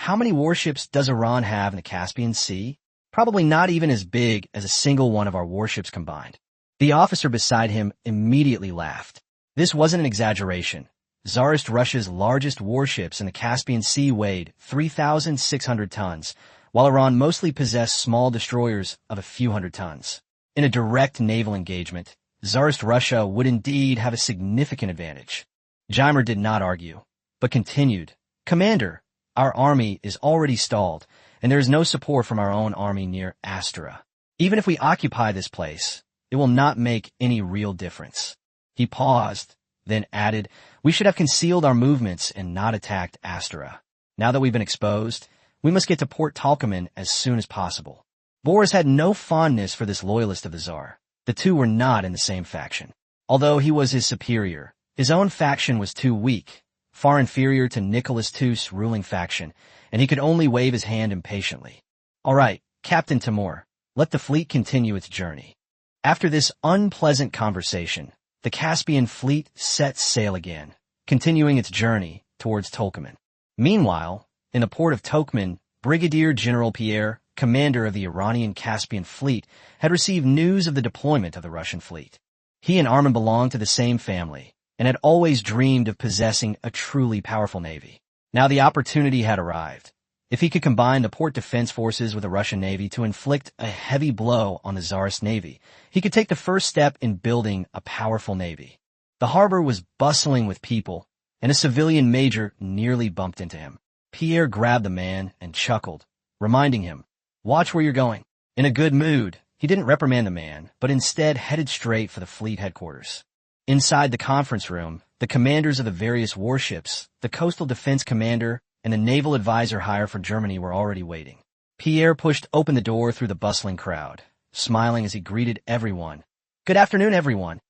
"How many warships does Iran have in the Caspian Sea? Probably not even as big as a single one of our warships combined." The officer beside him immediately laughed. This wasn't an exaggeration. Tsarist Russia's largest warships in the Caspian Sea weighed 3,600 tons, while Iran mostly possessed small destroyers of a few hundred tons. In a direct naval engagement, Tsarist Russia would indeed have a significant advantage. Jaimer did not argue, but continued, "Commander, our army is already stalled, and there is no support from our own army near Astra. Even if we occupy this place, it will not make any real difference." He paused, then added, "We should have concealed our movements and not attacked Astra. Now that we've been exposed, we must get to Port Turkmen as soon as possible." Boris had no fondness for this loyalist of the Tsar. The two were not in the same faction. Although he was his superior, his own faction was too weak, far inferior to Nicholas II's ruling faction, and he could only wave his hand impatiently. "All right, Captain Timur, let the fleet continue its journey." After this unpleasant conversation, the Caspian fleet set sail again, continuing its journey towards Turkmen. Meanwhile, in the port of Turkmen, Brigadier General Pierre, commander of the Iranian Caspian fleet, had received news of the deployment of the Russian fleet. He and Armin belonged to the same family, and had always dreamed of possessing a truly powerful navy. Now the opportunity had arrived. If he could combine the port defense forces with the Russian navy to inflict a heavy blow on the Tsarist navy, he could take the first step in building a powerful navy. The harbor was bustling with people, and a civilian major nearly bumped into him. Pierre grabbed the man and chuckled, reminding him, "Watch where you're going." In a good mood, he didn't reprimand the man, but instead headed straight for the fleet headquarters. Inside the conference room, the commanders of the various warships, the coastal defense commander, and the naval advisor heir for Germany were already waiting. Pierre pushed open the door through the bustling crowd, smiling as he greeted everyone. "Good afternoon, everyone."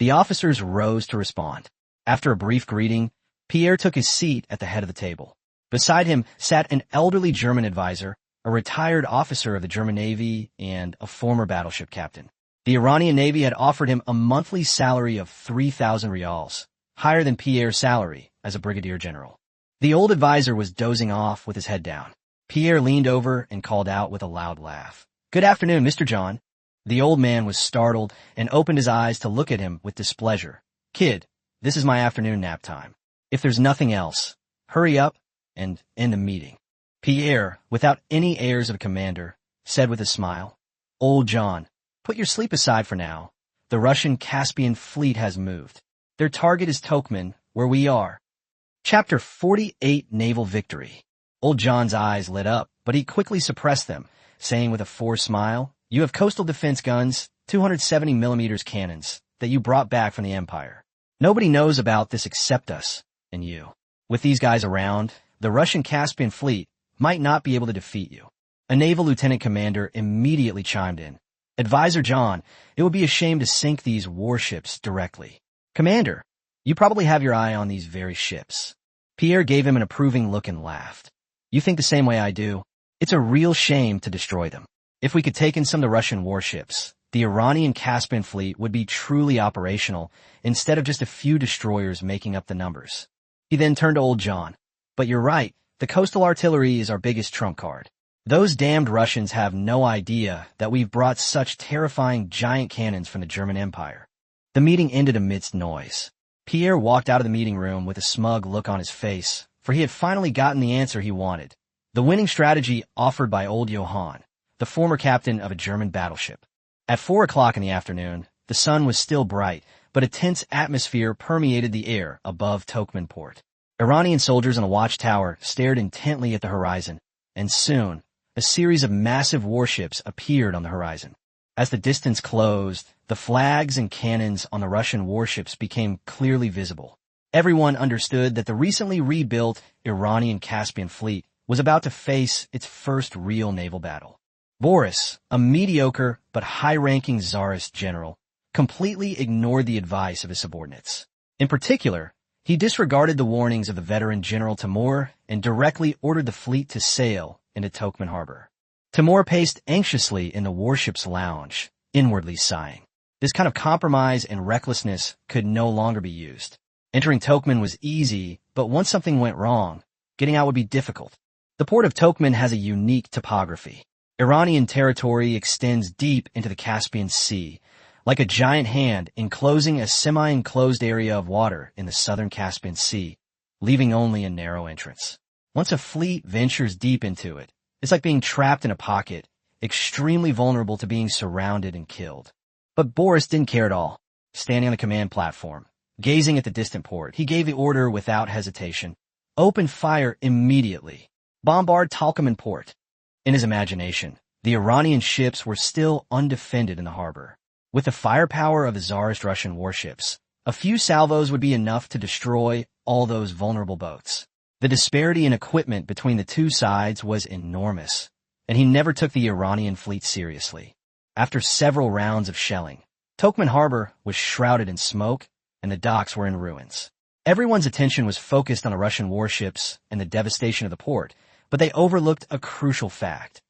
The officers rose to respond. After a brief greeting, Pierre took his seat at the head of the table. Beside him sat an elderly German advisor, a retired officer of the German Navy, and a former battleship captain. The Iranian Navy had offered him a monthly salary of 3,000 rials, higher than Pierre's salary as a brigadier general. The old advisor was dozing off with his head down. Pierre leaned over and called out with a loud laugh, "Good afternoon, Mr. John." The old man was startled and opened his eyes to look at him with displeasure. "Kid, this is my afternoon nap time. If there's nothing else, hurry up and end the meeting." Pierre, without any airs of a commander, said with a smile, "Old John, put your sleep aside for now. The Russian Caspian fleet has moved. Their target is Turkmen, where we are." Chapter 48, Naval Victory. Old John's eyes lit up, but he quickly suppressed them, saying with a forced smile, "You have coastal defense guns, 270mm cannons, that you brought back from the Empire. Nobody knows about this except us and you. With these guys around, the Russian Caspian fleet might not be able to defeat you." A naval lieutenant commander immediately chimed in. "Advisor John, it would be a shame to sink these warships directly." "Commander, you probably have your eye on these very ships." Pierre gave him an approving look and laughed. "You think the same way I do. It's a real shame to destroy them. If we could take in some of the Russian warships, the Iranian Caspian fleet would be truly operational instead of just a few destroyers making up the numbers. He then turned to old John. But you're right, the coastal artillery is our biggest trump card. Those damned Russians have no idea that we've brought such terrifying giant cannons from the German Empire. The meeting ended amidst noise. Pierre walked out of the meeting room with a smug look on his face, for he had finally gotten the answer he wanted. The winning strategy offered by old Johann, the former captain of a German battleship. At 4 o'clock in the afternoon, the sun was still bright, but a tense atmosphere permeated the air above Turkmen Port. Iranian soldiers on the watchtower stared intently at the horizon, and soon, a series of massive warships appeared on the horizon. As the distance closed, the flags and cannons on the Russian warships became clearly visible. Everyone understood that the recently rebuilt Iranian Caspian fleet was about to face its first real naval battle. Boris, a mediocre but high-ranking Tsarist general, completely ignored the advice of his subordinates. In particular, he disregarded the warnings of the veteran General Timur and directly ordered the fleet to sail into Turkmen harbor. Timur paced anxiously in the warship's lounge, inwardly sighing. This kind of compromise and recklessness could no longer be used. Entering Turkmen was easy, but once something went wrong, getting out would be difficult. The port of Turkmen has a unique topography. Iranian territory extends deep into the Caspian Sea, like a giant hand enclosing a semi-enclosed area of water in the southern Caspian Sea, leaving only a narrow entrance. Once a fleet ventures deep into it, it's like being trapped in a pocket, extremely vulnerable to being surrounded and killed. But Boris didn't care at all. Standing on the command platform, gazing at the distant port, he gave the order without hesitation. Open fire immediately. Bombard Turkmen Port. In his imagination, the Iranian ships were still undefended in the harbor. With the firepower of the Tsarist Russian warships, a few salvos would be enough to destroy all those vulnerable boats. The disparity in equipment between the two sides was enormous, and he never took the Iranian fleet seriously. After several rounds of shelling, Turkmen harbor was shrouded in smoke, and the docks were in ruins. Everyone's attention was focused on the Russian warships and the devastation of the port, but they overlooked a crucial fact.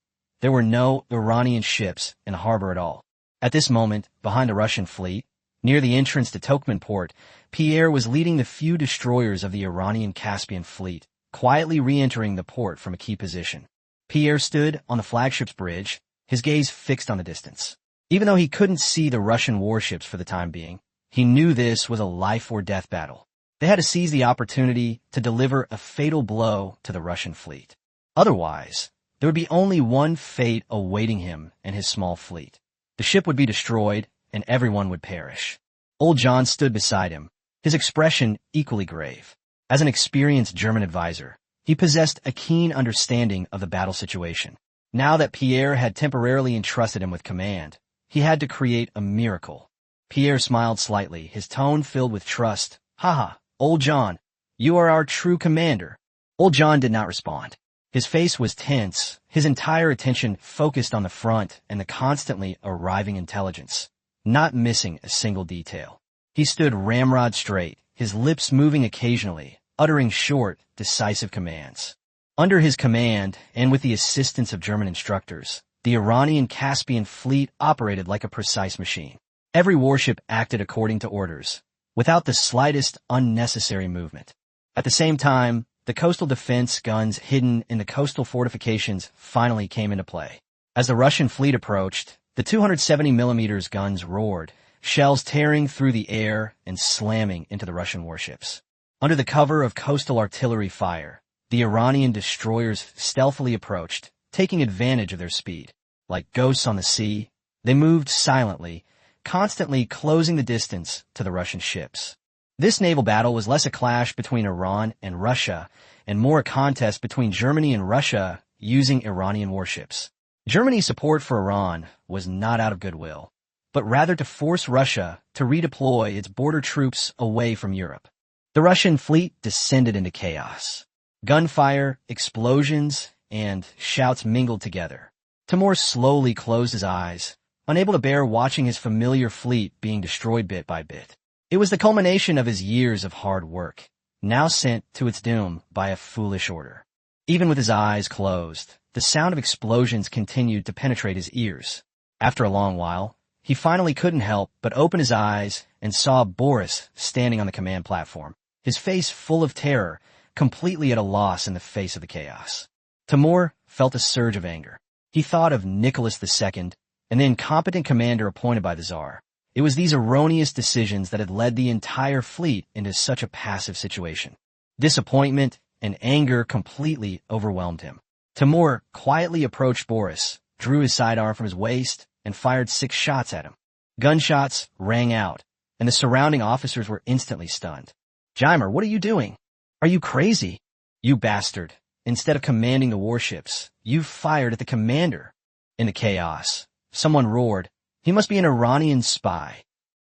There were no Iranian ships in the harbor at all. At this moment, behind the Russian fleet, near the entrance to Turkmen Port, Pierre was leading the few destroyers of the Iranian Caspian fleet, quietly re-entering the port from a key position. Pierre stood on the flagship's bridge, his gaze fixed on the distance. Even though he couldn't see the Russian warships for the time being, he knew this was a life-or-death battle. They had to seize the opportunity to deliver a fatal blow to the Russian fleet. Otherwise, there would be only one fate awaiting him and his small fleet. The ship would be destroyed, and everyone would perish. Old John stood beside him, his expression equally grave. As an experienced German advisor, he possessed a keen understanding of the battle situation. Now that Pierre had temporarily entrusted him with command, he had to create a miracle. Pierre smiled slightly, his tone filled with trust. "Haha, old John, you are our true commander." Old John did not respond. His face was tense, his entire attention focused on the front and the constantly arriving intelligence, not missing a single detail. He stood ramrod straight, his lips moving occasionally, uttering short, decisive commands. Under his command, and with the assistance of German instructors, the Iranian Caspian fleet operated like a precise machine. Every warship acted according to orders, without the slightest unnecessary movement. At the same time, the coastal defense guns hidden in the coastal fortifications finally came into play. As the Russian fleet approached, the 270mm guns roared, shells tearing through the air and slamming into the Russian warships. Under the cover of coastal artillery fire, the Iranian destroyers stealthily approached, taking advantage of their speed. Like ghosts on the sea, they moved silently, constantly closing the distance to the Russian ships. This naval battle was less a clash between Iran and Russia, and more a contest between Germany and Russia using Iranian warships. Germany's support for Iran was not out of goodwill, but rather to force Russia to redeploy its border troops away from Europe. The Russian fleet descended into chaos. Gunfire, explosions, and shouts mingled together. Timur slowly closed his eyes, unable to bear watching his familiar fleet being destroyed bit by bit. It was the culmination of his years of hard work, now sent to its doom by a foolish order. Even with his eyes closed, the sound of explosions continued to penetrate his ears. After a long while, he finally couldn't help but open his eyes and saw Boris standing on the command platform, his face full of terror, completely at a loss in the face of the chaos. Timur felt a surge of anger. He thought of Nicholas II and the incompetent commander appointed by the Tsar. It was these erroneous decisions that had led the entire fleet into such a passive situation. Disappointment and anger completely overwhelmed him. Timur quietly approached Boris, drew his sidearm from his waist, and fired 6 shots at him. Gunshots rang out, and the surrounding officers were instantly stunned. "Jaimer, what are you doing? Are you crazy? You bastard. Instead of commanding the warships, you fired at the commander." In the chaos, someone roared, "He must be an Iranian spy."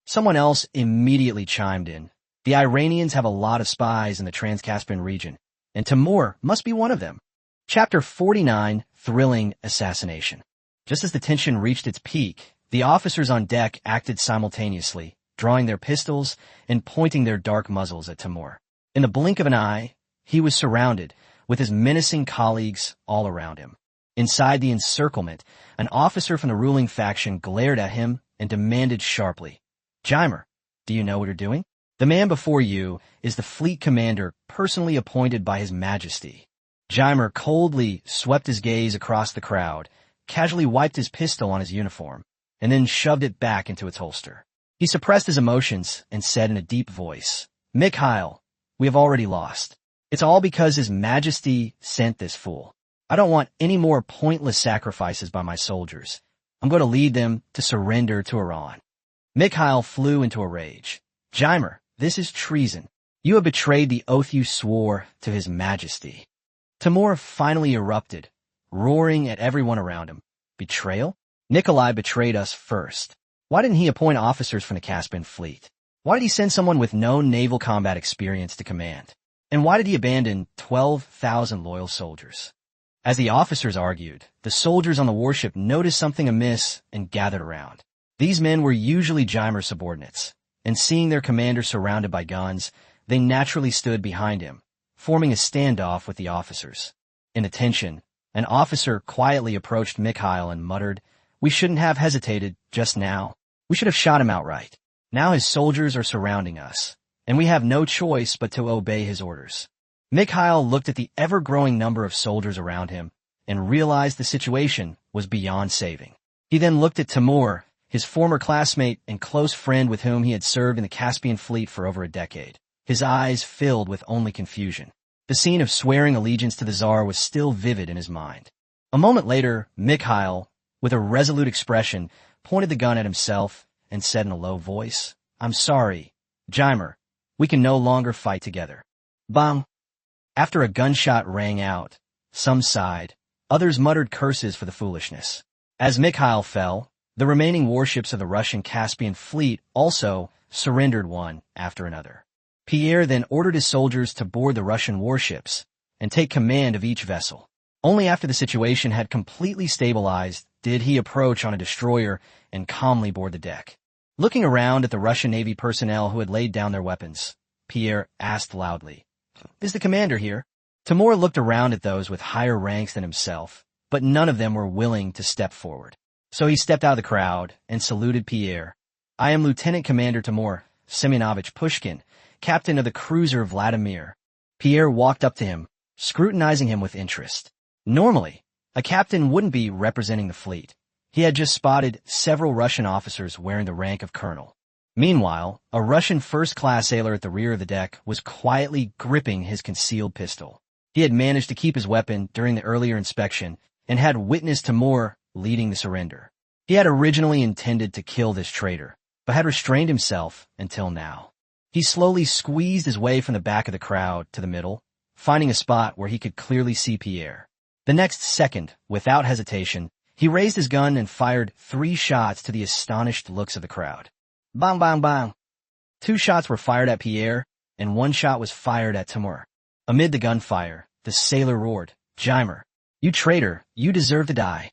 Someone else immediately chimed in. "The Iranians have a lot of spies in the Trans-Caspian region, and Timur must be one of them." Chapter 49, Thrilling Assassination. Just as the tension reached its peak, the officers on deck acted simultaneously, drawing their pistols and pointing their dark muzzles at Timur. In the blink of an eye, he was surrounded, with his menacing colleagues all around him. Inside the encirclement, an officer from the ruling faction glared at him and demanded sharply, "Jaimer, do you know what you're doing? The man before you is the fleet commander personally appointed by His Majesty." Jaimer coldly swept his gaze across the crowd, casually wiped his pistol on his uniform, and then shoved it back into its holster. He suppressed his emotions and said in a deep voice, "Mikhail, we have already lost. It's all because His Majesty sent this fool. I don't want any more pointless sacrifices by my soldiers. I'm going to lead them to surrender to Iran." Mikhail flew into a rage. "Jaimer, this is treason. You have betrayed the oath you swore to His Majesty." Timur finally erupted, roaring at everyone around him. "Betrayal? Nikolai betrayed us first. Why didn't he appoint officers from the Caspian fleet? Why did he send someone with no naval combat experience to command? And why did he abandon 12,000 loyal soldiers?" As the officers argued, the soldiers on the warship noticed something amiss and gathered around. These men were usually Jaimer's subordinates, and seeing their commander surrounded by guns, they naturally stood behind him, forming a standoff with the officers. In the tension, an officer quietly approached Mikhail and muttered, "We shouldn't have hesitated just now. We should have shot him outright. Now his soldiers are surrounding us, and we have no choice but to obey his orders." Mikhail looked at the ever-growing number of soldiers around him and realized the situation was beyond saving. He then looked at Timur, his former classmate and close friend with whom he had served in the Caspian fleet for over a decade. His eyes filled with only confusion. The scene of swearing allegiance to the Tsar was still vivid in his mind. A moment later, Mikhail, with a resolute expression, pointed the gun at himself and said in a low voice, "I'm sorry, Jaimer, we can no longer fight together." Bang! After a gunshot rang out, some sighed, others muttered curses for the foolishness. As Mikhail fell, the remaining warships of the Russian Caspian fleet also surrendered one after another. Pierre then ordered his soldiers to board the Russian warships and take command of each vessel. Only after the situation had completely stabilized did he approach on a destroyer and calmly board the deck. Looking around at the Russian Navy personnel who had laid down their weapons, Pierre asked loudly, "Is the commander here?" Timur looked around at those with higher ranks than himself, but none of them were willing to step forward. So he stepped out of the crowd and saluted Pierre. "I am Lieutenant Commander Timur Semyonovich Pushkin, captain of the cruiser Vladimir." Pierre walked up to him, scrutinizing him with interest. Normally, a captain wouldn't be representing the fleet. He had just spotted several Russian officers wearing the rank of colonel. Meanwhile, a Russian first-class sailor at the rear of the deck was quietly gripping his concealed pistol. He had managed to keep his weapon during the earlier inspection and had witnessed Timur leading the surrender. He had originally intended to kill this traitor, but had restrained himself until now. He slowly squeezed his way from the back of the crowd to the middle, finding a spot where he could clearly see Pierre. The next second, without hesitation, he raised his gun and fired 3 shots to the astonished looks of the crowd. Bang, bang, bang. 2 shots were fired at Pierre, and 1 shot was fired at Timur. Amid the gunfire, the sailor roared, "Jaimer, you traitor, you deserve to die."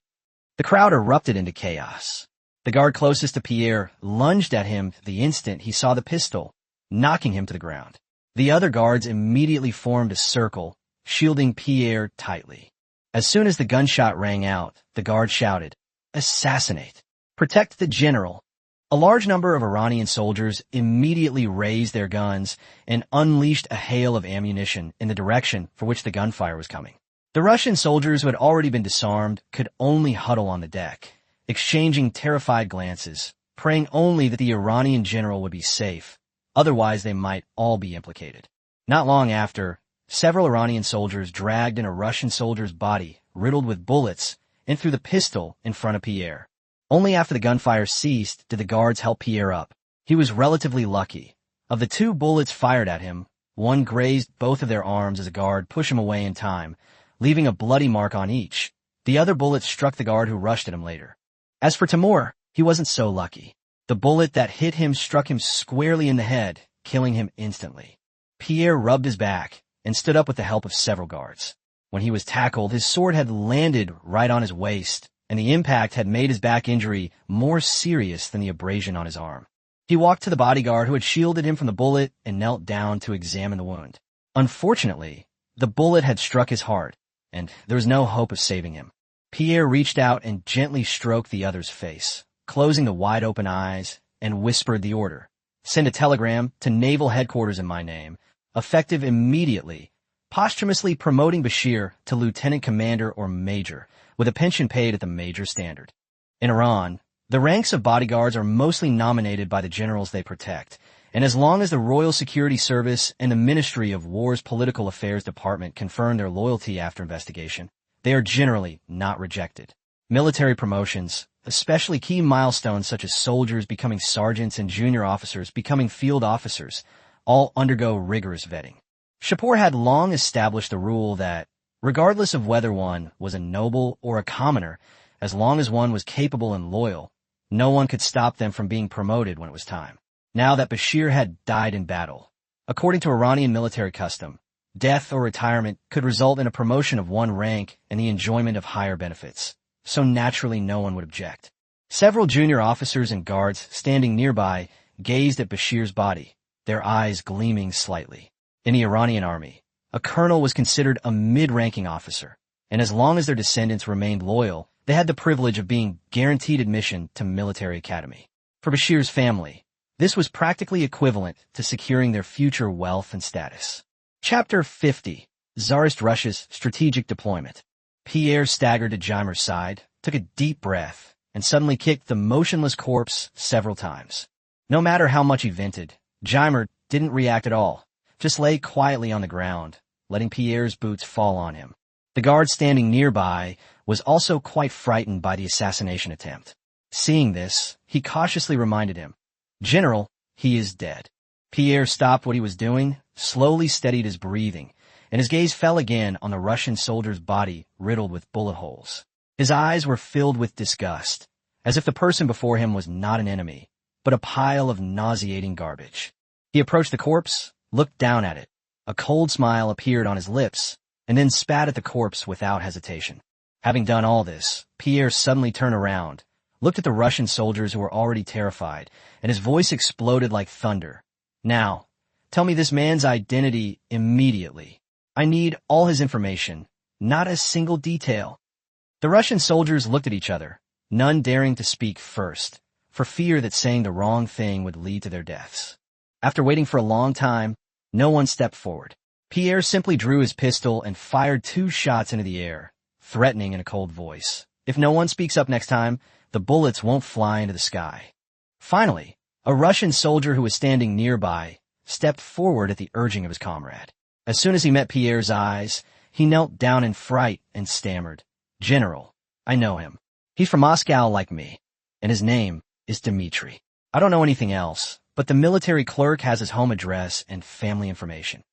The crowd erupted into chaos. The guard closest to Pierre lunged at him the instant he saw the pistol, knocking him to the ground. The other guards immediately formed a circle, shielding Pierre tightly. As soon as the gunshot rang out, the guard shouted, "Assassinate! Protect the general!" A large number of Iranian soldiers immediately raised their guns and unleashed a hail of ammunition in the direction for which the gunfire was coming. The Russian soldiers who had already been disarmed could only huddle on the deck, exchanging terrified glances, praying only that the Iranian general would be safe, otherwise they might all be implicated. Not long after, several Iranian soldiers dragged in a Russian soldier's body riddled with bullets and threw the pistol in front of Pierre. Only after the gunfire ceased did the guards help Pierre up. He was relatively lucky. Of the 2 bullets fired at him, one grazed both of their arms as a guard pushed him away in time, leaving a bloody mark on each. The other bullet struck the guard who rushed at him later. As for Timur, he wasn't so lucky. The bullet that hit him struck him squarely in the head, killing him instantly. Pierre rubbed his back and stood up with the help of several guards. When he was tackled, his sword had landed right on his waist, and the impact had made his back injury more serious than the abrasion on his arm. He walked to the bodyguard who had shielded him from the bullet and knelt down to examine the wound. Unfortunately, the bullet had struck his heart, and there was no hope of saving him. Pierre reached out and gently stroked the other's face, closing the wide-open eyes, and whispered the order. "Send a telegram to Naval Headquarters in my name, effective immediately, posthumously promoting Bashir to lieutenant commander or major, with a pension paid at the major standard." In Iran, the ranks of bodyguards are mostly nominated by the generals they protect, and as long as the Royal Security Service and the Ministry of War's Political Affairs Department confirm their loyalty after investigation, they are generally not rejected. Military promotions, especially key milestones such as soldiers becoming sergeants and junior officers becoming field officers, all undergo rigorous vetting. Shapur had long established the rule that, regardless of whether one was a noble or a commoner, as long as one was capable and loyal, no one could stop them from being promoted when it was time. Now that Bashir had died in battle, according to Iranian military custom, death or retirement could result in a promotion of one rank and the enjoyment of higher benefits, so naturally no one would object. Several junior officers and guards standing nearby gazed at Bashir's body, their eyes gleaming slightly. In the Iranian army, a colonel was considered a mid-ranking officer, and as long as their descendants remained loyal, they had the privilege of being guaranteed admission to military academy. For Bashir's family, this was practically equivalent to securing their future wealth and status. Chapter 50. Tsarist Russia's Strategic Deployment. Pierre staggered to Jaimer's side, took a deep breath, and suddenly kicked the motionless corpse several times. No matter how much he vented, Jaimer didn't react at all, just lay quietly on the ground, letting Pierre's boots fall on him. The guard standing nearby was also quite frightened by the assassination attempt. Seeing this, he cautiously reminded him, "General, he is dead." Pierre stopped what he was doing, slowly steadied his breathing, and his gaze fell again on the Russian soldier's body riddled with bullet holes. His eyes were filled with disgust, as if the person before him was not an enemy, but a pile of nauseating garbage. He approached the corpse, looked down at it. A cold smile appeared on his lips, and then spat at the corpse without hesitation. Having done all this, Pierre suddenly turned around, looked at the Russian soldiers who were already terrified, and his voice exploded like thunder. "Now, tell me this man's identity immediately. I need all his information, not a single detail." The Russian soldiers looked at each other, none daring to speak first, for fear that saying the wrong thing would lead to their deaths. After waiting for a long time, no one stepped forward. Pierre simply drew his pistol and fired 2 shots into the air, threatening in a cold voice. "If no one speaks up next time, the bullets won't fly into the sky." Finally, a Russian soldier who was standing nearby stepped forward at the urging of his comrade. As soon as he met Pierre's eyes, he knelt down in fright and stammered, "General, I know him. He's from Moscow like me, and his name is Dmitri. I don't know anything else, but the military clerk has his home address and family information."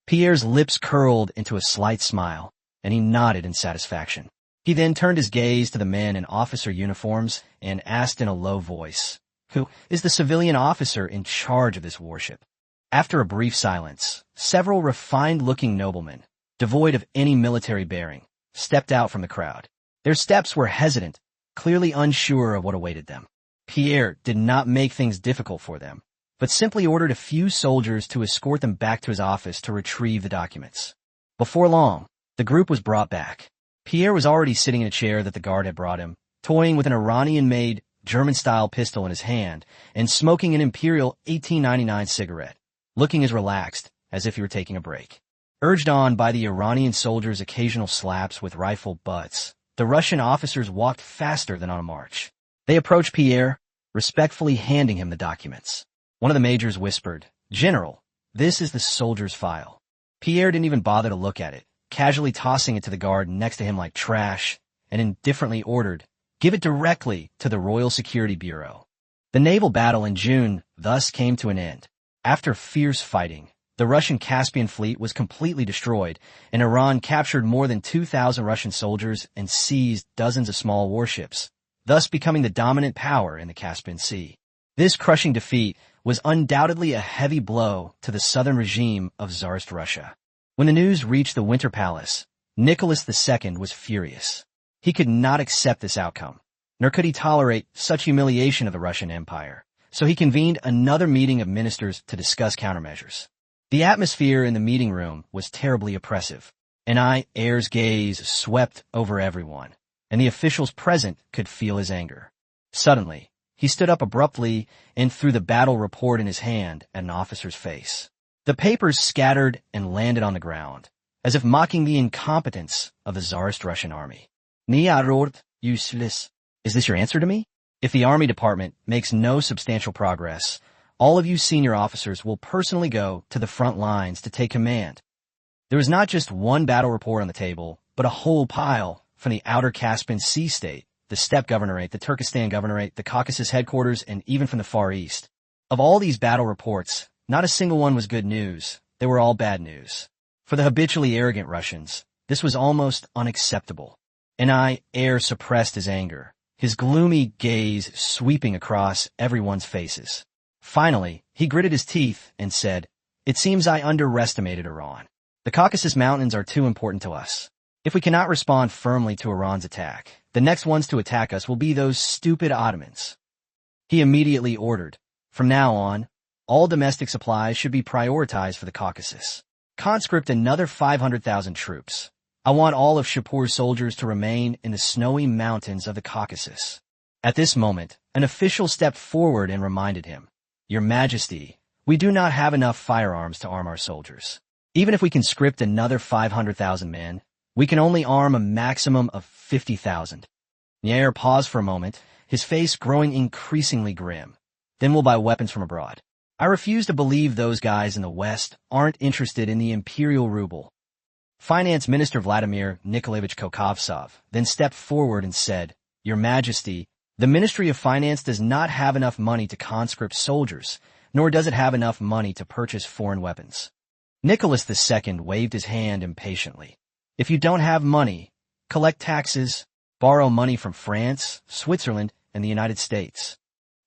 Pierre's lips curled into a slight smile, and he nodded in satisfaction. He then turned his gaze to the men in officer uniforms and asked in a low voice, "Who is the civilian officer in charge of this warship?" After a brief silence, several refined-looking noblemen, devoid of any military bearing, stepped out from the crowd. Their steps were hesitant, clearly unsure of what awaited them. Pierre did not make things difficult for them, but simply ordered a few soldiers to escort them back to his office to retrieve the documents. Before long, the group was brought back. Pierre was already sitting in a chair that the guard had brought him, toying with an Iranian-made, German-style pistol in his hand and smoking an Imperial 1899 cigarette, looking as relaxed as if he were taking a break. Urged on by the Iranian soldiers' occasional slaps with rifle butts, the Russian officers walked faster than on a march. They approached Pierre, respectfully handing him the documents. One of the majors whispered, "General, this is the soldier's file." Pierre didn't even bother to look at it, casually tossing it to the guard next to him like trash, and indifferently ordered, "Give it directly to the Royal Security Bureau." The naval battle in June thus came to an end. After fierce fighting, the Russian Caspian fleet was completely destroyed, and Iran captured more than 2,000 Russian soldiers and seized dozens of small warships, thus becoming the dominant power in the Caspian Sea. This crushing defeat was undoubtedly a heavy blow to the southern regime of Tsarist Russia. When the news reached the Winter Palace, Nicholas II was furious. He could not accept this outcome, nor could he tolerate such humiliation of the Russian Empire, so he convened another meeting of ministers to discuss countermeasures. The atmosphere in the meeting room was terribly oppressive. An heir's gaze swept over everyone, and the officials present could feel his anger. Suddenly, he stood up abruptly and threw the battle report in his hand at an officer's face. The papers scattered and landed on the ground, as if mocking the incompetence of the Tsarist Russian army. "Niarord, useless. Is this your answer to me? If the army department makes no substantial progress, all of you senior officers will personally go to the front lines to take command." There was not just one battle report on the table, but a whole pile from the outer Caspian Sea state, the Steppe Governorate, the Turkestan Governorate, the Caucasus headquarters, and even from the Far East. Of all these battle reports, not a single one was good news. They were all bad news. For the habitually arrogant Russians, this was almost unacceptable. Heir suppressed his anger, his gloomy gaze sweeping across everyone's faces. Finally, he gritted his teeth and said, "It seems I underestimated Iran. The Caucasus Mountains are too important to us. If we cannot respond firmly to Iran's attack, the next ones to attack us will be those stupid Ottomans." He immediately ordered, "From now on, all domestic supplies should be prioritized for the Caucasus. Conscript another 500,000 troops. I want all of Shapur's soldiers to remain in the snowy mountains of the Caucasus." At this moment, an official stepped forward and reminded him, "Your Majesty, we do not have enough firearms to arm our soldiers. Even if we conscript another 500,000 men, we can only arm a maximum of 50,000. The heir paused for a moment, his face growing increasingly grim. "Then we'll buy weapons from abroad. I refuse to believe those guys in the West aren't interested in the imperial ruble." Finance Minister Vladimir Nikolaevich Kokovtsov then stepped forward and said, "Your Majesty, the Ministry of Finance does not have enough money to conscript soldiers, nor does it have enough money to purchase foreign weapons." Nicholas II waved his hand impatiently. "If you don't have money, collect taxes, borrow money from France, Switzerland, and the United States."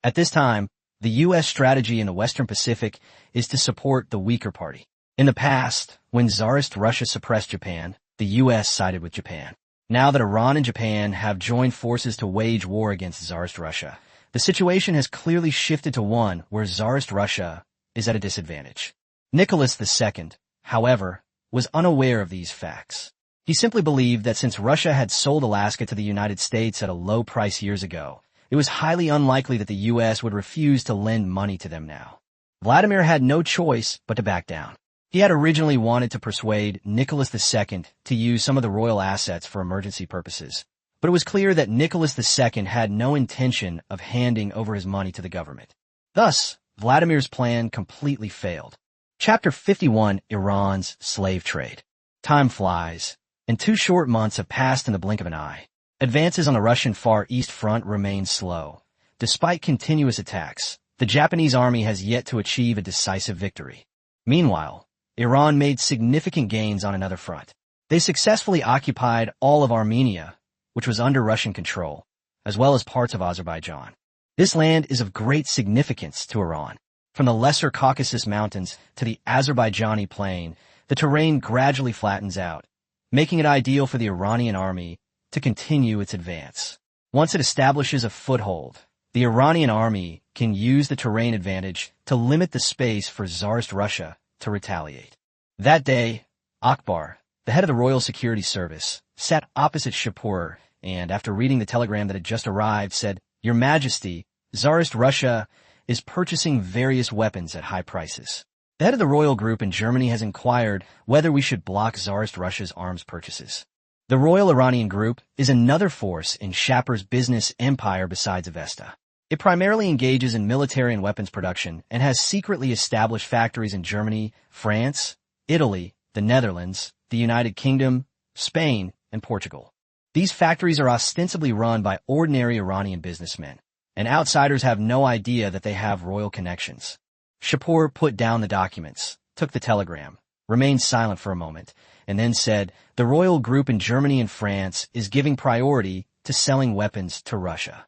At this time, the U.S. strategy in the Western Pacific is to support the weaker party. In the past, when Tsarist Russia suppressed Japan, the U.S. sided with Japan. Now that Iran and Japan have joined forces to wage war against Tsarist Russia, the situation has clearly shifted to one where Tsarist Russia is at a disadvantage. Nicholas II, however, was unaware of these facts. He simply believed that since Russia had sold Alaska to the United States at a low price years ago, it was highly unlikely that the U.S. would refuse to lend money to them now. Vladimir had no choice but to back down. He had originally wanted to persuade Nicholas II to use some of the royal assets for emergency purposes, but it was clear that Nicholas II had no intention of handing over his money to the government. Thus, Vladimir's plan completely failed. Chapter 51, Iran's Slave Trade. Time flies, and 2 short months have passed in the blink of an eye. Advances on the Russian Far East front remain slow. Despite continuous attacks, the Japanese army has yet to achieve a decisive victory. Meanwhile, Iran made significant gains on another front. They successfully occupied all of Armenia, which was under Russian control, as well as parts of Azerbaijan. This land is of great significance to Iran. From the Lesser Caucasus Mountains to the Azerbaijani plain, the terrain gradually flattens out, making it ideal for the Iranian army to continue its advance. Once it establishes a foothold, the Iranian army can use the terrain advantage to limit the space for Tsarist Russia to retaliate. That day, Akbar, the head of the Royal Security Service, sat opposite Shapur and, after reading the telegram that had just arrived, said, "Your Majesty, Tsarist Russia is purchasing various weapons at high prices. The head of the royal group in Germany has inquired whether we should block Tsarist Russia's arms purchases." The Royal Iranian Group is another force in Shapur's business empire besides Avesta. It primarily engages in military and weapons production and has secretly established factories in Germany, France, Italy, the Netherlands, the United Kingdom, Spain, and Portugal. These factories are ostensibly run by ordinary Iranian businessmen, and outsiders have no idea that they have royal connections. Shapur put down the documents, took the telegram, remained silent for a moment, and then said, "The royal group in Germany and France is giving priority to selling weapons to Russia."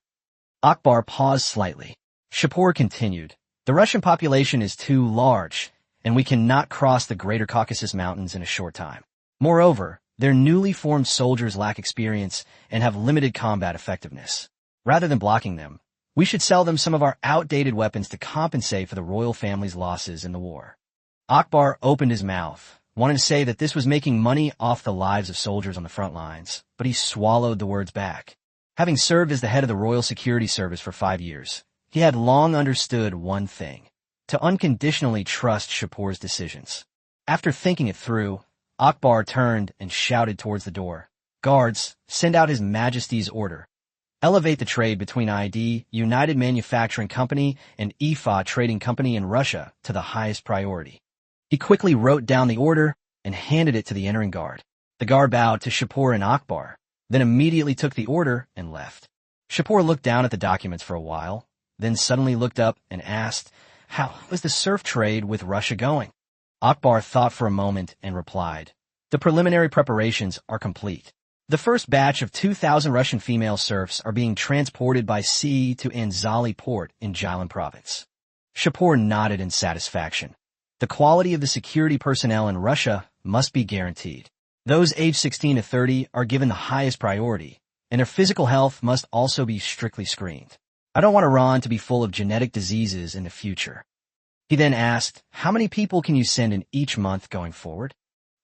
Akbar paused slightly. Shapur continued, "The Russian population is too large, and we cannot cross the Greater Caucasus Mountains in a short time. Moreover, their newly formed soldiers lack experience and have limited combat effectiveness. Rather than blocking them, we should sell them some of our outdated weapons to compensate for the royal family's losses in the war." Akbar opened his mouth, wanted to say that this was making money off the lives of soldiers on the front lines, but he swallowed the words back. Having served as the head of the Royal Security Service for 5 years, he had long understood one thing: to unconditionally trust Shapur's decisions. After thinking it through, Akbar turned and shouted towards the door, "Guards, send out His Majesty's order. Elevate the trade between ID, United Manufacturing Company, and IFA Trading Company in Russia to the highest priority." He quickly wrote down the order and handed it to the entering guard. The guard bowed to Shapur and Akbar, then immediately took the order and left. Shapur looked down at the documents for a while, then suddenly looked up and asked, "How is the serf trade with Russia going?" Akbar thought for a moment and replied, "The preliminary preparations are complete. The first batch of 2,000 Russian female serfs are being transported by sea to Anzali port in Jilin province." Shapur nodded in satisfaction. The quality of the security personnel in Russia must be guaranteed. Those aged 16 to 30 are given the highest priority, and their physical health must also be strictly screened. I don't want Iran to be full of genetic diseases in the future. He then asked, "How many people can you send in each month going forward?"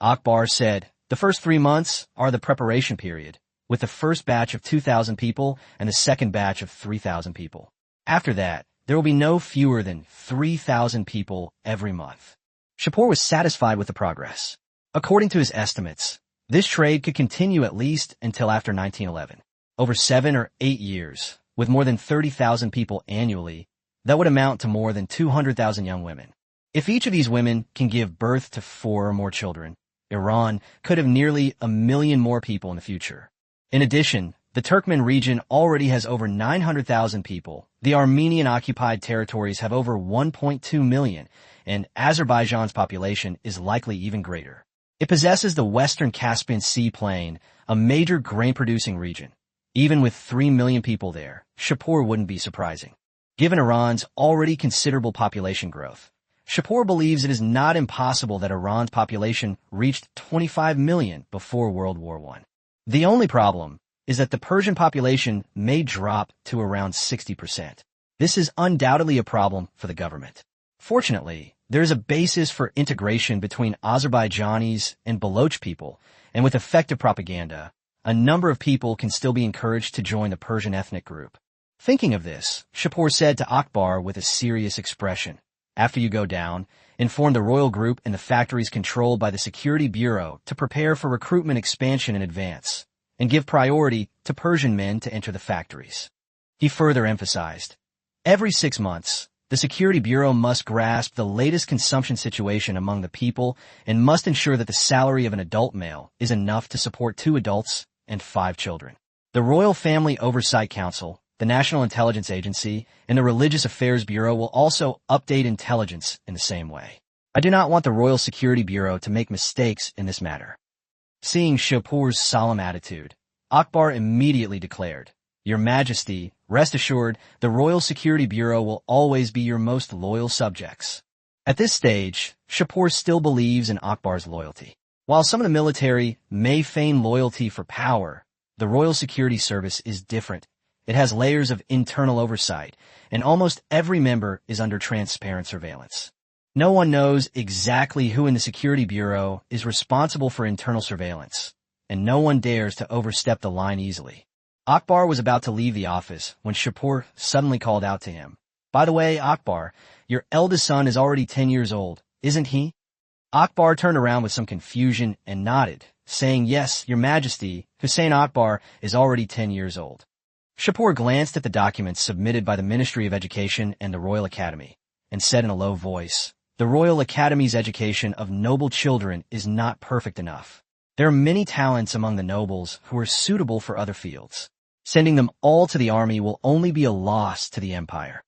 Akbar said, "The first 3 months are the preparation period, with the first batch of 2,000 people and the second batch of 3,000 people. After that, there will be no fewer than 3,000 people every month." Shapur was satisfied with the progress. According to his estimates, this trade could continue at least until after 1911. Over 7 or 8 years, with more than 30,000 people annually, that would amount to more than 200,000 young women. If each of these women can give birth to 4 or more children, Iran could have nearly 1 million more people in the future. In addition, the Turkmen region already has over 900,000 people. The Armenian-occupied territories have over 1.2 million, and Azerbaijan's population is likely even greater. It possesses the western Caspian Sea plain, a major grain-producing region. Even with 3 million people there, Shapur wouldn't be surprising. Given Iran's already considerable population growth, Shapur believes it is not impossible that Iran's population reached 25 million before World War I. The only problem is that the Persian population may drop to around 60%. This is undoubtedly a problem for the government. Fortunately, there is a basis for integration between Azerbaijanis and Baloch people, and with effective propaganda, a number of people can still be encouraged to join the Persian ethnic group. Thinking of this, Shapur said to Akbar with a serious expression, "After you go down, inform the royal group and the factories controlled by the Security Bureau to prepare for recruitment expansion in advance, and give priority to Persian men to enter the factories." He further emphasized, "Every 6 months, the Security Bureau must grasp the latest consumption situation among the people and must ensure that the salary of an adult male is enough to support 2 adults and 5 children. The Royal Family Oversight Council, the National Intelligence Agency, and the Religious Affairs Bureau will also update intelligence in the same way. I do not want the Royal Security Bureau to make mistakes in this matter." Seeing Shapur's solemn attitude, Akbar immediately declared, "Your Majesty, rest assured, the Royal Security Bureau will always be your most loyal subjects." At this stage, Shapur still believes in Akbar's loyalty. While some of the military may feign loyalty for power, the Royal Security Service is different. It has layers of internal oversight, and almost every member is under transparent surveillance. No one knows exactly who in the security bureau is responsible for internal surveillance, and no one dares to overstep the line easily. Akbar was about to leave the office when Shapur suddenly called out to him. "By the way, Akbar, your eldest son is already 10 years old, isn't he?" Akbar turned around with some confusion and nodded, saying, "Yes, Your Majesty, Hussein Akbar is already 10 years old." Shapur glanced at the documents submitted by the Ministry of Education and the Royal Academy, and said in a low voice, "The Royal Academy's education of noble children is not perfect enough. There are many talents among the nobles who are suitable for other fields. Sending them all to the army will only be a loss to the empire."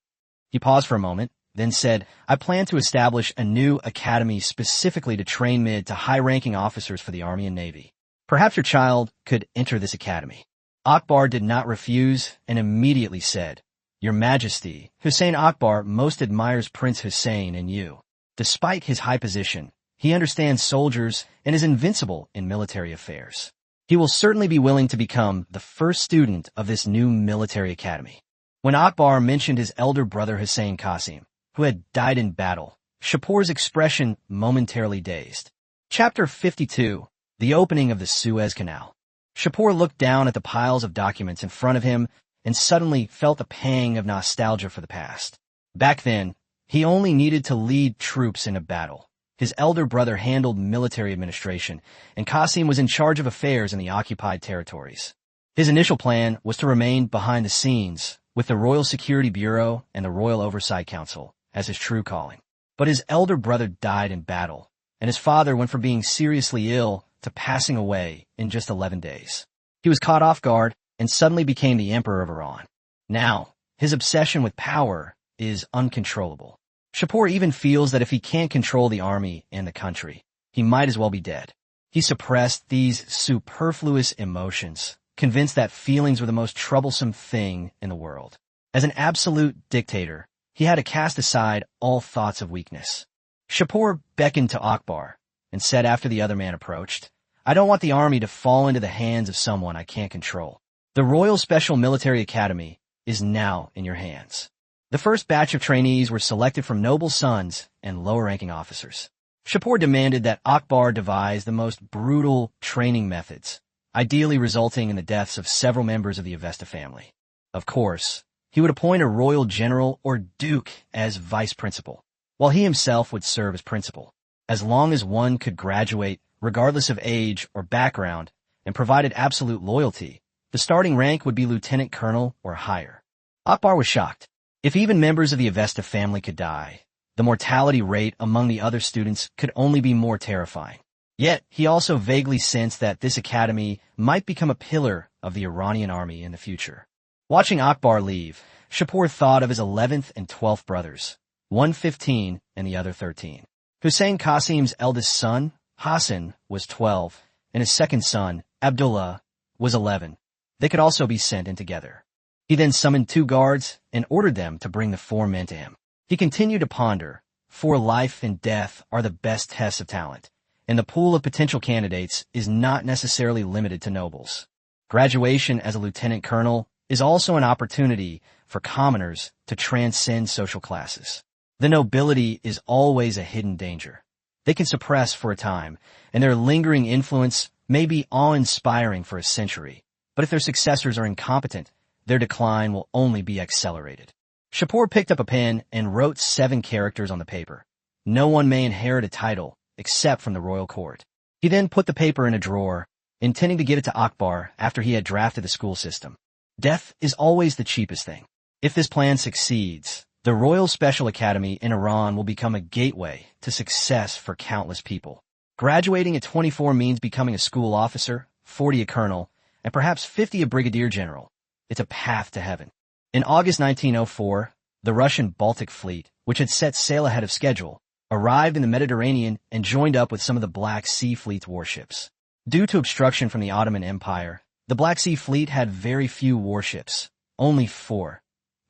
He paused for a moment, then said, "I plan to establish a new academy specifically to train mid to high-ranking officers for the army and navy. Perhaps your child could enter this academy." Akbar did not refuse and immediately said, "Your Majesty, Hussein Akbar most admires Prince Hussein and you. Despite his high position, he understands soldiers and is invincible in military affairs. He will certainly be willing to become the first student of this new military academy." When Akbar mentioned his elder brother Hussein Qasim, who had died in battle, Shapur's expression momentarily dazed. Chapter 52. The Opening of the Suez Canal. Shapur looked down at the piles of documents in front of him and suddenly felt a pang of nostalgia for the past. Back then, he only needed to lead troops in a battle. His elder brother handled military administration, and Qasim was in charge of affairs in the occupied territories. His initial plan was to remain behind the scenes, with the Royal Security Bureau and the Royal Oversight Council as his true calling. But his elder brother died in battle, and his father went from being seriously ill to passing away in just 11 days. He was caught off guard and suddenly became the emperor of Iran. Now, his obsession with power is uncontrollable. Shapur even feels that if he can't control the army and the country, he might as well be dead. He suppressed these superfluous emotions, convinced that feelings were the most troublesome thing in the world. As an absolute dictator, he had to cast aside all thoughts of weakness. Shapur beckoned to Akbar and said after the other man approached, "I don't want the army to fall into the hands of someone I can't control. The Royal Special Military Academy is now in your hands." The first batch of trainees were selected from noble sons and lower-ranking officers. Shapur demanded that Akbar devise the most brutal training methods, ideally resulting in the deaths of several members of the Avesta family. Of course, he would appoint a royal general or duke as vice principal, while he himself would serve as principal. As long as one could graduate, regardless of age or background, and provided absolute loyalty, the starting rank would be lieutenant colonel or higher. Akbar was shocked. If even members of the Avesta family could die, the mortality rate among the other students could only be more terrifying. Yet, he also vaguely sensed that this academy might become a pillar of the Iranian army in the future. Watching Akbar leave, Shapur thought of his 11th and 12th brothers, one 15 and the other 13. Hussein Qasim's eldest son, Hassan, was 12, and his second son, Abdullah, was 11. They could also be sent in together. He then summoned 2 guards and ordered them to bring the 4 men to him. He continued to ponder, for life and death are the best tests of talent, and the pool of potential candidates is not necessarily limited to nobles. Graduation as a lieutenant colonel is also an opportunity for commoners to transcend social classes. The nobility is always a hidden danger. They can suppress for a time, and their lingering influence may be awe-inspiring for a century, but if their successors are incompetent, their decline will only be accelerated. Shapur picked up a pen and wrote 7 characters on the paper. No one may inherit a title except from the royal court. He then put the paper in a drawer, intending to give it to Akbar after he had drafted the school system. Death is always the cheapest thing. If this plan succeeds, the Royal Special Academy in Iran will become a gateway to success for countless people. Graduating at 24 means becoming a school officer, 40 a colonel, and perhaps 50 a brigadier general. It's a path to heaven. In August 1904, the Russian Baltic Fleet, which had set sail ahead of schedule, arrived in the Mediterranean and joined up with some of the Black Sea Fleet's warships. Due to obstruction from the Ottoman Empire, the Black Sea Fleet had very few warships, only 4,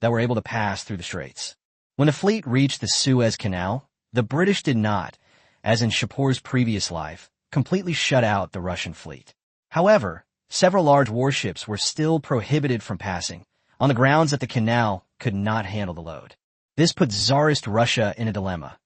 that were able to pass through the straits. When the fleet reached the Suez Canal, the British did not, as in Shapur's previous life, completely shut out the Russian fleet. However, several large warships were still prohibited from passing, on the grounds that the canal could not handle the load. This put Tsarist Russia in a dilemma.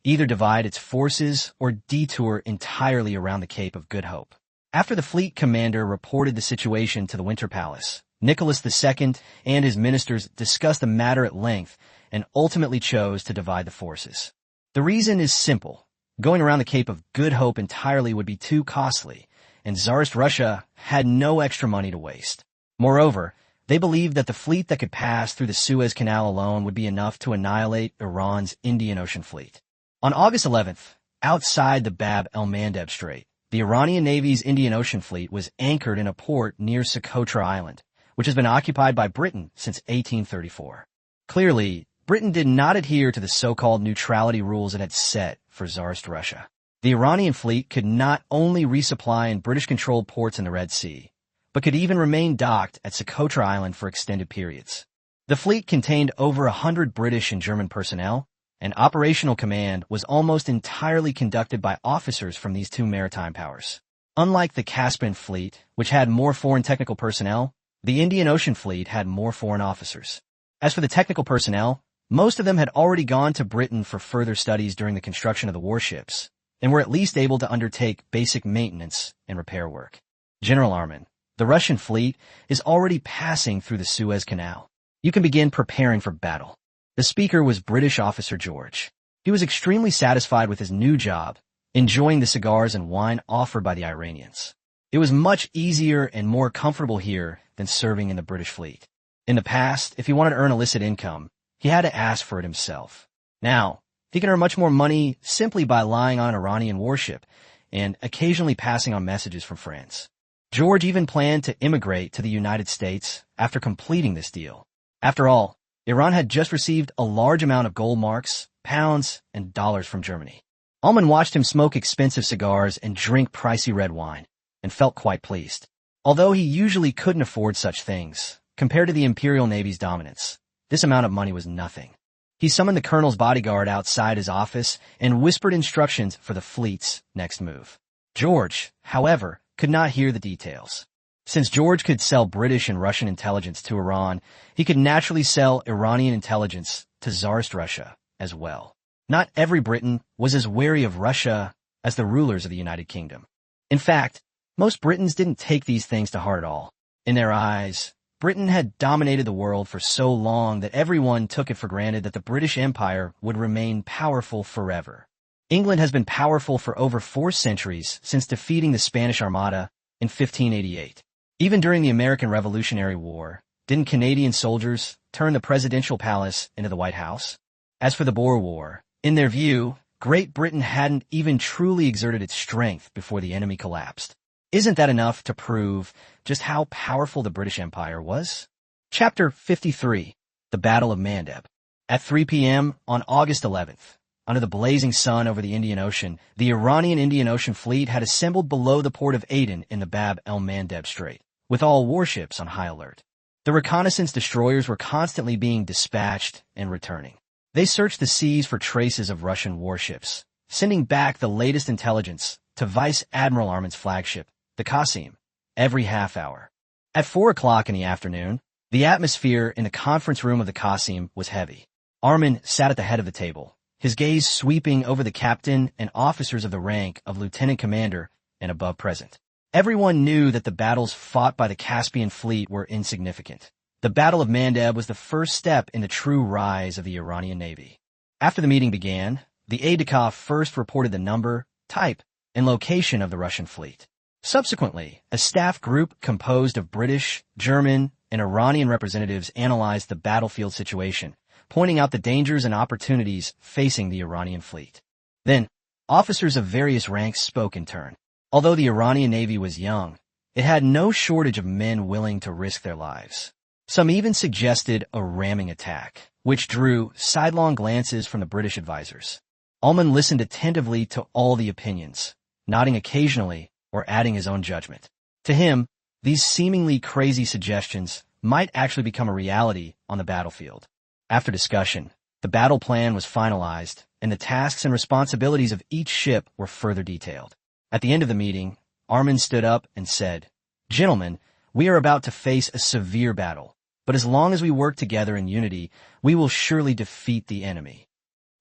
either divide its forces or detour entirely around the Cape of Good Hope. After the fleet commander reported the situation to the Winter Palace, Nicholas II and his ministers discussed the matter at length and ultimately chose to divide the forces. The reason is simple. Going around the Cape of Good Hope entirely would be too costly, and Tsarist Russia had no extra money to waste. Moreover, they believed that the fleet that could pass through the Suez Canal alone would be enough to annihilate Iran's Indian Ocean fleet. On August 11th, outside the Bab el-Mandeb Strait, the Iranian Navy's Indian Ocean fleet was anchored in a port near Socotra Island, which has been occupied by Britain since 1834. Clearly, Britain did not adhere to the so-called neutrality rules it had set for Tsarist Russia. The Iranian fleet could not only resupply in British-controlled ports in the Red Sea, but could even remain docked at Socotra Island for extended periods. The fleet contained over 100 British and German personnel, and operational command was almost entirely conducted by officers from these two maritime powers. Unlike the Caspian fleet, which had more foreign technical personnel, the Indian Ocean fleet had more foreign officers. As for the technical personnel, most of them had already gone to Britain for further studies during the construction of the warships, and were at least able to undertake basic maintenance and repair work. General Armin, the Russian fleet is already passing through the Suez Canal. You can begin preparing for battle. The speaker was British officer George. He was extremely satisfied with his new job, enjoying the cigars and wine offered by the Iranians. It was much easier and more comfortable here than serving in the British fleet. In the past, if he wanted to earn illicit income, he had to ask for it himself. Now, he can earn much more money simply by lying on an Iranian warship and occasionally passing on messages from friends. George even planned to immigrate to the United States after completing this deal. After all, Iran had just received a large amount of gold marks, pounds, and dollars from Germany. Alman watched him smoke expensive cigars and drink pricey red wine, and felt quite pleased. Although he usually couldn't afford such things, compared to the Imperial Navy's dominance, this amount of money was nothing. He summoned the colonel's bodyguard outside his office and whispered instructions for the fleet's next move. George, however, could not hear the details. Since George could sell British and Russian intelligence to Iran, he could naturally sell Iranian intelligence to Tsarist Russia as well. Not every Briton was as wary of Russia as the rulers of the United Kingdom. In fact, most Britons didn't take these things to heart at all. In their eyes, Britain had dominated the world for so long that everyone took it for granted that the British Empire would remain powerful forever. England has been powerful for over 4 centuries since defeating the Spanish Armada in 1588. Even during the American Revolutionary War, didn't Canadian soldiers turn the presidential palace into the White House? As for the Boer War, in their view, Great Britain hadn't even truly exerted its strength before the enemy collapsed. Isn't that enough to prove just how powerful the British Empire was? Chapter 53, The Battle of Mandeb. At 3 p.m. on August 11th, under the blazing sun over the Indian Ocean, the Iranian Indian Ocean fleet had assembled below the port of Aden in the Bab el-Mandeb Strait, with all warships on high alert. The reconnaissance destroyers were constantly being dispatched and returning. They searched the seas for traces of Russian warships, sending back the latest intelligence to Vice Admiral Armin's flagship, the Qasim, every half hour. At 4 o'clock in the afternoon, the atmosphere in the conference room of the Qasim was heavy. Armin sat at the head of the table, his gaze sweeping over the captain and officers of the rank of lieutenant commander and above present. Everyone knew that the battles fought by the Caspian fleet were insignificant. The Battle of Mandeb was the first step in the true rise of the Iranian Navy. After the meeting began, the aide-de-camp first reported the number, type, and location of the Russian fleet. Subsequently, a staff group composed of British, German, and Iranian representatives analyzed the battlefield situation, pointing out the dangers and opportunities facing the Iranian fleet. Then, officers of various ranks spoke in turn. Although the Iranian Navy was young, it had no shortage of men willing to risk their lives. Some even suggested a ramming attack, which drew sidelong glances from the British advisors. Alman listened attentively to all the opinions, nodding occasionally or adding his own judgment. To him, these seemingly crazy suggestions might actually become a reality on the battlefield. After discussion, the battle plan was finalized, and the tasks and responsibilities of each ship were further detailed. At the end of the meeting, Armin stood up and said, "Gentlemen, we are about to face a severe battle, but as long as we work together in unity, we will surely defeat the enemy."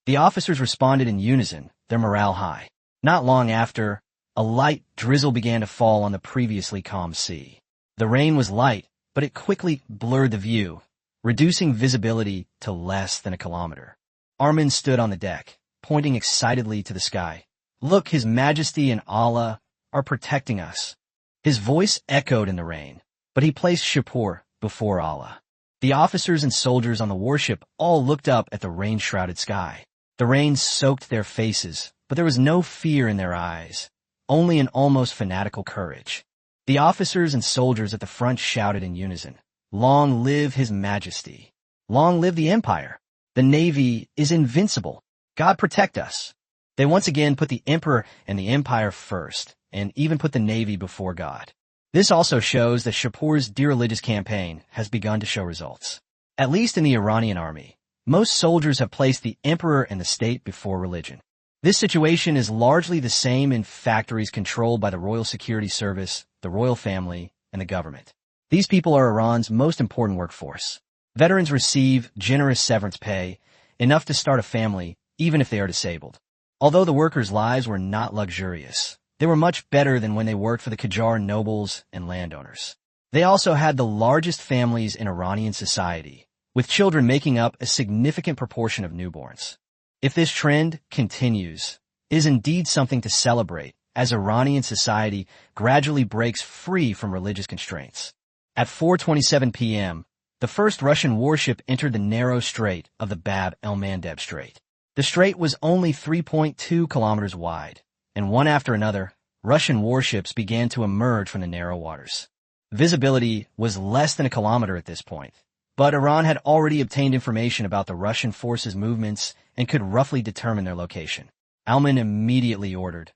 The officers responded in unison, their morale high. Not long after, a light drizzle began to fall on the previously calm sea. The rain was light, but it quickly blurred the view, reducing visibility to less than a kilometer. Armin stood on the deck, pointing excitedly to the sky. "Look, His Majesty and Allah are protecting us." His voice echoed in the rain, but he placed Shapur before Allah. The officers and soldiers on the warship all looked up at the rain-shrouded sky. The rain soaked their faces, but there was no fear in their eyes, only an almost fanatical courage. The officers and soldiers at the front shouted in unison, "Long live His Majesty! Long live the Empire! The Navy is invincible! God protect us!" They once again put the Emperor and the Empire first, and even put the Navy before God. This also shows that Shapur's de-religious campaign has begun to show results. At least in the Iranian army, most soldiers have placed the Emperor and the state before religion. This situation is largely the same in factories controlled by the Royal Security Service, the royal family, and the government. These people are Iran's most important workforce. Veterans receive generous severance pay, enough to start a family, even if they are disabled. Although the workers' lives were not luxurious, they were much better than when they worked for the Qajar nobles and landowners. They also had the largest families in Iranian society, with children making up a significant proportion of newborns. If this trend continues, it is indeed something to celebrate as Iranian society gradually breaks free from religious constraints. At 4:27 p.m., the first Russian warship entered the narrow strait of the Bab el-Mandeb Strait. The strait was only 3.2 kilometers wide, and one after another, Russian warships began to emerge from the narrow waters. Visibility was less than a kilometer at this point, but Iran had already obtained information about the Russian forces' movements and could roughly determine their location. Alman immediately ordered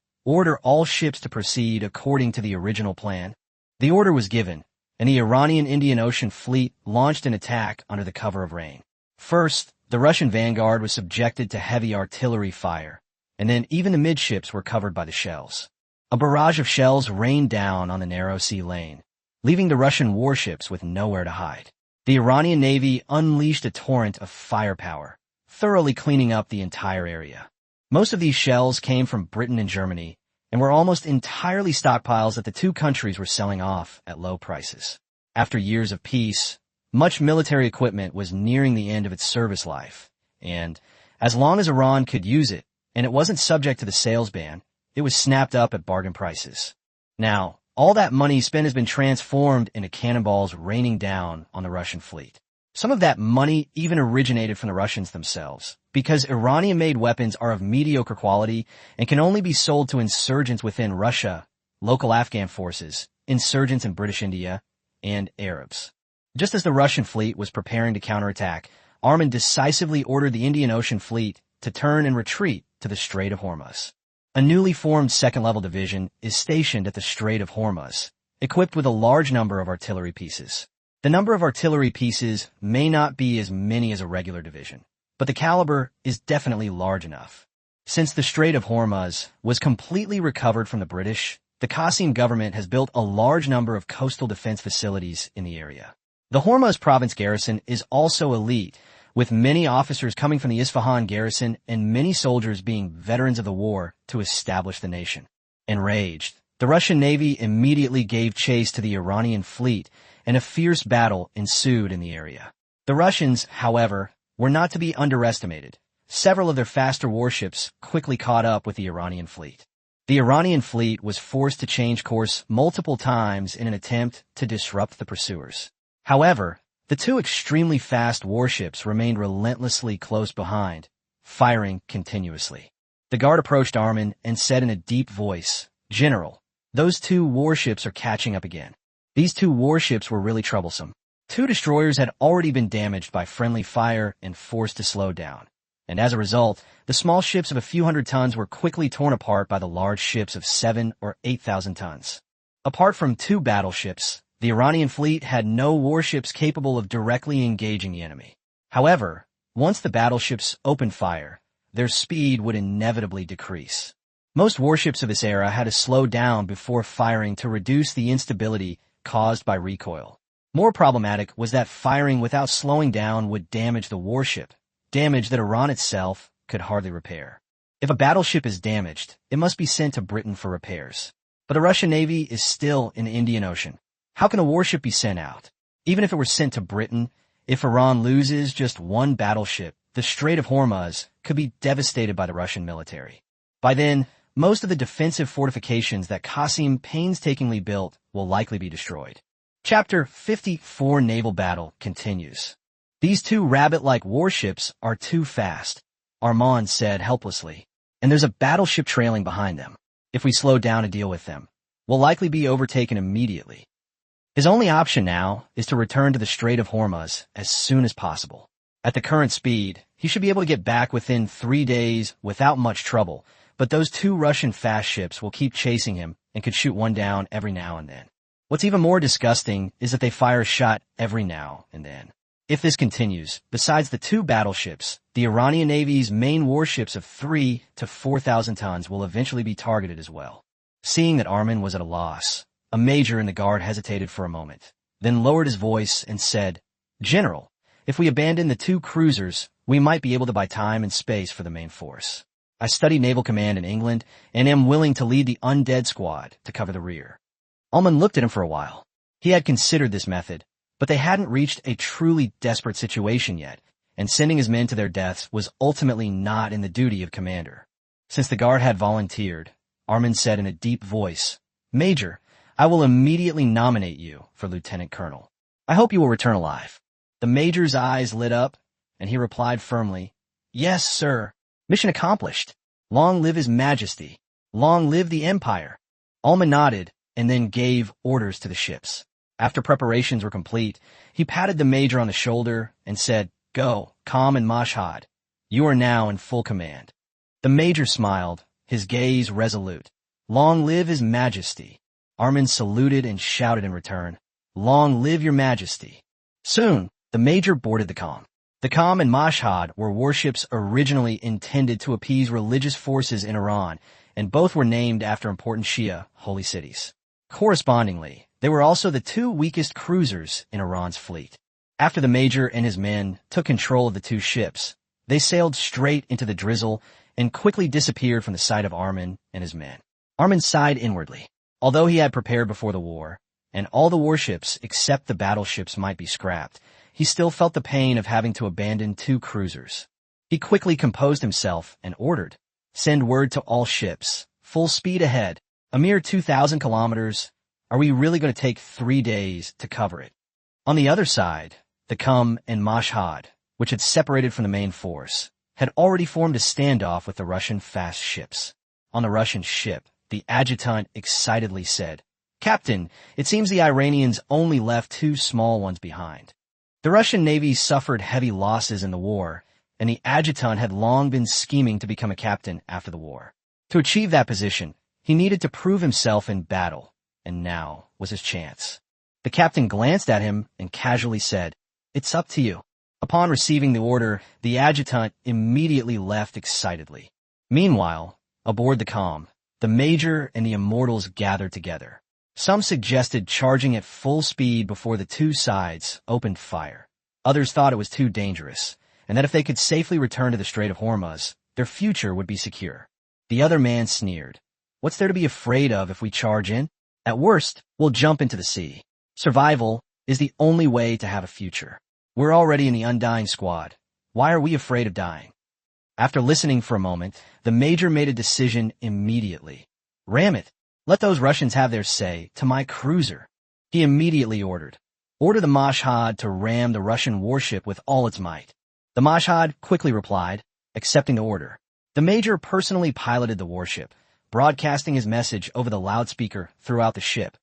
all ships to proceed according to the original plan. The order was given, and the Iranian Indian Ocean Fleet launched an attack under the cover of rain. First, the Russian vanguard was subjected to heavy artillery fire, and then even the midships were covered by the shells. A barrage of shells rained down on the narrow sea lane, leaving the Russian warships with nowhere to hide. The Iranian Navy unleashed a torrent of firepower, thoroughly cleaning up the entire area. Most of these shells came from Britain and Germany, and were almost entirely stockpiles that the two countries were selling off at low prices. After years of peace, much military equipment was nearing the end of its service life, and as long as Iran could use it, and it wasn't subject to the sales ban, it was snapped up at bargain prices. Now, all that money spent has been transformed into cannonballs raining down on the Russian fleet. Some of that money even originated from the Russians themselves, because Iranian-made weapons are of mediocre quality and can only be sold to insurgents within Russia, local Afghan forces, insurgents in British India, and Arabs. Just as the Russian fleet was preparing to counterattack, Armin decisively ordered the Indian Ocean Fleet to turn and retreat to the Strait of Hormuz. A newly formed second-level division is stationed at the Strait of Hormuz, equipped with a large number of artillery pieces. The number of artillery pieces may not be as many as a regular division, but the caliber is definitely large enough. Since the Strait of Hormuz was completely recovered from the British, the Qasim government has built a large number of coastal defense facilities in the area. The Hormuz province garrison is also elite, with many officers coming from the Isfahan garrison and many soldiers being veterans of the war to establish the nation. Enraged, the Russian Navy immediately gave chase to the Iranian fleet, and a fierce battle ensued in the area. The Russians, however, were not to be underestimated. Several of their faster warships quickly caught up with the Iranian fleet. The Iranian fleet was forced to change course multiple times in an attempt to disrupt the pursuers. However, the two extremely fast warships remained relentlessly close behind, firing continuously. The guard approached Armin and said in a deep voice, "General, those two warships are catching up again." These two warships were really troublesome. Two destroyers had already been damaged by friendly fire and forced to slow down, and as a result, the small ships of a few hundred tons were quickly torn apart by the large ships of 7,000 or 8,000 tons. Apart from two battleships, the Iranian fleet had no warships capable of directly engaging the enemy. However, once the battleships opened fire, their speed would inevitably decrease. Most warships of this era had to slow down before firing to reduce the instability caused by recoil. More problematic was that firing without slowing down would damage the warship, damage that Iran itself could hardly repair. If a battleship is damaged, it must be sent to Britain for repairs. But the Russian Navy is still in the Indian Ocean. How can a warship be sent out? Even if it were sent to Britain, if Iran loses just one battleship, the Strait of Hormuz could be devastated by the Russian military. By then, most of the defensive fortifications that Qasim painstakingly built will likely be destroyed. Chapter 54 Naval Battle continues. These two rabbit-like warships are too fast, Armand said helplessly, and there's a battleship trailing behind them. If we slow down to deal with them, we'll likely be overtaken immediately. His only option now is to return to the Strait of Hormuz as soon as possible. At the current speed, he should be able to get back within 3 days without much trouble, but those two Russian fast ships will keep chasing him and could shoot one down every now and then. What's even more disgusting is that they fire a shot every now and then. If this continues, besides the two battleships, the Iranian Navy's main warships of 3,000 to 4,000 tons will eventually be targeted as well. Seeing that Armin was at a loss, a major in the guard hesitated for a moment, then lowered his voice and said, "General, if we abandon the two cruisers, we might be able to buy time and space for the main force. I studied naval command in England and am willing to lead the undead squad to cover the rear." Ullman looked at him for a while. He had considered this method, but they hadn't reached a truly desperate situation yet, and sending his men to their deaths was ultimately not in the duty of commander. Since the guard had volunteered, Armin said in a deep voice, "Major, I will immediately nominate you for lieutenant colonel. I hope you will return alive." The major's eyes lit up, and he replied firmly, "Yes, sir. Mission accomplished. Long live His Majesty. Long live the Empire." Ullman nodded and then gave orders to the ships. After preparations were complete, he patted the major on the shoulder and said, "Go, Qam and Mashhad. You are now in full command." The major smiled, his gaze resolute. "Long live His Majesty." Armin saluted and shouted in return, "Long live your Majesty." Soon, the major boarded the Qam. The Qam and Mashhad were warships originally intended to appease religious forces in Iran, and both were named after important Shia holy cities. Correspondingly, they were also the two weakest cruisers in Iran's fleet. After the major and his men took control of the two ships, they sailed straight into the drizzle and quickly disappeared from the sight of Armin and his men. Armin sighed inwardly. Although he had prepared before the war, and all the warships except the battleships might be scrapped, he still felt the pain of having to abandon two cruisers. He quickly composed himself and ordered, "Send word to all ships. Full speed ahead. A mere 2,000 kilometers. Are we really going to take 3 days to cover it?" On the other side, the Qam and Mashhad, which had separated from the main force, had already formed a standoff with the Russian fast ships. On the Russian ship, the adjutant excitedly said, "Captain, it seems the Iranians only left 2 small ones behind." The Russian Navy suffered heavy losses in the war, and the adjutant had long been scheming to become a captain after the war. To achieve that position, he needed to prove himself in battle, and now was his chance. The captain glanced at him and casually said, "It's up to you." Upon receiving the order, the adjutant immediately left excitedly. Meanwhile, aboard the Qam, the major and the immortals gathered together. Some suggested charging at full speed before the two sides opened fire. Others thought it was too dangerous, and that if they could safely return to the Strait of Hormuz, their future would be secure. The other man sneered, "What's there to be afraid of if we charge in? At worst, we'll jump into the sea. Survival is the only way to have a future. We're already in the undying squad. Why are we afraid of dying?" After listening for a moment, the major made a decision immediately. "Ram it. Let those Russians have their say to my cruiser." He immediately ordered, "Order the Mashhad to ram the Russian warship with all its might." The Mashhad quickly replied, accepting the order. The major personally piloted the warship, broadcasting his message over the loudspeaker throughout the ship.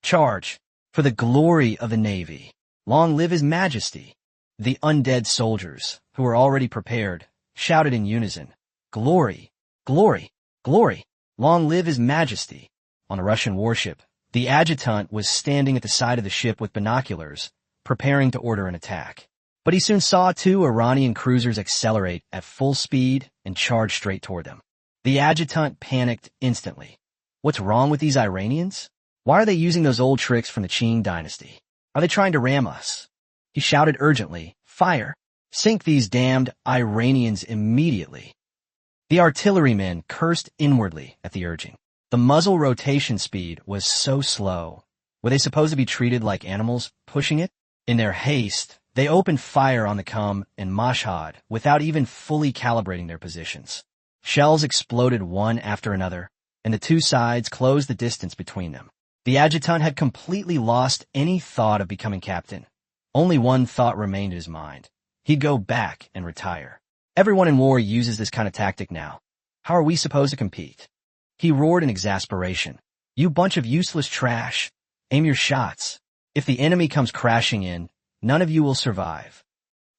"Charge! For the glory of the Navy! Long live His Majesty!" The undead soldiers, who were already prepared, shouted in unison, "Glory! Glory! Glory! Long live His Majesty!" On the Russian warship, the adjutant was standing at the side of the ship with binoculars, preparing to order an attack. But he soon saw 2 Iranian cruisers accelerate at full speed and charge straight toward them. The adjutant panicked instantly. What's wrong with these Iranians? Why are they using those old tricks from the Qing dynasty? Are they trying to ram us? He shouted urgently, "Fire! Sink these damned Iranians immediately!" The artillerymen cursed inwardly at the urging. The muzzle rotation speed was so slow. Were they supposed to be treated like animals pushing it? In their haste, they opened fire on the and Mashhad without even fully calibrating their positions. Shells exploded one after another, and the two sides closed the distance between them. The adjutant had completely lost any thought of becoming captain. Only one thought remained in his mind. He'd go back and retire. Everyone in war uses this kind of tactic now. How are we supposed to compete? He roared in exasperation. You bunch of useless trash. Aim your shots. If the enemy comes crashing in, none of you will survive.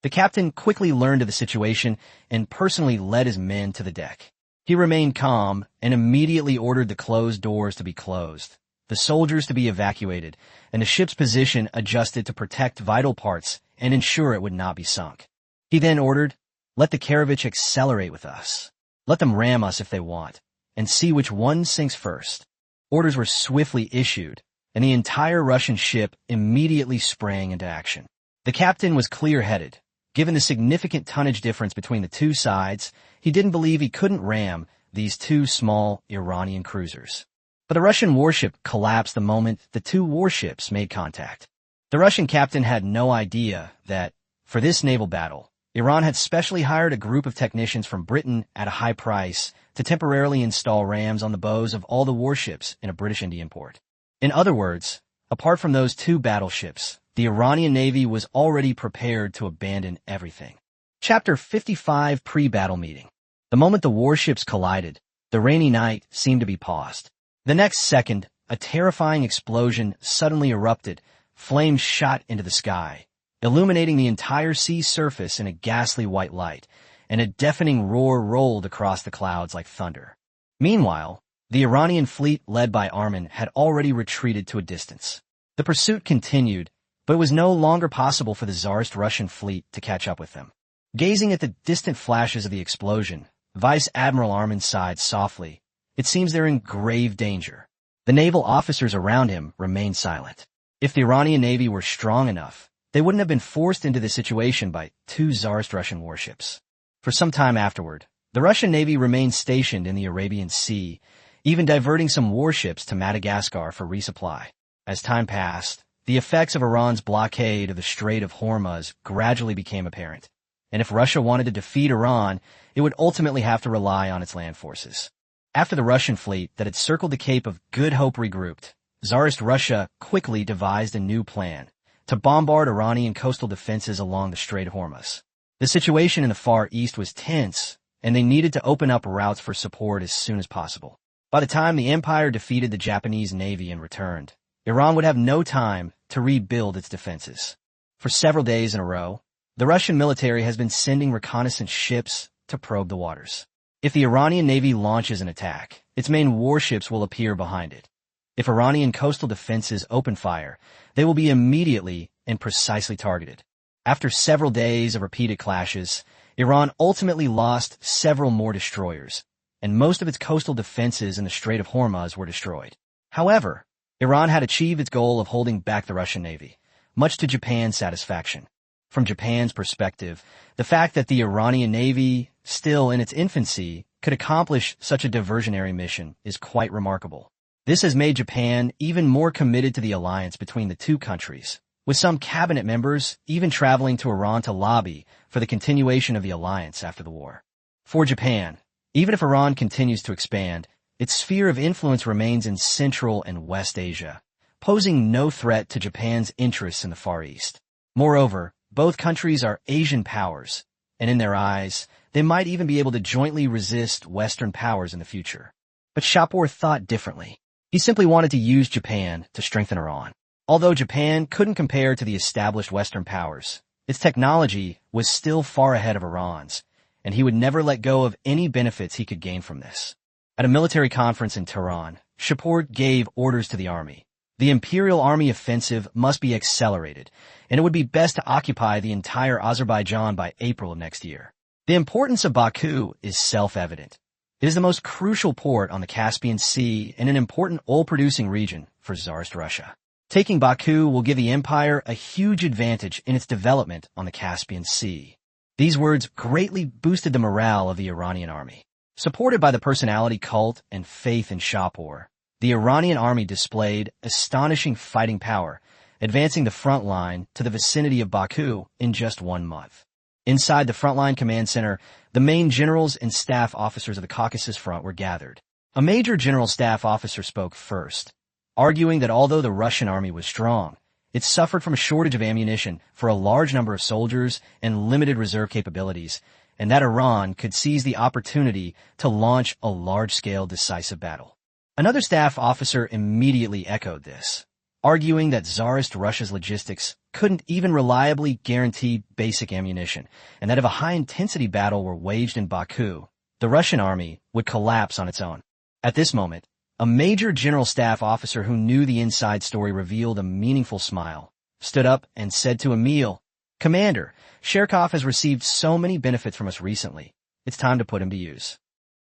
The captain quickly learned of the situation and personally led his men to the deck. He remained calm and immediately ordered the closed doors to be closed, the soldiers to be evacuated, and the ship's position adjusted to protect vital parts and ensure it would not be sunk. He then ordered, let the Karavich accelerate with us. Let them ram us if they want, and see which one sinks first. Orders were swiftly issued, and the entire Russian ship immediately sprang into action. The captain was clear-headed. Given the significant tonnage difference between the two sides, he didn't believe he couldn't ram these two small Iranian cruisers. But the Russian warship collapsed the moment the two warships made contact. The Russian captain had no idea that, for this naval battle, Iran had specially hired a group of technicians from Britain at a high price to temporarily install rams on the bows of all the warships in a British Indian port. In other words, apart from those two battleships, the Iranian Navy was already prepared to abandon everything. Chapter 55 Pre-Battle Meeting. The moment the warships collided, the rainy night seemed to be paused. The next second, a terrifying explosion suddenly erupted, flames shot into the sky, illuminating the entire sea surface in a ghastly white light, and a deafening roar rolled across the clouds like thunder. Meanwhile, the Iranian fleet led by Armin had already retreated to a distance. The pursuit continued, but it was no longer possible for the Tsarist Russian fleet to catch up with them. Gazing at the distant flashes of the explosion, Vice Admiral Armin sighed softly. It seems they're in grave danger. The naval officers around him remained silent. If the Iranian Navy were strong enough, they wouldn't have been forced into this situation by two Tsarist Russian warships. For some time afterward, the Russian Navy remained stationed in the Arabian Sea, even diverting some warships to Madagascar for resupply. As time passed, the effects of Iran's blockade of the Strait of Hormuz gradually became apparent, and if Russia wanted to defeat Iran, it would ultimately have to rely on its land forces. After the Russian fleet that had circled the Cape of Good Hope regrouped, Tsarist Russia quickly devised a new plan to bombard Iranian coastal defenses along the Strait of Hormuz. The situation in the Far East was tense, and they needed to open up routes for support as soon as possible. By the time the empire defeated the Japanese Navy and returned, Iran would have no time to rebuild its defenses. For several days in a row, the Russian military has been sending reconnaissance ships to probe the waters. If the Iranian Navy launches an attack, its main warships will appear behind it. If Iranian coastal defenses open fire, they will be immediately and precisely targeted. After several days of repeated clashes, Iran ultimately lost several more destroyers, and most of its coastal defenses in the Strait of Hormuz were destroyed. However, Iran had achieved its goal of holding back the Russian Navy, much to Japan's satisfaction. From Japan's perspective, the fact that the Iranian Navy, still in its infancy, could accomplish such a diversionary mission is quite remarkable. This has made Japan even more committed to the alliance between the two countries, with some cabinet members even traveling to Iran to lobby for the continuation of the alliance after the war. For Japan, even if Iran continues to expand, its sphere of influence remains in Central and West Asia, posing no threat to Japan's interests in the Far East. Moreover, both countries are Asian powers, and in their eyes, they might even be able to jointly resist Western powers in the future. But Shapur thought differently. He simply wanted to use Japan to strengthen Iran. Although Japan couldn't compare to the established Western powers, its technology was still far ahead of Iran's, and he would never let go of any benefits he could gain from this. At a military conference in Tehran, Shapur gave orders to the army. The Imperial Army offensive must be accelerated, and it would be best to occupy the entire Azerbaijan by April of next year. The importance of Baku is self-evident. It is the most crucial port on the Caspian Sea and an important oil-producing region for Tsarist Russia. Taking Baku will give the empire a huge advantage in its development on the Caspian Sea. These words greatly boosted the morale of the Iranian army. Supported by the personality cult and faith in Shapur, the Iranian army displayed astonishing fighting power, advancing the front line to the vicinity of Baku in just 1 month. Inside the frontline command center, the main generals and staff officers of the Caucasus Front were gathered. A major general staff officer spoke first, arguing that although the Russian army was strong, it suffered from a shortage of ammunition for a large number of soldiers and limited reserve capabilities, and that Iran could seize the opportunity to launch a large-scale decisive battle. Another staff officer immediately echoed this, arguing that Tsarist Russia's logistics couldn't even reliably guarantee basic ammunition, and that if a high-intensity battle were waged in Baku, the Russian army would collapse on its own. At this moment, a major general staff officer who knew the inside story revealed a meaningful smile, stood up and said to Emil, "Commander, Sherkov has received so many benefits from us recently. It's time to put him to use."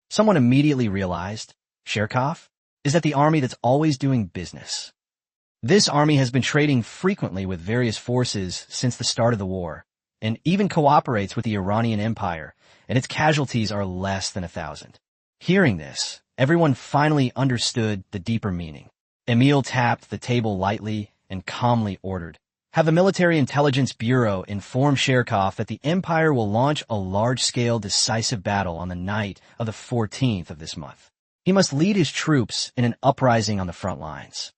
Someone immediately realized, Sherkov? Is that the army that's always doing business? This army has been trading frequently with various forces since the start of the war, and even cooperates with the Iranian Empire, and its casualties are less than 1,000. Hearing this, everyone finally understood the deeper meaning. Emil tapped the table lightly and calmly ordered, "Have the Military Intelligence Bureau inform Sherkov that the Empire will launch a large-scale decisive battle on the night of the 14th of this month. He must lead his troops in an uprising on the front lines."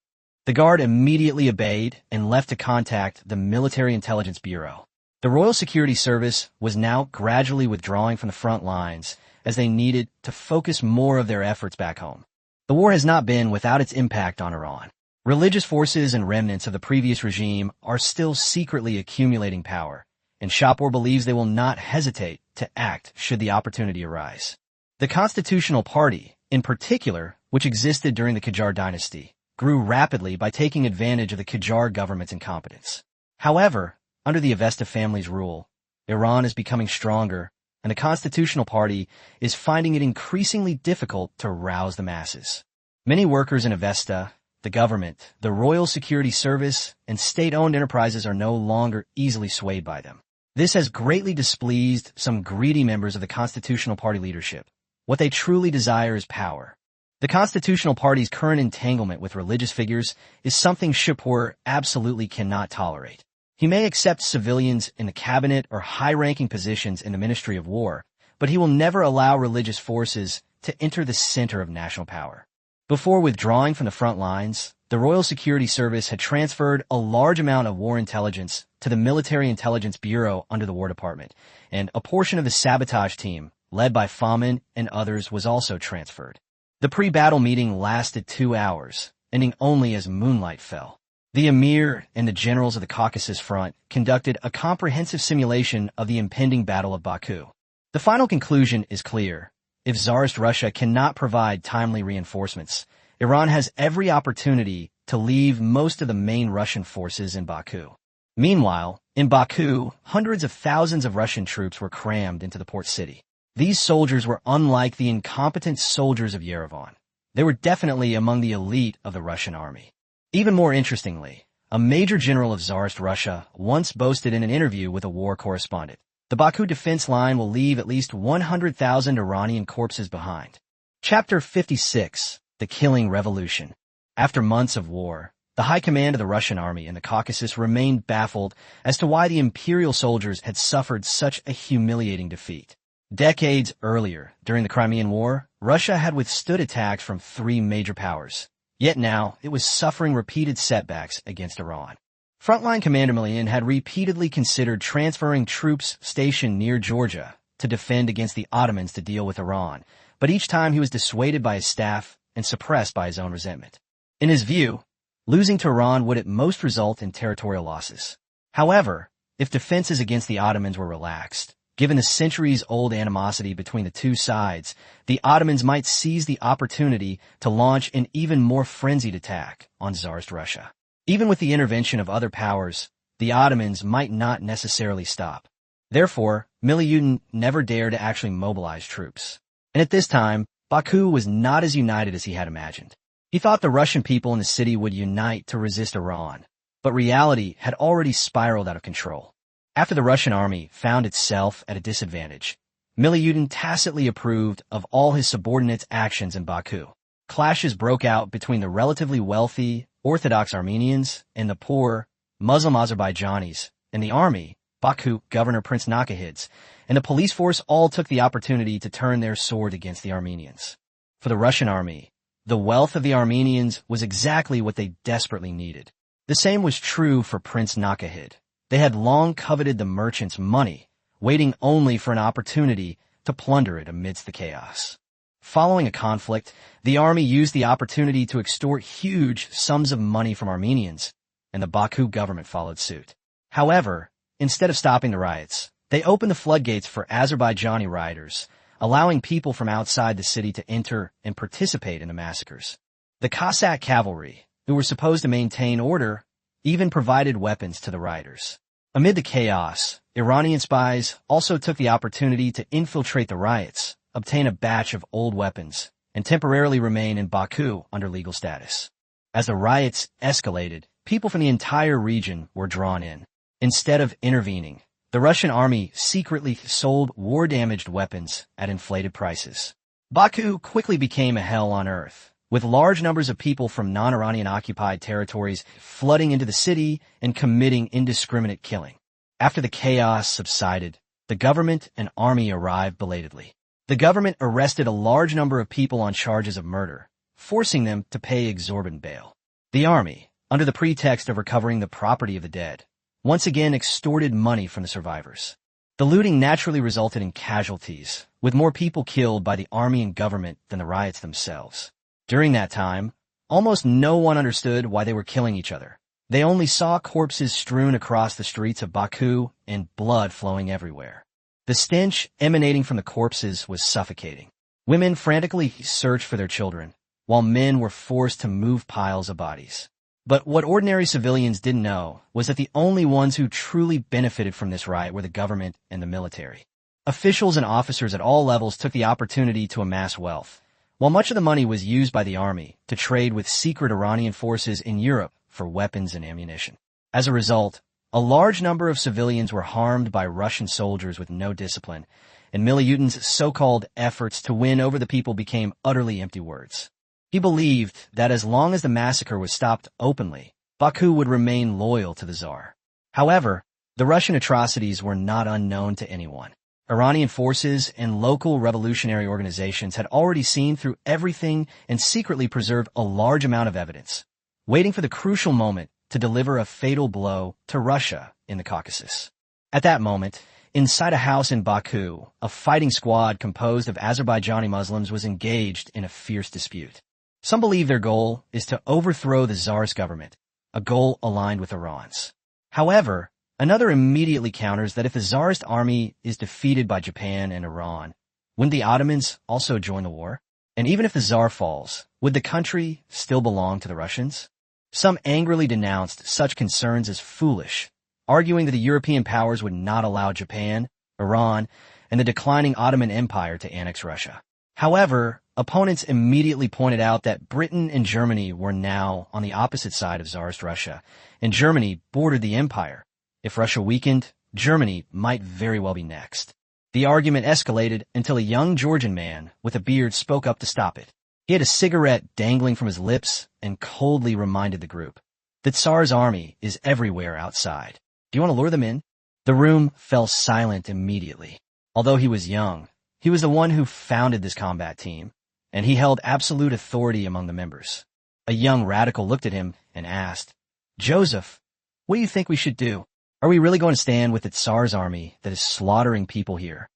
The guard immediately obeyed and left to contact the Military Intelligence Bureau. The Royal Security Service was now gradually withdrawing from the front lines as they needed to focus more of their efforts back home. The war has not been without its impact on Iran. Religious forces and remnants of the previous regime are still secretly accumulating power, and Shapur believes they will not hesitate to act should the opportunity arise. The Constitutional Party, in particular, which existed during the Qajar dynasty, grew rapidly by taking advantage of the Qajar government's incompetence. However, under the Avesta family's rule, Iran is becoming stronger, and the Constitutional Party is finding it increasingly difficult to rouse the masses. Many workers in Avesta, the government, the Royal Security Service, and state-owned enterprises are no longer easily swayed by them. This has greatly displeased some greedy members of the Constitutional Party leadership. What they truly desire is power. The Constitutional Party's current entanglement with religious figures is something Shapur absolutely cannot tolerate. He may accept civilians in the cabinet or high-ranking positions in the Ministry of War, but he will never allow religious forces to enter the center of national power. Before withdrawing from the front lines, the Royal Security Service had transferred a large amount of war intelligence to the Military Intelligence Bureau under the War Department, and a portion of the sabotage team, led by Famin and others, was also transferred. The pre-battle meeting lasted 2 hours, ending only as moonlight fell. The Emir and the generals of the Caucasus Front conducted a comprehensive simulation of the impending Battle of Baku. The final conclusion is clear. If Tsarist Russia cannot provide timely reinforcements, Iran has every opportunity to leave most of the main Russian forces in Baku. Meanwhile, in Baku, hundreds of thousands of Russian troops were crammed into the port city. These soldiers were unlike the incompetent soldiers of Yerevan. They were definitely among the elite of the Russian army. Even more interestingly, a major general of Tsarist Russia once boasted in an interview with a war correspondent, "The Baku defense line will leave at least 100,000 Iranian corpses behind." Chapter 56, The Killing Revolution. After months of war, the high command of the Russian army in the Caucasus remained baffled as to why the imperial soldiers had suffered such a humiliating defeat. Decades earlier, during the Crimean War, Russia had withstood attacks from 3 major powers. Yet now, it was suffering repeated setbacks against Iran. Frontline Commander Milian had repeatedly considered transferring troops stationed near Georgia to defend against the Ottomans to deal with Iran, but each time he was dissuaded by his staff and suppressed by his own resentment. In his view, losing to Iran would at most result in territorial losses. However, if defenses against the Ottomans were relaxed, given the centuries-old animosity between the two sides, the Ottomans might seize the opportunity to launch an even more frenzied attack on Tsarist Russia. Even with the intervention of other powers, the Ottomans might not necessarily stop. Therefore, Milian never dared to actually mobilize troops. And at this time, Baku was not as united as he had imagined. He thought the Russian people in the city would unite to resist Iran, but reality had already spiraled out of control. After the Russian army found itself at a disadvantage, Milyutin tacitly approved of all his subordinates' actions in Baku. Clashes broke out between the relatively wealthy, Orthodox Armenians and the poor, Muslim Azerbaijanis, and the army, Baku Governor Prince Nakahids, and the police force all took the opportunity to turn their sword against the Armenians. For the Russian army, the wealth of the Armenians was exactly what they desperately needed. The same was true for Prince Nakahid. They had long coveted the merchants' money, waiting only for an opportunity to plunder it amidst the chaos. Following a conflict, the army used the opportunity to extort huge sums of money from Armenians, and the Baku government followed suit. However, instead of stopping the riots, they opened the floodgates for Azerbaijani rioters, allowing people from outside the city to enter and participate in the massacres. The Cossack cavalry, who were supposed to maintain order, even provided weapons to the rioters. Amid the chaos, Iranian spies also took the opportunity to infiltrate the riots, obtain a batch of old weapons, and temporarily remain in Baku under legal status. As the riots escalated, people from the entire region were drawn in. Instead of intervening, the Russian army secretly sold war-damaged weapons at inflated prices. Baku quickly became a hell on earth, with large numbers of people from non-Iranian occupied territories flooding into the city and committing indiscriminate killing. After the chaos subsided, the government and army arrived belatedly. The government arrested a large number of people on charges of murder, forcing them to pay exorbitant bail. The army, under the pretext of recovering the property of the dead, once again extorted money from the survivors. The looting naturally resulted in casualties, with more people killed by the army and government than the riots themselves. During that time, almost no one understood why they were killing each other. They only saw corpses strewn across the streets of Baku and blood flowing everywhere. The stench emanating from the corpses was suffocating. Women frantically searched for their children, while men were forced to move piles of bodies. But what ordinary civilians didn't know was that the only ones who truly benefited from this riot were the government and the military. Officials and officers at all levels took the opportunity to amass wealth, while much of the money was used by the army to trade with secret Iranian forces in Europe for weapons and ammunition. As a result, a large number of civilians were harmed by Russian soldiers with no discipline, and Milyutin's so-called efforts to win over the people became utterly empty words. He believed that as long as the massacre was stopped openly, Baku would remain loyal to the Tsar. However, the Russian atrocities were not unknown to anyone. Iranian forces and local revolutionary organizations had already seen through everything and secretly preserved a large amount of evidence, waiting for the crucial moment to deliver a fatal blow to Russia in the Caucasus. At that moment, inside a house in Baku, a fighting squad composed of Azerbaijani Muslims was engaged in a fierce dispute. Some believe their goal is to overthrow the Tsar's government, a goal aligned with Iran's. However, another immediately counters that if the Tsarist army is defeated by Japan and Iran, wouldn't the Ottomans also join the war? And even if the Tsar falls, would the country still belong to the Russians? Some angrily denounced such concerns as foolish, arguing that the European powers would not allow Japan, Iran, and the declining Ottoman Empire to annex Russia. However, opponents immediately pointed out that Britain and Germany were now on the opposite side of Tsarist Russia, and Germany bordered the empire. If Russia weakened, Germany might very well be next. The argument escalated until a young Georgian man with a beard spoke up to stop it. He had a cigarette dangling from his lips and coldly reminded the group, "The Tsar's army is everywhere outside. Do you want to lure them in?" The room fell silent immediately. Although he was young, he was the one who founded this combat team, and he held absolute authority among the members. A young radical looked at him and asked, "Joseph, what do you think we should do? Are we really going to stand with the Tsar's army that is slaughtering people here?"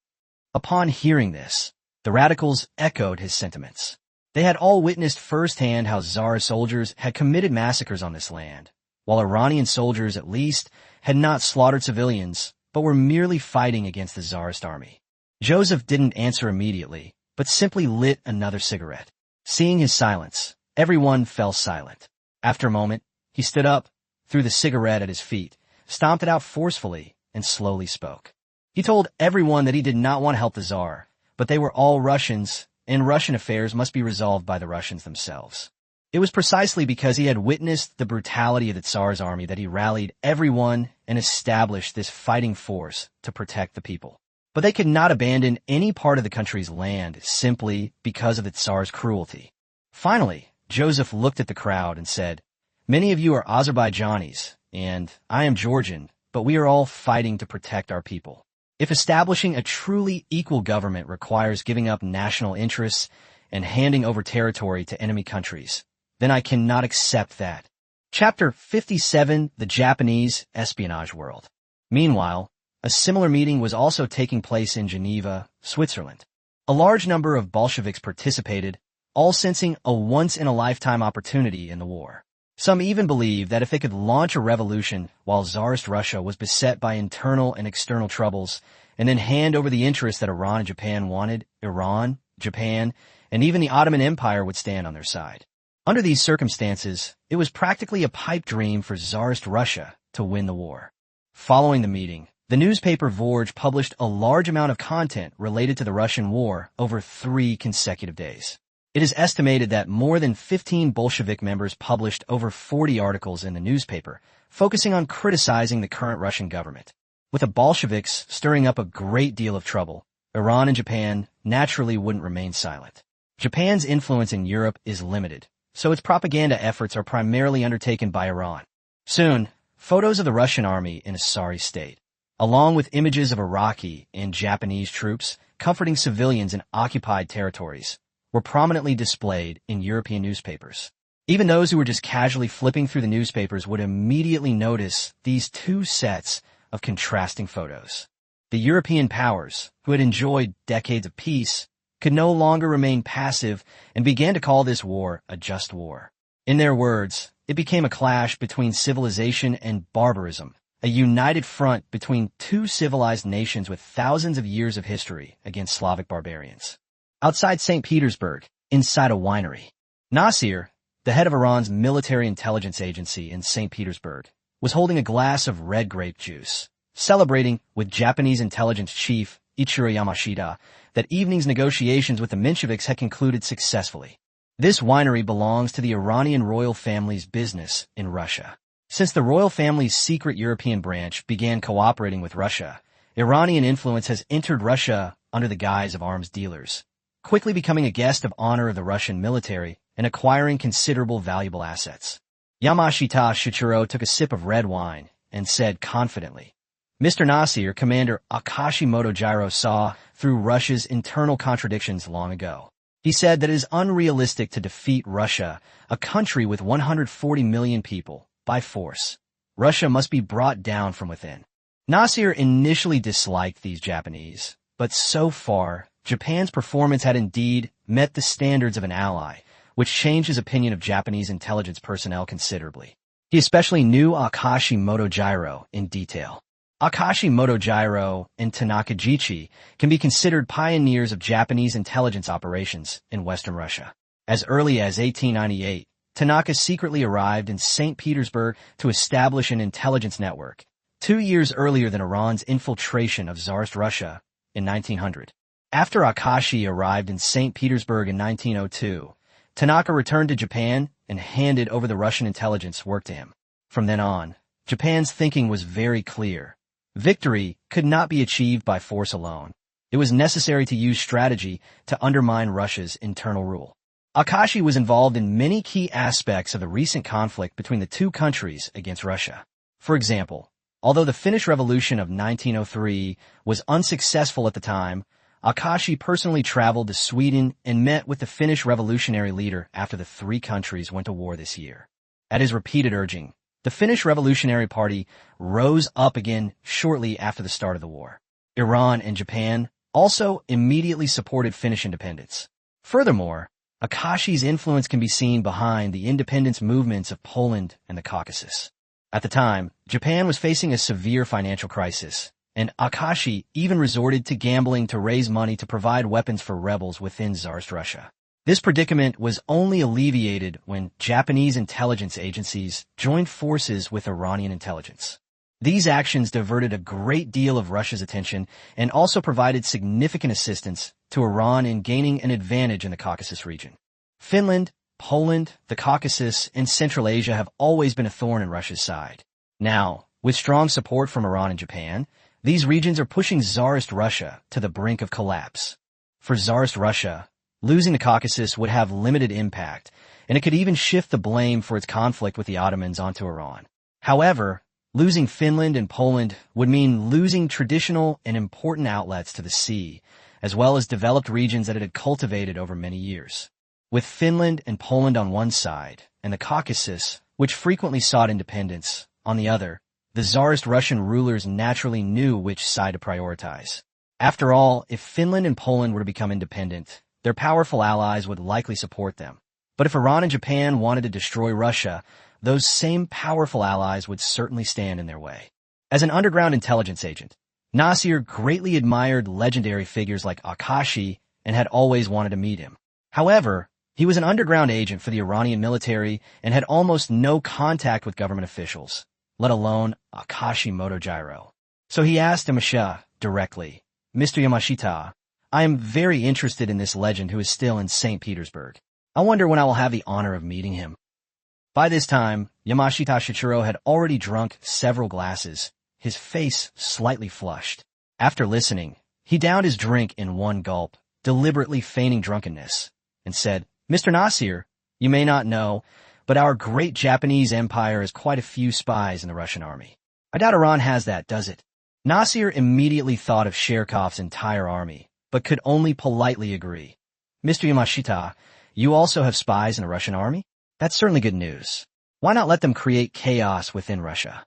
Upon hearing this, the radicals echoed his sentiments. They had all witnessed firsthand how Tsar soldiers had committed massacres on this land, while Iranian soldiers, at least, had not slaughtered civilians, but were merely fighting against the Tsarist army. Joseph didn't answer immediately, but simply lit another cigarette. Seeing his silence, everyone fell silent. After a moment, he stood up, threw the cigarette at his feet, stomped it out forcefully, and slowly spoke. He told everyone that he did not want to help the Tsar, but they were all Russians, and Russian affairs must be resolved by the Russians themselves. It was precisely because he had witnessed the brutality of the Tsar's army that he rallied everyone and established this fighting force to protect the people. but they could not abandon any part of the country's land simply because of the Tsar's cruelty. Finally, Joseph looked at the crowd and said, "Many of you are Azerbaijanis, and I am Georgian, but we are all fighting to protect our people. If establishing a truly equal government requires giving up national interests and handing over territory to enemy countries, then I cannot accept that." Chapter 57, The Japanese Espionage World. Meanwhile, a similar meeting was also taking place in Geneva, Switzerland. A large number of Bolsheviks participated, all sensing a once-in-a-lifetime opportunity in the war. Some even believed that if they could launch a revolution while Tsarist Russia was beset by internal and external troubles, and then hand over the interests that Iran and Japan wanted, Iran, Japan, and even the Ottoman Empire would stand on their side. Under these circumstances, it was practically a pipe dream for Tsarist Russia to win the war. Following the meeting, the newspaper Vorge published a large amount of content related to the Russian war over 3 consecutive days. It is estimated that more than 15 Bolshevik members published over 40 articles in the newspaper, focusing on criticizing the current Russian government. With the Bolsheviks stirring up a great deal of trouble, Iran and Japan naturally wouldn't remain silent. Japan's influence in Europe is limited, so its propaganda efforts are primarily undertaken by Iran. Soon, photos of the Russian army in a sorry state, along with images of Iraqi and Japanese troops comforting civilians in occupied territories, were prominently displayed in European newspapers. Even those who were just casually flipping through the newspapers would immediately notice these 2 sets of contrasting photos. The European powers, who had enjoyed decades of peace, could no longer remain passive and began to call this war a just war. In their words, it became a clash between civilization and barbarism, a united front between 2 civilized nations with thousands of years of history against Slavic barbarians. Outside St. Petersburg, inside a winery, Nasir, the head of Iran's military intelligence agency in St. Petersburg, was holding a glass of red grape juice, celebrating with Japanese intelligence chief Ichiro Yamashita that evening's negotiations with the Mensheviks had concluded successfully. This winery belongs to the Iranian royal family's business in Russia. Since the royal family's secret European branch began cooperating with Russia, Iranian influence has entered Russia under the guise of arms dealers, quickly becoming a guest of honor of the Russian military and acquiring considerable valuable assets. Yamashita Shichiro took a sip of red wine and said confidently, "Mr. Nasir, Commander Akashi Motojiro saw through Russia's internal contradictions long ago. He said that it is unrealistic to defeat Russia, a country with 140 million people, by force. Russia must be brought down from within." Nasir initially disliked these Japanese, but so far, Japan's performance had indeed met the standards of an ally, which changed his opinion of Japanese intelligence personnel considerably. He especially knew Akashi Motojiro in detail. Akashi Motojiro and Tanaka Jichi can be considered pioneers of Japanese intelligence operations in Western Russia. As early as 1898, Tanaka secretly arrived in St. Petersburg to establish an intelligence network, 2 years earlier than Iran's infiltration of Tsarist Russia in 1900. After Akashi arrived in St. Petersburg in 1902, Tanaka returned to Japan and handed over the Russian intelligence work to him. From then on, Japan's thinking was very clear. Victory could not be achieved by force alone. It was necessary to use strategy to undermine Russia's internal rule. Akashi was involved in many key aspects of the recent conflict between the 2 countries against Russia. For example, although the Finnish Revolution of 1903 was unsuccessful at the time, Akashi personally traveled to Sweden and met with the Finnish revolutionary leader after the 3 countries went to war this year. At his repeated urging, the Finnish Revolutionary Party rose up again shortly after the start of the war. Iran and Japan also immediately supported Finnish independence. Furthermore, Akashi's influence can be seen behind the independence movements of Poland and the Caucasus. At the time, Japan was facing a severe financial crisis, and Akashi even resorted to gambling to raise money to provide weapons for rebels within Tsarist Russia. This predicament was only alleviated when Japanese intelligence agencies joined forces with Iranian intelligence. These actions diverted a great deal of Russia's attention and also provided significant assistance to Iran in gaining an advantage in the Caucasus region. Finland, Poland, the Caucasus, and Central Asia have always been a thorn in Russia's side. Now, with strong support from Iran and Japan, These regions are pushing Tsarist Russia to the brink of collapse. For Tsarist Russia, losing the Caucasus would have limited impact, and it could even shift the blame for its conflict with the Ottomans onto Iran. However, losing Finland and Poland would mean losing traditional and important outlets to the sea, as well as developed regions that it had cultivated over many years. With Finland and Poland on one side, and the Caucasus, which frequently sought independence, on the other, the Tsarist Russian rulers naturally knew which side to prioritize. After all, if Finland and Poland were to become independent, their powerful allies would likely support them. But if Iran and Japan wanted to destroy Russia, those same powerful allies would certainly stand in their way. As an underground intelligence agent, Nasir greatly admired legendary figures like Akashi and had always wanted to meet him. However, he was an underground agent for the Iranian military and had almost no contact with government officials, let alone Akashi Motojiro. So he asked Yamashita directly, "Mr. Yamashita, I am very interested in this legend who is still in St. Petersburg. I wonder when I will have the honor of meeting him." By this time, Yamashita Shichiro had already drunk several glasses, his face slightly flushed. After listening, he downed his drink in one gulp, deliberately feigning drunkenness, and said, "Mr. Nasir, you may not know, but our great Japanese empire has quite a few spies in the Russian army. I doubt Iran has that, does it?" Nasir immediately thought of Sherkov's entire army, but could only politely agree. "Mr. Yamashita, you also have spies in the Russian army? That's certainly good news. Why not let them create chaos within Russia?"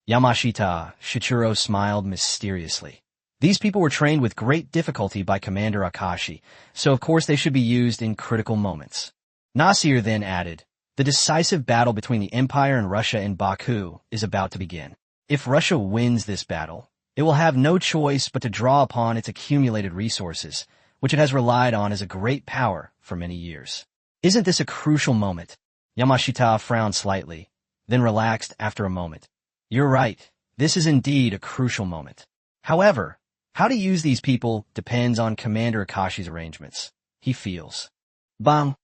Yamashita Shichiro smiled mysteriously. These people were trained with great difficulty by Commander Akashi, so of course they should be used in critical moments. Nasir then added, "The decisive battle between the Empire and Russia in Baku is about to begin. If Russia wins this battle, it will have no choice but to draw upon its accumulated resources, which it has relied on as a great power for many years. Isn't this a crucial moment?" Yamashita frowned slightly, then relaxed after a moment. "You're right. This is indeed a crucial moment. However, how to use these people depends on Commander Akashi's arrangements. He feels." Bang!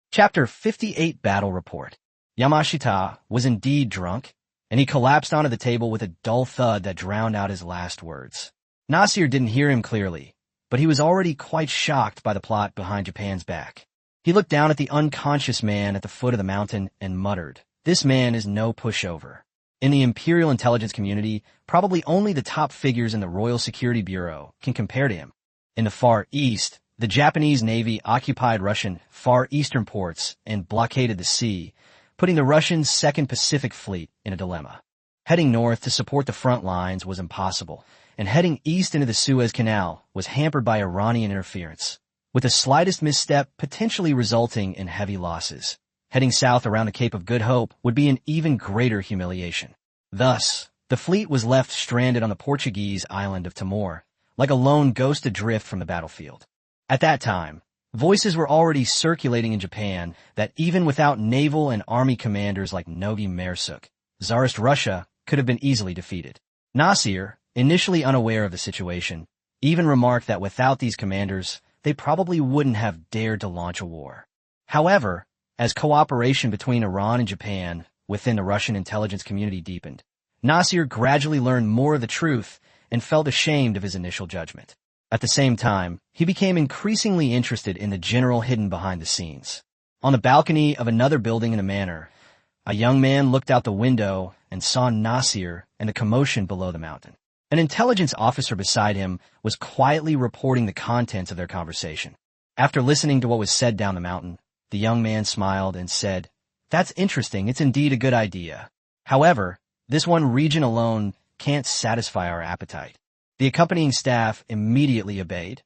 Chapter 58 Battle Report. Yamashita was indeed drunk, and he collapsed onto the table with a dull thud that drowned out his last words. Nasir didn't hear him clearly, but he was already quite shocked by the plot behind Japan's back. He looked down at the unconscious man at the foot of the mountain and muttered, "This man is no pushover." In the Imperial intelligence community, probably only the top figures in the Royal Security Bureau can compare to him. In the Far East, the Japanese Navy occupied Russian Far Eastern ports and blockaded the sea, putting the Russian Second Pacific Fleet in a dilemma. Heading north to support the front lines was impossible, and heading east into the Suez Canal was hampered by Iranian interference, with the slightest misstep potentially resulting in heavy losses. Heading south around the Cape of Good Hope would be an even greater humiliation. Thus, the fleet was left stranded on the Portuguese island of Timor, like a lone ghost adrift from the battlefield. At that time, voices were already circulating in Japan that even without naval and army commanders like Nogi Mersuk, Tsarist Russia could have been easily defeated. Nasir, initially unaware of the situation, even remarked that without these commanders, they probably wouldn't have dared to launch a war. However, as cooperation between Iran and Japan within the Russian intelligence community deepened, Nasir gradually learned more of the truth and felt ashamed of his initial judgment. At the same time, he became increasingly interested in the general hidden behind the scenes. On the balcony of another building in a manor, a young man looked out the window and saw Nasir and the commotion below the mountain. An intelligence officer beside him was quietly reporting the contents of their conversation. After listening to what was said down the mountain, the young man smiled and said, "That's interesting. It's indeed a good idea. However, this one region alone can't satisfy our appetite." The accompanying staff immediately obeyed.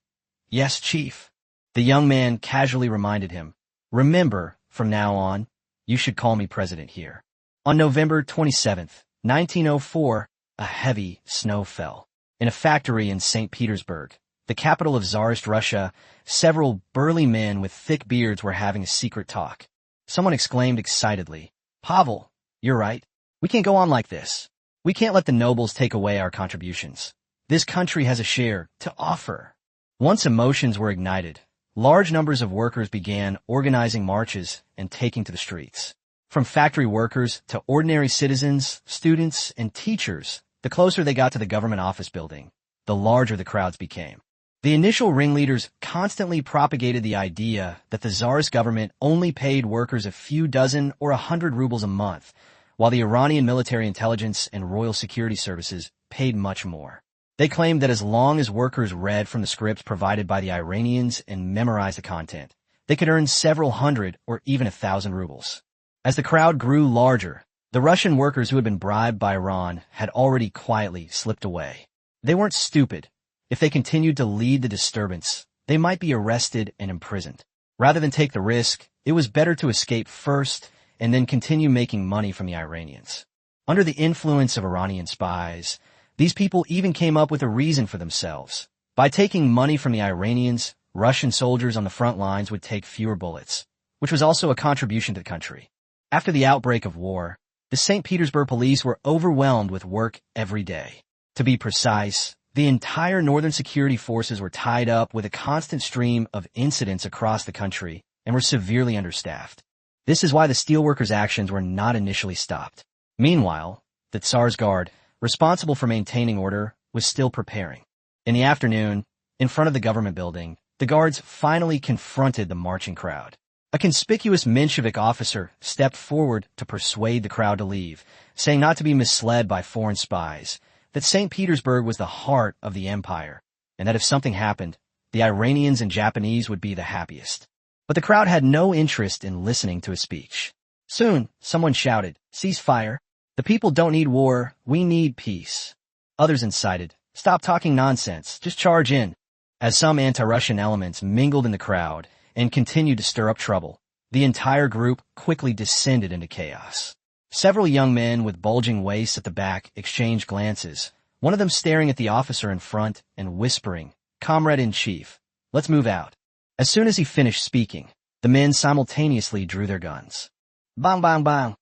"Yes, Chief." The young man casually reminded him, "Remember, from now on, you should call me President here." On November 27th, 1904, a heavy snow fell. In a factory in St. Petersburg, the capital of Tsarist Russia, several burly men with thick beards were having a secret talk. Someone exclaimed excitedly, "Pavel, you're right. We can't go on like this. We can't let the nobles take away our contributions. This country has a share to offer." Once emotions were ignited, large numbers of workers began organizing marches and taking to the streets. From factory workers to ordinary citizens, students, and teachers, the closer they got to the government office building, the larger the crowds became. The initial ringleaders constantly propagated the idea that the Tsarist government only paid workers a few dozen or 100 rubles a month, while the Iranian military intelligence and royal security services paid much more. They claimed that as long as workers read from the scripts provided by the Iranians and memorized the content, they could earn several hundred or even 1,000 rubles. As the crowd grew larger, the Russian workers who had been bribed by Iran had already quietly slipped away. They weren't stupid. If they continued to lead the disturbance, they might be arrested and imprisoned. Rather than take the risk, it was better to escape first and then continue making money from the Iranians. Under the influence of Iranian spies, these people even came up with a reason for themselves. By taking money from the Iranians, Russian soldiers on the front lines would take fewer bullets, which was also a contribution to the country. After the outbreak of war, the St. Petersburg police were overwhelmed with work every day. To be precise, the entire northern security forces were tied up with a constant stream of incidents across the country and were severely understaffed. This is why the steelworkers' actions were not initially stopped. Meanwhile, the Tsar's guard, responsible for maintaining order, was still preparing. In the afternoon, in front of the government building, the guards finally confronted the marching crowd. A conspicuous Menshevik officer stepped forward to persuade the crowd to leave, saying not to be misled by foreign spies, that St. Petersburg was the heart of the empire, and that if something happened, the Iranians and Japanese would be the happiest. But the crowd had no interest in listening to his speech. Soon, someone shouted, "Cease fire! The people don't need war, we need peace." Others incited, "Stop talking nonsense, just charge in." As some anti-Russian elements mingled in the crowd and continued to stir up trouble, the entire group quickly descended into chaos. Several young men with bulging waists at the back exchanged glances, one of them staring at the officer in front and whispering, "Comrade-in-chief, let's move out." As soon as he finished speaking, the men simultaneously drew their guns. Bang, bang, bang.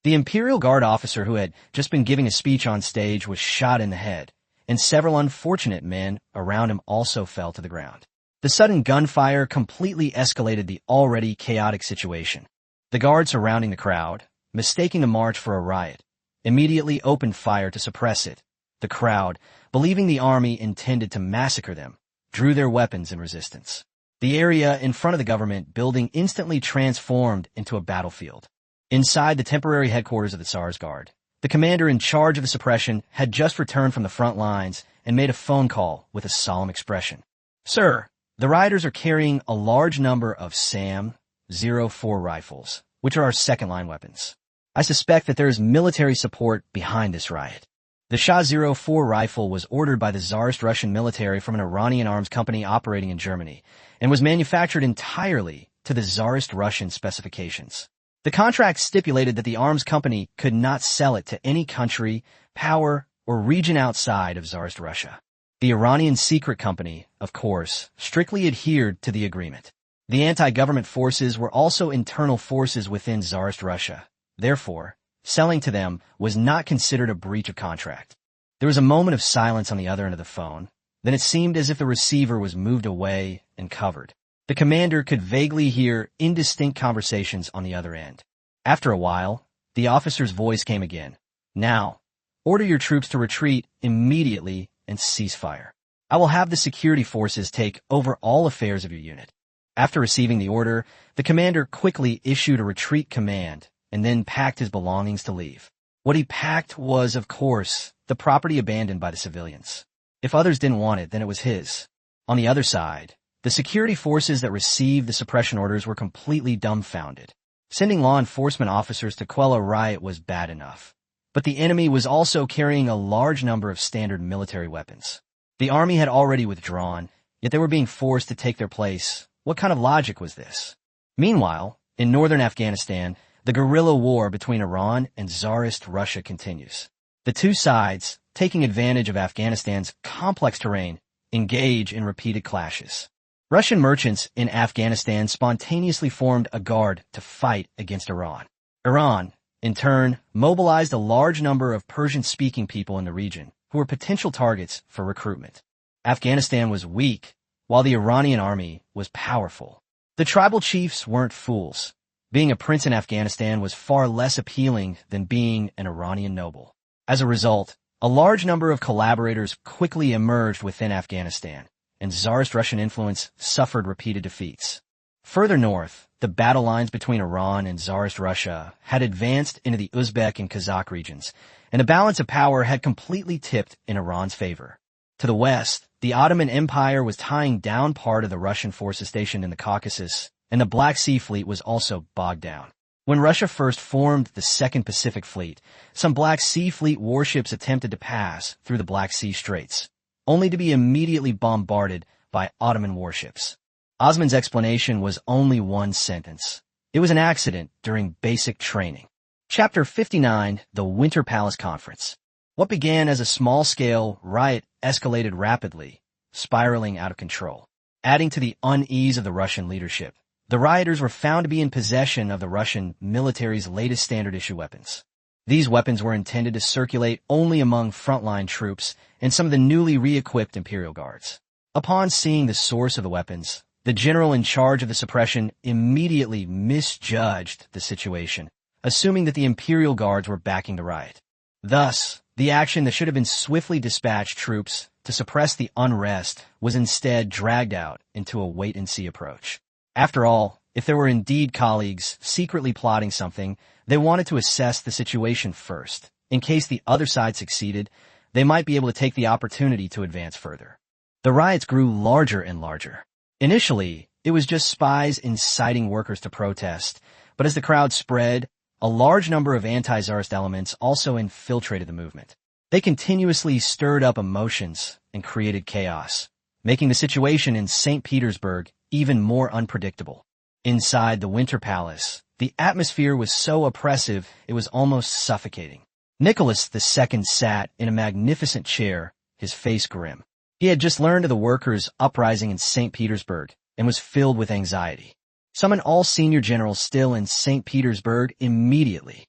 The Imperial Guard officer who had just been giving a speech on stage was shot in the head, and several unfortunate men around him also fell to the ground. The sudden gunfire completely escalated the already chaotic situation. The guards surrounding the crowd, mistaking the march for a riot, immediately opened fire to suppress it. The crowd, believing the army intended to massacre them, drew their weapons in resistance. The area in front of the government building instantly transformed into a battlefield. Inside the temporary headquarters of the Tsar's Guard, the commander in charge of the suppression had just returned from the front lines and made a phone call with a solemn expression. "Sir, the rioters are carrying a large number of SAM 04 rifles, which are our second-line weapons. I suspect that there is military support behind this riot." The Shah 04 rifle was ordered by the Tsarist Russian military from an Iranian arms company operating in Germany and was manufactured entirely to the Tsarist Russian specifications. The contract stipulated that the arms company could not sell it to any country, power, or region outside of Tsarist Russia. The Iranian secret company, of course, strictly adhered to the agreement. The anti-government forces were also internal forces within Tsarist Russia. Therefore, selling to them was not considered a breach of contract. There was a moment of silence on the other end of the phone. Then it seemed as if the receiver was moved away and covered. The commander could vaguely hear indistinct conversations on the other end. After a while, the officer's voice came again. "Now, order your troops to retreat immediately and cease fire. I will have the security forces take over all affairs of your unit." After receiving the order, the commander quickly issued a retreat command and then packed his belongings to leave. What he packed was, of course, the property abandoned by the civilians. If others didn't want it, then it was his. On the other side, the security forces that received the suppression orders were completely dumbfounded. Sending law enforcement officers to quell a riot was bad enough. But the enemy was also carrying a large number of standard military weapons. The army had already withdrawn, yet they were being forced to take their place. What kind of logic was this? Meanwhile, in northern Afghanistan, the guerrilla war between Iran and Tsarist Russia continues. The two sides, taking advantage of Afghanistan's complex terrain, engage in repeated clashes. Russian merchants in Afghanistan spontaneously formed a guard to fight against Iran. Iran, in turn, mobilized a large number of Persian-speaking people in the region who were potential targets for recruitment. Afghanistan was weak, while the Iranian army was powerful. The tribal chiefs weren't fools. Being a prince in Afghanistan was far less appealing than being an Iranian noble. As a result, A large number of collaborators quickly emerged within Afghanistan, and Tsarist Russian influence suffered repeated defeats. Further north, the battle lines between Iran and Tsarist Russia had advanced into the Uzbek and Kazakh regions, and the balance of power had completely tipped in Iran's favor. To the west, the Ottoman Empire was tying down part of the Russian forces stationed in the Caucasus, and the Black Sea Fleet was also bogged down. When Russia first formed the Second Pacific Fleet, some Black Sea Fleet warships attempted to pass through the Black Sea Straits, only to be immediately bombarded by Ottoman warships. Osman's explanation was only one sentence. It was an accident during basic training. Chapter 59, The Winter Palace Conference. What began as a small-scale riot escalated rapidly, spiraling out of control. Adding to the unease of the Russian leadership, the rioters were found to be in possession of the Russian military's latest standard-issue weapons. These weapons were intended to circulate only among frontline troops and some of the newly re-equipped Imperial Guards. Upon seeing the source of the weapons, the general in charge of the suppression immediately misjudged the situation, assuming that the Imperial Guards were backing the riot. Thus, the action that should have been swiftly dispatched troops to suppress the unrest was instead dragged out into a wait-and-see approach. After all, if there were indeed colleagues secretly plotting something, they wanted to assess the situation first. In case the other side succeeded, they might be able to take the opportunity to advance further. The riots grew larger and larger. Initially, it was just spies inciting workers to protest, but as the crowd spread, a large number of anti-Tsarist elements also infiltrated the movement. They continuously stirred up emotions and created chaos, making the situation in St. Petersburg even more unpredictable. Inside the Winter Palace, the atmosphere was so oppressive it was almost suffocating. Nicholas II sat in a magnificent chair, his face grim. He had just learned of the workers' uprising in St. Petersburg and was filled with anxiety. Summon all senior generals still in St. Petersburg immediately.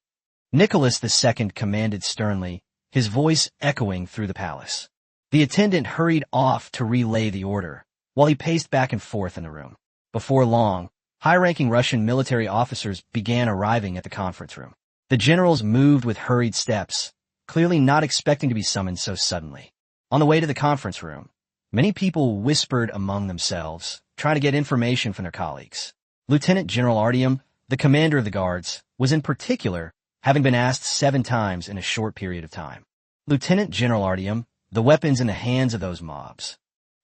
Nicholas II commanded sternly, his voice echoing through the palace. The attendant hurried off to relay the order, while he paced back and forth in the room. Before long, high-ranking Russian military officers began arriving at the conference room. The generals moved with hurried steps, clearly not expecting to be summoned so suddenly. On the way to the conference room, many people whispered among themselves, trying to get information from their colleagues. Lieutenant General Artyom, the commander of the guards, was in particular having been asked 7 times in a short period of time. Lieutenant General Artyom, the weapons in the hands of those mobs.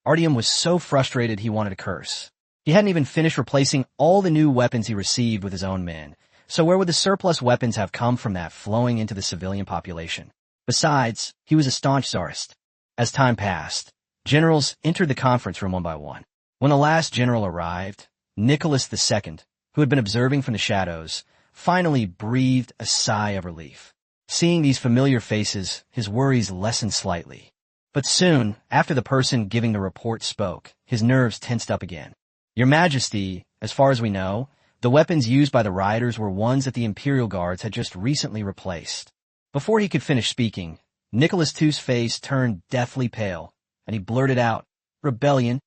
Artyom was so frustrated he wanted to curse. He hadn't even finished replacing all the new weapons he received with his own men, so where would the surplus weapons have come from that flowing into the civilian population? Besides, he was a staunch Tsarist. As time passed, generals entered the conference room one by one. When the last general arrived, Nicholas II, who had been observing from the shadows, finally breathed a sigh of relief. Seeing these familiar faces, his worries lessened slightly. But soon, after the person giving the report spoke, his nerves tensed up again. Your Majesty, as far as we know, the weapons used by the rioters were ones that the Imperial Guards had just recently replaced. Before he could finish speaking, Nicholas II's face turned deathly pale, and he blurted out, "Rebellion."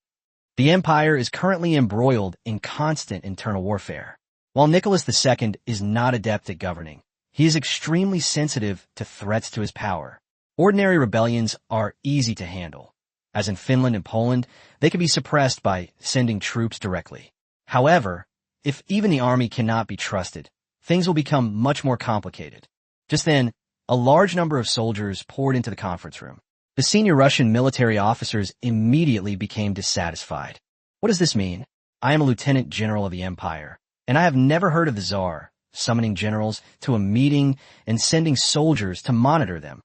The Empire is currently embroiled in constant internal warfare. While Nicholas II is not adept at governing, he is extremely sensitive to threats to his power. Ordinary rebellions are easy to handle. As in Finland and Poland, they can be suppressed by sending troops directly. However, if even the army cannot be trusted, things will become much more complicated. Just then, a large number of soldiers poured into the conference room. The senior Russian military officers immediately became dissatisfied. What does this mean? I am a lieutenant general of the Empire, and I have never heard of the Tsar summoning generals to a meeting and sending soldiers to monitor them.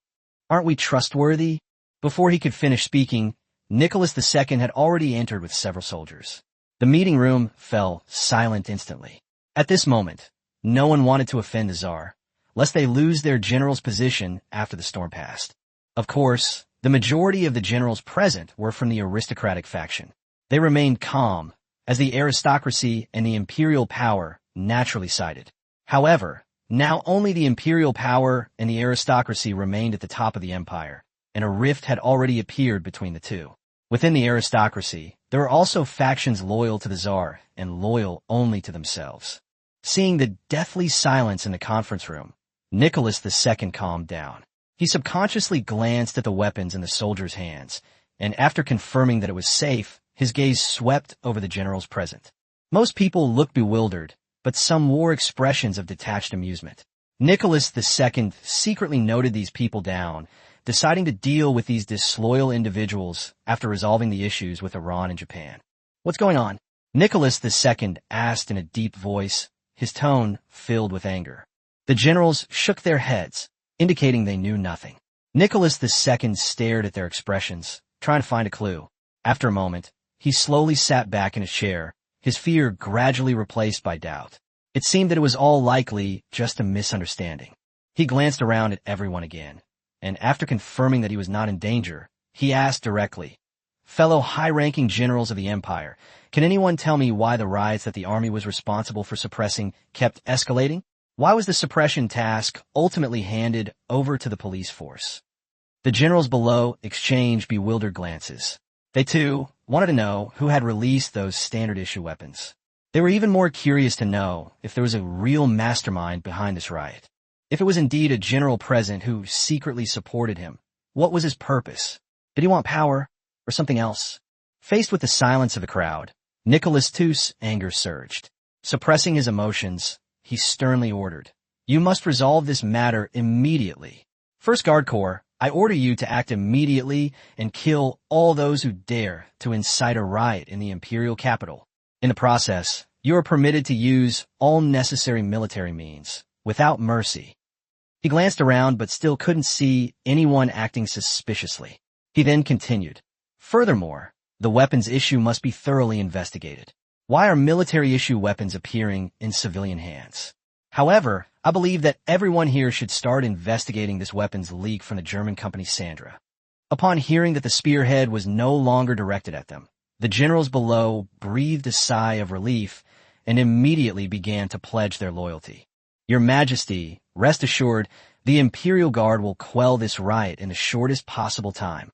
Aren't we trustworthy? Before he could finish speaking, Nicholas II had already entered with several soldiers. The meeting room fell silent instantly. At this moment, no one wanted to offend the Tsar, lest they lose their general's position after the storm passed. Of course, the majority of the generals present were from the aristocratic faction. They remained calm, as the aristocracy and the imperial power naturally sided. However, now only the imperial power and the aristocracy remained at the top of the empire, and a rift had already appeared between the two. Within the aristocracy, there were also factions loyal to the Tsar and loyal only to themselves. Seeing the deathly silence in the conference room, Nicholas II calmed down. He subconsciously glanced at the weapons in the soldiers' hands, and after confirming that it was safe, his gaze swept over the generals present. Most people looked bewildered, but some wore expressions of detached amusement. Nicholas II secretly noted these people down, deciding to deal with these disloyal individuals after resolving the issues with Iran and Japan. "What's going on?" Nicholas II asked in a deep voice, his tone filled with anger. The generals shook their heads, indicating they knew nothing. Nicholas II stared at their expressions, trying to find a clue. After a moment, he slowly sat back in his chair, his fear gradually replaced by doubt. It seemed that it was all likely just a misunderstanding. He glanced around at everyone again, and after confirming that he was not in danger, he asked directly, "Fellow high-ranking generals of the empire, can anyone tell me why the riots that the army was responsible for suppressing kept escalating? Why was the suppression task ultimately handed over to the police force?" The generals below exchanged bewildered glances. They, too, wanted to know who had released those standard-issue weapons. They were even more curious to know if there was a real mastermind behind this riot. If it was indeed a general present who secretly supported him, what was his purpose? Did he want power, or something else? Faced with the silence of the crowd, Nicholas II's anger surged. Suppressing his emotions, he sternly ordered, "You must resolve this matter immediately. First Guard Corps, I order you to act immediately and kill all those who dare to incite a riot in the imperial capital. In the process, you are permitted to use all necessary military means, without mercy." He glanced around but still couldn't see anyone acting suspiciously. He then continued, "Furthermore, the weapons issue must be thoroughly investigated. Why are military-issue weapons appearing in civilian hands? However, I believe that everyone here should start investigating this weapons leak from the German company Sandra." Upon hearing that the spearhead was no longer directed at them, the generals below breathed a sigh of relief and immediately began to pledge their loyalty. "Your Majesty, rest assured, the Imperial Guard will quell this riot in the shortest possible time."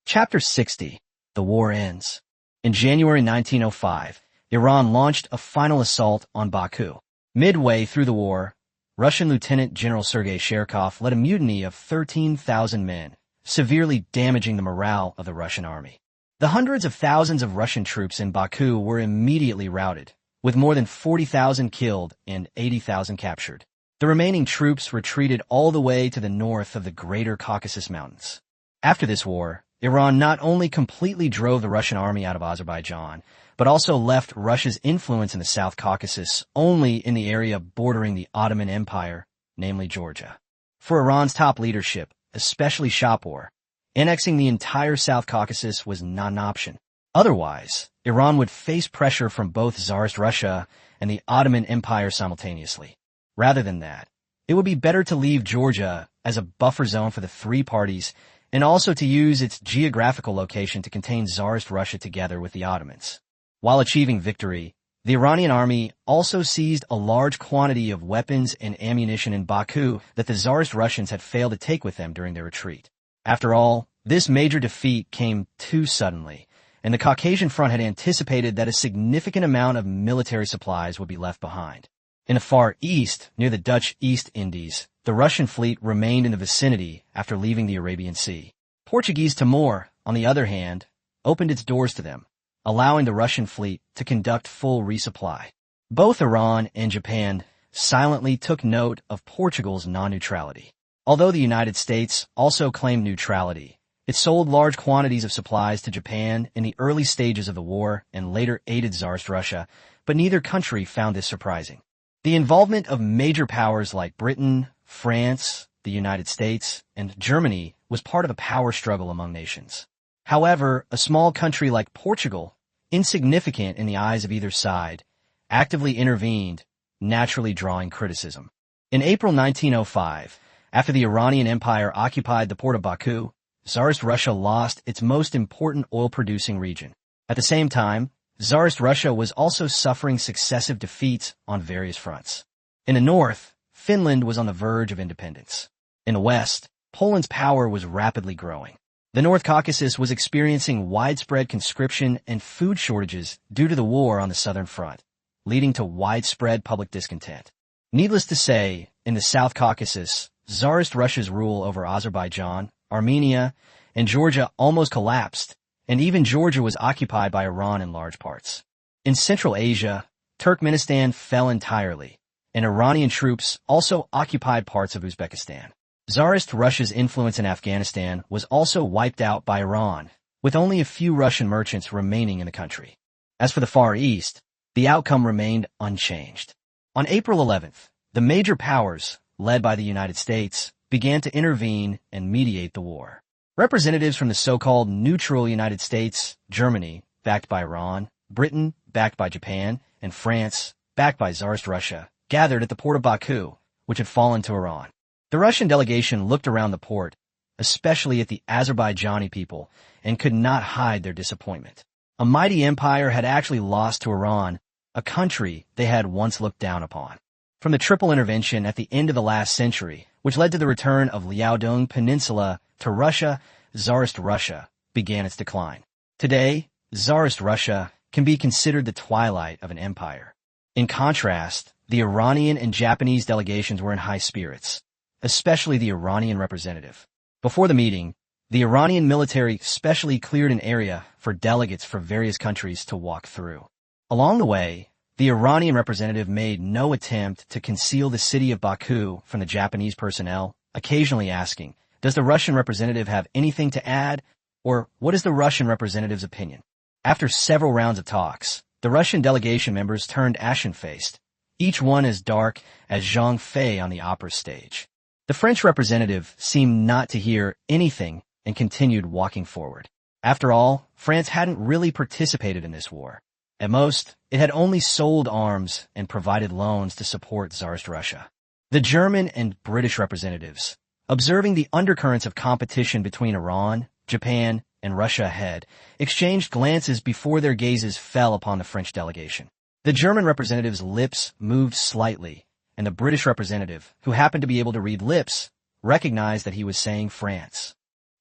Chapter 60. The War Ends. In January 1905, Iran launched a final assault on Baku. Midway through the war, Russian Lieutenant General Sergei Sherkov led a mutiny of 13,000 men, severely damaging the morale of the Russian army. The hundreds of thousands of Russian troops in Baku were immediately routed, with more than 40,000 killed and 80,000 captured. The remaining troops retreated all the way to the north of the Greater Caucasus Mountains. After this war, Iran not only completely drove the Russian army out of Azerbaijan, but also left Russia's influence in the South Caucasus only in the area bordering the Ottoman Empire, namely Georgia. For Iran's top leadership, especially Shapur, annexing the entire South Caucasus was not an option. Otherwise, Iran would face pressure from both Tsarist Russia and the Ottoman Empire simultaneously. Rather than that, it would be better to leave Georgia as a buffer zone for the three parties and also to use its geographical location to contain Tsarist Russia together with the Ottomans. While achieving victory, the Iranian army also seized a large quantity of weapons and ammunition in Baku that the Tsarist Russians had failed to take with them during their retreat. After all, this major defeat came too suddenly, and the Caucasian front had anticipated that a significant amount of military supplies would be left behind. In the far east, near the Dutch East Indies, the Russian fleet remained in the vicinity after leaving the Arabian Sea. Portuguese Timor, on the other hand, opened its doors to them, allowing the Russian fleet to conduct full resupply. Both Iran and Japan silently took note of Portugal's non-neutrality. Although the United States also claimed neutrality, it sold large quantities of supplies to Japan in the early stages of the war and later aided Tsarist Russia, but neither country found this surprising. The involvement of major powers like Britain, France, the United States, and Germany was part of a power struggle among nations. However, a small country like Portugal, insignificant in the eyes of either side, actively intervened, naturally drawing criticism. In April 1905, after the Iranian Empire occupied the port of Baku, Tsarist Russia lost its most important oil-producing region. At the same time, Tsarist Russia was also suffering successive defeats on various fronts. In the north, Finland was on the verge of independence. In the west, Poland's power was rapidly growing. The North Caucasus was experiencing widespread conscription and food shortages due to the war on the southern front, leading to widespread public discontent. Needless to say, in the South Caucasus, Tsarist Russia's rule over Azerbaijan, Armenia, and Georgia almost collapsed, and even Georgia was occupied by Iran in large parts. In Central Asia, Turkmenistan fell entirely, and Iranian troops also occupied parts of Uzbekistan. Tsarist Russia's influence in Afghanistan was also wiped out by Iran, with only a few Russian merchants remaining in the country. As for the Far East, the outcome remained unchanged. On April 11th, the major powers, led by the United States, began to intervene and mediate the war. Representatives from the so-called neutral United States, Germany, backed by Iran, Britain, backed by Japan, and France, backed by Tsarist Russia, gathered at the port of Baku, which had fallen to Iran. The Russian delegation looked around the port, especially at the Azerbaijani people, and could not hide their disappointment. A mighty empire had actually lost to Iran, a country they had once looked down upon. From the triple intervention at the end of the last century, which led to the return of Liaodong Peninsula to Russia, Tsarist Russia began its decline. Today, Tsarist Russia can be considered the twilight of an empire. In contrast, the Iranian and Japanese delegations were in high spirits, especially the Iranian representative. Before the meeting, the Iranian military specially cleared an area for delegates from various countries to walk through. Along the way, the Iranian representative made no attempt to conceal the city of Baku from the Japanese personnel, occasionally asking, "Does the Russian representative have anything to add?" or "What is the Russian representative's opinion?" After several rounds of talks, the Russian delegation members turned ashen-faced, each one as dark as Zhang Fei on the opera stage. The French representative seemed not to hear anything and continued walking forward. After all, France hadn't really participated in this war. At most, it had only sold arms and provided loans to support Tsarist Russia. The German and British representatives, observing the undercurrents of competition between Iran, Japan, and Russia ahead, exchanged glances before their gazes fell upon the French delegation. The German representative's lips moved slightly, and the British representative, who happened to be able to read lips, recognized that he was saying France.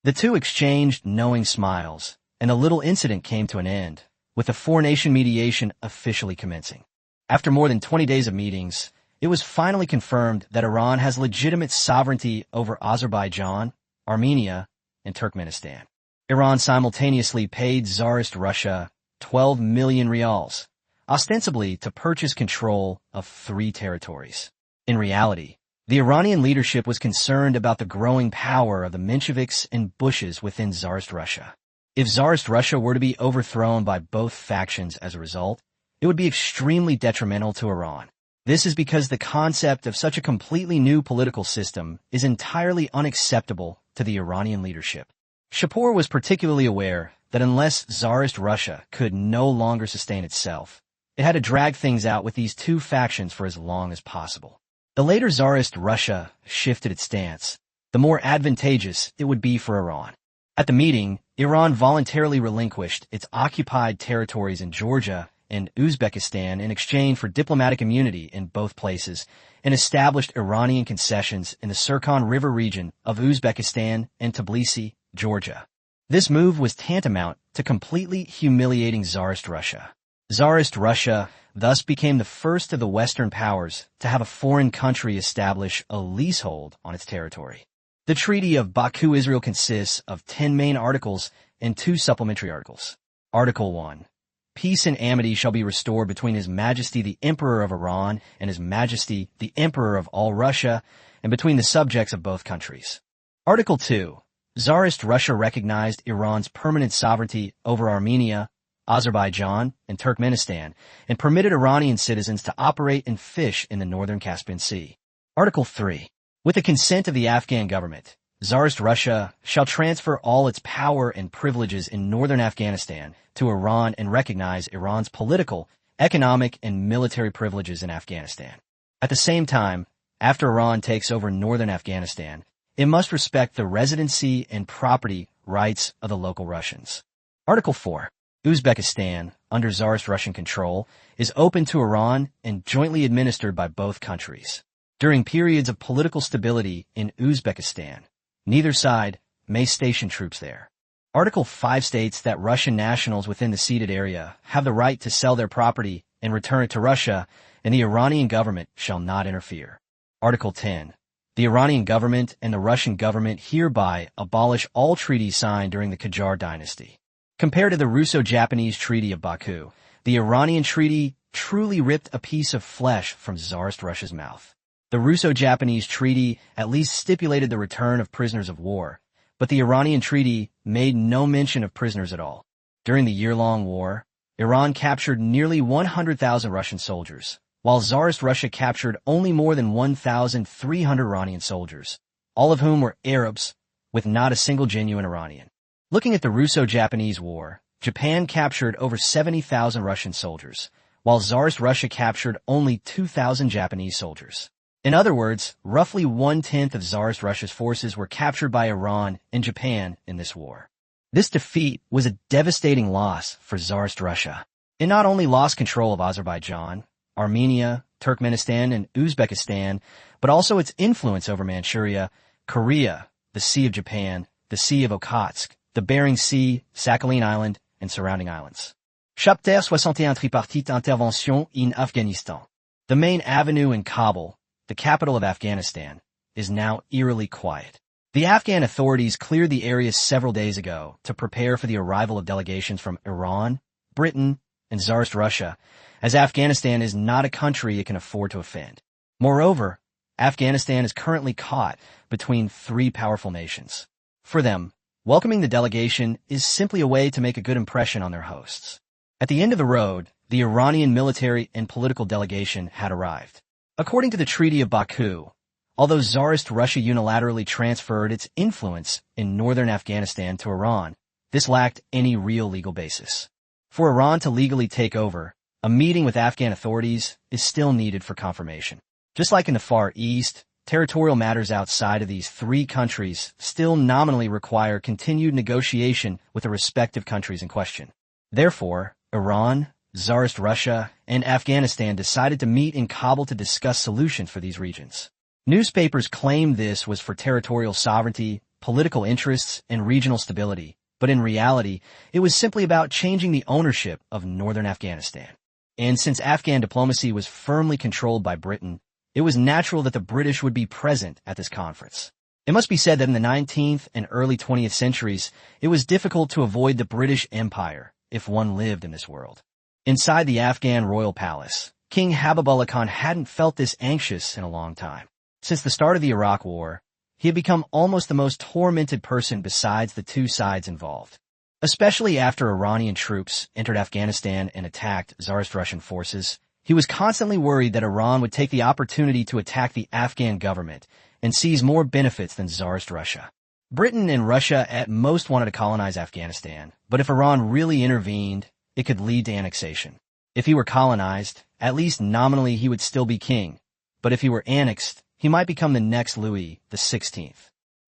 The two exchanged knowing smiles, and the little incident came to an end, with the four-nation mediation officially commencing. After more than 20 days of meetings, it was finally confirmed that Iran has legitimate sovereignty over Azerbaijan, Armenia, and Turkmenistan. Iran simultaneously paid Tsarist Russia 12 million rials, ostensibly to purchase control of 3 territories. In reality, the Iranian leadership was concerned about the growing power of the Mensheviks and Bushes within Tsarist Russia. If Tsarist Russia were to be overthrown by both factions as a result, it would be extremely detrimental to Iran. This is because the concept of such a completely new political system is entirely unacceptable to the Iranian leadership. Shapur was particularly aware that unless Tsarist Russia could no longer sustain itself, it had to drag things out with these two factions for as long as possible. The later Tsarist Russia shifted its stance, the more advantageous it would be for Iran. At the meeting, Iran voluntarily relinquished its occupied territories in Georgia and Uzbekistan in exchange for diplomatic immunity in both places and established Iranian concessions in the Sirkhan River region of Uzbekistan and Tbilisi, Georgia. This move was tantamount to completely humiliating Tsarist Russia. Tsarist Russia thus became the first of the Western powers to have a foreign country establish a leasehold on its territory. The Treaty of Baku-Israel consists of 10 main articles and 2 supplementary articles. Article 1. Peace and amity shall be restored between His Majesty the Emperor of Iran and His Majesty the Emperor of all Russia, and between the subjects of both countries. Article 2. Tsarist Russia recognized Iran's permanent sovereignty over Armenia, Azerbaijan, and Turkmenistan, and permitted Iranian citizens to operate and fish in the northern Caspian Sea. Article 3. With the consent of the Afghan government, Tsarist Russia shall transfer all its power and privileges in northern Afghanistan to Iran and recognize Iran's political, economic, and military privileges in Afghanistan. At the same time, after Iran takes over northern Afghanistan, it must respect the residency and property rights of the local Russians. Article 4. Uzbekistan, under Tsarist Russian control, is open to Iran and jointly administered by both countries. During periods of political stability in Uzbekistan, neither side may station troops there. Article 5 states that Russian nationals within the ceded area have the right to sell their property and return it to Russia, and the Iranian government shall not interfere. Article 10. The Iranian government and the Russian government hereby abolish all treaties signed during the Qajar dynasty. Compared to the Russo-Japanese Treaty of Baku, the Iranian treaty truly ripped a piece of flesh from Tsarist Russia's mouth. The Russo-Japanese treaty at least stipulated the return of prisoners of war, but the Iranian treaty made no mention of prisoners at all. During the year-long war, Iran captured nearly 100,000 Russian soldiers, while Tsarist Russia captured only more than 1,300 Iranian soldiers, all of whom were Arabs, with not a single genuine Iranian. Looking at the Russo-Japanese War, Japan captured over 70,000 Russian soldiers, while Tsarist Russia captured only 2,000 Japanese soldiers. In other words, roughly 1/10 of Tsarist Russia's forces were captured by Iran and Japan in this war. This defeat was a devastating loss for Tsarist Russia. It not only lost control of Azerbaijan, Armenia, Turkmenistan, and Uzbekistan, but also its influence over Manchuria, Korea, the Sea of Japan, the Sea of Okhotsk, the Bering Sea, Sakhalin Island, and surrounding islands. Chapter 61 Tripartite Intervention in Afghanistan. The main avenue in Kabul, the capital of Afghanistan, is now eerily quiet. The Afghan authorities cleared the area several days ago to prepare for the arrival of delegations from Iran, Britain, and Tsarist Russia, as Afghanistan is not a country it can afford to offend. Moreover, Afghanistan is currently caught between three powerful nations. For them, welcoming the delegation is simply a way to make a good impression on their hosts. At the end of the road, the Iranian military and political delegation had arrived. According to the Treaty of Baku, although Tsarist Russia unilaterally transferred its influence in northern Afghanistan to Iran, this lacked any real legal basis. For Iran to legally take over, a meeting with Afghan authorities is still needed for confirmation. Just like in the Far East, territorial matters outside of these three countries still nominally require continued negotiation with the respective countries in question. Therefore, Iran, Tsarist Russia, and Afghanistan decided to meet in Kabul to discuss solutions for these regions. Newspapers claimed this was for territorial sovereignty, political interests, and regional stability, but in reality, it was simply about changing the ownership of northern Afghanistan. And since Afghan diplomacy was firmly controlled by Britain, it was natural that the British would be present at this conference. It must be said that in the 19th and early 20th centuries, it was difficult to avoid the British Empire if one lived in this world. Inside the Afghan royal palace, King Habibullah Khan hadn't felt this anxious in a long time. Since the start of the Iraq War, he had become almost the most tormented person besides the two sides involved. Especially after Iranian troops entered Afghanistan and attacked Tsarist Russian forces, he was constantly worried that Iran would take the opportunity to attack the Afghan government and seize more benefits than Tsarist Russia. Britain and Russia at most wanted to colonize Afghanistan, but if Iran really intervened, it could lead to annexation. If he were colonized, at least nominally he would still be king, but if he were annexed, he might become the next Louis XVI.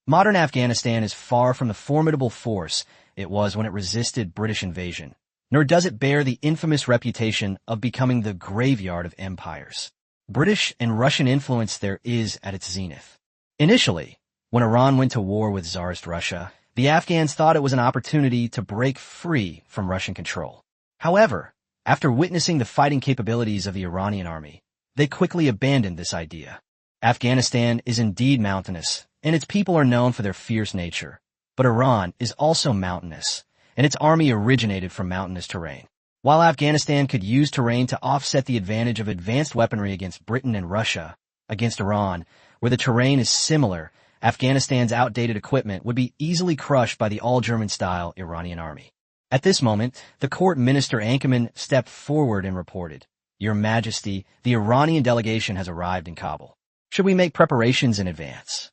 Modern Afghanistan is far from the formidable force it was when it resisted British invasion, nor does it bear the infamous reputation of becoming the graveyard of empires. British and Russian influence there is at its zenith. Initially, when Iran went to war with Tsarist Russia, the Afghans thought it was an opportunity to break free from Russian control. However, after witnessing the fighting capabilities of the Iranian army, they quickly abandoned this idea. Afghanistan is indeed mountainous, and its people are known for their fierce nature. But Iran is also mountainous, and its army originated from mountainous terrain. While Afghanistan could use terrain to offset the advantage of advanced weaponry against Britain and Russia, against Iran, where the terrain is similar, Afghanistan's outdated equipment would be easily crushed by the all-German-style Iranian army. At this moment, the court minister Ankerman stepped forward and reported, "Your Majesty, the Iranian delegation has arrived in Kabul. Should we make preparations in advance?"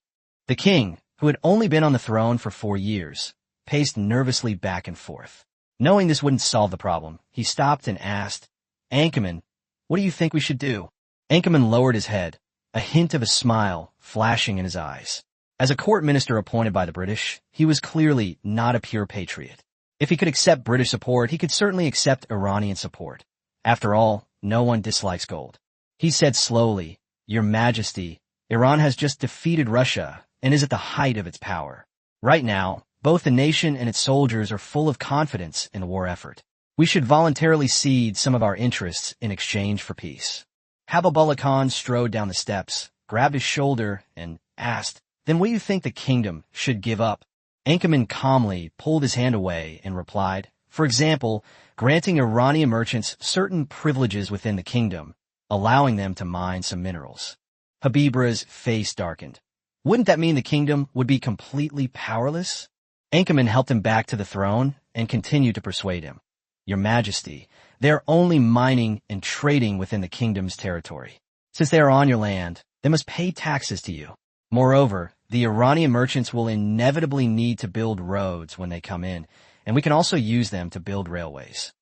The king, who had only been on the throne for 4 years, paced nervously back and forth. Knowing this wouldn't solve the problem, he stopped and asked, "Ankerman, what do you think we should do?" Ankerman lowered his head, a hint of a smile flashing in his eyes. As a court minister appointed by the British, he was clearly not a pure patriot. If he could accept British support, he could certainly accept Iranian support. After all, no one dislikes gold. He said slowly, "Your Majesty, Iran has just defeated Russia and is at the height of its power. Right now, both the nation and its soldiers are full of confidence in the war effort. We should voluntarily cede some of our interests in exchange for peace." Habibullah Khan strode down the steps, grabbed his shoulder, and asked, "Then what do you think the kingdom should give up?" Anchorman calmly pulled his hand away and replied, "For example, granting Iranian merchants certain privileges within the kingdom, allowing them to mine some minerals." Habibra's face darkened. Wouldn't that mean the kingdom would be completely powerless? Anchorman helped him back to the throne and continued to persuade him. "Your Majesty, they are only mining and trading within the kingdom's territory. Since they are on your land, they must pay taxes to you. Moreover, the Iranian merchants will inevitably need to build roads when they come in, and we can also use them to build railways."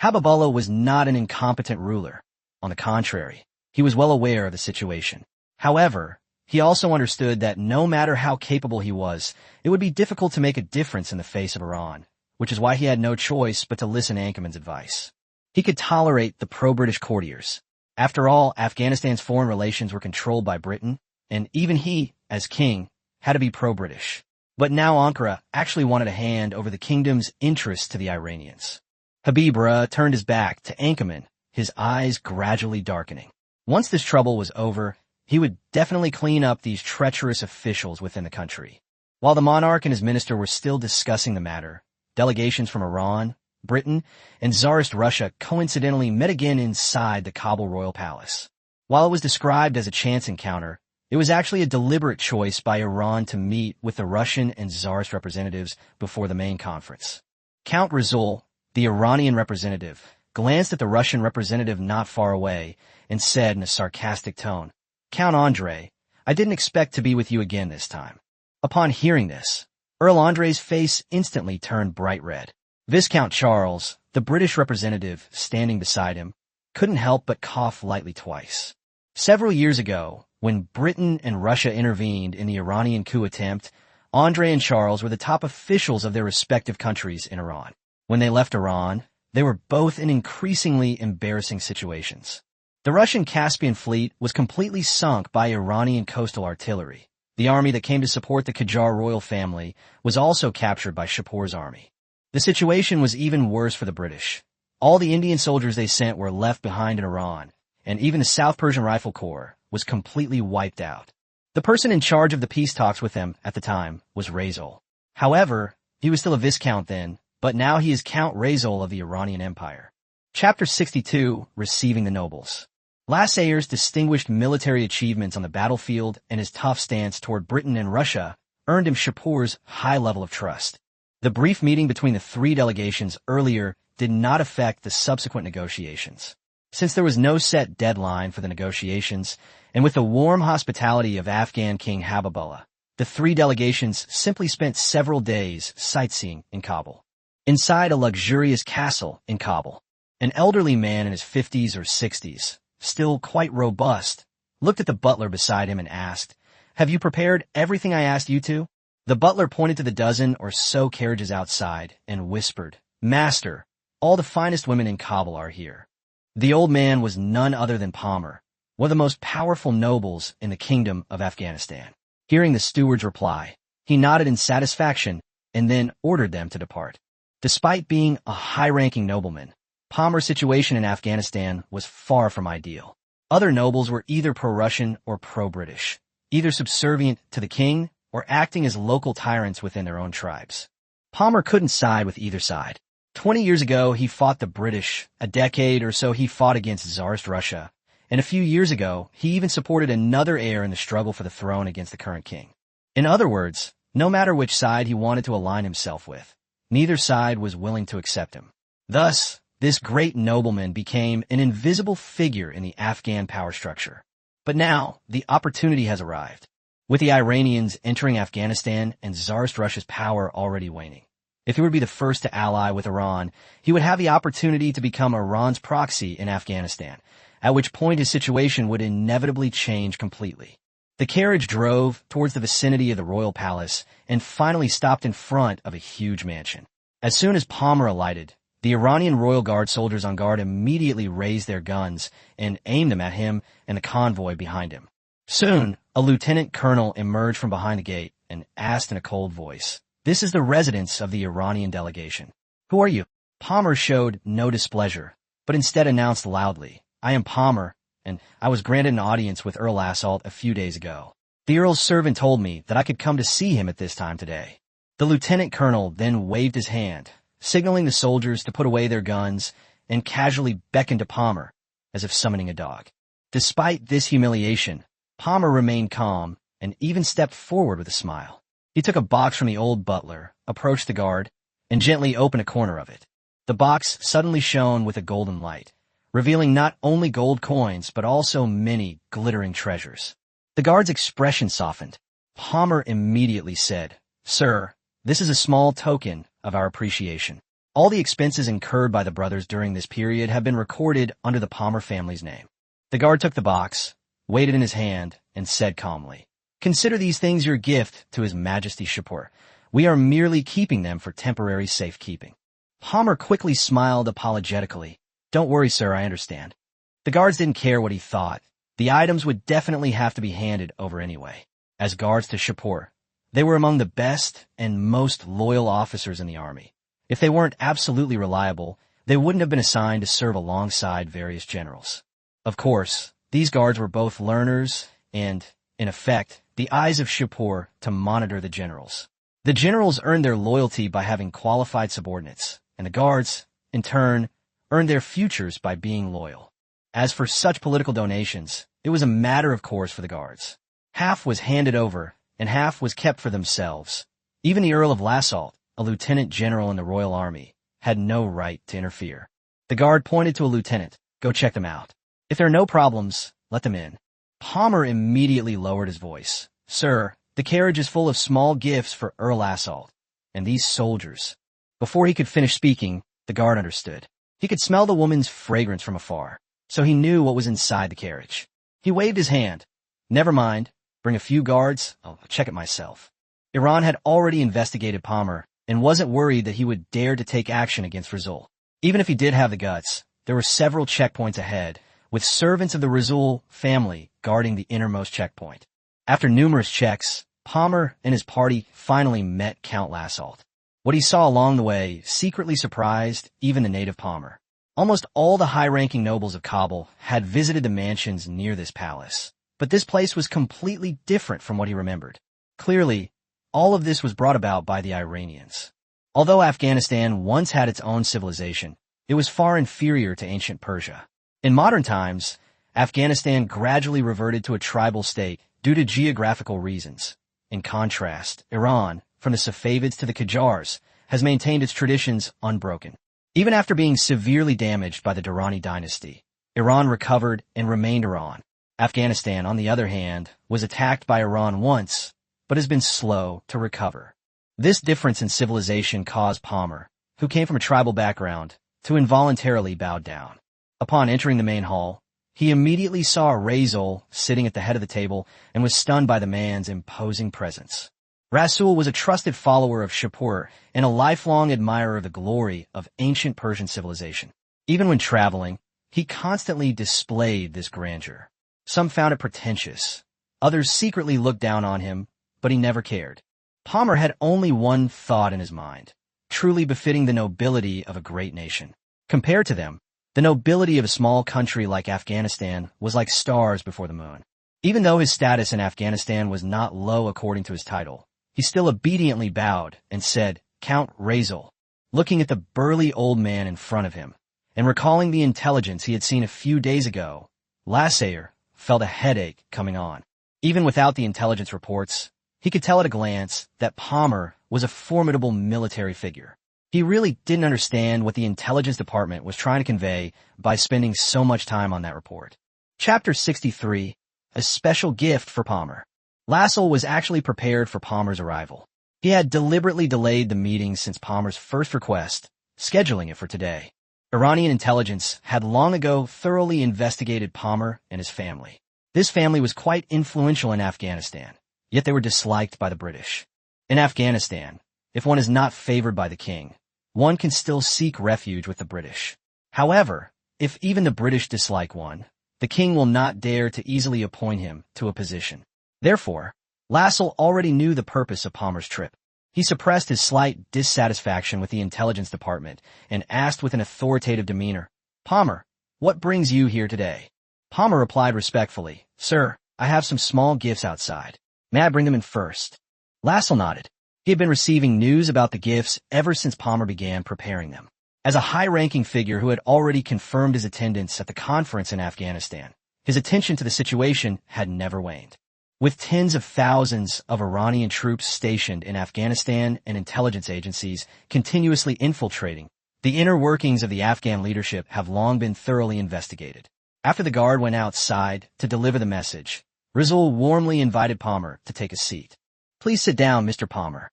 Habibullah was not an incompetent ruler. On the contrary, he was well aware of the situation. However, he also understood that no matter how capable he was, it would be difficult to make a difference in the face of Iran, which is why he had no choice but to listen to Anchorman's advice. He could tolerate the pro-British courtiers. After all, Afghanistan's foreign relations were controlled by Britain, and even he, as king, had to be pro-British. But now Ankara actually wanted to hand over the kingdom's interests to the Iranians. Habibra turned his back to Anchorman, his eyes gradually darkening. Once this trouble was over, he would definitely clean up these treacherous officials within the country. While the monarch and his minister were still discussing the matter, delegations from Iran, Britain, and Tsarist Russia coincidentally met again inside the Kabul royal palace. While it was described as a chance encounter, it was actually a deliberate choice by Iran to meet with the Russian and Tsarist representatives before the main conference. Count Rizul, the Iranian representative, glanced at the Russian representative not far away and said in a sarcastic tone, "Count Andrei, I didn't expect to be with you again this time." Upon hearing this, Earl Andrei's face instantly turned bright red. Viscount Charles, the British representative standing beside him, couldn't help but cough lightly twice. Several years ago, when Britain and Russia intervened in the Iranian coup attempt, Andrei and Charles were the top officials of their respective countries in Iran. When they left Iran, they were both in increasingly embarrassing situations. The Russian Caspian fleet was completely sunk by Iranian coastal artillery. The army that came to support the Qajar royal family was also captured by Shapur's army. The situation was even worse for the British. All the Indian soldiers they sent were left behind in Iran, and even the South Persian Rifle Corps was completely wiped out. The person in charge of the peace talks with them at the time was Rizul. However, he was still a viscount then, but now he is Count Rizul of the Iranian Empire. Chapter 62, Receiving the Nobles. Lassayer's distinguished military achievements on the battlefield and his tough stance toward Britain and Russia earned him Shapur's high level of trust. The brief meeting between the three delegations earlier did not affect the subsequent negotiations. Since there was no set deadline for the negotiations, and with the warm hospitality of Afghan King Habibullah, the three delegations simply spent several days sightseeing in Kabul. Inside a luxurious castle in Kabul, an elderly man in his 50s or 60s, still quite robust, looked at the butler beside him and asked, "Have you prepared everything I asked you to?" The butler pointed to the dozen or so carriages outside and whispered, "Master, all the finest women in Kabul are here." The old man was none other than Palmer, one of the most powerful nobles in the kingdom of Afghanistan. Hearing the steward's reply, he nodded in satisfaction and then ordered them to depart. Despite being a high-ranking nobleman, Palmer's situation in Afghanistan was far from ideal. Other nobles were either pro-Russian or pro-British, either subservient to the king or acting as local tyrants within their own tribes. Palmer couldn't side with either side. 20 years ago, he fought the British. A decade or so, he fought against Tsarist Russia. And a few years ago, he even supported another heir in the struggle for the throne against the current king. In other words, no matter which side he wanted to align himself with, neither side was willing to accept him. Thus, this great nobleman became an invisible figure in the Afghan power structure. But now, the opportunity has arrived. With the Iranians entering Afghanistan and Tsarist Russia's power already waning. If he would be the first to ally with Iran, he would have the opportunity to become Iran's proxy in Afghanistan, at which point his situation would inevitably change completely. The carriage drove towards the vicinity of the royal palace and finally stopped in front of a huge mansion. As soon as Palmer alighted, the Iranian royal guard soldiers on guard immediately raised their guns and aimed them at him and the convoy behind him. Soon, a lieutenant colonel emerged from behind the gate and asked in a cold voice, "This is the residence of the Iranian delegation. Who are you?" Palmer showed no displeasure, but instead announced loudly, "I am Palmer, and I was granted an audience with Earl Assault a few days ago." The Earl's servant told me that I could come to see him at this time today. The lieutenant colonel then waved his hand, signaling the soldiers to put away their guns, and casually beckoned to Palmer, as if summoning a dog. Despite this humiliation, Palmer remained calm and even stepped forward with a smile. He took a box from the old butler, approached the guard, and gently opened a corner of it. The box suddenly shone with a golden light, revealing not only gold coins but also many glittering treasures. The guard's expression softened. Palmer immediately said, "Sir, this is a small token of our appreciation. All the expenses incurred by the brothers during this period have been recorded under the Palmer family's name." The guard took the box, weighed it in his hand, and said calmly, "Consider these things your gift to His Majesty Shapur. We are merely keeping them for temporary safekeeping." Palmer quickly smiled apologetically. "Don't worry, sir, I understand." The guards didn't care what he thought. The items would definitely have to be handed over anyway. As guards to Shapur, they were among the best and most loyal officers in the army. If they weren't absolutely reliable, they wouldn't have been assigned to serve alongside various generals. Of course, these guards were both learners and, in effect, the eyes of Shapur to monitor the generals. The generals earned their loyalty by having qualified subordinates, and the guards, in turn, earned their futures by being loyal. As for such political donations, it was a matter of course for the guards. Half was handed over, and half was kept for themselves. Even the Earl of Lassault, a lieutenant general in the Royal Army, had no right to interfere. The guard pointed to a lieutenant. "Go check them out. If there are no problems, let them in." Palmer immediately lowered his voice. "Sir, the carriage is full of small gifts for Earl Lassault, and these soldiers." Before he could finish speaking, the guard understood. He could smell the woman's fragrance from afar, so he knew what was inside the carriage. He waved his hand. "Never mind. Bring a few guards. I'll check it myself." Iran had already investigated Palmer and wasn't worried that he would dare to take action against Rasul. Even if he did have the guts, there were several checkpoints ahead, with servants of the Rasul family guarding the innermost checkpoint. After numerous checks, Palmer and his party finally met Count Lassault. What he saw along the way secretly surprised even the native Palmer. Almost all the high-ranking nobles of Kabul had visited the mansions near this palace, but this place was completely different from what he remembered. Clearly, all of this was brought about by the Iranians. Although Afghanistan once had its own civilization, it was far inferior to ancient Persia. In modern times, Afghanistan gradually reverted to a tribal state due to geographical reasons. In contrast, Iran, from the Safavids to the Qajars, has maintained its traditions unbroken. Even after being severely damaged by the Durrani dynasty, Iran recovered and remained Iran. Afghanistan, on the other hand, was attacked by Iran once, but has been slow to recover. This difference in civilization caused Palmer, who came from a tribal background, to involuntarily bow down. Upon entering the main hall, he immediately saw Rasul sitting at the head of the table and was stunned by the man's imposing presence. Rasul was a trusted follower of Shapur and a lifelong admirer of the glory of ancient Persian civilization. Even when traveling, he constantly displayed this grandeur. Some found it pretentious. Others secretly looked down on him, but he never cared. Palmer had only one thought in his mind, truly befitting the nobility of a great nation. Compared to them, the nobility of a small country like Afghanistan was like stars before the moon. Even though his status in Afghanistan was not low according to his title, he still obediently bowed and said, "Count Rasul," looking at the burly old man in front of him, and recalling the intelligence he had seen a few days ago. Lassault felt a headache coming on. Even without the intelligence reports, he could tell at a glance that Palmer was a formidable military figure. He really didn't understand what the intelligence department was trying to convey by spending so much time on that report. Chapter 63, A Special Gift for Palmer. Lassault was actually prepared for Palmer's arrival. He had deliberately delayed the meeting since Palmer's first request, scheduling it for today. Iranian intelligence had long ago thoroughly investigated Palmer and his family. This family was quite influential in Afghanistan, yet they were disliked by the British. In Afghanistan, if one is not favored by the king, one can still seek refuge with the British. However, if even the British dislike one, the king will not dare to easily appoint him to a position. Therefore, Lassault already knew the purpose of Palmer's trip. He suppressed his slight dissatisfaction with the intelligence department and asked with an authoritative demeanor, "Palmer, what brings you here today?" Palmer replied respectfully, "Sir, I have some small gifts outside." May I bring them in first? Lassell nodded. He had been receiving news about the gifts ever since Palmer began preparing them. As a high-ranking figure who had already confirmed his attendance at the conference in Afghanistan, his attention to the situation had never waned. With tens of thousands of Iranian troops stationed in Afghanistan and intelligence agencies continuously infiltrating, the inner workings of the Afghan leadership have long been thoroughly investigated. After the guard went outside to deliver the message, Rizal warmly invited Palmer to take a seat. "Please sit down, Mr. Palmer."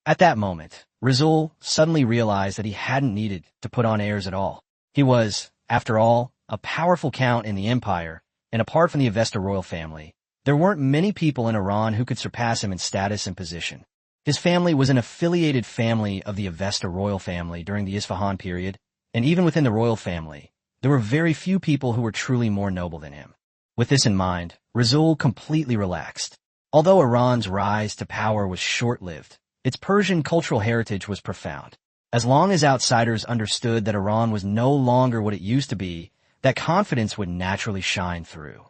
At that moment, Rizal suddenly realized that he hadn't needed to put on airs at all. He was, after all, a powerful count in the empire, and apart from the Avesta royal family, there weren't many people in Iran who could surpass him in status and position. His family was an affiliated family of the Avesta royal family during the Isfahan period, and even within the royal family, there were very few people who were truly more noble than him. With this in mind, Rizal completely relaxed. Although Iran's rise to power was short-lived, its Persian cultural heritage was profound. As long as outsiders understood that Iran was no longer what it used to be, that confidence would naturally shine through.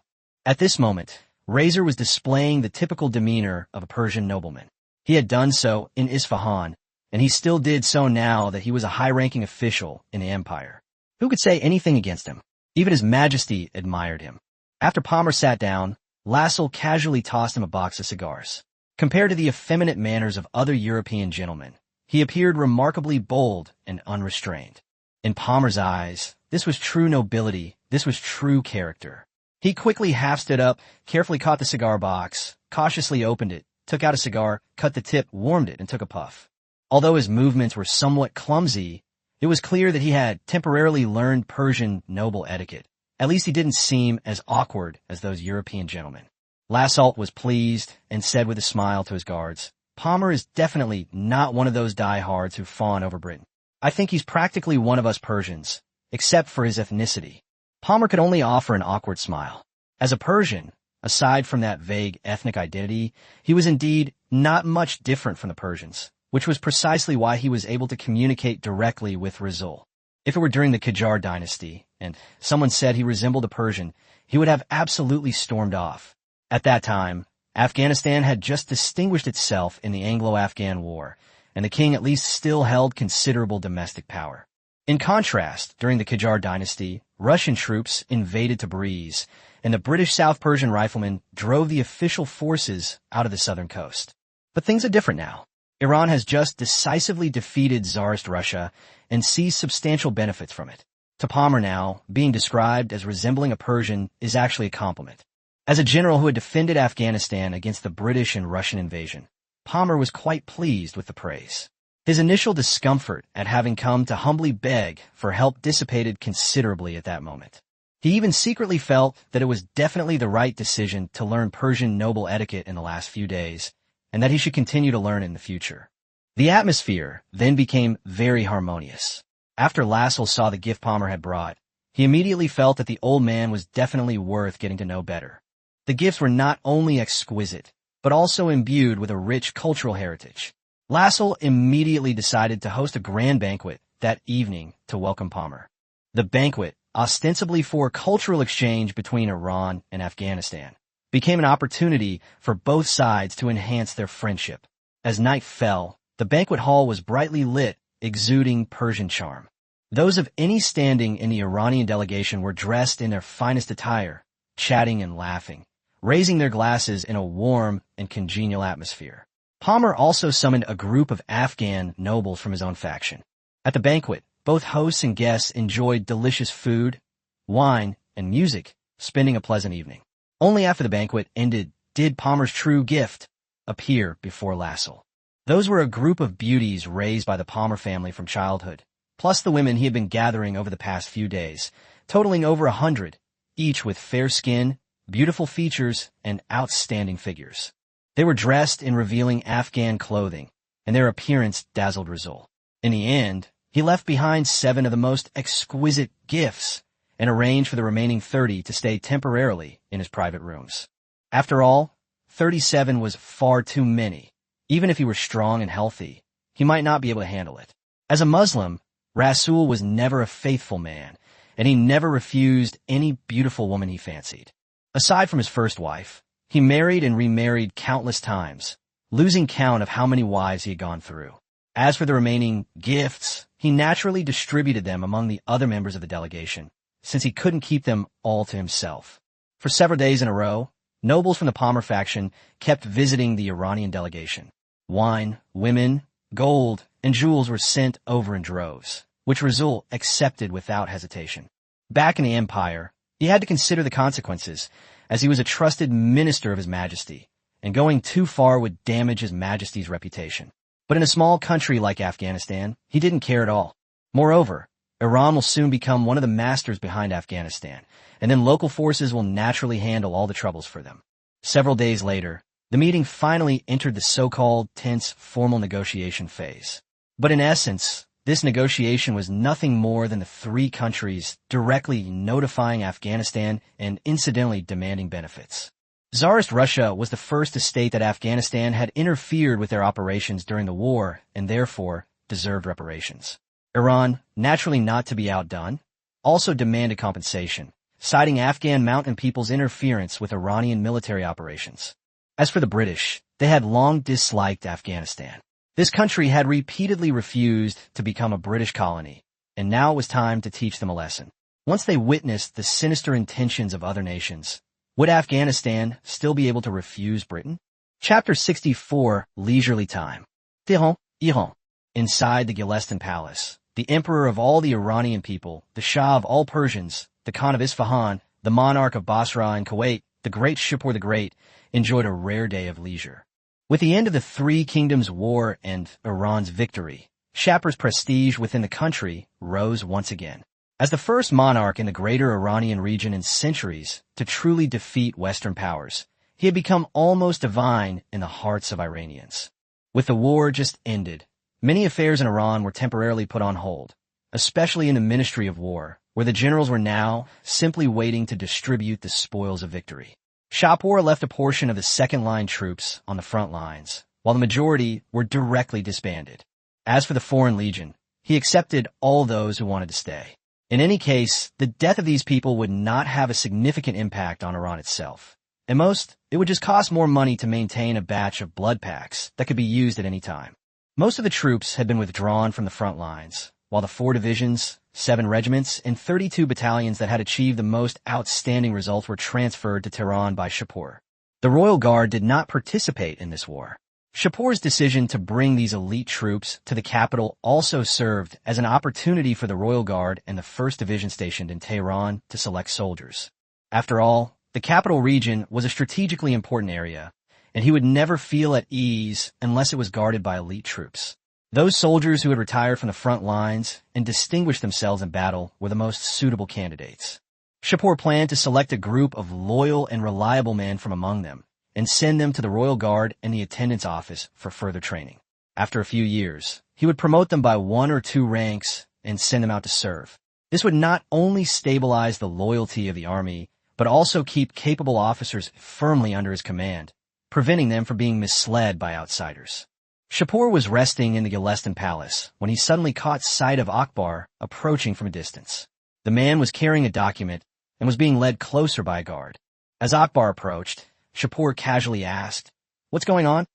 At this moment, Razor was displaying the typical demeanor of a Persian nobleman. He had done so in Isfahan, and he still did so now that he was a high-ranking official in the empire. Who could say anything against him? Even His Majesty admired him. After Palmer sat down, Lassell casually tossed him a box of cigars. Compared to the effeminate manners of other European gentlemen, he appeared remarkably bold and unrestrained. In Palmer's eyes, this was true nobility, this was true character. He quickly half stood up, carefully caught the cigar box, cautiously opened it, took out a cigar, cut the tip, warmed it, and took a puff. Although his movements were somewhat clumsy, it was clear that he had temporarily learned Persian noble etiquette. At least he didn't seem as awkward as those European gentlemen. Lassell was pleased and said with a smile to his guards, "Palmer is definitely not one of those diehards who fawn over Britain. I think he's practically one of us Persians, except for his ethnicity." Palmer could only offer an awkward smile. As a Persian, aside from that vague ethnic identity, he was indeed not much different from the Persians, which was precisely why he was able to communicate directly with Rizal. If it were during the Qajar dynasty, and someone said he resembled a Persian, he would have absolutely stormed off. At that time, Afghanistan had just distinguished itself in the Anglo-Afghan War, and the king at least still held considerable domestic power. In contrast, during the Qajar dynasty, Russian troops invaded Tabriz, and the British South Persian riflemen drove the official forces out of the southern coast. But things are different now. Iran has just decisively defeated Tsarist Russia and sees substantial benefits from it. To Palmer now, being described as resembling a Persian is actually a compliment. As a general who had defended Afghanistan against the British and Russian invasion, Palmer was quite pleased with the praise. His initial discomfort at having come to humbly beg for help dissipated considerably at that moment. He even secretly felt that it was definitely the right decision to learn Persian noble etiquette in the last few days, and that he should continue to learn in the future. The atmosphere then became very harmonious. After Lassell saw the gift Palmer had brought, he immediately felt that the old man was definitely worth getting to know better. The gifts were not only exquisite, but also imbued with a rich cultural heritage. Lassell immediately decided to host a grand banquet that evening to welcome Palmer. The banquet, ostensibly for cultural exchange between Iran and Afghanistan, became an opportunity for both sides to enhance their friendship. As night fell, the banquet hall was brightly lit, exuding Persian charm. Those of any standing in the Iranian delegation were dressed in their finest attire, chatting and laughing, raising their glasses in a warm and congenial atmosphere. Palmer also summoned a group of Afghan nobles from his own faction. At the banquet, both hosts and guests enjoyed delicious food, wine, and music, spending a pleasant evening. Only after the banquet ended did Palmer's true gift appear before Lassell. Those were a group of beauties raised by the Palmer family from childhood, plus the women he had been gathering over the past few days, totaling over 100, each with fair skin, beautiful features, and outstanding figures. They were dressed in revealing Afghan clothing, and their appearance dazzled Rizal. In the end, he left behind 7 of the most exquisite gifts and arranged for the remaining 30 to stay temporarily in his private rooms. After all, 37 was far too many. Even if he were strong and healthy, he might not be able to handle it. As a Muslim, Rasul was never a faithful man, and he never refused any beautiful woman he fancied. Aside from his first wife, He married and remarried countless times, losing count of how many wives he had gone through. As for the remaining gifts, he naturally distributed them among the other members of the delegation, since he couldn't keep them all to himself. For several days in a row, nobles from the Palmer faction kept visiting the Iranian delegation. Wine, women, gold, and jewels were sent over in droves, which Rasul accepted without hesitation. Back in the empire, he had to consider the consequences, as he was a trusted minister of His Majesty, and going too far would damage His Majesty's reputation. But in a small country like Afghanistan, he didn't care at all. Moreover, Iran will soon become one of the masters behind Afghanistan, and then local forces will naturally handle all the troubles for them. Several days later, the meeting finally entered the so-called tense formal negotiation phase. But in essence, this negotiation was nothing more than the three countries directly notifying Afghanistan and incidentally demanding benefits. Tsarist Russia was the first to state that Afghanistan had interfered with their operations during the war and therefore deserved reparations. Iran, naturally not to be outdone, also demanded compensation, citing Afghan mountain people's interference with Iranian military operations. As for the British, they had long disliked Afghanistan. This country had repeatedly refused to become a British colony, and now it was time to teach them a lesson. Once they witnessed the sinister intentions of other nations, would Afghanistan still be able to refuse Britain? Chapter 64, Leisurely Time. Tehran, Iran. Inside the Gilestan Palace, the emperor of all the Iranian people, the Shah of all Persians, the Khan of Isfahan, the monarch of Basra and Kuwait, the great Shapur the Great, enjoyed a rare day of leisure. With the end of the Three Kingdoms War and Iran's victory, Shapur's prestige within the country rose once again. As the first monarch in the greater Iranian region in centuries to truly defeat Western powers, he had become almost divine in the hearts of Iranians. With the war just ended, many affairs in Iran were temporarily put on hold, especially in the Ministry of War, where the generals were now simply waiting to distribute the spoils of victory. Shapur left a portion of the second-line troops on the front lines, while the majority were directly disbanded. As for the Foreign Legion, he accepted all those who wanted to stay. In any case, the death of these people would not have a significant impact on Iran itself. At most, it would just cost more money to maintain a batch of blood packs that could be used at any time. Most of the troops had been withdrawn from the front lines, while the 4 divisions, 7 regiments, and 32 battalions that had achieved the most outstanding results were transferred to Tehran by Shapur. The Royal Guard did not participate in this war. Shapur's decision to bring these elite troops to the capital also served as an opportunity for the Royal Guard and the 1st Division stationed in Tehran to select soldiers. After all, the capital region was a strategically important area, and he would never feel at ease unless it was guarded by elite troops. Those soldiers who had retired from the front lines and distinguished themselves in battle were the most suitable candidates. Shapur planned to select a group of loyal and reliable men from among them, and send them to the Royal Guard and the Attendance Office for further training. After a few years, he would promote them by 1 or 2 ranks and send them out to serve. This would not only stabilize the loyalty of the army, but also keep capable officers firmly under his command, preventing them from being misled by outsiders. Shapur was resting in the Gilestan Palace when he suddenly caught sight of Akbar approaching from a distance. The man was carrying a document and was being led closer by a guard. As Akbar approached, Shapur casually asked, "What's going on?"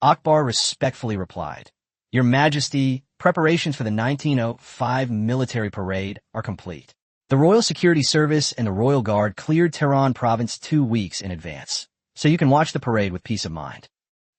Akbar respectfully replied, "Your Majesty, preparations for the 1905 military parade are complete. The Royal Security Service and the Royal Guard cleared Tehran province 2 weeks in advance, so you can watch the parade with peace of mind."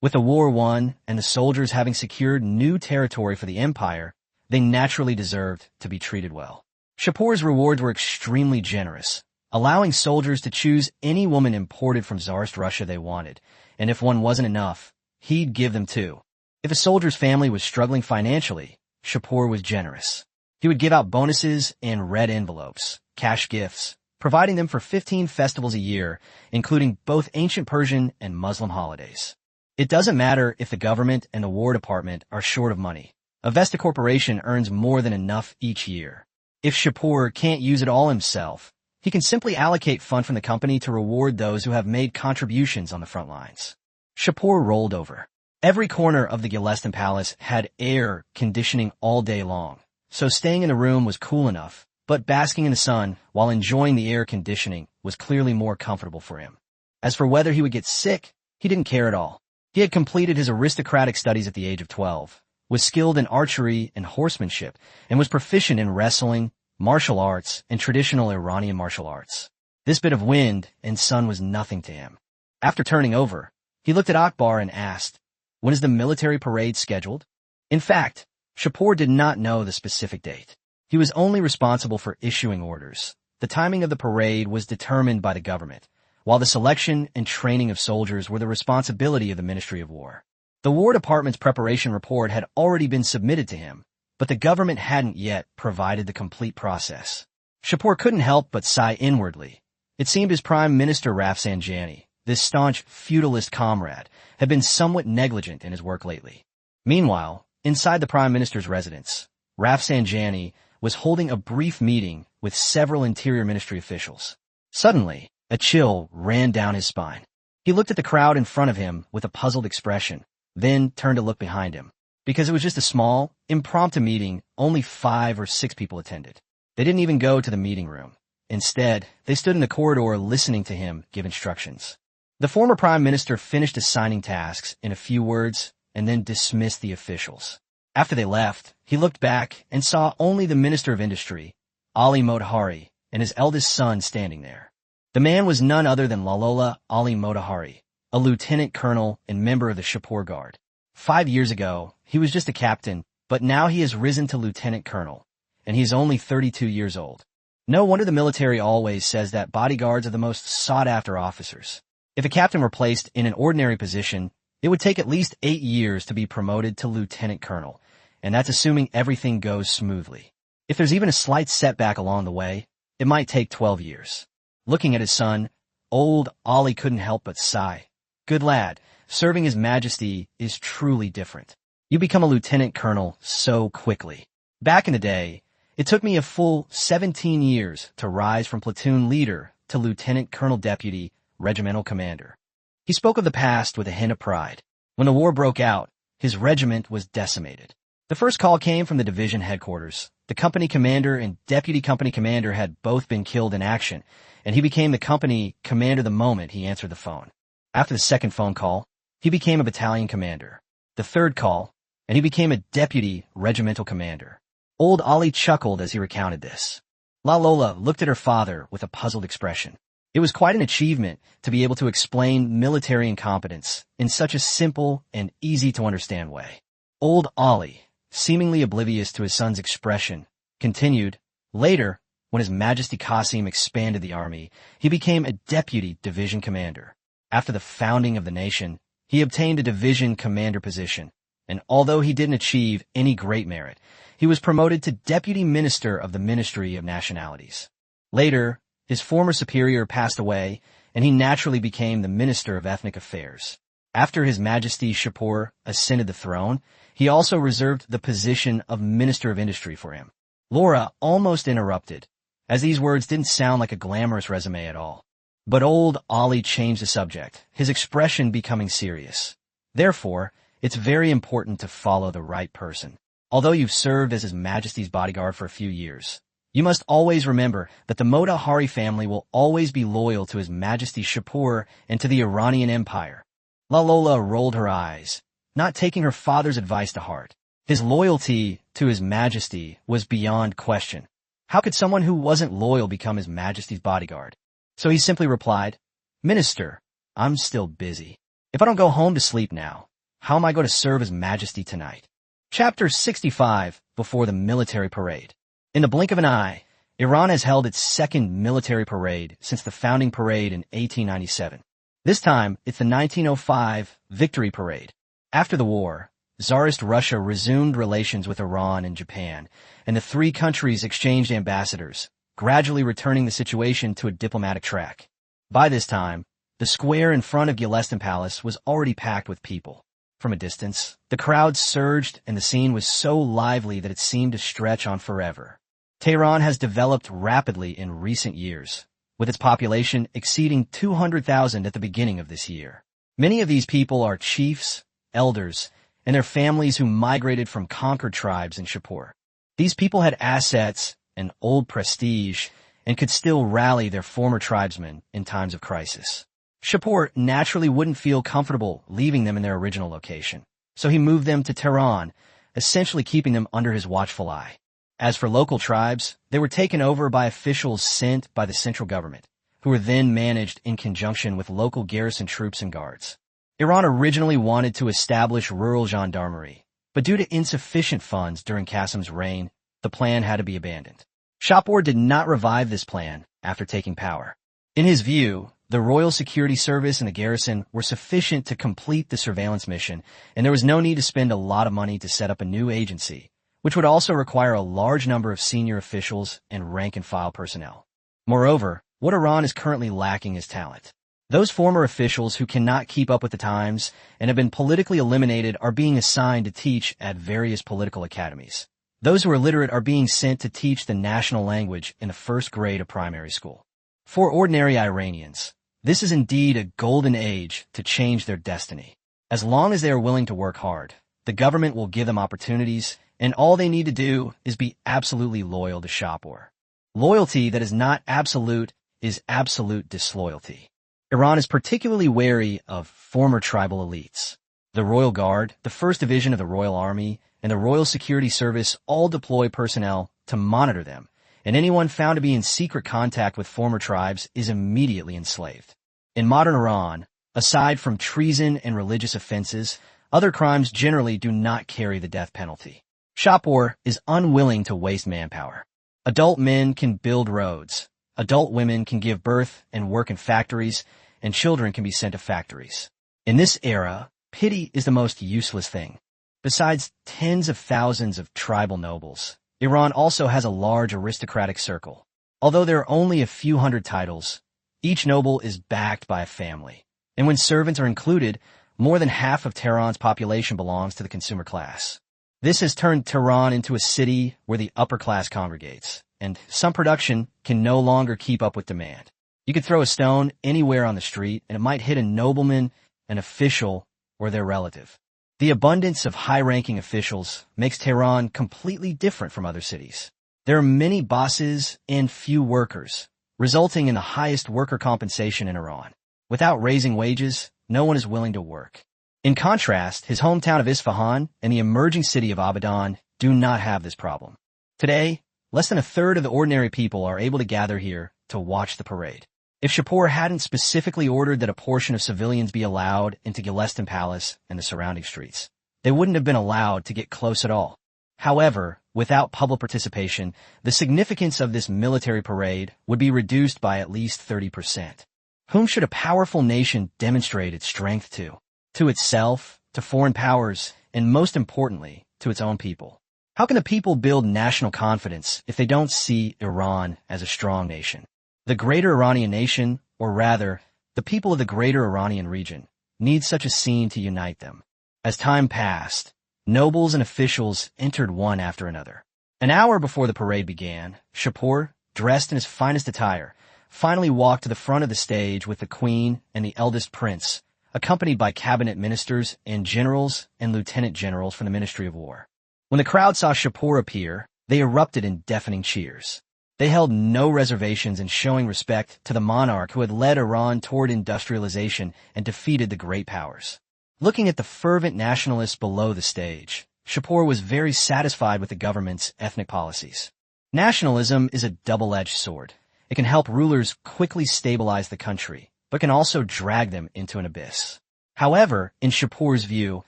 With the war won and the soldiers having secured new territory for the empire, they naturally deserved to be treated well. Shapur's rewards were extremely generous, allowing soldiers to choose any woman imported from Tsarist Russia they wanted, and if one wasn't enough, he'd give them 2. If a soldier's family was struggling financially, Shapur was generous. He would give out bonuses in red envelopes, cash gifts, providing them for 15 festivals a year, including both ancient Persian and Muslim holidays. It doesn't matter if the government and the War Department are short of money. Avesta Corporation earns more than enough each year. If Shapur can't use it all himself, he can simply allocate funds from the company to reward those who have made contributions on the front lines. Shapur rolled over. Every corner of the Gilestan Palace had air conditioning all day long, so staying in the room was cool enough, but basking in the sun while enjoying the air conditioning was clearly more comfortable for him. As for whether he would get sick, he didn't care at all. He had completed his aristocratic studies at the age of 12, was skilled in archery and horsemanship, and was proficient in wrestling, martial arts, and traditional Iranian martial arts. This bit of wind and sun was nothing to him. After turning over, he looked at Akbar and asked, "When is the military parade scheduled?" In fact, Shapur did not know the specific date. He was only responsible for issuing orders. The timing of the parade was determined by the government, while the selection and training of soldiers were the responsibility of the Ministry of War. The War Department's preparation report had already been submitted to him, but the government hadn't yet provided the complete process. Shapur couldn't help but sigh inwardly. It seemed his Prime Minister Rafsanjani, this staunch feudalist comrade, had been somewhat negligent in his work lately. Meanwhile, inside the Prime Minister's residence, Rafsanjani was holding a brief meeting with several Interior Ministry officials. Suddenly, a chill ran down his spine. He looked at the crowd in front of him with a puzzled expression, then turned to look behind him. Because it was just a small, impromptu meeting, only 5 or 6 people attended. They didn't even go to the meeting room. Instead, they stood in the corridor listening to him give instructions. The former Prime Minister finished assigning tasks in a few words and then dismissed the officials. After they left, he looked back and saw only the Minister of Industry, Ali Motahari, and his eldest son standing there. The man was none other than Lalola Ali Motahari, a lieutenant colonel and member of the Shapur Guard. 5 years ago, he was just a captain, but now he has risen to lieutenant colonel, and he is only 32 years old. No wonder the military always says that bodyguards are the most sought-after officers. If a captain were placed in an ordinary position, it would take at least 8 years to be promoted to lieutenant colonel, and that's assuming everything goes smoothly. If there's even a slight setback along the way, it might take 12 years. Looking at his son, old Ali couldn't help but sigh. Good lad, serving His Majesty is truly different. You become a lieutenant colonel so quickly. Back in the day, it took me a full 17 years to rise from platoon leader to lieutenant colonel deputy regimental commander. He spoke of the past with a hint of pride. When the war broke out, his regiment was decimated. The first call came from the division headquarters. The company commander and deputy company commander had both been killed in action, and he became the company commander the moment he answered the phone. After the second phone call, he became a battalion commander. The third call, and he became a deputy regimental commander. Old Ali chuckled as he recounted this. La Lola looked at her father with a puzzled expression. It was quite an achievement to be able to explain military incompetence in such a simple and easy-to-understand way. Old Ali, seemingly oblivious to his son's expression, continued, later, when His Majesty Qasim expanded the army, he became a deputy division commander. After the founding of the nation, he obtained a division commander position, and although he didn't achieve any great merit, he was promoted to deputy minister of the Ministry of Nationalities. Later, his former superior passed away, and he naturally became the Minister of Ethnic Affairs. After His Majesty Shapur ascended the throne, he also reserved the position of Minister of Industry for him. Laura almost interrupted, as these words didn't sound like a glamorous resume at all. But old Ali changed the subject, his expression becoming serious. Therefore, it's very important to follow the right person. Although you've served as His Majesty's bodyguard for a few years, you must always remember that the Motahari family will always be loyal to His Majesty Shapur and to the Iranian Empire. La Lola rolled her eyes, not taking her father's advice to heart. His loyalty to His Majesty was beyond question. How could someone who wasn't loyal become His Majesty's bodyguard? So he simply replied, "Minister, I'm still busy. If I don't go home to sleep now, how am I going to serve His Majesty tonight?" Chapter 65, Before the Military Parade. In the blink of an eye, Iran has held its second military parade since the founding parade in 1897. This time, it's the 1905 Victory Parade. After the war, Tsarist Russia resumed relations with Iran and Japan, and the three countries exchanged ambassadors, gradually returning the situation to a diplomatic track. By this time, the square in front of Gilestan Palace was already packed with people. From a distance, the crowd surged and the scene was so lively that it seemed to stretch on forever. Tehran has developed rapidly in recent years, with its population exceeding 200,000 at the beginning of this year. Many of these people are chiefs, elders, and their families who migrated from conquered tribes in Shapur. These people had assets and old prestige and could still rally their former tribesmen in times of crisis. Shapur naturally wouldn't feel comfortable leaving them in their original location, so he moved them to Tehran, essentially keeping them under his watchful eye. As for local tribes, they were taken over by officials sent by the central government, who were then managed in conjunction with local garrison troops and guards. Iran originally wanted to establish rural gendarmerie, but due to insufficient funds during Qasim's reign, the plan had to be abandoned. Shapur did not revive this plan after taking power. In his view, the Royal Security Service and the garrison were sufficient to complete the surveillance mission, and there was no need to spend a lot of money to set up a new agency, which would also require a large number of senior officials and rank-and-file personnel. Moreover, what Iran is currently lacking is talent. Those former officials who cannot keep up with the times and have been politically eliminated are being assigned to teach at various political academies. Those who are literate are being sent to teach the national language in the first grade of primary school. For ordinary Iranians, this is indeed a golden age to change their destiny. As long as they are willing to work hard, the government will give them opportunities, and all they need to do is be absolutely loyal to Shapur. Loyalty that is not absolute is absolute disloyalty. Iran is particularly wary of former tribal elites. The Royal Guard, the 1st Division of the Royal Army, and the Royal Security Service all deploy personnel to monitor them, and anyone found to be in secret contact with former tribes is immediately enslaved. In modern Iran, aside from treason and religious offenses, other crimes generally do not carry the death penalty. Shapur is unwilling to waste manpower. Adult men can build roads. Adult women can give birth and work in factories, and children can be sent to factories. In this era, pity is the most useless thing. Besides tens of thousands of tribal nobles, Iran also has a large aristocratic circle. Although there are only a few hundred titles, each noble is backed by a family. And when servants are included, more than half of Tehran's population belongs to the consumer class. This has turned Tehran into a city where the upper class congregates, and some production can no longer keep up with demand. You could throw a stone anywhere on the street, and it might hit a nobleman, an official, or their relative. The abundance of high-ranking officials makes Tehran completely different from other cities. There are many bosses and few workers, resulting in the highest worker compensation in Iran. Without raising wages, no one is willing to work. In contrast, his hometown of Isfahan and the emerging city of Abadan do not have this problem. Today, less than a third of the ordinary people are able to gather here to watch the parade. If Shapur hadn't specifically ordered that a portion of civilians be allowed into Gilestan Palace and the surrounding streets, they wouldn't have been allowed to get close at all. However, without public participation, the significance of this military parade would be reduced by at least 30%. Whom should a powerful nation demonstrate its strength to? To itself, to foreign powers, and most importantly, to its own people. How can the people build national confidence if they don't see Iran as a strong nation? The greater Iranian nation, or rather, the people of the greater Iranian region, need such a scene to unite them. As time passed, nobles and officials entered one after another. An hour before the parade began, Shapur, dressed in his finest attire, finally walked to the front of the stage with the queen and the eldest prince, accompanied by cabinet ministers and generals and lieutenant generals from the Ministry of War. When the crowd saw Shapur appear, they erupted in deafening cheers. They held no reservations in showing respect to the monarch who had led Iran toward industrialization and defeated the great powers. Looking at the fervent nationalists below the stage, Shapur was very satisfied with the government's ethnic policies. Nationalism is a double-edged sword. It can help rulers quickly stabilize the country, but can also drag them into an abyss. However, in Shapur's view,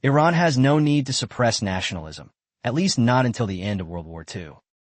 Iran has no need to suppress nationalism, at least not until the end of World War II.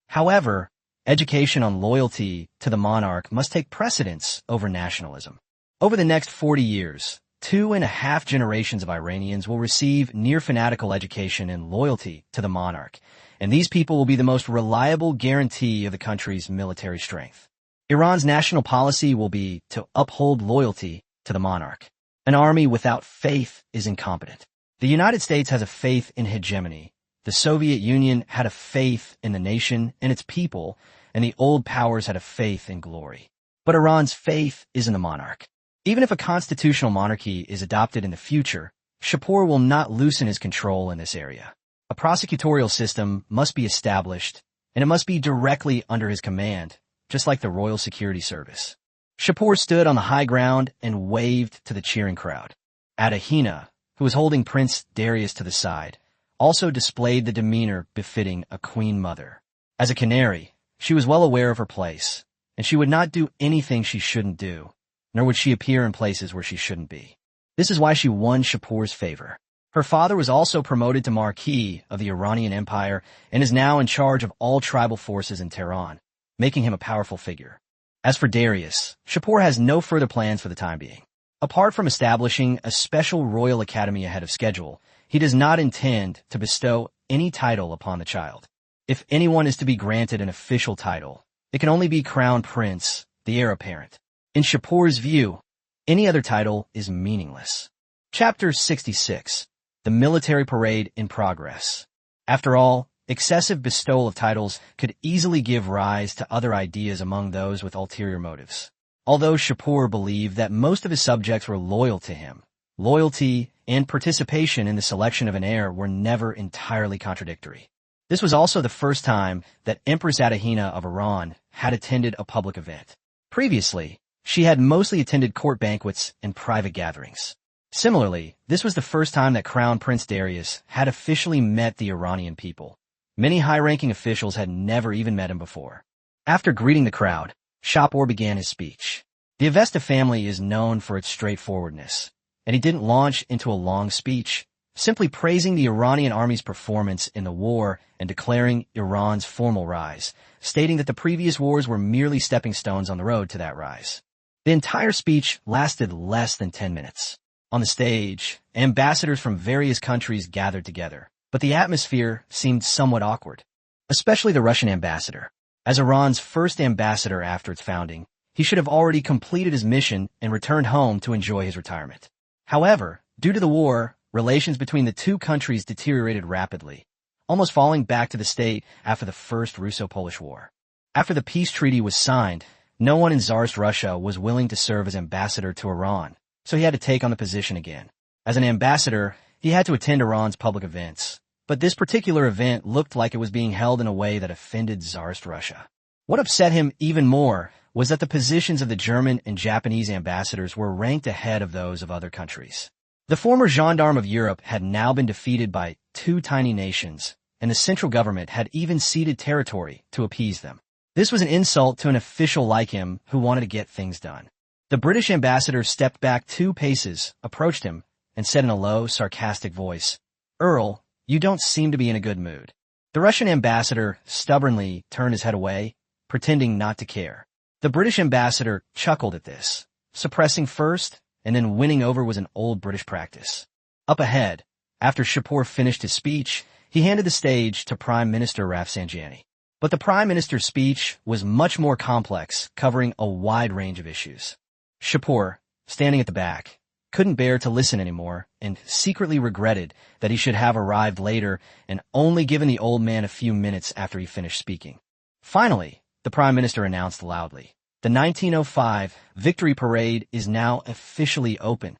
However, education on loyalty to the monarch must take precedence over nationalism. Over the next 40 years, 2.5 generations of Iranians will receive near-fanatical education and loyalty to the monarch, and these people will be the most reliable guarantee of the country's military strength. Iran's national policy will be to uphold loyalty to the monarch. An army without faith is incompetent. The United States has a faith in hegemony. The Soviet Union had a faith in the nation and its people, and the old powers had a faith in glory. But Iran's faith is in the monarch. Even if a constitutional monarchy is adopted in the future, Shapur will not loosen his control in this area. A prosecutorial system must be established, and it must be directly under his command, just like the Royal Security Service. Shapur stood on the high ground and waved to the cheering crowd. Adahina, who was holding Prince Darius to the side, also displayed the demeanor befitting a queen mother. As a canary, she was well aware of her place, and she would not do anything she shouldn't do, nor would she appear in places where she shouldn't be. This is why she won Shapur's favor. Her father was also promoted to Marquis of the Iranian Empire and is now in charge of all tribal forces in Tehran, making him a powerful figure. As for Darius, Shapur has no further plans for the time being. Apart from establishing a special royal academy ahead of schedule, he does not intend to bestow any title upon the child. If anyone is to be granted an official title, it can only be Crown Prince, the heir apparent. In Shapur's view, any other title is meaningless. Chapter 66. The Military Parade in Progress. After all, excessive bestowal of titles could easily give rise to other ideas among those with ulterior motives. Although Shapur believed that most of his subjects were loyal to him, loyalty and participation in the selection of an heir were never entirely contradictory. This was also the first time that Empress Adahina of Iran had attended a public event. Previously, she had mostly attended court banquets and private gatherings. Similarly, this was the first time that Crown Prince Darius had officially met the Iranian people. Many high-ranking officials had never even met him before. After greeting the crowd, Shapur began his speech. The Avesta family is known for its straightforwardness, and he didn't launch into a long speech, simply praising the Iranian army's performance in the war and declaring Iran's formal rise, stating that the previous wars were merely stepping stones on the road to that rise. The entire speech lasted less than 10 minutes. On the stage, ambassadors from various countries gathered together, but the atmosphere seemed somewhat awkward, especially the Russian ambassador. As Iran's first ambassador after its founding, he should have already completed his mission and returned home to enjoy his retirement. However, due to the war, relations between the two countries deteriorated rapidly, almost falling back to the state after the First Russo-Polish War. After the peace treaty was signed, no one in Tsarist Russia was willing to serve as ambassador to Iran, so he had to take on the position again. As an ambassador, he had to attend Iran's public events, but this particular event looked like it was being held in a way that offended Tsarist Russia. What upset him even more was that the positions of the German and Japanese ambassadors were ranked ahead of those of other countries. The former gendarme of Europe had now been defeated by two tiny nations, and the central government had even ceded territory to appease them. This was an insult to an official like him who wanted to get things done. The British ambassador stepped back 2 paces, approached him, and said in a low, sarcastic voice, "Earl, you don't seem to be in a good mood." The Russian ambassador stubbornly turned his head away, pretending not to care. The British ambassador chuckled at this. Suppressing first, and then winning over was an old British practice. Up ahead, after Shapur finished his speech, he handed the stage to Prime Minister Rafsanjani. But the Prime Minister's speech was much more complex, covering a wide range of issues. Shapur, standing at the back, couldn't bear to listen anymore and secretly regretted that he should have arrived later and only given the old man a few minutes after he finished speaking. Finally, the Prime Minister announced loudly, "The 1905 Victory Parade is now officially open."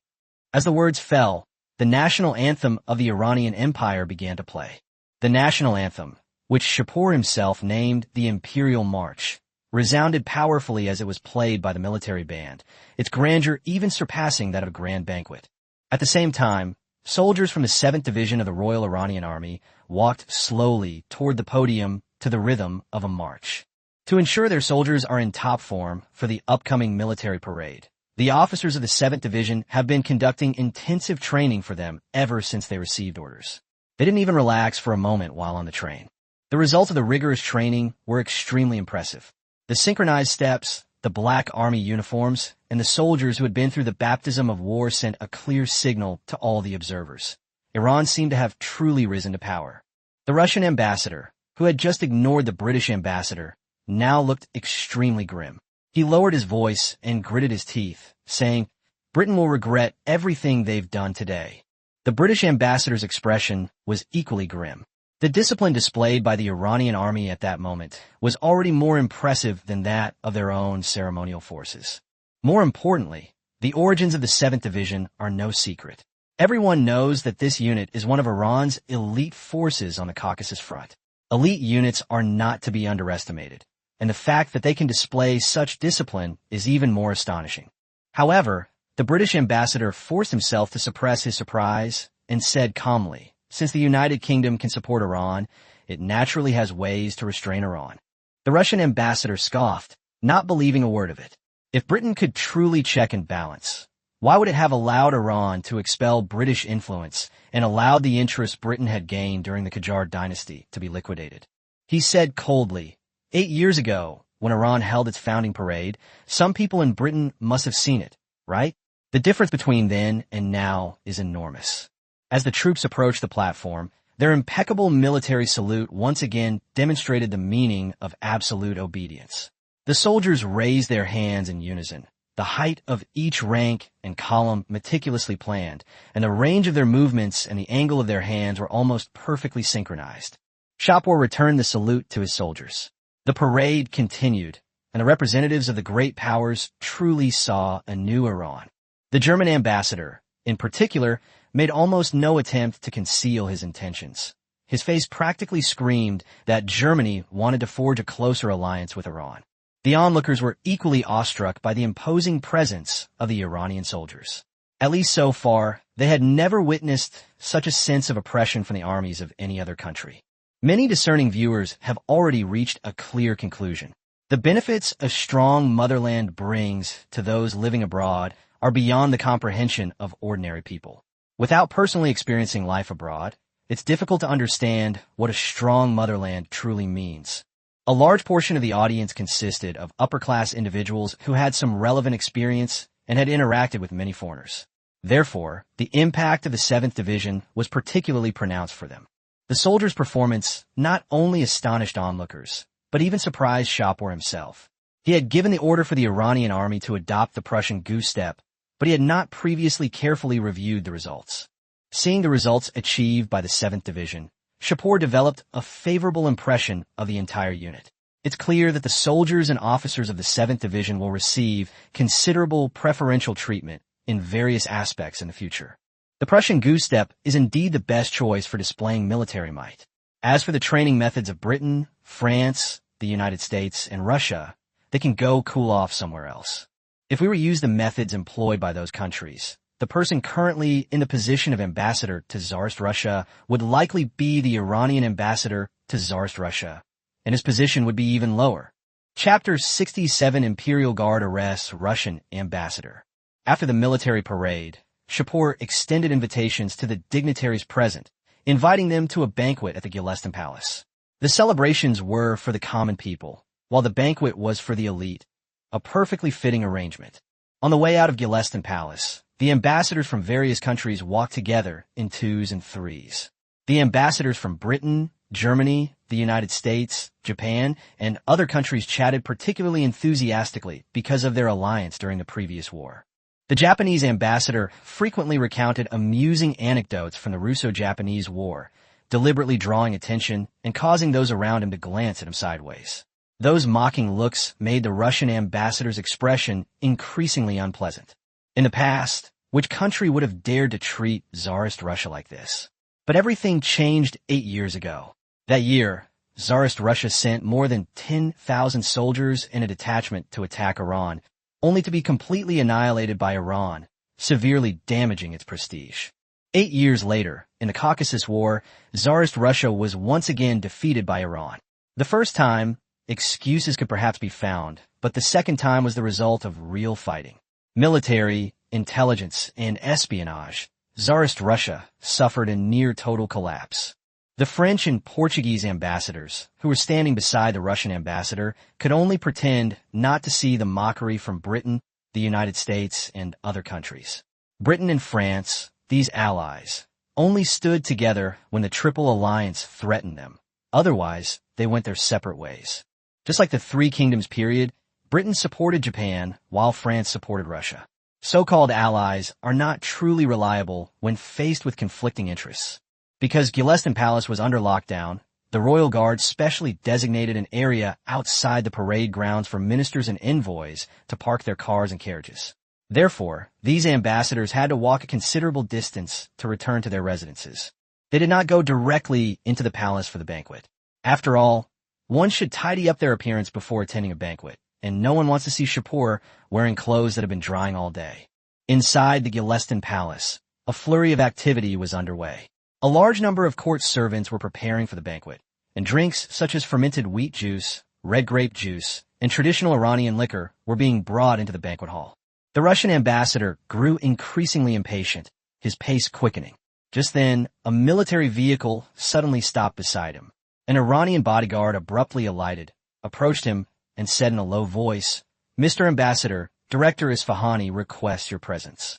As the words fell, the national anthem of the Iranian Empire began to play. The national anthem, which Shapur himself named the Imperial March, resounded powerfully as it was played by the military band, its grandeur even surpassing that of a grand banquet. At the same time, soldiers from the 7th Division of the Royal Iranian Army walked slowly toward the podium to the rhythm of a march. To ensure their soldiers are in top form for the upcoming military parade, the officers of the 7th Division have been conducting intensive training for them ever since they received orders. They didn't even relax for a moment while on the train. The results of the rigorous training were extremely impressive. The synchronized steps, the black army uniforms, and the soldiers who had been through the baptism of war sent a clear signal to all the observers. Iran seemed to have truly risen to power. The Russian ambassador, who had just ignored the British ambassador, now looked extremely grim. He lowered his voice and gritted his teeth, saying, "Britain will regret everything they've done today." The British ambassador's expression was equally grim. The discipline displayed by the Iranian army at that moment was already more impressive than that of their own ceremonial forces. More importantly, the origins of the 7th Division are no secret. Everyone knows that this unit is one of Iran's elite forces on the Caucasus front. Elite units are not to be underestimated, and the fact that they can display such discipline is even more astonishing. However, the British ambassador forced himself to suppress his surprise and said calmly, "Since the United Kingdom can support Iran, it naturally has ways to restrain Iran." The Russian ambassador scoffed, not believing a word of it. If Britain could truly check and balance, why would it have allowed Iran to expel British influence and allowed the interests Britain had gained during the Qajar dynasty to be liquidated? He said coldly, 8 years ago, when Iran held its founding parade, some people in Britain must have seen it, right? The difference between then and now is enormous. As the troops approached the platform, their impeccable military salute once again demonstrated the meaning of absolute obedience. The soldiers raised their hands in unison, the height of each rank and column meticulously planned, and the range of their movements and the angle of their hands were almost perfectly synchronized. Shapur returned the salute to his soldiers. The parade continued, and the representatives of the great powers truly saw a new Iran. The German ambassador, in particular, made almost no attempt to conceal his intentions. His face practically screamed that Germany wanted to forge a closer alliance with Iran. The onlookers were equally awestruck by the imposing presence of the Iranian soldiers. At least so far, they had never witnessed such a sense of oppression from the armies of any other country. Many discerning viewers have already reached a clear conclusion. The benefits a strong motherland brings to those living abroad are beyond the comprehension of ordinary people. Without personally experiencing life abroad, it's difficult to understand what a strong motherland truly means. A large portion of the audience consisted of upper-class individuals who had some relevant experience and had interacted with many foreigners. Therefore, the impact of the 7th Division was particularly pronounced for them. The soldiers' performance not only astonished onlookers, but even surprised Shapur himself. He had given the order for the Iranian army to adopt the Prussian goose step, but he had not previously carefully reviewed the results. Seeing the results achieved by the 7th Division, Shapur developed a favorable impression of the entire unit. It's clear that the soldiers and officers of the 7th Division will receive considerable preferential treatment in various aspects in the future. The Prussian goose step is indeed the best choice for displaying military might. As for the training methods of Britain, France, the United States, and Russia, they can go cool off somewhere else. If we were to use the methods employed by those countries, the person currently in the position of ambassador to Tsarist Russia would likely be the Iranian ambassador to Tsarist Russia, and his position would be even lower. Chapter 67 Imperial Guard arrests Russian ambassador. After the military parade, Shapur extended invitations to the dignitaries present, inviting them to a banquet at the Gulistan Palace. The celebrations were for the common people, while the banquet was for the elite, a perfectly fitting arrangement. On the way out of Gulistan Palace, the ambassadors from various countries walked together in twos and threes. The ambassadors from Britain, Germany, the United States, Japan, and other countries chatted particularly enthusiastically because of their alliance during the previous war. The Japanese ambassador frequently recounted amusing anecdotes from the Russo-Japanese War, deliberately drawing attention and causing those around him to glance at him sideways. Those mocking looks made the Russian ambassador's expression increasingly unpleasant. In the past, which country would have dared to treat Tsarist Russia like this? But everything changed 8 years ago. That year, Tsarist Russia sent more than 10,000 soldiers in a detachment to attack Iran, only to be completely annihilated by Iran, severely damaging its prestige. 8 years later, in the Caucasus War, Tsarist Russia was once again defeated by Iran. The first time, excuses could perhaps be found, but the second time was the result of real fighting. Military, intelligence, and espionage, Tsarist Russia suffered a near-total collapse. The French and Portuguese ambassadors, who were standing beside the Russian ambassador, could only pretend not to see the mockery from Britain, the United States, and other countries. Britain and France, these allies, only stood together when the Triple Alliance threatened them. Otherwise, they went their separate ways. Just like the Three Kingdoms period, Britain supported Japan while France supported Russia. So-called allies are not truly reliable when faced with conflicting interests. Because Gulistan Palace was under lockdown, the Royal Guard specially designated an area outside the parade grounds for ministers and envoys to park their cars and carriages. Therefore, these ambassadors had to walk a considerable distance to return to their residences. They did not go directly into the palace for the banquet. After all, One should tidy up their appearance before attending a banquet, and no one wants to see Shapur wearing clothes that have been drying all day. Inside the Gilestan Palace, a flurry of activity was underway. A large number of court servants were preparing for the banquet, and drinks such as fermented wheat juice, red grape juice, and traditional Iranian liquor were being brought into the banquet hall. The Russian ambassador grew increasingly impatient, his pace quickening. Just then, a military vehicle suddenly stopped beside him. An Iranian bodyguard abruptly alighted, approached him, and said in a low voice, "Mr. Ambassador, Director Isfahani requests your presence."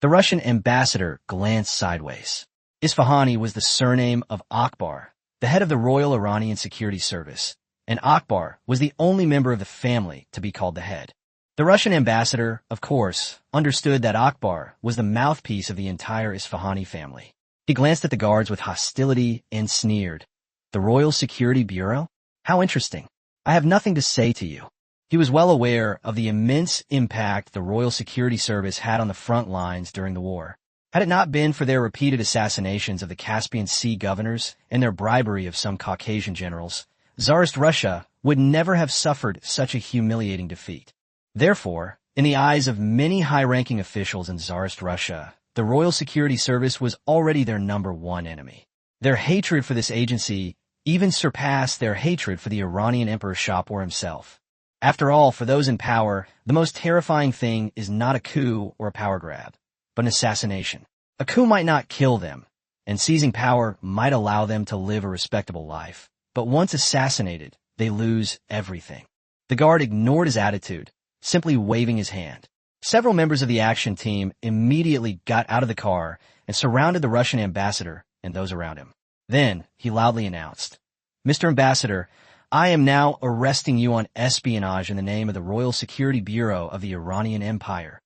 The Russian ambassador glanced sideways. Isfahani was the surname of Akbar, the head of the Royal Iranian Security Service, and Akbar was the only member of the family to be called the head. The Russian ambassador, of course, understood that Akbar was the mouthpiece of the entire Isfahani family. He glanced at the guards with hostility and sneered. "The Royal Security Bureau? How interesting. I have nothing to say to you." He was well aware of the immense impact the Royal Security Service had on the front lines during the war. Had it not been for their repeated assassinations of the Caspian Sea governors and their bribery of some Caucasian generals, Tsarist Russia would never have suffered such a humiliating defeat. Therefore, in the eyes of many high-ranking officials in Tsarist Russia, the Royal Security Service was already their number one enemy. Their hatred for this agency even surpassed their hatred for the Iranian Emperor Shapur himself. After all, for those in power, the most terrifying thing is not a coup or a power grab, but an assassination. A coup might not kill them, and seizing power might allow them to live a respectable life. But once assassinated, they lose everything. The guard ignored his attitude, simply waving his hand. Several members of the action team immediately got out of the car and surrounded the Russian ambassador and those around him. Then, he loudly announced, "Mr. Ambassador, I am now arresting you on espionage in the name of the Royal Security Bureau of the Iranian Empire."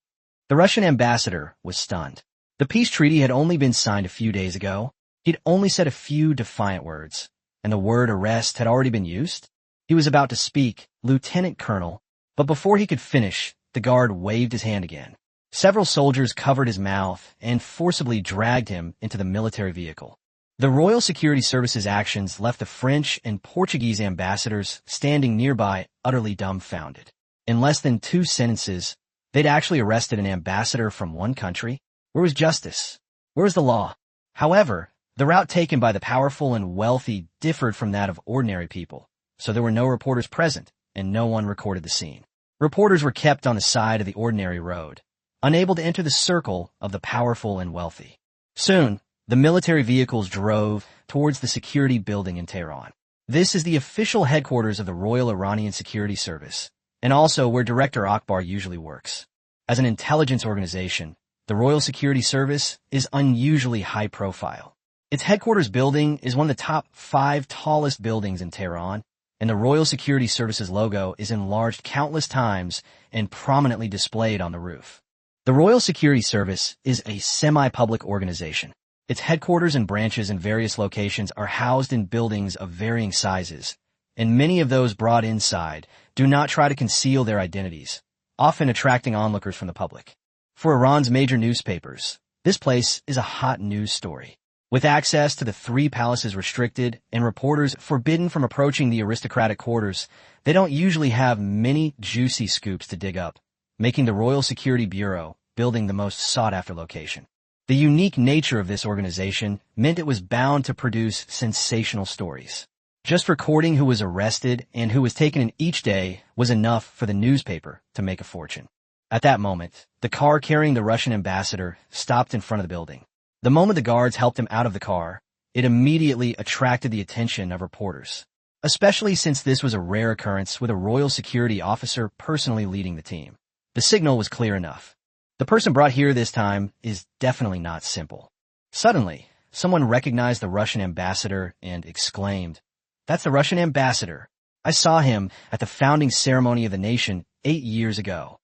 The Russian ambassador was stunned. The peace treaty had only been signed a few days ago. He'd only said a few defiant words, and the word arrest had already been used. He was about to speak, "Lieutenant Colonel," but before he could finish, the guard waved his hand again. Several soldiers covered his mouth and forcibly dragged him into the military vehicle. The Royal Security Service's actions left the French and Portuguese ambassadors standing nearby utterly dumbfounded. In less than 2 sentences, they'd actually arrested an ambassador from one country. Where was justice? Where was the law? However, the route taken by the powerful and wealthy differed from that of ordinary people, so there were no reporters present, and no one recorded the scene. Reporters were kept on the side of the ordinary road, unable to enter the circle of the powerful and wealthy. Soon, the military vehicles drove towards the security building in Tehran. This is the official headquarters of the Royal Iranian Security Service, and also where Director Akbar usually works. As an intelligence organization, the Royal Security Service is unusually high profile. Its headquarters building is one of the top 5 tallest buildings in Tehran, and the Royal Security Service's logo is enlarged countless times and prominently displayed on the roof. The Royal Security Service is a semi-public organization. Its headquarters and branches in various locations are housed in buildings of varying sizes, and many of those brought inside do not try to conceal their identities, often attracting onlookers from the public. For Iran's major newspapers, this place is a hot news story. With access to the 3 palaces restricted and reporters forbidden from approaching the aristocratic quarters, they don't usually have many juicy scoops to dig up, making the Royal Security Bureau building the most sought-after location. The unique nature of this organization meant it was bound to produce sensational stories. Just recording who was arrested and who was taken in each day was enough for the newspaper to make a fortune. At that moment, the car carrying the Russian ambassador stopped in front of the building. The moment the guards helped him out of the car, it immediately attracted the attention of reporters, especially since this was a rare occurrence with a royal security officer personally leading the team. The signal was clear enough. The person brought here this time is definitely not simple. Suddenly, someone recognized the Russian ambassador and exclaimed, "That's the Russian ambassador. I saw him at the founding ceremony of the nation 8 years ago."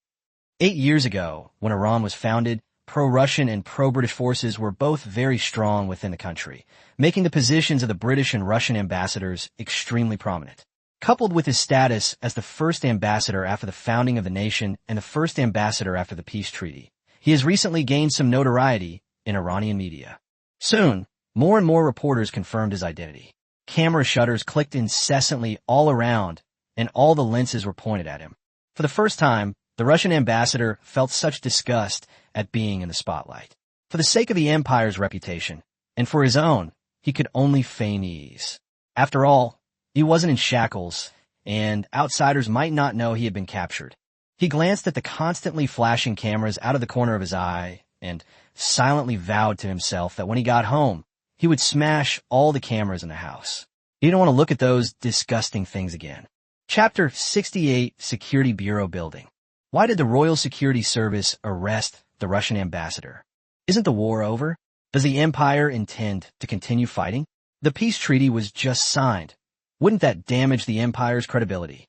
8 years ago, when Iran was founded, pro-Russian and pro-British forces were both very strong within the country, making the positions of the British and Russian ambassadors extremely prominent. Coupled with his status as the first ambassador after the founding of the nation and the first ambassador after the peace treaty, he has recently gained some notoriety in Iranian media. Soon, more and more reporters confirmed his identity. Camera shutters clicked incessantly all around, and all the lenses were pointed at him. For the first time, the Russian ambassador felt such disgust at being in the spotlight. For the sake of the empire's reputation, and for his own, he could only feign ease. After all, he wasn't in shackles, and outsiders might not know he had been captured. He glanced at the constantly flashing cameras out of the corner of his eye and silently vowed to himself that when he got home, he would smash all the cameras in the house. He didn't want to look at those disgusting things again. Chapter 68, Security Bureau Building. Why did the Royal Security Service arrest the Russian ambassador? Isn't the war over? Does the empire intend to continue fighting? The peace treaty was just signed. Wouldn't that damage the empire's credibility?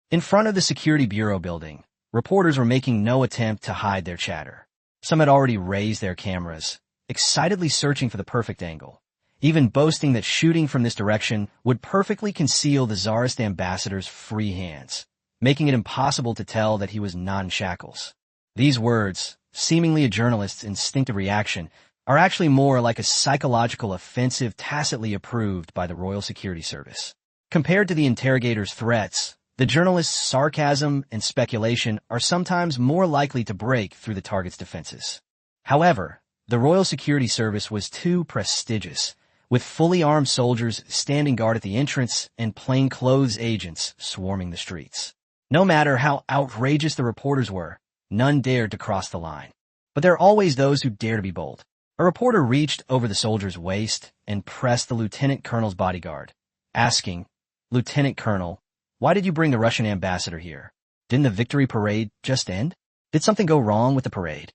In front of the Security Bureau building, reporters were making no attempt to hide their chatter. Some had already raised their cameras, excitedly searching for the perfect angle, even boasting that shooting from this direction would perfectly conceal the Tsarist ambassador's free hands, making it impossible to tell that he was non-shackles. These words, seemingly a journalist's instinctive reaction, are actually more like a psychological offensive tacitly approved by the Royal Security Service. Compared to the interrogator's threats, the journalist's sarcasm and speculation are sometimes more likely to break through the target's defenses. However, the Royal Security Service was too prestigious, with fully armed soldiers standing guard at the entrance and plainclothes agents swarming the streets. No matter how outrageous the reporters were, none dared to cross the line. But there are always those who dare to be bold. A reporter reached over the soldier's waist and pressed the lieutenant colonel's bodyguard, asking, "Lieutenant Colonel, why did you bring the Russian ambassador here? Didn't the victory parade just end? Did something go wrong with the parade?"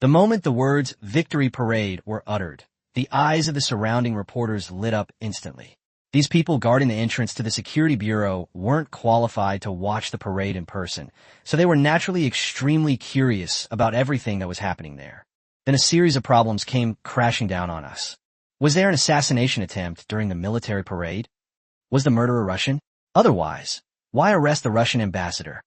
The moment the words "victory parade" were uttered, the eyes of the surrounding reporters lit up instantly. These people guarding the entrance to the Security Bureau weren't qualified to watch the parade in person, so they were naturally extremely curious about everything that was happening there. Then a series of problems came crashing down on us. Was there an assassination attempt during the military parade? Was the murderer Russian? Otherwise, why arrest the Russian ambassador?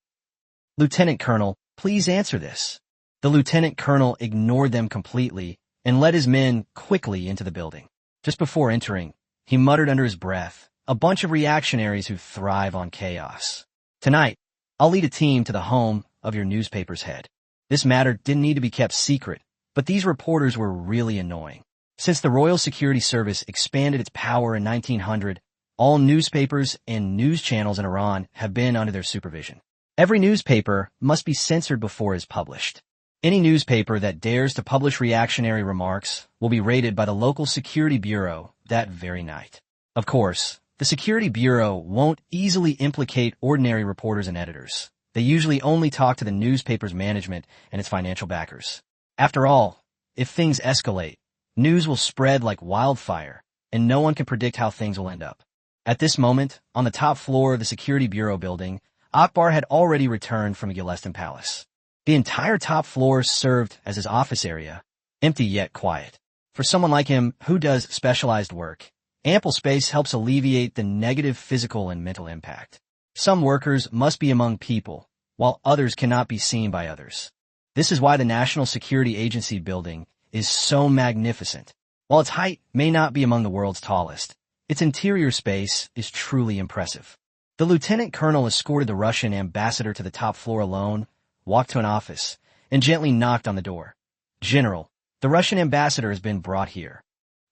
"Lieutenant Colonel, please answer this." The lieutenant colonel ignored them completely and led his men quickly into the building. Just before entering, he muttered under his breath, "A bunch of reactionaries who thrive on chaos. Tonight, I'll lead a team to the home of your newspaper's head." This matter didn't need to be kept secret, but these reporters were really annoying. Since the Royal Security Service expanded its power in 1900, all newspapers and news channels in Iran have been under their supervision. Every newspaper must be censored before it is published. Any newspaper that dares to publish reactionary remarks will be raided by the local security bureau that very night. Of course, the Security Bureau won't easily implicate ordinary reporters and editors. They usually only talk to the newspaper's management and its financial backers. After all, if things escalate, news will spread like wildfire, and no one can predict how things will end up. At this moment, on the top floor of the Security Bureau building, Akbar had already returned from Yelestan Palace. The entire top floor served as his office area, empty yet quiet. For someone like him who does specialized work, ample space helps alleviate the negative physical and mental impact. Some workers must be among people, while others cannot be seen by others. This is why the National Security Agency building is so magnificent. While its height may not be among the world's tallest, its interior space is truly impressive. The lieutenant colonel escorted the Russian ambassador to the top floor alone, walked to an office, and gently knocked on the door. "General, the Russian ambassador has been brought here."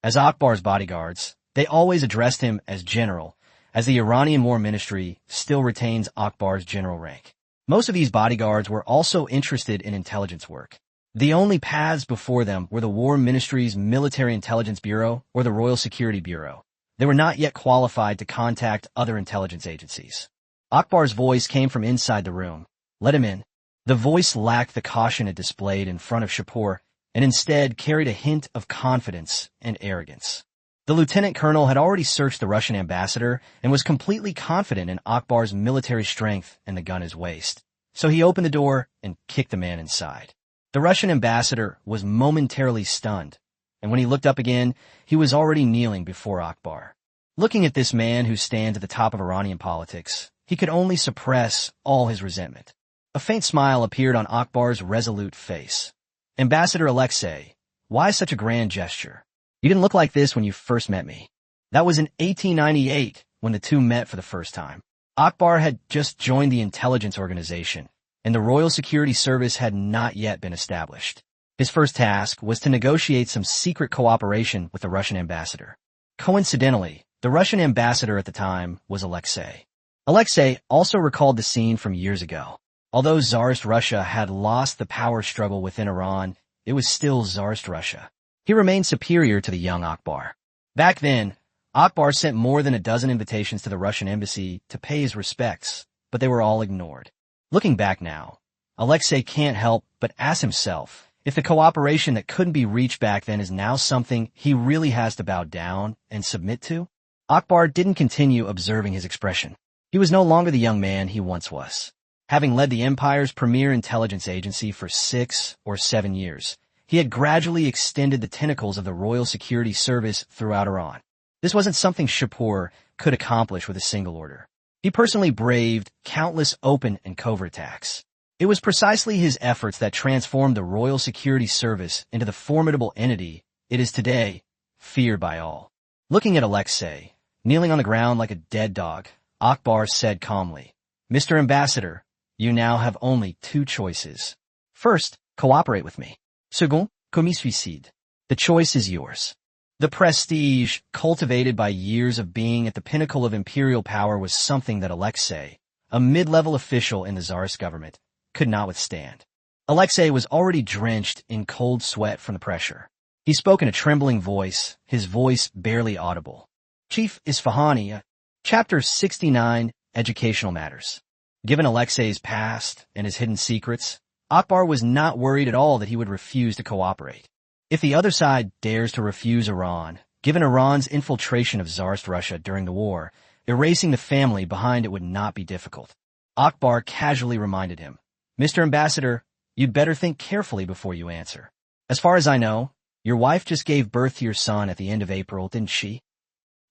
As Akbar's bodyguards, they always addressed him as general, as the Iranian War Ministry still retains Akbar's general rank. Most of these bodyguards were also interested in intelligence work. The only paths before them were the War Ministry's Military Intelligence Bureau or the Royal Security Bureau. They were not yet qualified to contact other intelligence agencies. Akbar's voice came from inside the room. "Let him in." The voice lacked the caution it displayed in front of Shapur, and instead carried a hint of confidence and arrogance. The lieutenant colonel had already searched the Russian ambassador and was completely confident in Akbar's military strength and the gun at his waist. So he opened the door and kicked the man inside. The Russian ambassador was momentarily stunned, and when he looked up again, he was already kneeling before Akbar. Looking at this man who stands at the top of Iranian politics, he could only suppress all his resentment. A faint smile appeared on Akbar's resolute face. "Ambassador Alexei, why such a grand gesture? You didn't look like this when you first met me." That was in 1898 when the two met for the first time. Akbar had just joined the intelligence organization, and the Royal Security Service had not yet been established. His first task was to negotiate some secret cooperation with the Russian ambassador. Coincidentally, the Russian ambassador at the time was Alexei. Alexei also recalled the scene from years ago. Although Tsarist Russia had lost the power struggle within Iran, it was still Tsarist Russia. He remained superior to the young Akbar. Back then, Akbar sent more than a dozen invitations to the Russian embassy to pay his respects, but they were all ignored. Looking back now, Alexei can't help but ask himself if the cooperation that couldn't be reached back then is now something he really has to bow down and submit to. Akbar didn't continue observing his expression. He was no longer the young man he once was. Having led the empire's premier intelligence agency for 6 or 7 years, he had gradually extended the tentacles of the Royal Security Service throughout Iran. This wasn't something Shapur could accomplish with a single order. He personally braved countless open and covert attacks. It was precisely his efforts that transformed the Royal Security Service into the formidable entity it is today, feared by all. Looking at Alexei, kneeling on the ground like a dead dog, Akbar said calmly, "Mr. Ambassador, you now have only 2 choices. First, cooperate with me. Second, commis suicide. The choice is yours." The prestige cultivated by years of being at the pinnacle of imperial power was something that Alexei, a mid-level official in the Tsarist government, could not withstand. Alexei was already drenched in cold sweat from the pressure. He spoke in a trembling voice, his voice barely audible. Chief Isfahani, Chapter 69, Educational Matters. Given Alexei's past and his hidden secrets, Akbar was not worried at all that he would refuse to cooperate. If the other side dares to refuse Iran, given Iran's infiltration of Tsarist Russia during the war, erasing the family behind it would not be difficult. Akbar casually reminded him, "Mr. Ambassador, you'd better think carefully before you answer. As far as I know, your wife just gave birth to your son at the end of April, didn't she?"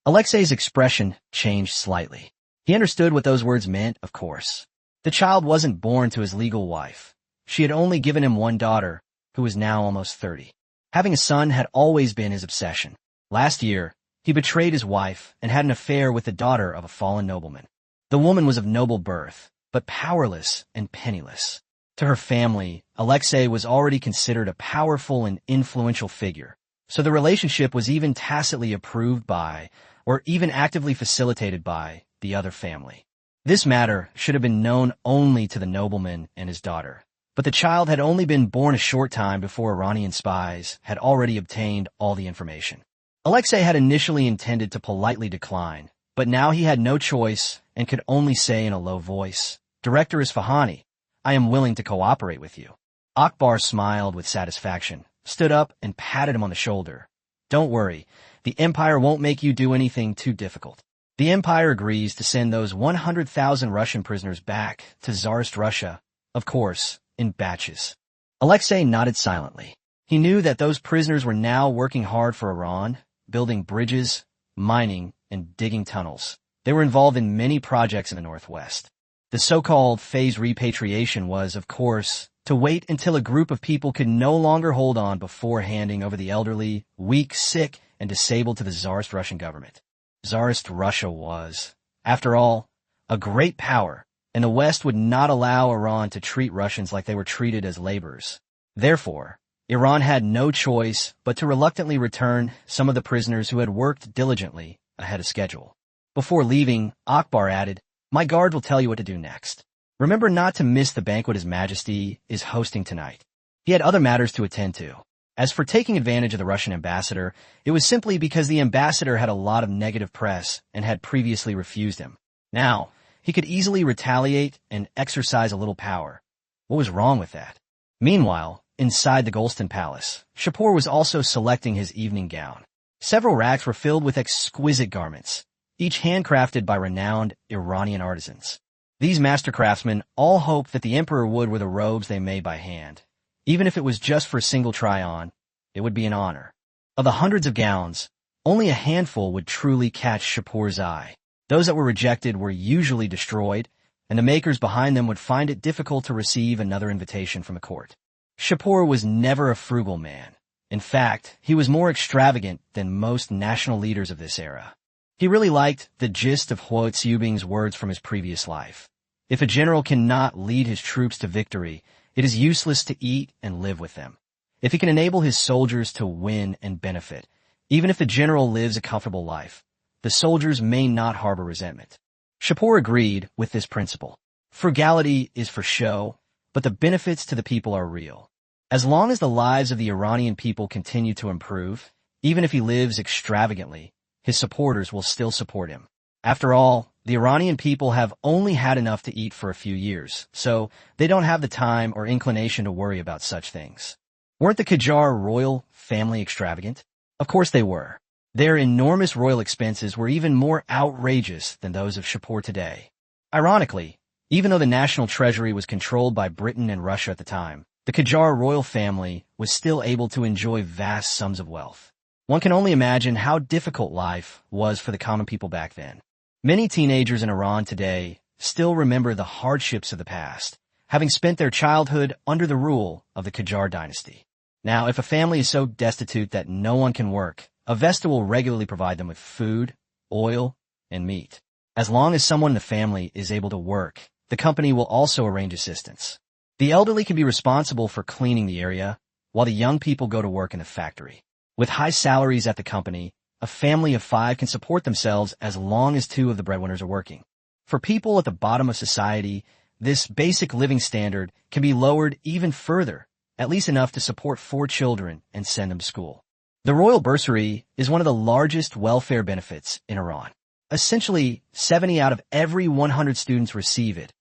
Alexei's expression changed slightly. He understood what those words meant, of course. The child wasn't born to his legal wife. She had only given him one daughter, who was now almost 30. Having a son had always been his obsession. Last year, he betrayed his wife and had an affair with the daughter of a fallen nobleman. The woman was of noble birth, but powerless and penniless. To her family, Alexei was already considered a powerful and influential figure, so the relationship was even tacitly approved by, or even actively facilitated by, the other family. This matter should have been known only to the nobleman and his daughter. But the child had only been born a short time before Iranian spies had already obtained all the information. Alexei had initially intended to politely decline, but now he had no choice and could only say in a low voice, "Director Isfahani, I am willing to cooperate with you." Akbar smiled with satisfaction, stood up and patted him on the shoulder. "Don't worry, the Empire won't make you do anything too difficult. The Empire agrees to send those 100,000 Russian prisoners back to Tsarist Russia, of course, in batches." Alexei nodded silently. He knew that those prisoners were now working hard for Iran, building bridges, mining, and digging tunnels. They were involved in many projects in the Northwest. The so-called phased repatriation was, of course, to wait until a group of people could no longer hold on before handing over the elderly, weak, sick, and disabled to the Tsarist Russian government. Tsarist Russia was, after all, a great power, and the West would not allow Iran to treat Russians like they were treated as laborers. Therefore, Iran had no choice but to reluctantly return some of the prisoners who had worked diligently ahead of schedule. Before leaving, Akbar added, "My guard will tell you what to do next. Remember not to miss the banquet His Majesty is hosting tonight." He had other matters to attend to. As for taking advantage of the Russian ambassador, it was simply because the ambassador had a lot of negative press and had previously refused him. Now, he could easily retaliate and exercise a little power. What was wrong with that? Meanwhile, inside the Golston Palace, Shapur was also selecting his evening gown. Several racks were filled with exquisite garments, each handcrafted by renowned Iranian artisans. These master craftsmen all hoped that the emperor would wear the robes they made by hand. Even if it was just for a single try-on, it would be an honor. Of the hundreds of gowns, only a handful would truly catch Shapur's eye. Those that were rejected were usually destroyed, and the makers behind them would find it difficult to receive another invitation from a court. Shapur was never a frugal man. In fact, he was more extravagant than most national leaders of this era. He really liked the gist of Huo Tsubing's words from his previous life. If a general cannot lead his troops to victory, it is useless to eat and live with them. If he can enable his soldiers to win and benefit, even if the general lives a comfortable life, the soldiers may not harbor resentment. Shapur agreed with this principle. Frugality is for show, but the benefits to the people are real. As long as the lives of the Iranian people continue to improve, even if he lives extravagantly, his supporters will still support him. After all, the Iranian people have only had enough to eat for a few years, so they don't have the time or inclination to worry about such things. Weren't the Qajar royal family extravagant? Of course they were. Their enormous royal expenses were even more outrageous than those of Shapur today. Ironically, even though the national treasury was controlled by Britain and Russia at the time, the Qajar royal family was still able to enjoy vast sums of wealth. One can only imagine how difficult life was for the common people back then. Many teenagers in Iran today still remember the hardships of the past, having spent their childhood under the rule of the Qajar dynasty. Now, if a family is so destitute that no one can work, Avesta will regularly provide them with food, oil, and meat. As long as someone in the family is able to work, the company will also arrange assistance. The elderly can be responsible for cleaning the area, while the young people go to work in the factory. With high salaries at the company, a family of 5 can support themselves as long as 2 of the breadwinners are working. For people at the bottom of society, this basic living standard can be lowered even further, at least enough to support 4 children and send them to school. The royal bursary is one of the largest welfare benefits in Iran. Essentially, 70 out of every 100 students receive it,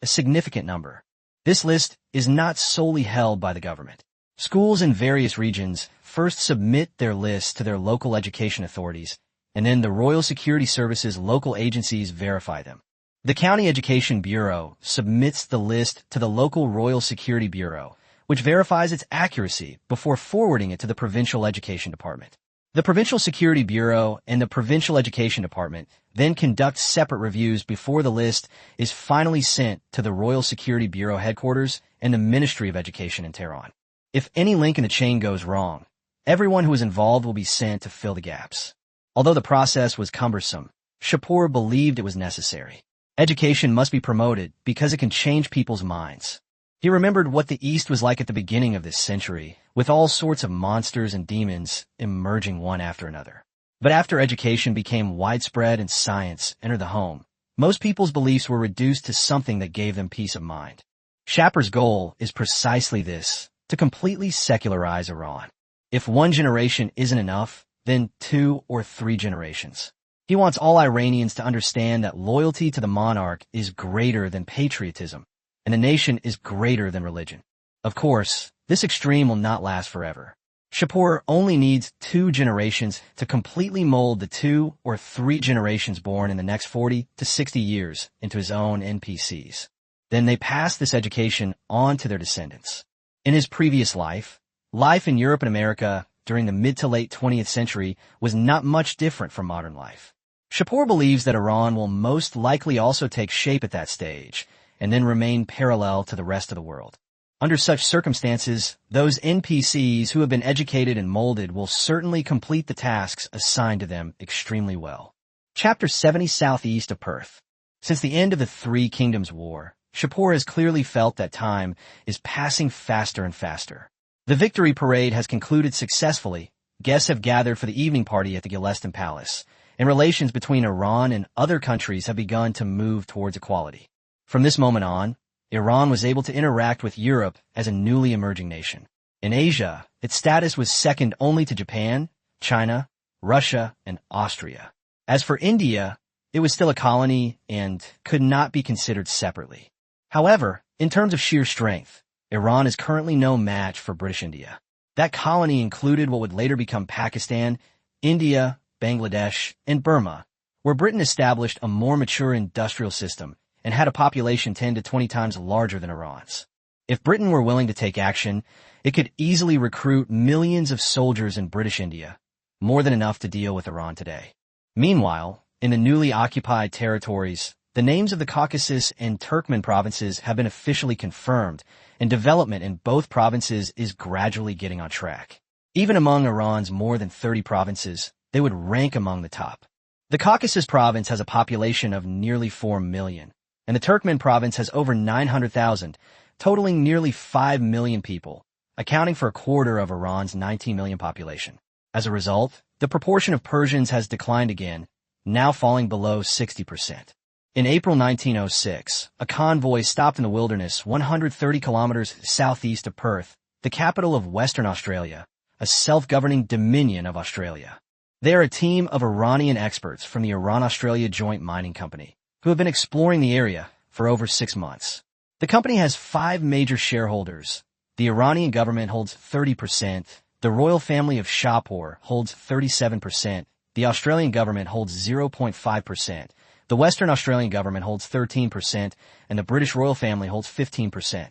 a significant number. This list is not solely held by the government. Schools in various regions first submit their lists to their local education authorities, and then the Royal Security Service's local agencies verify them. The County Education Bureau submits the list to the local Royal Security Bureau, which verifies its accuracy before forwarding it to the Provincial Education Department. The Provincial Security Bureau and the Provincial Education Department then conduct separate reviews before the list is finally sent to the Royal Security Bureau headquarters and the Ministry of Education in Tehran. If any link in the chain goes wrong, everyone who is involved will be sent to fill the gaps. Although the process was cumbersome, Shapur believed it was necessary. Education must be promoted because it can change people's minds. He remembered what the East was like at the beginning of this century, with all sorts of monsters and demons emerging one after another. But after education became widespread and science entered the home, most people's beliefs were reduced to something that gave them peace of mind. Shapur's goal is precisely this, to completely secularize Iran. If 1 generation isn't enough, then 2 or 3 generations. He wants all Iranians to understand that loyalty to the monarch is greater than patriotism, and the nation is greater than religion. Of course, this extreme will not last forever. Shapur only needs 2 generations to completely mold the 2 or 3 generations born in the next 40 to 60 years into his own NPCs. Then they pass this education on to their descendants. In his previous life in Europe and America during the mid to late 20th century was not much different from modern life. Shapur believes that Iran will most likely also take shape at that stage, and then remain parallel to the rest of the world. Under such circumstances, those NPCs who have been educated and molded will certainly complete the tasks assigned to them extremely well. Chapter 70 Southeast of Perth. Since the end of the Three Kingdoms War, Shapur has clearly felt that time is passing faster and faster. The victory parade has concluded successfully. Guests have gathered for the evening party at the Gileston Palace, and relations between Iran and other countries have begun to move towards equality. From this moment on, Iran was able to interact with Europe as a newly emerging nation. In Asia, its status was second only to Japan, China, Russia, and Austria. As for India, it was still a colony and could not be considered separately. However, in terms of sheer strength, Iran is currently no match for British India. That colony included what would later become Pakistan, India, Bangladesh, and Burma, where Britain established a more mature industrial system and had a population 10 to 20 times larger than Iran's. If Britain were willing to take action, it could easily recruit millions of soldiers in British India, more than enough to deal with Iran today. Meanwhile, in the newly occupied territories, the names of the Caucasus and Turkmen provinces have been officially confirmed, and development in both provinces is gradually getting on track. Even among Iran's more than 30 provinces, they would rank among the top. The Caucasus province has a population of nearly 4 million, and the Turkmen province has over 900,000, totaling nearly 5 million people, accounting for a quarter of Iran's 19 million population. As a result, the proportion of Persians has declined again, now falling below 60%. In April 1906, a convoy stopped in the wilderness 130 kilometers southeast of Perth, the capital of Western Australia, a self-governing dominion of Australia. They are a team of Iranian experts from the Iran-Australia Joint Mining Company, who have been exploring the area for over 6 months. The company has 5 major shareholders. The Iranian government holds 30%, the royal family of Shapur holds 37%, the Australian government holds 0.5%, the Western Australian government holds 13%, and the British royal family holds 15%.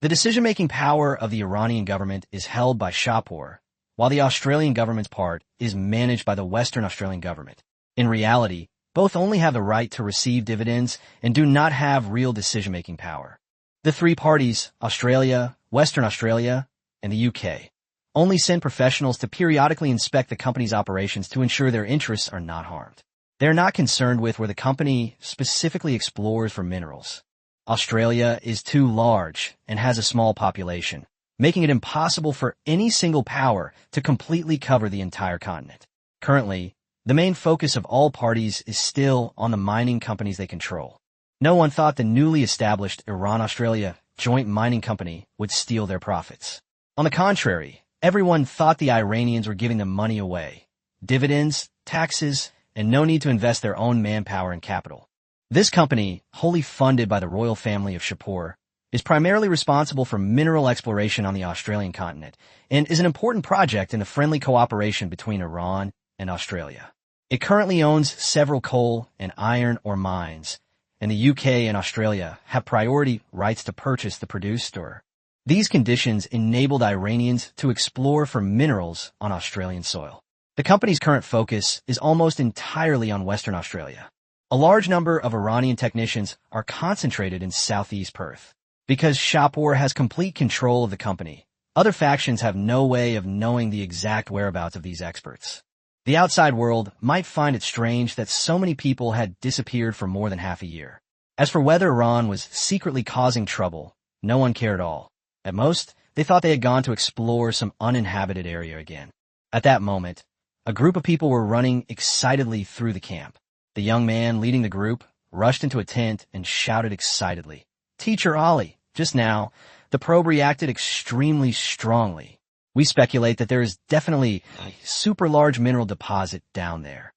The decision-making power of the Iranian government is held by Shapur, while the Australian government's part is managed by the Western Australian government. In reality, both only have the right to receive dividends and do not have real decision-making power. The 3 parties, Australia, Western Australia, and the UK, only send professionals to periodically inspect the company's operations to ensure their interests are not harmed. They are not concerned with where the company specifically explores for minerals. Australia is too large and has a small population, making it impossible for any single power to completely cover the entire continent. Currently, the main focus of all parties is still on the mining companies they control. No one thought the newly established Iran-Australia Joint Mining Company would steal their profits. On the contrary, everyone thought the Iranians were giving them money away, dividends, taxes, and no need to invest their own manpower and capital. This company, wholly funded by the royal family of Shapur, is primarily responsible for mineral exploration on the Australian continent and is an important project in the friendly cooperation between Iran and Australia. It currently owns several coal and iron ore mines, and the UK and Australia have priority rights to purchase the produced ore. These conditions enabled Iranians to explore for minerals on Australian soil. The company's current focus is almost entirely on Western Australia. A large number of Iranian technicians are concentrated in southeast Perth. Because Shapur has complete control of the company, other factions have no way of knowing the exact whereabouts of these experts. The outside world might find it strange that so many people had disappeared for more than half a year. As for whether Iran was secretly causing trouble, no one cared at all. At most, they thought they had gone to explore some uninhabited area again. At that moment, a group of people were running excitedly through the camp. The young man leading the group rushed into a tent and shouted excitedly, "Teacher Ali, just now, the probe reacted extremely strongly. We speculate that there is definitely a super large mineral deposit down there."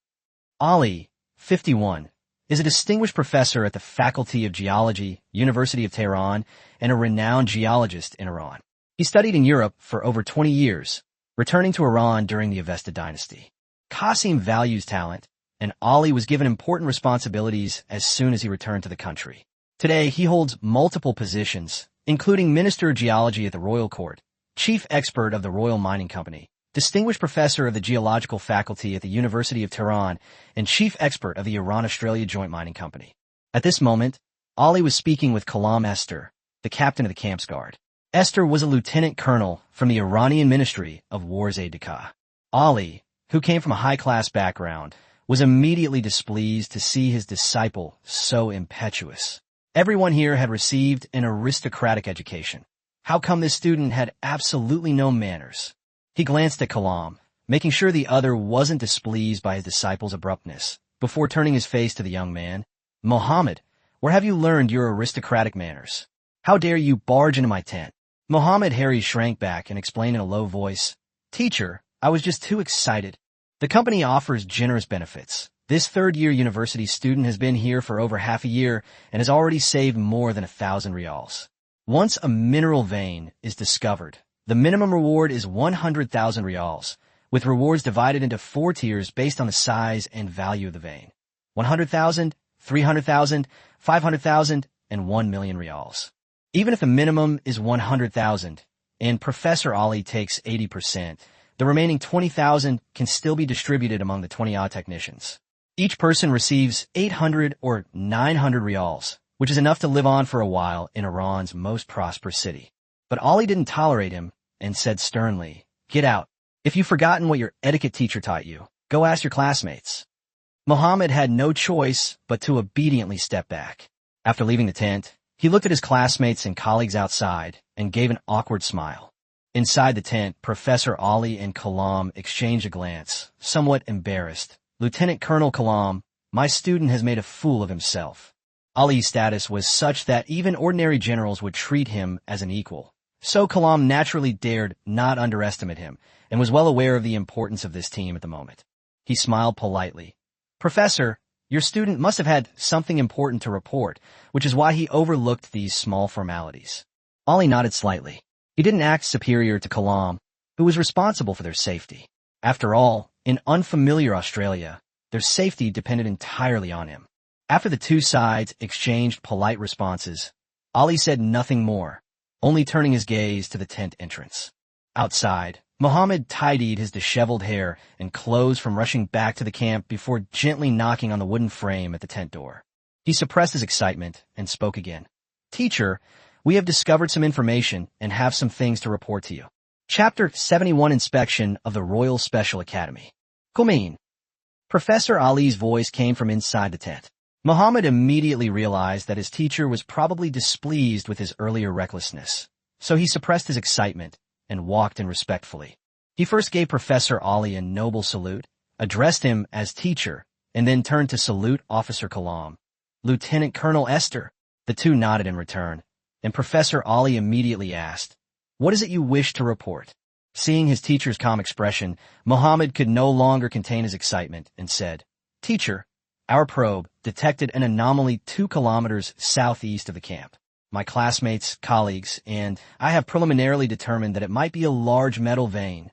Ali, 51, is a distinguished professor at the Faculty of Geology, University of Tehran, and a renowned geologist in Iran. He studied in Europe for over 20 years, returning to Iran during the Avesta dynasty. Qasim values talent, and Ali was given important responsibilities as soon as he returned to the country. Today, he holds multiple positions, including Minister of Geology at the Royal Court, Chief Expert of the Royal Mining Company, Distinguished Professor of the Geological Faculty at the University of Tehran, and Chief Expert of the Iran-Australia Joint Mining Company. At this moment, Ali was speaking with Kalam Esther, the captain of the camp's guard. Esther was a lieutenant colonel from the Iranian Ministry of War's aide-de-camp. Ali, who came from a high-class background, was immediately displeased to see his disciple so impetuous. Everyone here had received an aristocratic education. How come this student had absolutely no manners? He glanced at Kalam, making sure the other wasn't displeased by his disciple's abruptness, before turning his face to the young man. "Mohammed, where have you learned your aristocratic manners? How dare you barge into my tent?" Mohammed Harry shrank back and explained in a low voice, "Teacher, I was just too excited. The company offers generous benefits. This third-year university student has been here for over half a year and has already saved more than 1,000 rials. Once a mineral vein is discovered, the minimum reward is 100,000 rials, with rewards divided into 4 tiers based on the size and value of the vein. 100,000, 300,000, 500,000, and 1 million rials. Even if the minimum is 100,000, and Professor Ali takes 80%, the remaining 20,000 can still be distributed among the 20-odd technicians. Each person receives 800 or 900 rials, which is enough to live on for a while in Iran's most prosperous city. But Ali didn't tolerate him and said sternly, "Get out. If you've forgotten what your etiquette teacher taught you, go ask your classmates." Muhammad had no choice but to obediently step back. After leaving the tent, he looked at his classmates and colleagues outside and gave an awkward smile. Inside the tent, Professor Ali and Kalam exchanged a glance, somewhat embarrassed. "Lieutenant Colonel Kalam, my student has made a fool of himself." Ali's status was such that even ordinary generals would treat him as an equal. So Kalam naturally dared not underestimate him and was well aware of the importance of this team at the moment. He smiled politely. "Professor, your student must have had something important to report, which is why he overlooked these small formalities." Ali nodded slightly. He didn't act superior to Kalam, who was responsible for their safety. After all, in unfamiliar Australia, their safety depended entirely on him. After the two sides exchanged polite responses, Ali said nothing more, only turning his gaze to the tent entrance. Outside, Muhammad tidied his disheveled hair and clothes from rushing back to the camp before gently knocking on the wooden frame at the tent door. He suppressed his excitement and spoke again. "Teacher, we have discovered some information and have some things to report to you." Chapter 71 Inspection of the Royal Special Academy. "Kumin." Professor Ali's voice came from inside the tent. Muhammad immediately realized that his teacher was probably displeased with his earlier recklessness, so he suppressed his excitement and walked in respectfully. He first gave Professor Ali a noble salute, addressed him as teacher, and then turned to salute Officer Kalam. "Lieutenant Colonel Esther." The two nodded in return, and Professor Ali immediately asked, "What is it you wish to report?" Seeing his teacher's calm expression, Muhammad could no longer contain his excitement and said, "Teacher, our probe detected an anomaly 2 kilometers southeast of the camp. My classmates, colleagues, and I have preliminarily determined that it might be a large metal vein."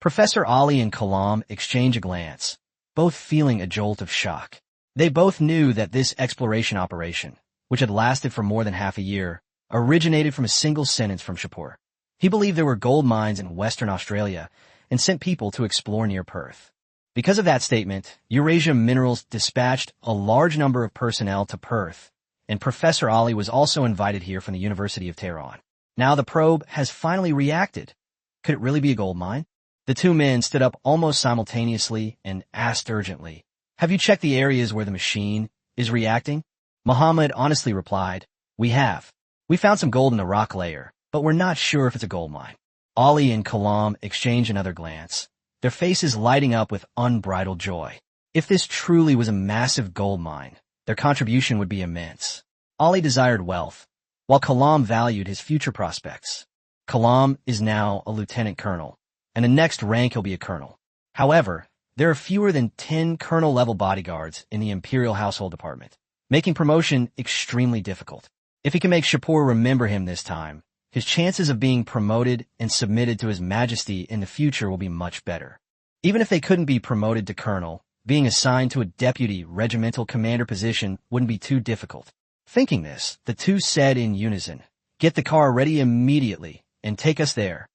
Professor Ali and Kalam exchanged a glance, both feeling a jolt of shock. They both knew that this exploration operation, which had lasted for more than half a year, originated from a single sentence from Shapur. He believed there were gold mines in Western Australia and sent people to explore near Perth. Because of that statement, Eurasia Minerals dispatched a large number of personnel to Perth, and Professor Ali was also invited here from the University of Tehran. Now the probe has finally reacted. Could it really be a gold mine? The two men stood up almost simultaneously and asked urgently, "Have you checked the areas where the machine is reacting?" Muhammad honestly replied, "We have. We found some gold in the rock layer, but we're not sure if it's a gold mine." Ali and Kalam exchanged another glance, their faces lighting up with unbridled joy. If this truly was a massive gold mine, their contribution would be immense. Ali desired wealth, while Kalam valued his future prospects. Kalam is now a lieutenant colonel, and the next rank he'll be a colonel. However, there are fewer than 10 colonel-level bodyguards in the Imperial Household Department, making promotion extremely difficult. If he can make Shapur remember him this time, his chances of being promoted and submitted to His Majesty in the future will be much better. Even if they couldn't be promoted to colonel, being assigned to a deputy regimental commander position wouldn't be too difficult. Thinking this, the two said in unison, "Get the car ready immediately and take us there."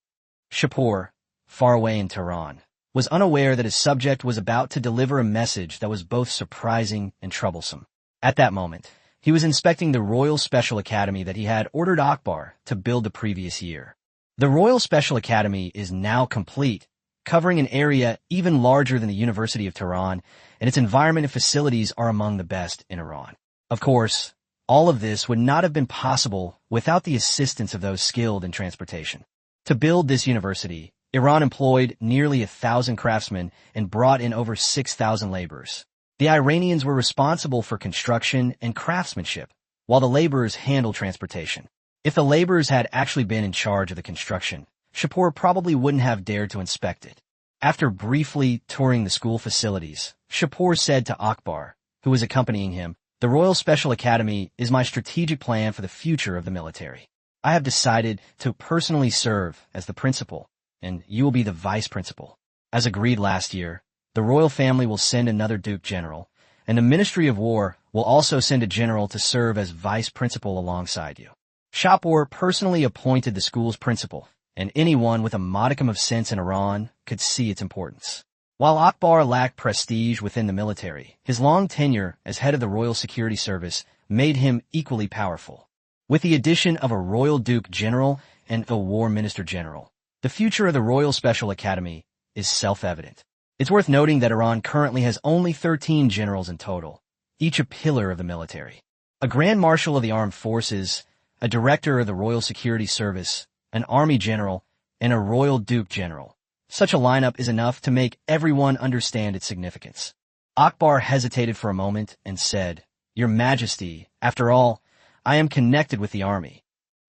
Shapur, far away in Tehran, was unaware that his subject was about to deliver a message that was both surprising and troublesome. At that moment, he was inspecting the Royal Special Academy that he had ordered Akbar to build the previous year. The Royal Special Academy is now complete, covering an area even larger than the University of Tehran, and its environment and facilities are among the best in Iran. Of course, all of this would not have been possible without the assistance of those skilled in transportation. To build this university, Iran employed nearly 1,000 craftsmen and brought in over 6,000 laborers. The Iranians were responsible for construction and craftsmanship, while the laborers handled transportation. If the laborers had actually been in charge of the construction, Shapur probably wouldn't have dared to inspect it. After briefly touring the school facilities, Shapur said to Akbar, who was accompanying him, "The Royal Special Academy is my strategic plan for the future of the military. I have decided to personally serve as the principal, and you will be the vice principal. As agreed last year, the royal family will send another Duke General, and the Ministry of War will also send a general to serve as vice principal alongside you." Shapur personally appointed the school's principal, and anyone with a modicum of sense in Iran could see its importance. While Akbar lacked prestige within the military, his long tenure as head of the Royal Security Service made him equally powerful. With the addition of a Royal Duke General and a War Minister General, the future of the Royal Special Academy is self-evident. It's worth noting that Iran currently has only 13 generals in total, each a pillar of the military. A Grand Marshal of the Armed Forces, a Director of the Royal Security Service, an Army General, and a Royal Duke General. Such a lineup is enough to make everyone understand its significance. Akbar hesitated for a moment and said, "Your Majesty, after all, I am connected with the army."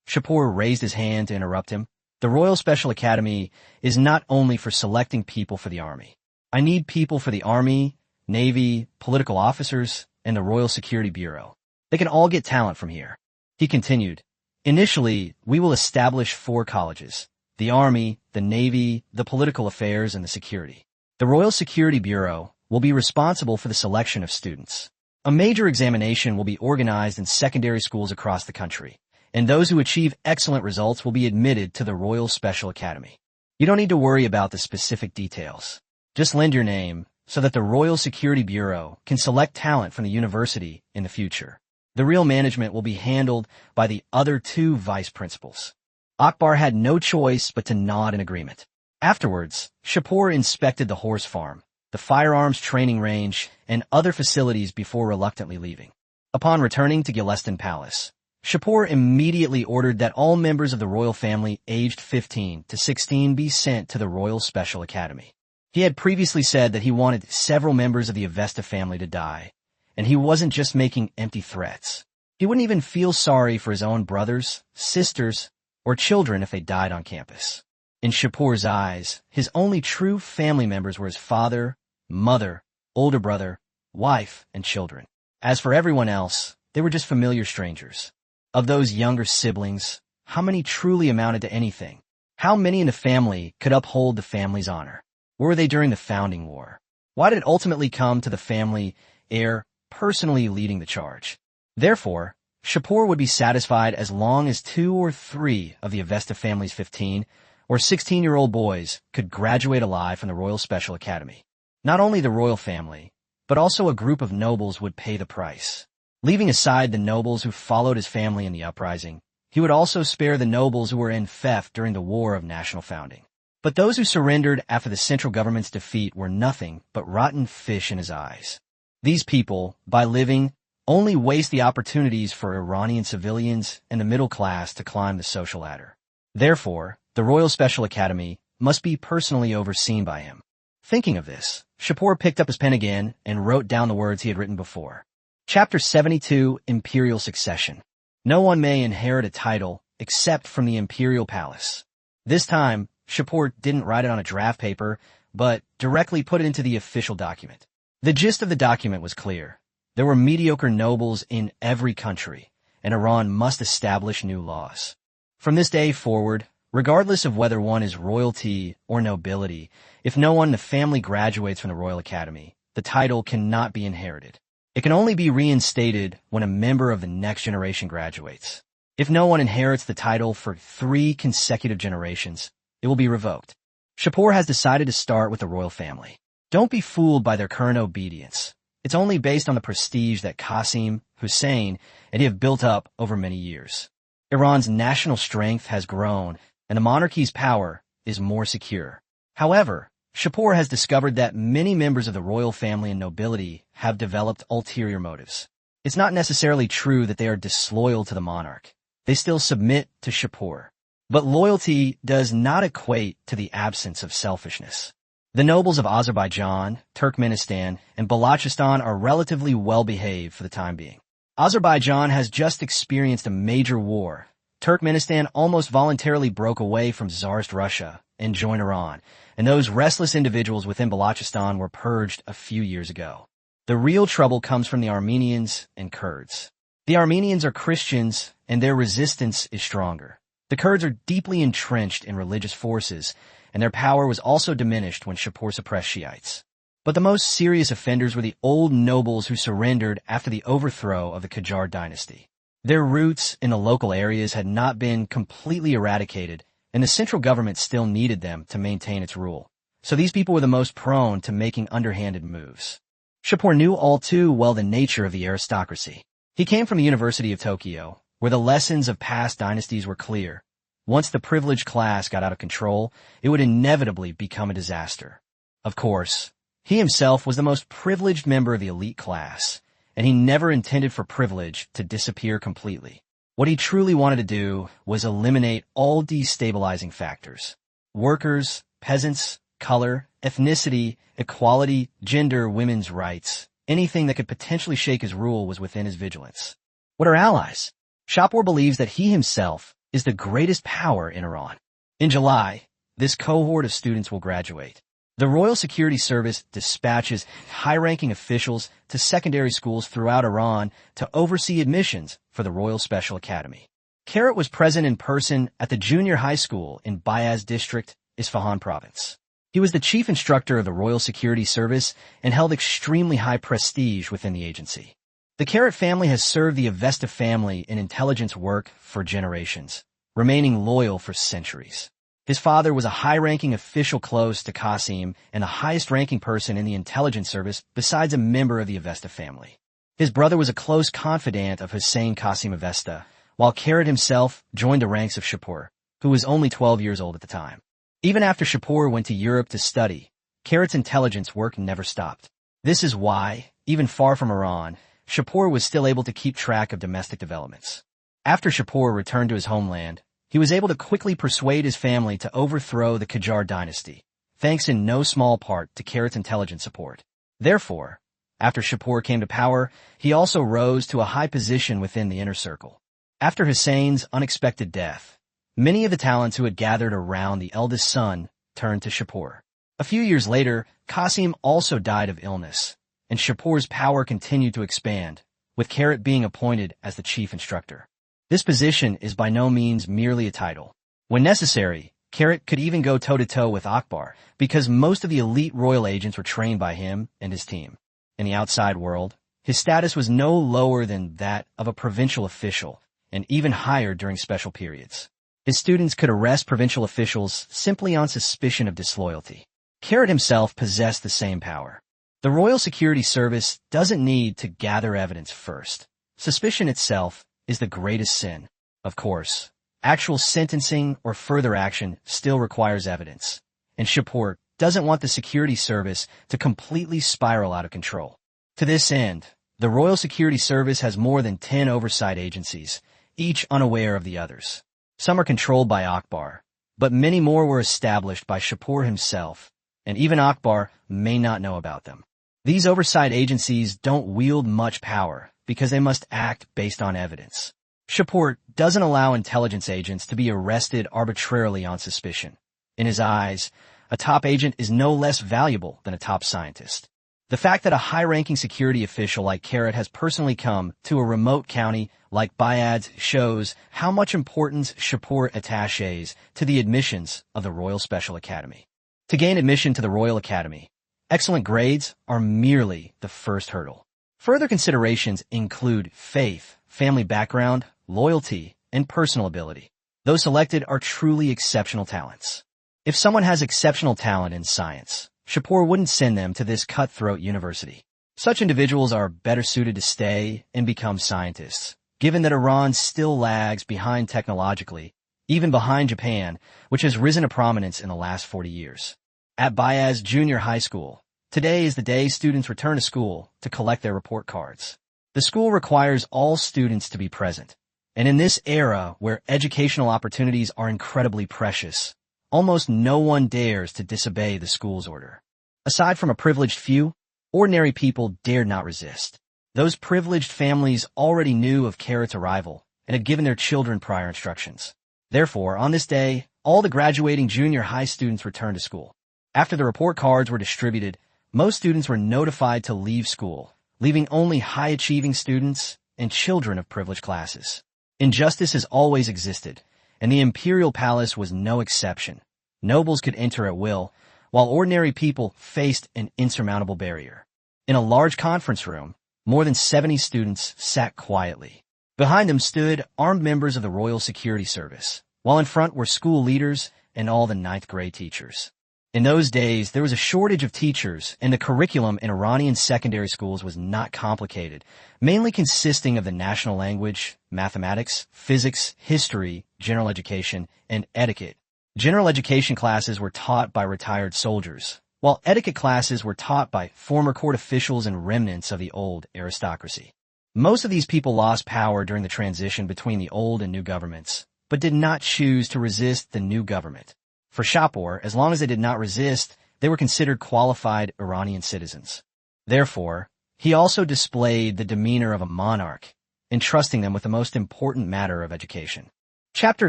Shapur raised his hand to interrupt him. "The Royal Special Academy is not only for selecting people for the army. I need people for the army, navy, political officers, and the Royal Security Bureau. They can all get talent from here." He continued, "Initially, we will establish 4 colleges: the army, the navy, the political affairs, and the security. The Royal Security Bureau will be responsible for the selection of students. A major examination will be organized in secondary schools across the country, and those who achieve excellent results will be admitted to the Royal Special Academy. You don't need to worry about the specific details. Just lend your name so that the Royal Security Bureau can select talent from the university in the future. The real management will be handled by the other 2 vice principals." Akbar had no choice but to nod in agreement. Afterwards, Shapur inspected the horse farm, the firearms training range, and other facilities before reluctantly leaving. Upon returning to Gilestan Palace, Shapur immediately ordered that all members of the royal family aged 15 to 16 be sent to the Royal Special Academy. He had previously said that he wanted several members of the Avesta family to die, and he wasn't just making empty threats. He wouldn't even feel sorry for his own brothers, sisters, or children if they died on campus. In Shapur's eyes, his only true family members were his father, mother, older brother, wife, and children. As for everyone else, they were just familiar strangers. Of those younger siblings, how many truly amounted to anything? How many in the family could uphold the family's honor? Where were they during the founding war? Why did it ultimately come to the family heir personally leading the charge? Therefore, Shapur would be satisfied as long as 2 or 3 of the Avesta family's 15 or 16-year-old boys could graduate alive from the Royal Special Academy. Not only the royal family, but also a group of nobles would pay the price. Leaving aside the nobles who followed his family in the uprising, he would also spare the nobles who were in theft during the War of National Founding. But those who surrendered after the central government's defeat were nothing but rotten fish in his eyes. These people, by living, only waste the opportunities for Iranian civilians and the middle class to climb the social ladder. Therefore, the Royal Special Academy must be personally overseen by him. Thinking of this, Shapur picked up his pen again and wrote down the words he had written before. Chapter 72, Imperial Succession. No one may inherit a title except from the imperial palace. This time, Shapur didn't write it on a draft paper, but directly put it into the official document. The gist of the document was clear. There were mediocre nobles in every country, and Iran must establish new laws. From this day forward, regardless of whether one is royalty or nobility, if no one in the family graduates from the Royal Academy, the title cannot be inherited. It can only be reinstated when a member of the next generation graduates. If no one inherits the title for 3 consecutive generations, it will be revoked. Shapur has decided to start with the royal family. Don't be fooled by their current obedience. It's only based on the prestige that Qasim, Hussein, and he have built up over many years. Iran's national strength has grown, and the monarchy's power is more secure. However, Shapur has discovered that many members of the royal family and nobility have developed ulterior motives. It's not necessarily true that they are disloyal to the monarch. They still submit to Shapur. But loyalty does not equate to the absence of selfishness. The nobles of Azerbaijan, Turkmenistan, and Balochistan are relatively well-behaved for the time being. Azerbaijan has just experienced a major war. Turkmenistan almost voluntarily broke away from Tsarist Russia and joined Iran, and those restless individuals within Balochistan were purged a few years ago. The real trouble comes from the Armenians and Kurds. The Armenians are Christians, and their resistance is stronger. The Kurds are deeply entrenched in religious forces, and their power was also diminished when Shapur suppressed Shiites. But the most serious offenders were the old nobles who surrendered after the overthrow of the Qajar dynasty. Their roots in the local areas had not been completely eradicated, and the central government still needed them to maintain its rule. So these people were the most prone to making underhanded moves. Shapur knew all too well the nature of the aristocracy. He came from the University of Tokyo, where the lessons of past dynasties were clear. Once the privileged class got out of control, it would inevitably become a disaster. Of course, He himself was the most privileged member of the elite class, and he never intended for privilege to disappear completely. What he truly wanted to do was eliminate all destabilizing factors. Workers, peasants, color, ethnicity, equality, gender, women's rights. Anything that could potentially shake his rule was within his vigilance. What are allies? Shapur believes that he himself is the greatest power in Iran. In July, this cohort of students will graduate. The Royal Security Service dispatches high-ranking officials to secondary schools throughout Iran to oversee admissions for the Royal Special Academy. Karat was present in person at the junior high school in Bayaz District, Isfahan Province. He was the chief instructor of the Royal Security Service and held extremely high prestige within the agency. The Karat family has served the Avesta family in intelligence work for generations, remaining loyal for centuries. His father was a high-ranking official close to Qasim and the highest-ranking person in the intelligence service besides a member of the Avesta family. His brother was a close confidant of Hussein Qasim Avesta, while Karat himself joined the ranks of Shapur, who was only 12 years old at the time. Even after Shapur went to Europe to study, Karat's intelligence work never stopped. This is why, even far from Iran, Shapur was still able to keep track of domestic developments. After Shapur returned to his homeland, he was able to quickly persuade his family to overthrow the Qajar dynasty, thanks in no small part to Karat's intelligence support. Therefore, after Shapur came to power, he also rose to a high position within the inner circle. After Hussein's unexpected death, many of the talents who had gathered around the eldest son turned to Shapur. A few years later, Qasim also died of illness, and Shapur's power continued to expand, with Karat being appointed as the chief instructor. This position is by no means merely a title. When necessary, Karat could even go toe-to-toe with Akbar, because most of the elite royal agents were trained by him and his team. In the outside world, his status was no lower than that of a provincial official, and even higher during special periods. His students could arrest provincial officials simply on suspicion of disloyalty. Karat himself possessed the same power. The Royal Security Service doesn't need to gather evidence first. Suspicion itself is the greatest sin. Of course, actual sentencing or further action still requires evidence, and Shapur doesn't want the security service to completely spiral out of control. To this end, the Royal Security Service has more than 10 oversight agencies, each unaware of the others. Some are controlled by Akbar, but many more were established by Shapur himself, and even Akbar may not know about them. These oversight agencies don't wield much power because they must act based on evidence. Shapur doesn't allow intelligence agents to be arrested arbitrarily on suspicion. In his eyes, a top agent is no less valuable than a top scientist. The fact that a high-ranking security official like Karat has personally come to a remote county like Bayaz shows how much importance Shapur attaches to the admissions of the Royal Special Academy. To gain admission to the Royal Academy, excellent grades are merely the first hurdle. Further considerations include faith, family background, loyalty, and personal ability. Those selected are truly exceptional talents. If someone has exceptional talent in science, Shapur wouldn't send them to this cutthroat university. Such individuals are better suited to stay and become scientists, given that Iran still lags behind technologically, even behind Japan, which has risen to prominence in the last 40 years. At Bayaz Junior High School, today is the day students return to school to collect their report cards. The school requires all students to be present, and in this era where educational opportunities are incredibly precious, almost no one dares to disobey the school's order. Aside from a privileged few, ordinary people dared not resist. Those privileged families already knew of Karat's arrival and had given their children prior instructions. Therefore, on this day, all the graduating junior high students returned to school. After the report cards were distributed, most students were notified to leave school, leaving only high-achieving students and children of privileged classes. Injustice has always existed, and the imperial palace was no exception. Nobles could enter at will, while ordinary people faced an insurmountable barrier. In a large conference room, more than 70 students sat quietly. Behind them stood armed members of the Royal Security Service, while in front were school leaders and all the ninth-grade teachers. In those days, there was a shortage of teachers, and the curriculum in Iranian secondary schools was not complicated, mainly consisting of the national language, mathematics, physics, history, general education, and etiquette. General education classes were taught by retired soldiers, while etiquette classes were taught by former court officials and remnants of the old aristocracy. Most of these people lost power during the transition between the old and new governments, but did not choose to resist the new government. For Shapur, as long as they did not resist, they were considered qualified Iranian citizens. Therefore, he also displayed the demeanor of a monarch, entrusting them with the most important matter of education. Chapter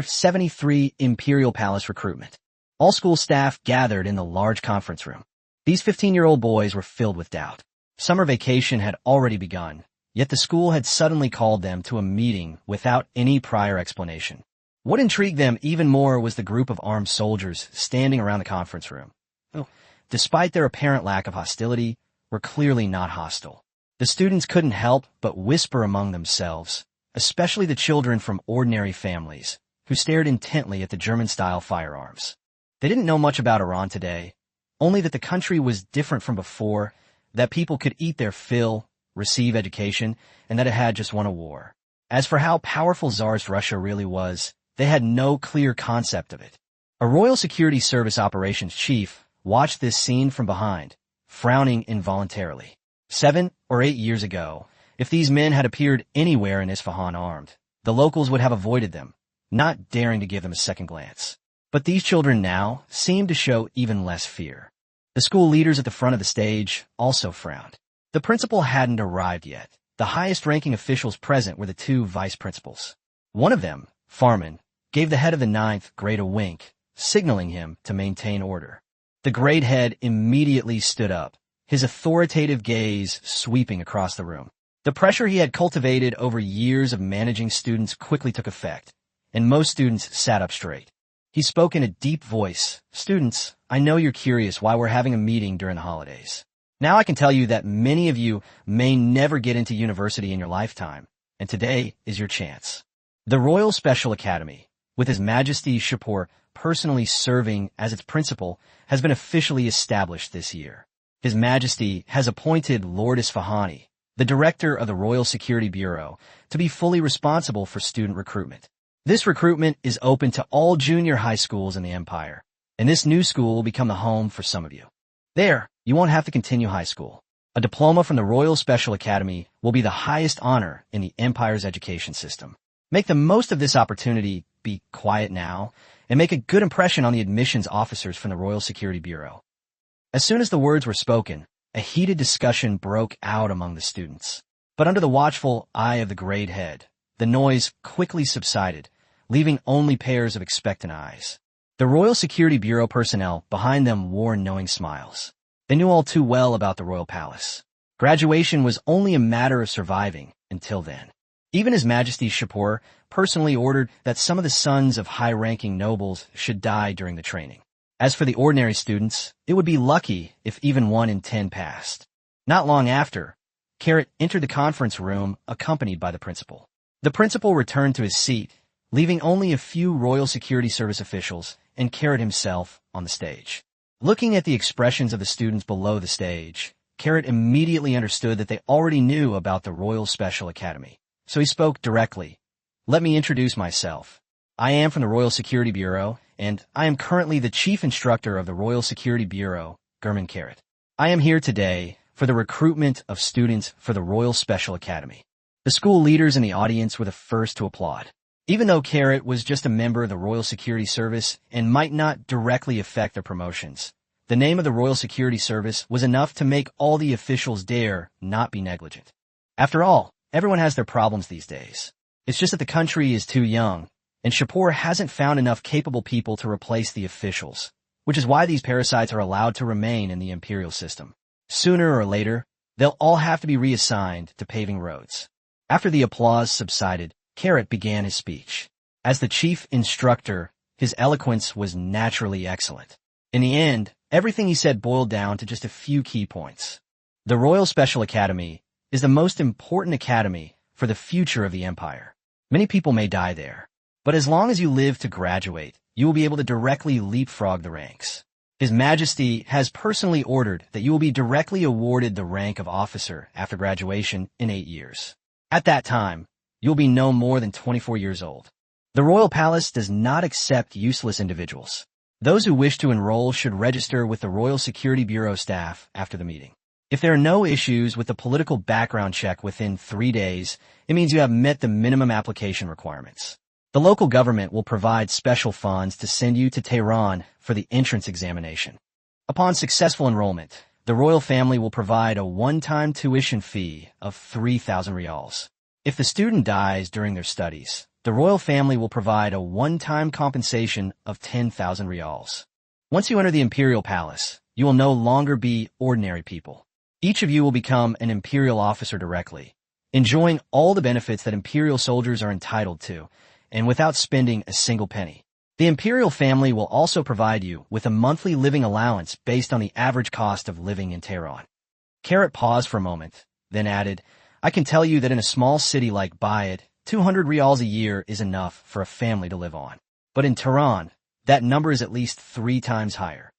73, Imperial Palace Recruitment. All school staff gathered in the large conference room. These 15-year-old boys were filled with doubt. Summer vacation had already begun, yet the school had suddenly called them to a meeting without any prior explanation. What intrigued them even more was the group of armed soldiers standing around the conference room. Despite their apparent lack of hostility, were clearly not hostile. The students couldn't help but whisper among themselves, especially the children from ordinary families, who stared intently at the German-style firearms. They didn't know much about Iran today, only that the country was different from before, that people could eat their fill, receive education, and that it had just won a war. As for how powerful Tsarist Russia really was, they had no clear concept of it. A Royal Security Service operations chief watched this scene from behind, frowning involuntarily. 7 or 8 years ago, if these men had appeared anywhere in Isfahan armed, the locals would have avoided them, not daring to give them a second glance. But these children now seemed to show even less fear. The school leaders at the front of the stage also frowned. The principal hadn't arrived yet. The highest-ranking officials present were the 2 vice principals. One of them, Farman, gave the head of the 9th grade a wink, signaling him to maintain order. The grade head immediately stood up, his authoritative gaze sweeping across the room. The pressure he had cultivated over years of managing students quickly took effect, and most students sat up straight. He spoke in a deep voice. "Students, I know you're curious why we're having a meeting during the holidays. Now I can tell you that many of you may never get into university in your lifetime, and today is your chance." The Royal Special Academy, with His Majesty Shapur personally serving as its principal, has been officially established this year. His Majesty has appointed Lord Isfahani, the director of the Royal Security Bureau, to be fully responsible for student recruitment. This recruitment is open to all junior high schools in the empire, and this new school will become the home for some of you. There, you won't have to continue high school. A diploma from the Royal Special Academy will be the highest honor in the empire's education system. Make the most of this opportunity, be quiet now, and make a good impression on the admissions officers from the Royal Security Bureau. As soon as the words were spoken, a heated discussion broke out among the students. But under the watchful eye of the grade head, the noise quickly subsided, leaving only pairs of expectant eyes. The Royal Security Bureau personnel behind them wore knowing smiles. They knew all too well about the royal palace. Graduation was only a matter of surviving until then. Even His Majesty Shapur personally ordered that some of the sons of high-ranking nobles should die during the training. As for the ordinary students, it would be lucky if even 1 in 10 passed. Not long after, Carrot entered the conference room accompanied by the principal. The principal returned to his seat, leaving only a few Royal Security Service officials and Carrot himself on the stage. Looking at the expressions of the students below the stage, Carrot immediately understood that they already knew about the Royal Special Academy. So he spoke directly. "Let me introduce myself. I am from the Royal Security Bureau, and I am currently the chief instructor of the Royal Security Bureau, Gurman Carrot. I am here today for the recruitment of students for the Royal Special Academy." The school leaders in the audience were the first to applaud. Even though Carrot was just a member of the Royal Security Service and might not directly affect their promotions, the name of the Royal Security Service was enough to make all the officials dare not be negligent. After all, everyone has their problems these days. It's just that the country is too young, and Shapur hasn't found enough capable people to replace the officials, which is why these parasites are allowed to remain in the imperial system. Sooner or later, they'll all have to be reassigned to paving roads. After the applause subsided, Carrot began his speech. As the chief instructor, his eloquence was naturally excellent. In the end, everything he said boiled down to just a few key points. The Royal Special Academy is the most important academy for the future of the empire. Many people may die there, but as long as you live to graduate, you will be able to directly leapfrog the ranks. His Majesty has personally ordered that you will be directly awarded the rank of officer after graduation in 8 years. At that time, you'll be no more than 24 years old. The royal palace does not accept useless individuals. Those who wish to enroll should register with the Royal Security Bureau staff after the meeting. If there are no issues with the political background check within 3 days, it means you have met the minimum application requirements. The local government will provide special funds to send you to Tehran for the entrance examination. Upon successful enrollment, the royal family will provide a one-time tuition fee of 3,000 riyals. If the student dies during their studies, the royal family will provide a one-time compensation of 10,000 riyals. Once you enter the imperial palace, you will no longer be ordinary people. Each of you will become an imperial officer directly, enjoying all the benefits that imperial soldiers are entitled to, and without spending a single penny. The imperial family will also provide you with a monthly living allowance based on the average cost of living in Tehran. Carrot paused for a moment, then added, I can tell you that in a small city like Bayat, 200 riyals a year is enough for a family to live on. But in Tehran, that number is at least 3 times higher.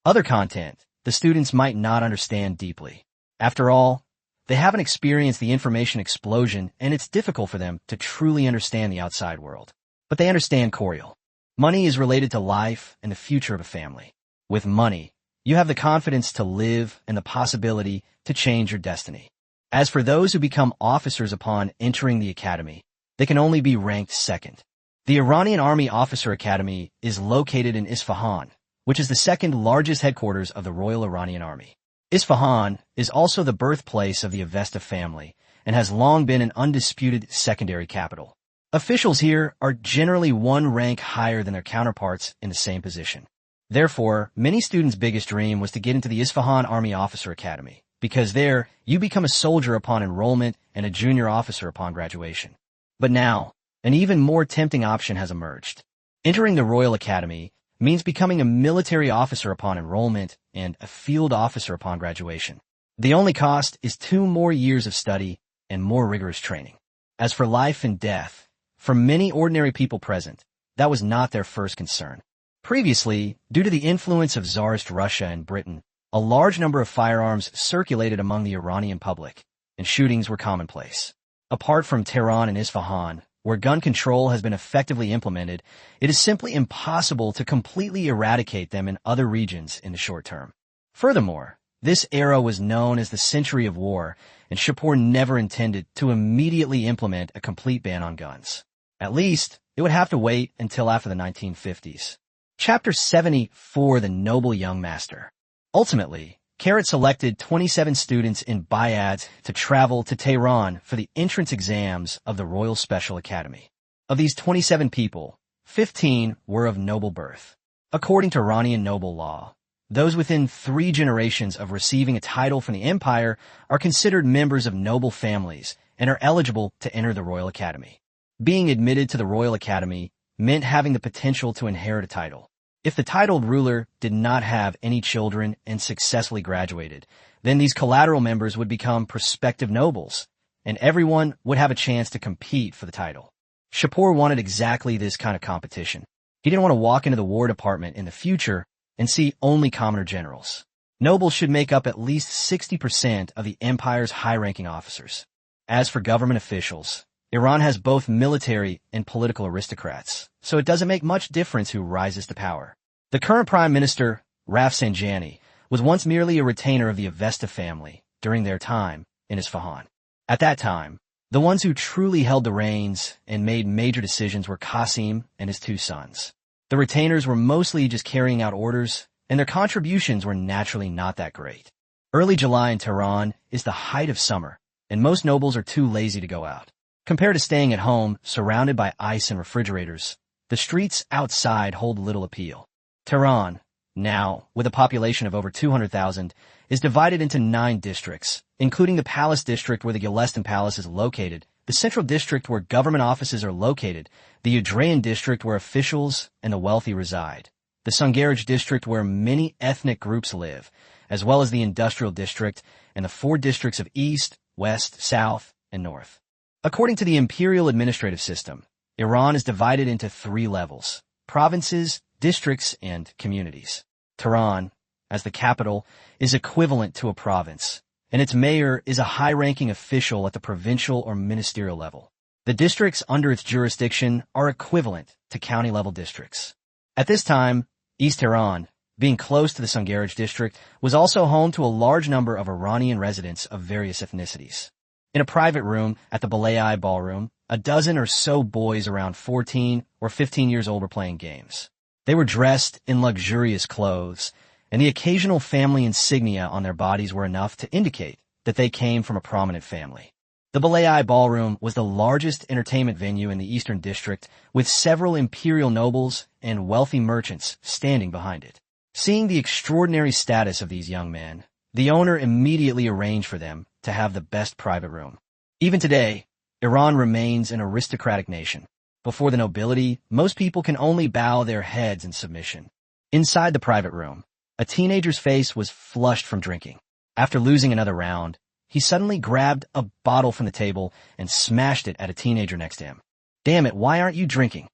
Other content the students might not understand deeply. After all, they haven't experienced the information explosion, and it's difficult for them to truly understand the outside world. But they understand Coriol. Money is related to life and the future of a family. With money, you have the confidence to live and the possibility to change your destiny. As for those who become officers upon entering the academy, they can only be ranked second. The Iranian Army Officer Academy is located in Isfahan, which is the second largest headquarters of the Royal Iranian Army. Isfahan is also the birthplace of the Avesta family and has long been an undisputed secondary capital. Officials here are generally one rank higher than their counterparts in the same position. Therefore, many students' biggest dream was to get into the Isfahan Army Officer Academy, because there, you become a soldier upon enrollment and a junior officer upon graduation. But now, an even more tempting option has emerged. Entering the Royal Academy means becoming a military officer upon enrollment and a field officer upon graduation. The only cost is 2 more years of study and more rigorous training. As for life and death, for many ordinary people present, that was not their first concern. Previously, due to the influence of Tsarist Russia and Britain, a large number of firearms circulated among the Iranian public, and shootings were commonplace. Apart from Tehran and Isfahan, where gun control has been effectively implemented, it is simply impossible to completely eradicate them in other regions in the short term. Furthermore, this era was known as the Century of War, and Shapur never intended to immediately implement a complete ban on guns. At least, it would have to wait until after the 1950s. Chapter 74, The Noble Young Master. Ultimately, Carrot selected 27 students in Bayat to travel to Tehran for the entrance exams of the Royal Special Academy. Of these 27 people, 15 were of noble birth. According to Iranian noble law, those within 3 generations of receiving a title from the empire are considered members of noble families and are eligible to enter the Royal Academy. Being admitted to the Royal Academy meant having the potential to inherit a title. If the titled ruler did not have any children and successfully graduated, then these collateral members would become prospective nobles, and everyone would have a chance to compete for the title. Shapur wanted exactly this kind of competition. He didn't want to walk into the War Department in the future and see only commoner generals. Nobles should make up at least 60% of the empire's high-ranking officers. As for government officials, Iran has both military and political aristocrats, so it doesn't make much difference who rises to power. The current Prime Minister, Rafsanjani, was once merely a retainer of the Avesta family during their time in Isfahan. At that time, the ones who truly held the reins and made major decisions were Qasim and his 2 sons. The retainers were mostly just carrying out orders, and their contributions were naturally not that great. Early July in Tehran is the height of summer, and most nobles are too lazy to go out. Compared to staying at home, surrounded by ice and refrigerators, the streets outside hold little appeal. Tehran, now, with a population of over 200,000, is divided into 9 districts, including the Palace District where the Gulistan Palace is located, the Central District where government offices are located, the Udrayan District where officials and the wealthy reside, the Sungaraj District where many ethnic groups live, as well as the Industrial District and the 4 districts of East, West, South, and North. According to the imperial administrative system, Iran is divided into 3 levels: provinces, districts, and communities. Tehran, as the capital, is equivalent to a province, and its mayor is a high-ranking official at the provincial or ministerial level. The districts under its jurisdiction are equivalent to county-level districts. At this time, East Tehran, being close to the Sungaraj district, was also home to a large number of Iranian residents of various ethnicities. In a private room at the Balai ballroom, a dozen or so boys around 14 or 15 years old were playing games. They were dressed in luxurious clothes, and the occasional family insignia on their bodies were enough to indicate that they came from a prominent family. The Balai Ballroom was the largest entertainment venue in the Eastern District, with several imperial nobles and wealthy merchants standing behind it. Seeing the extraordinary status of these young men, the owner immediately arranged for them to have the best private room. Even today, Iran remains an aristocratic nation. Before the nobility, most people can only bow their heads in submission. Inside the private room, a teenager's face was flushed from drinking. After losing another round, he suddenly grabbed a bottle from the table and smashed it at a teenager next to him. "Damn it, why aren't you drinking?"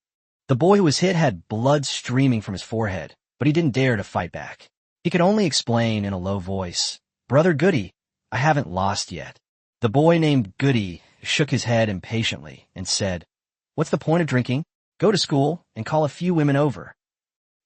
The boy who was hit had blood streaming from his forehead, but he didn't dare to fight back. He could only explain in a low voice, "Brother Goody, I haven't lost yet." The boy named Goody shook his head impatiently and said, "What's the point of drinking? Go to school and call a few women over."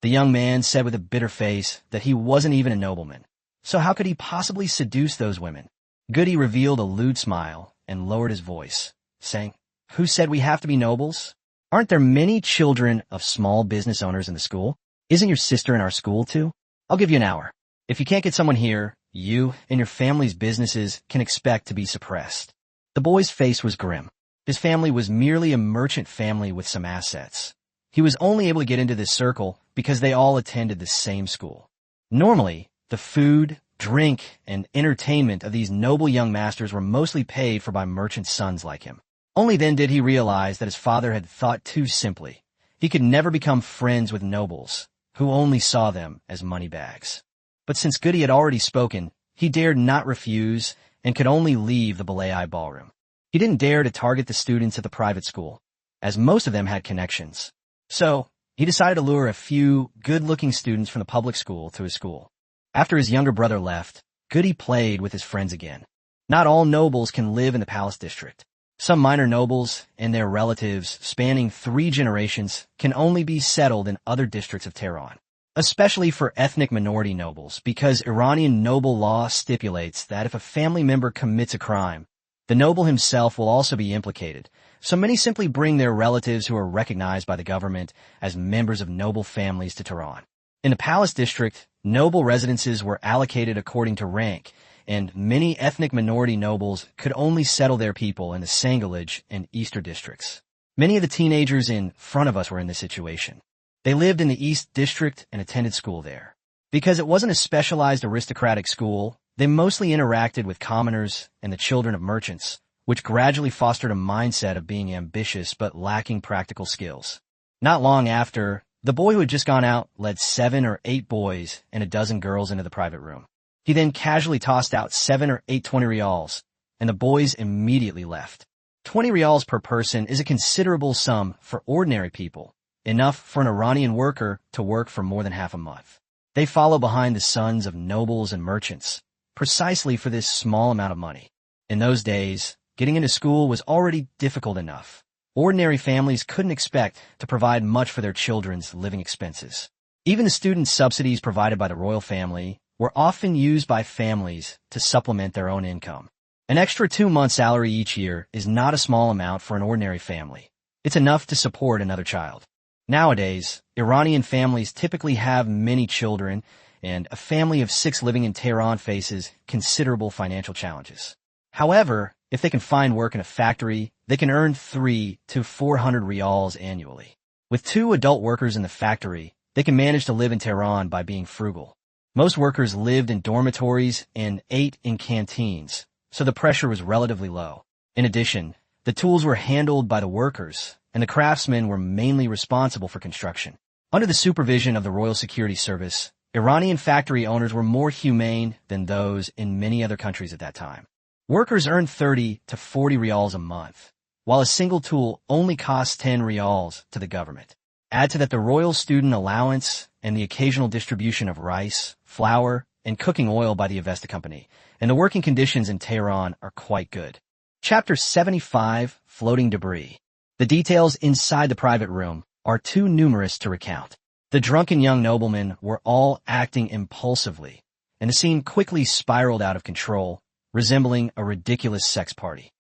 The young man said with a bitter face that he wasn't even a nobleman, so how could he possibly seduce those women? Goody revealed a lewd smile and lowered his voice, saying, "Who said we have to be nobles? Aren't there many children of small business owners in the school? Isn't your sister in our school too? I'll give you an hour. If you can't get someone here, you and your family's businesses can expect to be suppressed." The boy's face was grim. His family was merely a merchant family with some assets. He was only able to get into this circle because they all attended the same school. Normally, the food, drink, and entertainment of these noble young masters were mostly paid for by merchant sons like him. Only then did he realize that his father had thought too simply. He could never become friends with nobles, who only saw them as money bags. But since Goody had already spoken, he dared not refuse and could only leave the Balai ballroom. He didn't dare to target the students at the private school, as most of them had connections. So, he decided to lure a few good-looking students from the public school to his school. After his younger brother left, Goody played with his friends again. Not all nobles can live in the palace district. Some minor nobles and their relatives, spanning 3 generations, can only be settled in other districts of Tehran, especially for ethnic minority nobles, because Iranian noble law stipulates that if a family member commits a crime, the noble himself will also be implicated, so many simply bring their relatives who are recognized by the government as members of noble families to Tehran. In the palace district, noble residences were allocated according to rank, and many ethnic minority nobles could only settle their people in the Sangalij and Eastern districts. Many of the teenagers in front of us were in this situation. They lived in the East District and attended school there. Because it wasn't a specialized aristocratic school, they mostly interacted with commoners and the children of merchants, which gradually fostered a mindset of being ambitious but lacking practical skills. Not long after, the boy who had just gone out led 7 or 8 boys and a dozen girls into the private room. He then casually tossed out 7 or 8 20 rials, and the boys immediately left. 20 rials per person is a considerable sum for ordinary people, enough for an Iranian worker to work for more than half a month. They follow behind the sons of nobles and merchants, precisely for this small amount of money. In those days, getting into school was already difficult enough. Ordinary families couldn't expect to provide much for their children's living expenses. Even the student subsidies provided by the royal family were often used by families to supplement their own income. An extra 2 months' salary each year is not a small amount for an ordinary family. It's enough to support another child. Nowadays, Iranian families typically have many children, and a family of 6 living in Tehran faces considerable financial challenges. However, if they can find work in a factory, they can earn 300 to 400 rials annually. With 2 adult workers in the factory, they can manage to live in Tehran by being frugal. Most workers lived in dormitories and ate in canteens, so the pressure was relatively low. In addition, the tools were handled by the workers, and the craftsmen were mainly responsible for construction. Under the supervision of the Royal Security Service, Iranian factory owners were more humane than those in many other countries at that time. Workers earned 30 to 40 rials a month, while a single tool only costs 10 rials to the government. Add to that the royal student allowance and the occasional distribution of rice, flour, and cooking oil by the Avesta Company, and the working conditions in Tehran are quite good. Chapter 75, Floating Debris. The details inside the private room are too numerous to recount. The drunken young noblemen were all acting impulsively, and the scene quickly spiraled out of control, resembling a ridiculous sex party.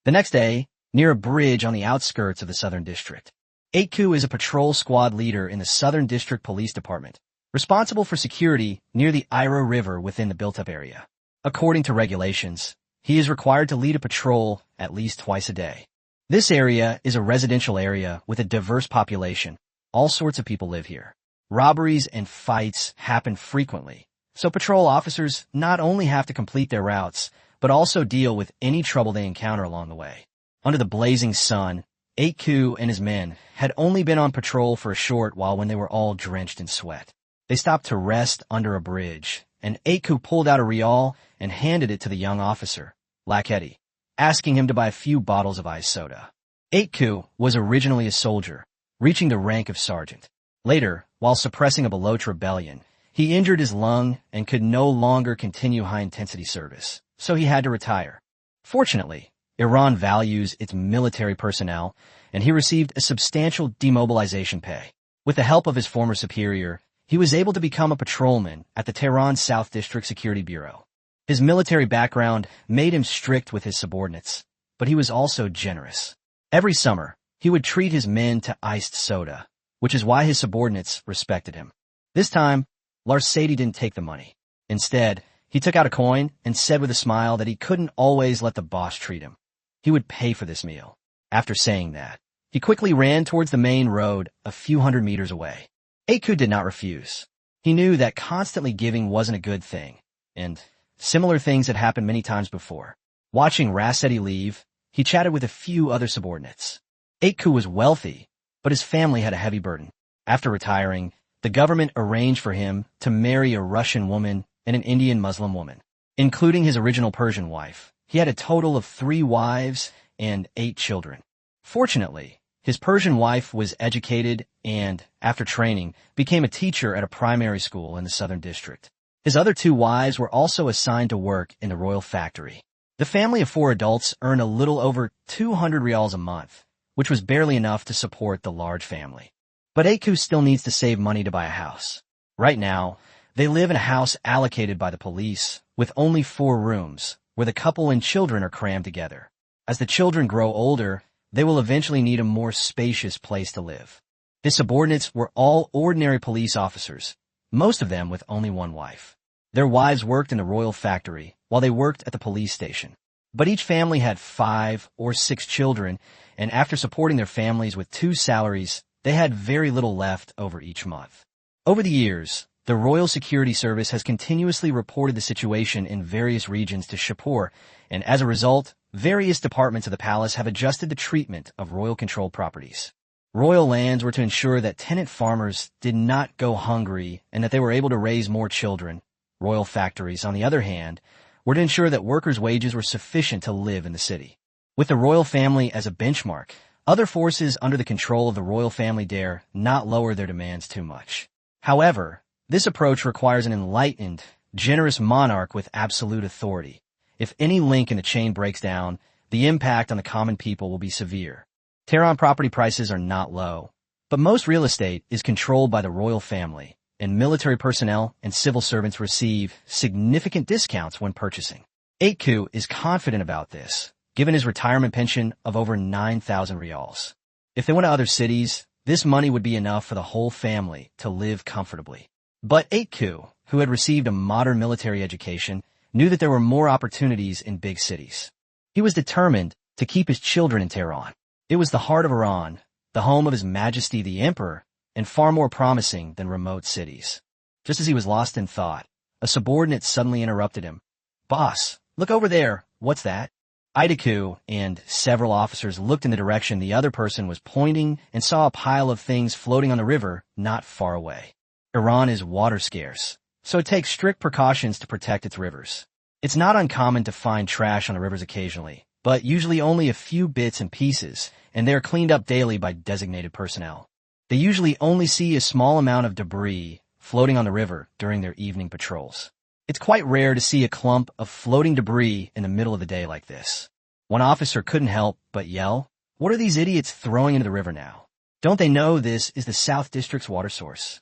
The next day, near a bridge on the outskirts of the Southern District, 8Q is a patrol squad leader in the Southern District Police Department, responsible for security near the Iro River within the built-up area. According to regulations, he is required to lead a patrol at least twice a day. This area is a residential area with a diverse population. All sorts of people live here. Robberies and fights happen frequently, so patrol officers not only have to complete their routes, but also deal with any trouble they encounter along the way. Under the blazing sun, 8Q and his men had only been on patrol for a short while when they were all drenched in sweat. They stopped to rest under a bridge, and 8Q pulled out a rial and handed it to the young officer, Lackety, asking him to buy a few bottles of ice soda. 8Q was originally a soldier, reaching the rank of sergeant. Later, while suppressing a Baloch rebellion, he injured his lung and could no longer continue high-intensity service, so he had to retire. Fortunately, Iran values its military personnel, and he received a substantial demobilization pay. With the help of his former superior, he was able to become a patrolman at the Tehran South District Security Bureau. His military background made him strict with his subordinates, but he was also generous. Every summer, he would treat his men to iced soda, which is why his subordinates respected him. This time, Larsady didn't take the money. Instead, he took out a coin and said with a smile that he couldn't always let the boss treat him. He would pay for this meal. After saying that, he quickly ran towards the main road a few hundred meters away. 8Q did not refuse. He knew that constantly giving wasn't a good thing, and similar things had happened many times before. Watching Rasetti leave, he chatted with a few other subordinates. 8Q was wealthy, but his family had a heavy burden. After retiring, the government arranged for him to marry a Russian woman and an Indian Muslim woman. Including his original Persian wife, he had a total of 3 wives and 8 children. Fortunately, his Persian wife was educated and, after training, became a teacher at a primary school in the Southern District. His other 2 wives were also assigned to work in the royal factory. The family of 4 adults earned a little over 200 rials a month, which was barely enough to support the large family. But 8Q still needs to save money to buy a house. Right now, they live in a house allocated by the police, with only 4 rooms, where the couple and children are crammed together. As the children grow older, they will eventually need a more spacious place to live. His subordinates were all ordinary police officers, most of them with only 1 wife. Their wives worked in the royal factory, while they worked at the police station. But each family had 5 or 6 children, and after supporting their families with 2 salaries, they had very little left over each month. Over the years, the Royal Security Service has continuously reported the situation in various regions to Shapur, and as a result, various departments of the palace have adjusted the treatment of royal-controlled properties. Royal lands were to ensure that tenant farmers did not go hungry and that they were able to raise more children. Royal factories, on the other hand, were to ensure that workers' wages were sufficient to live in the city. With the royal family as a benchmark, other forces under the control of the royal family dare not lower their demands too much. However, this approach requires an enlightened, generous monarch with absolute authority. If any link in the chain breaks down, the impact on the common people will be severe. Tehran property prices are not low, but most real estate is controlled by the royal family, and military personnel and civil servants receive significant discounts when purchasing. 8Q is confident about this, given his retirement pension of over 9,000 rials. If they went to other cities, this money would be enough for the whole family to live comfortably. But 8Q, who had received a modern military education, knew that there were more opportunities in big cities. He was determined to keep his children in Tehran. It was the heart of Iran, the home of His Majesty the Emperor, and far more promising than remote cities. Just as he was lost in thought, a subordinate suddenly interrupted him. "Boss, look over there. What's that?" Idaku and several officers looked in the direction the other person was pointing and saw a pile of things floating on the river not far away. Iran is water scarce, so it takes strict precautions to protect its rivers. It's not uncommon to find trash on the rivers occasionally, but usually only a few bits and pieces, and they are cleaned up daily by designated personnel. They usually only see a small amount of debris floating on the river during their evening patrols. It's quite rare to see a clump of floating debris in the middle of the day like this. One officer couldn't help but yell, "What are these idiots throwing into the river now? Don't they know this is the South District's water source?"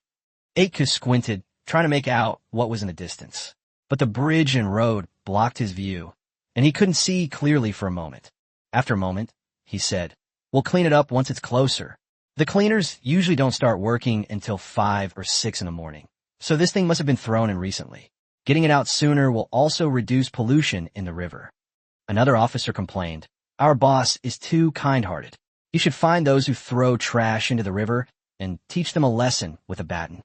Aitku squinted, trying to make out what was in the distance. But the bridge and road blocked his view, and he couldn't see clearly for a moment. After a moment, he said, "We'll clean it up once it's closer." The cleaners usually don't start working until 5 or 6 in the morning, so this thing must have been thrown in recently. Getting it out sooner will also reduce pollution in the river. Another officer complained, "Our boss is too kind-hearted. You should find those who throw trash into the river and teach them a lesson with a baton."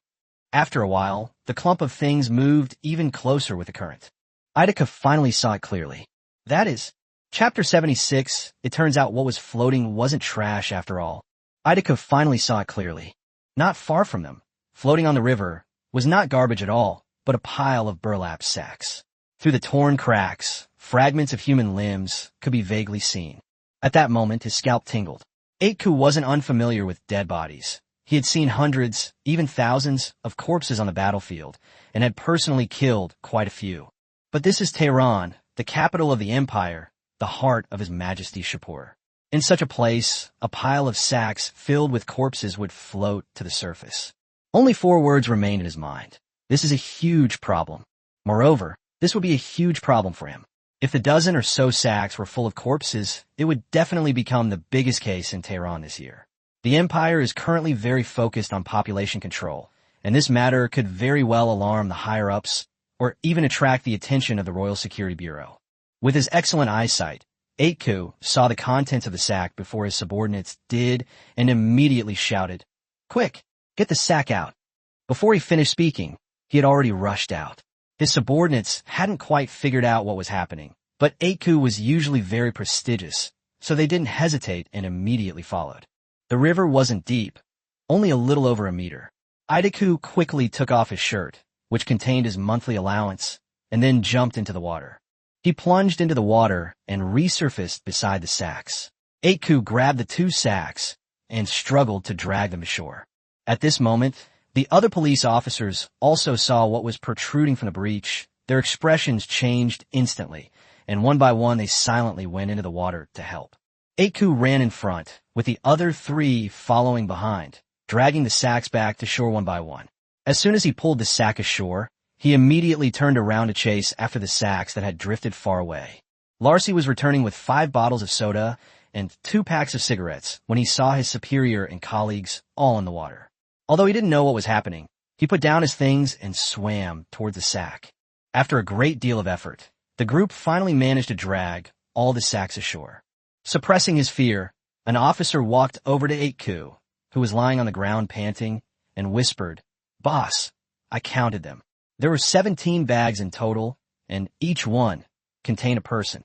After a while, the clump of things moved even closer with the current. Idika finally saw it clearly. That is, Chapter 76, it turns out what was floating wasn't trash after all. Idika finally saw it clearly. Not far from them, floating on the river, was not garbage at all, but a pile of burlap sacks. Through the torn cracks, fragments of human limbs could be vaguely seen. At that moment, his scalp tingled. Aitku wasn't unfamiliar with dead bodies. He had seen hundreds, even thousands, of corpses on the battlefield, and had personally killed quite a few. But this is Tehran, the capital of the empire, the heart of His Majesty Shapur. In such a place, a pile of sacks filled with corpses would float to the surface. Only 4 words remained in his mind. This is a huge problem. Moreover, this would be a huge problem for him. If the dozen or so sacks were full of corpses, it would definitely become the biggest case in Tehran this year. The empire is currently very focused on population control, and this matter could very well alarm the higher-ups or even attract the attention of the Royal Security Bureau. With his excellent eyesight, Aitku saw the contents of the sack before his subordinates did and immediately shouted, "Quick, get the sack out." Before he finished speaking, he had already rushed out. His subordinates hadn't quite figured out what was happening, but Aitku was usually very prestigious, so they didn't hesitate and immediately followed. The river wasn't deep, only a little over a meter. Aitku quickly took off his shirt, which contained his monthly allowance, and then jumped into the water. He plunged into the water and resurfaced beside the sacks. Aitku grabbed the 2 sacks and struggled to drag them ashore. At this moment, the other police officers also saw what was protruding from the breach. Their expressions changed instantly, and one by one they silently went into the water to help. Aitku ran in front, with the other 3 following behind, dragging the sacks back to shore one by one. As soon as he pulled the sack ashore, he immediately turned around to chase after the sacks that had drifted far away. Larcy was returning with 5 bottles of soda and 2 packs of cigarettes when he saw his superior and colleagues all in the water. Although he didn't know what was happening, he put down his things and swam toward the sack. After a great deal of effort, the group finally managed to drag all the sacks ashore. Suppressing his fear, an officer walked over to Aitku, who was lying on the ground panting, and whispered, "Boss, I counted them. There were 17 bags in total, and each one contained a person."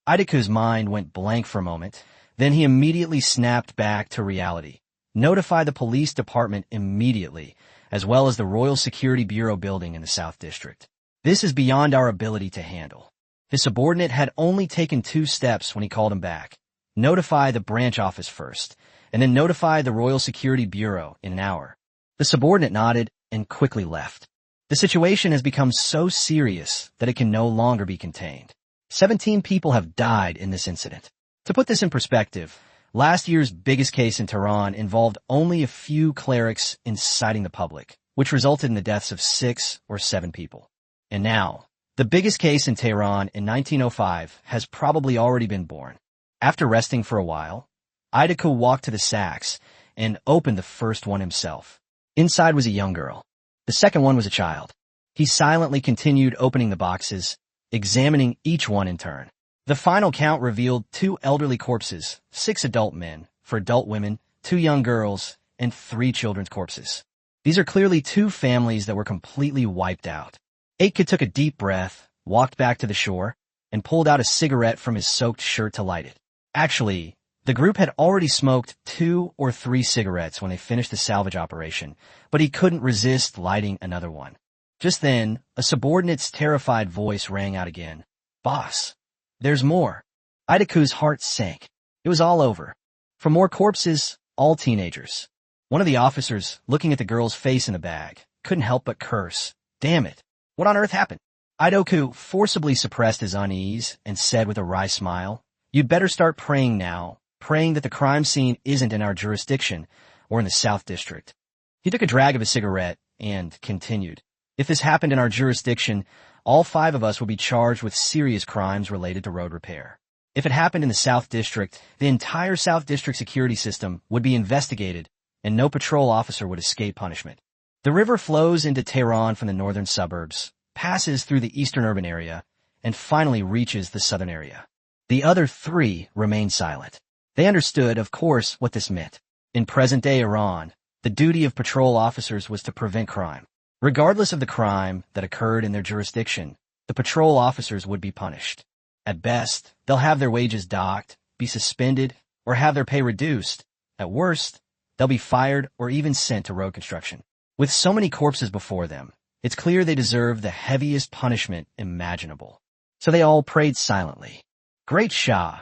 Aitku's mind went blank for a moment, then he immediately snapped back to reality. Notify the police department immediately, as well as the Royal Security Bureau building in the South District. This is beyond our ability to handle. His subordinate had only taken 2 steps when he called him back. Notify the branch office first, and then notify the Royal Security Bureau in an hour. The subordinate nodded and quickly left. The situation has become so serious that it can no longer be contained. 17 people have died in this incident. To put this in perspective, last year's biggest case in Tehran involved only a few clerics inciting the public, which resulted in the deaths of 6 or 7 people. And now, the biggest case in Tehran in 1905 has probably already been born. After resting for a while, Aitku walked to the sacks and opened the first one himself. Inside was a young girl. The second one was a child. He silently continued opening the boxes, examining each one in turn. The final count revealed 2 elderly corpses, 6 adult men, for adult women, 2 young girls, and 3 children's corpses. These are clearly 2 families that were completely wiped out. Aitku took a deep breath, walked back to the shore, and pulled out a cigarette from his soaked shirt to light it. Actually, the group had already smoked 2 or 3 cigarettes when they finished the salvage operation, but he couldn't resist lighting another one. Just then, a subordinate's terrified voice rang out again. "Boss, there's more." Aitku's heart sank. It was all over. For more corpses, all teenagers. One of the officers, looking at the girl's face in the bag, couldn't help but curse. "Damn it. What on earth happened?" Aitku forcibly suppressed his unease and said with a wry smile, "You'd better start praying now. Praying that the crime scene isn't in our jurisdiction or in the South District." He took a drag of his cigarette and continued. If this happened in our jurisdiction, all 5 of us would be charged with serious crimes related to road repair. If it happened in the South District, the entire South District security system would be investigated, and no patrol officer would escape punishment. The river flows into Tehran from the northern suburbs, passes through the eastern urban area, and finally reaches the southern area. The other 3 remained silent. They understood, of course, what this meant. In present-day Iran, the duty of patrol officers was to prevent crime. Regardless of the crime that occurred in their jurisdiction, the patrol officers would be punished. At best, they'll have their wages docked, be suspended, or have their pay reduced. At worst, they'll be fired or even sent to road construction. With so many corpses before them, it's clear they deserve the heaviest punishment imaginable. So they all prayed silently. Great Shah,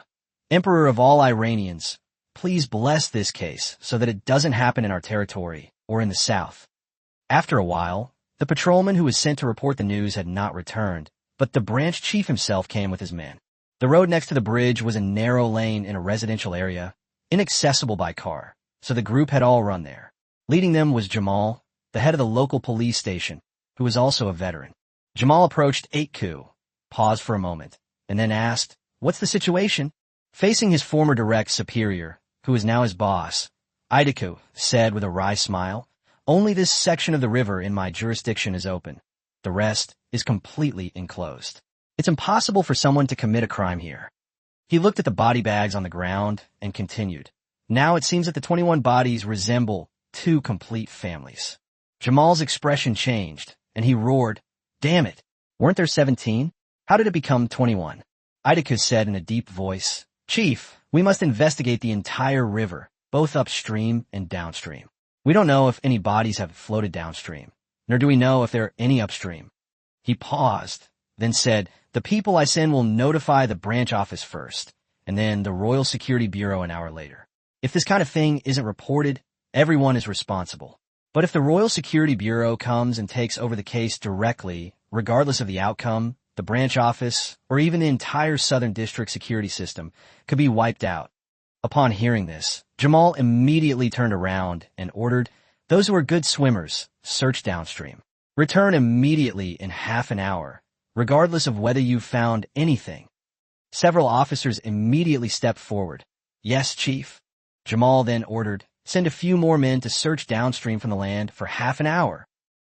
Emperor of all Iranians, please bless this case so that it doesn't happen in our territory or in the south. After a while, the patrolman who was sent to report the news had not returned, but the branch chief himself came with his men. The road next to the bridge was a narrow lane in a residential area, inaccessible by car, so the group had all run there. Leading them was Jamal, the head of the local police station, who was also a veteran. Jamal approached Aitku, paused for a moment, and then asked, "What's the situation?" Facing his former direct superior, who was now his boss, Aitku said with a wry smile, "Only this section of the river in my jurisdiction is open. The rest is completely enclosed. It's impossible for someone to commit a crime here." He looked at the body bags on the ground and continued. "Now it seems that the 21 bodies resemble 2 complete families." Jamal's expression changed, and he roared, "Damn it! Weren't there 17? How did it become 21? Aitku said in a deep voice, "Chief, we must investigate the entire river, both upstream and downstream. We don't know if any bodies have floated downstream, nor do we know if there are any upstream." He paused, then said, "The people I send will notify the branch office first, and then the Royal Security Bureau an hour later. If this kind of thing isn't reported, everyone is responsible. But if the Royal Security Bureau comes and takes over the case directly, regardless of the outcome, the branch office, or even the entire Southern District security system could be wiped out." Upon hearing this, Jamal immediately turned around and ordered, "Those who are good swimmers, search downstream. Return immediately in half an hour, regardless of whether you've found anything." Several officers immediately stepped forward. "Yes, Chief." Jamal then ordered, "Send a few more men to search downstream from the land for half an hour."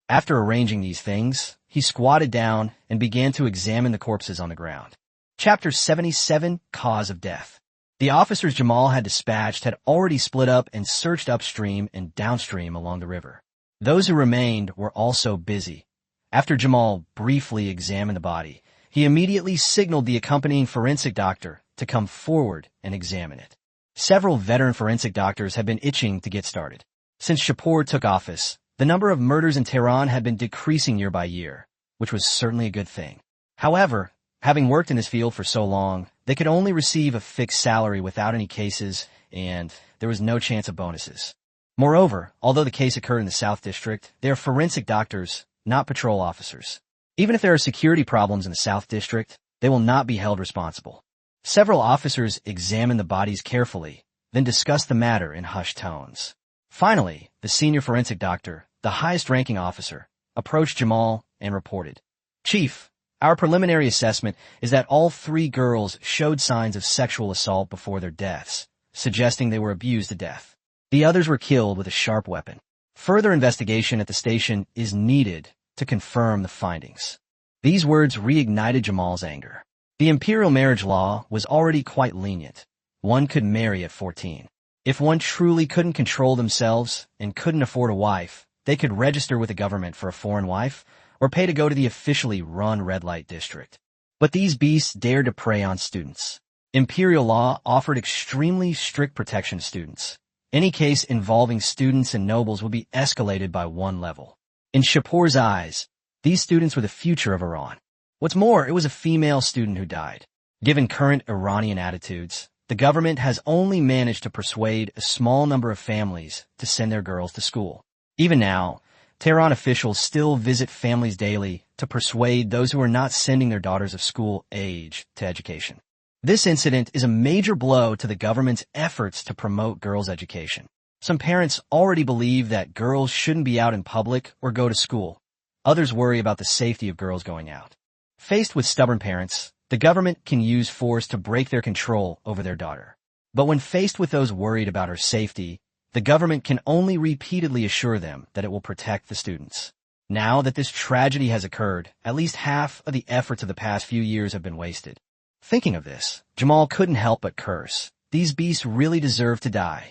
After arranging these things, he squatted down and began to examine the corpses on the ground. Chapter 77, Cause of Death. The officers Jamal had dispatched had already split up and searched upstream and downstream along the river. Those who remained were also busy. After Jamal briefly examined the body, he immediately signaled the accompanying forensic doctor to come forward and examine it. Several veteran forensic doctors had been itching to get started. Since Shapur took office, the number of murders in Tehran had been decreasing year by year, which was certainly a good thing. However, having worked in this field for so long, they could only receive a fixed salary without any cases, and there was no chance of bonuses. Moreover, although the case occurred in the South District, they are forensic doctors, not patrol officers. Even if there are security problems in the South District, they will not be held responsible. Several officers examined the bodies carefully, then discussed the matter in hushed tones. Finally, the senior forensic doctor, the highest-ranking officer, approached Jamal and reported, "Chief, our preliminary assessment is that all 3 girls showed signs of sexual assault before their deaths, suggesting they were abused to death. The others were killed with a sharp weapon. Further investigation at the station is needed to confirm the findings." These words reignited Jamal's anger. The imperial marriage law was already quite lenient. One could marry at 14. If one truly couldn't control themselves and couldn't afford a wife, they could register with the government for a foreign wife or pay to go to the officially run red light district. But these beasts dared to prey on students. Imperial law offered extremely strict protection to students. Any case involving students and nobles would be escalated by 1 level. In Shapur's eyes, these students were the future of Iran. What's more, it was a female student who died. Given current Iranian attitudes, the government has only managed to persuade a small number of families to send their girls to school. Even now, Tehran officials still visit families daily to persuade those who are not sending their daughters of school age to education. This incident is a major blow to the government's efforts to promote girls' education. Some parents already believe that girls shouldn't be out in public or go to school. Others worry about the safety of girls going out. Faced with stubborn parents, the government can use force to break their control over their daughter. But when faced with those worried about her safety, the government can only repeatedly assure them that it will protect the students. Now that this tragedy has occurred, at least half of the efforts of the past few years have been wasted. Thinking of this, Jamal couldn't help but curse. These beasts really deserve to die.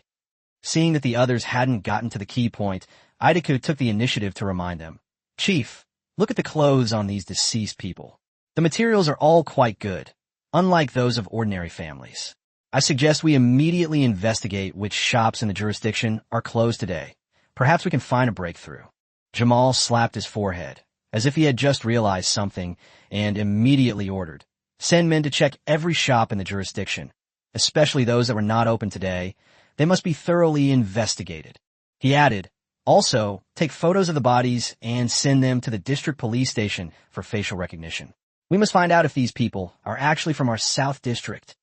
Seeing that the others hadn't gotten to the key point, Idaku took the initiative to remind them. Chief, look at the clothes on these deceased people. The materials are all quite good, unlike those of ordinary families. I suggest we immediately investigate which shops in the jurisdiction are closed today. Perhaps we can find a breakthrough. Jamal slapped his forehead, as if he had just realized something, and immediately ordered, send men to check every shop in the jurisdiction, especially those that were not open today. They must be thoroughly investigated. He added, also, take photos of the bodies and send them to the district police station for facial recognition. We must find out if these people are actually from our South District.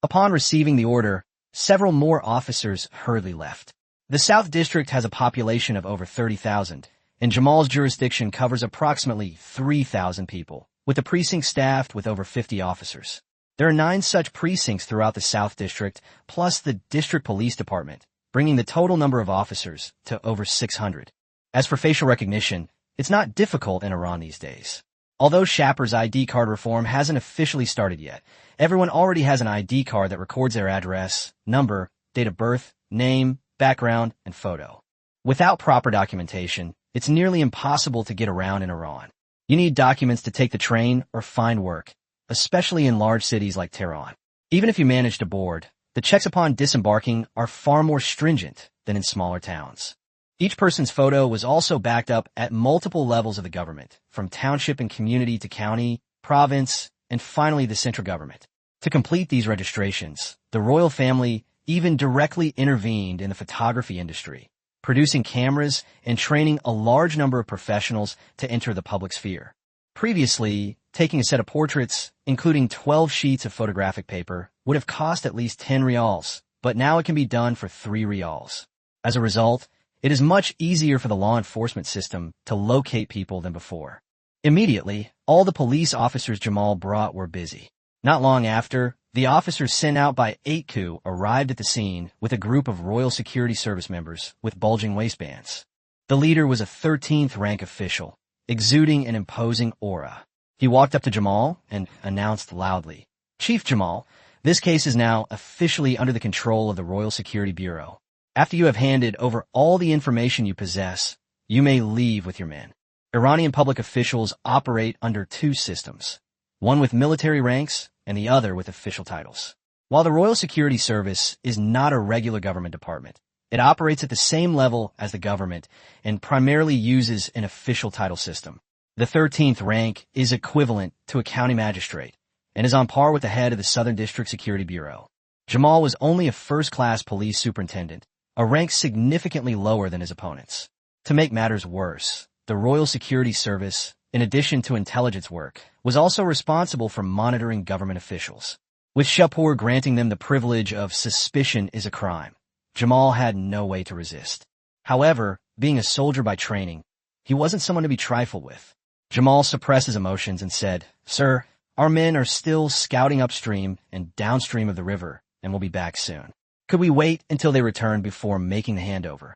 Upon receiving the order, several more officers hurriedly left. The South District has a population of over 30,000, and Jamal's jurisdiction covers approximately 3,000 people, with the precinct staffed with over 50 officers. There are 9 such precincts throughout the South District, plus the District Police Department, bringing the total number of officers to over 600. As for facial recognition, it's not difficult in Iran these days. Although Shapur's ID card reform hasn't officially started yet, everyone already has an ID card that records their address, number, date of birth, name, background, and photo. Without proper documentation, it's nearly impossible to get around in Iran. You need documents to take the train or find work, especially in large cities like Tehran. Even if you manage to board, the checks upon disembarking are far more stringent than in smaller towns. Each person's photo was also backed up at multiple levels of the government, from township and community to county, province, and finally the central government. To complete these registrations, the royal family even directly intervened in the photography industry, producing cameras and training a large number of professionals to enter the public sphere. Previously, taking a set of portraits, including 12 sheets of photographic paper, would have cost at least 10 rials, but now it can be done for 3 rials. As a result, it is much easier for the law enforcement system to locate people than before. Immediately, all the police officers Jamal brought were busy. Not long after, the officers sent out by 8Q arrived at the scene with a group of Royal Security Service members with bulging waistbands. The leader was a 13th rank official, exuding an imposing aura. He walked up to Jamal and announced loudly, Chief Jamal, this case is now officially under the control of the Royal Security Bureau. After you have handed over all the information you possess, you may leave with your men. Iranian public officials operate under 2 systems, one with military ranks and the other with official titles. While the Royal Security Service is not a regular government department, it operates at the same level as the government and primarily uses an official title system. The 13th rank is equivalent to a county magistrate and is on par with the head of the Southern District Security Bureau. Jamal was only a first-class police superintendent, a rank significantly lower than his opponents. To make matters worse, the Royal Security Service, in addition to intelligence work, was also responsible for monitoring government officials. With Shapur granting them the privilege of suspicion is a crime, Jamal had no way to resist. However, being a soldier by training, he wasn't someone to be trifled with. Jamal suppressed his emotions and said, Sir, our men are still scouting upstream and downstream of the river and will be back soon. Could we wait until they return before making the handover?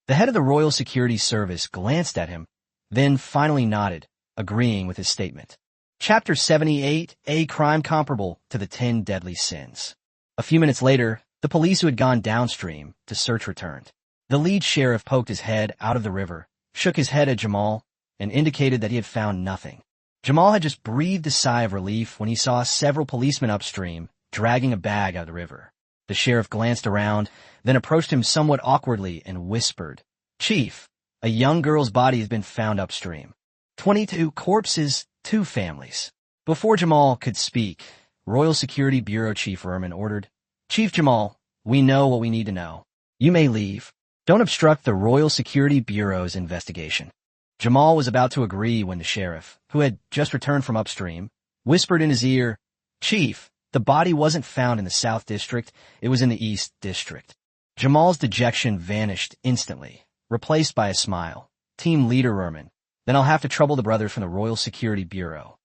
The head of the Royal Security Service glanced at him, then finally nodded, agreeing with his statement. Chapter 78, a crime comparable to the 10 deadly sins. A few minutes later, the police who had gone downstream to search returned. The lead sheriff poked his head out of the river, shook his head at Jamal, and indicated that he had found nothing. Jamal had just breathed a sigh of relief when he saw several policemen upstream dragging a bag out of the river. The sheriff glanced around, then approached him somewhat awkwardly and whispered, Chief, a young girl's body has been found upstream. 22 corpses, 2 families. Before Jamal could speak, Royal Security Bureau Chief Erman ordered, Chief Jamal, we know what we need to know. You may leave. Don't obstruct the Royal Security Bureau's investigation. Jamal was about to agree when the sheriff, who had just returned from upstream, whispered in his ear, Chief, the body wasn't found in the South District, it was in the East District. Jamal's dejection vanished instantly, replaced by a smile. Team leader Reborn. Then I'll have to trouble the brothers from the Royal Security Bureau.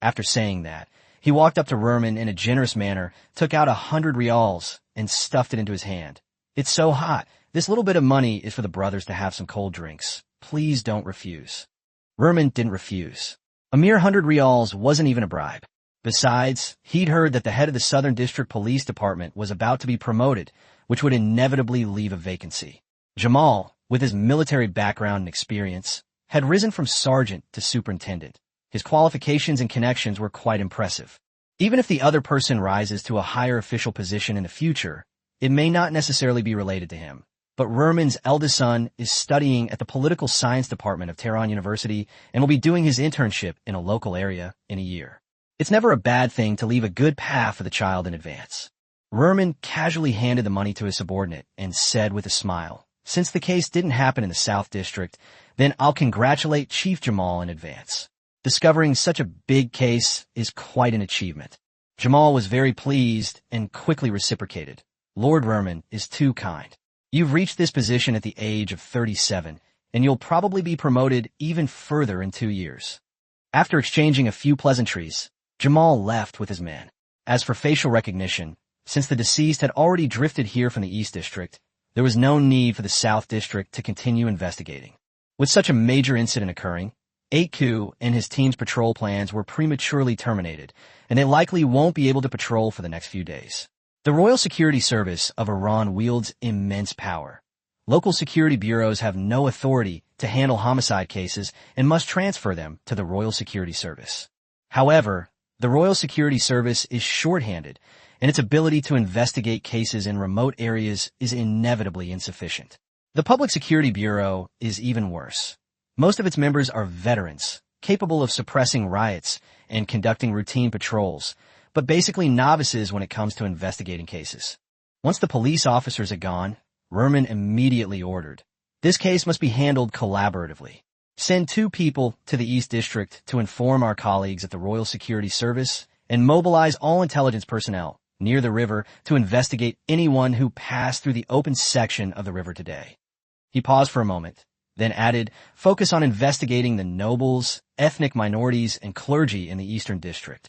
After saying that, he walked up to Reborn in a generous manner, took out 100 rials, and stuffed it into his hand. It's so hot. This little bit of money is for the brothers to have some cold drinks. Please don't refuse. Reborn didn't refuse. A mere 100 rials wasn't even a bribe. Besides, he'd heard that the head of the Southern District Police Department was about to be promoted, which would inevitably leave a vacancy. Jamal, with his military background and experience, had risen from sergeant to superintendent. His qualifications and connections were quite impressive. Even if the other person rises to a higher official position in the future, it may not necessarily be related to him. But Reborn's eldest son is studying at the Political Science Department of Tehran University and will be doing his internship in a local area in a year. It's never a bad thing to leave a good path for the child in advance. Reborn casually handed the money to his subordinate and said with a smile, "Since the case didn't happen in the South District, then I'll congratulate Chief Jamal in advance. Discovering such a big case is quite an achievement." Jamal was very pleased and quickly reciprocated. "Lord Reborn is too kind. You've reached this position at the age of 37, and you'll probably be promoted even further in 2 years." After exchanging a few pleasantries, Jamal left with his men. As for facial recognition, since the deceased had already drifted here from the East District, there was no need for the South District to continue investigating. With such a major incident occurring, 8Q and his team's patrol plans were prematurely terminated, and they likely won't be able to patrol for the next few days. The Royal Security Service of Iran wields immense power. Local security bureaus have no authority to handle homicide cases and must transfer them to the Royal Security Service. However, the Royal Security Service is shorthanded, and its ability to investigate cases in remote areas is inevitably insufficient. The Public Security Bureau is even worse. Most of its members are veterans, capable of suppressing riots and conducting routine patrols, but basically novices when it comes to investigating cases. Once the police officers are gone, Reborn immediately ordered, "This case must be handled collaboratively. Send 2 people to the East District to inform our colleagues at the Royal Security Service and mobilize all intelligence personnel near the river to investigate anyone who passed through the open section of the river today." He paused for a moment, then added, "Focus on investigating the nobles, ethnic minorities, and clergy in the Eastern District."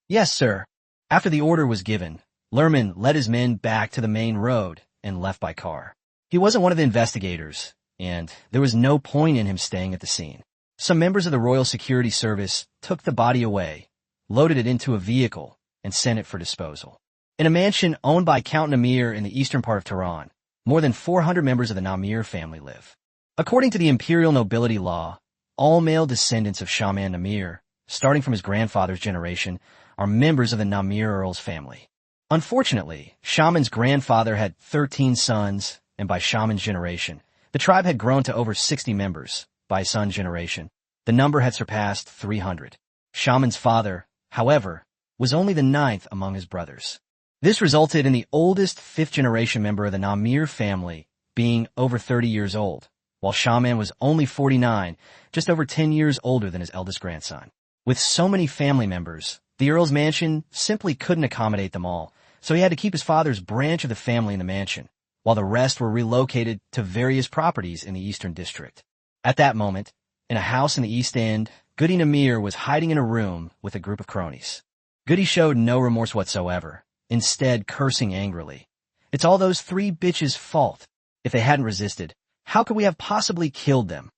"Yes, sir." After the order was given, Reborn led his men back to the main road and left by car. He wasn't one of the investigators, and there was no point in him staying at the scene. Some members of the Royal Security Service took the body away, loaded it into a vehicle, and sent it for disposal. In a mansion owned by Count Namir in the eastern part of Tehran, more than 400 members of the Namir family live. According to the imperial nobility law, all male descendants of Shaman Namir, starting from his grandfather's generation, are members of the Namir Earl's family. Unfortunately, Shaman's grandfather had 13 sons, and by Shaman's generation, the tribe had grown to over 60 members. By his son's generation, the number had surpassed 300. Shaman's father, however, was only the 9th among his brothers. This resulted in the oldest 5th-generation member of the Namir family being over 30 years old, while Shaman was only 49, just over 10 years older than his eldest grandson. With so many family members, the Earl's mansion simply couldn't accommodate them all, so he had to keep his father's branch of the family in the mansion, while the rest were relocated to various properties in the Eastern District. At that moment, in a house in the East End, Goody Namir was hiding in a room with a group of cronies. Goody showed no remorse whatsoever, instead cursing angrily. "It's all those 3 bitches' fault. If they hadn't resisted, how could we have possibly killed them?"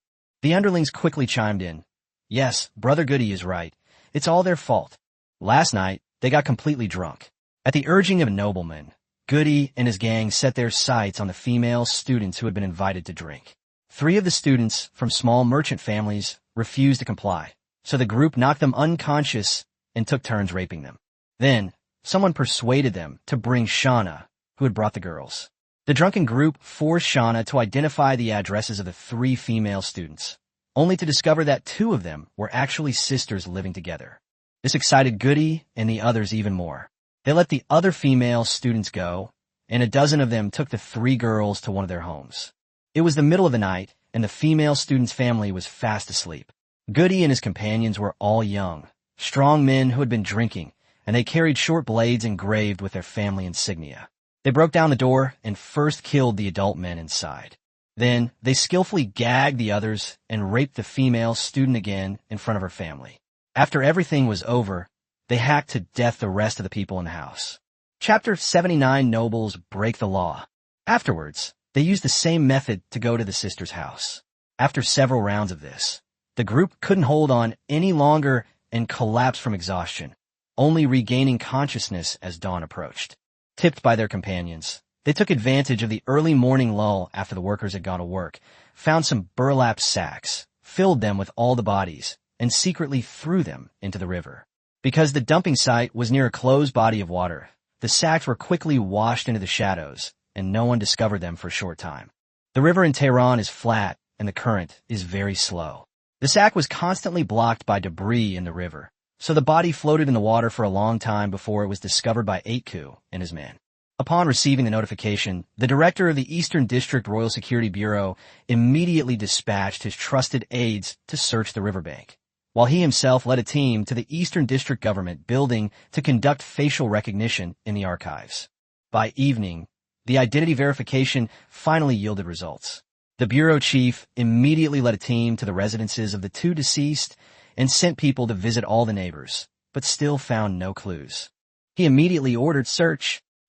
The underlings quickly chimed in. "Yes, Brother Goody is right. It's all their fault. Last night, they got completely drunk. At the urging of a nobleman, Goody and his gang set their sights on the female students who had been invited to drink. 3 of the students from small merchant families refused to comply, so the group knocked them unconscious and took turns raping them. Then, someone persuaded them to bring Shauna, who had brought the girls. The drunken group forced Shauna to identify the addresses of the 3 female students, only to discover that 2 of them were actually sisters living together. This excited Goody and the others even more. They let the other female students go, and a dozen of them took the 3 girls to one of their homes. It was the middle of the night, and the female student's family was fast asleep. Goody and his companions were all young, strong men who had been drinking, and they carried short blades engraved with their family insignia. They broke down the door and first killed the adult men inside. Then, they skillfully gagged the others and raped the female student again in front of her family. After everything was over, they hacked to death the rest of the people in the house. Chapter 79 Nobles Break the Law. Afterwards, they used the same method to go to the sister's house. After several rounds of this, the group couldn't hold on any longer and collapsed from exhaustion, only regaining consciousness as dawn approached. Tipped by their companions, they took advantage of the early morning lull after the workers had gone to work, found some burlap sacks, filled them with all the bodies, and secretly threw them into the river. Because the dumping site was near a closed body of water, the sacks were quickly washed into the shadows, and no one discovered them for a short time. The river in Tehran is flat, and the current is very slow. The sack was constantly blocked by debris in the river, so the body floated in the water for a long time before it was discovered by Aitku and his men. Upon receiving the notification, the director of the Eastern District Royal Security Bureau immediately dispatched his trusted aides to search the riverbank, while he himself led a team to the Eastern District Government building to conduct facial recognition in the archives. By evening, the identity verification finally yielded results. The bureau chief immediately led a team to the residences of the two deceased and sent people to visit all the neighbors, but still found no clues. He immediately ordered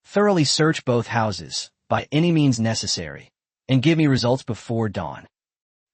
thoroughly search both houses, by any means necessary, and give me results before dawn.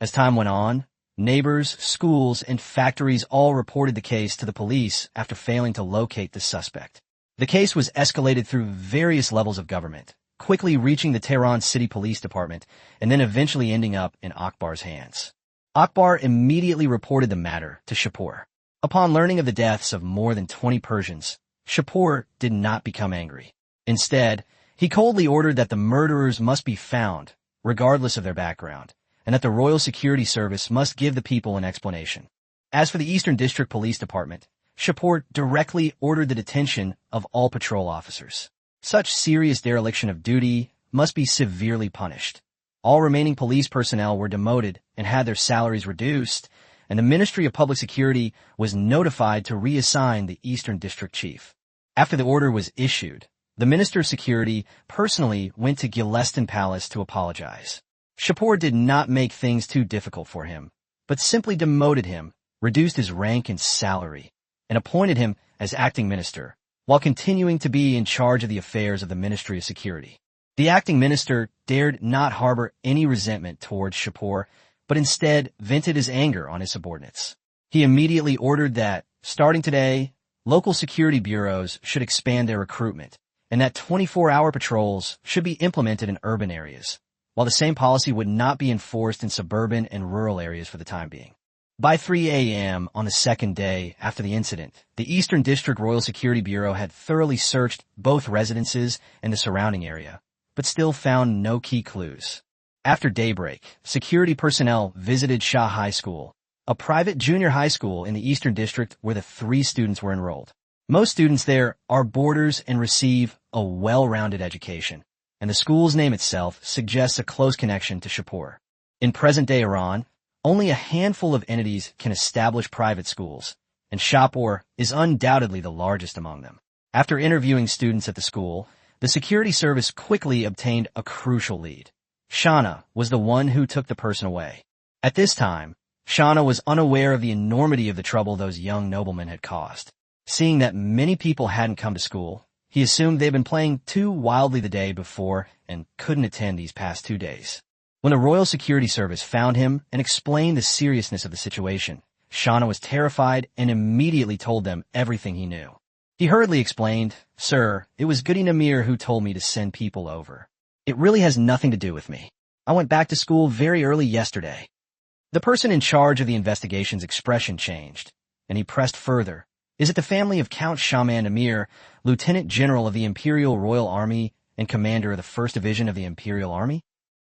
As time went on, neighbors, schools, and factories all reported the case to the police after failing to locate the suspect. The case was escalated through various levels of government, quickly reaching the Tehran City Police Department and then eventually ending up in Akbar's hands. Akbar immediately reported the matter to Shapur. Upon learning of the deaths of more than 20 Persians, Shapur did not become angry. Instead, he coldly ordered that the murderers must be found, regardless of their background, and that the Royal Security Service must give the people an explanation. As for the Eastern District Police Department, Shapur directly ordered the detention of all patrol officers. Such serious dereliction of duty must be severely punished. All remaining police personnel were demoted and had their salaries reduced, and the Ministry of Public Security was notified to reassign the Eastern District Chief. After the order was issued, the Minister of Security personally went to Gilestan Palace to apologize. Shapur did not make things too difficult for him, but simply demoted him, reduced his rank and salary, and appointed him as acting minister, while continuing to be in charge of the affairs of the Ministry of Security. The acting minister dared not harbor any resentment towards Shapur, but instead vented his anger on his subordinates. He immediately ordered that, starting today, local security bureaus should expand their recruitment, and that 24-hour patrols should be implemented in urban areas, while the same policy would not be enforced in suburban and rural areas for the time being. By 3 a.m. on the second day after the incident, the Eastern District Royal Security Bureau had thoroughly searched both residences and the surrounding area, but still found no key clues. After daybreak, security personnel visited Shah High School, a private junior high school in the Eastern District where the 3 students were enrolled. Most students there are boarders and receive a well-rounded education, and the school's name itself suggests a close connection to Shapur. In present-day Iran, only a handful of entities can establish private schools, and Shapur is undoubtedly the largest among them. After interviewing students at the school, the security service quickly obtained a crucial lead. Shana was the one who took the person away. At this time, Shana was unaware of the enormity of the trouble those young noblemen had caused. Seeing that many people hadn't come to school, he assumed they'd been playing too wildly the day before and couldn't attend these past 2 days. When the Royal Security Service found him and explained the seriousness of the situation, Shana was terrified and immediately told them everything he knew. He hurriedly explained, "Sir, it was Goody Namir who told me to send people over. It really has nothing to do with me. I went back to school very early yesterday." The person in charge of the investigation's expression changed, and he pressed further. "Is it the family of Count Shaman Amir, Lieutenant General of the Imperial Royal Army and Commander of the 1st Division of the Imperial Army?"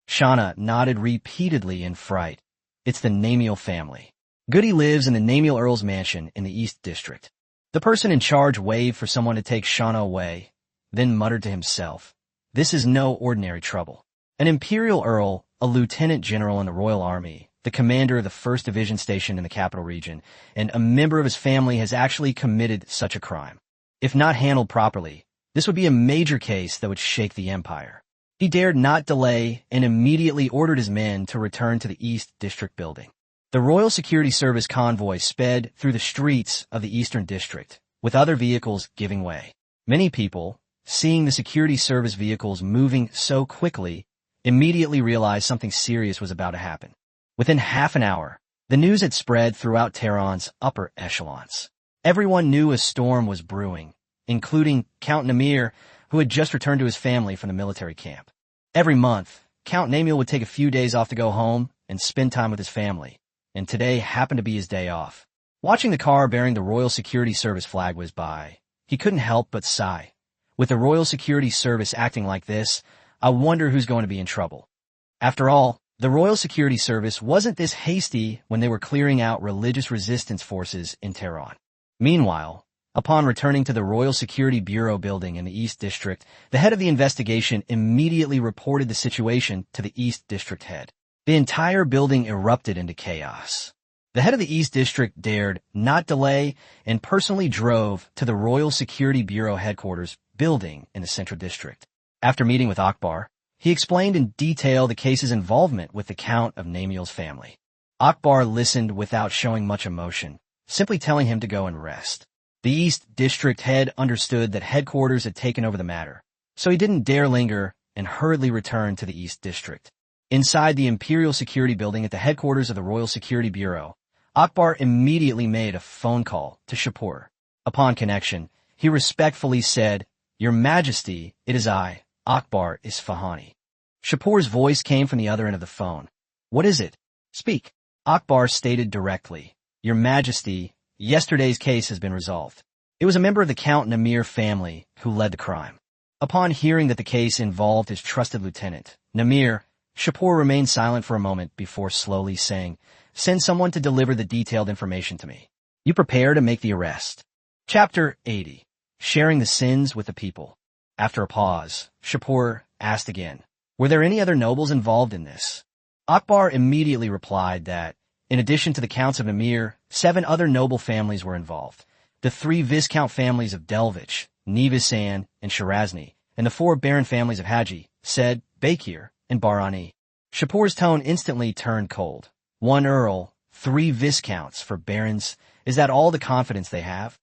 Shana nodded repeatedly in fright. "It's the Namiel family. Goody lives in the Namiel Earl's mansion in the East District." The person in charge waved for someone to take Shana away, then muttered to himself, "This is no ordinary trouble. An Imperial Earl, a Lieutenant General in the Royal Army, the commander of the 1st Division stationed in the capital region, and a member of his family has actually committed such a crime. If not handled properly, This would be a major case that would shake the empire. He dared not delay and immediately ordered his men to return to the East District building. The Royal Security Service convoy sped through the streets of the Eastern District, with other vehicles giving way. Many people, seeing the security service vehicles moving so quickly, immediately realized something serious was about to happen. Within half an hour, the news had spread throughout Tehran's upper echelons. Everyone knew a storm was brewing, including Count Namir, who had just returned to his family from the military camp. Every month, Count Namir would take a few days off to go home and spend time with his family, and today happened to be his day off. Watching the car bearing the Royal Security Service flag whiz by, he couldn't help but sigh. With the Royal Security Service acting like this, I wonder who's going to be in trouble. After all, the Royal Security Service wasn't this hasty when they were clearing out religious resistance forces in Tehran. Meanwhile, upon returning to the Royal Security Bureau building in the East District, the head of the investigation immediately reported the situation to the East District head. The entire building erupted into chaos. The head of the East District dared not delay and personally drove to the Royal Security Bureau headquarters building in the Central District. After meeting with Akbar, he explained in detail the case's involvement with the Count of Namiel's family. Akbar listened without showing much emotion, simply telling him to go and rest. The East District head understood that headquarters had taken over the matter, so he didn't dare linger and hurriedly returned to the East District. Inside the Imperial Security Building at the headquarters of the Royal Security Bureau, Akbar immediately made a phone call to Shapur. Upon connection, he respectfully said, "Your Majesty, it is I, Akbar Isfahani." Shapur's voice came from the other end of the phone. "What is it? Speak." Akbar stated directly, "Your Majesty, yesterday's case has been resolved. It was a member of the Count Namir family who led the crime." Upon hearing that the case involved his trusted lieutenant, Namir, Shapur remained silent for a moment before slowly saying, "Send someone to deliver the detailed information to me. You prepare to make the arrest." Chapter 80. Sharing the sins with the people. After a pause, Shapur asked again, "Were there any other nobles involved in this?" Akbar immediately replied that, in addition to the Counts of Namir, 7 other noble families were involved. The 3 Viscount families of Delvich, Nevisan, and Shirazni, and the 4 Baron families of Haji, Said, Bakir, and Barani. Shapur's tone instantly turned cold. 1 Earl, 3 Viscounts for Barons, is that all the confidence they have?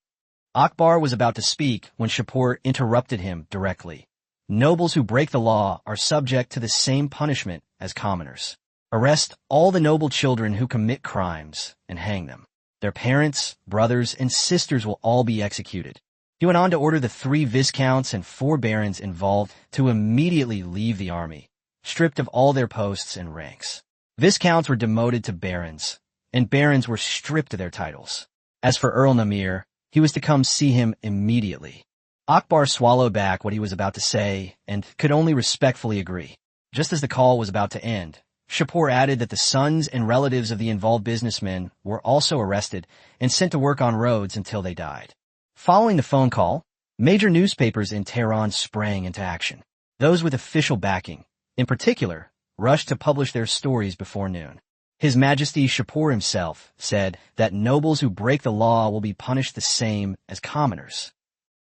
Akbar was about to speak when Shapur interrupted him directly. Nobles who break the law are subject to the same punishment as commoners. Arrest all the noble children who commit crimes and hang them. Their parents, brothers, and sisters will all be executed. He went on to order the 3 Viscounts and 4 Barons involved to immediately leave the army, stripped of all their posts and ranks. Viscounts were demoted to Barons, and Barons were stripped of their titles. As for Earl Namir, he was to come see him immediately. Akbar swallowed back what he was about to say and could only respectfully agree. Just as the call was about to end, Shapur added that the sons and relatives of the involved businessmen were also arrested and sent to work on roads until they died. Following the phone call, major newspapers in Tehran sprang into action. Those with official backing, in particular, rushed to publish their stories before noon. His Majesty Shapur himself said that nobles who break the law will be punished the same as commoners.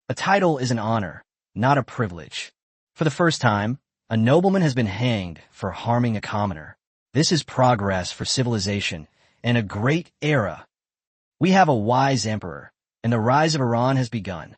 A title is an honor, not a privilege. For the first time, a nobleman has been hanged for harming a commoner. This is progress for civilization and a great era. We have a wise emperor, and the rise of Iran has begun.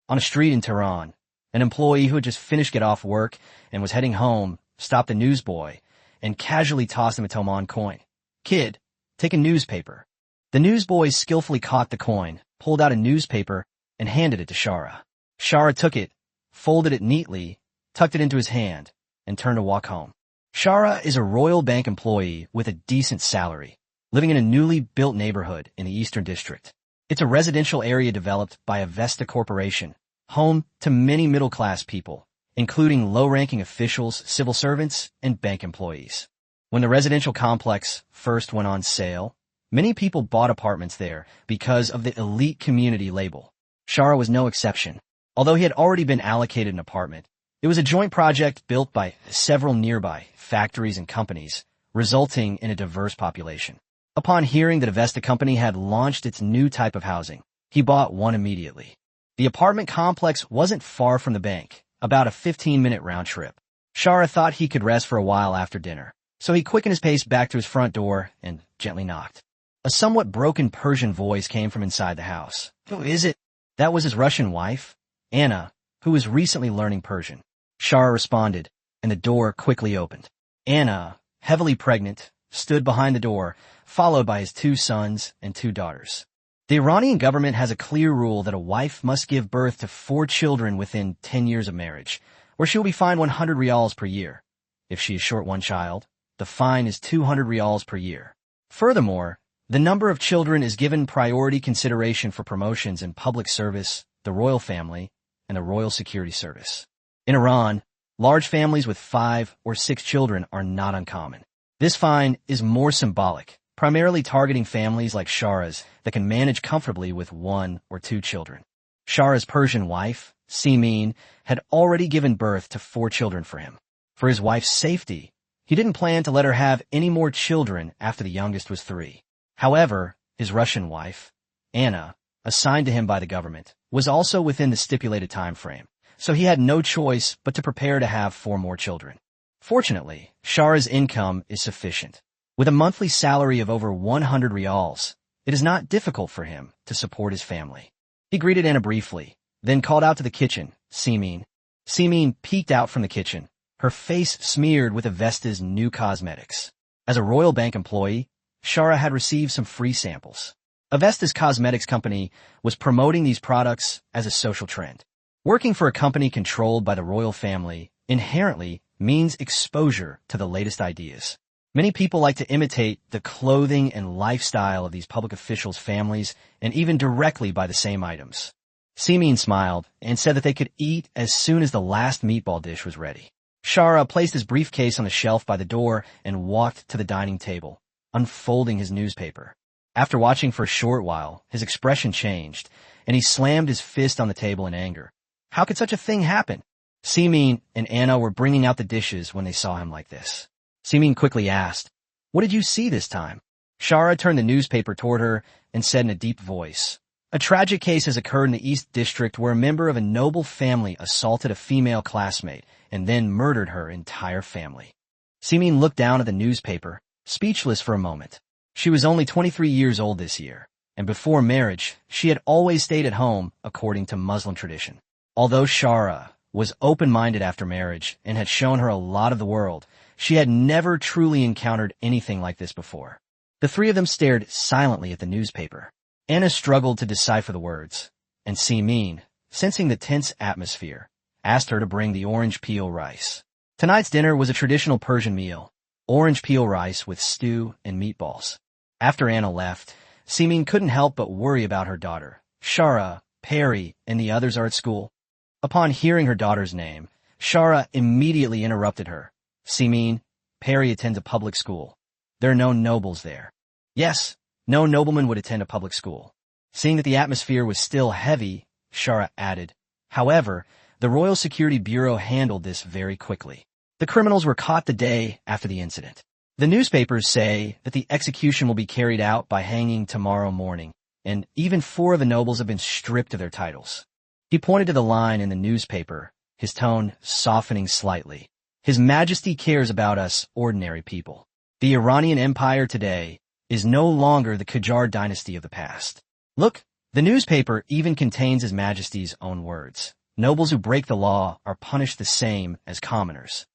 On a street in Tehran, an employee who had just finished get off work and was heading home stopped a newsboy and casually tossed him a Toman coin. "Kid, take a newspaper." The newsboy skillfully caught the coin, pulled out a newspaper, and handed it to Shara. Shara took it, folded it neatly, tucked it into his hand, and turned to walk home. Shara is a Royal Bank employee with a decent salary, living in a newly built neighborhood in the Eastern District. It's a residential area developed by Avesta Corporation, home to many middle-class people, including low-ranking officials, civil servants, and bank employees. When the residential complex first went on sale, many people bought apartments there because of the elite community label. Shara was no exception. Although he had already been allocated an apartment, it was a joint project built by several nearby factories and companies, resulting in a diverse population. Upon hearing that Avesta Company had launched its new type of housing, he bought one immediately. The apartment complex wasn't far from the bank, about a 15-minute round trip. Shara thought he could rest for a while after dinner, so he quickened his pace back to his front door and gently knocked. A somewhat broken Persian voice came from inside the house. "Who is it?" That was his Russian wife, Anna, who was recently learning Persian. Shara responded, and the door quickly opened. Anna, heavily pregnant, stood behind the door, followed by his 2 sons and 2 daughters. The Iranian government has a clear rule that a wife must give birth to 4 children within 10 years of marriage, or she will be fined 100 rials per year. If she is short 1 child, the fine is 200 rials per year. Furthermore, the number of children is given priority consideration for promotions in public service, the royal family, and the royal security service. In Iran, large families with 5 or 6 children are not uncommon. This fine is more symbolic, primarily targeting families like Shara's that can manage comfortably with 1 or 2 children. Shara's Persian wife, Simin, had already given birth to 4 children for him. For his wife's safety, he didn't plan to let her have any more children after the youngest was 3. However, his Russian wife, Anna, assigned to him by the government, was also within the stipulated time frame, so he had no choice but to prepare to have 4 more children. Fortunately, Shara's income is sufficient. With a monthly salary of over 100 rials, it is not difficult for him to support his family. He greeted Anna briefly, then called out to the kitchen, Simin. Simin peeked out from the kitchen, her face smeared with Avesta's new cosmetics. As a Royal Bank employee, Shara had received some free samples. Avesta's cosmetics company was promoting these products as a social trend. Working for a company controlled by the royal family inherently means exposure to the latest ideas. Many people like to imitate the clothing and lifestyle of these public officials' families and even directly buy the same items. Simin smiled and said that they could eat as soon as the last meatball dish was ready. Shara placed his briefcase on the shelf by the door and walked to the dining table, unfolding his newspaper. After watching for a short while, his expression changed, and he slammed his fist on the table in anger. How could such a thing happen? Simin and Anna were bringing out the dishes when they saw him like this. Simin quickly asked, "What did you see this time?" Shara turned the newspaper toward her and said in a deep voice, "A tragic case has occurred in the East District where a member of a noble family assaulted a female classmate and then murdered her entire family." Simin looked down at the newspaper, speechless for a moment. She was only 23 years old this year, and before marriage, she had always stayed at home according to Muslim tradition. Although Shara was open-minded after marriage and had shown her a lot of the world, she had never truly encountered anything like this before. The 3 of them stared silently at the newspaper. Anna struggled to decipher the words, and Simin, sensing the tense atmosphere, asked her to bring the orange peel rice. Tonight's dinner was a traditional Persian meal, orange peel rice with stew and meatballs. After Anna left, Simin couldn't help but worry about her daughter. Shara, Perry, and the others are at school. Upon hearing her daughter's name, Shara immediately interrupted her. "Simin, Perry attends a public school. There are no nobles there." Yes, no nobleman would attend a public school. Seeing that the atmosphere was still heavy, Shara added, "However, the Royal Security Bureau handled this very quickly. The criminals were caught the day after the incident. The newspapers say that the execution will be carried out by hanging tomorrow morning, and even 4 of the nobles have been stripped of their titles." He pointed to the line in the newspaper, his tone softening slightly. "His Majesty cares about us ordinary people. The Iranian Empire today is no longer the Qajar dynasty of the past. Look, the newspaper even contains His Majesty's own words. Nobles who break the law are punished the same as commoners.